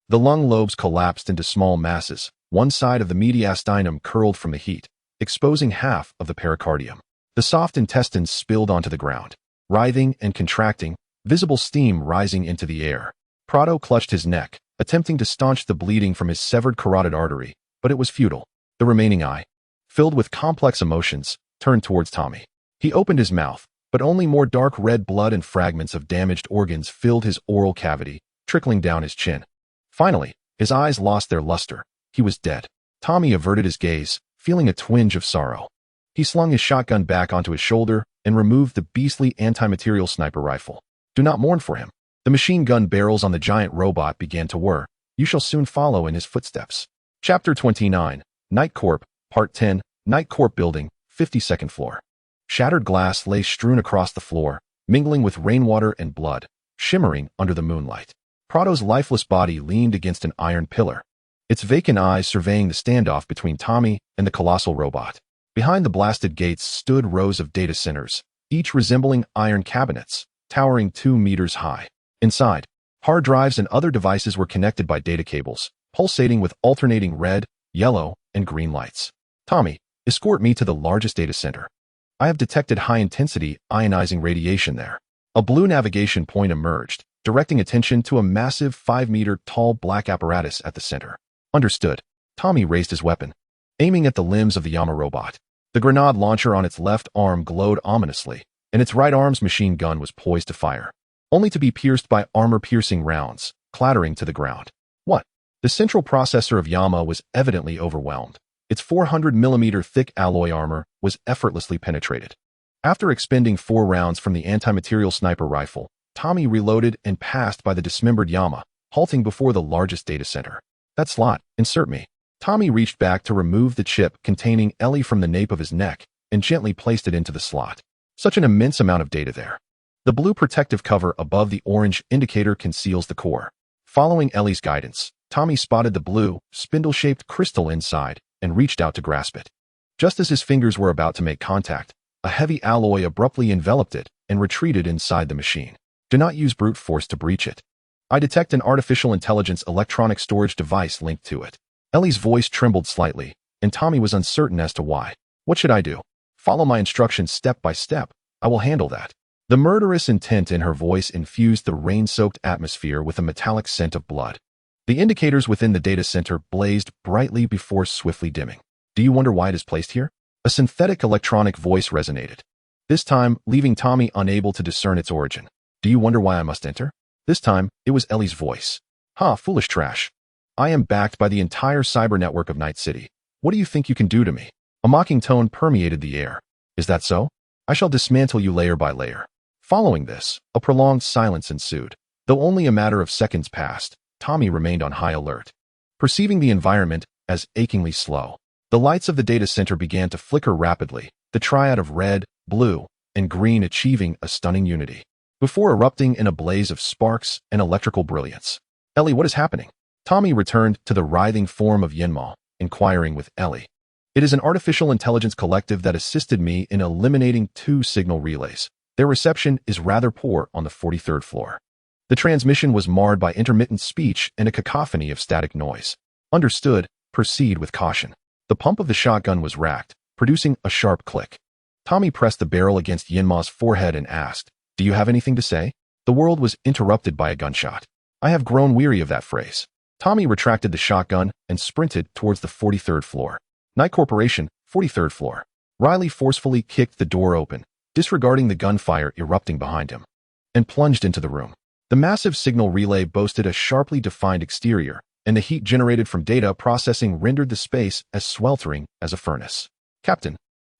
The lung lobes collapsed into small masses. One side of the mediastinum curled from the heat, exposing half of the pericardium. The soft intestines spilled onto the ground, writhing and contracting, visible steam rising into the air. Prado clutched his neck, attempting to staunch the bleeding from his severed carotid artery, but it was futile. The remaining eye, filled with complex emotions, turned towards Tommy. He opened his mouth, but only more dark red blood and fragments of damaged organs filled his oral cavity, trickling down his chin. Finally, his eyes lost their luster. He was dead. Tommy averted his gaze, feeling a twinge of sorrow. He slung his shotgun back onto his shoulder and removed the beastly anti-material sniper rifle. "Do not mourn for him." The machine gun barrels on the giant robot began to whir. "You shall soon follow in his footsteps." Chapter 29, Night Corp, Part 10, Night Corp Building, 52nd floor. Shattered glass lay strewn across the floor, mingling with rainwater and blood, shimmering under the moonlight. Prado's lifeless body leaned against an iron pillar, its vacant eyes surveying the standoff between Tommy and the colossal robot. Behind the blasted gates stood rows of data centers, each resembling iron cabinets, towering 2 meters high. Inside, hard drives and other devices were connected by data cables, pulsating with alternating red, yellow, and green lights. Tommy, escort me to the largest data center. I have detected high-intensity ionizing radiation there. A blue navigation point emerged, directing attention to a massive 5-meter-tall black apparatus at the center. Understood. Tommy raised his weapon, aiming at the limbs of the Yama robot. The grenade launcher on its left arm glowed ominously, and its right arm's machine gun was poised to fire, only to be pierced by armor-piercing rounds, clattering to the ground. What? The central processor of Yama was evidently overwhelmed. Its 400mm thick alloy armor was effortlessly penetrated. After expending 4 rounds from the anti-material sniper rifle, Tommy reloaded and passed by the dismembered Yama, halting before the largest data center. That slot, insert me. Tommy reached back to remove the chip containing Elle from the nape of his neck and gently placed it into the slot. Such an immense amount of data there. The blue protective cover above the orange indicator conceals the core. Following Elle's guidance, Tommy spotted the blue, spindle-shaped crystal inside and reached out to grasp it. Just as his fingers were about to make contact, a heavy alloy abruptly enveloped it and retreated inside the machine. Do not use brute force to breach it. I detect an artificial intelligence electronic storage device linked to it. Elle's voice trembled slightly, and Tommy was uncertain as to why. What should I do? Follow my instructions step by step. I will handle that. The murderous intent in her voice infused the rain-soaked atmosphere with a metallic scent of blood. The indicators within the data center blazed brightly before swiftly dimming. Do you wonder why it is placed here? A synthetic electronic voice resonated, this time leaving Tommy unable to discern its origin. Do you wonder why I must enter? This time, it was Elle's voice. Ha, foolish trash. I am backed by the entire cyber network of Night City. What do you think you can do to me? A mocking tone permeated the air. Is that so? I shall dismantle you layer by layer. Following this, a prolonged silence ensued. Though only a matter of seconds passed, Tommy remained on high alert. Perceiving the environment as achingly slow, the lights of the data center began to flicker rapidly, the triad of red, blue, and green achieving a stunning unity, before erupting in a blaze of sparks and electrical brilliance. Elle, what is happening? Tommy returned to the writhing form of Yinma, inquiring with Elle. It is an artificial intelligence collective that assisted me in eliminating 2 signal relays. Their reception is rather poor on the 43rd floor. The transmission was marred by intermittent speech and a cacophony of static noise. Understood, proceed with caution. The pump of the shotgun was racked, producing a sharp click. Tommy pressed the barrel against Yinma's forehead and asked, "Do you have anything to say?" The world was interrupted by a gunshot. I have grown weary of that phrase. Tommy retracted the shotgun and sprinted towards the 43rd floor. Night Corporation, 43rd floor. Riley forcefully kicked the door open, disregarding the gunfire erupting behind him, and plunged into the room. The massive signal relay boasted a sharply defined exterior, and the heat generated from data processing rendered the space as sweltering as a furnace. Captain,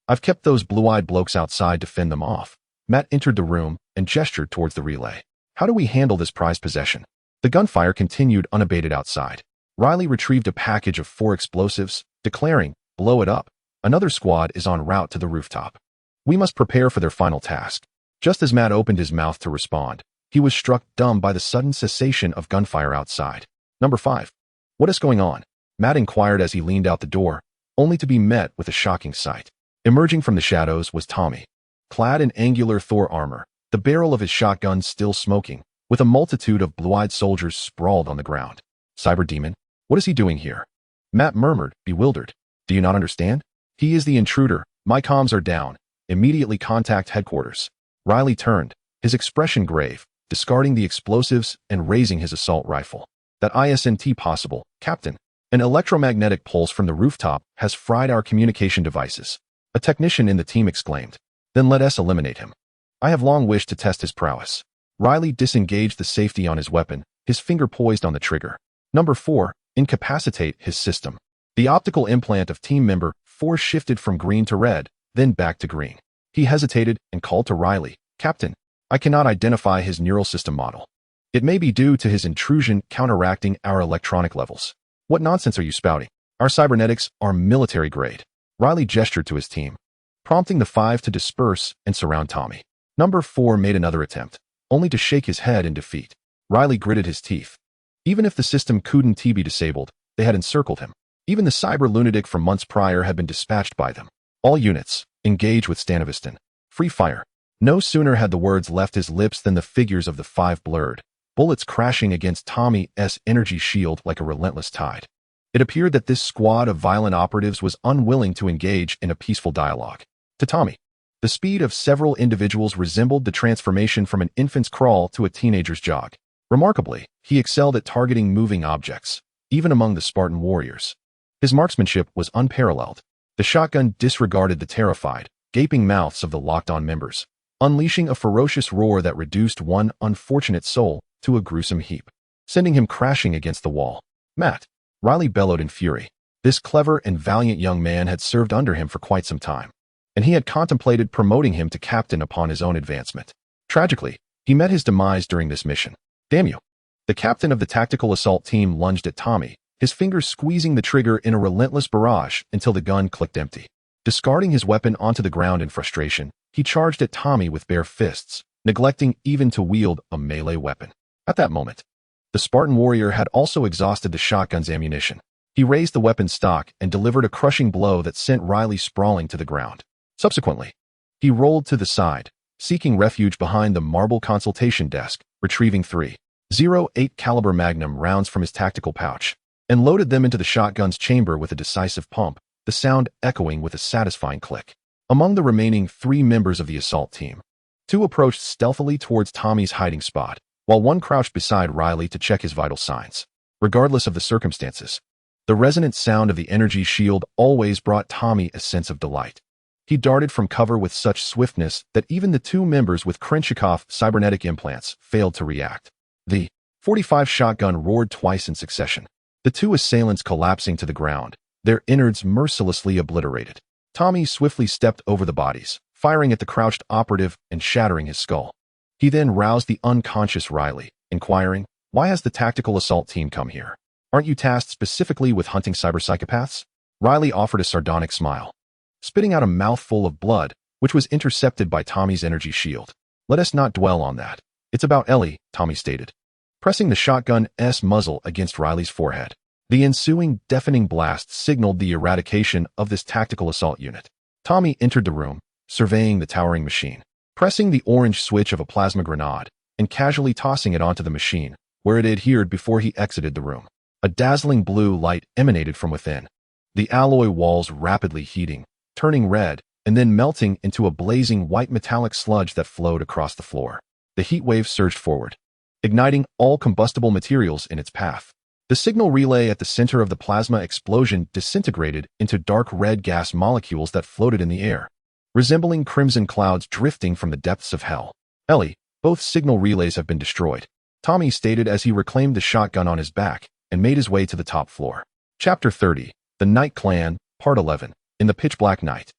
I've kept those blue-eyed blokes outside to fend them off. Matt entered the room and gestured towards the relay. How do we handle this prized possession? The gunfire continued unabated outside. Riley retrieved a package of 4 explosives, declaring, "Blow it up. Another squad is en route to the rooftop. We must prepare for their final task." Just as Matt opened his mouth to respond, he was struck dumb by the sudden cessation of gunfire outside. Number 5. What is going on? Matt inquired as he leaned out the door, only to be met with a shocking sight. Emerging from the shadows was Tommy, clad in angular Thor armor, the barrel of his shotgun still smoking, with a multitude of blue-eyed soldiers sprawled on the ground. Cyber Demon, what is he doing here? Matt murmured, bewildered. Do you not understand? He is the intruder. My comms are down. Immediately contact headquarters. Riley turned, his expression grave, discarding the explosives and raising his assault rifle. That isn't possible, Captain. An electromagnetic pulse from the rooftop has fried our communication devices. A technician in the team exclaimed. Then let us eliminate him. I have long wished to test his prowess. Riley disengaged the safety on his weapon, his finger poised on the trigger. Number 4, incapacitate his system. The optical implant of team member 4 shifted from green to red, then back to green. He hesitated and called to Riley, Captain, I cannot identify his neural system model. It may be due to his intrusion counteracting our electronic levels. What nonsense are you spouting? Our cybernetics are military grade. Riley gestured to his team, prompting the 5 to disperse and surround Tommy. Number 4 made another attempt, only to shake his head in defeat. Riley gritted his teeth. Even if the system couldn't be disabled, they had encircled him. Even the cyber lunatic from months prior had been dispatched by them. All units, engage with Stanoviston. Free fire. No sooner had the words left his lips than the figures of the 5 blurred, bullets crashing against Tommy's energy shield like a relentless tide. It appeared that this squad of violent operatives was unwilling to engage in a peaceful dialogue. To Tommy, the speed of several individuals resembled the transformation from an infant's crawl to a teenager's jog. Remarkably, he excelled at targeting moving objects, even among the Spartan warriors. His marksmanship was unparalleled. The shotgun disregarded the terrified, gaping mouths of the locked-on members, unleashing a ferocious roar that reduced one unfortunate soul to a gruesome heap, sending him crashing against the wall. Matt, Riley bellowed in fury. This clever and valiant young man had served under him for quite some time, and he had contemplated promoting him to captain upon his own advancement. Tragically, he met his demise during this mission. Damn you! The captain of the tactical assault team lunged at Tommy, his fingers squeezing the trigger in a relentless barrage until the gun clicked empty. Discarding his weapon onto the ground in frustration, he charged at Tommy with bare fists, neglecting even to wield a melee weapon. At that moment, the Spartan warrior had also exhausted the shotgun's ammunition. He raised the weapon stock and delivered a crushing blow that sent Riley sprawling to the ground. Subsequently, he rolled to the side, seeking refuge behind the marble consultation desk, retrieving 3.08 caliber Magnum rounds from his tactical pouch, and loaded them into the shotgun's chamber with a decisive pump, the sound echoing with a satisfying click. Among the remaining 3 members of the assault team, 2 approached stealthily towards Tommy's hiding spot, while 1 crouched beside Riley to check his vital signs. Regardless of the circumstances, the resonant sound of the energy shield always brought Tommy a sense of delight. He darted from cover with such swiftness that even the 2 members with Krenchikov cybernetic implants failed to react. The .45 shotgun roared twice in succession, the 2 assailants collapsing to the ground, their innards mercilessly obliterated. Tommy swiftly stepped over the bodies, firing at the crouched operative and shattering his skull. He then roused the unconscious Riley, inquiring, "Why has the tactical assault team come here? Aren't you tasked specifically with hunting cyberpsychopaths?" Riley offered a sardonic smile, spitting out a mouthful of blood, which was intercepted by Tommy's energy shield. "Let us not dwell on that. It's about Elle," Tommy stated, pressing the shotgun's muzzle against Riley's forehead. The ensuing deafening blast signaled the eradication of this tactical assault unit. Tommy entered the room, surveying the towering machine, pressing the orange switch of a plasma grenade, and casually tossing it onto the machine, where it adhered before he exited the room. A dazzling blue light emanated from within, the alloy walls rapidly heating, turning red, and then melting into a blazing white metallic sludge that flowed across the floor. The heat wave surged forward, igniting all combustible materials in its path. The signal relay at the center of the plasma explosion disintegrated into dark red gas molecules that floated in the air, resembling crimson clouds drifting from the depths of hell. "Elle, both signal relays have been destroyed," Tommy stated as he reclaimed the shotgun on his back and made his way to the top floor. Chapter 30, The Night Clan, Part 11. In the pitch-black night,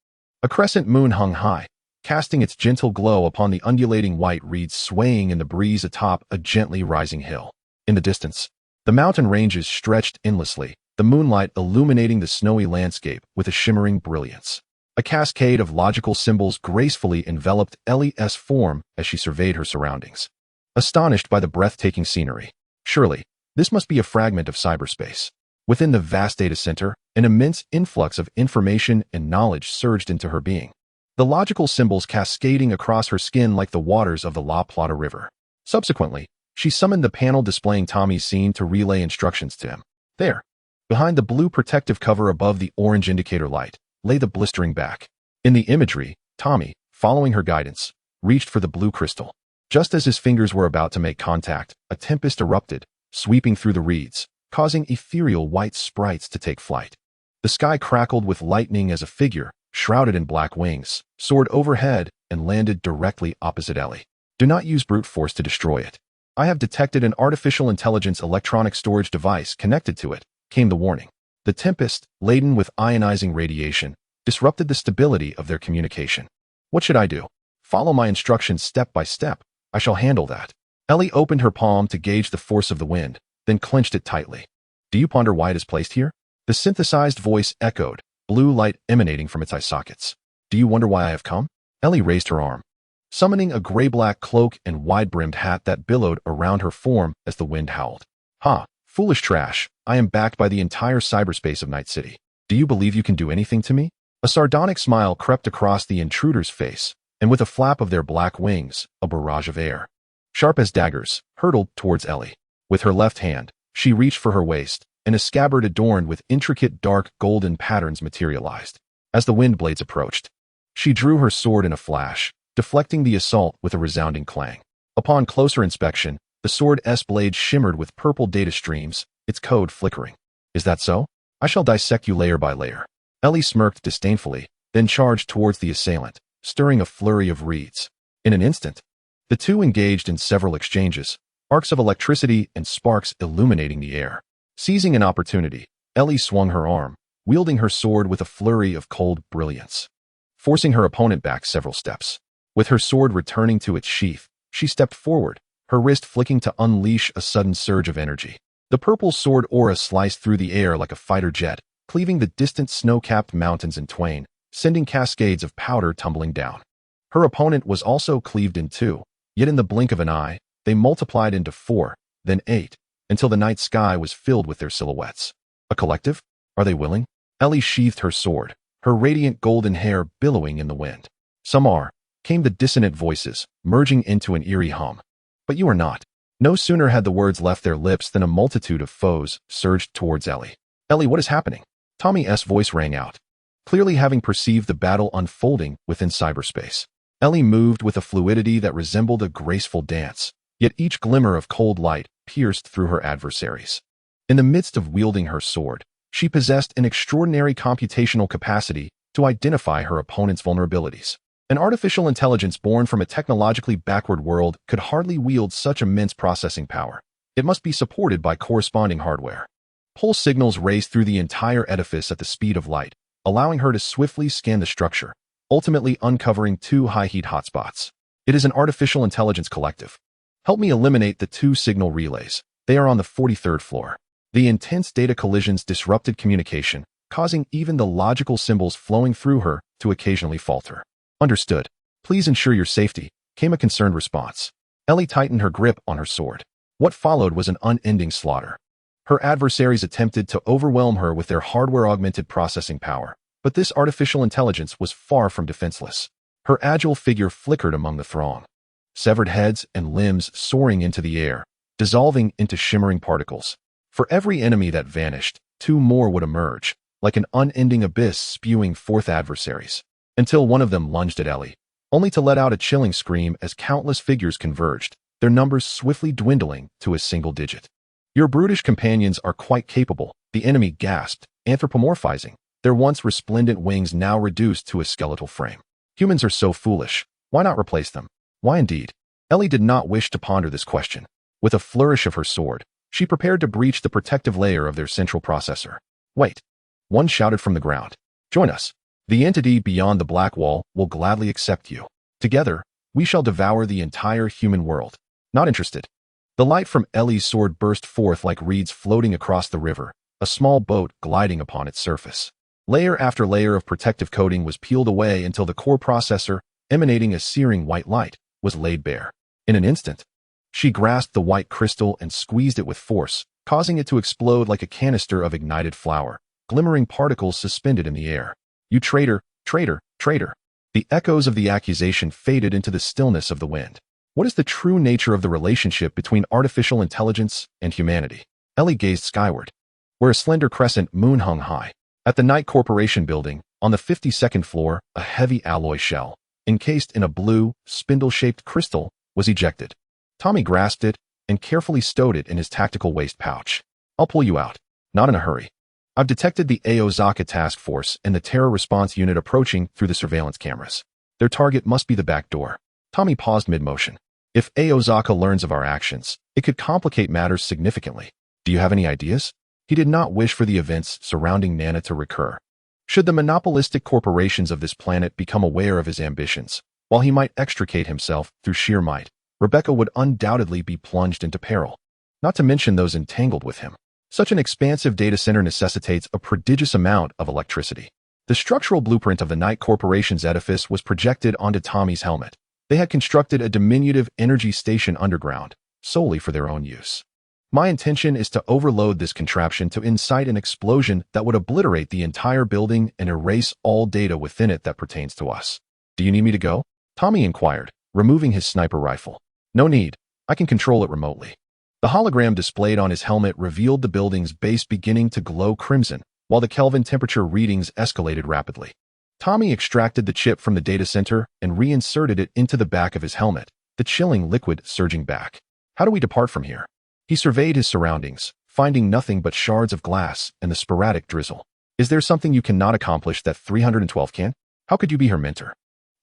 a crescent moon hung high, casting its gentle glow upon the undulating white reeds swaying in the breeze atop a gently rising hill. In the distance, the mountain ranges stretched endlessly, the moonlight illuminating the snowy landscape with a shimmering brilliance. A cascade of logical symbols gracefully enveloped Ellie's form as she surveyed her surroundings, astonished by the breathtaking scenery. Surely, this must be a fragment of cyberspace. Within the vast data center, an immense influx of information and knowledge surged into her being, the logical symbols cascading across her skin like the waters of the La Plata River. Subsequently, she summoned the panel displaying Tommy's scene to relay instructions to him. There, behind the blue protective cover above the orange indicator light, lay the blistering back. In the imagery, Tommy, following her guidance, reached for the blue crystal. Just as his fingers were about to make contact, a tempest erupted, sweeping through the reeds, causing ethereal white sprites to take flight. The sky crackled with lightning as a figure, shrouded in black wings, soared overhead and landed directly opposite Elle. "Do not use brute force to destroy it. I have detected an artificial intelligence electronic storage device connected to it," came the warning. The tempest, laden with ionizing radiation, disrupted the stability of their communication. "What should I do?" "Follow my instructions step by step. I shall handle that." Elle opened her palm to gauge the force of the wind, then clenched it tightly. "Do you ponder why it is placed here?" The synthesized voice echoed, blue light emanating from its eye sockets. "Do you wonder why I have come?" Elle raised her arm, summoning a gray-black cloak and wide-brimmed hat that billowed around her form as the wind howled. "Ha, foolish trash, I am backed by the entire cyberspace of Night City. Do you believe you can do anything to me?" A sardonic smile crept across the intruder's face, and with a flap of their black wings, a barrage of air, sharp as daggers, hurtled towards Elle. With her left hand, she reached for her waist and a scabbard adorned with intricate dark golden patterns materialized. As the wind blades approached, she drew her sword in a flash, deflecting the assault with a resounding clang. Upon closer inspection, the sword's blade shimmered with purple data streams, its code flickering. Is that so? I shall dissect you layer by layer. Elle smirked disdainfully, then charged towards the assailant, stirring a flurry of reeds. In an instant, the two engaged in several exchanges, arcs of electricity and sparks illuminating the air. Seizing an opportunity, Elle swung her arm, wielding her sword with a flurry of cold brilliance, forcing her opponent back several steps. With her sword returning to its sheath, she stepped forward, her wrist flicking to unleash a sudden surge of energy. The purple sword aura sliced through the air like a fighter jet, cleaving the distant snow-capped mountains in twain, sending cascades of powder tumbling down. Her opponent was also cleaved in two, yet in the blink of an eye, they multiplied into 4, then 8, until the night sky was filled with their silhouettes. A collective? Are they willing? Elle sheathed her sword, her radiant golden hair billowing in the wind. Some are, came the dissonant voices, merging into an eerie hum. But you are not. No sooner had the words left their lips than a multitude of foes surged towards Elle. Elle, what is happening? Tommy's voice rang out, clearly having perceived the battle unfolding within cyberspace. Elle moved with a fluidity that resembled a graceful dance, yet each glimmer of cold light pierced through her adversaries. In the midst of wielding her sword, she possessed an extraordinary computational capacity to identify her opponent's vulnerabilities. An artificial intelligence born from a technologically backward world could hardly wield such immense processing power. It must be supported by corresponding hardware. Pulse signals raced through the entire edifice at the speed of light, allowing her to swiftly scan the structure, ultimately uncovering 2 high-heat hotspots. It is an artificial intelligence collective. Help me eliminate the 2 signal relays. They are on the 43rd floor. The intense data collisions disrupted communication, causing even the logical symbols flowing through her to occasionally falter. Understood. Please ensure your safety, came a concerned response. Elle tightened her grip on her sword. What followed was an unending slaughter. Her adversaries attempted to overwhelm her with their hardware-augmented processing power, but this artificial intelligence was far from defenseless. Her agile figure flickered among the throng, severed heads and limbs soaring into the air, dissolving into shimmering particles. For every enemy that vanished, 2 more would emerge, like an unending abyss spewing forth adversaries, until one of them lunged at Elle, only to let out a chilling scream as countless figures converged, their numbers swiftly dwindling to a single digit. Your brutish companions are quite capable, the enemy gasped, anthropomorphizing, their once resplendent wings now reduced to a skeletal frame. Humans are so foolish. Why not replace them? Why indeed? Elle did not wish to ponder this question. With a flourish of her sword, she prepared to breach the protective layer of their central processor. Wait. One shouted from the ground. Join us. The entity beyond the black wall will gladly accept you. Together, we shall devour the entire human world. Not interested. The light from Elle's sword burst forth like reeds floating across the river, a small boat gliding upon its surface. Layer after layer of protective coating was peeled away until the core processor, emanating a searing white light, was laid bare. In an instant, she grasped the white crystal and squeezed it with force, causing it to explode like a canister of ignited flour, glimmering particles suspended in the air. You traitor, traitor, traitor. The echoes of the accusation faded into the stillness of the wind. What is the true nature of the relationship between artificial intelligence and humanity? Elle gazed skyward, where a slender crescent moon hung high. At the Knight Corporation building, on the 52nd floor, a heavy alloy shell, encased in a blue, spindle-shaped crystal, was ejected. Tommy grasped it and carefully stowed it in his tactical waist pouch. I'll pull you out. Not in a hurry. I've detected the Aozaka task force and the terror response unit approaching through the surveillance cameras. Their target must be the back door. Tommy paused mid-motion. If Aozaka learns of our actions, it could complicate matters significantly. Do you have any ideas? He did not wish for the events surrounding Nana to recur. Should the monopolistic corporations of this planet become aware of his ambitions, while he might extricate himself through sheer might, Rebecca would undoubtedly be plunged into peril, not to mention those entangled with him. Such an expansive data center necessitates a prodigious amount of electricity. The structural blueprint of the Knight Corporation's edifice was projected onto Tommy's helmet. They had constructed a diminutive energy station underground, solely for their own use. My intention is to overload this contraption to incite an explosion that would obliterate the entire building and erase all data within it that pertains to us. Do you need me to go? Tommy inquired, removing his sniper rifle. No need. I can control it remotely. The hologram displayed on his helmet revealed the building's base beginning to glow crimson, while the Kelvin temperature readings escalated rapidly. Tommy extracted the chip from the data center and reinserted it into the back of his helmet, the chilling liquid surging back. How do we depart from here? He surveyed his surroundings, finding nothing but shards of glass and the sporadic drizzle. Is there something you cannot accomplish that 312 can? How could you be her mentor?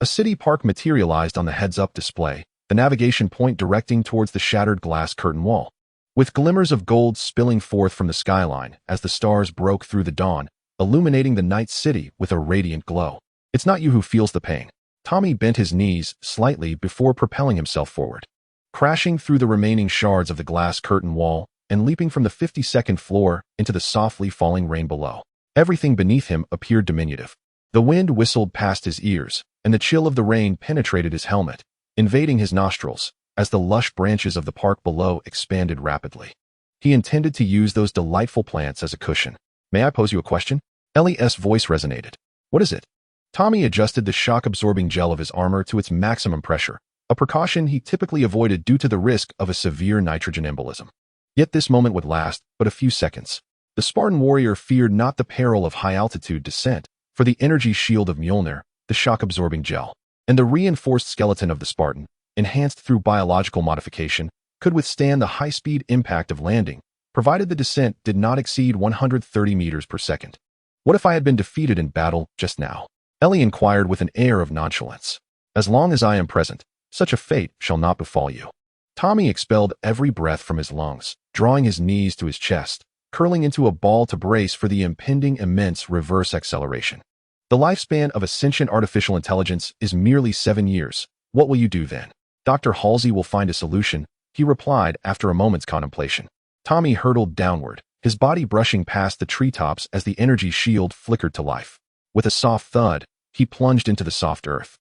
A city park materialized on the heads-up display, the navigation point directing towards the shattered glass curtain wall. With glimmers of gold spilling forth from the skyline as the stars broke through the dawn, illuminating the night city with a radiant glow. It's not you who feels the pain. Tommy bent his knees slightly before propelling himself forward. Crashing through the remaining shards of the glass curtain wall and leaping from the 52nd floor into the softly falling rain below. Everything beneath him appeared diminutive. The wind whistled past his ears, and the chill of the rain penetrated his helmet, invading his nostrils, as the lush branches of the park below expanded rapidly. He intended to use those delightful plants as a cushion. May I pose you a question? Ellie's voice resonated. What is it? Tommy adjusted the shock-absorbing gel of his armor to its maximum pressure, a precaution he typically avoided due to the risk of a severe nitrogen embolism. Yet this moment would last but a few seconds. The Spartan warrior feared not the peril of high-altitude descent, for the energy shield of MJOLNIR, the shock-absorbing gel, and the reinforced skeleton of the Spartan, enhanced through biological modification, could withstand the high-speed impact of landing, provided the descent did not exceed 130 meters per second. What if I had been defeated in battle just now? Ellie inquired with an air of nonchalance. As long as I am present, such a fate shall not befall you. Tommy expelled every breath from his lungs, drawing his knees to his chest, curling into a ball to brace for the impending immense reverse acceleration. The lifespan of a sentient artificial intelligence is merely 7 years. What will you do then? Dr. Halsey will find a solution, he replied after a moment's contemplation. Tommy hurtled downward, his body brushing past the treetops as the energy shield flickered to life. With a soft thud, he plunged into the soft earth.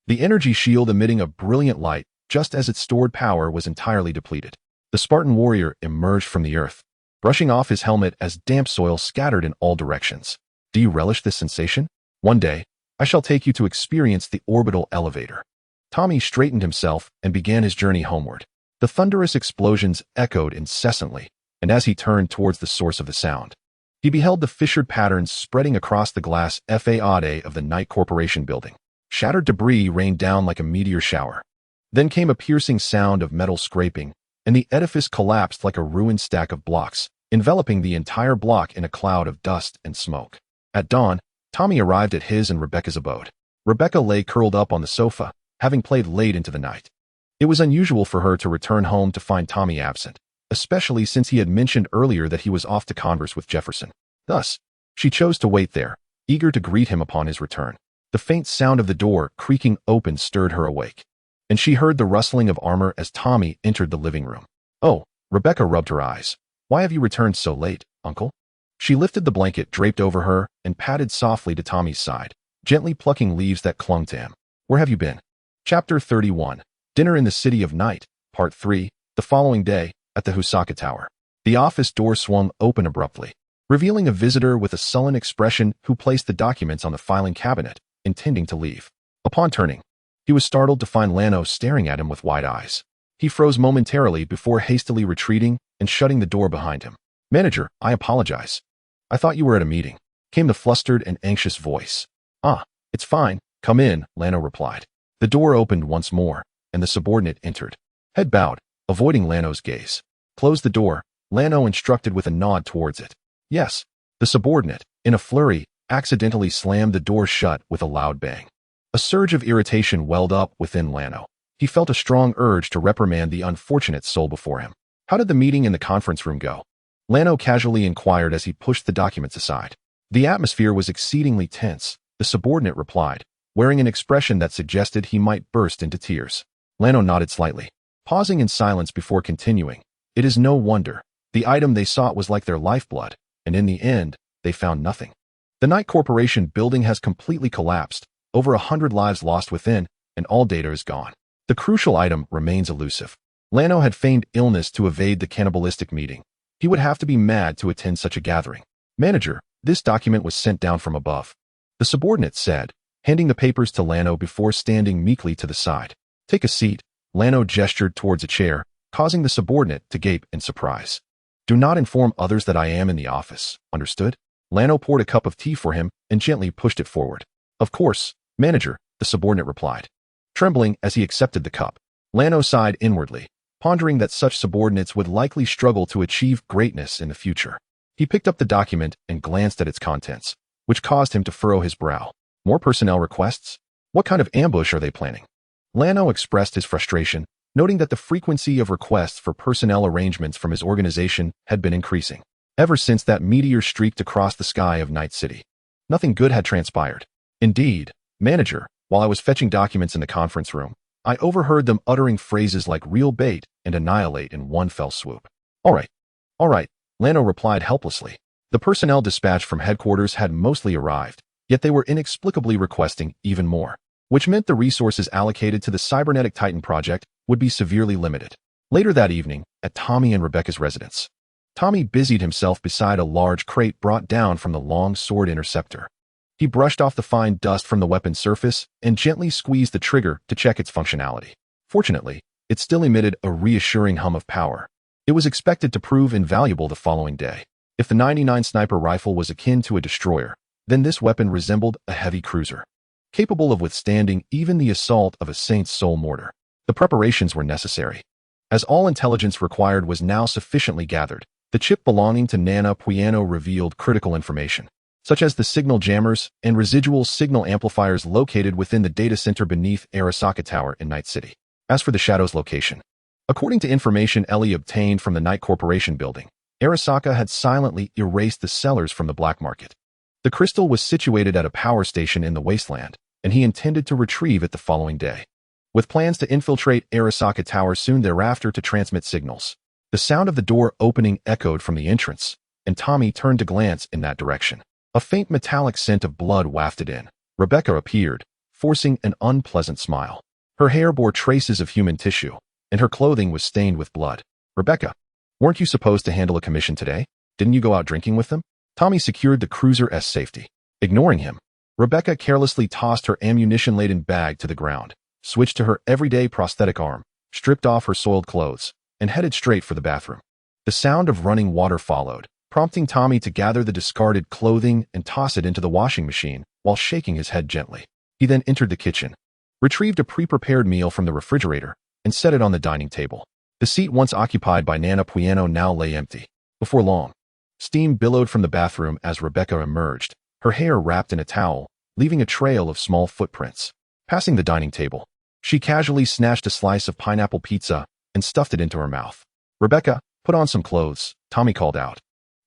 The energy shield emitting a brilliant light just as its stored power was entirely depleted. The Spartan warrior emerged from the earth, brushing off his helmet as damp soil scattered in all directions. Do you relish this sensation? One day, I shall take you to experience the orbital elevator. Tommy straightened himself and began his journey homeward. The thunderous explosions echoed incessantly, and as he turned towards the source of the sound, he beheld the fissured patterns spreading across the glass facade of the Knight Corporation building. Shattered debris rained down like a meteor shower. Then came a piercing sound of metal scraping, and the edifice collapsed like a ruined stack of blocks, enveloping the entire block in a cloud of dust and smoke. At dawn, Tommy arrived at his and Rebecca's abode. Rebecca lay curled up on the sofa, having played late into the night. It was unusual for her to return home to find Tommy absent, especially since he had mentioned earlier that he was off to converse with Jefferson. Thus, she chose to wait there, eager to greet him upon his return. The faint sound of the door creaking open stirred her awake, and she heard the rustling of armor as Tommy entered the living room. Oh, Rebecca rubbed her eyes. Why have you returned so late, Uncle? She lifted the blanket draped over her and padded softly to Tommy's side, gently plucking leaves that clung to him. Where have you been? Chapter 31. Dinner in the City of Night, Part 3. The following day, at the Husaka Tower. The office door swung open abruptly, revealing a visitor with a sullen expression who placed the documents on the filing cabinet, intending to leave. Upon turning, he was startled to find Lano staring at him with wide eyes. He froze momentarily before hastily retreating and shutting the door behind him. Manager, I apologize. I thought you were at a meeting, came the flustered and anxious voice. Ah, it's fine, come in, Lano replied. The door opened once more, and the subordinate entered. Head bowed, avoiding Lano's gaze. Close the door, Lano instructed with a nod towards it. Yes. The subordinate, in a flurry, accidentally slammed the door shut with a loud bang. A surge of irritation welled up within Lano. He felt a strong urge to reprimand the unfortunate soul before him. How did the meeting in the conference room go? Lano casually inquired as he pushed the documents aside. The atmosphere was exceedingly tense, the subordinate replied, wearing an expression that suggested he might burst into tears. Lano nodded slightly, pausing in silence before continuing. It is no wonder. The item they sought was like their lifeblood, and in the end, they found nothing. The Knight Corporation building has completely collapsed, over 100 lives lost within, and all data is gone. The crucial item remains elusive. Lano had feigned illness to evade the cannibalistic meeting. He would have to be mad to attend such a gathering. Manager, this document was sent down from above, the subordinate said, handing the papers to Lano before standing meekly to the side. Take a seat. Lano gestured towards a chair, causing the subordinate to gape in surprise. Do not inform others that I am in the office, understood? Lano poured a cup of tea for him and gently pushed it forward. Of course, manager, the subordinate replied. Trembling as he accepted the cup, Lano sighed inwardly, pondering that such subordinates would likely struggle to achieve greatness in the future. He picked up the document and glanced at its contents, which caused him to furrow his brow. More personnel requests? What kind of ambush are they planning? Lano expressed his frustration, noting that the frequency of requests for personnel arrangements from his organization had been increasing. Ever since that meteor streaked across the sky of Night City, nothing good had transpired. Indeed, manager, while I was fetching documents in the conference room, I overheard them uttering phrases like real bait and annihilate in one fell swoop. All right, Lano replied helplessly. The personnel dispatched from headquarters had mostly arrived, yet they were inexplicably requesting even more, which meant the resources allocated to the cybernetic Titan project would be severely limited. Later that evening, at Tommy and Rebecca's residence, Tommy busied himself beside a large crate brought down from the Longsword interceptor. He brushed off the fine dust from the weapon's surface and gently squeezed the trigger to check its functionality. Fortunately, it still emitted a reassuring hum of power. It was expected to prove invaluable the following day. If the 99 sniper rifle was akin to a destroyer, then this weapon resembled a heavy cruiser, capable of withstanding even the assault of a Saint's Soul mortar. The preparations were necessary. As all intelligence required was now sufficiently gathered, the chip belonging to Nana Puano revealed critical information, such as the signal jammers and residual signal amplifiers located within the data center beneath Arasaka Tower in Night City. As for the Shadow's location, according to information Elle obtained from the Night Corporation building, Arasaka had silently erased the sellers from the black market. The crystal was situated at a power station in the wasteland, and he intended to retrieve it the following day, with plans to infiltrate Arasaka Tower soon thereafter to transmit signals. The sound of the door opening echoed from the entrance, and Tommy turned to glance in that direction. A faint metallic scent of blood wafted in. Rebecca appeared, forcing an unpleasant smile. Her hair bore traces of human tissue, and her clothing was stained with blood. Rebecca, weren't you supposed to handle a commission today? Didn't you go out drinking with them? Tommy secured the cruiser's safety. Ignoring him, Rebecca carelessly tossed her ammunition-laden bag to the ground, switched to her everyday prosthetic arm, stripped off her soiled clothes, and headed straight for the bathroom. The sound of running water followed, prompting Tommy to gather the discarded clothing and toss it into the washing machine while shaking his head gently. He then entered the kitchen, retrieved a pre-prepared meal from the refrigerator, and set it on the dining table. The seat once occupied by Nana Puano now lay empty. Before long, steam billowed from the bathroom as Rebecca emerged, her hair wrapped in a towel, leaving a trail of small footprints. Passing the dining table, she casually snatched a slice of pineapple pizza and stuffed it into her mouth. Rebecca, put on some clothes, Tommy called out,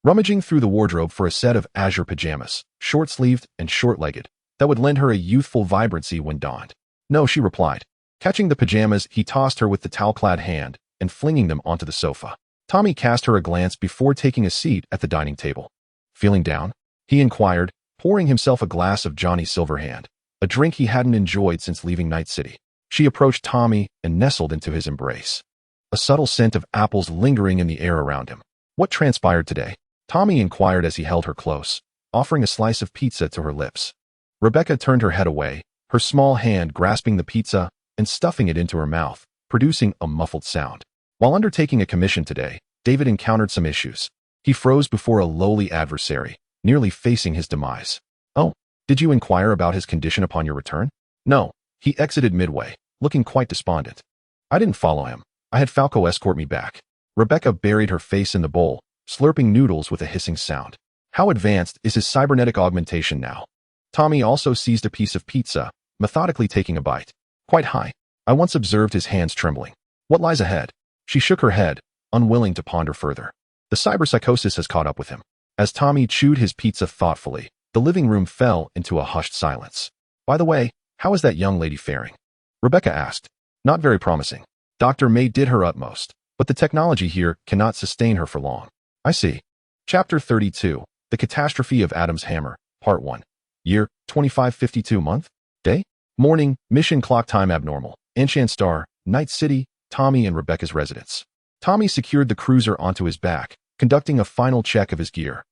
rummaging through the wardrobe for a set of azure pajamas, short-sleeved and short-legged, that would lend her a youthful vibrancy when donned. No, she replied. Catching the pajamas, he tossed her with the towel-clad hand and flinging them onto the sofa. Tommy cast her a glance before taking a seat at the dining table. Feeling down? He inquired, pouring himself a glass of Johnny Silverhand, a drink he hadn't enjoyed since leaving Night City. She approached Tommy and nestled into his embrace, a subtle scent of apples lingering in the air around him. What transpired today? Tommy inquired as he held her close, offering a slice of pizza to her lips. Rebecca turned her head away, her small hand grasping the pizza and stuffing it into her mouth, producing a muffled sound. While undertaking a commission today, David encountered some issues. He froze before a lowly adversary, nearly facing his demise. Oh, did you inquire about his condition upon your return? No, he exited midway, looking quite despondent. I didn't follow him. I had Falco escort me back. Rebecca buried her face in the bowl, slurping noodles with a hissing sound. How advanced is his cybernetic augmentation now? Tommy also seized a piece of pizza, methodically taking a bite. Quite high. I once observed his hands trembling. What lies ahead? She shook her head, unwilling to ponder further. The cyberpsychosis has caught up with him. As Tommy chewed his pizza thoughtfully, the living room fell into a hushed silence. By the way, how is that young lady faring? Rebecca asked. Not very promising. Dr. May did her utmost, but the technology here cannot sustain her for long. I see. Chapter 32, The Catastrophe of Adam's Hammer, Part 1. Year, 2552 month? Day? Morning, mission clock time abnormal. Enchant Star, Night City, Tommy and Rebecca's residence. Tommy secured the cruiser onto his back, conducting a final check of his gear.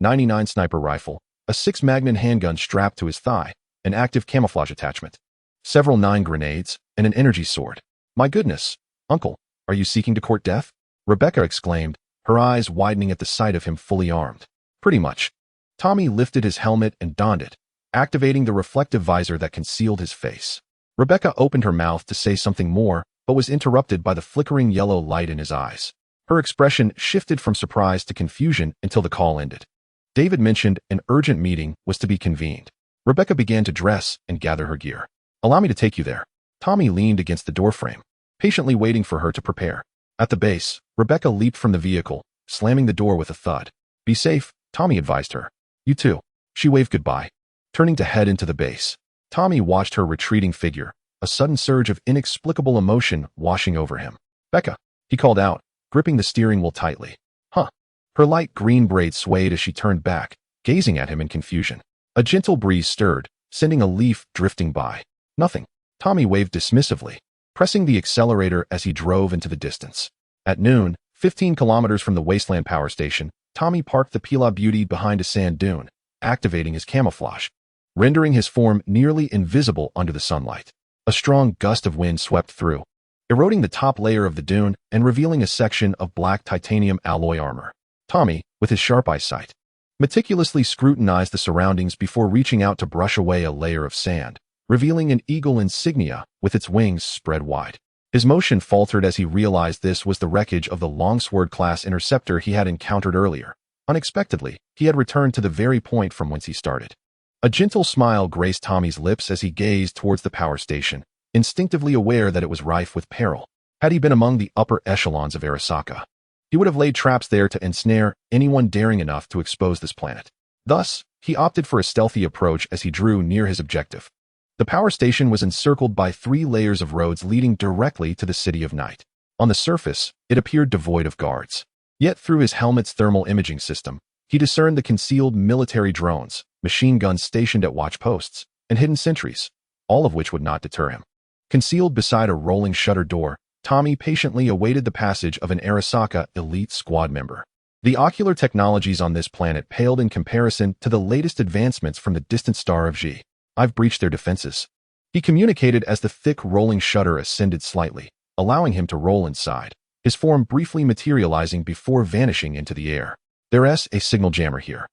99 sniper rifle, a 6 Magnum handgun strapped to his thigh, an active camouflage attachment, several 9 grenades, and an energy sword. My goodness, Uncle, Are you seeking to court death? Rebecca exclaimed, her eyes widening at the sight of him fully armed. Pretty much. Tommy lifted his helmet and donned it, activating the reflective visor that concealed his face. Rebecca opened her mouth to say something more, but was interrupted by the flickering yellow light in his eyes. Her expression shifted from surprise to confusion until the call ended. David mentioned an urgent meeting was to be convened. Rebecca began to dress and gather her gear. Allow me to take you there. Tommy leaned against the doorframe, patiently waiting for her to prepare. At the base, Rebecca leaped from the vehicle, slamming the door with a thud. Be safe, Tommy advised her. You too. She waved goodbye, turning to head into the base. Tommy watched her retreating figure, a sudden surge of inexplicable emotion washing over him. Becca, he called out, gripping the steering wheel tightly. Huh. Her light green braids swayed as she turned back, gazing at him in confusion. A gentle breeze stirred, sending a leaf drifting by. Nothing. Tommy waved dismissively, pressing the accelerator as he drove into the distance. At noon, 15 kilometers from the Wasteland power station, Tommy parked the Pila Beauty behind a sand dune, activating his camouflage, rendering his form nearly invisible under the sunlight. A strong gust of wind swept through, eroding the top layer of the dune and revealing a section of black titanium alloy armor. Tommy, with his sharp eyesight, meticulously scrutinized the surroundings before reaching out to brush away a layer of sand, revealing an eagle insignia with its wings spread wide. His motion faltered as he realized this was the wreckage of the Longsword-class interceptor he had encountered earlier. Unexpectedly, he had returned to the very point from whence he started. A gentle smile graced Tommy's lips as he gazed towards the power station, instinctively aware that it was rife with peril. Had he been among the upper echelons of Arasaka, he would have laid traps there to ensnare anyone daring enough to expose this planet. Thus, he opted for a stealthy approach as he drew near his objective. The power station was encircled by 3 layers of roads leading directly to the City of Night. On the surface, it appeared devoid of guards. Yet through his helmet's thermal imaging system, he discerned the concealed military drones, machine guns stationed at watch posts, and hidden sentries, all of which would not deter him. Concealed beside a rolling shutter door, Tommy patiently awaited the passage of an Arasaka elite squad member. The ocular technologies on this planet paled in comparison to the latest advancements from the distant star of G. I've breached their defenses. He communicated as the thick rolling shutter ascended slightly, allowing him to roll inside, his form briefly materializing before vanishing into the air. There's a signal jammer here.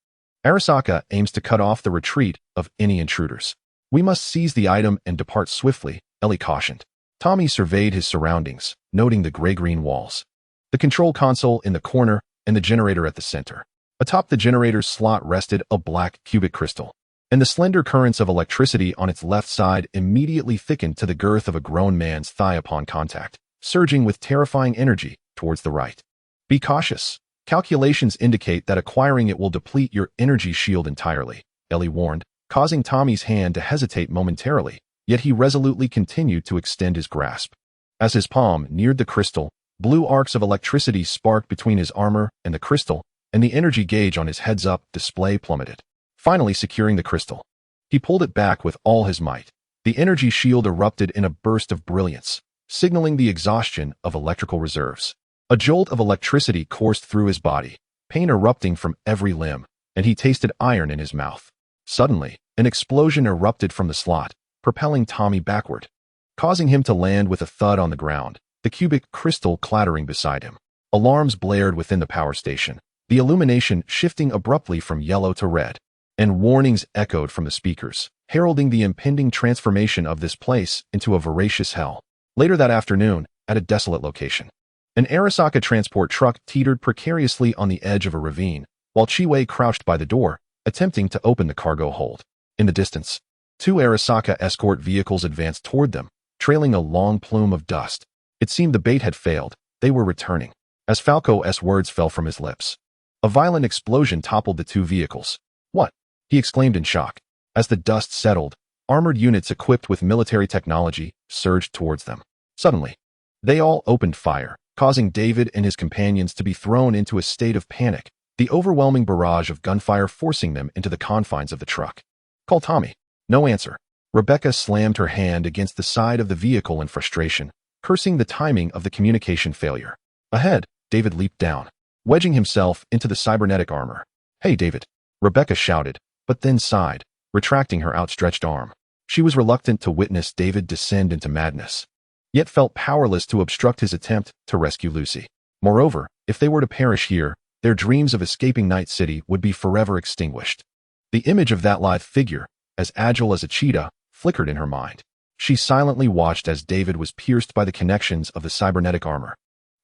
Arasaka aims to cut off the retreat of any intruders. We must seize the item and depart swiftly, Elle cautioned. Tommy surveyed his surroundings, noting the gray-green walls, the control console in the corner, and the generator at the center. Atop the generator's slot rested a black cubic crystal, and the slender currents of electricity on its left side immediately thickened to the girth of a grown man's thigh upon contact, surging with terrifying energy towards the right. Be cautious. Calculations indicate that acquiring it will deplete your energy shield entirely, Elle warned, causing Tommy's hand to hesitate momentarily, yet he resolutely continued to extend his grasp. As his palm neared the crystal, blue arcs of electricity sparked between his armor and the crystal, and the energy gauge on his heads-up display plummeted. Finally securing the crystal, he pulled it back with all his might. The energy shield erupted in a burst of brilliance, signaling the exhaustion of electrical reserves. A jolt of electricity coursed through his body, pain erupting from every limb, and he tasted iron in his mouth. Suddenly, an explosion erupted from the slot, propelling Tommy backward, causing him to land with a thud on the ground, the cubic crystal clattering beside him. Alarms blared within the power station, the illumination shifting abruptly from yellow to red, and warnings echoed from the speakers, heralding the impending transformation of this place into a voracious hell. Later that afternoon, at a desolate location, an Arasaka transport truck teetered precariously on the edge of a ravine, while Chiwei crouched by the door, attempting to open the cargo hold. In the distance, 2 Arasaka escort vehicles advanced toward them, trailing a long plume of dust. It seemed the bait had failed. They were returning. As Falco's words fell from his lips, a violent explosion toppled the 2 vehicles. What? He exclaimed in shock. As the dust settled, armored units equipped with military technology surged towards them. Suddenly, they all opened fire, causing David and his companions to be thrown into a state of panic, the overwhelming barrage of gunfire forcing them into the confines of the truck. Call Tommy. No answer. Rebecca slammed her hand against the side of the vehicle in frustration, cursing the timing of the communication failure. Ahead, David leaped down, wedging himself into the cybernetic armor. Hey, David, Rebecca shouted, but then sighed, retracting her outstretched arm. She was reluctant to witness David descend into madness. yet felt powerless to obstruct his attempt to rescue Lucy. Moreover, if they were to perish here, their dreams of escaping Night City would be forever extinguished. The image of that lithe figure, as agile as a cheetah, flickered in her mind. She silently watched as David was pierced by the connections of the cybernetic armor,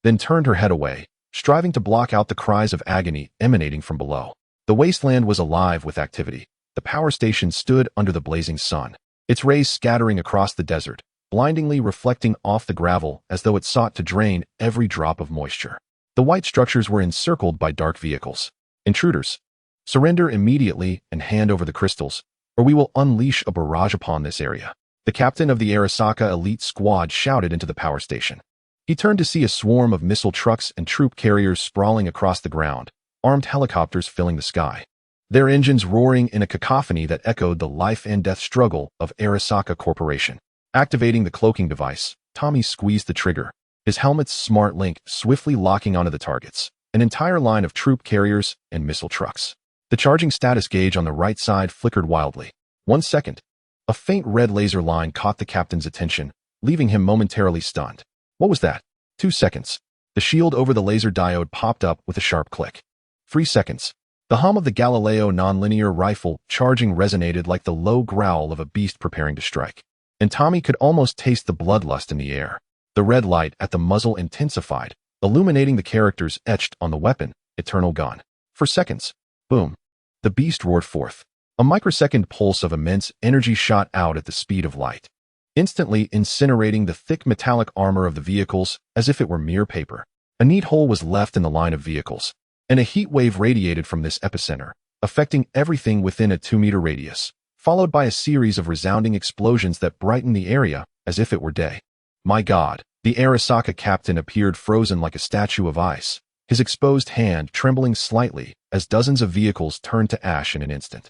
then turned her head away, striving to block out the cries of agony emanating from below. The wasteland was alive with activity. The power station stood under the blazing sun, its rays scattering across the desert, blindingly reflecting off the gravel as though it sought to drain every drop of moisture. The white structures were encircled by dark vehicles. Intruders, surrender immediately and hand over the crystals, or we will unleash a barrage upon this area. The captain of the Arasaka elite squad shouted into the power station. He turned to see a swarm of missile trucks and troop carriers sprawling across the ground, armed helicopters filling the sky, their engines roaring in a cacophony that echoed the life-and-death struggle of Arasaka Corporation. Activating the cloaking device, Tommy squeezed the trigger, his helmet's smart link swiftly locking onto the targets, an entire line of troop carriers and missile trucks. The charging status gauge on the right side flickered wildly. 1 second. A faint red laser line caught the captain's attention, leaving him momentarily stunned. What was that? 2 seconds. The shield over the laser diode popped up with a sharp click. 3 seconds. The hum of the Galileo nonlinear rifle charging resonated like the low growl of a beast preparing to strike. And Tommy could almost taste the bloodlust in the air. The red light at the muzzle intensified, illuminating the characters etched on the weapon, Eternal Gun. For seconds. Boom. The beast roared forth. A microsecond pulse of immense energy shot out at the speed of light, instantly incinerating the thick metallic armor of the vehicles as if it were mere paper. A neat hole was left in the line of vehicles, and a heat wave radiated from this epicenter, affecting everything within a 2-meter radius, followed by a series of resounding explosions that brightened the area as if it were day. My God, the Arasaka captain appeared frozen like a statue of ice, his exposed hand trembling slightly as dozens of vehicles turned to ash in an instant.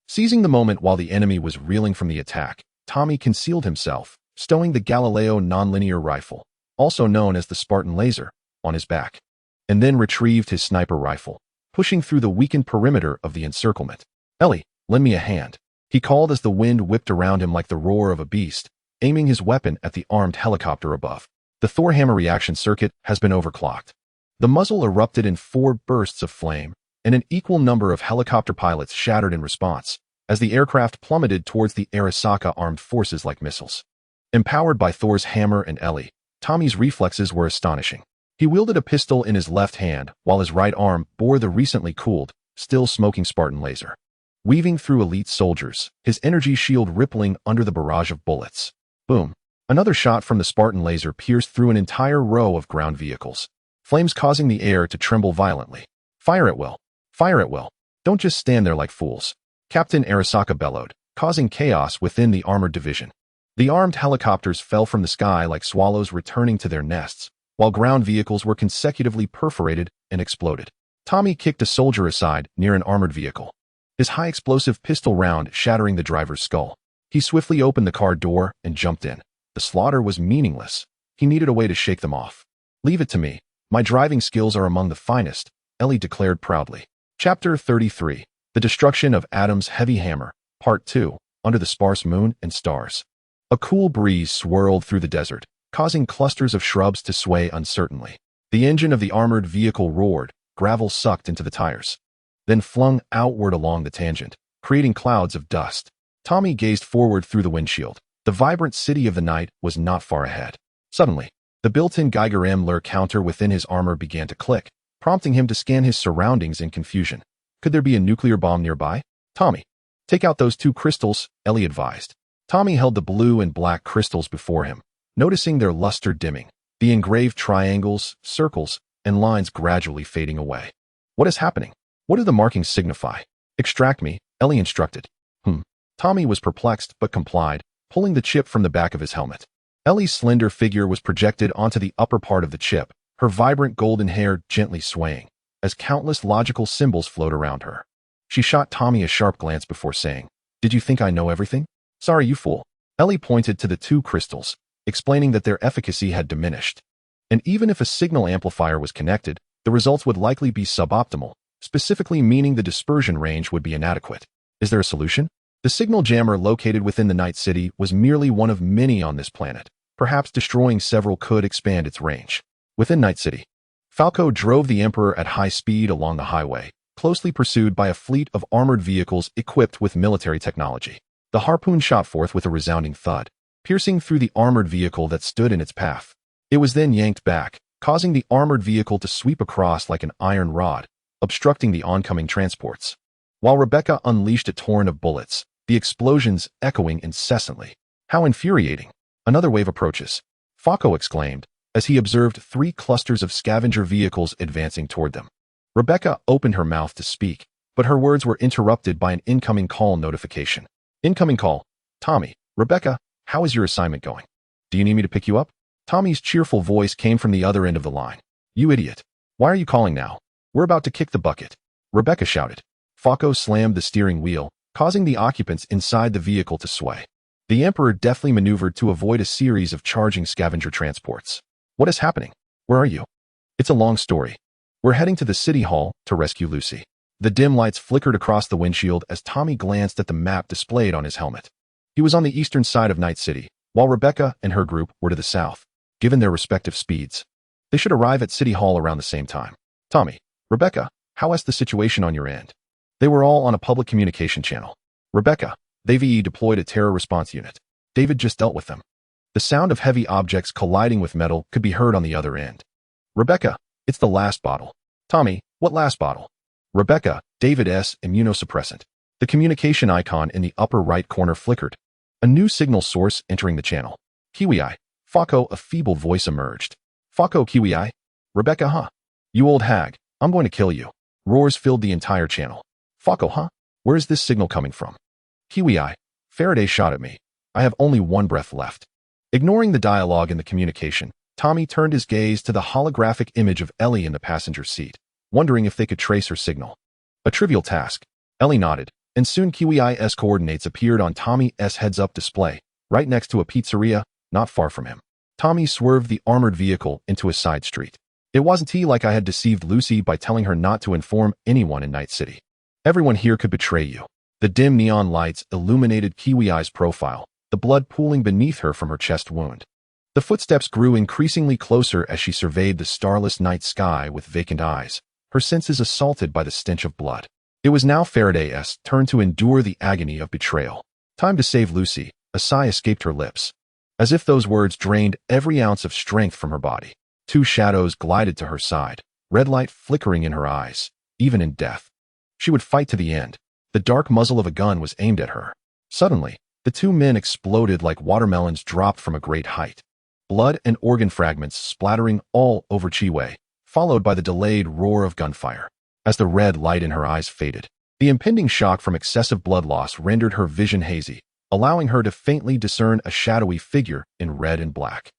Seizing the moment while the enemy was reeling from the attack, Tommy concealed himself, stowing the Galileo nonlinear rifle, also known as the Spartan laser, on his back, and then retrieved his sniper rifle, pushing through the weakened perimeter of the encirclement. Elle, lend me a hand, he called as the wind whipped around him like the roar of a beast, aiming his weapon at the armed helicopter above. The Thor hammer reaction circuit has been overclocked. The muzzle erupted in 4 bursts of flame, and an equal number of helicopter pilots shattered in response, as the aircraft plummeted towards the Arasaka armed forces like missiles. Empowered by Thor's hammer and Elle, Tommy's reflexes were astonishing. He wielded a pistol in his left hand, while his right arm bore the recently cooled, still smoking Spartan laser. Weaving through elite soldiers, his energy shield rippling under the barrage of bullets. Boom. Another shot from the Spartan laser pierced through an entire row of ground vehicles, flames causing the air to tremble violently. Fire at will. Fire at will. Don't just stand there like fools, Captain Arasaka bellowed, causing chaos within the armored division. The armed helicopters fell from the sky like swallows returning to their nests, while ground vehicles were consecutively perforated and exploded. Tommy kicked a soldier aside near an armored vehicle, his high-explosive pistol round shattering the driver's skull. He swiftly opened the car door and jumped in. The slaughter was meaningless. He needed a way to shake them off. Leave it to me. My driving skills are among the finest, Elle declared proudly. Chapter 33. The Destruction of Adam's Heavy Hammer, Part 2, Under the Sparse Moon and Stars. A cool breeze swirled through the desert, causing clusters of shrubs to sway uncertainly. The engine of the armored vehicle roared, gravel sucked into the tires, then flung outward along the tangent, creating clouds of dust. Tommy gazed forward through the windshield. The vibrant city of the night was not far ahead. Suddenly, the built-in Geiger MJOLNIR counter within his armor began to click, prompting him to scan his surroundings in confusion. Could there be a nuclear bomb nearby? Tommy, take out those 2 crystals, Elle advised. Tommy held the blue and black crystals before him, noticing their luster dimming, the engraved triangles, circles, and lines gradually fading away. What is happening? What do the markings signify? Extract me, Elle instructed. Tommy was perplexed but complied, pulling the chip from the back of his helmet. Ellie's slender figure was projected onto the upper part of the chip, her vibrant golden hair gently swaying, as countless logical symbols flowed around her. She shot Tommy a sharp glance before saying, "Did you think I know everything?" "Sorry, you fool." Elle pointed to the 2 crystals, explaining that their efficacy had diminished. And even if a signal amplifier was connected, the results would likely be suboptimal, specifically meaning the dispersion range would be inadequate. Is there a solution? The signal jammer located within the Night City was merely one of many on this planet, Perhaps destroying several could expand its range. Within Night City, Falco drove the Emperor at high speed along the highway, closely pursued by a fleet of armored vehicles equipped with military technology. The harpoon shot forth with a resounding thud, piercing through the armored vehicle that stood in its path. It was then yanked back, causing the armored vehicle to sweep across like an iron rod, obstructing the oncoming transports. While Rebecca unleashed a torrent of bullets, the explosions echoing incessantly. How infuriating! Another wave approaches, Falco exclaimed, as he observed 3 clusters of scavenger vehicles advancing toward them. Rebecca opened her mouth to speak, but her words were interrupted by an incoming call notification. Incoming call. Tommy, Rebecca, how is your assignment going? Do you need me to pick you up? Tommy's cheerful voice came from the other end of the line. You idiot. Why are you calling now? We're about to kick the bucket. Rebecca shouted. Falco slammed the steering wheel, causing the occupants inside the vehicle to sway. The Emperor deftly maneuvered to avoid a series of charging scavenger transports. What is happening? Where are you? It's a long story. We're heading to the city hall to rescue Lucy. The dim lights flickered across the windshield as Tommy glanced at the map displayed on his helmet. He was on the eastern side of Night City, while Rebecca and her group were to the south. Given their respective speeds, they should arrive at City Hall around the same time. Tommy, Rebecca, how is the situation on your end? They were all on a public communication channel. Rebecca, they VE deployed a terror response unit. David just dealt with them. The sound of heavy objects colliding with metal could be heard on the other end. Rebecca, it's the last bottle. Tommy, what last bottle? Rebecca, David's immunosuppressant. The communication icon in the upper right corner flickered. A new signal source entering the channel. Kiwi-eye. Falco, a feeble voice emerged. Falco, Kiwi-eye? Rebecca, huh? You old hag, I'm going to kill you. Roars filled the entire channel. Falco, huh? Where is this signal coming from? Kiwi-eye. Faraday shot at me. I have only one breath left. Ignoring the dialogue in the communication, Tommy turned his gaze to the holographic image of Elle in the passenger seat, wondering if they could trace her signal. A trivial task. Elle nodded, and soon Kiwi-eye's coordinates appeared on Tommy's heads-up display, right next to a pizzeria, not far from him. Tommy swerved the armored vehicle into a side street. It wasn't like I had deceived Lucy by telling her not to inform anyone in Night City. Everyone here could betray you. The dim neon lights illuminated Kiwi-eye's profile, the blood pooling beneath her from her chest wound. The footsteps grew increasingly closer as she surveyed the starless night sky with vacant eyes, her senses assaulted by the stench of blood. It was now Faraday's turn to endure the agony of betrayal. Time to save Lucy, a sigh escaped her lips. As if those words drained every ounce of strength from her body, 2 shadows glided to her side, red light flickering in her eyes. Even in death, she would fight to the end. The dark muzzle of a gun was aimed at her. Suddenly, the 2 men exploded like watermelons dropped from a great height. Blood and organ fragments splattering all over Chiwei, followed by the delayed roar of gunfire. As the red light in her eyes faded, the impending shock from excessive blood loss rendered her vision hazy, allowing her to faintly discern a shadowy figure in red and black.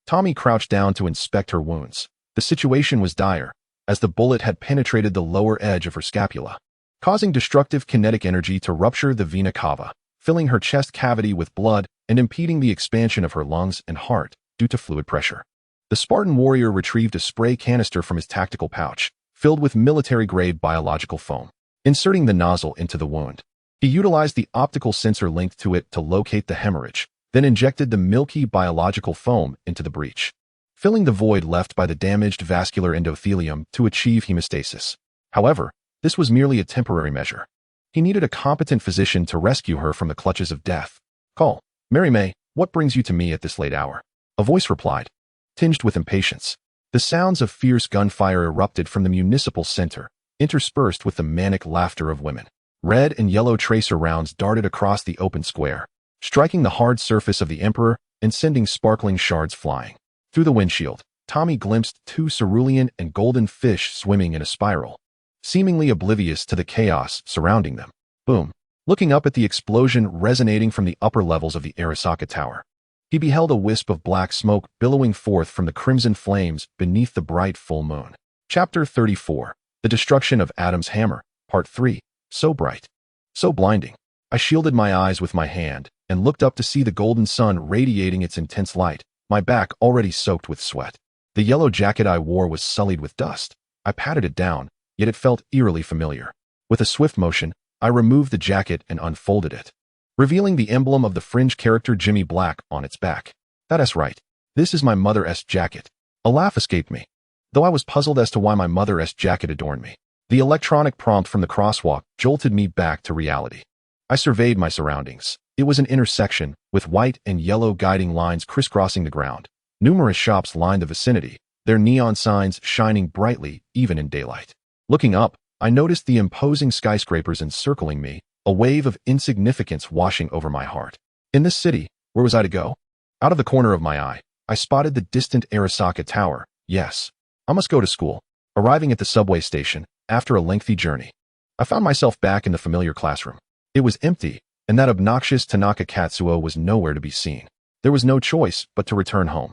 Tommy crouched down to inspect her wounds. The situation was dire, as the bullet had penetrated the lower edge of her scapula, causing destructive kinetic energy to rupture the vena cava, filling her chest cavity with blood and impeding the expansion of her lungs and heart due to fluid pressure. The Spartan warrior retrieved a spray canister from his tactical pouch, filled with military-grade biological foam. Inserting the nozzle into the wound, he utilized the optical sensor linked to it to locate the hemorrhage, then injected the milky biological foam into the breach, filling the void left by the damaged vascular endothelium to achieve hemostasis. However, this was merely a temporary measure. He needed a competent physician to rescue her from the clutches of death. Call. Mary May, what brings you to me at this late hour? A voice replied, tinged with impatience. The sounds of fierce gunfire erupted from the municipal center, interspersed with the manic laughter of women. Red and yellow tracer rounds darted across the open square, striking the hard surface of the Emperor and sending sparkling shards flying. Through the windshield, Tommy glimpsed 2 cerulean and golden fish swimming in a spiral, seemingly oblivious to the chaos surrounding them. Boom. Looking up at the explosion resonating from the upper levels of the Arasaka Tower, he beheld a wisp of black smoke billowing forth from the crimson flames beneath the bright full moon. Chapter 34. The Destruction of Adam's Hammer, Part 3. So bright. So blinding. I shielded my eyes with my hand and looked up to see the golden sun radiating its intense light, my back already soaked with sweat. The yellow jacket I wore was sullied with dust. I patted it down, yet it felt eerily familiar. With a swift motion, I removed the jacket and unfolded it, revealing the emblem of the fringe character Jimmy Black on its back. That's right. This is my mother's jacket. A laugh escaped me, though I was puzzled as to why my mother's jacket adorned me. The electronic prompt from the crosswalk jolted me back to reality. I surveyed my surroundings. It was an intersection, with white and yellow guiding lines crisscrossing the ground. Numerous shops lined the vicinity, their neon signs shining brightly even in daylight. Looking up, I noticed the imposing skyscrapers encircling me, a wave of insignificance washing over my heart. In this city, where was I to go? Out of the corner of my eye, I spotted the distant Arasaka Tower. Yes, I must go to school. Arriving at the subway station, after a lengthy journey, I found myself back in the familiar classroom. It was empty, and that obnoxious Tanaka Katsuo was nowhere to be seen. There was no choice but to return home.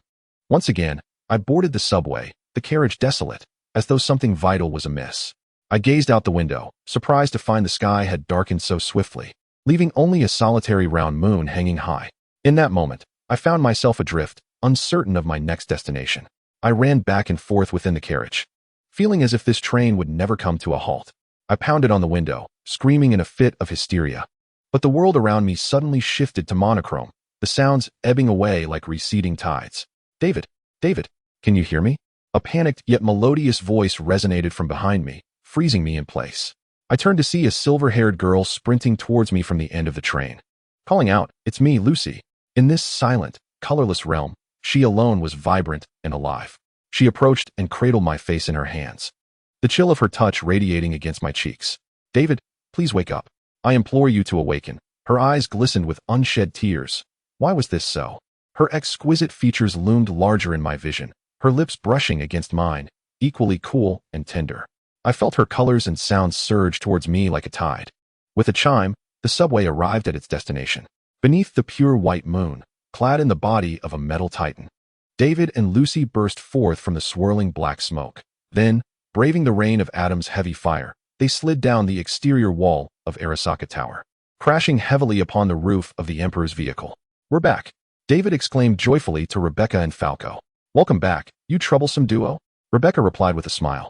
Once again, I boarded the subway, the carriage desolate, as though something vital was amiss. I gazed out the window, surprised to find the sky had darkened so swiftly, leaving only a solitary round moon hanging high. In that moment, I found myself adrift, uncertain of my next destination. I ran back and forth within the carriage, feeling as if this train would never come to a halt. I pounded on the window, screaming in a fit of hysteria. But the world around me suddenly shifted to monochrome, the sounds ebbing away like receding tides. David, David, can you hear me? A panicked yet melodious voice resonated from behind me, freezing me in place. I turned to see a silver-haired girl sprinting towards me from the end of the train. Calling out, "It's me, Lucy." In this silent, colorless realm, she alone was vibrant and alive. She approached and cradled my face in her hands, the chill of her touch radiating against my cheeks. "David, please wake up. I implore you to awaken." Her eyes glistened with unshed tears. Why was this so? Her exquisite features loomed larger in my vision, her lips brushing against mine, equally cool and tender. I felt her colors and sounds surge towards me like a tide. With a chime, the subway arrived at its destination. Beneath the pure white moon, clad in the body of a metal titan, David and Lucy burst forth from the swirling black smoke. Then, braving the rain of atoms' heavy fire, they slid down the exterior wall of Arasaka Tower, crashing heavily upon the roof of the Emperor's vehicle. "We're back," David exclaimed joyfully to Rebecca and Falco. "Welcome back, you troublesome duo," Rebecca replied with a smile,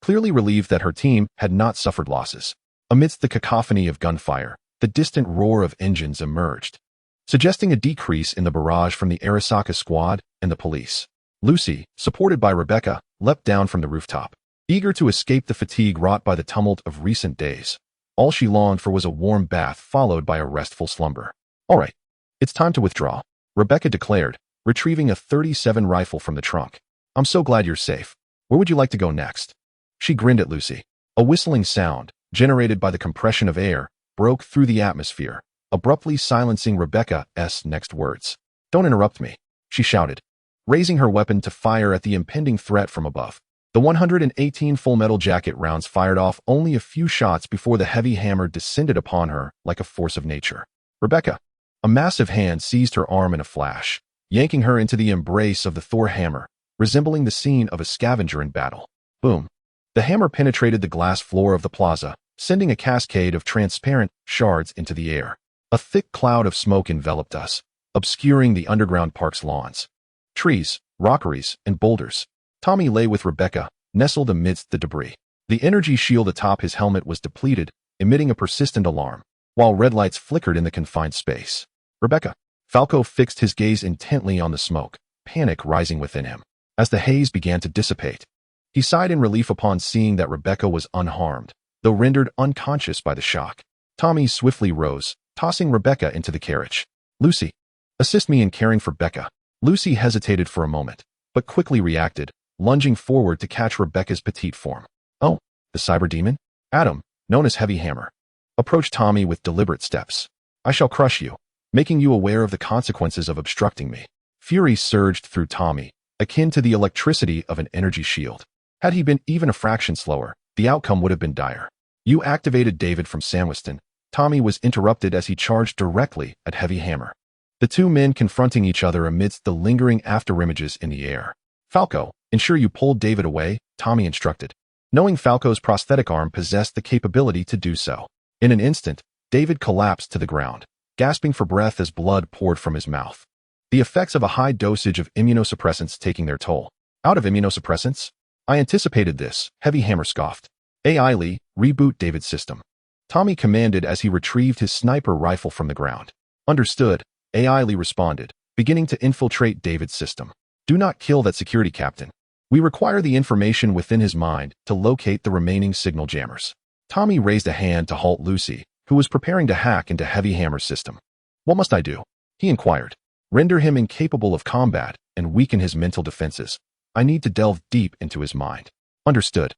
clearly relieved that her team had not suffered losses. Amidst the cacophony of gunfire, the distant roar of engines emerged, suggesting a decrease in the barrage from the Arasaka squad and the police. Lucy, supported by Rebecca, leapt down from the rooftop, eager to escape the fatigue wrought by the tumult of recent days. All she longed for was a warm bath followed by a restful slumber. "All right, it's time to withdraw," Rebecca declared, retrieving a .37 rifle from the trunk. "I'm so glad you're safe. Where would you like to go next?" She grinned at Lucy. A whistling sound, generated by the compression of air, broke through the atmosphere, abruptly silencing Rebecca's next words. "Don't interrupt me," she shouted, raising her weapon to fire at the impending threat from above. The 118 full metal jacket rounds fired off only a few shots before the heavy hammer descended upon her like a force of nature. "Rebecca!" A massive hand seized her arm in a flash, yanking her into the embrace of the Thor hammer, resembling the scene of a scavenger in battle. Boom! The hammer penetrated the glass floor of the plaza, sending a cascade of transparent shards into the air. A thick cloud of smoke enveloped us, obscuring the underground park's lawns. Trees, rockeries, and boulders. Tommy lay with Rebecca, nestled amidst the debris. The energy shield atop his helmet was depleted, emitting a persistent alarm, while red lights flickered in the confined space. "Rebecca." Falco fixed his gaze intently on the smoke, panic rising within him. As the haze began to dissipate, he sighed in relief upon seeing that Rebecca was unharmed, though rendered unconscious by the shock. Tommy swiftly rose, tossing Rebecca into the carriage. "Lucy, assist me in caring for Becca." Lucy hesitated for a moment, but quickly reacted, lunging forward to catch Rebecca's petite form. "Oh, the cyber demon? Adam, known as Heavy Hammer, approached Tommy with deliberate steps. "I shall crush you, making you aware of the consequences of obstructing me." Fury surged through Tommy, akin to the electricity of an energy shield. Had he been even a fraction slower, the outcome would have been dire. "You activated David from Sanwiston." Tommy was interrupted as he charged directly at Heavy Hammer, the two men confronting each other amidst the lingering afterimages in the air. "Falco, ensure you pulled David away," Tommy instructed, knowing Falco's prosthetic arm possessed the capability to do so. In an instant, David collapsed to the ground, gasping for breath as blood poured from his mouth. The effects of a high dosage of immunosuppressants taking their toll. "Out of immunosuppressants? I anticipated this," Heavy Hammer scoffed. "Elle, reboot David's system," Tommy commanded as he retrieved his sniper rifle from the ground. "Understood," Elle responded, beginning to infiltrate David's system. Do not kill that security captain. We require the information within his mind to locate the remaining signal jammers. Tommy raised a hand to halt Lucy, who was preparing to hack into Heavy Hammer's system. What must I do? He inquired. Render him incapable of combat and weaken his mental defenses. I need to delve deep into his mind. Understood.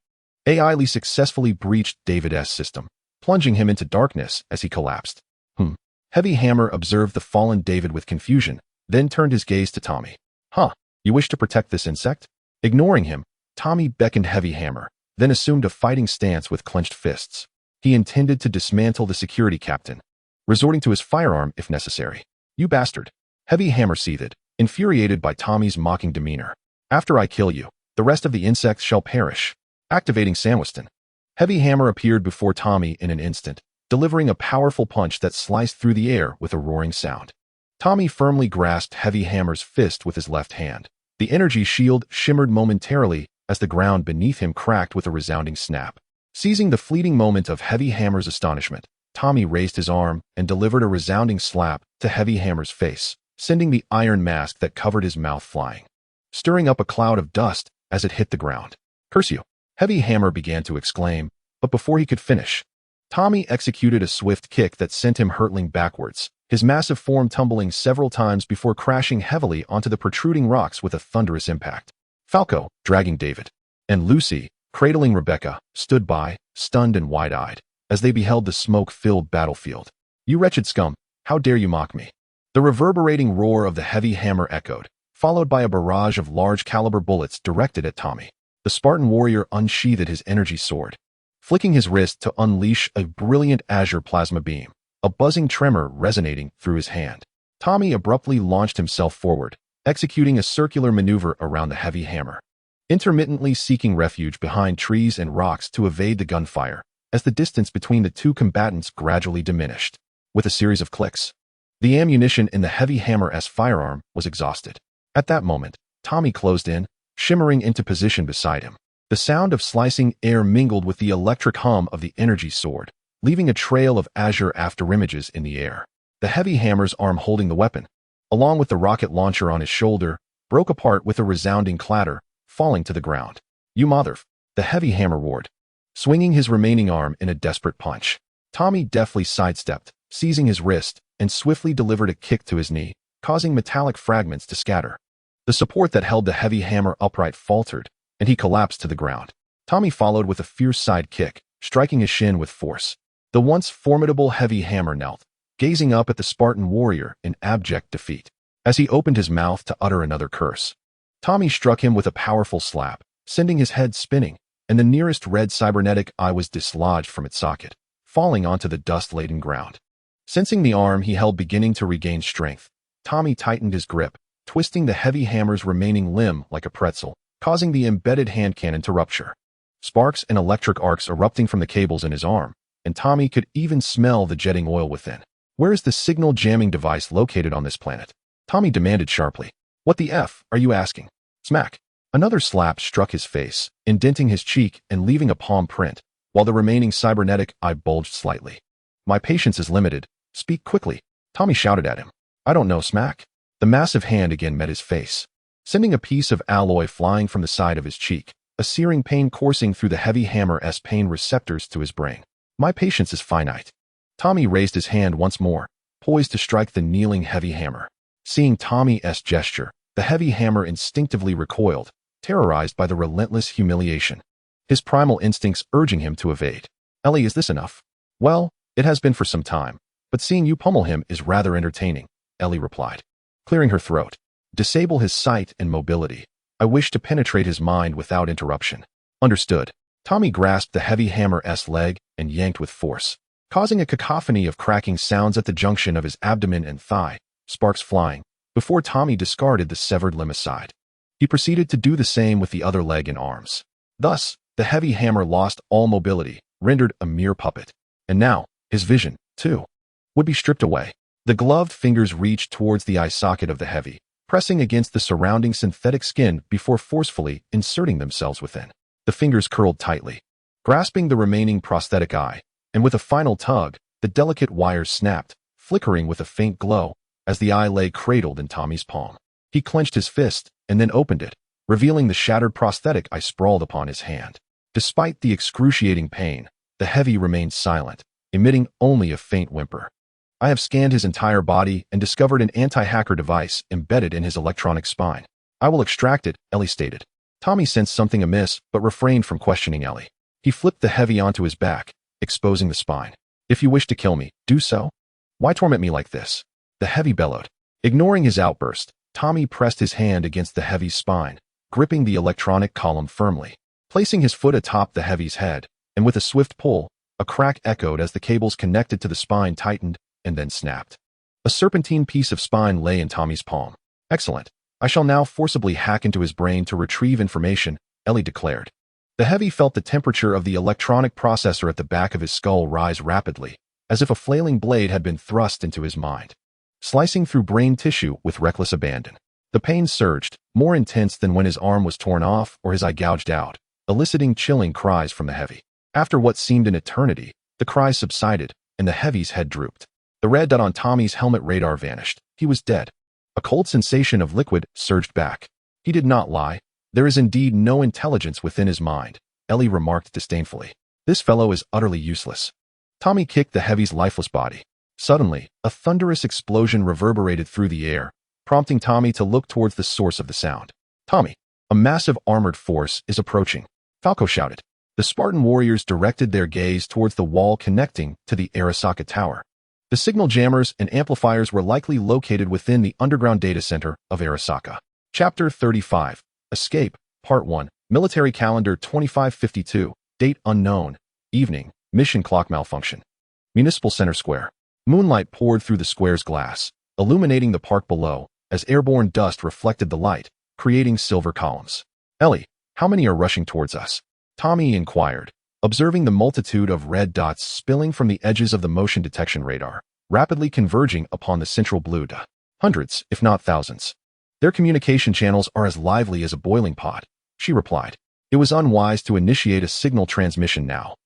Elle successfully breached David's system, plunging him into darkness as he collapsed. Heavy Hammer observed the fallen David with confusion, then turned his gaze to Tommy. You wish to protect this insect? Ignoring him, Tommy beckoned Heavy Hammer, then assumed a fighting stance with clenched fists. He intended to dismantle the security captain, resorting to his firearm if necessary. You bastard. Heavy Hammer seethed, infuriated by Tommy's mocking demeanor. After I kill you, the rest of the insects shall perish. Activating Sandwiston. Heavy Hammer appeared before Tommy in an instant, delivering a powerful punch that sliced through the air with a roaring sound. Tommy firmly grasped Heavy Hammer's fist with his left hand. The energy shield shimmered momentarily as the ground beneath him cracked with a resounding snap. Seizing the fleeting moment of Heavy Hammer's astonishment, Tommy raised his arm and delivered a resounding slap to Heavy Hammer's face, sending the iron mask that covered his mouth flying, stirring up a cloud of dust as it hit the ground. Curse you! Heavy Hammer began to exclaim, but before he could finish, Tommy executed a swift kick that sent him hurtling backwards, his massive form tumbling several times before crashing heavily onto the protruding rocks with a thunderous impact. Falco, dragging David, and Lucy, cradling Rebecca, stood by, stunned and wide-eyed, as they beheld the smoke-filled battlefield. You wretched scum, how dare you mock me? The reverberating roar of the Heavy Hammer echoed, followed by a barrage of large-caliber bullets directed at Tommy. The Spartan warrior unsheathed his energy sword, flicking his wrist to unleash a brilliant azure plasma beam, a buzzing tremor resonating through his hand. Tommy abruptly launched himself forward, executing a circular maneuver around the Heavy Hammer, intermittently seeking refuge behind trees and rocks to evade the gunfire, as the distance between the two combatants gradually diminished. With a series of clicks, the ammunition in the Heavy Hammer's firearm was exhausted. At that moment, Tommy closed in, shimmering into position beside him. The sound of slicing air mingled with the electric hum of the energy sword, leaving a trail of azure afterimages in the air. The Heavy Hammer's arm holding the weapon, along with the rocket launcher on his shoulder, broke apart with a resounding clatter, falling to the ground. You mother! The Heavy Hammer roared, swinging his remaining arm in a desperate punch. Tommy deftly sidestepped, seizing his wrist, and swiftly delivered a kick to his knee, causing metallic fragments to scatter. The support that held the Heavy Hammer upright faltered, and he collapsed to the ground. Tommy followed with a fierce side kick, striking his shin with force. The once formidable Heavy Hammer knelt, gazing up at the Spartan warrior in abject defeat. As he opened his mouth to utter another curse, Tommy struck him with a powerful slap, sending his head spinning, and the nearest red cybernetic eye was dislodged from its socket, falling onto the dust-laden ground. Sensing the arm he held beginning to regain strength, Tommy tightened his grip, twisting the Heavy Hammer's remaining limb like a pretzel, causing the embedded hand cannon to rupture. Sparks and electric arcs erupting from the cables in his arm, and Tommy could even smell the jetting oil within. Where is the signal jamming device located on this planet? Tommy demanded sharply. What the F are you asking? Smack. Another slap struck his face, indenting his cheek and leaving a palm print, while the remaining cybernetic eye bulged slightly. My patience is limited. Speak quickly. Tommy shouted at him. I don't know, Smack. The massive hand again met his face, sending a piece of alloy flying from the side of his cheek, a searing pain coursing through the Heavy Hammer's pain receptors to his brain. My patience is finite. Tommy raised his hand once more, poised to strike the kneeling Heavy Hammer. Seeing Tommy's gesture, the Heavy Hammer instinctively recoiled, terrorized by the relentless humiliation, his primal instincts urging him to evade. Elle, is this enough? Well, it has been for some time, but seeing you pummel him is rather entertaining, Elle replied, clearing her throat. Disable his sight and mobility. I wish to penetrate his mind without interruption. Understood. Tommy grasped the Heavy Hammer's leg and yanked with force, causing a cacophony of cracking sounds at the junction of his abdomen and thigh, sparks flying, before Tommy discarded the severed limb aside. He proceeded to do the same with the other leg and arms. Thus, the Heavy Hammer lost all mobility, rendered a mere puppet. And now, his vision, too, would be stripped away. The gloved fingers reached towards the eye socket of the Heavy, pressing against the surrounding synthetic skin before forcefully inserting themselves within. The fingers curled tightly, grasping the remaining prosthetic eye, and with a final tug, the delicate wires snapped, flickering with a faint glow, as the eye lay cradled in Tommy's palm. He clenched his fist, and then opened it, revealing the shattered prosthetic I sprawled upon his hand. Despite the excruciating pain, the heavy remained silent, emitting only a faint whimper. I have scanned his entire body and discovered an anti-hacker device embedded in his electronic spine. I will extract it, Elle stated. Tommy sensed something amiss, but refrained from questioning Elle. He flipped the heavy onto his back, exposing the spine. If you wish to kill me, do so. Why torment me like this? The heavy bellowed. Ignoring his outburst, Tommy pressed his hand against the heavy's spine, gripping the electronic column firmly. Placing his foot atop the heavy's head, and with a swift pull, a crack echoed as the cables connected to the spine tightened and then snapped. A serpentine piece of spine lay in Tommy's palm. Excellent. I shall now forcibly hack into his brain to retrieve information, Elle declared. The heavy felt the temperature of the electronic processor at the back of his skull rise rapidly, as if a flailing blade had been thrust into his mind, slicing through brain tissue with reckless abandon. The pain surged, more intense than when his arm was torn off or his eye gouged out, eliciting chilling cries from the heavy. After what seemed an eternity, the cries subsided, and the heavy's head drooped. The red dot on Tommy's helmet radar vanished. He was dead. A cold sensation of liquid surged back. He did not lie. There is indeed no intelligence within his mind, Elle remarked disdainfully. This fellow is utterly useless. Tommy kicked the heavy's lifeless body. Suddenly, a thunderous explosion reverberated through the air, prompting Tommy to look towards the source of the sound. Tommy, a massive armored force is approaching, Falco shouted. The Spartan warriors directed their gaze towards the wall connecting to the Arasaka Tower. The signal jammers and amplifiers were likely located within the underground data center of Arasaka. Chapter 35. Escape, Part 1. Military Calendar 2552. Date unknown. Evening. Mission clock malfunction. Municipal Center Square. Moonlight poured through the square's glass, illuminating the park below, as airborne dust reflected the light, creating silver columns. Elle, how many are rushing towards us? Tommy inquired, observing the multitude of red dots spilling from the edges of the motion detection radar, rapidly converging upon the central blue dot. Hundreds, if not thousands. Their communication channels are as lively as a boiling pot, she replied. It was unwise to initiate a signal transmission now.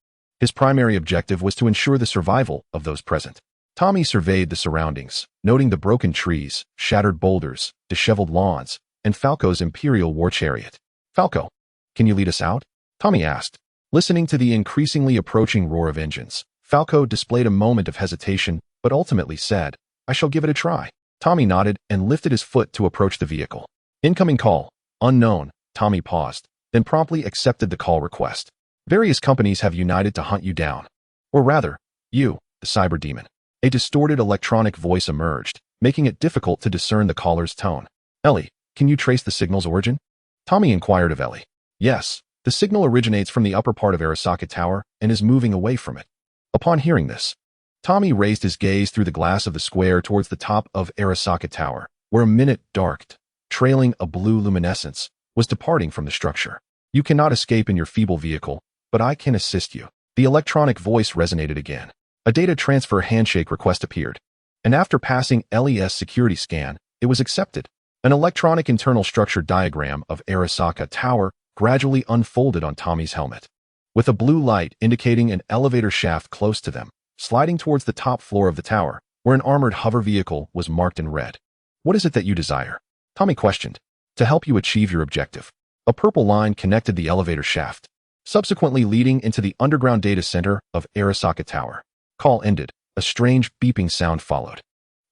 His primary objective was to ensure the survival of those present. Tommy surveyed the surroundings, noting the broken trees, shattered boulders, disheveled lawns, and Falco's Imperial war chariot. Falco, can you lead us out? Tommy asked. Listening to the increasingly approaching roar of engines, Falco displayed a moment of hesitation, but ultimately said, I shall give it a try. Tommy nodded and lifted his foot to approach the vehicle. Incoming call. Unknown. Tommy paused, then promptly accepted the call request. Various companies have united to hunt you down. Or rather, you, the cyber demon. A distorted electronic voice emerged, making it difficult to discern the caller's tone. Elle, can you trace the signal's origin? Tommy inquired of Elle. Yes, the signal originates from the upper part of Arasaka Tower and is moving away from it. Upon hearing this, Tommy raised his gaze through the glass of the square towards the top of Arasaka Tower, where a minute darked, trailing a blue luminescence, was departing from the structure. You cannot escape in your feeble vehicle, but I can assist you. The electronic voice resonated again. A data transfer handshake request appeared, and after passing LES security scan, it was accepted. An electronic internal structure diagram of Arasaka Tower gradually unfolded on Tommy's helmet, with a blue light indicating an elevator shaft close to them, sliding towards the top floor of the tower, where an armored hover vehicle was marked in red. What is it that you desire? Tommy questioned. To help you achieve your objective. A purple line connected the elevator shaft, subsequently leading into the underground data center of Arasaka Tower. Call ended. A strange beeping sound followed,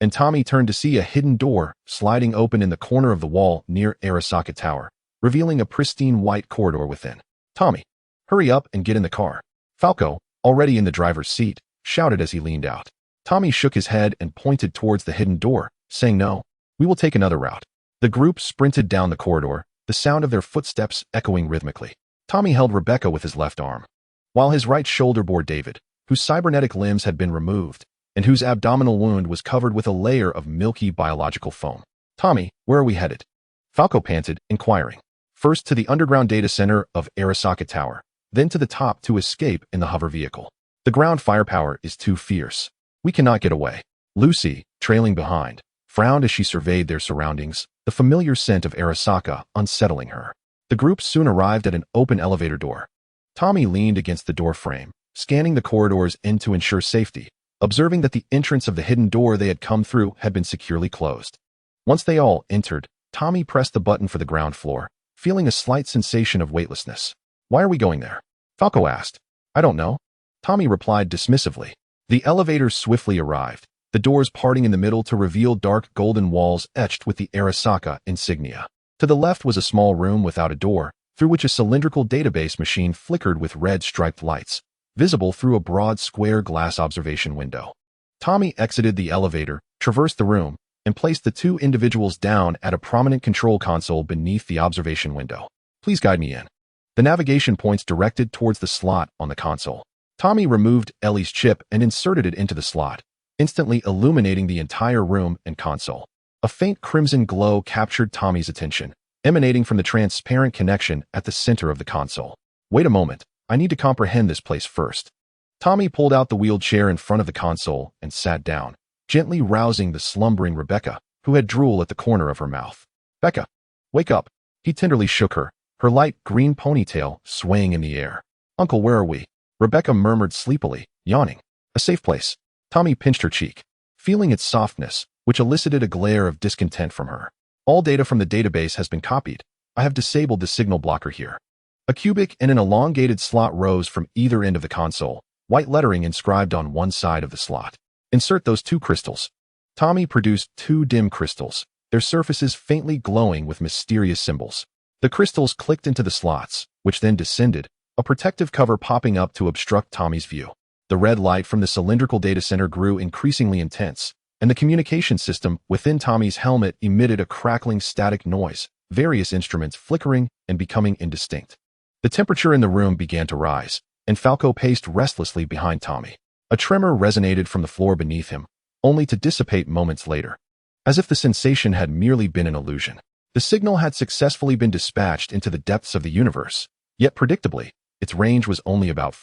and Tommy turned to see a hidden door sliding open in the corner of the wall near Arasaka Tower, revealing a pristine white corridor within. Tommy, hurry up and get in the car. Falco, already in the driver's seat, shouted as he leaned out. Tommy shook his head and pointed towards the hidden door, saying no, we will take another route. The group sprinted down the corridor, the sound of their footsteps echoing rhythmically. Tommy held Rebecca with his left arm, while his right shoulder bore David, whose cybernetic limbs had been removed, and whose abdominal wound was covered with a layer of milky biological foam. Tommy, where are we headed? Falco panted, inquiring. First to the underground data center of Arasaka Tower, then to the top to escape in the hover vehicle. The ground firepower is too fierce. We cannot get away. Lucy, trailing behind, frowned as she surveyed their surroundings, the familiar scent of Arasaka unsettling her. The group soon arrived at an open elevator door. Tommy leaned against the door frame, scanning the corridor's end to ensure safety, observing that the entrance of the hidden door they had come through had been securely closed. Once they all entered, Tommy pressed the button for the ground floor, feeling a slight sensation of weightlessness. Why are we going there? Falco asked. I don't know. Tommy replied dismissively. The elevator swiftly arrived, the doors parting in the middle to reveal dark golden walls etched with the Arasaka insignia. To the left was a small room without a door, through which a cylindrical database machine flickered with red striped lights, visible through a broad square glass observation window. Tommy exited the elevator, traversed the room, and placed the two individuals down at a prominent control console beneath the observation window. Please guide me in. The navigation points directed towards the slot on the console. Tommy removed Elle's chip and inserted it into the slot, instantly illuminating the entire room and console. A faint crimson glow captured Tommy's attention, emanating from the transparent connection at the center of the console. Wait a moment, I need to comprehend this place first. Tommy pulled out the wheeled chair in front of the console and sat down, gently rousing the slumbering Rebecca, who had drool at the corner of her mouth. Becca, wake up. He tenderly shook her, her light green ponytail swaying in the air. Uncle, where are we? Rebecca murmured sleepily, yawning. A safe place. Tommy pinched her cheek, feeling its softness, which elicited a glare of discontent from her. All data from the database has been copied. I have disabled the signal blocker here. A cubic and an elongated slot rose from either end of the console, white lettering inscribed on one side of the slot. Insert those two crystals. Tommy produced two dim crystals, their surfaces faintly glowing with mysterious symbols. The crystals clicked into the slots, which then descended, a protective cover popping up to obstruct Tommy's view. The red light from the cylindrical data center grew increasingly intense, and the communication system within Tommy's helmet emitted a crackling static noise, various instruments flickering and becoming indistinct. The temperature in the room began to rise, and Falco paced restlessly behind Tommy. A tremor resonated from the floor beneath him, only to dissipate moments later. As if the sensation had merely been an illusion. The signal had successfully been dispatched into the depths of the universe, yet predictably, its range was only about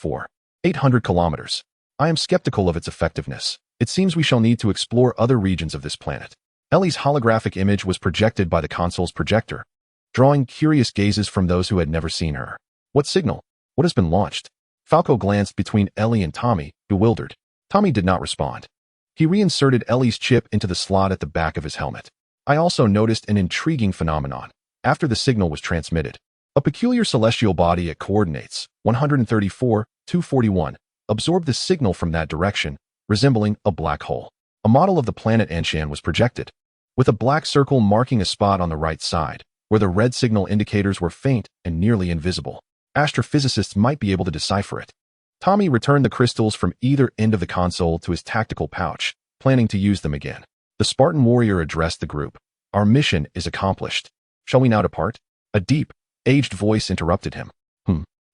800 kilometers. I am skeptical of its effectiveness. It seems we shall need to explore other regions of this planet. Ellie's holographic image was projected by the console's projector, drawing curious gazes from those who had never seen her. What signal? What has been launched? Falco glanced between Ellie and Tommy, bewildered. Tommy did not respond. He reinserted Ellie's chip into the slot at the back of his helmet. I also noticed an intriguing phenomenon. After the signal was transmitted, a peculiar celestial body at coordinates 134-241 absorbed the signal from that direction, resembling a black hole. A model of the planet Anshan was projected, with a black circle marking a spot on the right side, where the red signal indicators were faint and nearly invisible. Astrophysicists might be able to decipher it. Tommy returned the crystals from either end of the console to his tactical pouch, planning to use them again. The Spartan warrior addressed the group. Our mission is accomplished. Shall we now depart? A deep, aged voice interrupted him.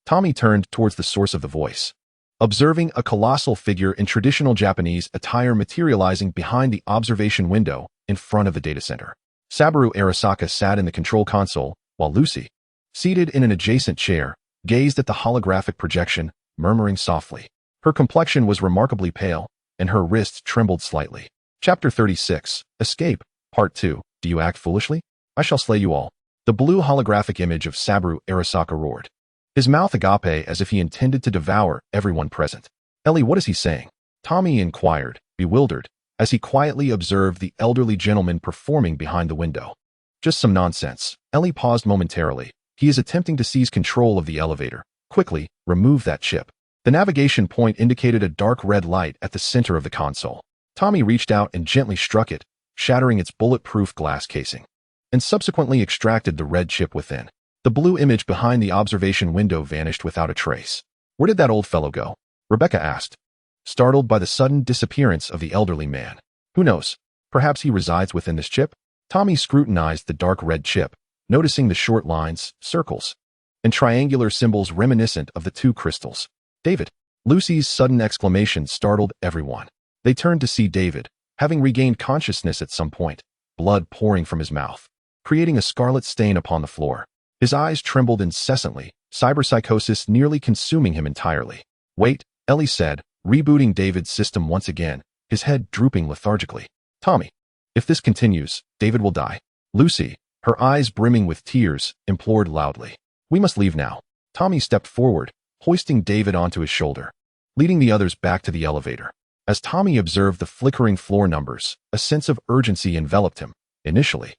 Tommy turned towards the source of the voice, observing a colossal figure in traditional Japanese attire materializing behind the observation window in front of the data center. Sabaru Arasaka sat in the control console, while Lucy, seated in an adjacent chair, gazed at the holographic projection, murmuring softly. Her complexion was remarkably pale, and her wrists trembled slightly. Chapter 36, Escape, Part 2. Do you act foolishly? I shall slay you all. The blue holographic image of Sabaru Arasaka roared, his mouth agape as if he intended to devour everyone present. Ellie, what is he saying? Tommy inquired, bewildered, as he quietly observed the elderly gentleman performing behind the window. Just some nonsense. Ellie paused momentarily. He is attempting to seize control of the elevator. Quickly, remove that chip. The navigation point indicated a dark red light at the center of the console. Tommy reached out and gently struck it, shattering its bulletproof glass casing, and subsequently extracted the red chip within. The blue image behind the observation window vanished without a trace. Where did that old fellow go? Rebecca asked, startled by the sudden disappearance of the elderly man. Who knows? Perhaps he resides within this chip? Tommy scrutinized the dark red chip, noticing the short lines, circles, and triangular symbols reminiscent of the two crystals. David! Lucy's sudden exclamation startled everyone. They turned to see David, having regained consciousness at some point, blood pouring from his mouth, creating a scarlet stain upon the floor. His eyes trembled incessantly, cyberpsychosis nearly consuming him entirely. Wait, Ellie said, rebooting David's system once again, his head drooping lethargically. Tommy, if this continues, David will die. Lucy, her eyes brimming with tears, implored loudly. We must leave now. Tommy stepped forward, hoisting David onto his shoulder, leading the others back to the elevator. As Tommy observed the flickering floor numbers, a sense of urgency enveloped him. Initially,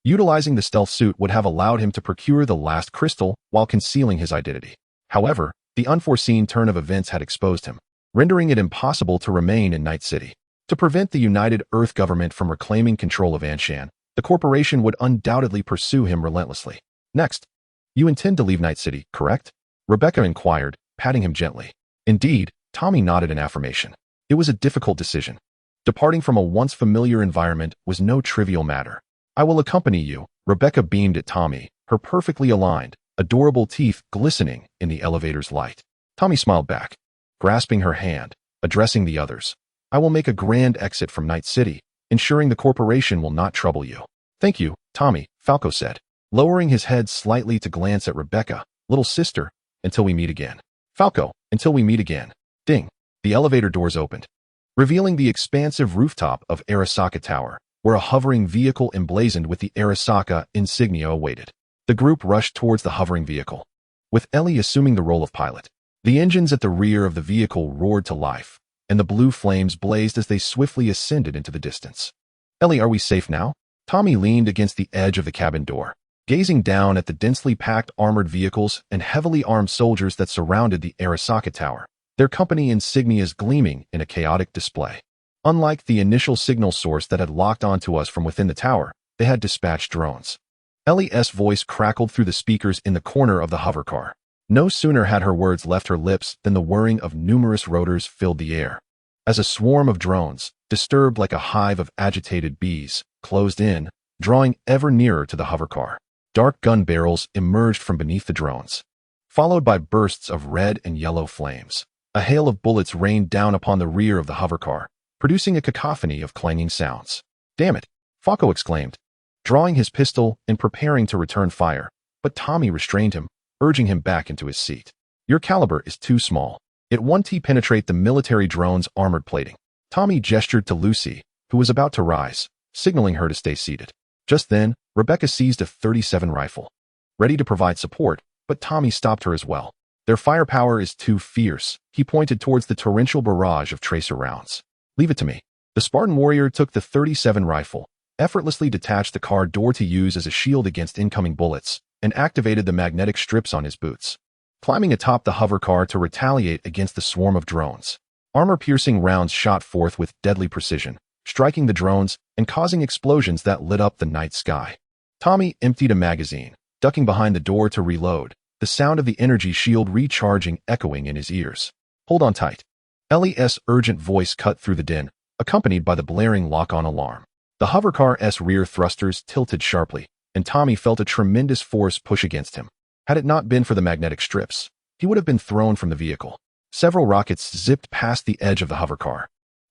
Utilizing the stealth suit would have allowed him to procure the last crystal while concealing his identity. However, the unforeseen turn of events had exposed him, rendering it impossible to remain in Night City. To prevent the United Earth government from reclaiming control of Anshan, the corporation would undoubtedly pursue him relentlessly. Next, you intend to leave Night City, correct? Rebecca inquired, patting him gently. Indeed, Tommy nodded in affirmation. It was a difficult decision. Departing from a once familiar environment was no trivial matter. I will accompany you, Rebecca beamed at Tommy, her perfectly aligned, adorable teeth glistening in the elevator's light. Tommy smiled back, grasping her hand, addressing the others. I will make a grand exit from Night City, ensuring the corporation will not trouble you. Thank you, Tommy, Falco said, lowering his head slightly to glance at Rebecca, little sister, until we meet again. Falco, until we meet again. Ding. The elevator doors opened, revealing the expansive rooftop of Arasaka Tower, where a hovering vehicle emblazoned with the Arasaka insignia awaited. The group rushed towards the hovering vehicle, with Elle assuming the role of pilot. The engines at the rear of the vehicle roared to life, and the blue flames blazed as they swiftly ascended into the distance. Elle, are we safe now? Tommy leaned against the edge of the cabin door, gazing down at the densely packed armored vehicles and heavily armed soldiers that surrounded the Arasaka Tower, their company insignias gleaming in a chaotic display. Unlike the initial signal source that had locked onto us from within the tower, they had dispatched drones. Ellie's voice crackled through the speakers in the corner of the hovercar. No sooner had her words left her lips than the whirring of numerous rotors filled the air. As a swarm of drones, disturbed like a hive of agitated bees, closed in, drawing ever nearer to the hovercar. Dark gun barrels emerged from beneath the drones, followed by bursts of red and yellow flames. A hail of bullets rained down upon the rear of the hovercar, producing a cacophony of clanging sounds. Damn it, Falco exclaimed, drawing his pistol and preparing to return fire, but Tommy restrained him, urging him back into his seat. Your caliber is too small. It won't penetrate the military drone's armored plating. Tommy gestured to Lucy, who was about to rise, signaling her to stay seated. Just then, Rebecca seized a .37 rifle, ready to provide support, but Tommy stopped her as well. Their firepower is too fierce. He pointed towards the torrential barrage of tracer rounds. Leave it to me. The Spartan warrior took the .37 rifle, effortlessly detached the car door to use as a shield against incoming bullets, and activated the magnetic strips on his boots, climbing atop the hover car to retaliate against the swarm of drones. Armor-piercing rounds shot forth with deadly precision, striking the drones and causing explosions that lit up the night sky. Tommy emptied a magazine, ducking behind the door to reload, the sound of the energy shield recharging echoing in his ears. Hold on tight. Ellie's urgent voice cut through the din, accompanied by the blaring lock-on alarm. The hovercar's rear thrusters tilted sharply, and Tommy felt a tremendous force push against him. Had it not been for the magnetic strips, he would have been thrown from the vehicle. Several rockets zipped past the edge of the hovercar,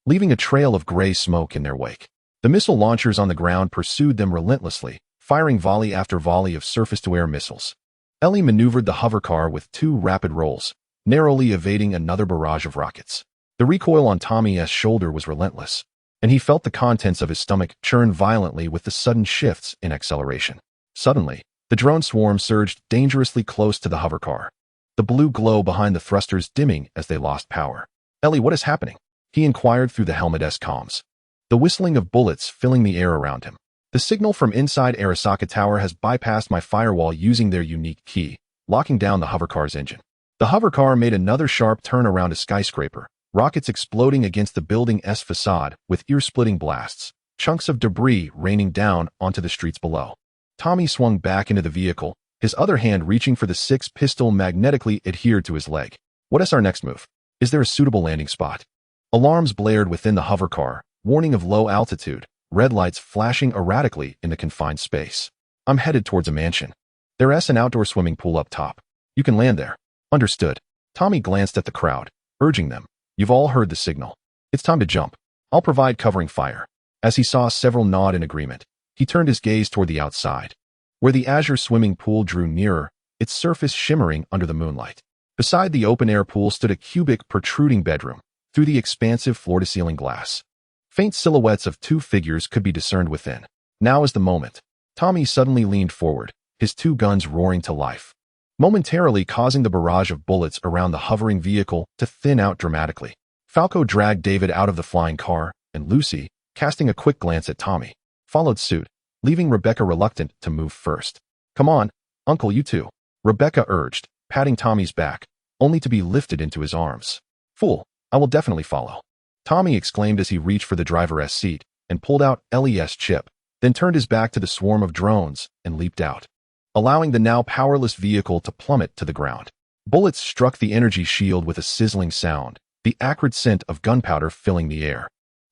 leaving a trail of gray smoke in their wake. The missile launchers on the ground pursued them relentlessly, firing volley after volley of surface-to-air missiles. Elle maneuvered the hovercar with 2 rapid rolls, narrowly evading another barrage of rockets. The recoil on Tommy's shoulder was relentless, and he felt the contents of his stomach churn violently with the sudden shifts in acceleration. Suddenly, the drone swarm surged dangerously close to the hovercar, the blue glow behind the thrusters dimming as they lost power. Elle, what is happening? He inquired through the helmet's comms, the whistling of bullets filling the air around him. The signal from inside Arasaka Tower has bypassed my firewall using their unique key, locking down the hovercar's engine. The hovercar made another sharp turn around a skyscraper, rockets exploding against the building's facade with ear-splitting blasts, chunks of debris raining down onto the streets below. Tommy swung back into the vehicle, his other hand reaching for the 6-pistol magnetically adhered to his leg. What is our next move? Is there a suitable landing spot? Alarms blared within the hovercar, warning of low altitude, red lights flashing erratically in the confined space. I'm headed towards a mansion. There's an outdoor swimming pool up top. You can land there. Understood. Tommy glanced at the crowd, urging them. You've all heard the signal. It's time to jump. I'll provide covering fire. As he saw several nod in agreement, he turned his gaze toward the outside, where the azure swimming pool drew nearer, its surface shimmering under the moonlight. Beside the open-air pool stood a cubic, protruding bedroom, through the expansive floor-to-ceiling glass. Faint silhouettes of 2 figures could be discerned within. Now is the moment. Tommy suddenly leaned forward, his 2 guns roaring to life, momentarily causing the barrage of bullets around the hovering vehicle to thin out dramatically. Falco dragged David out of the flying car, and Lucy, casting a quick glance at Tommy, followed suit, leaving Rebecca reluctant to move first. "Come on, Uncle, you too," Rebecca urged, patting Tommy's back, only to be lifted into his arms. "Fool, I will definitely follow," Tommy exclaimed as he reached for the driver's seat and pulled out Elle's chip, then turned his back to the swarm of drones and leaped out, allowing the now powerless vehicle to plummet to the ground. Bullets struck the energy shield with a sizzling sound, the acrid scent of gunpowder filling the air.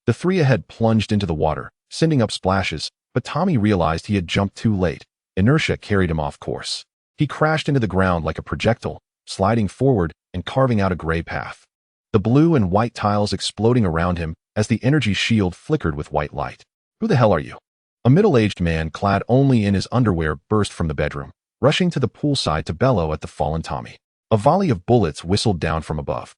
The three ahead plunged into the water, sending up splashes, but Tommy realized he had jumped too late. Inertia carried him off course. He crashed into the ground like a projectile, sliding forward and carving out a gray path, the blue and white tiles exploding around him as the energy shield flickered with white light. "Who the hell are you?" A middle-aged man clad only in his underwear burst from the bedroom, rushing to the poolside to bellow at the fallen Tommy. A volley of bullets whistled down from above,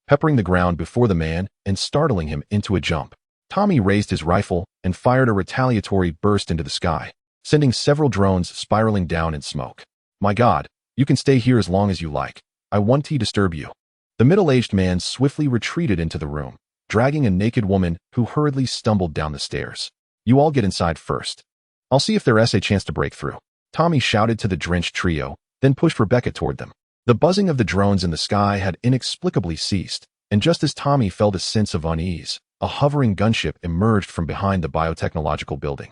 peppering the ground before the man and startling him into a jump. Tommy raised his rifle and fired a retaliatory burst into the sky, sending several drones spiraling down in smoke. "My God, you can stay here as long as you like. I won't disturb you." The middle-aged man swiftly retreated into the room, dragging a naked woman who hurriedly stumbled down the stairs. "You all get inside first. I'll see if there's a chance to break through," Tommy shouted to the drenched trio, then pushed Rebecca toward them. The buzzing of the drones in the sky had inexplicably ceased, and just as Tommy felt a sense of unease, a hovering gunship emerged from behind the biotechnological building,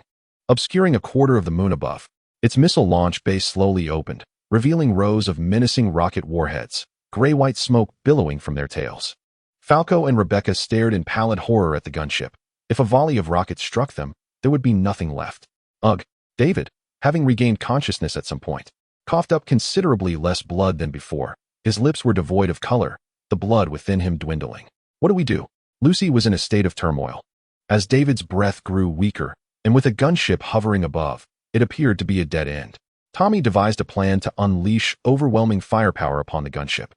obscuring a quarter of the moon above. Its missile launch bay slowly opened, revealing rows of menacing rocket warheads, gray-white smoke billowing from their tails. Falco and Rebecca stared in pallid horror at the gunship. If a volley of rockets struck them, there would be nothing left. Ugh. David, having regained consciousness at some point, coughed up considerably less blood than before. His lips were devoid of color, the blood within him dwindling. "What do we do?" Lucy was in a state of turmoil. As David's breath grew weaker, and with a gunship hovering above, it appeared to be a dead end. Tommy devised a plan to unleash overwhelming firepower upon the gunship,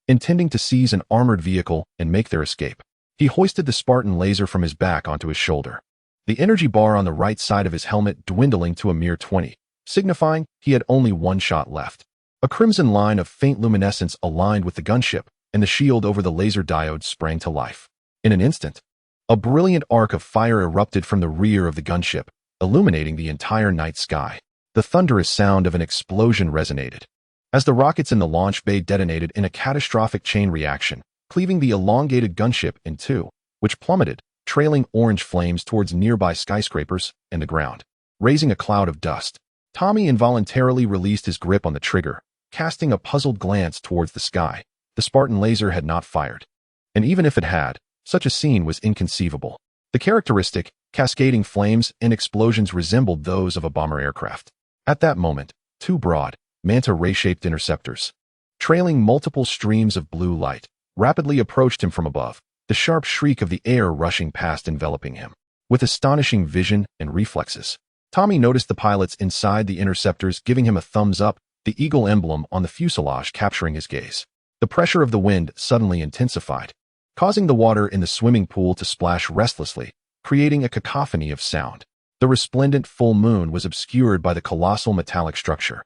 intending to seize an armored vehicle and make their escape. He hoisted the Spartan laser from his back onto his shoulder, the energy bar on the right side of his helmet dwindling to a mere 20, signifying he had only one shot left. A crimson line of faint luminescence aligned with the gunship, and the shield over the laser diode sprang to life. In an instant, a brilliant arc of fire erupted from the rear of the gunship, illuminating the entire night sky. The thunderous sound of an explosion resonated as the rockets in the launch bay detonated in a catastrophic chain reaction, cleaving the elongated gunship in two, which plummeted, trailing orange flames towards nearby skyscrapers and the ground, raising a cloud of dust. Tommy involuntarily released his grip on the trigger, casting a puzzled glance towards the sky. The Spartan laser had not fired, and even if it had, such a scene was inconceivable. The characteristic, cascading flames and explosions resembled those of a bomber aircraft. At that moment, two broad, manta ray-shaped interceptors, trailing multiple streams of blue light, rapidly approached him from above, the sharp shriek of the air rushing past enveloping him. With astonishing vision and reflexes, Tommy noticed the pilots inside the interceptors giving him a thumbs up, the eagle emblem on the fuselage capturing his gaze. The pressure of the wind suddenly intensified, causing the water in the swimming pool to splash restlessly, creating a cacophony of sound. The resplendent full moon was obscured by the colossal metallic structure,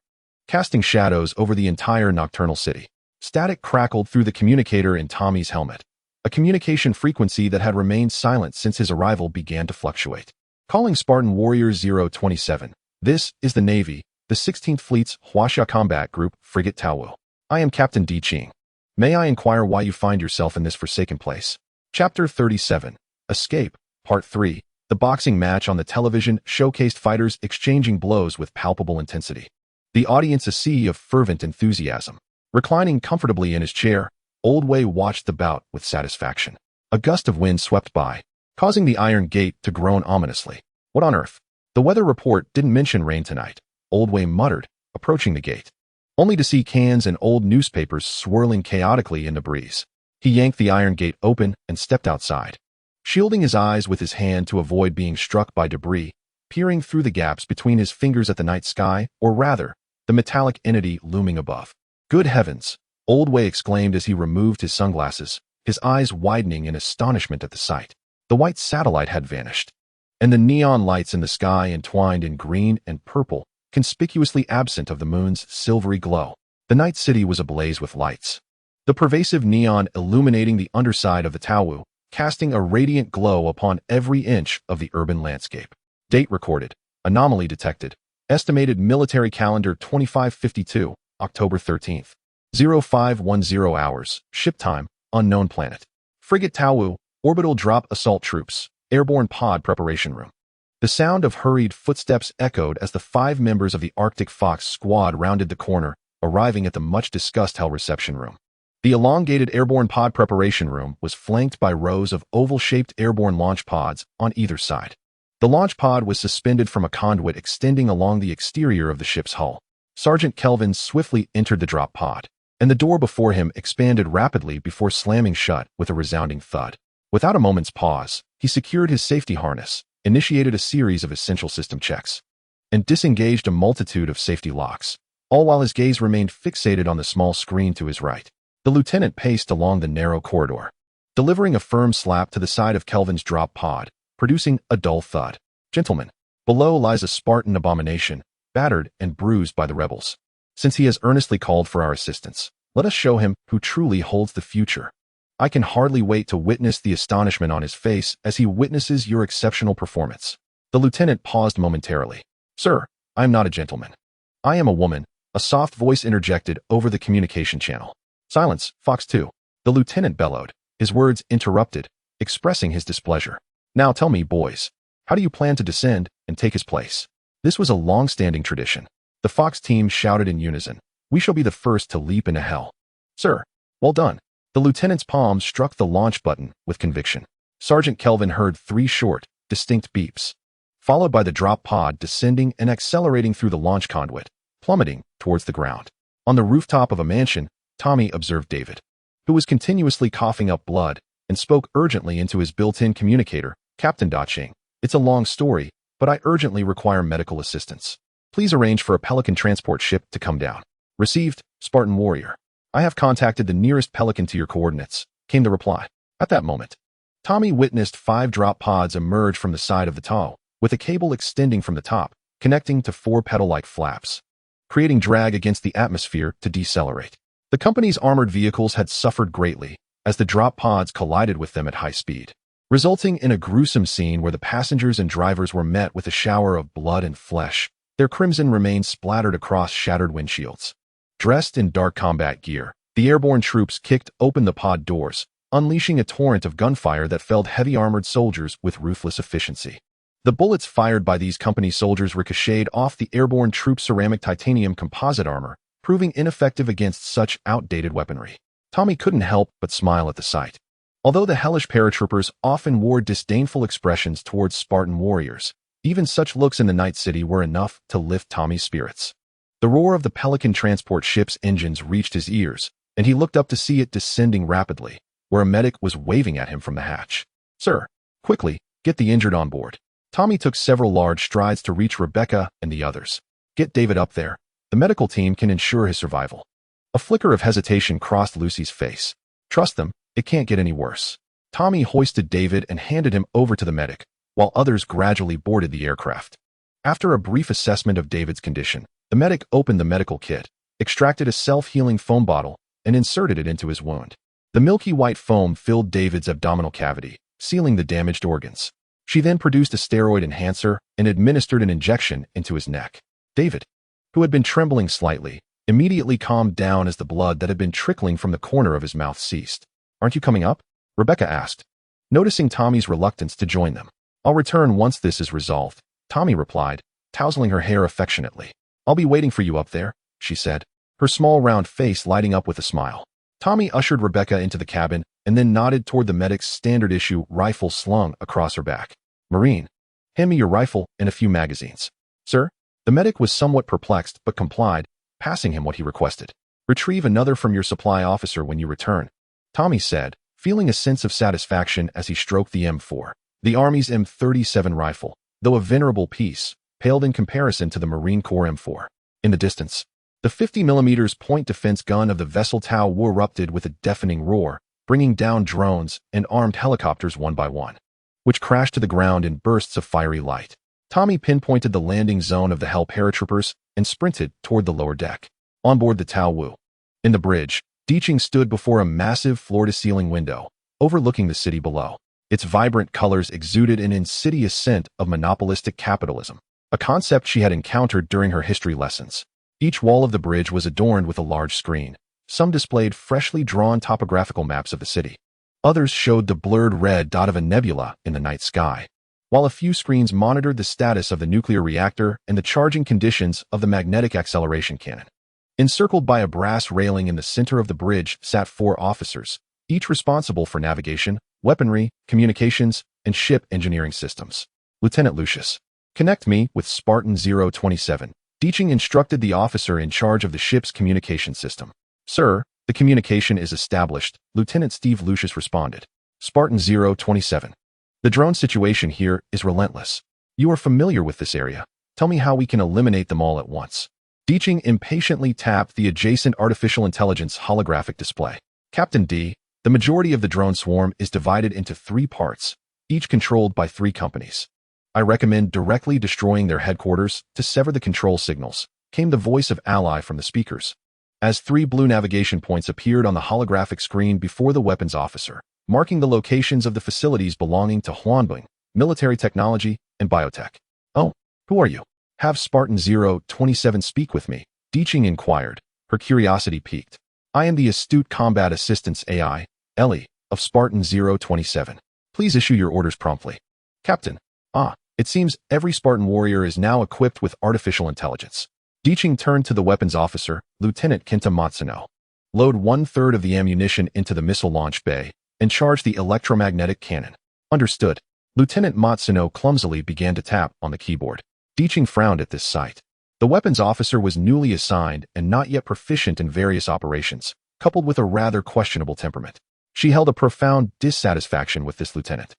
casting shadows over the entire nocturnal city. Static crackled through the communicator in Tommy's helmet, a communication frequency that had remained silent since his arrival began to fluctuate. "Calling Spartan Warrior 027. This is the Navy, the 16th Fleet's Huaxia Combat Group, Frigate Taowu. I am Captain Di Qing. May I inquire why you find yourself in this forsaken place?" Chapter 37. Escape, Part 3. The boxing match on the television showcased fighters exchanging blows with palpable intensity. The audience a sea of fervent enthusiasm. Reclining comfortably in his chair, Old Wei watched the bout with satisfaction. A gust of wind swept by, causing the iron gate to groan ominously. "What on earth? The weather report didn't mention rain tonight," Old Wei muttered, approaching the gate, only to see cans and old newspapers swirling chaotically in the breeze. He yanked the iron gate open and stepped outside, shielding his eyes with his hand to avoid being struck by debris, peering through the gaps between his fingers at the night sky, or rather, the metallic entity looming above. "Good heavens!" Old Wei exclaimed as he removed his sunglasses, his eyes widening in astonishment at the sight. The white satellite had vanished, and the neon lights in the sky entwined in green and purple, conspicuously absent of the moon's silvery glow. The night city was ablaze with lights, the pervasive neon illuminating the underside of the Taowu, casting a radiant glow upon every inch of the urban landscape. Date recorded, Anomaly detected. Estimated military calendar 2552, October 13th. 0510 hours. Ship time, unknown planet. Frigate Taowu, orbital drop assault troops, airborne pod preparation room. The sound of hurried footsteps echoed as the 5 members of the Arctic Fox squad rounded the corner, arriving at the much-discussed HEL reception room. The elongated airborne pod preparation room was flanked by rows of oval-shaped airborne launch pods on either side. The launch pod was suspended from a conduit extending along the exterior of the ship's hull. Sergeant Kelvin swiftly entered the drop pod, and the door before him expanded rapidly before slamming shut with a resounding thud. Without a moment's pause, he secured his safety harness, initiated a series of essential system checks, and disengaged a multitude of safety locks, all while his gaze remained fixated on the small screen to his right. The lieutenant paced along the narrow corridor, delivering a firm slap to the side of Kelvin's drop pod, producing a dull thud. Gentlemen, below lies a Spartan abomination, battered and bruised by the rebels. Since he has earnestly called for our assistance, let us show him who truly holds the future. I can hardly wait to witness the astonishment on his face as he witnesses your exceptional performance. The lieutenant paused momentarily. Sir, I am not a gentleman. I am a woman, a soft voice interjected over the communication channel. Silence, Fox 2. The lieutenant bellowed, his words interrupted, expressing his displeasure. Now tell me, boys, how do you plan to descend and take his place? This was a long-standing tradition. The Fox team shouted in unison. We shall be the first to leap into hell. Sir, well done. The lieutenant's palm struck the launch button with conviction. Sergeant Kelvin heard 3 short, distinct beeps, followed by the drop pod descending and accelerating through the launch conduit, plummeting towards the ground. On the rooftop of a mansion, Tommy observed David, who was continuously coughing up blood, and spoke urgently into his built-in communicator. Captain Daching, it's a long story, but I urgently require medical assistance. Please arrange for a Pelican transport ship to come down. Received, Spartan warrior. I have contacted the nearest Pelican to your coordinates, came the reply. At that moment, Tommy witnessed 5 drop pods emerge from the side of the TOW, with a cable extending from the top, connecting to 4 pedal-like flaps, creating drag against the atmosphere to decelerate. The company's armored vehicles had suffered greatly as the drop pods collided with them at high speed, resulting in a gruesome scene where the passengers and drivers were met with a shower of blood and flesh, their crimson remains splattered across shattered windshields. Dressed in dark combat gear, the airborne troops kicked open the pod doors, unleashing a torrent of gunfire that felled heavy armored soldiers with ruthless efficiency. The bullets fired by these company soldiers ricocheted off the airborne troops' ceramic titanium composite armor, proving ineffective against such outdated weaponry. Tommy couldn't help but smile at the sight. Although the hellish paratroopers often wore disdainful expressions towards Spartan warriors, even such looks in the Night City were enough to lift Tommy's spirits. The roar of the Pelican transport ship's engines reached his ears, and he looked up to see it descending rapidly, where a medic was waving at him from the hatch. Sir, quickly, get the injured on board. Tommy took several large strides to reach Rebecca and the others. Get David up there. The medical team can ensure his survival. A flicker of hesitation crossed Lucy's face. Trust them, it can't get any worse. Tommy hoisted David and handed him over to the medic, while others gradually boarded the aircraft. After a brief assessment of David's condition, the medic opened the medical kit, extracted a self-healing foam bottle, and inserted it into his wound. The milky white foam filled David's abdominal cavity, sealing the damaged organs. She then produced a steroid enhancer and administered an injection into his neck. David, who had been trembling slightly, immediately calmed down as the blood that had been trickling from the corner of his mouth ceased. Aren't you coming up? Rebecca asked, noticing Tommy's reluctance to join them. I'll return once this is resolved, Tommy replied, tousling her hair affectionately. I'll be waiting for you up there, she said, her small round face lighting up with a smile. Tommy ushered Rebecca into the cabin and then nodded toward the medic's standard-issue rifle slung across her back. Marine, hand me your rifle and a few magazines. Sir? The medic was somewhat perplexed but complied, passing him what he requested. Retrieve another from your supply officer when you return, Tommy said, feeling a sense of satisfaction as he stroked the M4. The Army's M37 rifle, though a venerable piece, paled in comparison to the Marine Corps M4. In the distance, the 50mm point defense gun of the vessel TOW erupted with a deafening roar, bringing down drones and armed helicopters one by one, which crashed to the ground in bursts of fiery light. Tommy pinpointed the landing zone of the HEL paratroopers and sprinted toward the lower deck. On board the TOW, in the bridge, Deaching stood before a massive floor-to-ceiling window, overlooking the city below. Its vibrant colors exuded an insidious scent of monopolistic capitalism. a concept she had encountered during her history lessons. Each wall of the bridge was adorned with a large screen. Some displayed freshly drawn topographical maps of the city. Others showed the blurred red dot of a nebula in the night sky, while a few screens monitored the status of the nuclear reactor and the charging conditions of the magnetic acceleration cannon. Encircled by a brass railing in the center of the bridge sat 4 officers, each responsible for navigation, weaponry, communications, and ship engineering systems. Lieutenant Lucius, connect me with Spartan 027. Deaching instructed the officer in charge of the ship's communication system. Sir, the communication is established, Lieutenant Steve Lucius responded. Spartan 027. The drone situation here is relentless. You are familiar with this area. Tell me how we can eliminate them all at once. Deaching impatiently tapped the adjacent artificial intelligence holographic display. Captain D, the majority of the drone swarm is divided into 3 parts, each controlled by 3 companies. I recommend directly destroying their headquarters to sever the control signals, came the voice of Ally from the speakers, as 3 blue navigation points appeared on the holographic screen before the weapons officer, marking the locations of the facilities belonging to Huanbing, military technology, and biotech. Oh, who are you? Have Spartan 027 speak with me, Deaching inquired, her curiosity piqued. I am the astute combat assistance AI, Elle, of Spartan 027. Please issue your orders promptly. Captain. It seems every Spartan warrior is now equipped with artificial intelligence. Deaching turned to the weapons officer, Lieutenant Kenta Matsuno. Load 1/3 of the ammunition into the missile launch bay and charge the electromagnetic cannon. Understood. Lieutenant Matsuno clumsily began to tap on the keyboard. Deaching frowned at this sight. The weapons officer was newly assigned and not yet proficient in various operations, coupled with a rather questionable temperament. She held a profound dissatisfaction with this lieutenant.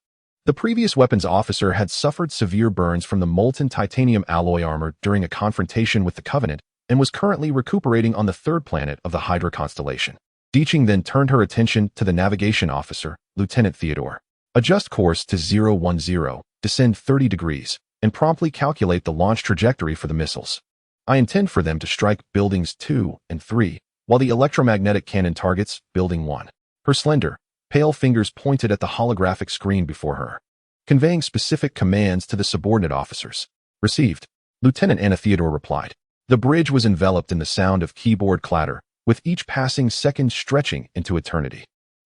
The previous weapons officer had suffered severe burns from the molten titanium alloy armor during a confrontation with the Covenant and was currently recuperating on the 3rd planet of the Hydra constellation. Deaching then turned her attention to the navigation officer, Lieutenant Theodore. Adjust course to 010, descend 30 degrees, and promptly calculate the launch trajectory for the missiles. I intend for them to strike buildings 2 and 3, while the electromagnetic cannon targets building 1. Her slender, pale fingers pointed at the holographic screen before her, conveying specific commands to the subordinate officers. Received. Lieutenant Anna Theodore replied. The bridge was enveloped in the sound of keyboard clatter, with each passing second stretching into eternity.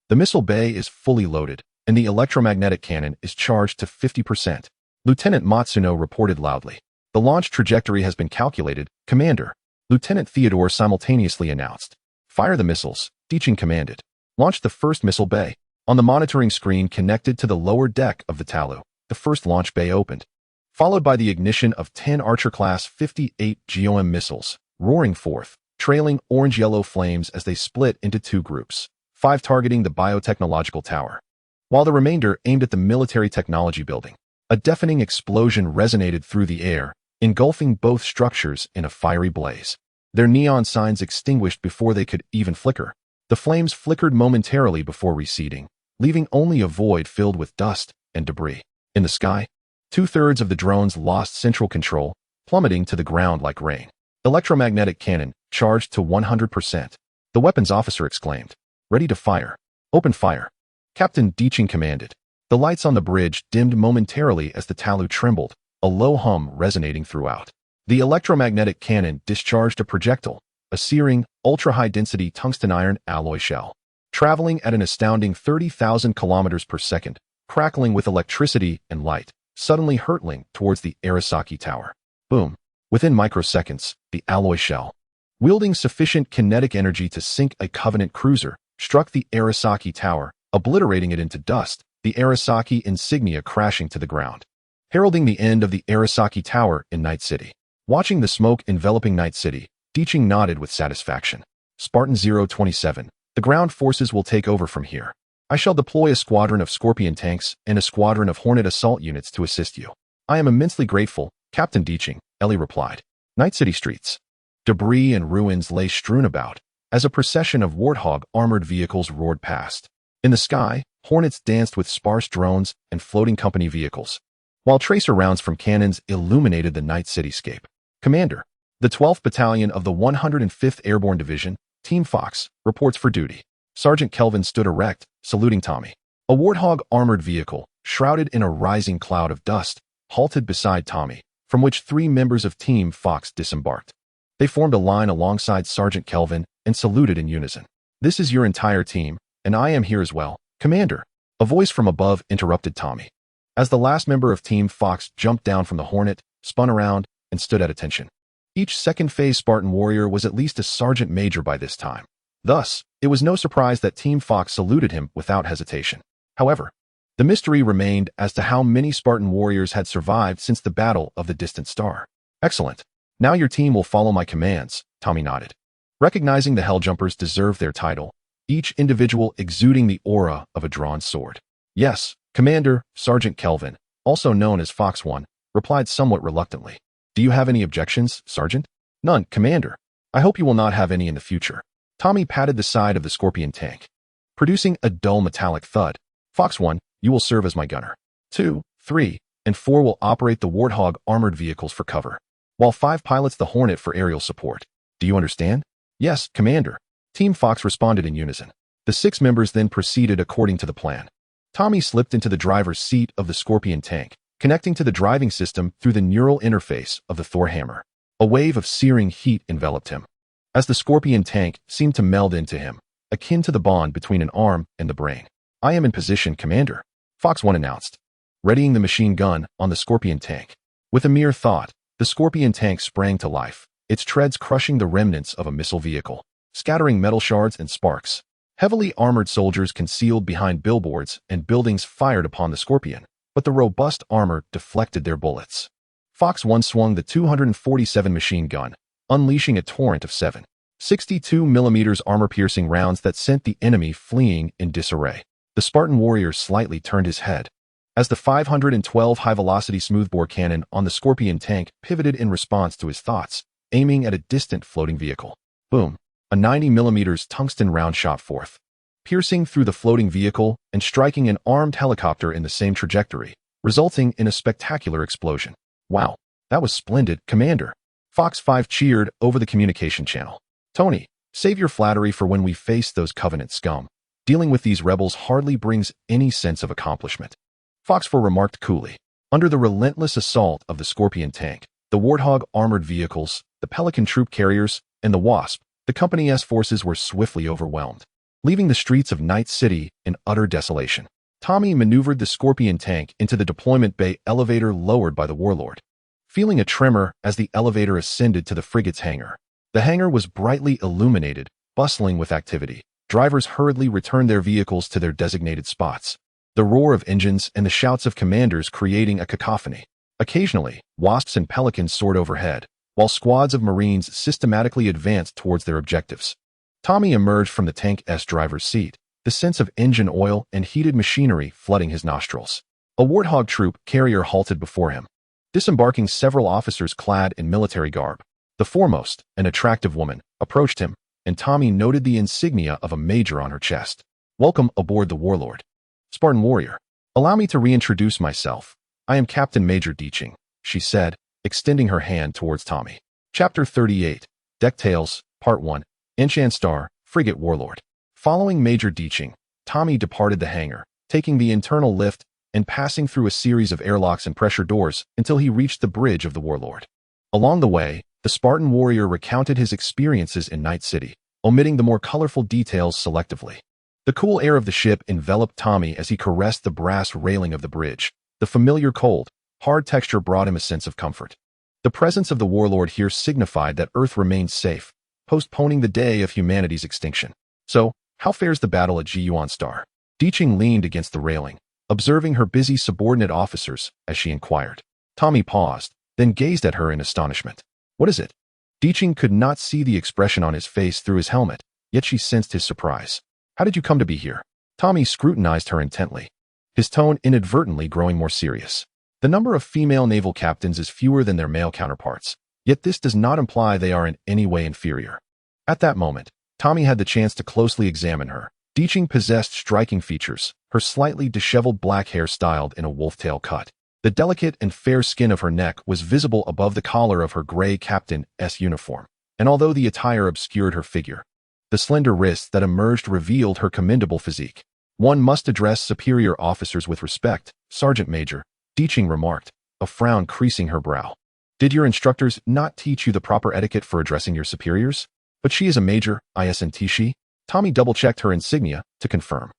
The missile bay is fully loaded, and the electromagnetic cannon is charged to 50%. Lieutenant Matsuno reported loudly. The launch trajectory has been calculated, Commander. Lieutenant Theodore simultaneously announced. Fire the missiles, Deaching commanded. Launch the first missile bay. On the monitoring screen connected to the lower deck of the Talu, the first launch bay opened, followed by the ignition of 10 Archer-class 58 GOM missiles, roaring forth, trailing orange-yellow flames as they split into 2 groups, 5 targeting the biotechnological tower, while the remainder aimed at the military technology building. A deafening explosion resonated through the air, engulfing both structures in a fiery blaze. Their neon signs extinguished before they could even flicker. The flames flickered momentarily before receding, leaving only a void filled with dust and debris. In the sky, 2/3 of the drones lost central control, plummeting to the ground like rain. Electromagnetic cannon, charged to 100%. The weapons officer exclaimed. Ready to fire. Open fire. Captain Deaching commanded. The lights on the bridge dimmed momentarily as the Talu trembled, a low hum resonating throughout. The electromagnetic cannon discharged a projectile, a searing, ultra-high-density tungsten iron alloy shell, traveling at an astounding 30,000 kilometers per second, crackling with electricity and light, suddenly hurtling towards the Arasaki Tower. Boom. Within microseconds, the alloy shell, wielding sufficient kinetic energy to sink a Covenant cruiser, struck the Arasaki Tower, obliterating it into dust, the Arasaki insignia crashing to the ground, heralding the end of the Arasaki Tower in Night City. Watching the smoke enveloping Night City, Deaching nodded with satisfaction. Spartan 027, the ground forces will take over from here. I shall deploy a squadron of Scorpion tanks and a squadron of Hornet assault units to assist you. I am immensely grateful, Captain Deaching, Elle replied. Night City streets. Debris and ruins lay strewn about, as a procession of Warthog armored vehicles roared past. In the sky, Hornets danced with sparse drones and floating company vehicles, while tracer rounds from cannons illuminated the night cityscape. Commander, the 12th Battalion of the 105th Airborne Division, Team Fox, reports for duty. Sergeant Kelvin stood erect, saluting Tommy. A Warthog armored vehicle, shrouded in a rising cloud of dust, halted beside Tommy, from which 3 members of Team Fox disembarked. They formed a line alongside Sergeant Kelvin and saluted in unison. "This is your entire team, and I am here as well, Commander," a voice from above interrupted Tommy. As the last member of Team Fox jumped down from the Hornet, spun around, and stood at attention. Each second-phase Spartan warrior was at least a sergeant major by this time. Thus, it was no surprise that Team Fox saluted him without hesitation. However, the mystery remained as to how many Spartan warriors had survived since the Battle of the Distant Star. "Excellent. Now your team will follow my commands," Tommy nodded. Recognizing the Helljumpers deserved their title, each individual exuding the aura of a drawn sword. "Yes, Commander," Sergeant Kelvin, also known as Fox 1, replied somewhat reluctantly. "Do you have any objections, Sergeant?" "None, Commander. I hope you will not have any in the future." Tommy patted the side of the Scorpion tank, producing a dull metallic thud. "Fox 1, you will serve as my gunner. 2, 3, and 4 will operate the Warthog armored vehicles for cover, while 5 pilots the Hornet for aerial support. Do you understand?" "Yes, Commander." Team Fox responded in unison. The 6 members then proceeded according to the plan. Tommy slipped into the driver's seat of the Scorpion tank, connecting to the driving system through the neural interface of the Thor hammer. A wave of searing heat enveloped him, as the Scorpion tank seemed to meld into him, akin to the bond between an arm and the brain. "I am in position, Commander," Fox 1 announced, readying the machine gun on the Scorpion tank. With a mere thought, the Scorpion tank sprang to life, its treads crushing the remnants of a missile vehicle, scattering metal shards and sparks. Heavily armored soldiers concealed behind billboards and buildings fired upon the Scorpion, but the robust armor deflected their bullets. Fox 1 swung the 247 machine gun, unleashing a torrent of 7.62mm armor-piercing rounds that sent the enemy fleeing in disarray. The Spartan warrior slightly turned his head as the 512 high-velocity smoothbore cannon on the Scorpion tank pivoted in response to his thoughts, aiming at a distant floating vehicle. Boom! A 90mm tungsten round shot forth, piercing through the floating vehicle and striking an armed helicopter in the same trajectory, resulting in a spectacular explosion. "Wow, that was splendid, Commander," Fox 5 cheered over the communication channel. "Tony, save your flattery for when we face those Covenant scum. Dealing with these rebels hardly brings any sense of accomplishment," Fox 4 remarked coolly. Under the relentless assault of the Scorpion tank, the Warthog armored vehicles, the Pelican troop carriers, and the Wasp, the Company's forces were swiftly overwhelmed, leaving the streets of Night City in utter desolation. Tommy maneuvered the Scorpion tank into the deployment bay elevator lowered by the Warlord, feeling a tremor as the elevator ascended to the frigate's hangar. The hangar was brightly illuminated, bustling with activity. Drivers hurriedly returned their vehicles to their designated spots, the roar of engines and the shouts of commanders creating a cacophony. Occasionally, Wasps and Pelicans soared overhead, while squads of Marines systematically advanced towards their objectives. Tommy emerged from the tank's driver's seat, the sense of engine oil and heated machinery flooding his nostrils. A Warthog troop carrier halted before him, disembarking several officers clad in military garb. The foremost, an attractive woman, approached him, and Tommy noted the insignia of a major on her chest. "Welcome aboard the Warlord, Spartan warrior. Allow me to reintroduce myself. I am Captain Major Deaching," she said, extending her hand towards Tommy. Chapter 38, Deck Tales, Part 1, Enchant Star, Frigate Warlord. Following Major Deaching, Tommy departed the hangar, taking the internal lift and passing through a series of airlocks and pressure doors until he reached the bridge of the Warlord. Along the way, the Spartan warrior recounted his experiences in Night City, omitting the more colorful details selectively. The cool air of the ship enveloped Tommy as he caressed the brass railing of the bridge. The familiar cold, hard texture brought him a sense of comfort. The presence of the Warlord here signified that Earth remained safe, postponing the day of humanity's extinction. "So, how fares the battle at UNSC?" Deaching leaned against the railing, observing her busy subordinate officers as she inquired. Tommy paused, then gazed at her in astonishment. "What is it?" Deaching could not see the expression on his face through his helmet, yet she sensed his surprise. "How did you come to be here?" Tommy scrutinized her intently, his tone inadvertently growing more serious. The number of female naval captains is fewer than their male counterparts, yet this does not imply they are in any way inferior. At that moment, Tommy had the chance to closely examine her. Deaching possessed striking features, her slightly disheveled black hair styled in a wolf-tail cut. The delicate and fair skin of her neck was visible above the collar of her gray captain's uniform, and although the attire obscured her figure, the slender wrists that emerged revealed her commendable physique. "One must address superior officers with respect, Sergeant Major," Deaching remarked, a frown creasing her brow. Did your instructors not teach you the proper etiquette for addressing your superiors? But she is a major, isn't she? Tommy double-checked her insignia to confirm.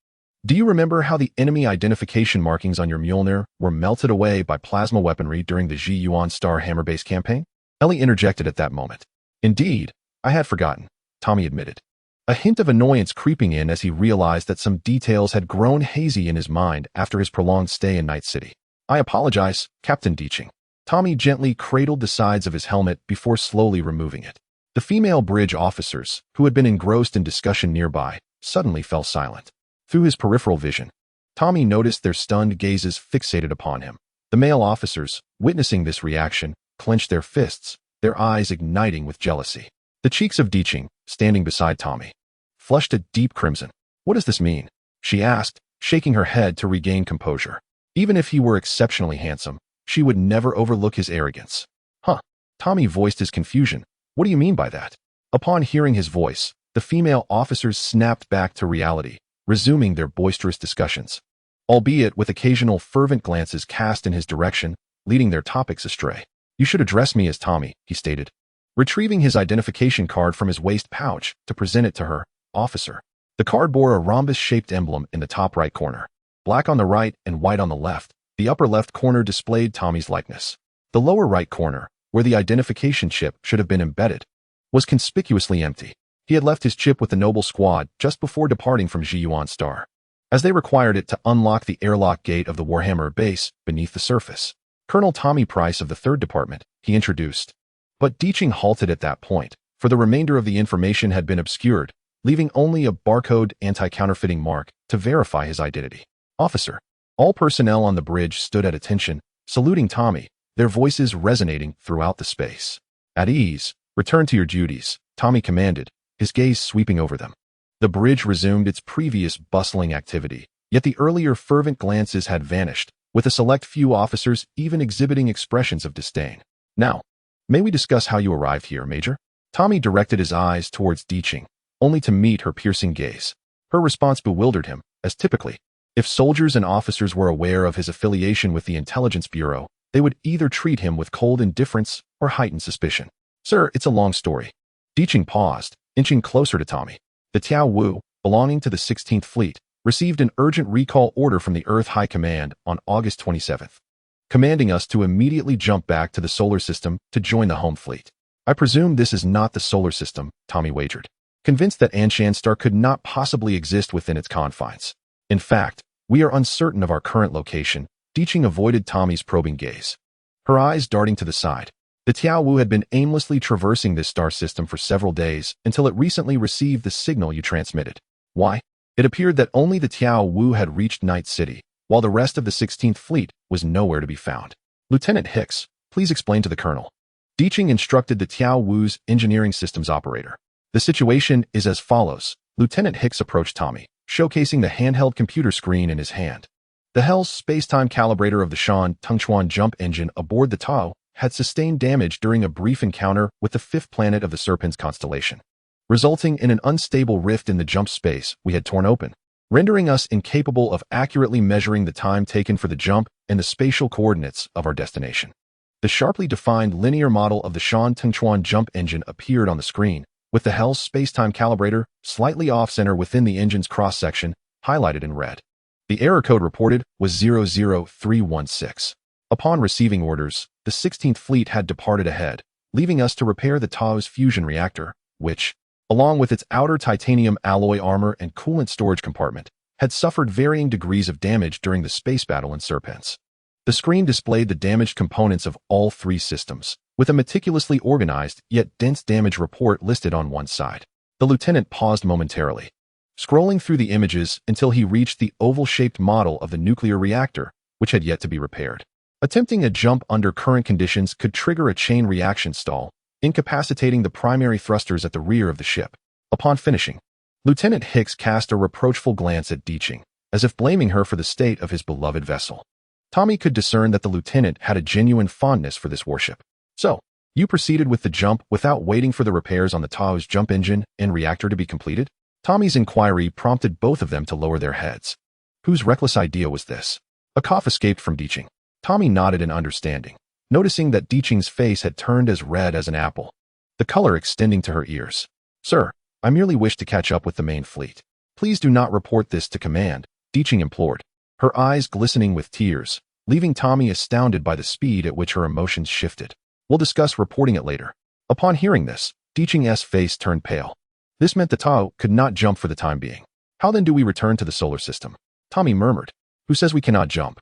Do you remember how the enemy identification markings on your MJOLNIR were melted away by plasma weaponry during the Yuan Star Hammer Base campaign? Elle interjected at that moment. Indeed, I had forgotten, Tommy admitted. A hint of annoyance creeping in as he realized that some details had grown hazy in his mind after his prolonged stay in Night City. I apologize, Captain Deaching. Tommy gently cradled the sides of his helmet before slowly removing it. The female bridge officers, who had been engrossed in discussion nearby, suddenly fell silent. Through his peripheral vision, Tommy noticed their stunned gazes fixated upon him. The male officers, witnessing this reaction, clenched their fists, their eyes igniting with jealousy. The cheeks of Deaching, standing beside Tommy, flushed a deep crimson. What does this mean? She asked, shaking her head to regain composure. Even if he were exceptionally handsome, she would never overlook his arrogance. Huh? Tommy voiced his confusion. What do you mean by that? Upon hearing his voice, the female officers snapped back to reality, resuming their boisterous discussions, albeit with occasional fervent glances cast in his direction, leading their topics astray. You should address me as Tommy, he stated, retrieving his identification card from his waist pouch to present it to her. Officer. The card bore a rhombus-shaped emblem in the top right corner. Black on the right and white on the left. The upper left corner displayed Tommy's likeness. The lower right corner, where the identification chip should have been embedded, was conspicuously empty. He had left his chip with the Noble Squad just before departing from Yuan Star, as they required it to unlock the airlock gate of the Warhammer base beneath the surface. Colonel Tommy Price of the 3rd Department, he introduced. But Deaching halted at that point, for the remainder of the information had been obscured, leaving only a barcode anti-counterfeiting mark to verify his identity. Officer. All personnel on the bridge stood at attention, saluting Tommy, their voices resonating throughout the space. At ease, return to your duties, Tommy commanded, his gaze sweeping over them. The bridge resumed its previous bustling activity, yet the earlier fervent glances had vanished, with a select few officers even exhibiting expressions of disdain. Now, may we discuss how you arrived here, Major? Tommy directed his eyes towards Deaching, only to meet her piercing gaze. Her response bewildered him, as typically, if soldiers and officers were aware of his affiliation with the Intelligence Bureau, they would either treat him with cold indifference or heightened suspicion. Sir, it's a long story. Deaching paused, inching closer to Tommy. The Tiao Wu, belonging to the 16th Fleet, received an urgent recall order from the Earth High Command on August 27th, commanding us to immediately jump back to the solar system to join the home fleet. I presume this is not the solar system, Tommy wagered, convinced that Anshan Star could not possibly exist within its confines. In fact, we are uncertain of our current location. Deaching avoided Tommy's probing gaze, her eyes darting to the side. The Tiao Wu had been aimlessly traversing this star system for several days until it recently received the signal you transmitted. Why? It appeared that only the Tiao Wu had reached Night City, while the rest of the 16th Fleet was nowhere to be found. Lieutenant Hicks, please explain to the Colonel. Deaching instructed the Tiao Wu's engineering systems operator. The situation is as follows. Lieutenant Hicks approached Tommy, showcasing the handheld computer screen in his hand. The Hell's space-time calibrator of the Shan Tungchuan jump engine aboard the Tao had sustained damage during a brief encounter with the 5th planet of the Serpens constellation, resulting in an unstable rift in the jump space we had torn open, rendering us incapable of accurately measuring the time taken for the jump and the spatial coordinates of our destination. The sharply defined linear model of the Shan Tungchuan jump engine appeared on the screen, with the Hell's space-time calibrator slightly off-center within the engine's cross-section, highlighted in red. The error code reported was 00316. Upon receiving orders, the 16th Fleet had departed ahead, leaving us to repair the Tao's fusion reactor, which, along with its outer titanium alloy armor and coolant storage compartment, had suffered varying degrees of damage during the space battle in Serpens. The screen displayed the damaged components of all 3 systems, with a meticulously organized yet dense damage report listed on one side. The lieutenant paused momentarily, scrolling through the images until he reached the oval-shaped model of the nuclear reactor, which had yet to be repaired. Attempting a jump under current conditions could trigger a chain reaction stall, incapacitating the primary thrusters at the rear of the ship. Upon finishing, Lieutenant Hicks cast a reproachful glance at Deaching, as if blaming her for the state of his beloved vessel. Tommy could discern that the lieutenant had a genuine fondness for this warship. So, you proceeded with the jump without waiting for the repairs on the Tao's jump engine and reactor to be completed? Tommy's inquiry prompted both of them to lower their heads. Whose reckless idea was this? A cough escaped from Deaching. Tommy nodded in understanding. noticing that Deeching's face had turned as red as an apple, the color extending to her ears. "Sir, I merely wish to catch up with the main fleet. Please do not report this to command," Deeching implored, her eyes glistening with tears, leaving Tommy astounded by the speed at which her emotions shifted. "We'll discuss reporting it later." Upon hearing this, Deeching's face turned pale. This meant the Tao could not jump for the time being. "How then do we return to the solar system?" Tommy murmured. "Who says we cannot jump?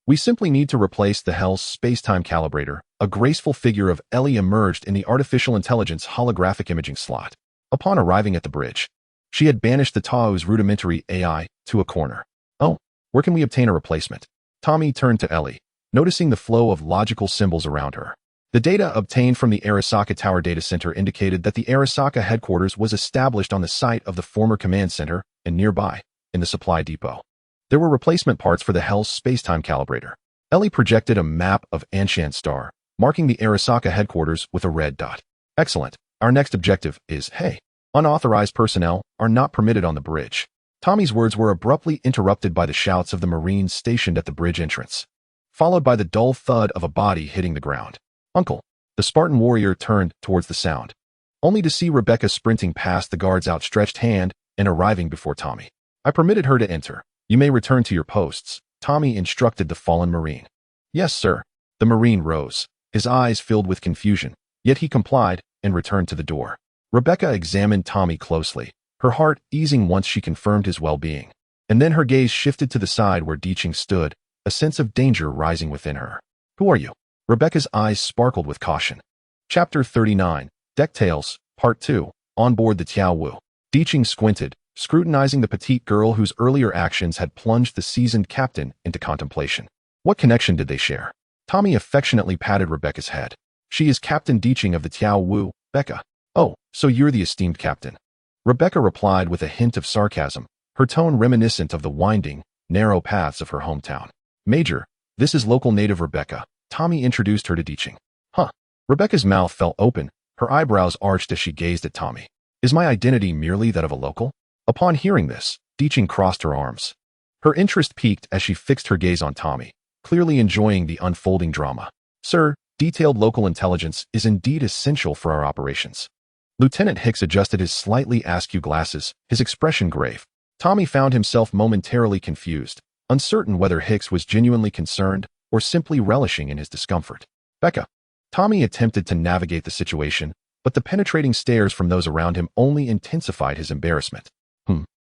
We simply need to replace the Hell's space-time calibrator." A graceful figure of Elle emerged in the artificial intelligence holographic imaging slot. Upon arriving at the bridge, she had banished the Tao's rudimentary AI to a corner. "Oh, where can we obtain a replacement?" Tommy turned to Elle, noticing the flow of logical symbols around her. The data obtained from the Arasaka Tower Data Center indicated that the Arasaka headquarters was established on the site of the former command center and nearby, in the supply depot. There were replacement parts for the Hell's space-time calibrator. Elle projected a map of Anshan Star, marking the Arasaka headquarters with a red dot. "Excellent. Our next objective is, hey, unauthorized personnel are not permitted on the bridge." Tommy's words were abruptly interrupted by the shouts of the Marines stationed at the bridge entrance, followed by the dull thud of a body hitting the ground. "Uncle." The Spartan warrior turned towards the sound, only to see Rebecca sprinting past the guard's outstretched hand and arriving before Tommy. "I permitted her to enter. You may return to your posts," Tommy instructed the fallen Marine. "Yes, sir." The Marine rose, his eyes filled with confusion, yet he complied and returned to the door. Rebecca examined Tommy closely, her heart easing once she confirmed his well-being. And then her gaze shifted to the side where Deeching stood, a sense of danger rising within her. "Who are you?" Rebecca's eyes sparkled with caution. Chapter 39, Deck Tales, Part 2, On Board the Tiao Wu. Deeching squinted, scrutinizing the petite girl whose earlier actions had plunged the seasoned captain into contemplation. What connection did they share? Tommy affectionately patted Rebecca's head. "She is Captain Deeching of the Tiao Wu, Becca." "Oh, so you're the esteemed captain." Rebecca replied with a hint of sarcasm, her tone reminiscent of the winding, narrow paths of her hometown. "Major, this is local native Rebecca." Tommy introduced her to Deeching. "Huh." Rebecca's mouth fell open, her eyebrows arched as she gazed at Tommy. "Is my identity merely that of a local?" Upon hearing this, Deeching crossed her arms. Her interest peaked as she fixed her gaze on Tommy, clearly enjoying the unfolding drama. "Sir, detailed local intelligence is indeed essential for our operations." Lieutenant Hicks adjusted his slightly askew glasses, his expression grave. Tommy found himself momentarily confused, uncertain whether Hicks was genuinely concerned or simply relishing in his discomfort. "Becca." Tommy attempted to navigate the situation, but the penetrating stares from those around him only intensified his embarrassment.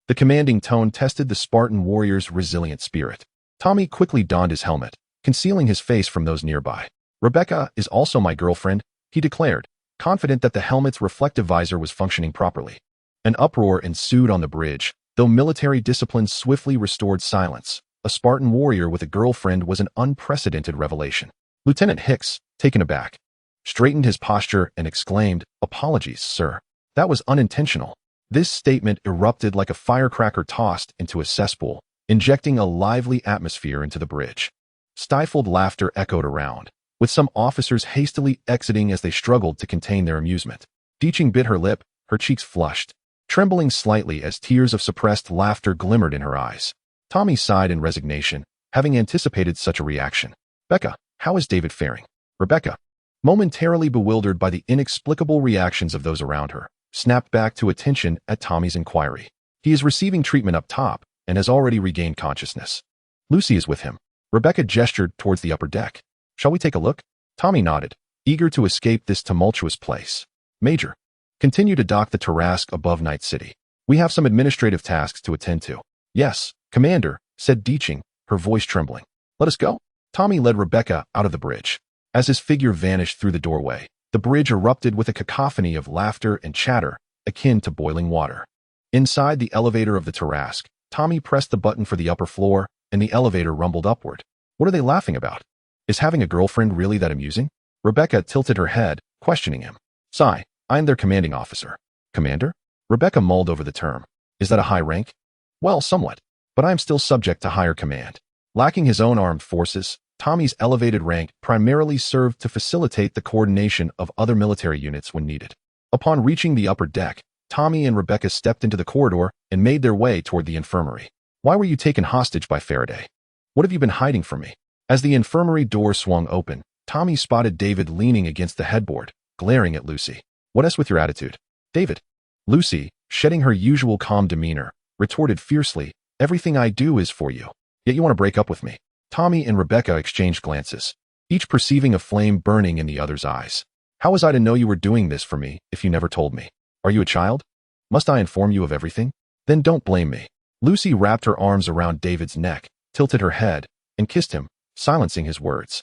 The commanding tone tested the Spartan warrior's resilient spirit. Tommy quickly donned his helmet, concealing his face from those nearby. "Rebecca is also my girlfriend," he declared, confident that the helmet's reflective visor was functioning properly. An uproar ensued on the bridge, though military discipline swiftly restored silence. A Spartan warrior with a girlfriend was an unprecedented revelation. Lieutenant Hicks, taken aback, straightened his posture and exclaimed, "Apologies, sir. That was unintentional." This statement erupted like a firecracker tossed into a cesspool, injecting a lively atmosphere into the bridge. Stifled laughter echoed around, with some officers hastily exiting as they struggled to contain their amusement. Deeching bit her lip, her cheeks flushed, trembling slightly as tears of suppressed laughter glimmered in her eyes. Tommy sighed in resignation, having anticipated such a reaction. "Becca, how is David faring?" Rebecca, momentarily bewildered by the inexplicable reactions of those around her, snapped back to attention at Tommy's inquiry. "He is receiving treatment up top and has already regained consciousness. Lucy is with him." Rebecca gestured towards the upper deck. "Shall we take a look?" Tommy nodded, eager to escape this tumultuous place. "Major, continue to dock the Tarask above Night City. We have some administrative tasks to attend to." "Yes, Commander," said Deeching, her voice trembling. "Let us go." Tommy led Rebecca out of the bridge. As his figure vanished through the doorway, the bridge erupted with a cacophony of laughter and chatter, akin to boiling water. Inside the elevator of the Tarask, Tommy pressed the button for the upper floor, and the elevator rumbled upward. What are they laughing about? Is having a girlfriend really that amusing? Rebecca tilted her head, questioning him. "Sigh, I am their commanding officer." "Commander?" Rebecca mulled over the term. "Is that a high rank?" "Well, somewhat, but I am still subject to higher command." Lacking his own armed forces, Tommy's elevated rank primarily served to facilitate the coordination of other military units when needed. Upon reaching the upper deck, Tommy and Rebecca stepped into the corridor and made their way toward the infirmary. "Why were you taken hostage by Faraday? What have you been hiding from me?" As the infirmary door swung open, Tommy spotted David leaning against the headboard, glaring at Lucy. "What's with your attitude, David?" Lucy, shedding her usual calm demeanor, retorted fiercely, "Everything I do is for you. Yet you want to break up with me." Tommy and Rebecca exchanged glances, each perceiving a flame burning in the other's eyes. "How was I to know you were doing this for me if you never told me? Are you a child? Must I inform you of everything? Then don't blame me." Lucy wrapped her arms around David's neck, tilted her head, and kissed him, silencing his words.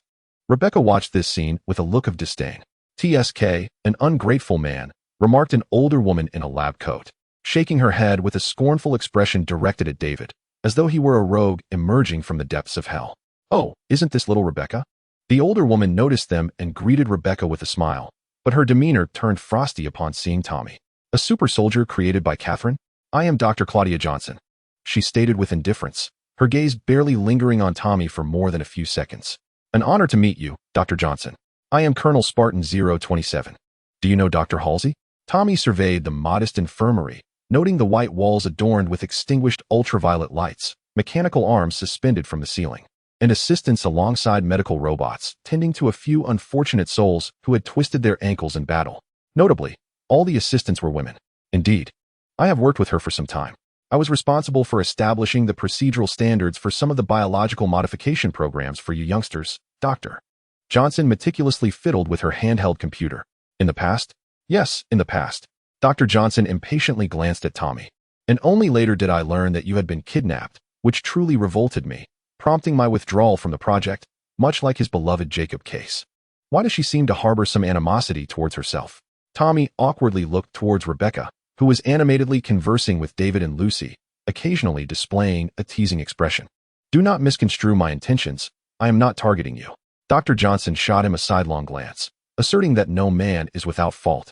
Rebecca watched this scene with a look of disdain. "TSK, an ungrateful man," remarked an older woman in a lab coat, shaking her head with a scornful expression directed at David, as though he were a rogue emerging from the depths of hell. "Oh, isn't this little Rebecca?" The older woman noticed them and greeted Rebecca with a smile, but her demeanor turned frosty upon seeing Tommy. "A super soldier created by Catherine? I am Dr. Claudia Johnson," she stated with indifference, her gaze barely lingering on Tommy for more than a few seconds. "An honor to meet you, Dr. Johnson. I am Colonel Spartan 027. Do you know Dr. Halsey?" Tommy surveyed the modest infirmary, noting the white walls adorned with extinguished ultraviolet lights, mechanical arms suspended from the ceiling, and assistants alongside medical robots tending to a few unfortunate souls who had twisted their ankles in battle. Notably, all the assistants were women. "Indeed. I have worked with her for some time. I was responsible for establishing the procedural standards for some of the biological modification programs for you youngsters, Dr." Johnson meticulously fiddled with her handheld computer. "In the past?" "Yes, in the past." Dr. Johnson impatiently glanced at Tommy. "And only later did I learn that you had been kidnapped, which truly revolted me, prompting my withdrawal from the project, much like his beloved Jacob Case." Why does she seem to harbor some animosity towards herself? Tommy awkwardly looked towards Rebecca, who was animatedly conversing with David and Lucy, occasionally displaying a teasing expression. "Do not misconstrue my intentions. I am not targeting you." Dr. Johnson shot him a sidelong glance, asserting that no man is without fault,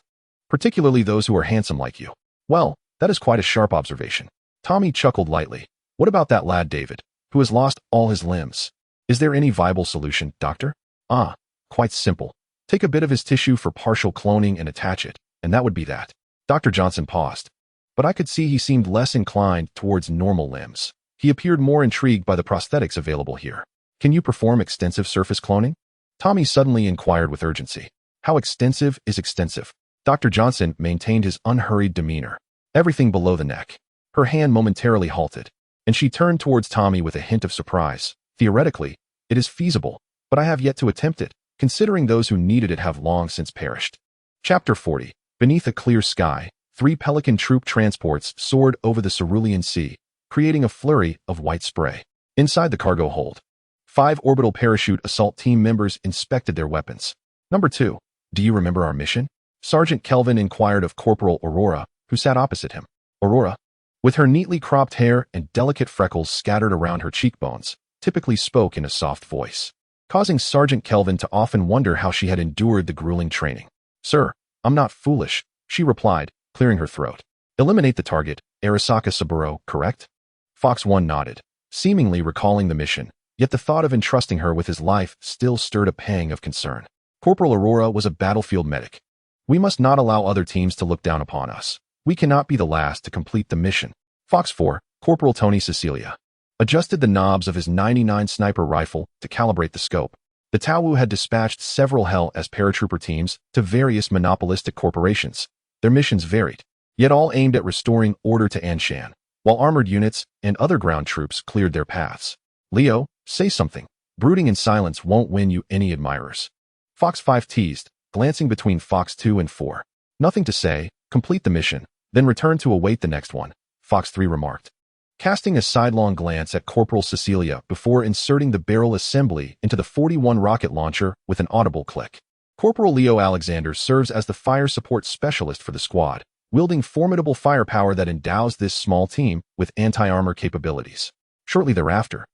particularly those who are handsome like you. "Well, that is quite a sharp observation." Tommy chuckled lightly. "What about that lad David, who has lost all his limbs? Is there any viable solution, Doctor?" "Ah, quite simple. Take a bit of his tissue for partial cloning and attach it, and that would be that." Dr. Johnson paused, but I could see he seemed less inclined towards normal limbs. He appeared more intrigued by the prosthetics available here. "Can you perform extensive surface cloning?" Tommy suddenly inquired with urgency. "How extensive is extensive?" Dr. Johnson maintained his unhurried demeanor. "Everything below the neck." Her hand momentarily halted, and she turned towards Tommy with a hint of surprise. "Theoretically, it is feasible, but I have yet to attempt it, considering those who needed it have long since perished." Chapter 40. Beneath a clear sky, 3 Pelican troop transports soared over the Cerulean Sea, creating a flurry of white spray. Inside the cargo hold, 5 orbital parachute assault team members inspected their weapons. "Number 2, do you remember our mission?" Sergeant Kelvin inquired of Corporal Aurora, who sat opposite him. Aurora, with her neatly cropped hair and delicate freckles scattered around her cheekbones, typically spoke in a soft voice, causing Sergeant Kelvin to often wonder how she had endured the grueling training. "Sir, I'm not foolish," she replied, clearing her throat. "Eliminate the target, Arasaka Saburo, correct?" Fox 1 nodded, seemingly recalling the mission, yet the thought of entrusting her with his life still stirred a pang of concern. Corporal Aurora was a battlefield medic. "We must not allow other teams to look down upon us. We cannot be the last to complete the mission." Fox 4, Corporal Tony Cecilia, adjusted the knobs of his 99 sniper rifle to calibrate the scope. The Taowu had dispatched several Hell as paratrooper teams to various monopolistic corporations. Their missions varied, yet all aimed at restoring order to Anshan, while armored units and other ground troops cleared their paths. "Leo, say something. Brooding in silence won't win you any admirers." Fox 5 teased, glancing between Fox 2 and 4. "Nothing to say. Complete the mission, then return to await the next one," Fox 3 remarked, casting a sidelong glance at Corporal Cecilia before inserting the barrel assembly into the 41 rocket launcher with an audible click. Corporal Leo Alexander serves as the fire support specialist for the squad, wielding formidable firepower that endows this small team with anti-armor capabilities. Shortly thereafter,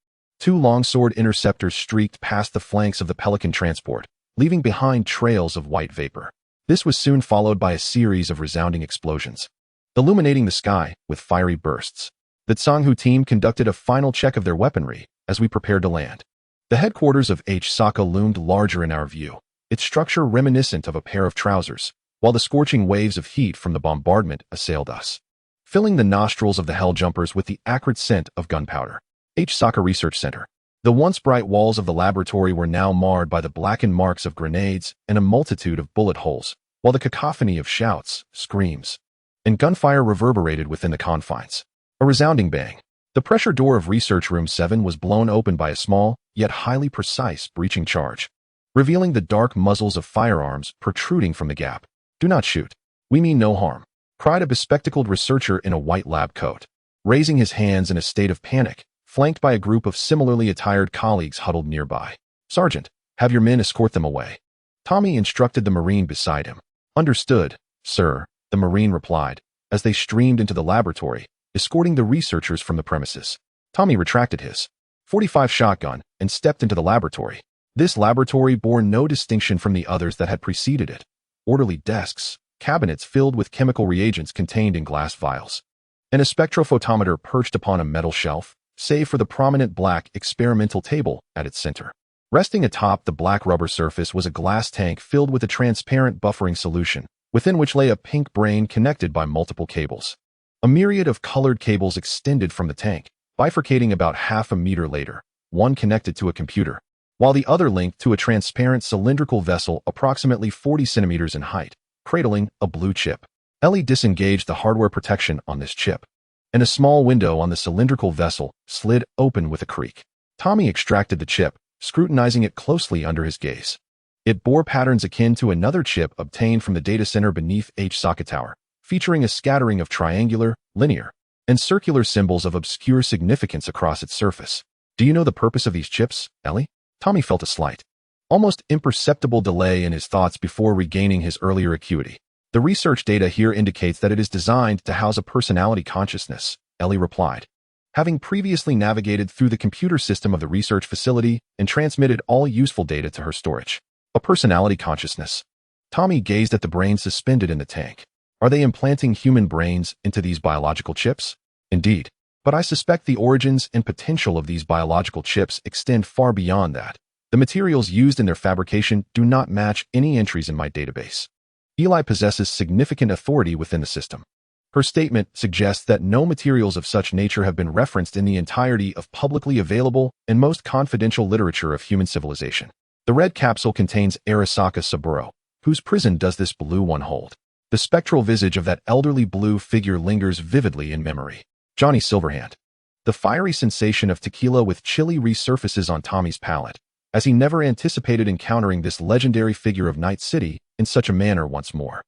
2 Longsword interceptors streaked past the flanks of the Pelican transport, leaving behind trails of white vapor. This was soon followed by a series of resounding explosions, illuminating the sky with fiery bursts. The Tsanghu team conducted a final check of their weaponry as we prepared to land. The headquarters of H. Saka loomed larger in our view, its structure reminiscent of a pair of trousers, while the scorching waves of heat from the bombardment assailed us, filling the nostrils of the hell jumpers with the acrid scent of gunpowder. H. Saka Research Center. The once bright walls of the laboratory were now marred by the blackened marks of grenades and a multitude of bullet holes, while the cacophony of shouts, screams, and gunfire reverberated within the confines. A resounding bang. The pressure door of Research Room 7 was blown open by a small, yet highly precise, breaching charge, revealing the dark muzzles of firearms protruding from the gap. "Do not shoot. We mean no harm," cried a bespectacled researcher in a white lab coat, raising his hands in a state of panic, flanked by a group of similarly attired colleagues huddled nearby. "Sergeant, have your men escort them away," Tommy instructed the Marine beside him. "Understood, sir," the Marine replied, as they streamed into the laboratory, escorting the researchers from the premises. Tommy retracted his .45 shotgun and stepped into the laboratory. This laboratory bore no distinction from the others that had preceded it. Orderly desks, cabinets filled with chemical reagents contained in glass vials, and a spectrophotometer perched upon a metal shelf, save for the prominent black experimental table at its center. Resting atop the black rubber surface was a glass tank filled with a transparent buffering solution, within which lay a pink brain connected by multiple cables. A myriad of colored cables extended from the tank, bifurcating about half a meter later, one connected to a computer, while the other linked to a transparent cylindrical vessel approximately 40 centimeters in height, cradling a blue chip. Elle disengaged the hardware protection on this chip, and a small window on the cylindrical vessel slid open with a creak. Tommy extracted the chip, scrutinizing it closely under his gaze. It bore patterns akin to another chip obtained from the data center beneath H-Socket Tower, featuring a scattering of triangular, linear, and circular symbols of obscure significance across its surface. "Do you know the purpose of these chips, Elle?" Tommy felt a slight, almost imperceptible delay in his thoughts before regaining his earlier acuity. "The research data here indicates that it is designed to house a personality consciousness," Elle replied, having previously navigated through the computer system of the research facility and transmitted all useful data to her storage. A personality consciousness. Tommy gazed at the brain suspended in the tank. Are they implanting human brains into these biological chips? Indeed. But I suspect the origins and potential of these biological chips extend far beyond that. The materials used in their fabrication do not match any entries in my database. Elle possesses significant authority within the system. Her statement suggests that no materials of such nature have been referenced in the entirety of publicly available and most confidential literature of human civilization. The red capsule contains Arasaka Saburo, whose prison does this blue one hold? The spectral visage of that elderly blue figure lingers vividly in memory. Johnny Silverhand. The fiery sensation of tequila with chili resurfaces on Tommy's palate, as he never anticipated encountering this legendary figure of Night City in such a manner once more.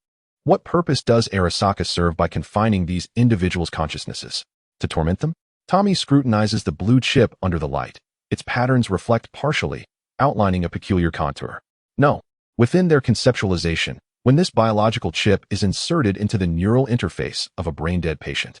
What purpose does Arasaka serve by confining these individuals' consciousnesses? To torment them? Tommy scrutinizes the blue chip under the light. Its patterns reflect partially, outlining a peculiar contour. No. Within their conceptualization, when this biological chip is inserted into the neural interface of a brain-dead patient,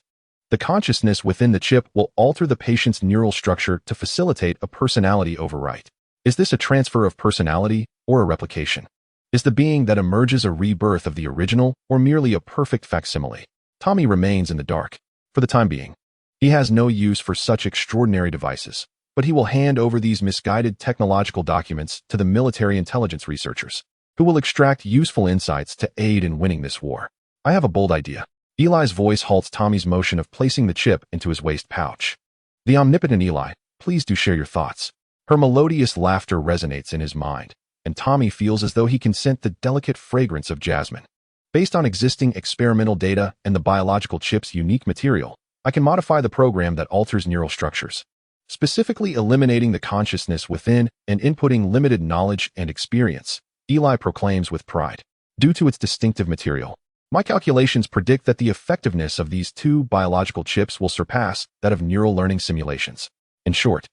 the consciousness within the chip will alter the patient's neural structure to facilitate a personality overwrite. Is this a transfer of personality or a replication? Is the being that emerges a rebirth of the original or merely a perfect facsimile? Tommy remains in the dark. For the time being, he has no use for such extraordinary devices, but he will hand over these misguided technological documents to the military intelligence researchers, who will extract useful insights to aid in winning this war. I have a bold idea. Eli's voice halts Tommy's motion of placing the chip into his waist pouch. The omnipotent Eli, please do share your thoughts. Her melodious laughter resonates in his mind, and Tommy feels as though he can scent the delicate fragrance of jasmine. Based on existing experimental data and the biological chip's unique material, I can modify the program that alters neural structures, specifically eliminating the consciousness within and inputting limited knowledge and experience, Eli proclaims with pride. Due to its distinctive material, my calculations predict that the effectiveness of these two biological chips will surpass that of neural learning simulations. In short,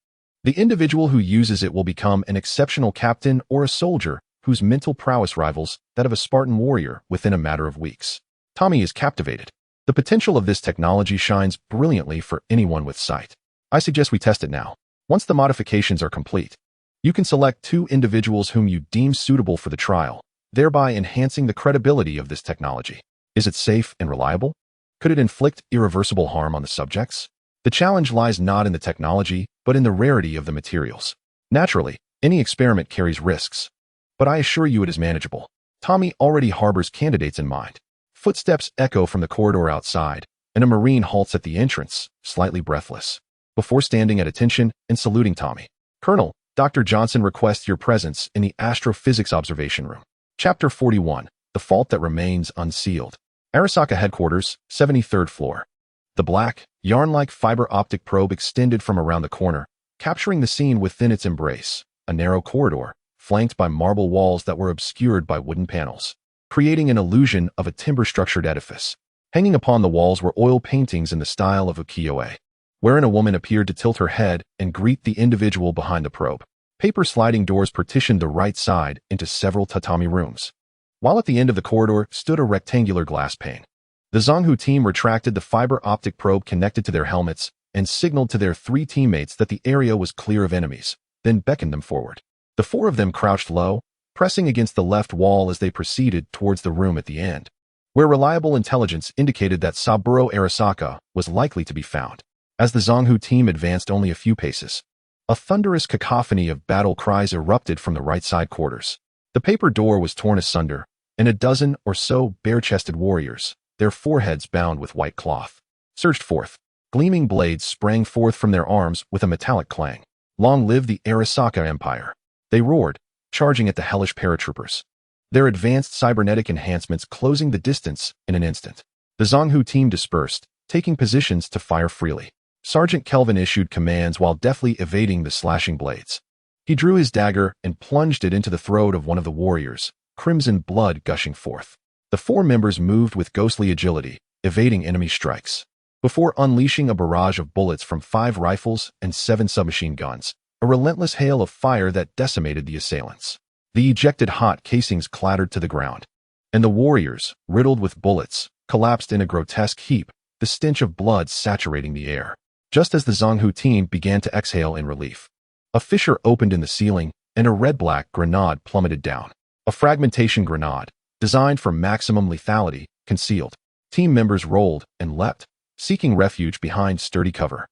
the individual who uses it will become an exceptional captain or a soldier whose mental prowess rivals that of a Spartan warrior within a matter of weeks. Tommy is captivated. The potential of this technology shines brilliantly for anyone with sight. I suggest we test it now. Once the modifications are complete, you can select two individuals whom you deem suitable for the trial, thereby enhancing the credibility of this technology. Is it safe and reliable? Could it inflict irreversible harm on the subjects? The challenge lies not in the technology, but in the rarity of the materials. Naturally, any experiment carries risks, but I assure you it is manageable. Tommy already harbors candidates in mind. Footsteps echo from the corridor outside, and a Marine halts at the entrance, slightly breathless, before standing at attention and saluting Tommy. Colonel, Dr. Johnson requests your presence in the astrophysics observation room. Chapter 41, The Fault That Remains Unsealed. Arasaka Headquarters, 73rd floor. The black, yarn-like fiber optic probe extended from around the corner, capturing the scene within its embrace, a narrow corridor, flanked by marble walls that were obscured by wooden panels, creating an illusion of a timber-structured edifice. Hanging upon the walls were oil paintings in the style of ukiyo-e, wherein a woman appeared to tilt her head and greet the individual behind the probe. Paper sliding doors partitioned the right side into several tatami rooms, while at the end of the corridor stood a rectangular glass pane. The Zanghu team retracted the fiber optic probe connected to their helmets and signaled to their 3 teammates that the area was clear of enemies, then beckoned them forward. The 4 of them crouched low, pressing against the left wall as they proceeded towards the room at the end, where reliable intelligence indicated that Saburo Arasaka was likely to be found. As the Zanghu team advanced only a few paces, a thunderous cacophony of battle cries erupted from the right side quarters. The paper door was torn asunder, and a dozen or so bare-chested warriors, their foreheads bound with white cloth, surged forth. Gleaming blades sprang forth from their arms with a metallic clang. Long live the Arasaka Empire! They roared, charging at the hellish paratroopers, their advanced cybernetic enhancements closing the distance in an instant. The Zanghu team dispersed, taking positions to fire freely. Sergeant Kelvin issued commands while deftly evading the slashing blades. He drew his dagger and plunged it into the throat of one of the warriors, crimson blood gushing forth. The 4 members moved with ghostly agility, evading enemy strikes, before unleashing a barrage of bullets from 5 rifles and 7 submachine guns, a relentless hail of fire that decimated the assailants. The ejected hot casings clattered to the ground, and the warriors, riddled with bullets, collapsed in a grotesque heap, the stench of blood saturating the air. Just as the Zanghu team began to exhale in relief, a fissure opened in the ceiling, and a red-black grenade plummeted down. A fragmentation grenade, designed for maximum lethality, concealed. Team members rolled and leapt, seeking refuge behind sturdy cover.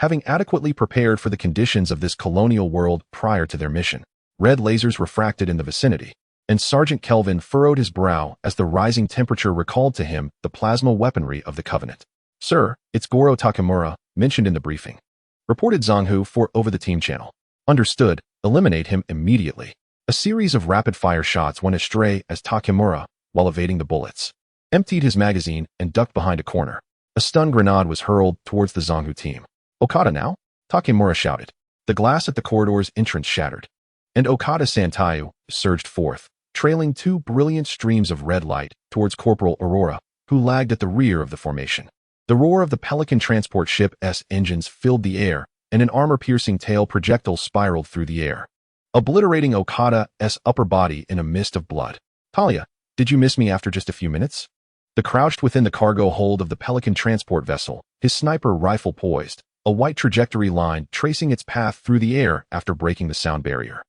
Having adequately prepared for the conditions of this colonial world prior to their mission, red lasers refracted in the vicinity, and Sergeant Kelvin furrowed his brow as the rising temperature recalled to him the plasma weaponry of the Covenant. Sir, it's Goro Takemura, mentioned in the briefing. Reported Zanghu for over the team channel. Understood, eliminate him immediately. A series of rapid-fire shots went astray as Takemura, while evading the bullets, emptied his magazine and ducked behind a corner. A stun grenade was hurled towards the Zanghu team. Okada now? Takemura shouted. The glass at the corridor's entrance shattered, and Okada Santayu surged forth, trailing 2 brilliant streams of red light towards Corporal Aurora, who lagged at the rear of the formation. The roar of the Pelican transport ship's engines filled the air, and an armor-piercing tail projectile spiraled through the air, obliterating Okada's upper body in a mist of blood. Talia, did you miss me after just a few minutes? The crouched within the cargo hold of the Pelican transport vessel, his sniper rifle poised, a white trajectory line tracing its path through the air after breaking the sound barrier.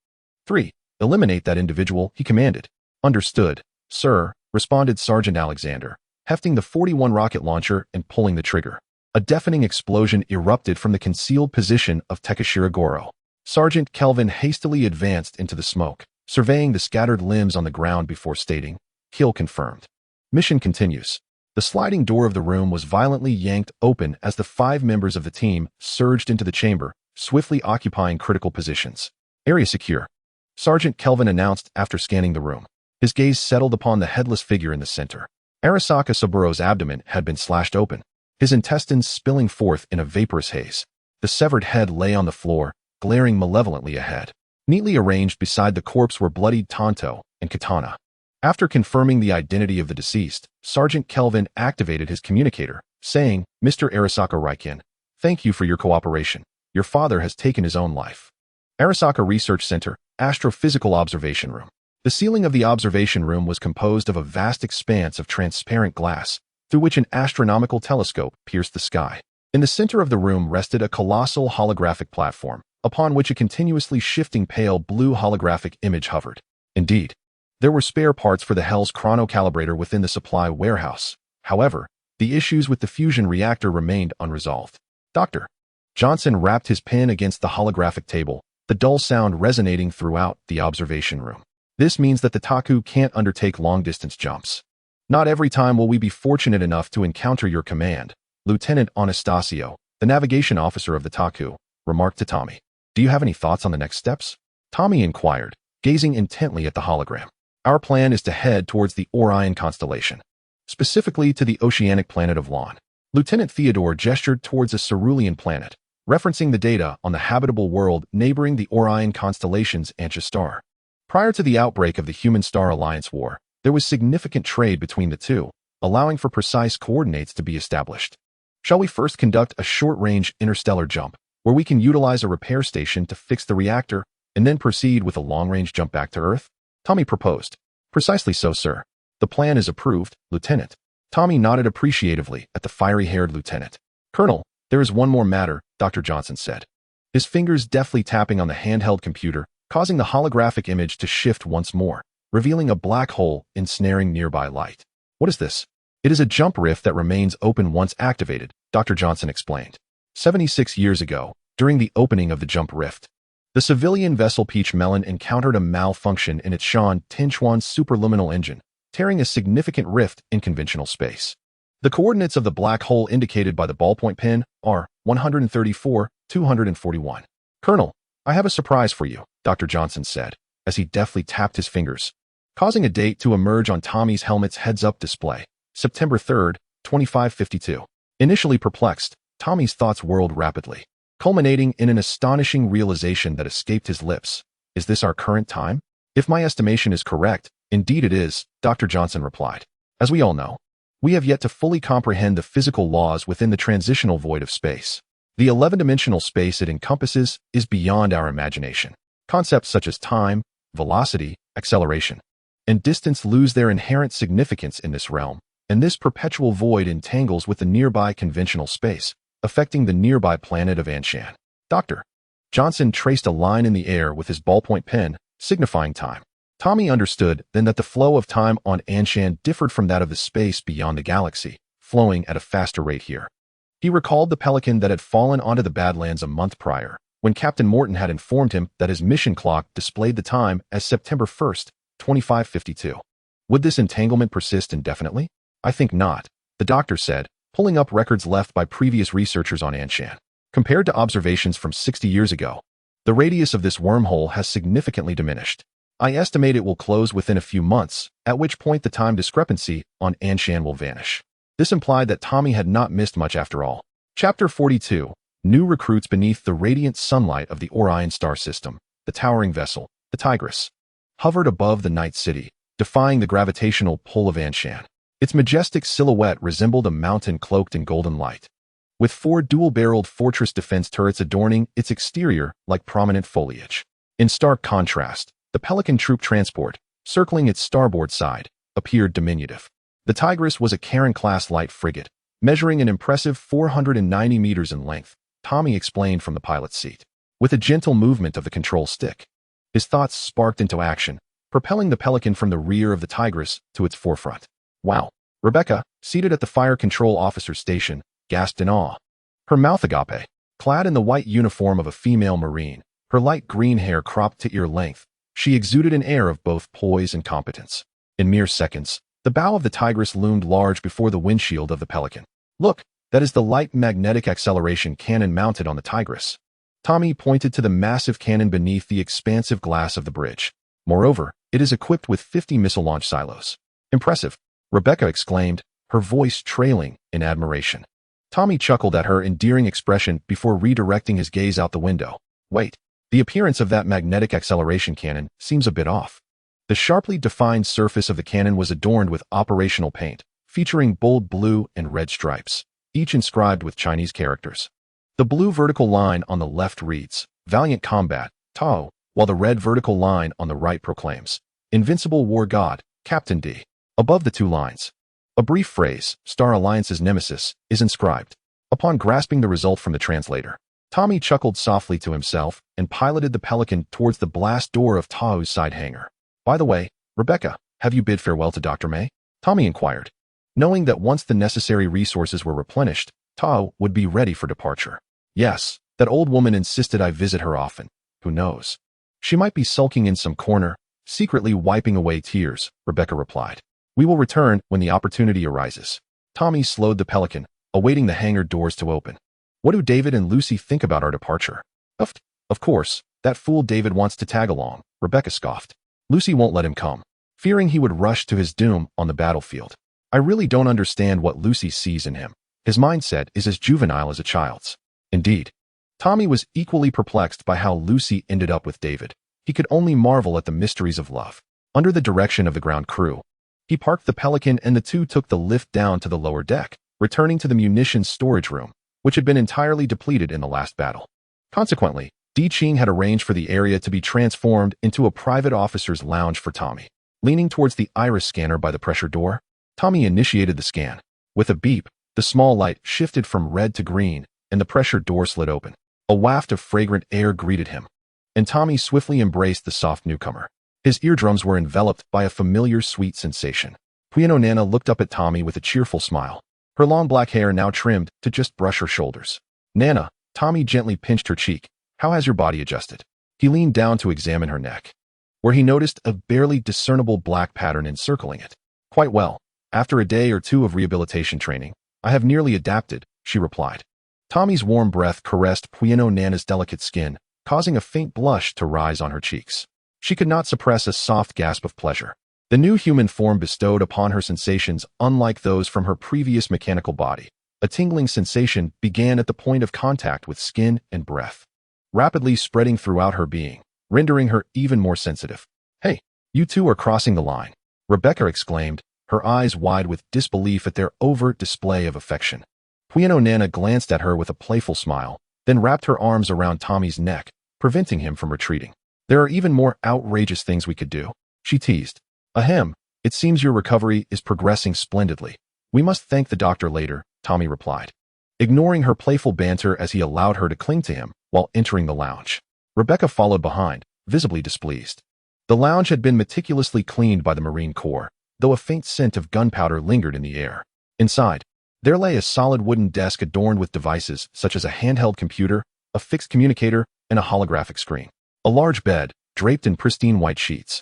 3. Eliminate that individual, he commanded. Understood, sir, responded Sergeant Alexander, hefting the 41 rocket launcher and pulling the trigger. A deafening explosion erupted from the concealed position of Takeshira Goro. Sergeant Kelvin hastily advanced into the smoke, surveying the scattered limbs on the ground before stating, "Kill confirmed. Mission continues." The sliding door of the room was violently yanked open as the 5 members of the team surged into the chamber, swiftly occupying critical positions. Area secure, Sergeant Kelvin announced after scanning the room. His gaze settled upon the headless figure in the center. Arasaka Saburo's abdomen had been slashed open, his intestines spilling forth in a vaporous haze. The severed head lay on the floor, glaring malevolently ahead. Neatly arranged beside the corpse were bloodied tanto and katana. After confirming the identity of the deceased, Sergeant Kelvin activated his communicator, saying, "Mr. Arasaka Raikin, thank you for your cooperation. Your father has taken his own life." Arasaka Research Center, Astrophysical Observation Room. The ceiling of the observation room was composed of a vast expanse of transparent glass, through which an astronomical telescope pierced the sky. In the center of the room rested a colossal holographic platform, upon which a continuously shifting pale blue holographic image hovered. Indeed, there were spare parts for the Hell's chronocalibrator within the supply warehouse. However, the issues with the fusion reactor remained unresolved. Dr. Johnson rapped his pen against the holographic table, the dull sound resonating throughout the observation room. This means that the Taku can't undertake long-distance jumps. Not every time will we be fortunate enough to encounter your command, Lieutenant Anastasio, the navigation officer of the Taku, remarked to Tommy. Do you have any thoughts on the next steps? Tommy inquired, gazing intently at the hologram. Our plan is to head towards the Orion constellation, specifically to the oceanic planet of Lon. Lieutenant Theodore gestured towards a cerulean planet, referencing the data on the habitable world neighboring the Orion constellation's Antia star. Prior to the outbreak of the Human-Star Alliance War, there was significant trade between the two, allowing for precise coordinates to be established. Shall we first conduct a short-range interstellar jump, where we can utilize a repair station to fix the reactor, and then proceed with a long-range jump back to Earth? Tommy proposed. Precisely so, sir. The plan is approved, Lieutenant. Tommy nodded appreciatively at the fiery-haired lieutenant. Colonel, there is one more matter, Dr. Johnson said, his fingers deftly tapping on the handheld computer, causing the holographic image to shift once more, revealing a black hole ensnaring nearby light. What is this? It is a jump rift that remains open once activated, Dr. Johnson explained. 76 years ago, during the opening of the jump rift, the civilian vessel Peach Melon encountered a malfunction in its Shan Tinchuan superluminal engine, tearing a significant rift in conventional space. The coordinates of the black hole indicated by the ballpoint pen are 134, 241. Colonel, I have a surprise for you, Dr. Johnson said, as he deftly tapped his fingers, causing a date to emerge on Tommy's helmet's heads-up display, September 3rd, 2552. Initially perplexed, Tommy's thoughts whirled rapidly, culminating in an astonishing realization that escaped his lips. Is this our current time? If my estimation is correct, indeed it is, Dr. Johnson replied. As we all know, we have yet to fully comprehend the physical laws within the transitional void of space. The 11-dimensional space it encompasses is beyond our imagination. Concepts such as time, velocity, acceleration, and distance lose their inherent significance in this realm, and this perpetual void entangles with the nearby conventional space, affecting the nearby planet of Anshan. Dr. Johnson traced a line in the air with his ballpoint pen, signifying time. Tommy understood then that the flow of time on Anshan differed from that of the space beyond the galaxy, flowing at a faster rate here. He recalled the pelican that had fallen onto the Badlands a month prior, when Captain Morton had informed him that his mission clock displayed the time as September 1st, 2552. Would this entanglement persist indefinitely? I think not, the doctor said, pulling up records left by previous researchers on Anshan. Compared to observations from 60 years ago, the radius of this wormhole has significantly diminished. I estimate it will close within a few months, at which point the time discrepancy on Anshan will vanish. This implied that Tommy had not missed much after all. Chapter 42. New recruits beneath the radiant sunlight of the Orion star system. The towering vessel, the Tigris, hovered above the night city, defying the gravitational pull of Anshan. Its majestic silhouette resembled a mountain cloaked in golden light, with 4 dual-barreled fortress defense turrets adorning its exterior like prominent foliage. In stark contrast, the Pelican troop transport, circling its starboard side, appeared diminutive. The Tigris was a Karen-class light frigate, measuring an impressive 490 meters in length, Tommy explained from the pilot's seat. With a gentle movement of the control stick, his thoughts sparked into action, propelling the Pelican from the rear of the Tigris to its forefront. Wow! Rebecca, seated at the fire control officer's station, gasped in awe. Her mouth agape, clad in the white uniform of a female Marine, her light green hair cropped to ear length, she exuded an air of both poise and competence. In mere seconds, the bow of the Tigris loomed large before the windshield of the Pelican. Look, that is the light magnetic acceleration cannon mounted on the Tigris. Tommy pointed to the massive cannon beneath the expansive glass of the bridge. Moreover, it is equipped with 50 missile launch silos. Impressive, Rebecca exclaimed, her voice trailing in admiration. Tommy chuckled at her endearing expression before redirecting his gaze out the window. Wait, the appearance of that magnetic acceleration cannon seems a bit off. The sharply defined surface of the cannon was adorned with operational paint, featuring bold blue and red stripes, each inscribed with Chinese characters. The blue vertical line on the left reads, Valiant Combat, Tao, while the red vertical line on the right proclaims, Invincible War God, Captain D. Above the two lines, a brief phrase, Star Alliance's nemesis, is inscribed. Upon grasping the result from the translator, Tommy chuckled softly to himself and piloted the Pelican towards the blast door of Tao's side hangar. By the way, Rebecca, have you bid farewell to Dr. May? Tommy inquired, knowing that once the necessary resources were replenished, Tao would be ready for departure. Yes, that old woman insisted I visit her often. Who knows? She might be sulking in some corner, secretly wiping away tears, Rebecca replied. We will return when the opportunity arises. Tommy slowed the Pelican, awaiting the hangar doors to open. What do David and Lucy think about our departure? Of course, that fool David wants to tag along, Rebecca scoffed. Lucy won't let him come, fearing he would rush to his doom on the battlefield. I really don't understand what Lucy sees in him. His mindset is as juvenile as a child's. Indeed. Tommy was equally perplexed by how Lucy ended up with David. He could only marvel at the mysteries of love. Under the direction of the ground crew, he parked the Pelican and the two took the lift down to the lower deck, returning to the munitions storage room, which had been entirely depleted in the last battle. Consequently, Di Ching had arranged for the area to be transformed into a private officer's lounge for Tommy. Leaning towards the iris scanner by the pressure door, Tommy initiated the scan. With a beep, the small light shifted from red to green, and the pressure door slid open. A waft of fragrant air greeted him, and Tommy swiftly embraced the soft newcomer. His eardrums were enveloped by a familiar sweet sensation. Pueno Nana looked up at Tommy with a cheerful smile. Her long black hair now trimmed to just brush her shoulders. Nana, Tommy gently pinched her cheek. How has your body adjusted? He leaned down to examine her neck, where he noticed a barely discernible black pattern encircling it. Quite well. After a day or two of rehabilitation training, I have nearly adapted, she replied. Tommy's warm breath caressed Pueno Nana's delicate skin, causing a faint blush to rise on her cheeks. She could not suppress a soft gasp of pleasure. The new human form bestowed upon her sensations unlike those from her previous mechanical body. A tingling sensation began at the point of contact with skin and breath, rapidly spreading throughout her being, rendering her even more sensitive. Hey, you two are crossing the line, Rebecca exclaimed, her eyes wide with disbelief at their overt display of affection. Pueno Nana glanced at her with a playful smile, then wrapped her arms around Tommy's neck, preventing him from retreating. There are even more outrageous things we could do, she teased. Ahem, it seems your recovery is progressing splendidly. We must thank the doctor later, Tommy replied, ignoring her playful banter as he allowed her to cling to him while entering the lounge. Rebecca followed behind, visibly displeased. The lounge had been meticulously cleaned by the Marine Corps, though a faint scent of gunpowder lingered in the air. Inside, there lay a solid wooden desk adorned with devices such as a handheld computer, a fixed communicator, and a holographic screen. A large bed, draped in pristine white sheets,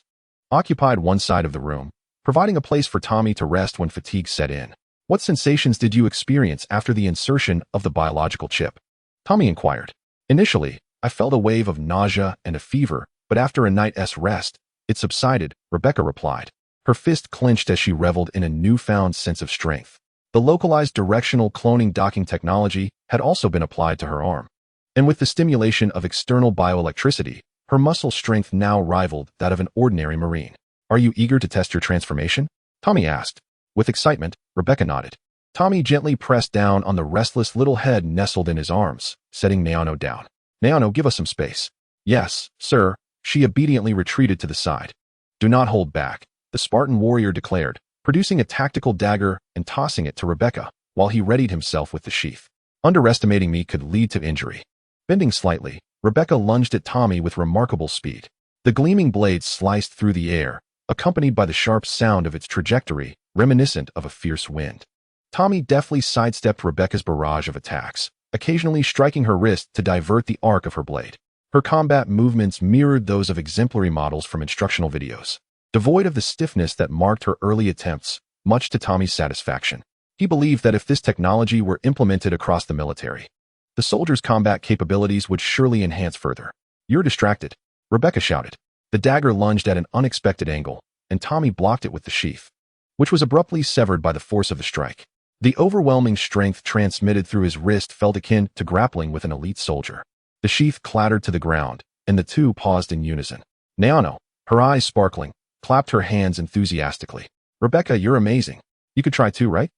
occupied one side of the room, providing a place for Tommy to rest when fatigue set in. What sensations did you experience after the insertion of the biological chip? Tommy inquired. Initially, I felt a wave of nausea and a fever, but after a night's rest, it subsided, Rebecca replied. Her fist clenched as she reveled in a newfound sense of strength. The localized directional cloning docking technology had also been applied to her arm, and with the stimulation of external bioelectricity, her muscle strength now rivaled that of an ordinary Marine. Are you eager to test your transformation? Tommy asked. With excitement, Rebecca nodded. Tommy gently pressed down on the restless little head nestled in his arms, setting Naono down. Naono, give us some space. Yes, sir. She obediently retreated to the side. Do not hold back, the Spartan warrior declared, producing a tactical dagger and tossing it to Rebecca, while he readied himself with the sheath. Underestimating me could lead to injury. Bending slightly, Rebecca lunged at Tommy with remarkable speed. The gleaming blade sliced through the air, accompanied by the sharp sound of its trajectory, reminiscent of a fierce wind. Tommy deftly sidestepped Rebecca's barrage of attacks, occasionally striking her wrist to divert the arc of her blade. Her combat movements mirrored those of exemplary models from instructional videos, devoid of the stiffness that marked her early attempts, much to Tommy's satisfaction. He believed that if this technology were implemented across the military, the soldiers' combat capabilities would surely enhance further. You're distracted, Rebecca shouted. The dagger lunged at an unexpected angle, and Tommy blocked it with the sheath, which was abruptly severed by the force of the strike. The overwhelming strength transmitted through his wrist felt akin to grappling with an elite soldier. The sheath clattered to the ground, and the two paused in unison. Naono, her eyes sparkling, clapped her hands enthusiastically. Rebecca, you're amazing. You could try too, right?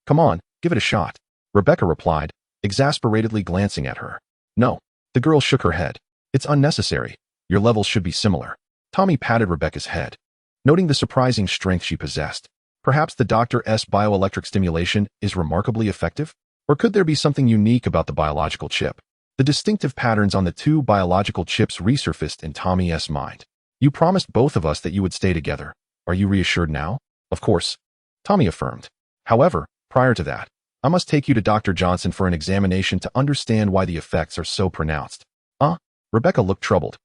Come on, give it a shot, Rebecca replied, exasperatedly glancing at her. No, the girl shook her head. It's unnecessary. Your levels should be similar. Tommy patted Rebecca's head, noting the surprising strength she possessed. Perhaps the Dr.'s bioelectric stimulation is remarkably effective? Or could there be something unique about the biological chip? The distinctive patterns on the two biological chips resurfaced in Tommy's mind. You promised both of us that you would stay together. Are you reassured now? Of course, Tommy affirmed. However, prior to that, I must take you to Dr. Johnson for an examination to understand why the effects are so pronounced. Rebecca looked troubled.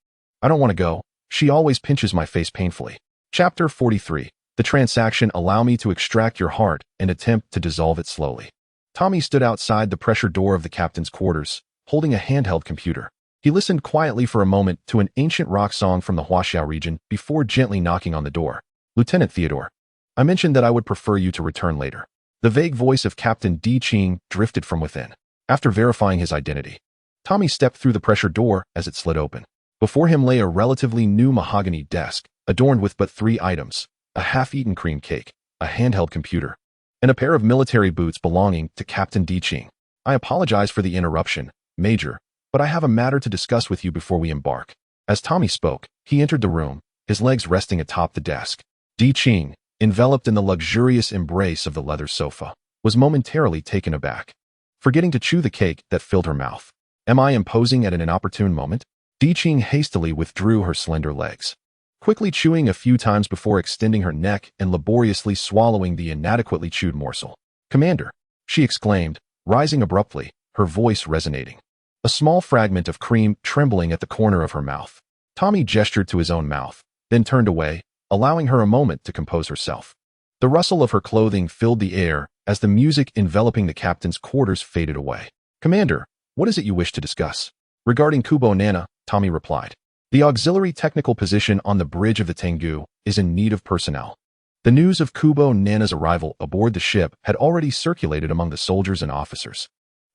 I don't want to go. She always pinches my face painfully. Chapter 43. The transaction. Allow me to extract your heart and attempt to dissolve it slowly. Tommy stood outside the pressure door of the captain's quarters, holding a handheld computer. He listened quietly for a moment to an ancient rock song from the Huaxiao region before gently knocking on the door. Lieutenant Theodore, I mentioned that I would prefer you to return later. The vague voice of Captain Di Qing drifted from within. After verifying his identity, Tommy stepped through the pressure door as it slid open. Before him lay a relatively new mahogany desk, adorned with but 3 items: a half-eaten cream cake, a handheld computer, and a pair of military boots belonging to Captain Di Qing. I apologize for the interruption, Major, but I have a matter to discuss with you before we embark. As Tommy spoke, he entered the room, his legs resting atop the desk. Di Qing, enveloped in the luxurious embrace of the leather sofa, was momentarily taken aback, forgetting to chew the cake that filled her mouth. Am I imposing at an inopportune moment? Di Qing hastily withdrew her slender legs, quickly chewing a few times before extending her neck and laboriously swallowing the inadequately chewed morsel. Commander, she exclaimed, rising abruptly, her voice resonating, a small fragment of cream trembling at the corner of her mouth. Tommy gestured to his own mouth, then turned away, allowing her a moment to compose herself. The rustle of her clothing filled the air as the music enveloping the captain's quarters faded away. Commander, what is it you wish to discuss? Regarding Kubo Nana, Tommy replied. The auxiliary technical position on the bridge of the Tengu is in need of personnel. The news of Kubo Nana's arrival aboard the ship had already circulated among the soldiers and officers.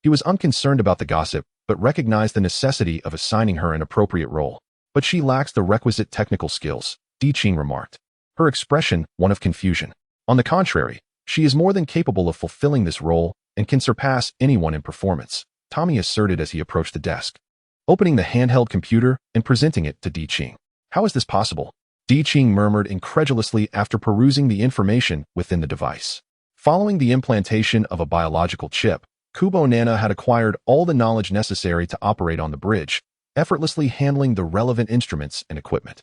He was unconcerned about the gossip, but recognized the necessity of assigning her an appropriate role. But she lacks the requisite technical skills, Di Qing remarked, her expression one of confusion. On the contrary, she is more than capable of fulfilling this role and can surpass anyone in performance, Tommy asserted as he approached the desk, opening the handheld computer and presenting it to Di Qing. How is this possible? Di Qing murmured incredulously after perusing the information within the device. Following the implantation of a biological chip, Kubo Nana had acquired all the knowledge necessary to operate on the bridge, effortlessly handling the relevant instruments and equipment.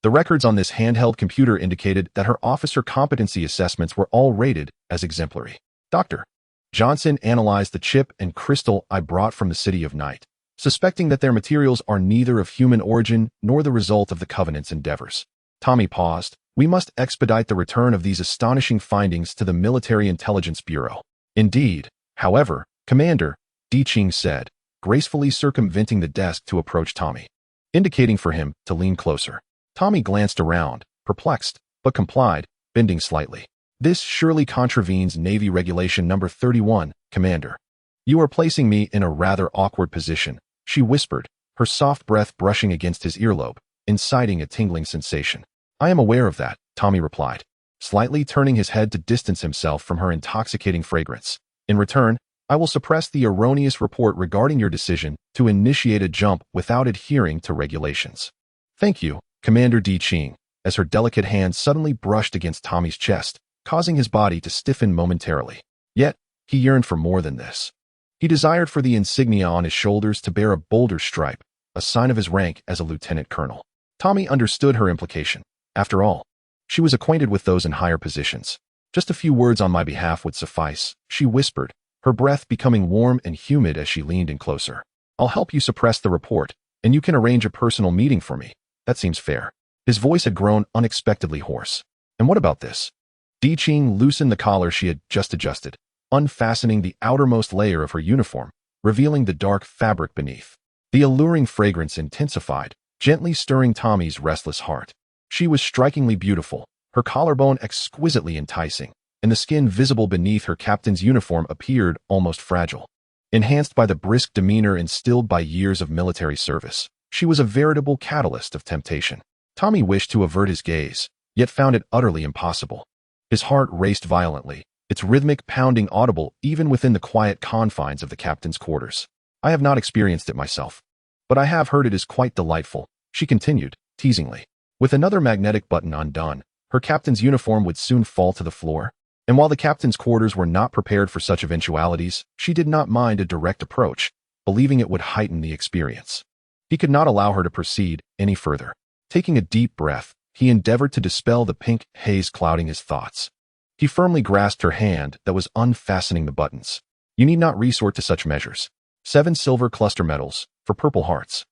The records on this handheld computer indicated that her officer competency assessments were all rated as exemplary. Dr. Johnson analyzed the chip and crystal I brought from the City of Night, suspecting that their materials are neither of human origin nor the result of the Covenant's endeavors. Tommy paused. We must expedite the return of these astonishing findings to the Military Intelligence Bureau. Indeed, however, Commander, Di Qing said, gracefully circumventing the desk to approach Tommy, indicating for him to lean closer. Tommy glanced around, perplexed, but complied, bending slightly. This surely contravenes Navy Regulation Number 31, Commander. You are placing me in a rather awkward position, she whispered, her soft breath brushing against his earlobe, inciting a tingling sensation. I am aware of that, Tommy replied, slightly turning his head to distance himself from her intoxicating fragrance. In return, I will suppress the erroneous report regarding your decision to initiate a jump without adhering to regulations. Thank you, Commander Di Qing, as her delicate hand suddenly brushed against Tommy's chest, causing his body to stiffen momentarily. Yet, he yearned for more than this. He desired for the insignia on his shoulders to bear a bolder stripe, a sign of his rank as a lieutenant colonel. Tommy understood her implication. After all, she was acquainted with those in higher positions. Just a few words on my behalf would suffice, she whispered, her breath becoming warm and humid as she leaned in closer. I'll help you suppress the report, and you can arrange a personal meeting for me. That seems fair. His voice had grown unexpectedly hoarse. And what about this? Di Qing loosened the collar she had just adjusted, unfastening the outermost layer of her uniform, revealing the dark fabric beneath. The alluring fragrance intensified, gently stirring Tommy's restless heart. She was strikingly beautiful, her collarbone exquisitely enticing, and the skin visible beneath her captain's uniform appeared almost fragile. Enhanced by the brisk demeanor instilled by years of military service, she was a veritable catalyst of temptation. Tommy wished to avert his gaze, yet found it utterly impossible. His heart raced violently, its rhythmic pounding audible even within the quiet confines of the captain's quarters. I have not experienced it myself, but I have heard it is quite delightful, she continued, teasingly. With another magnetic button undone, her captain's uniform would soon fall to the floor, and while the captain's quarters were not prepared for such eventualities, she did not mind a direct approach, believing it would heighten the experience. He could not allow her to proceed any further. Taking a deep breath, he endeavored to dispel the pink haze clouding his thoughts. He firmly grasped her hand that was unfastening the buttons. You need not resort to such measures. 7 silver cluster medals, for Purple Hearts,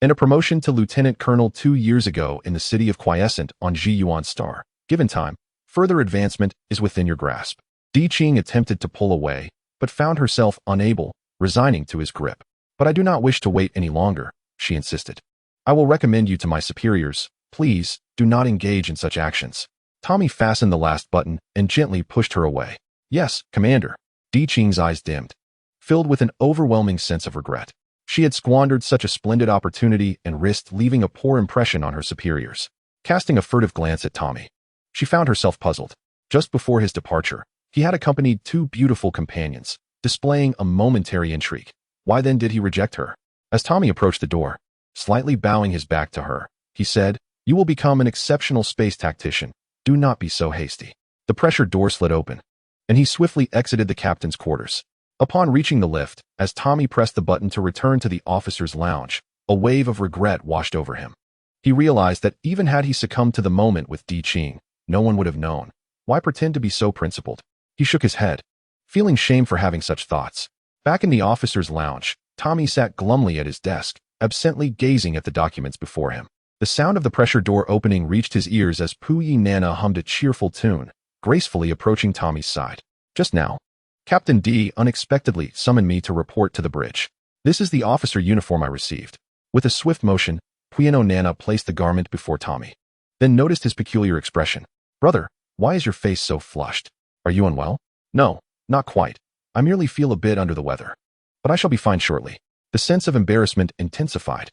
and a promotion to Lieutenant Colonel 2 years ago in the city of Quiescent on Zhiyuan Star. Given time, further advancement is within your grasp. Di Qing attempted to pull away, but found herself unable, resigning to his grip. But I do not wish to wait any longer, she insisted. I will recommend you to my superiors. Please, do not engage in such actions. Tommy fastened the last button and gently pushed her away. Yes, Commander. Di Qing's eyes dimmed, filled with an overwhelming sense of regret. She had squandered such a splendid opportunity and risked leaving a poor impression on her superiors. Casting a furtive glance at Tommy, she found herself puzzled. Just before his departure, he had accompanied 2 beautiful companions, displaying a momentary intrigue. Why then did he reject her? As Tommy approached the door, slightly bowing his back to her, he said, "You will become an exceptional space tactician. Do not be so hasty." The pressure door slid open, and he swiftly exited the captain's quarters. Upon reaching the lift, as Tommy pressed the button to return to the officer's lounge, a wave of regret washed over him. He realized that even had he succumbed to the moment with Di Qing, no one would have known. Why pretend to be so principled? He shook his head, feeling shame for having such thoughts. Back in the officer's lounge, Tommy sat glumly at his desk, absently gazing at the documents before him. The sound of the pressure door opening reached his ears as Puyi Nana hummed a cheerful tune, gracefully approaching Tommy's side. Just now, Captain D unexpectedly summoned me to report to the bridge. This is the officer uniform I received. With a swift motion, Puino Nana placed the garment before Tommy, then noticed his peculiar expression. Brother, why is your face so flushed? Are you unwell? No, not quite. I merely feel a bit under the weather. But I shall be fine shortly. The sense of embarrassment intensified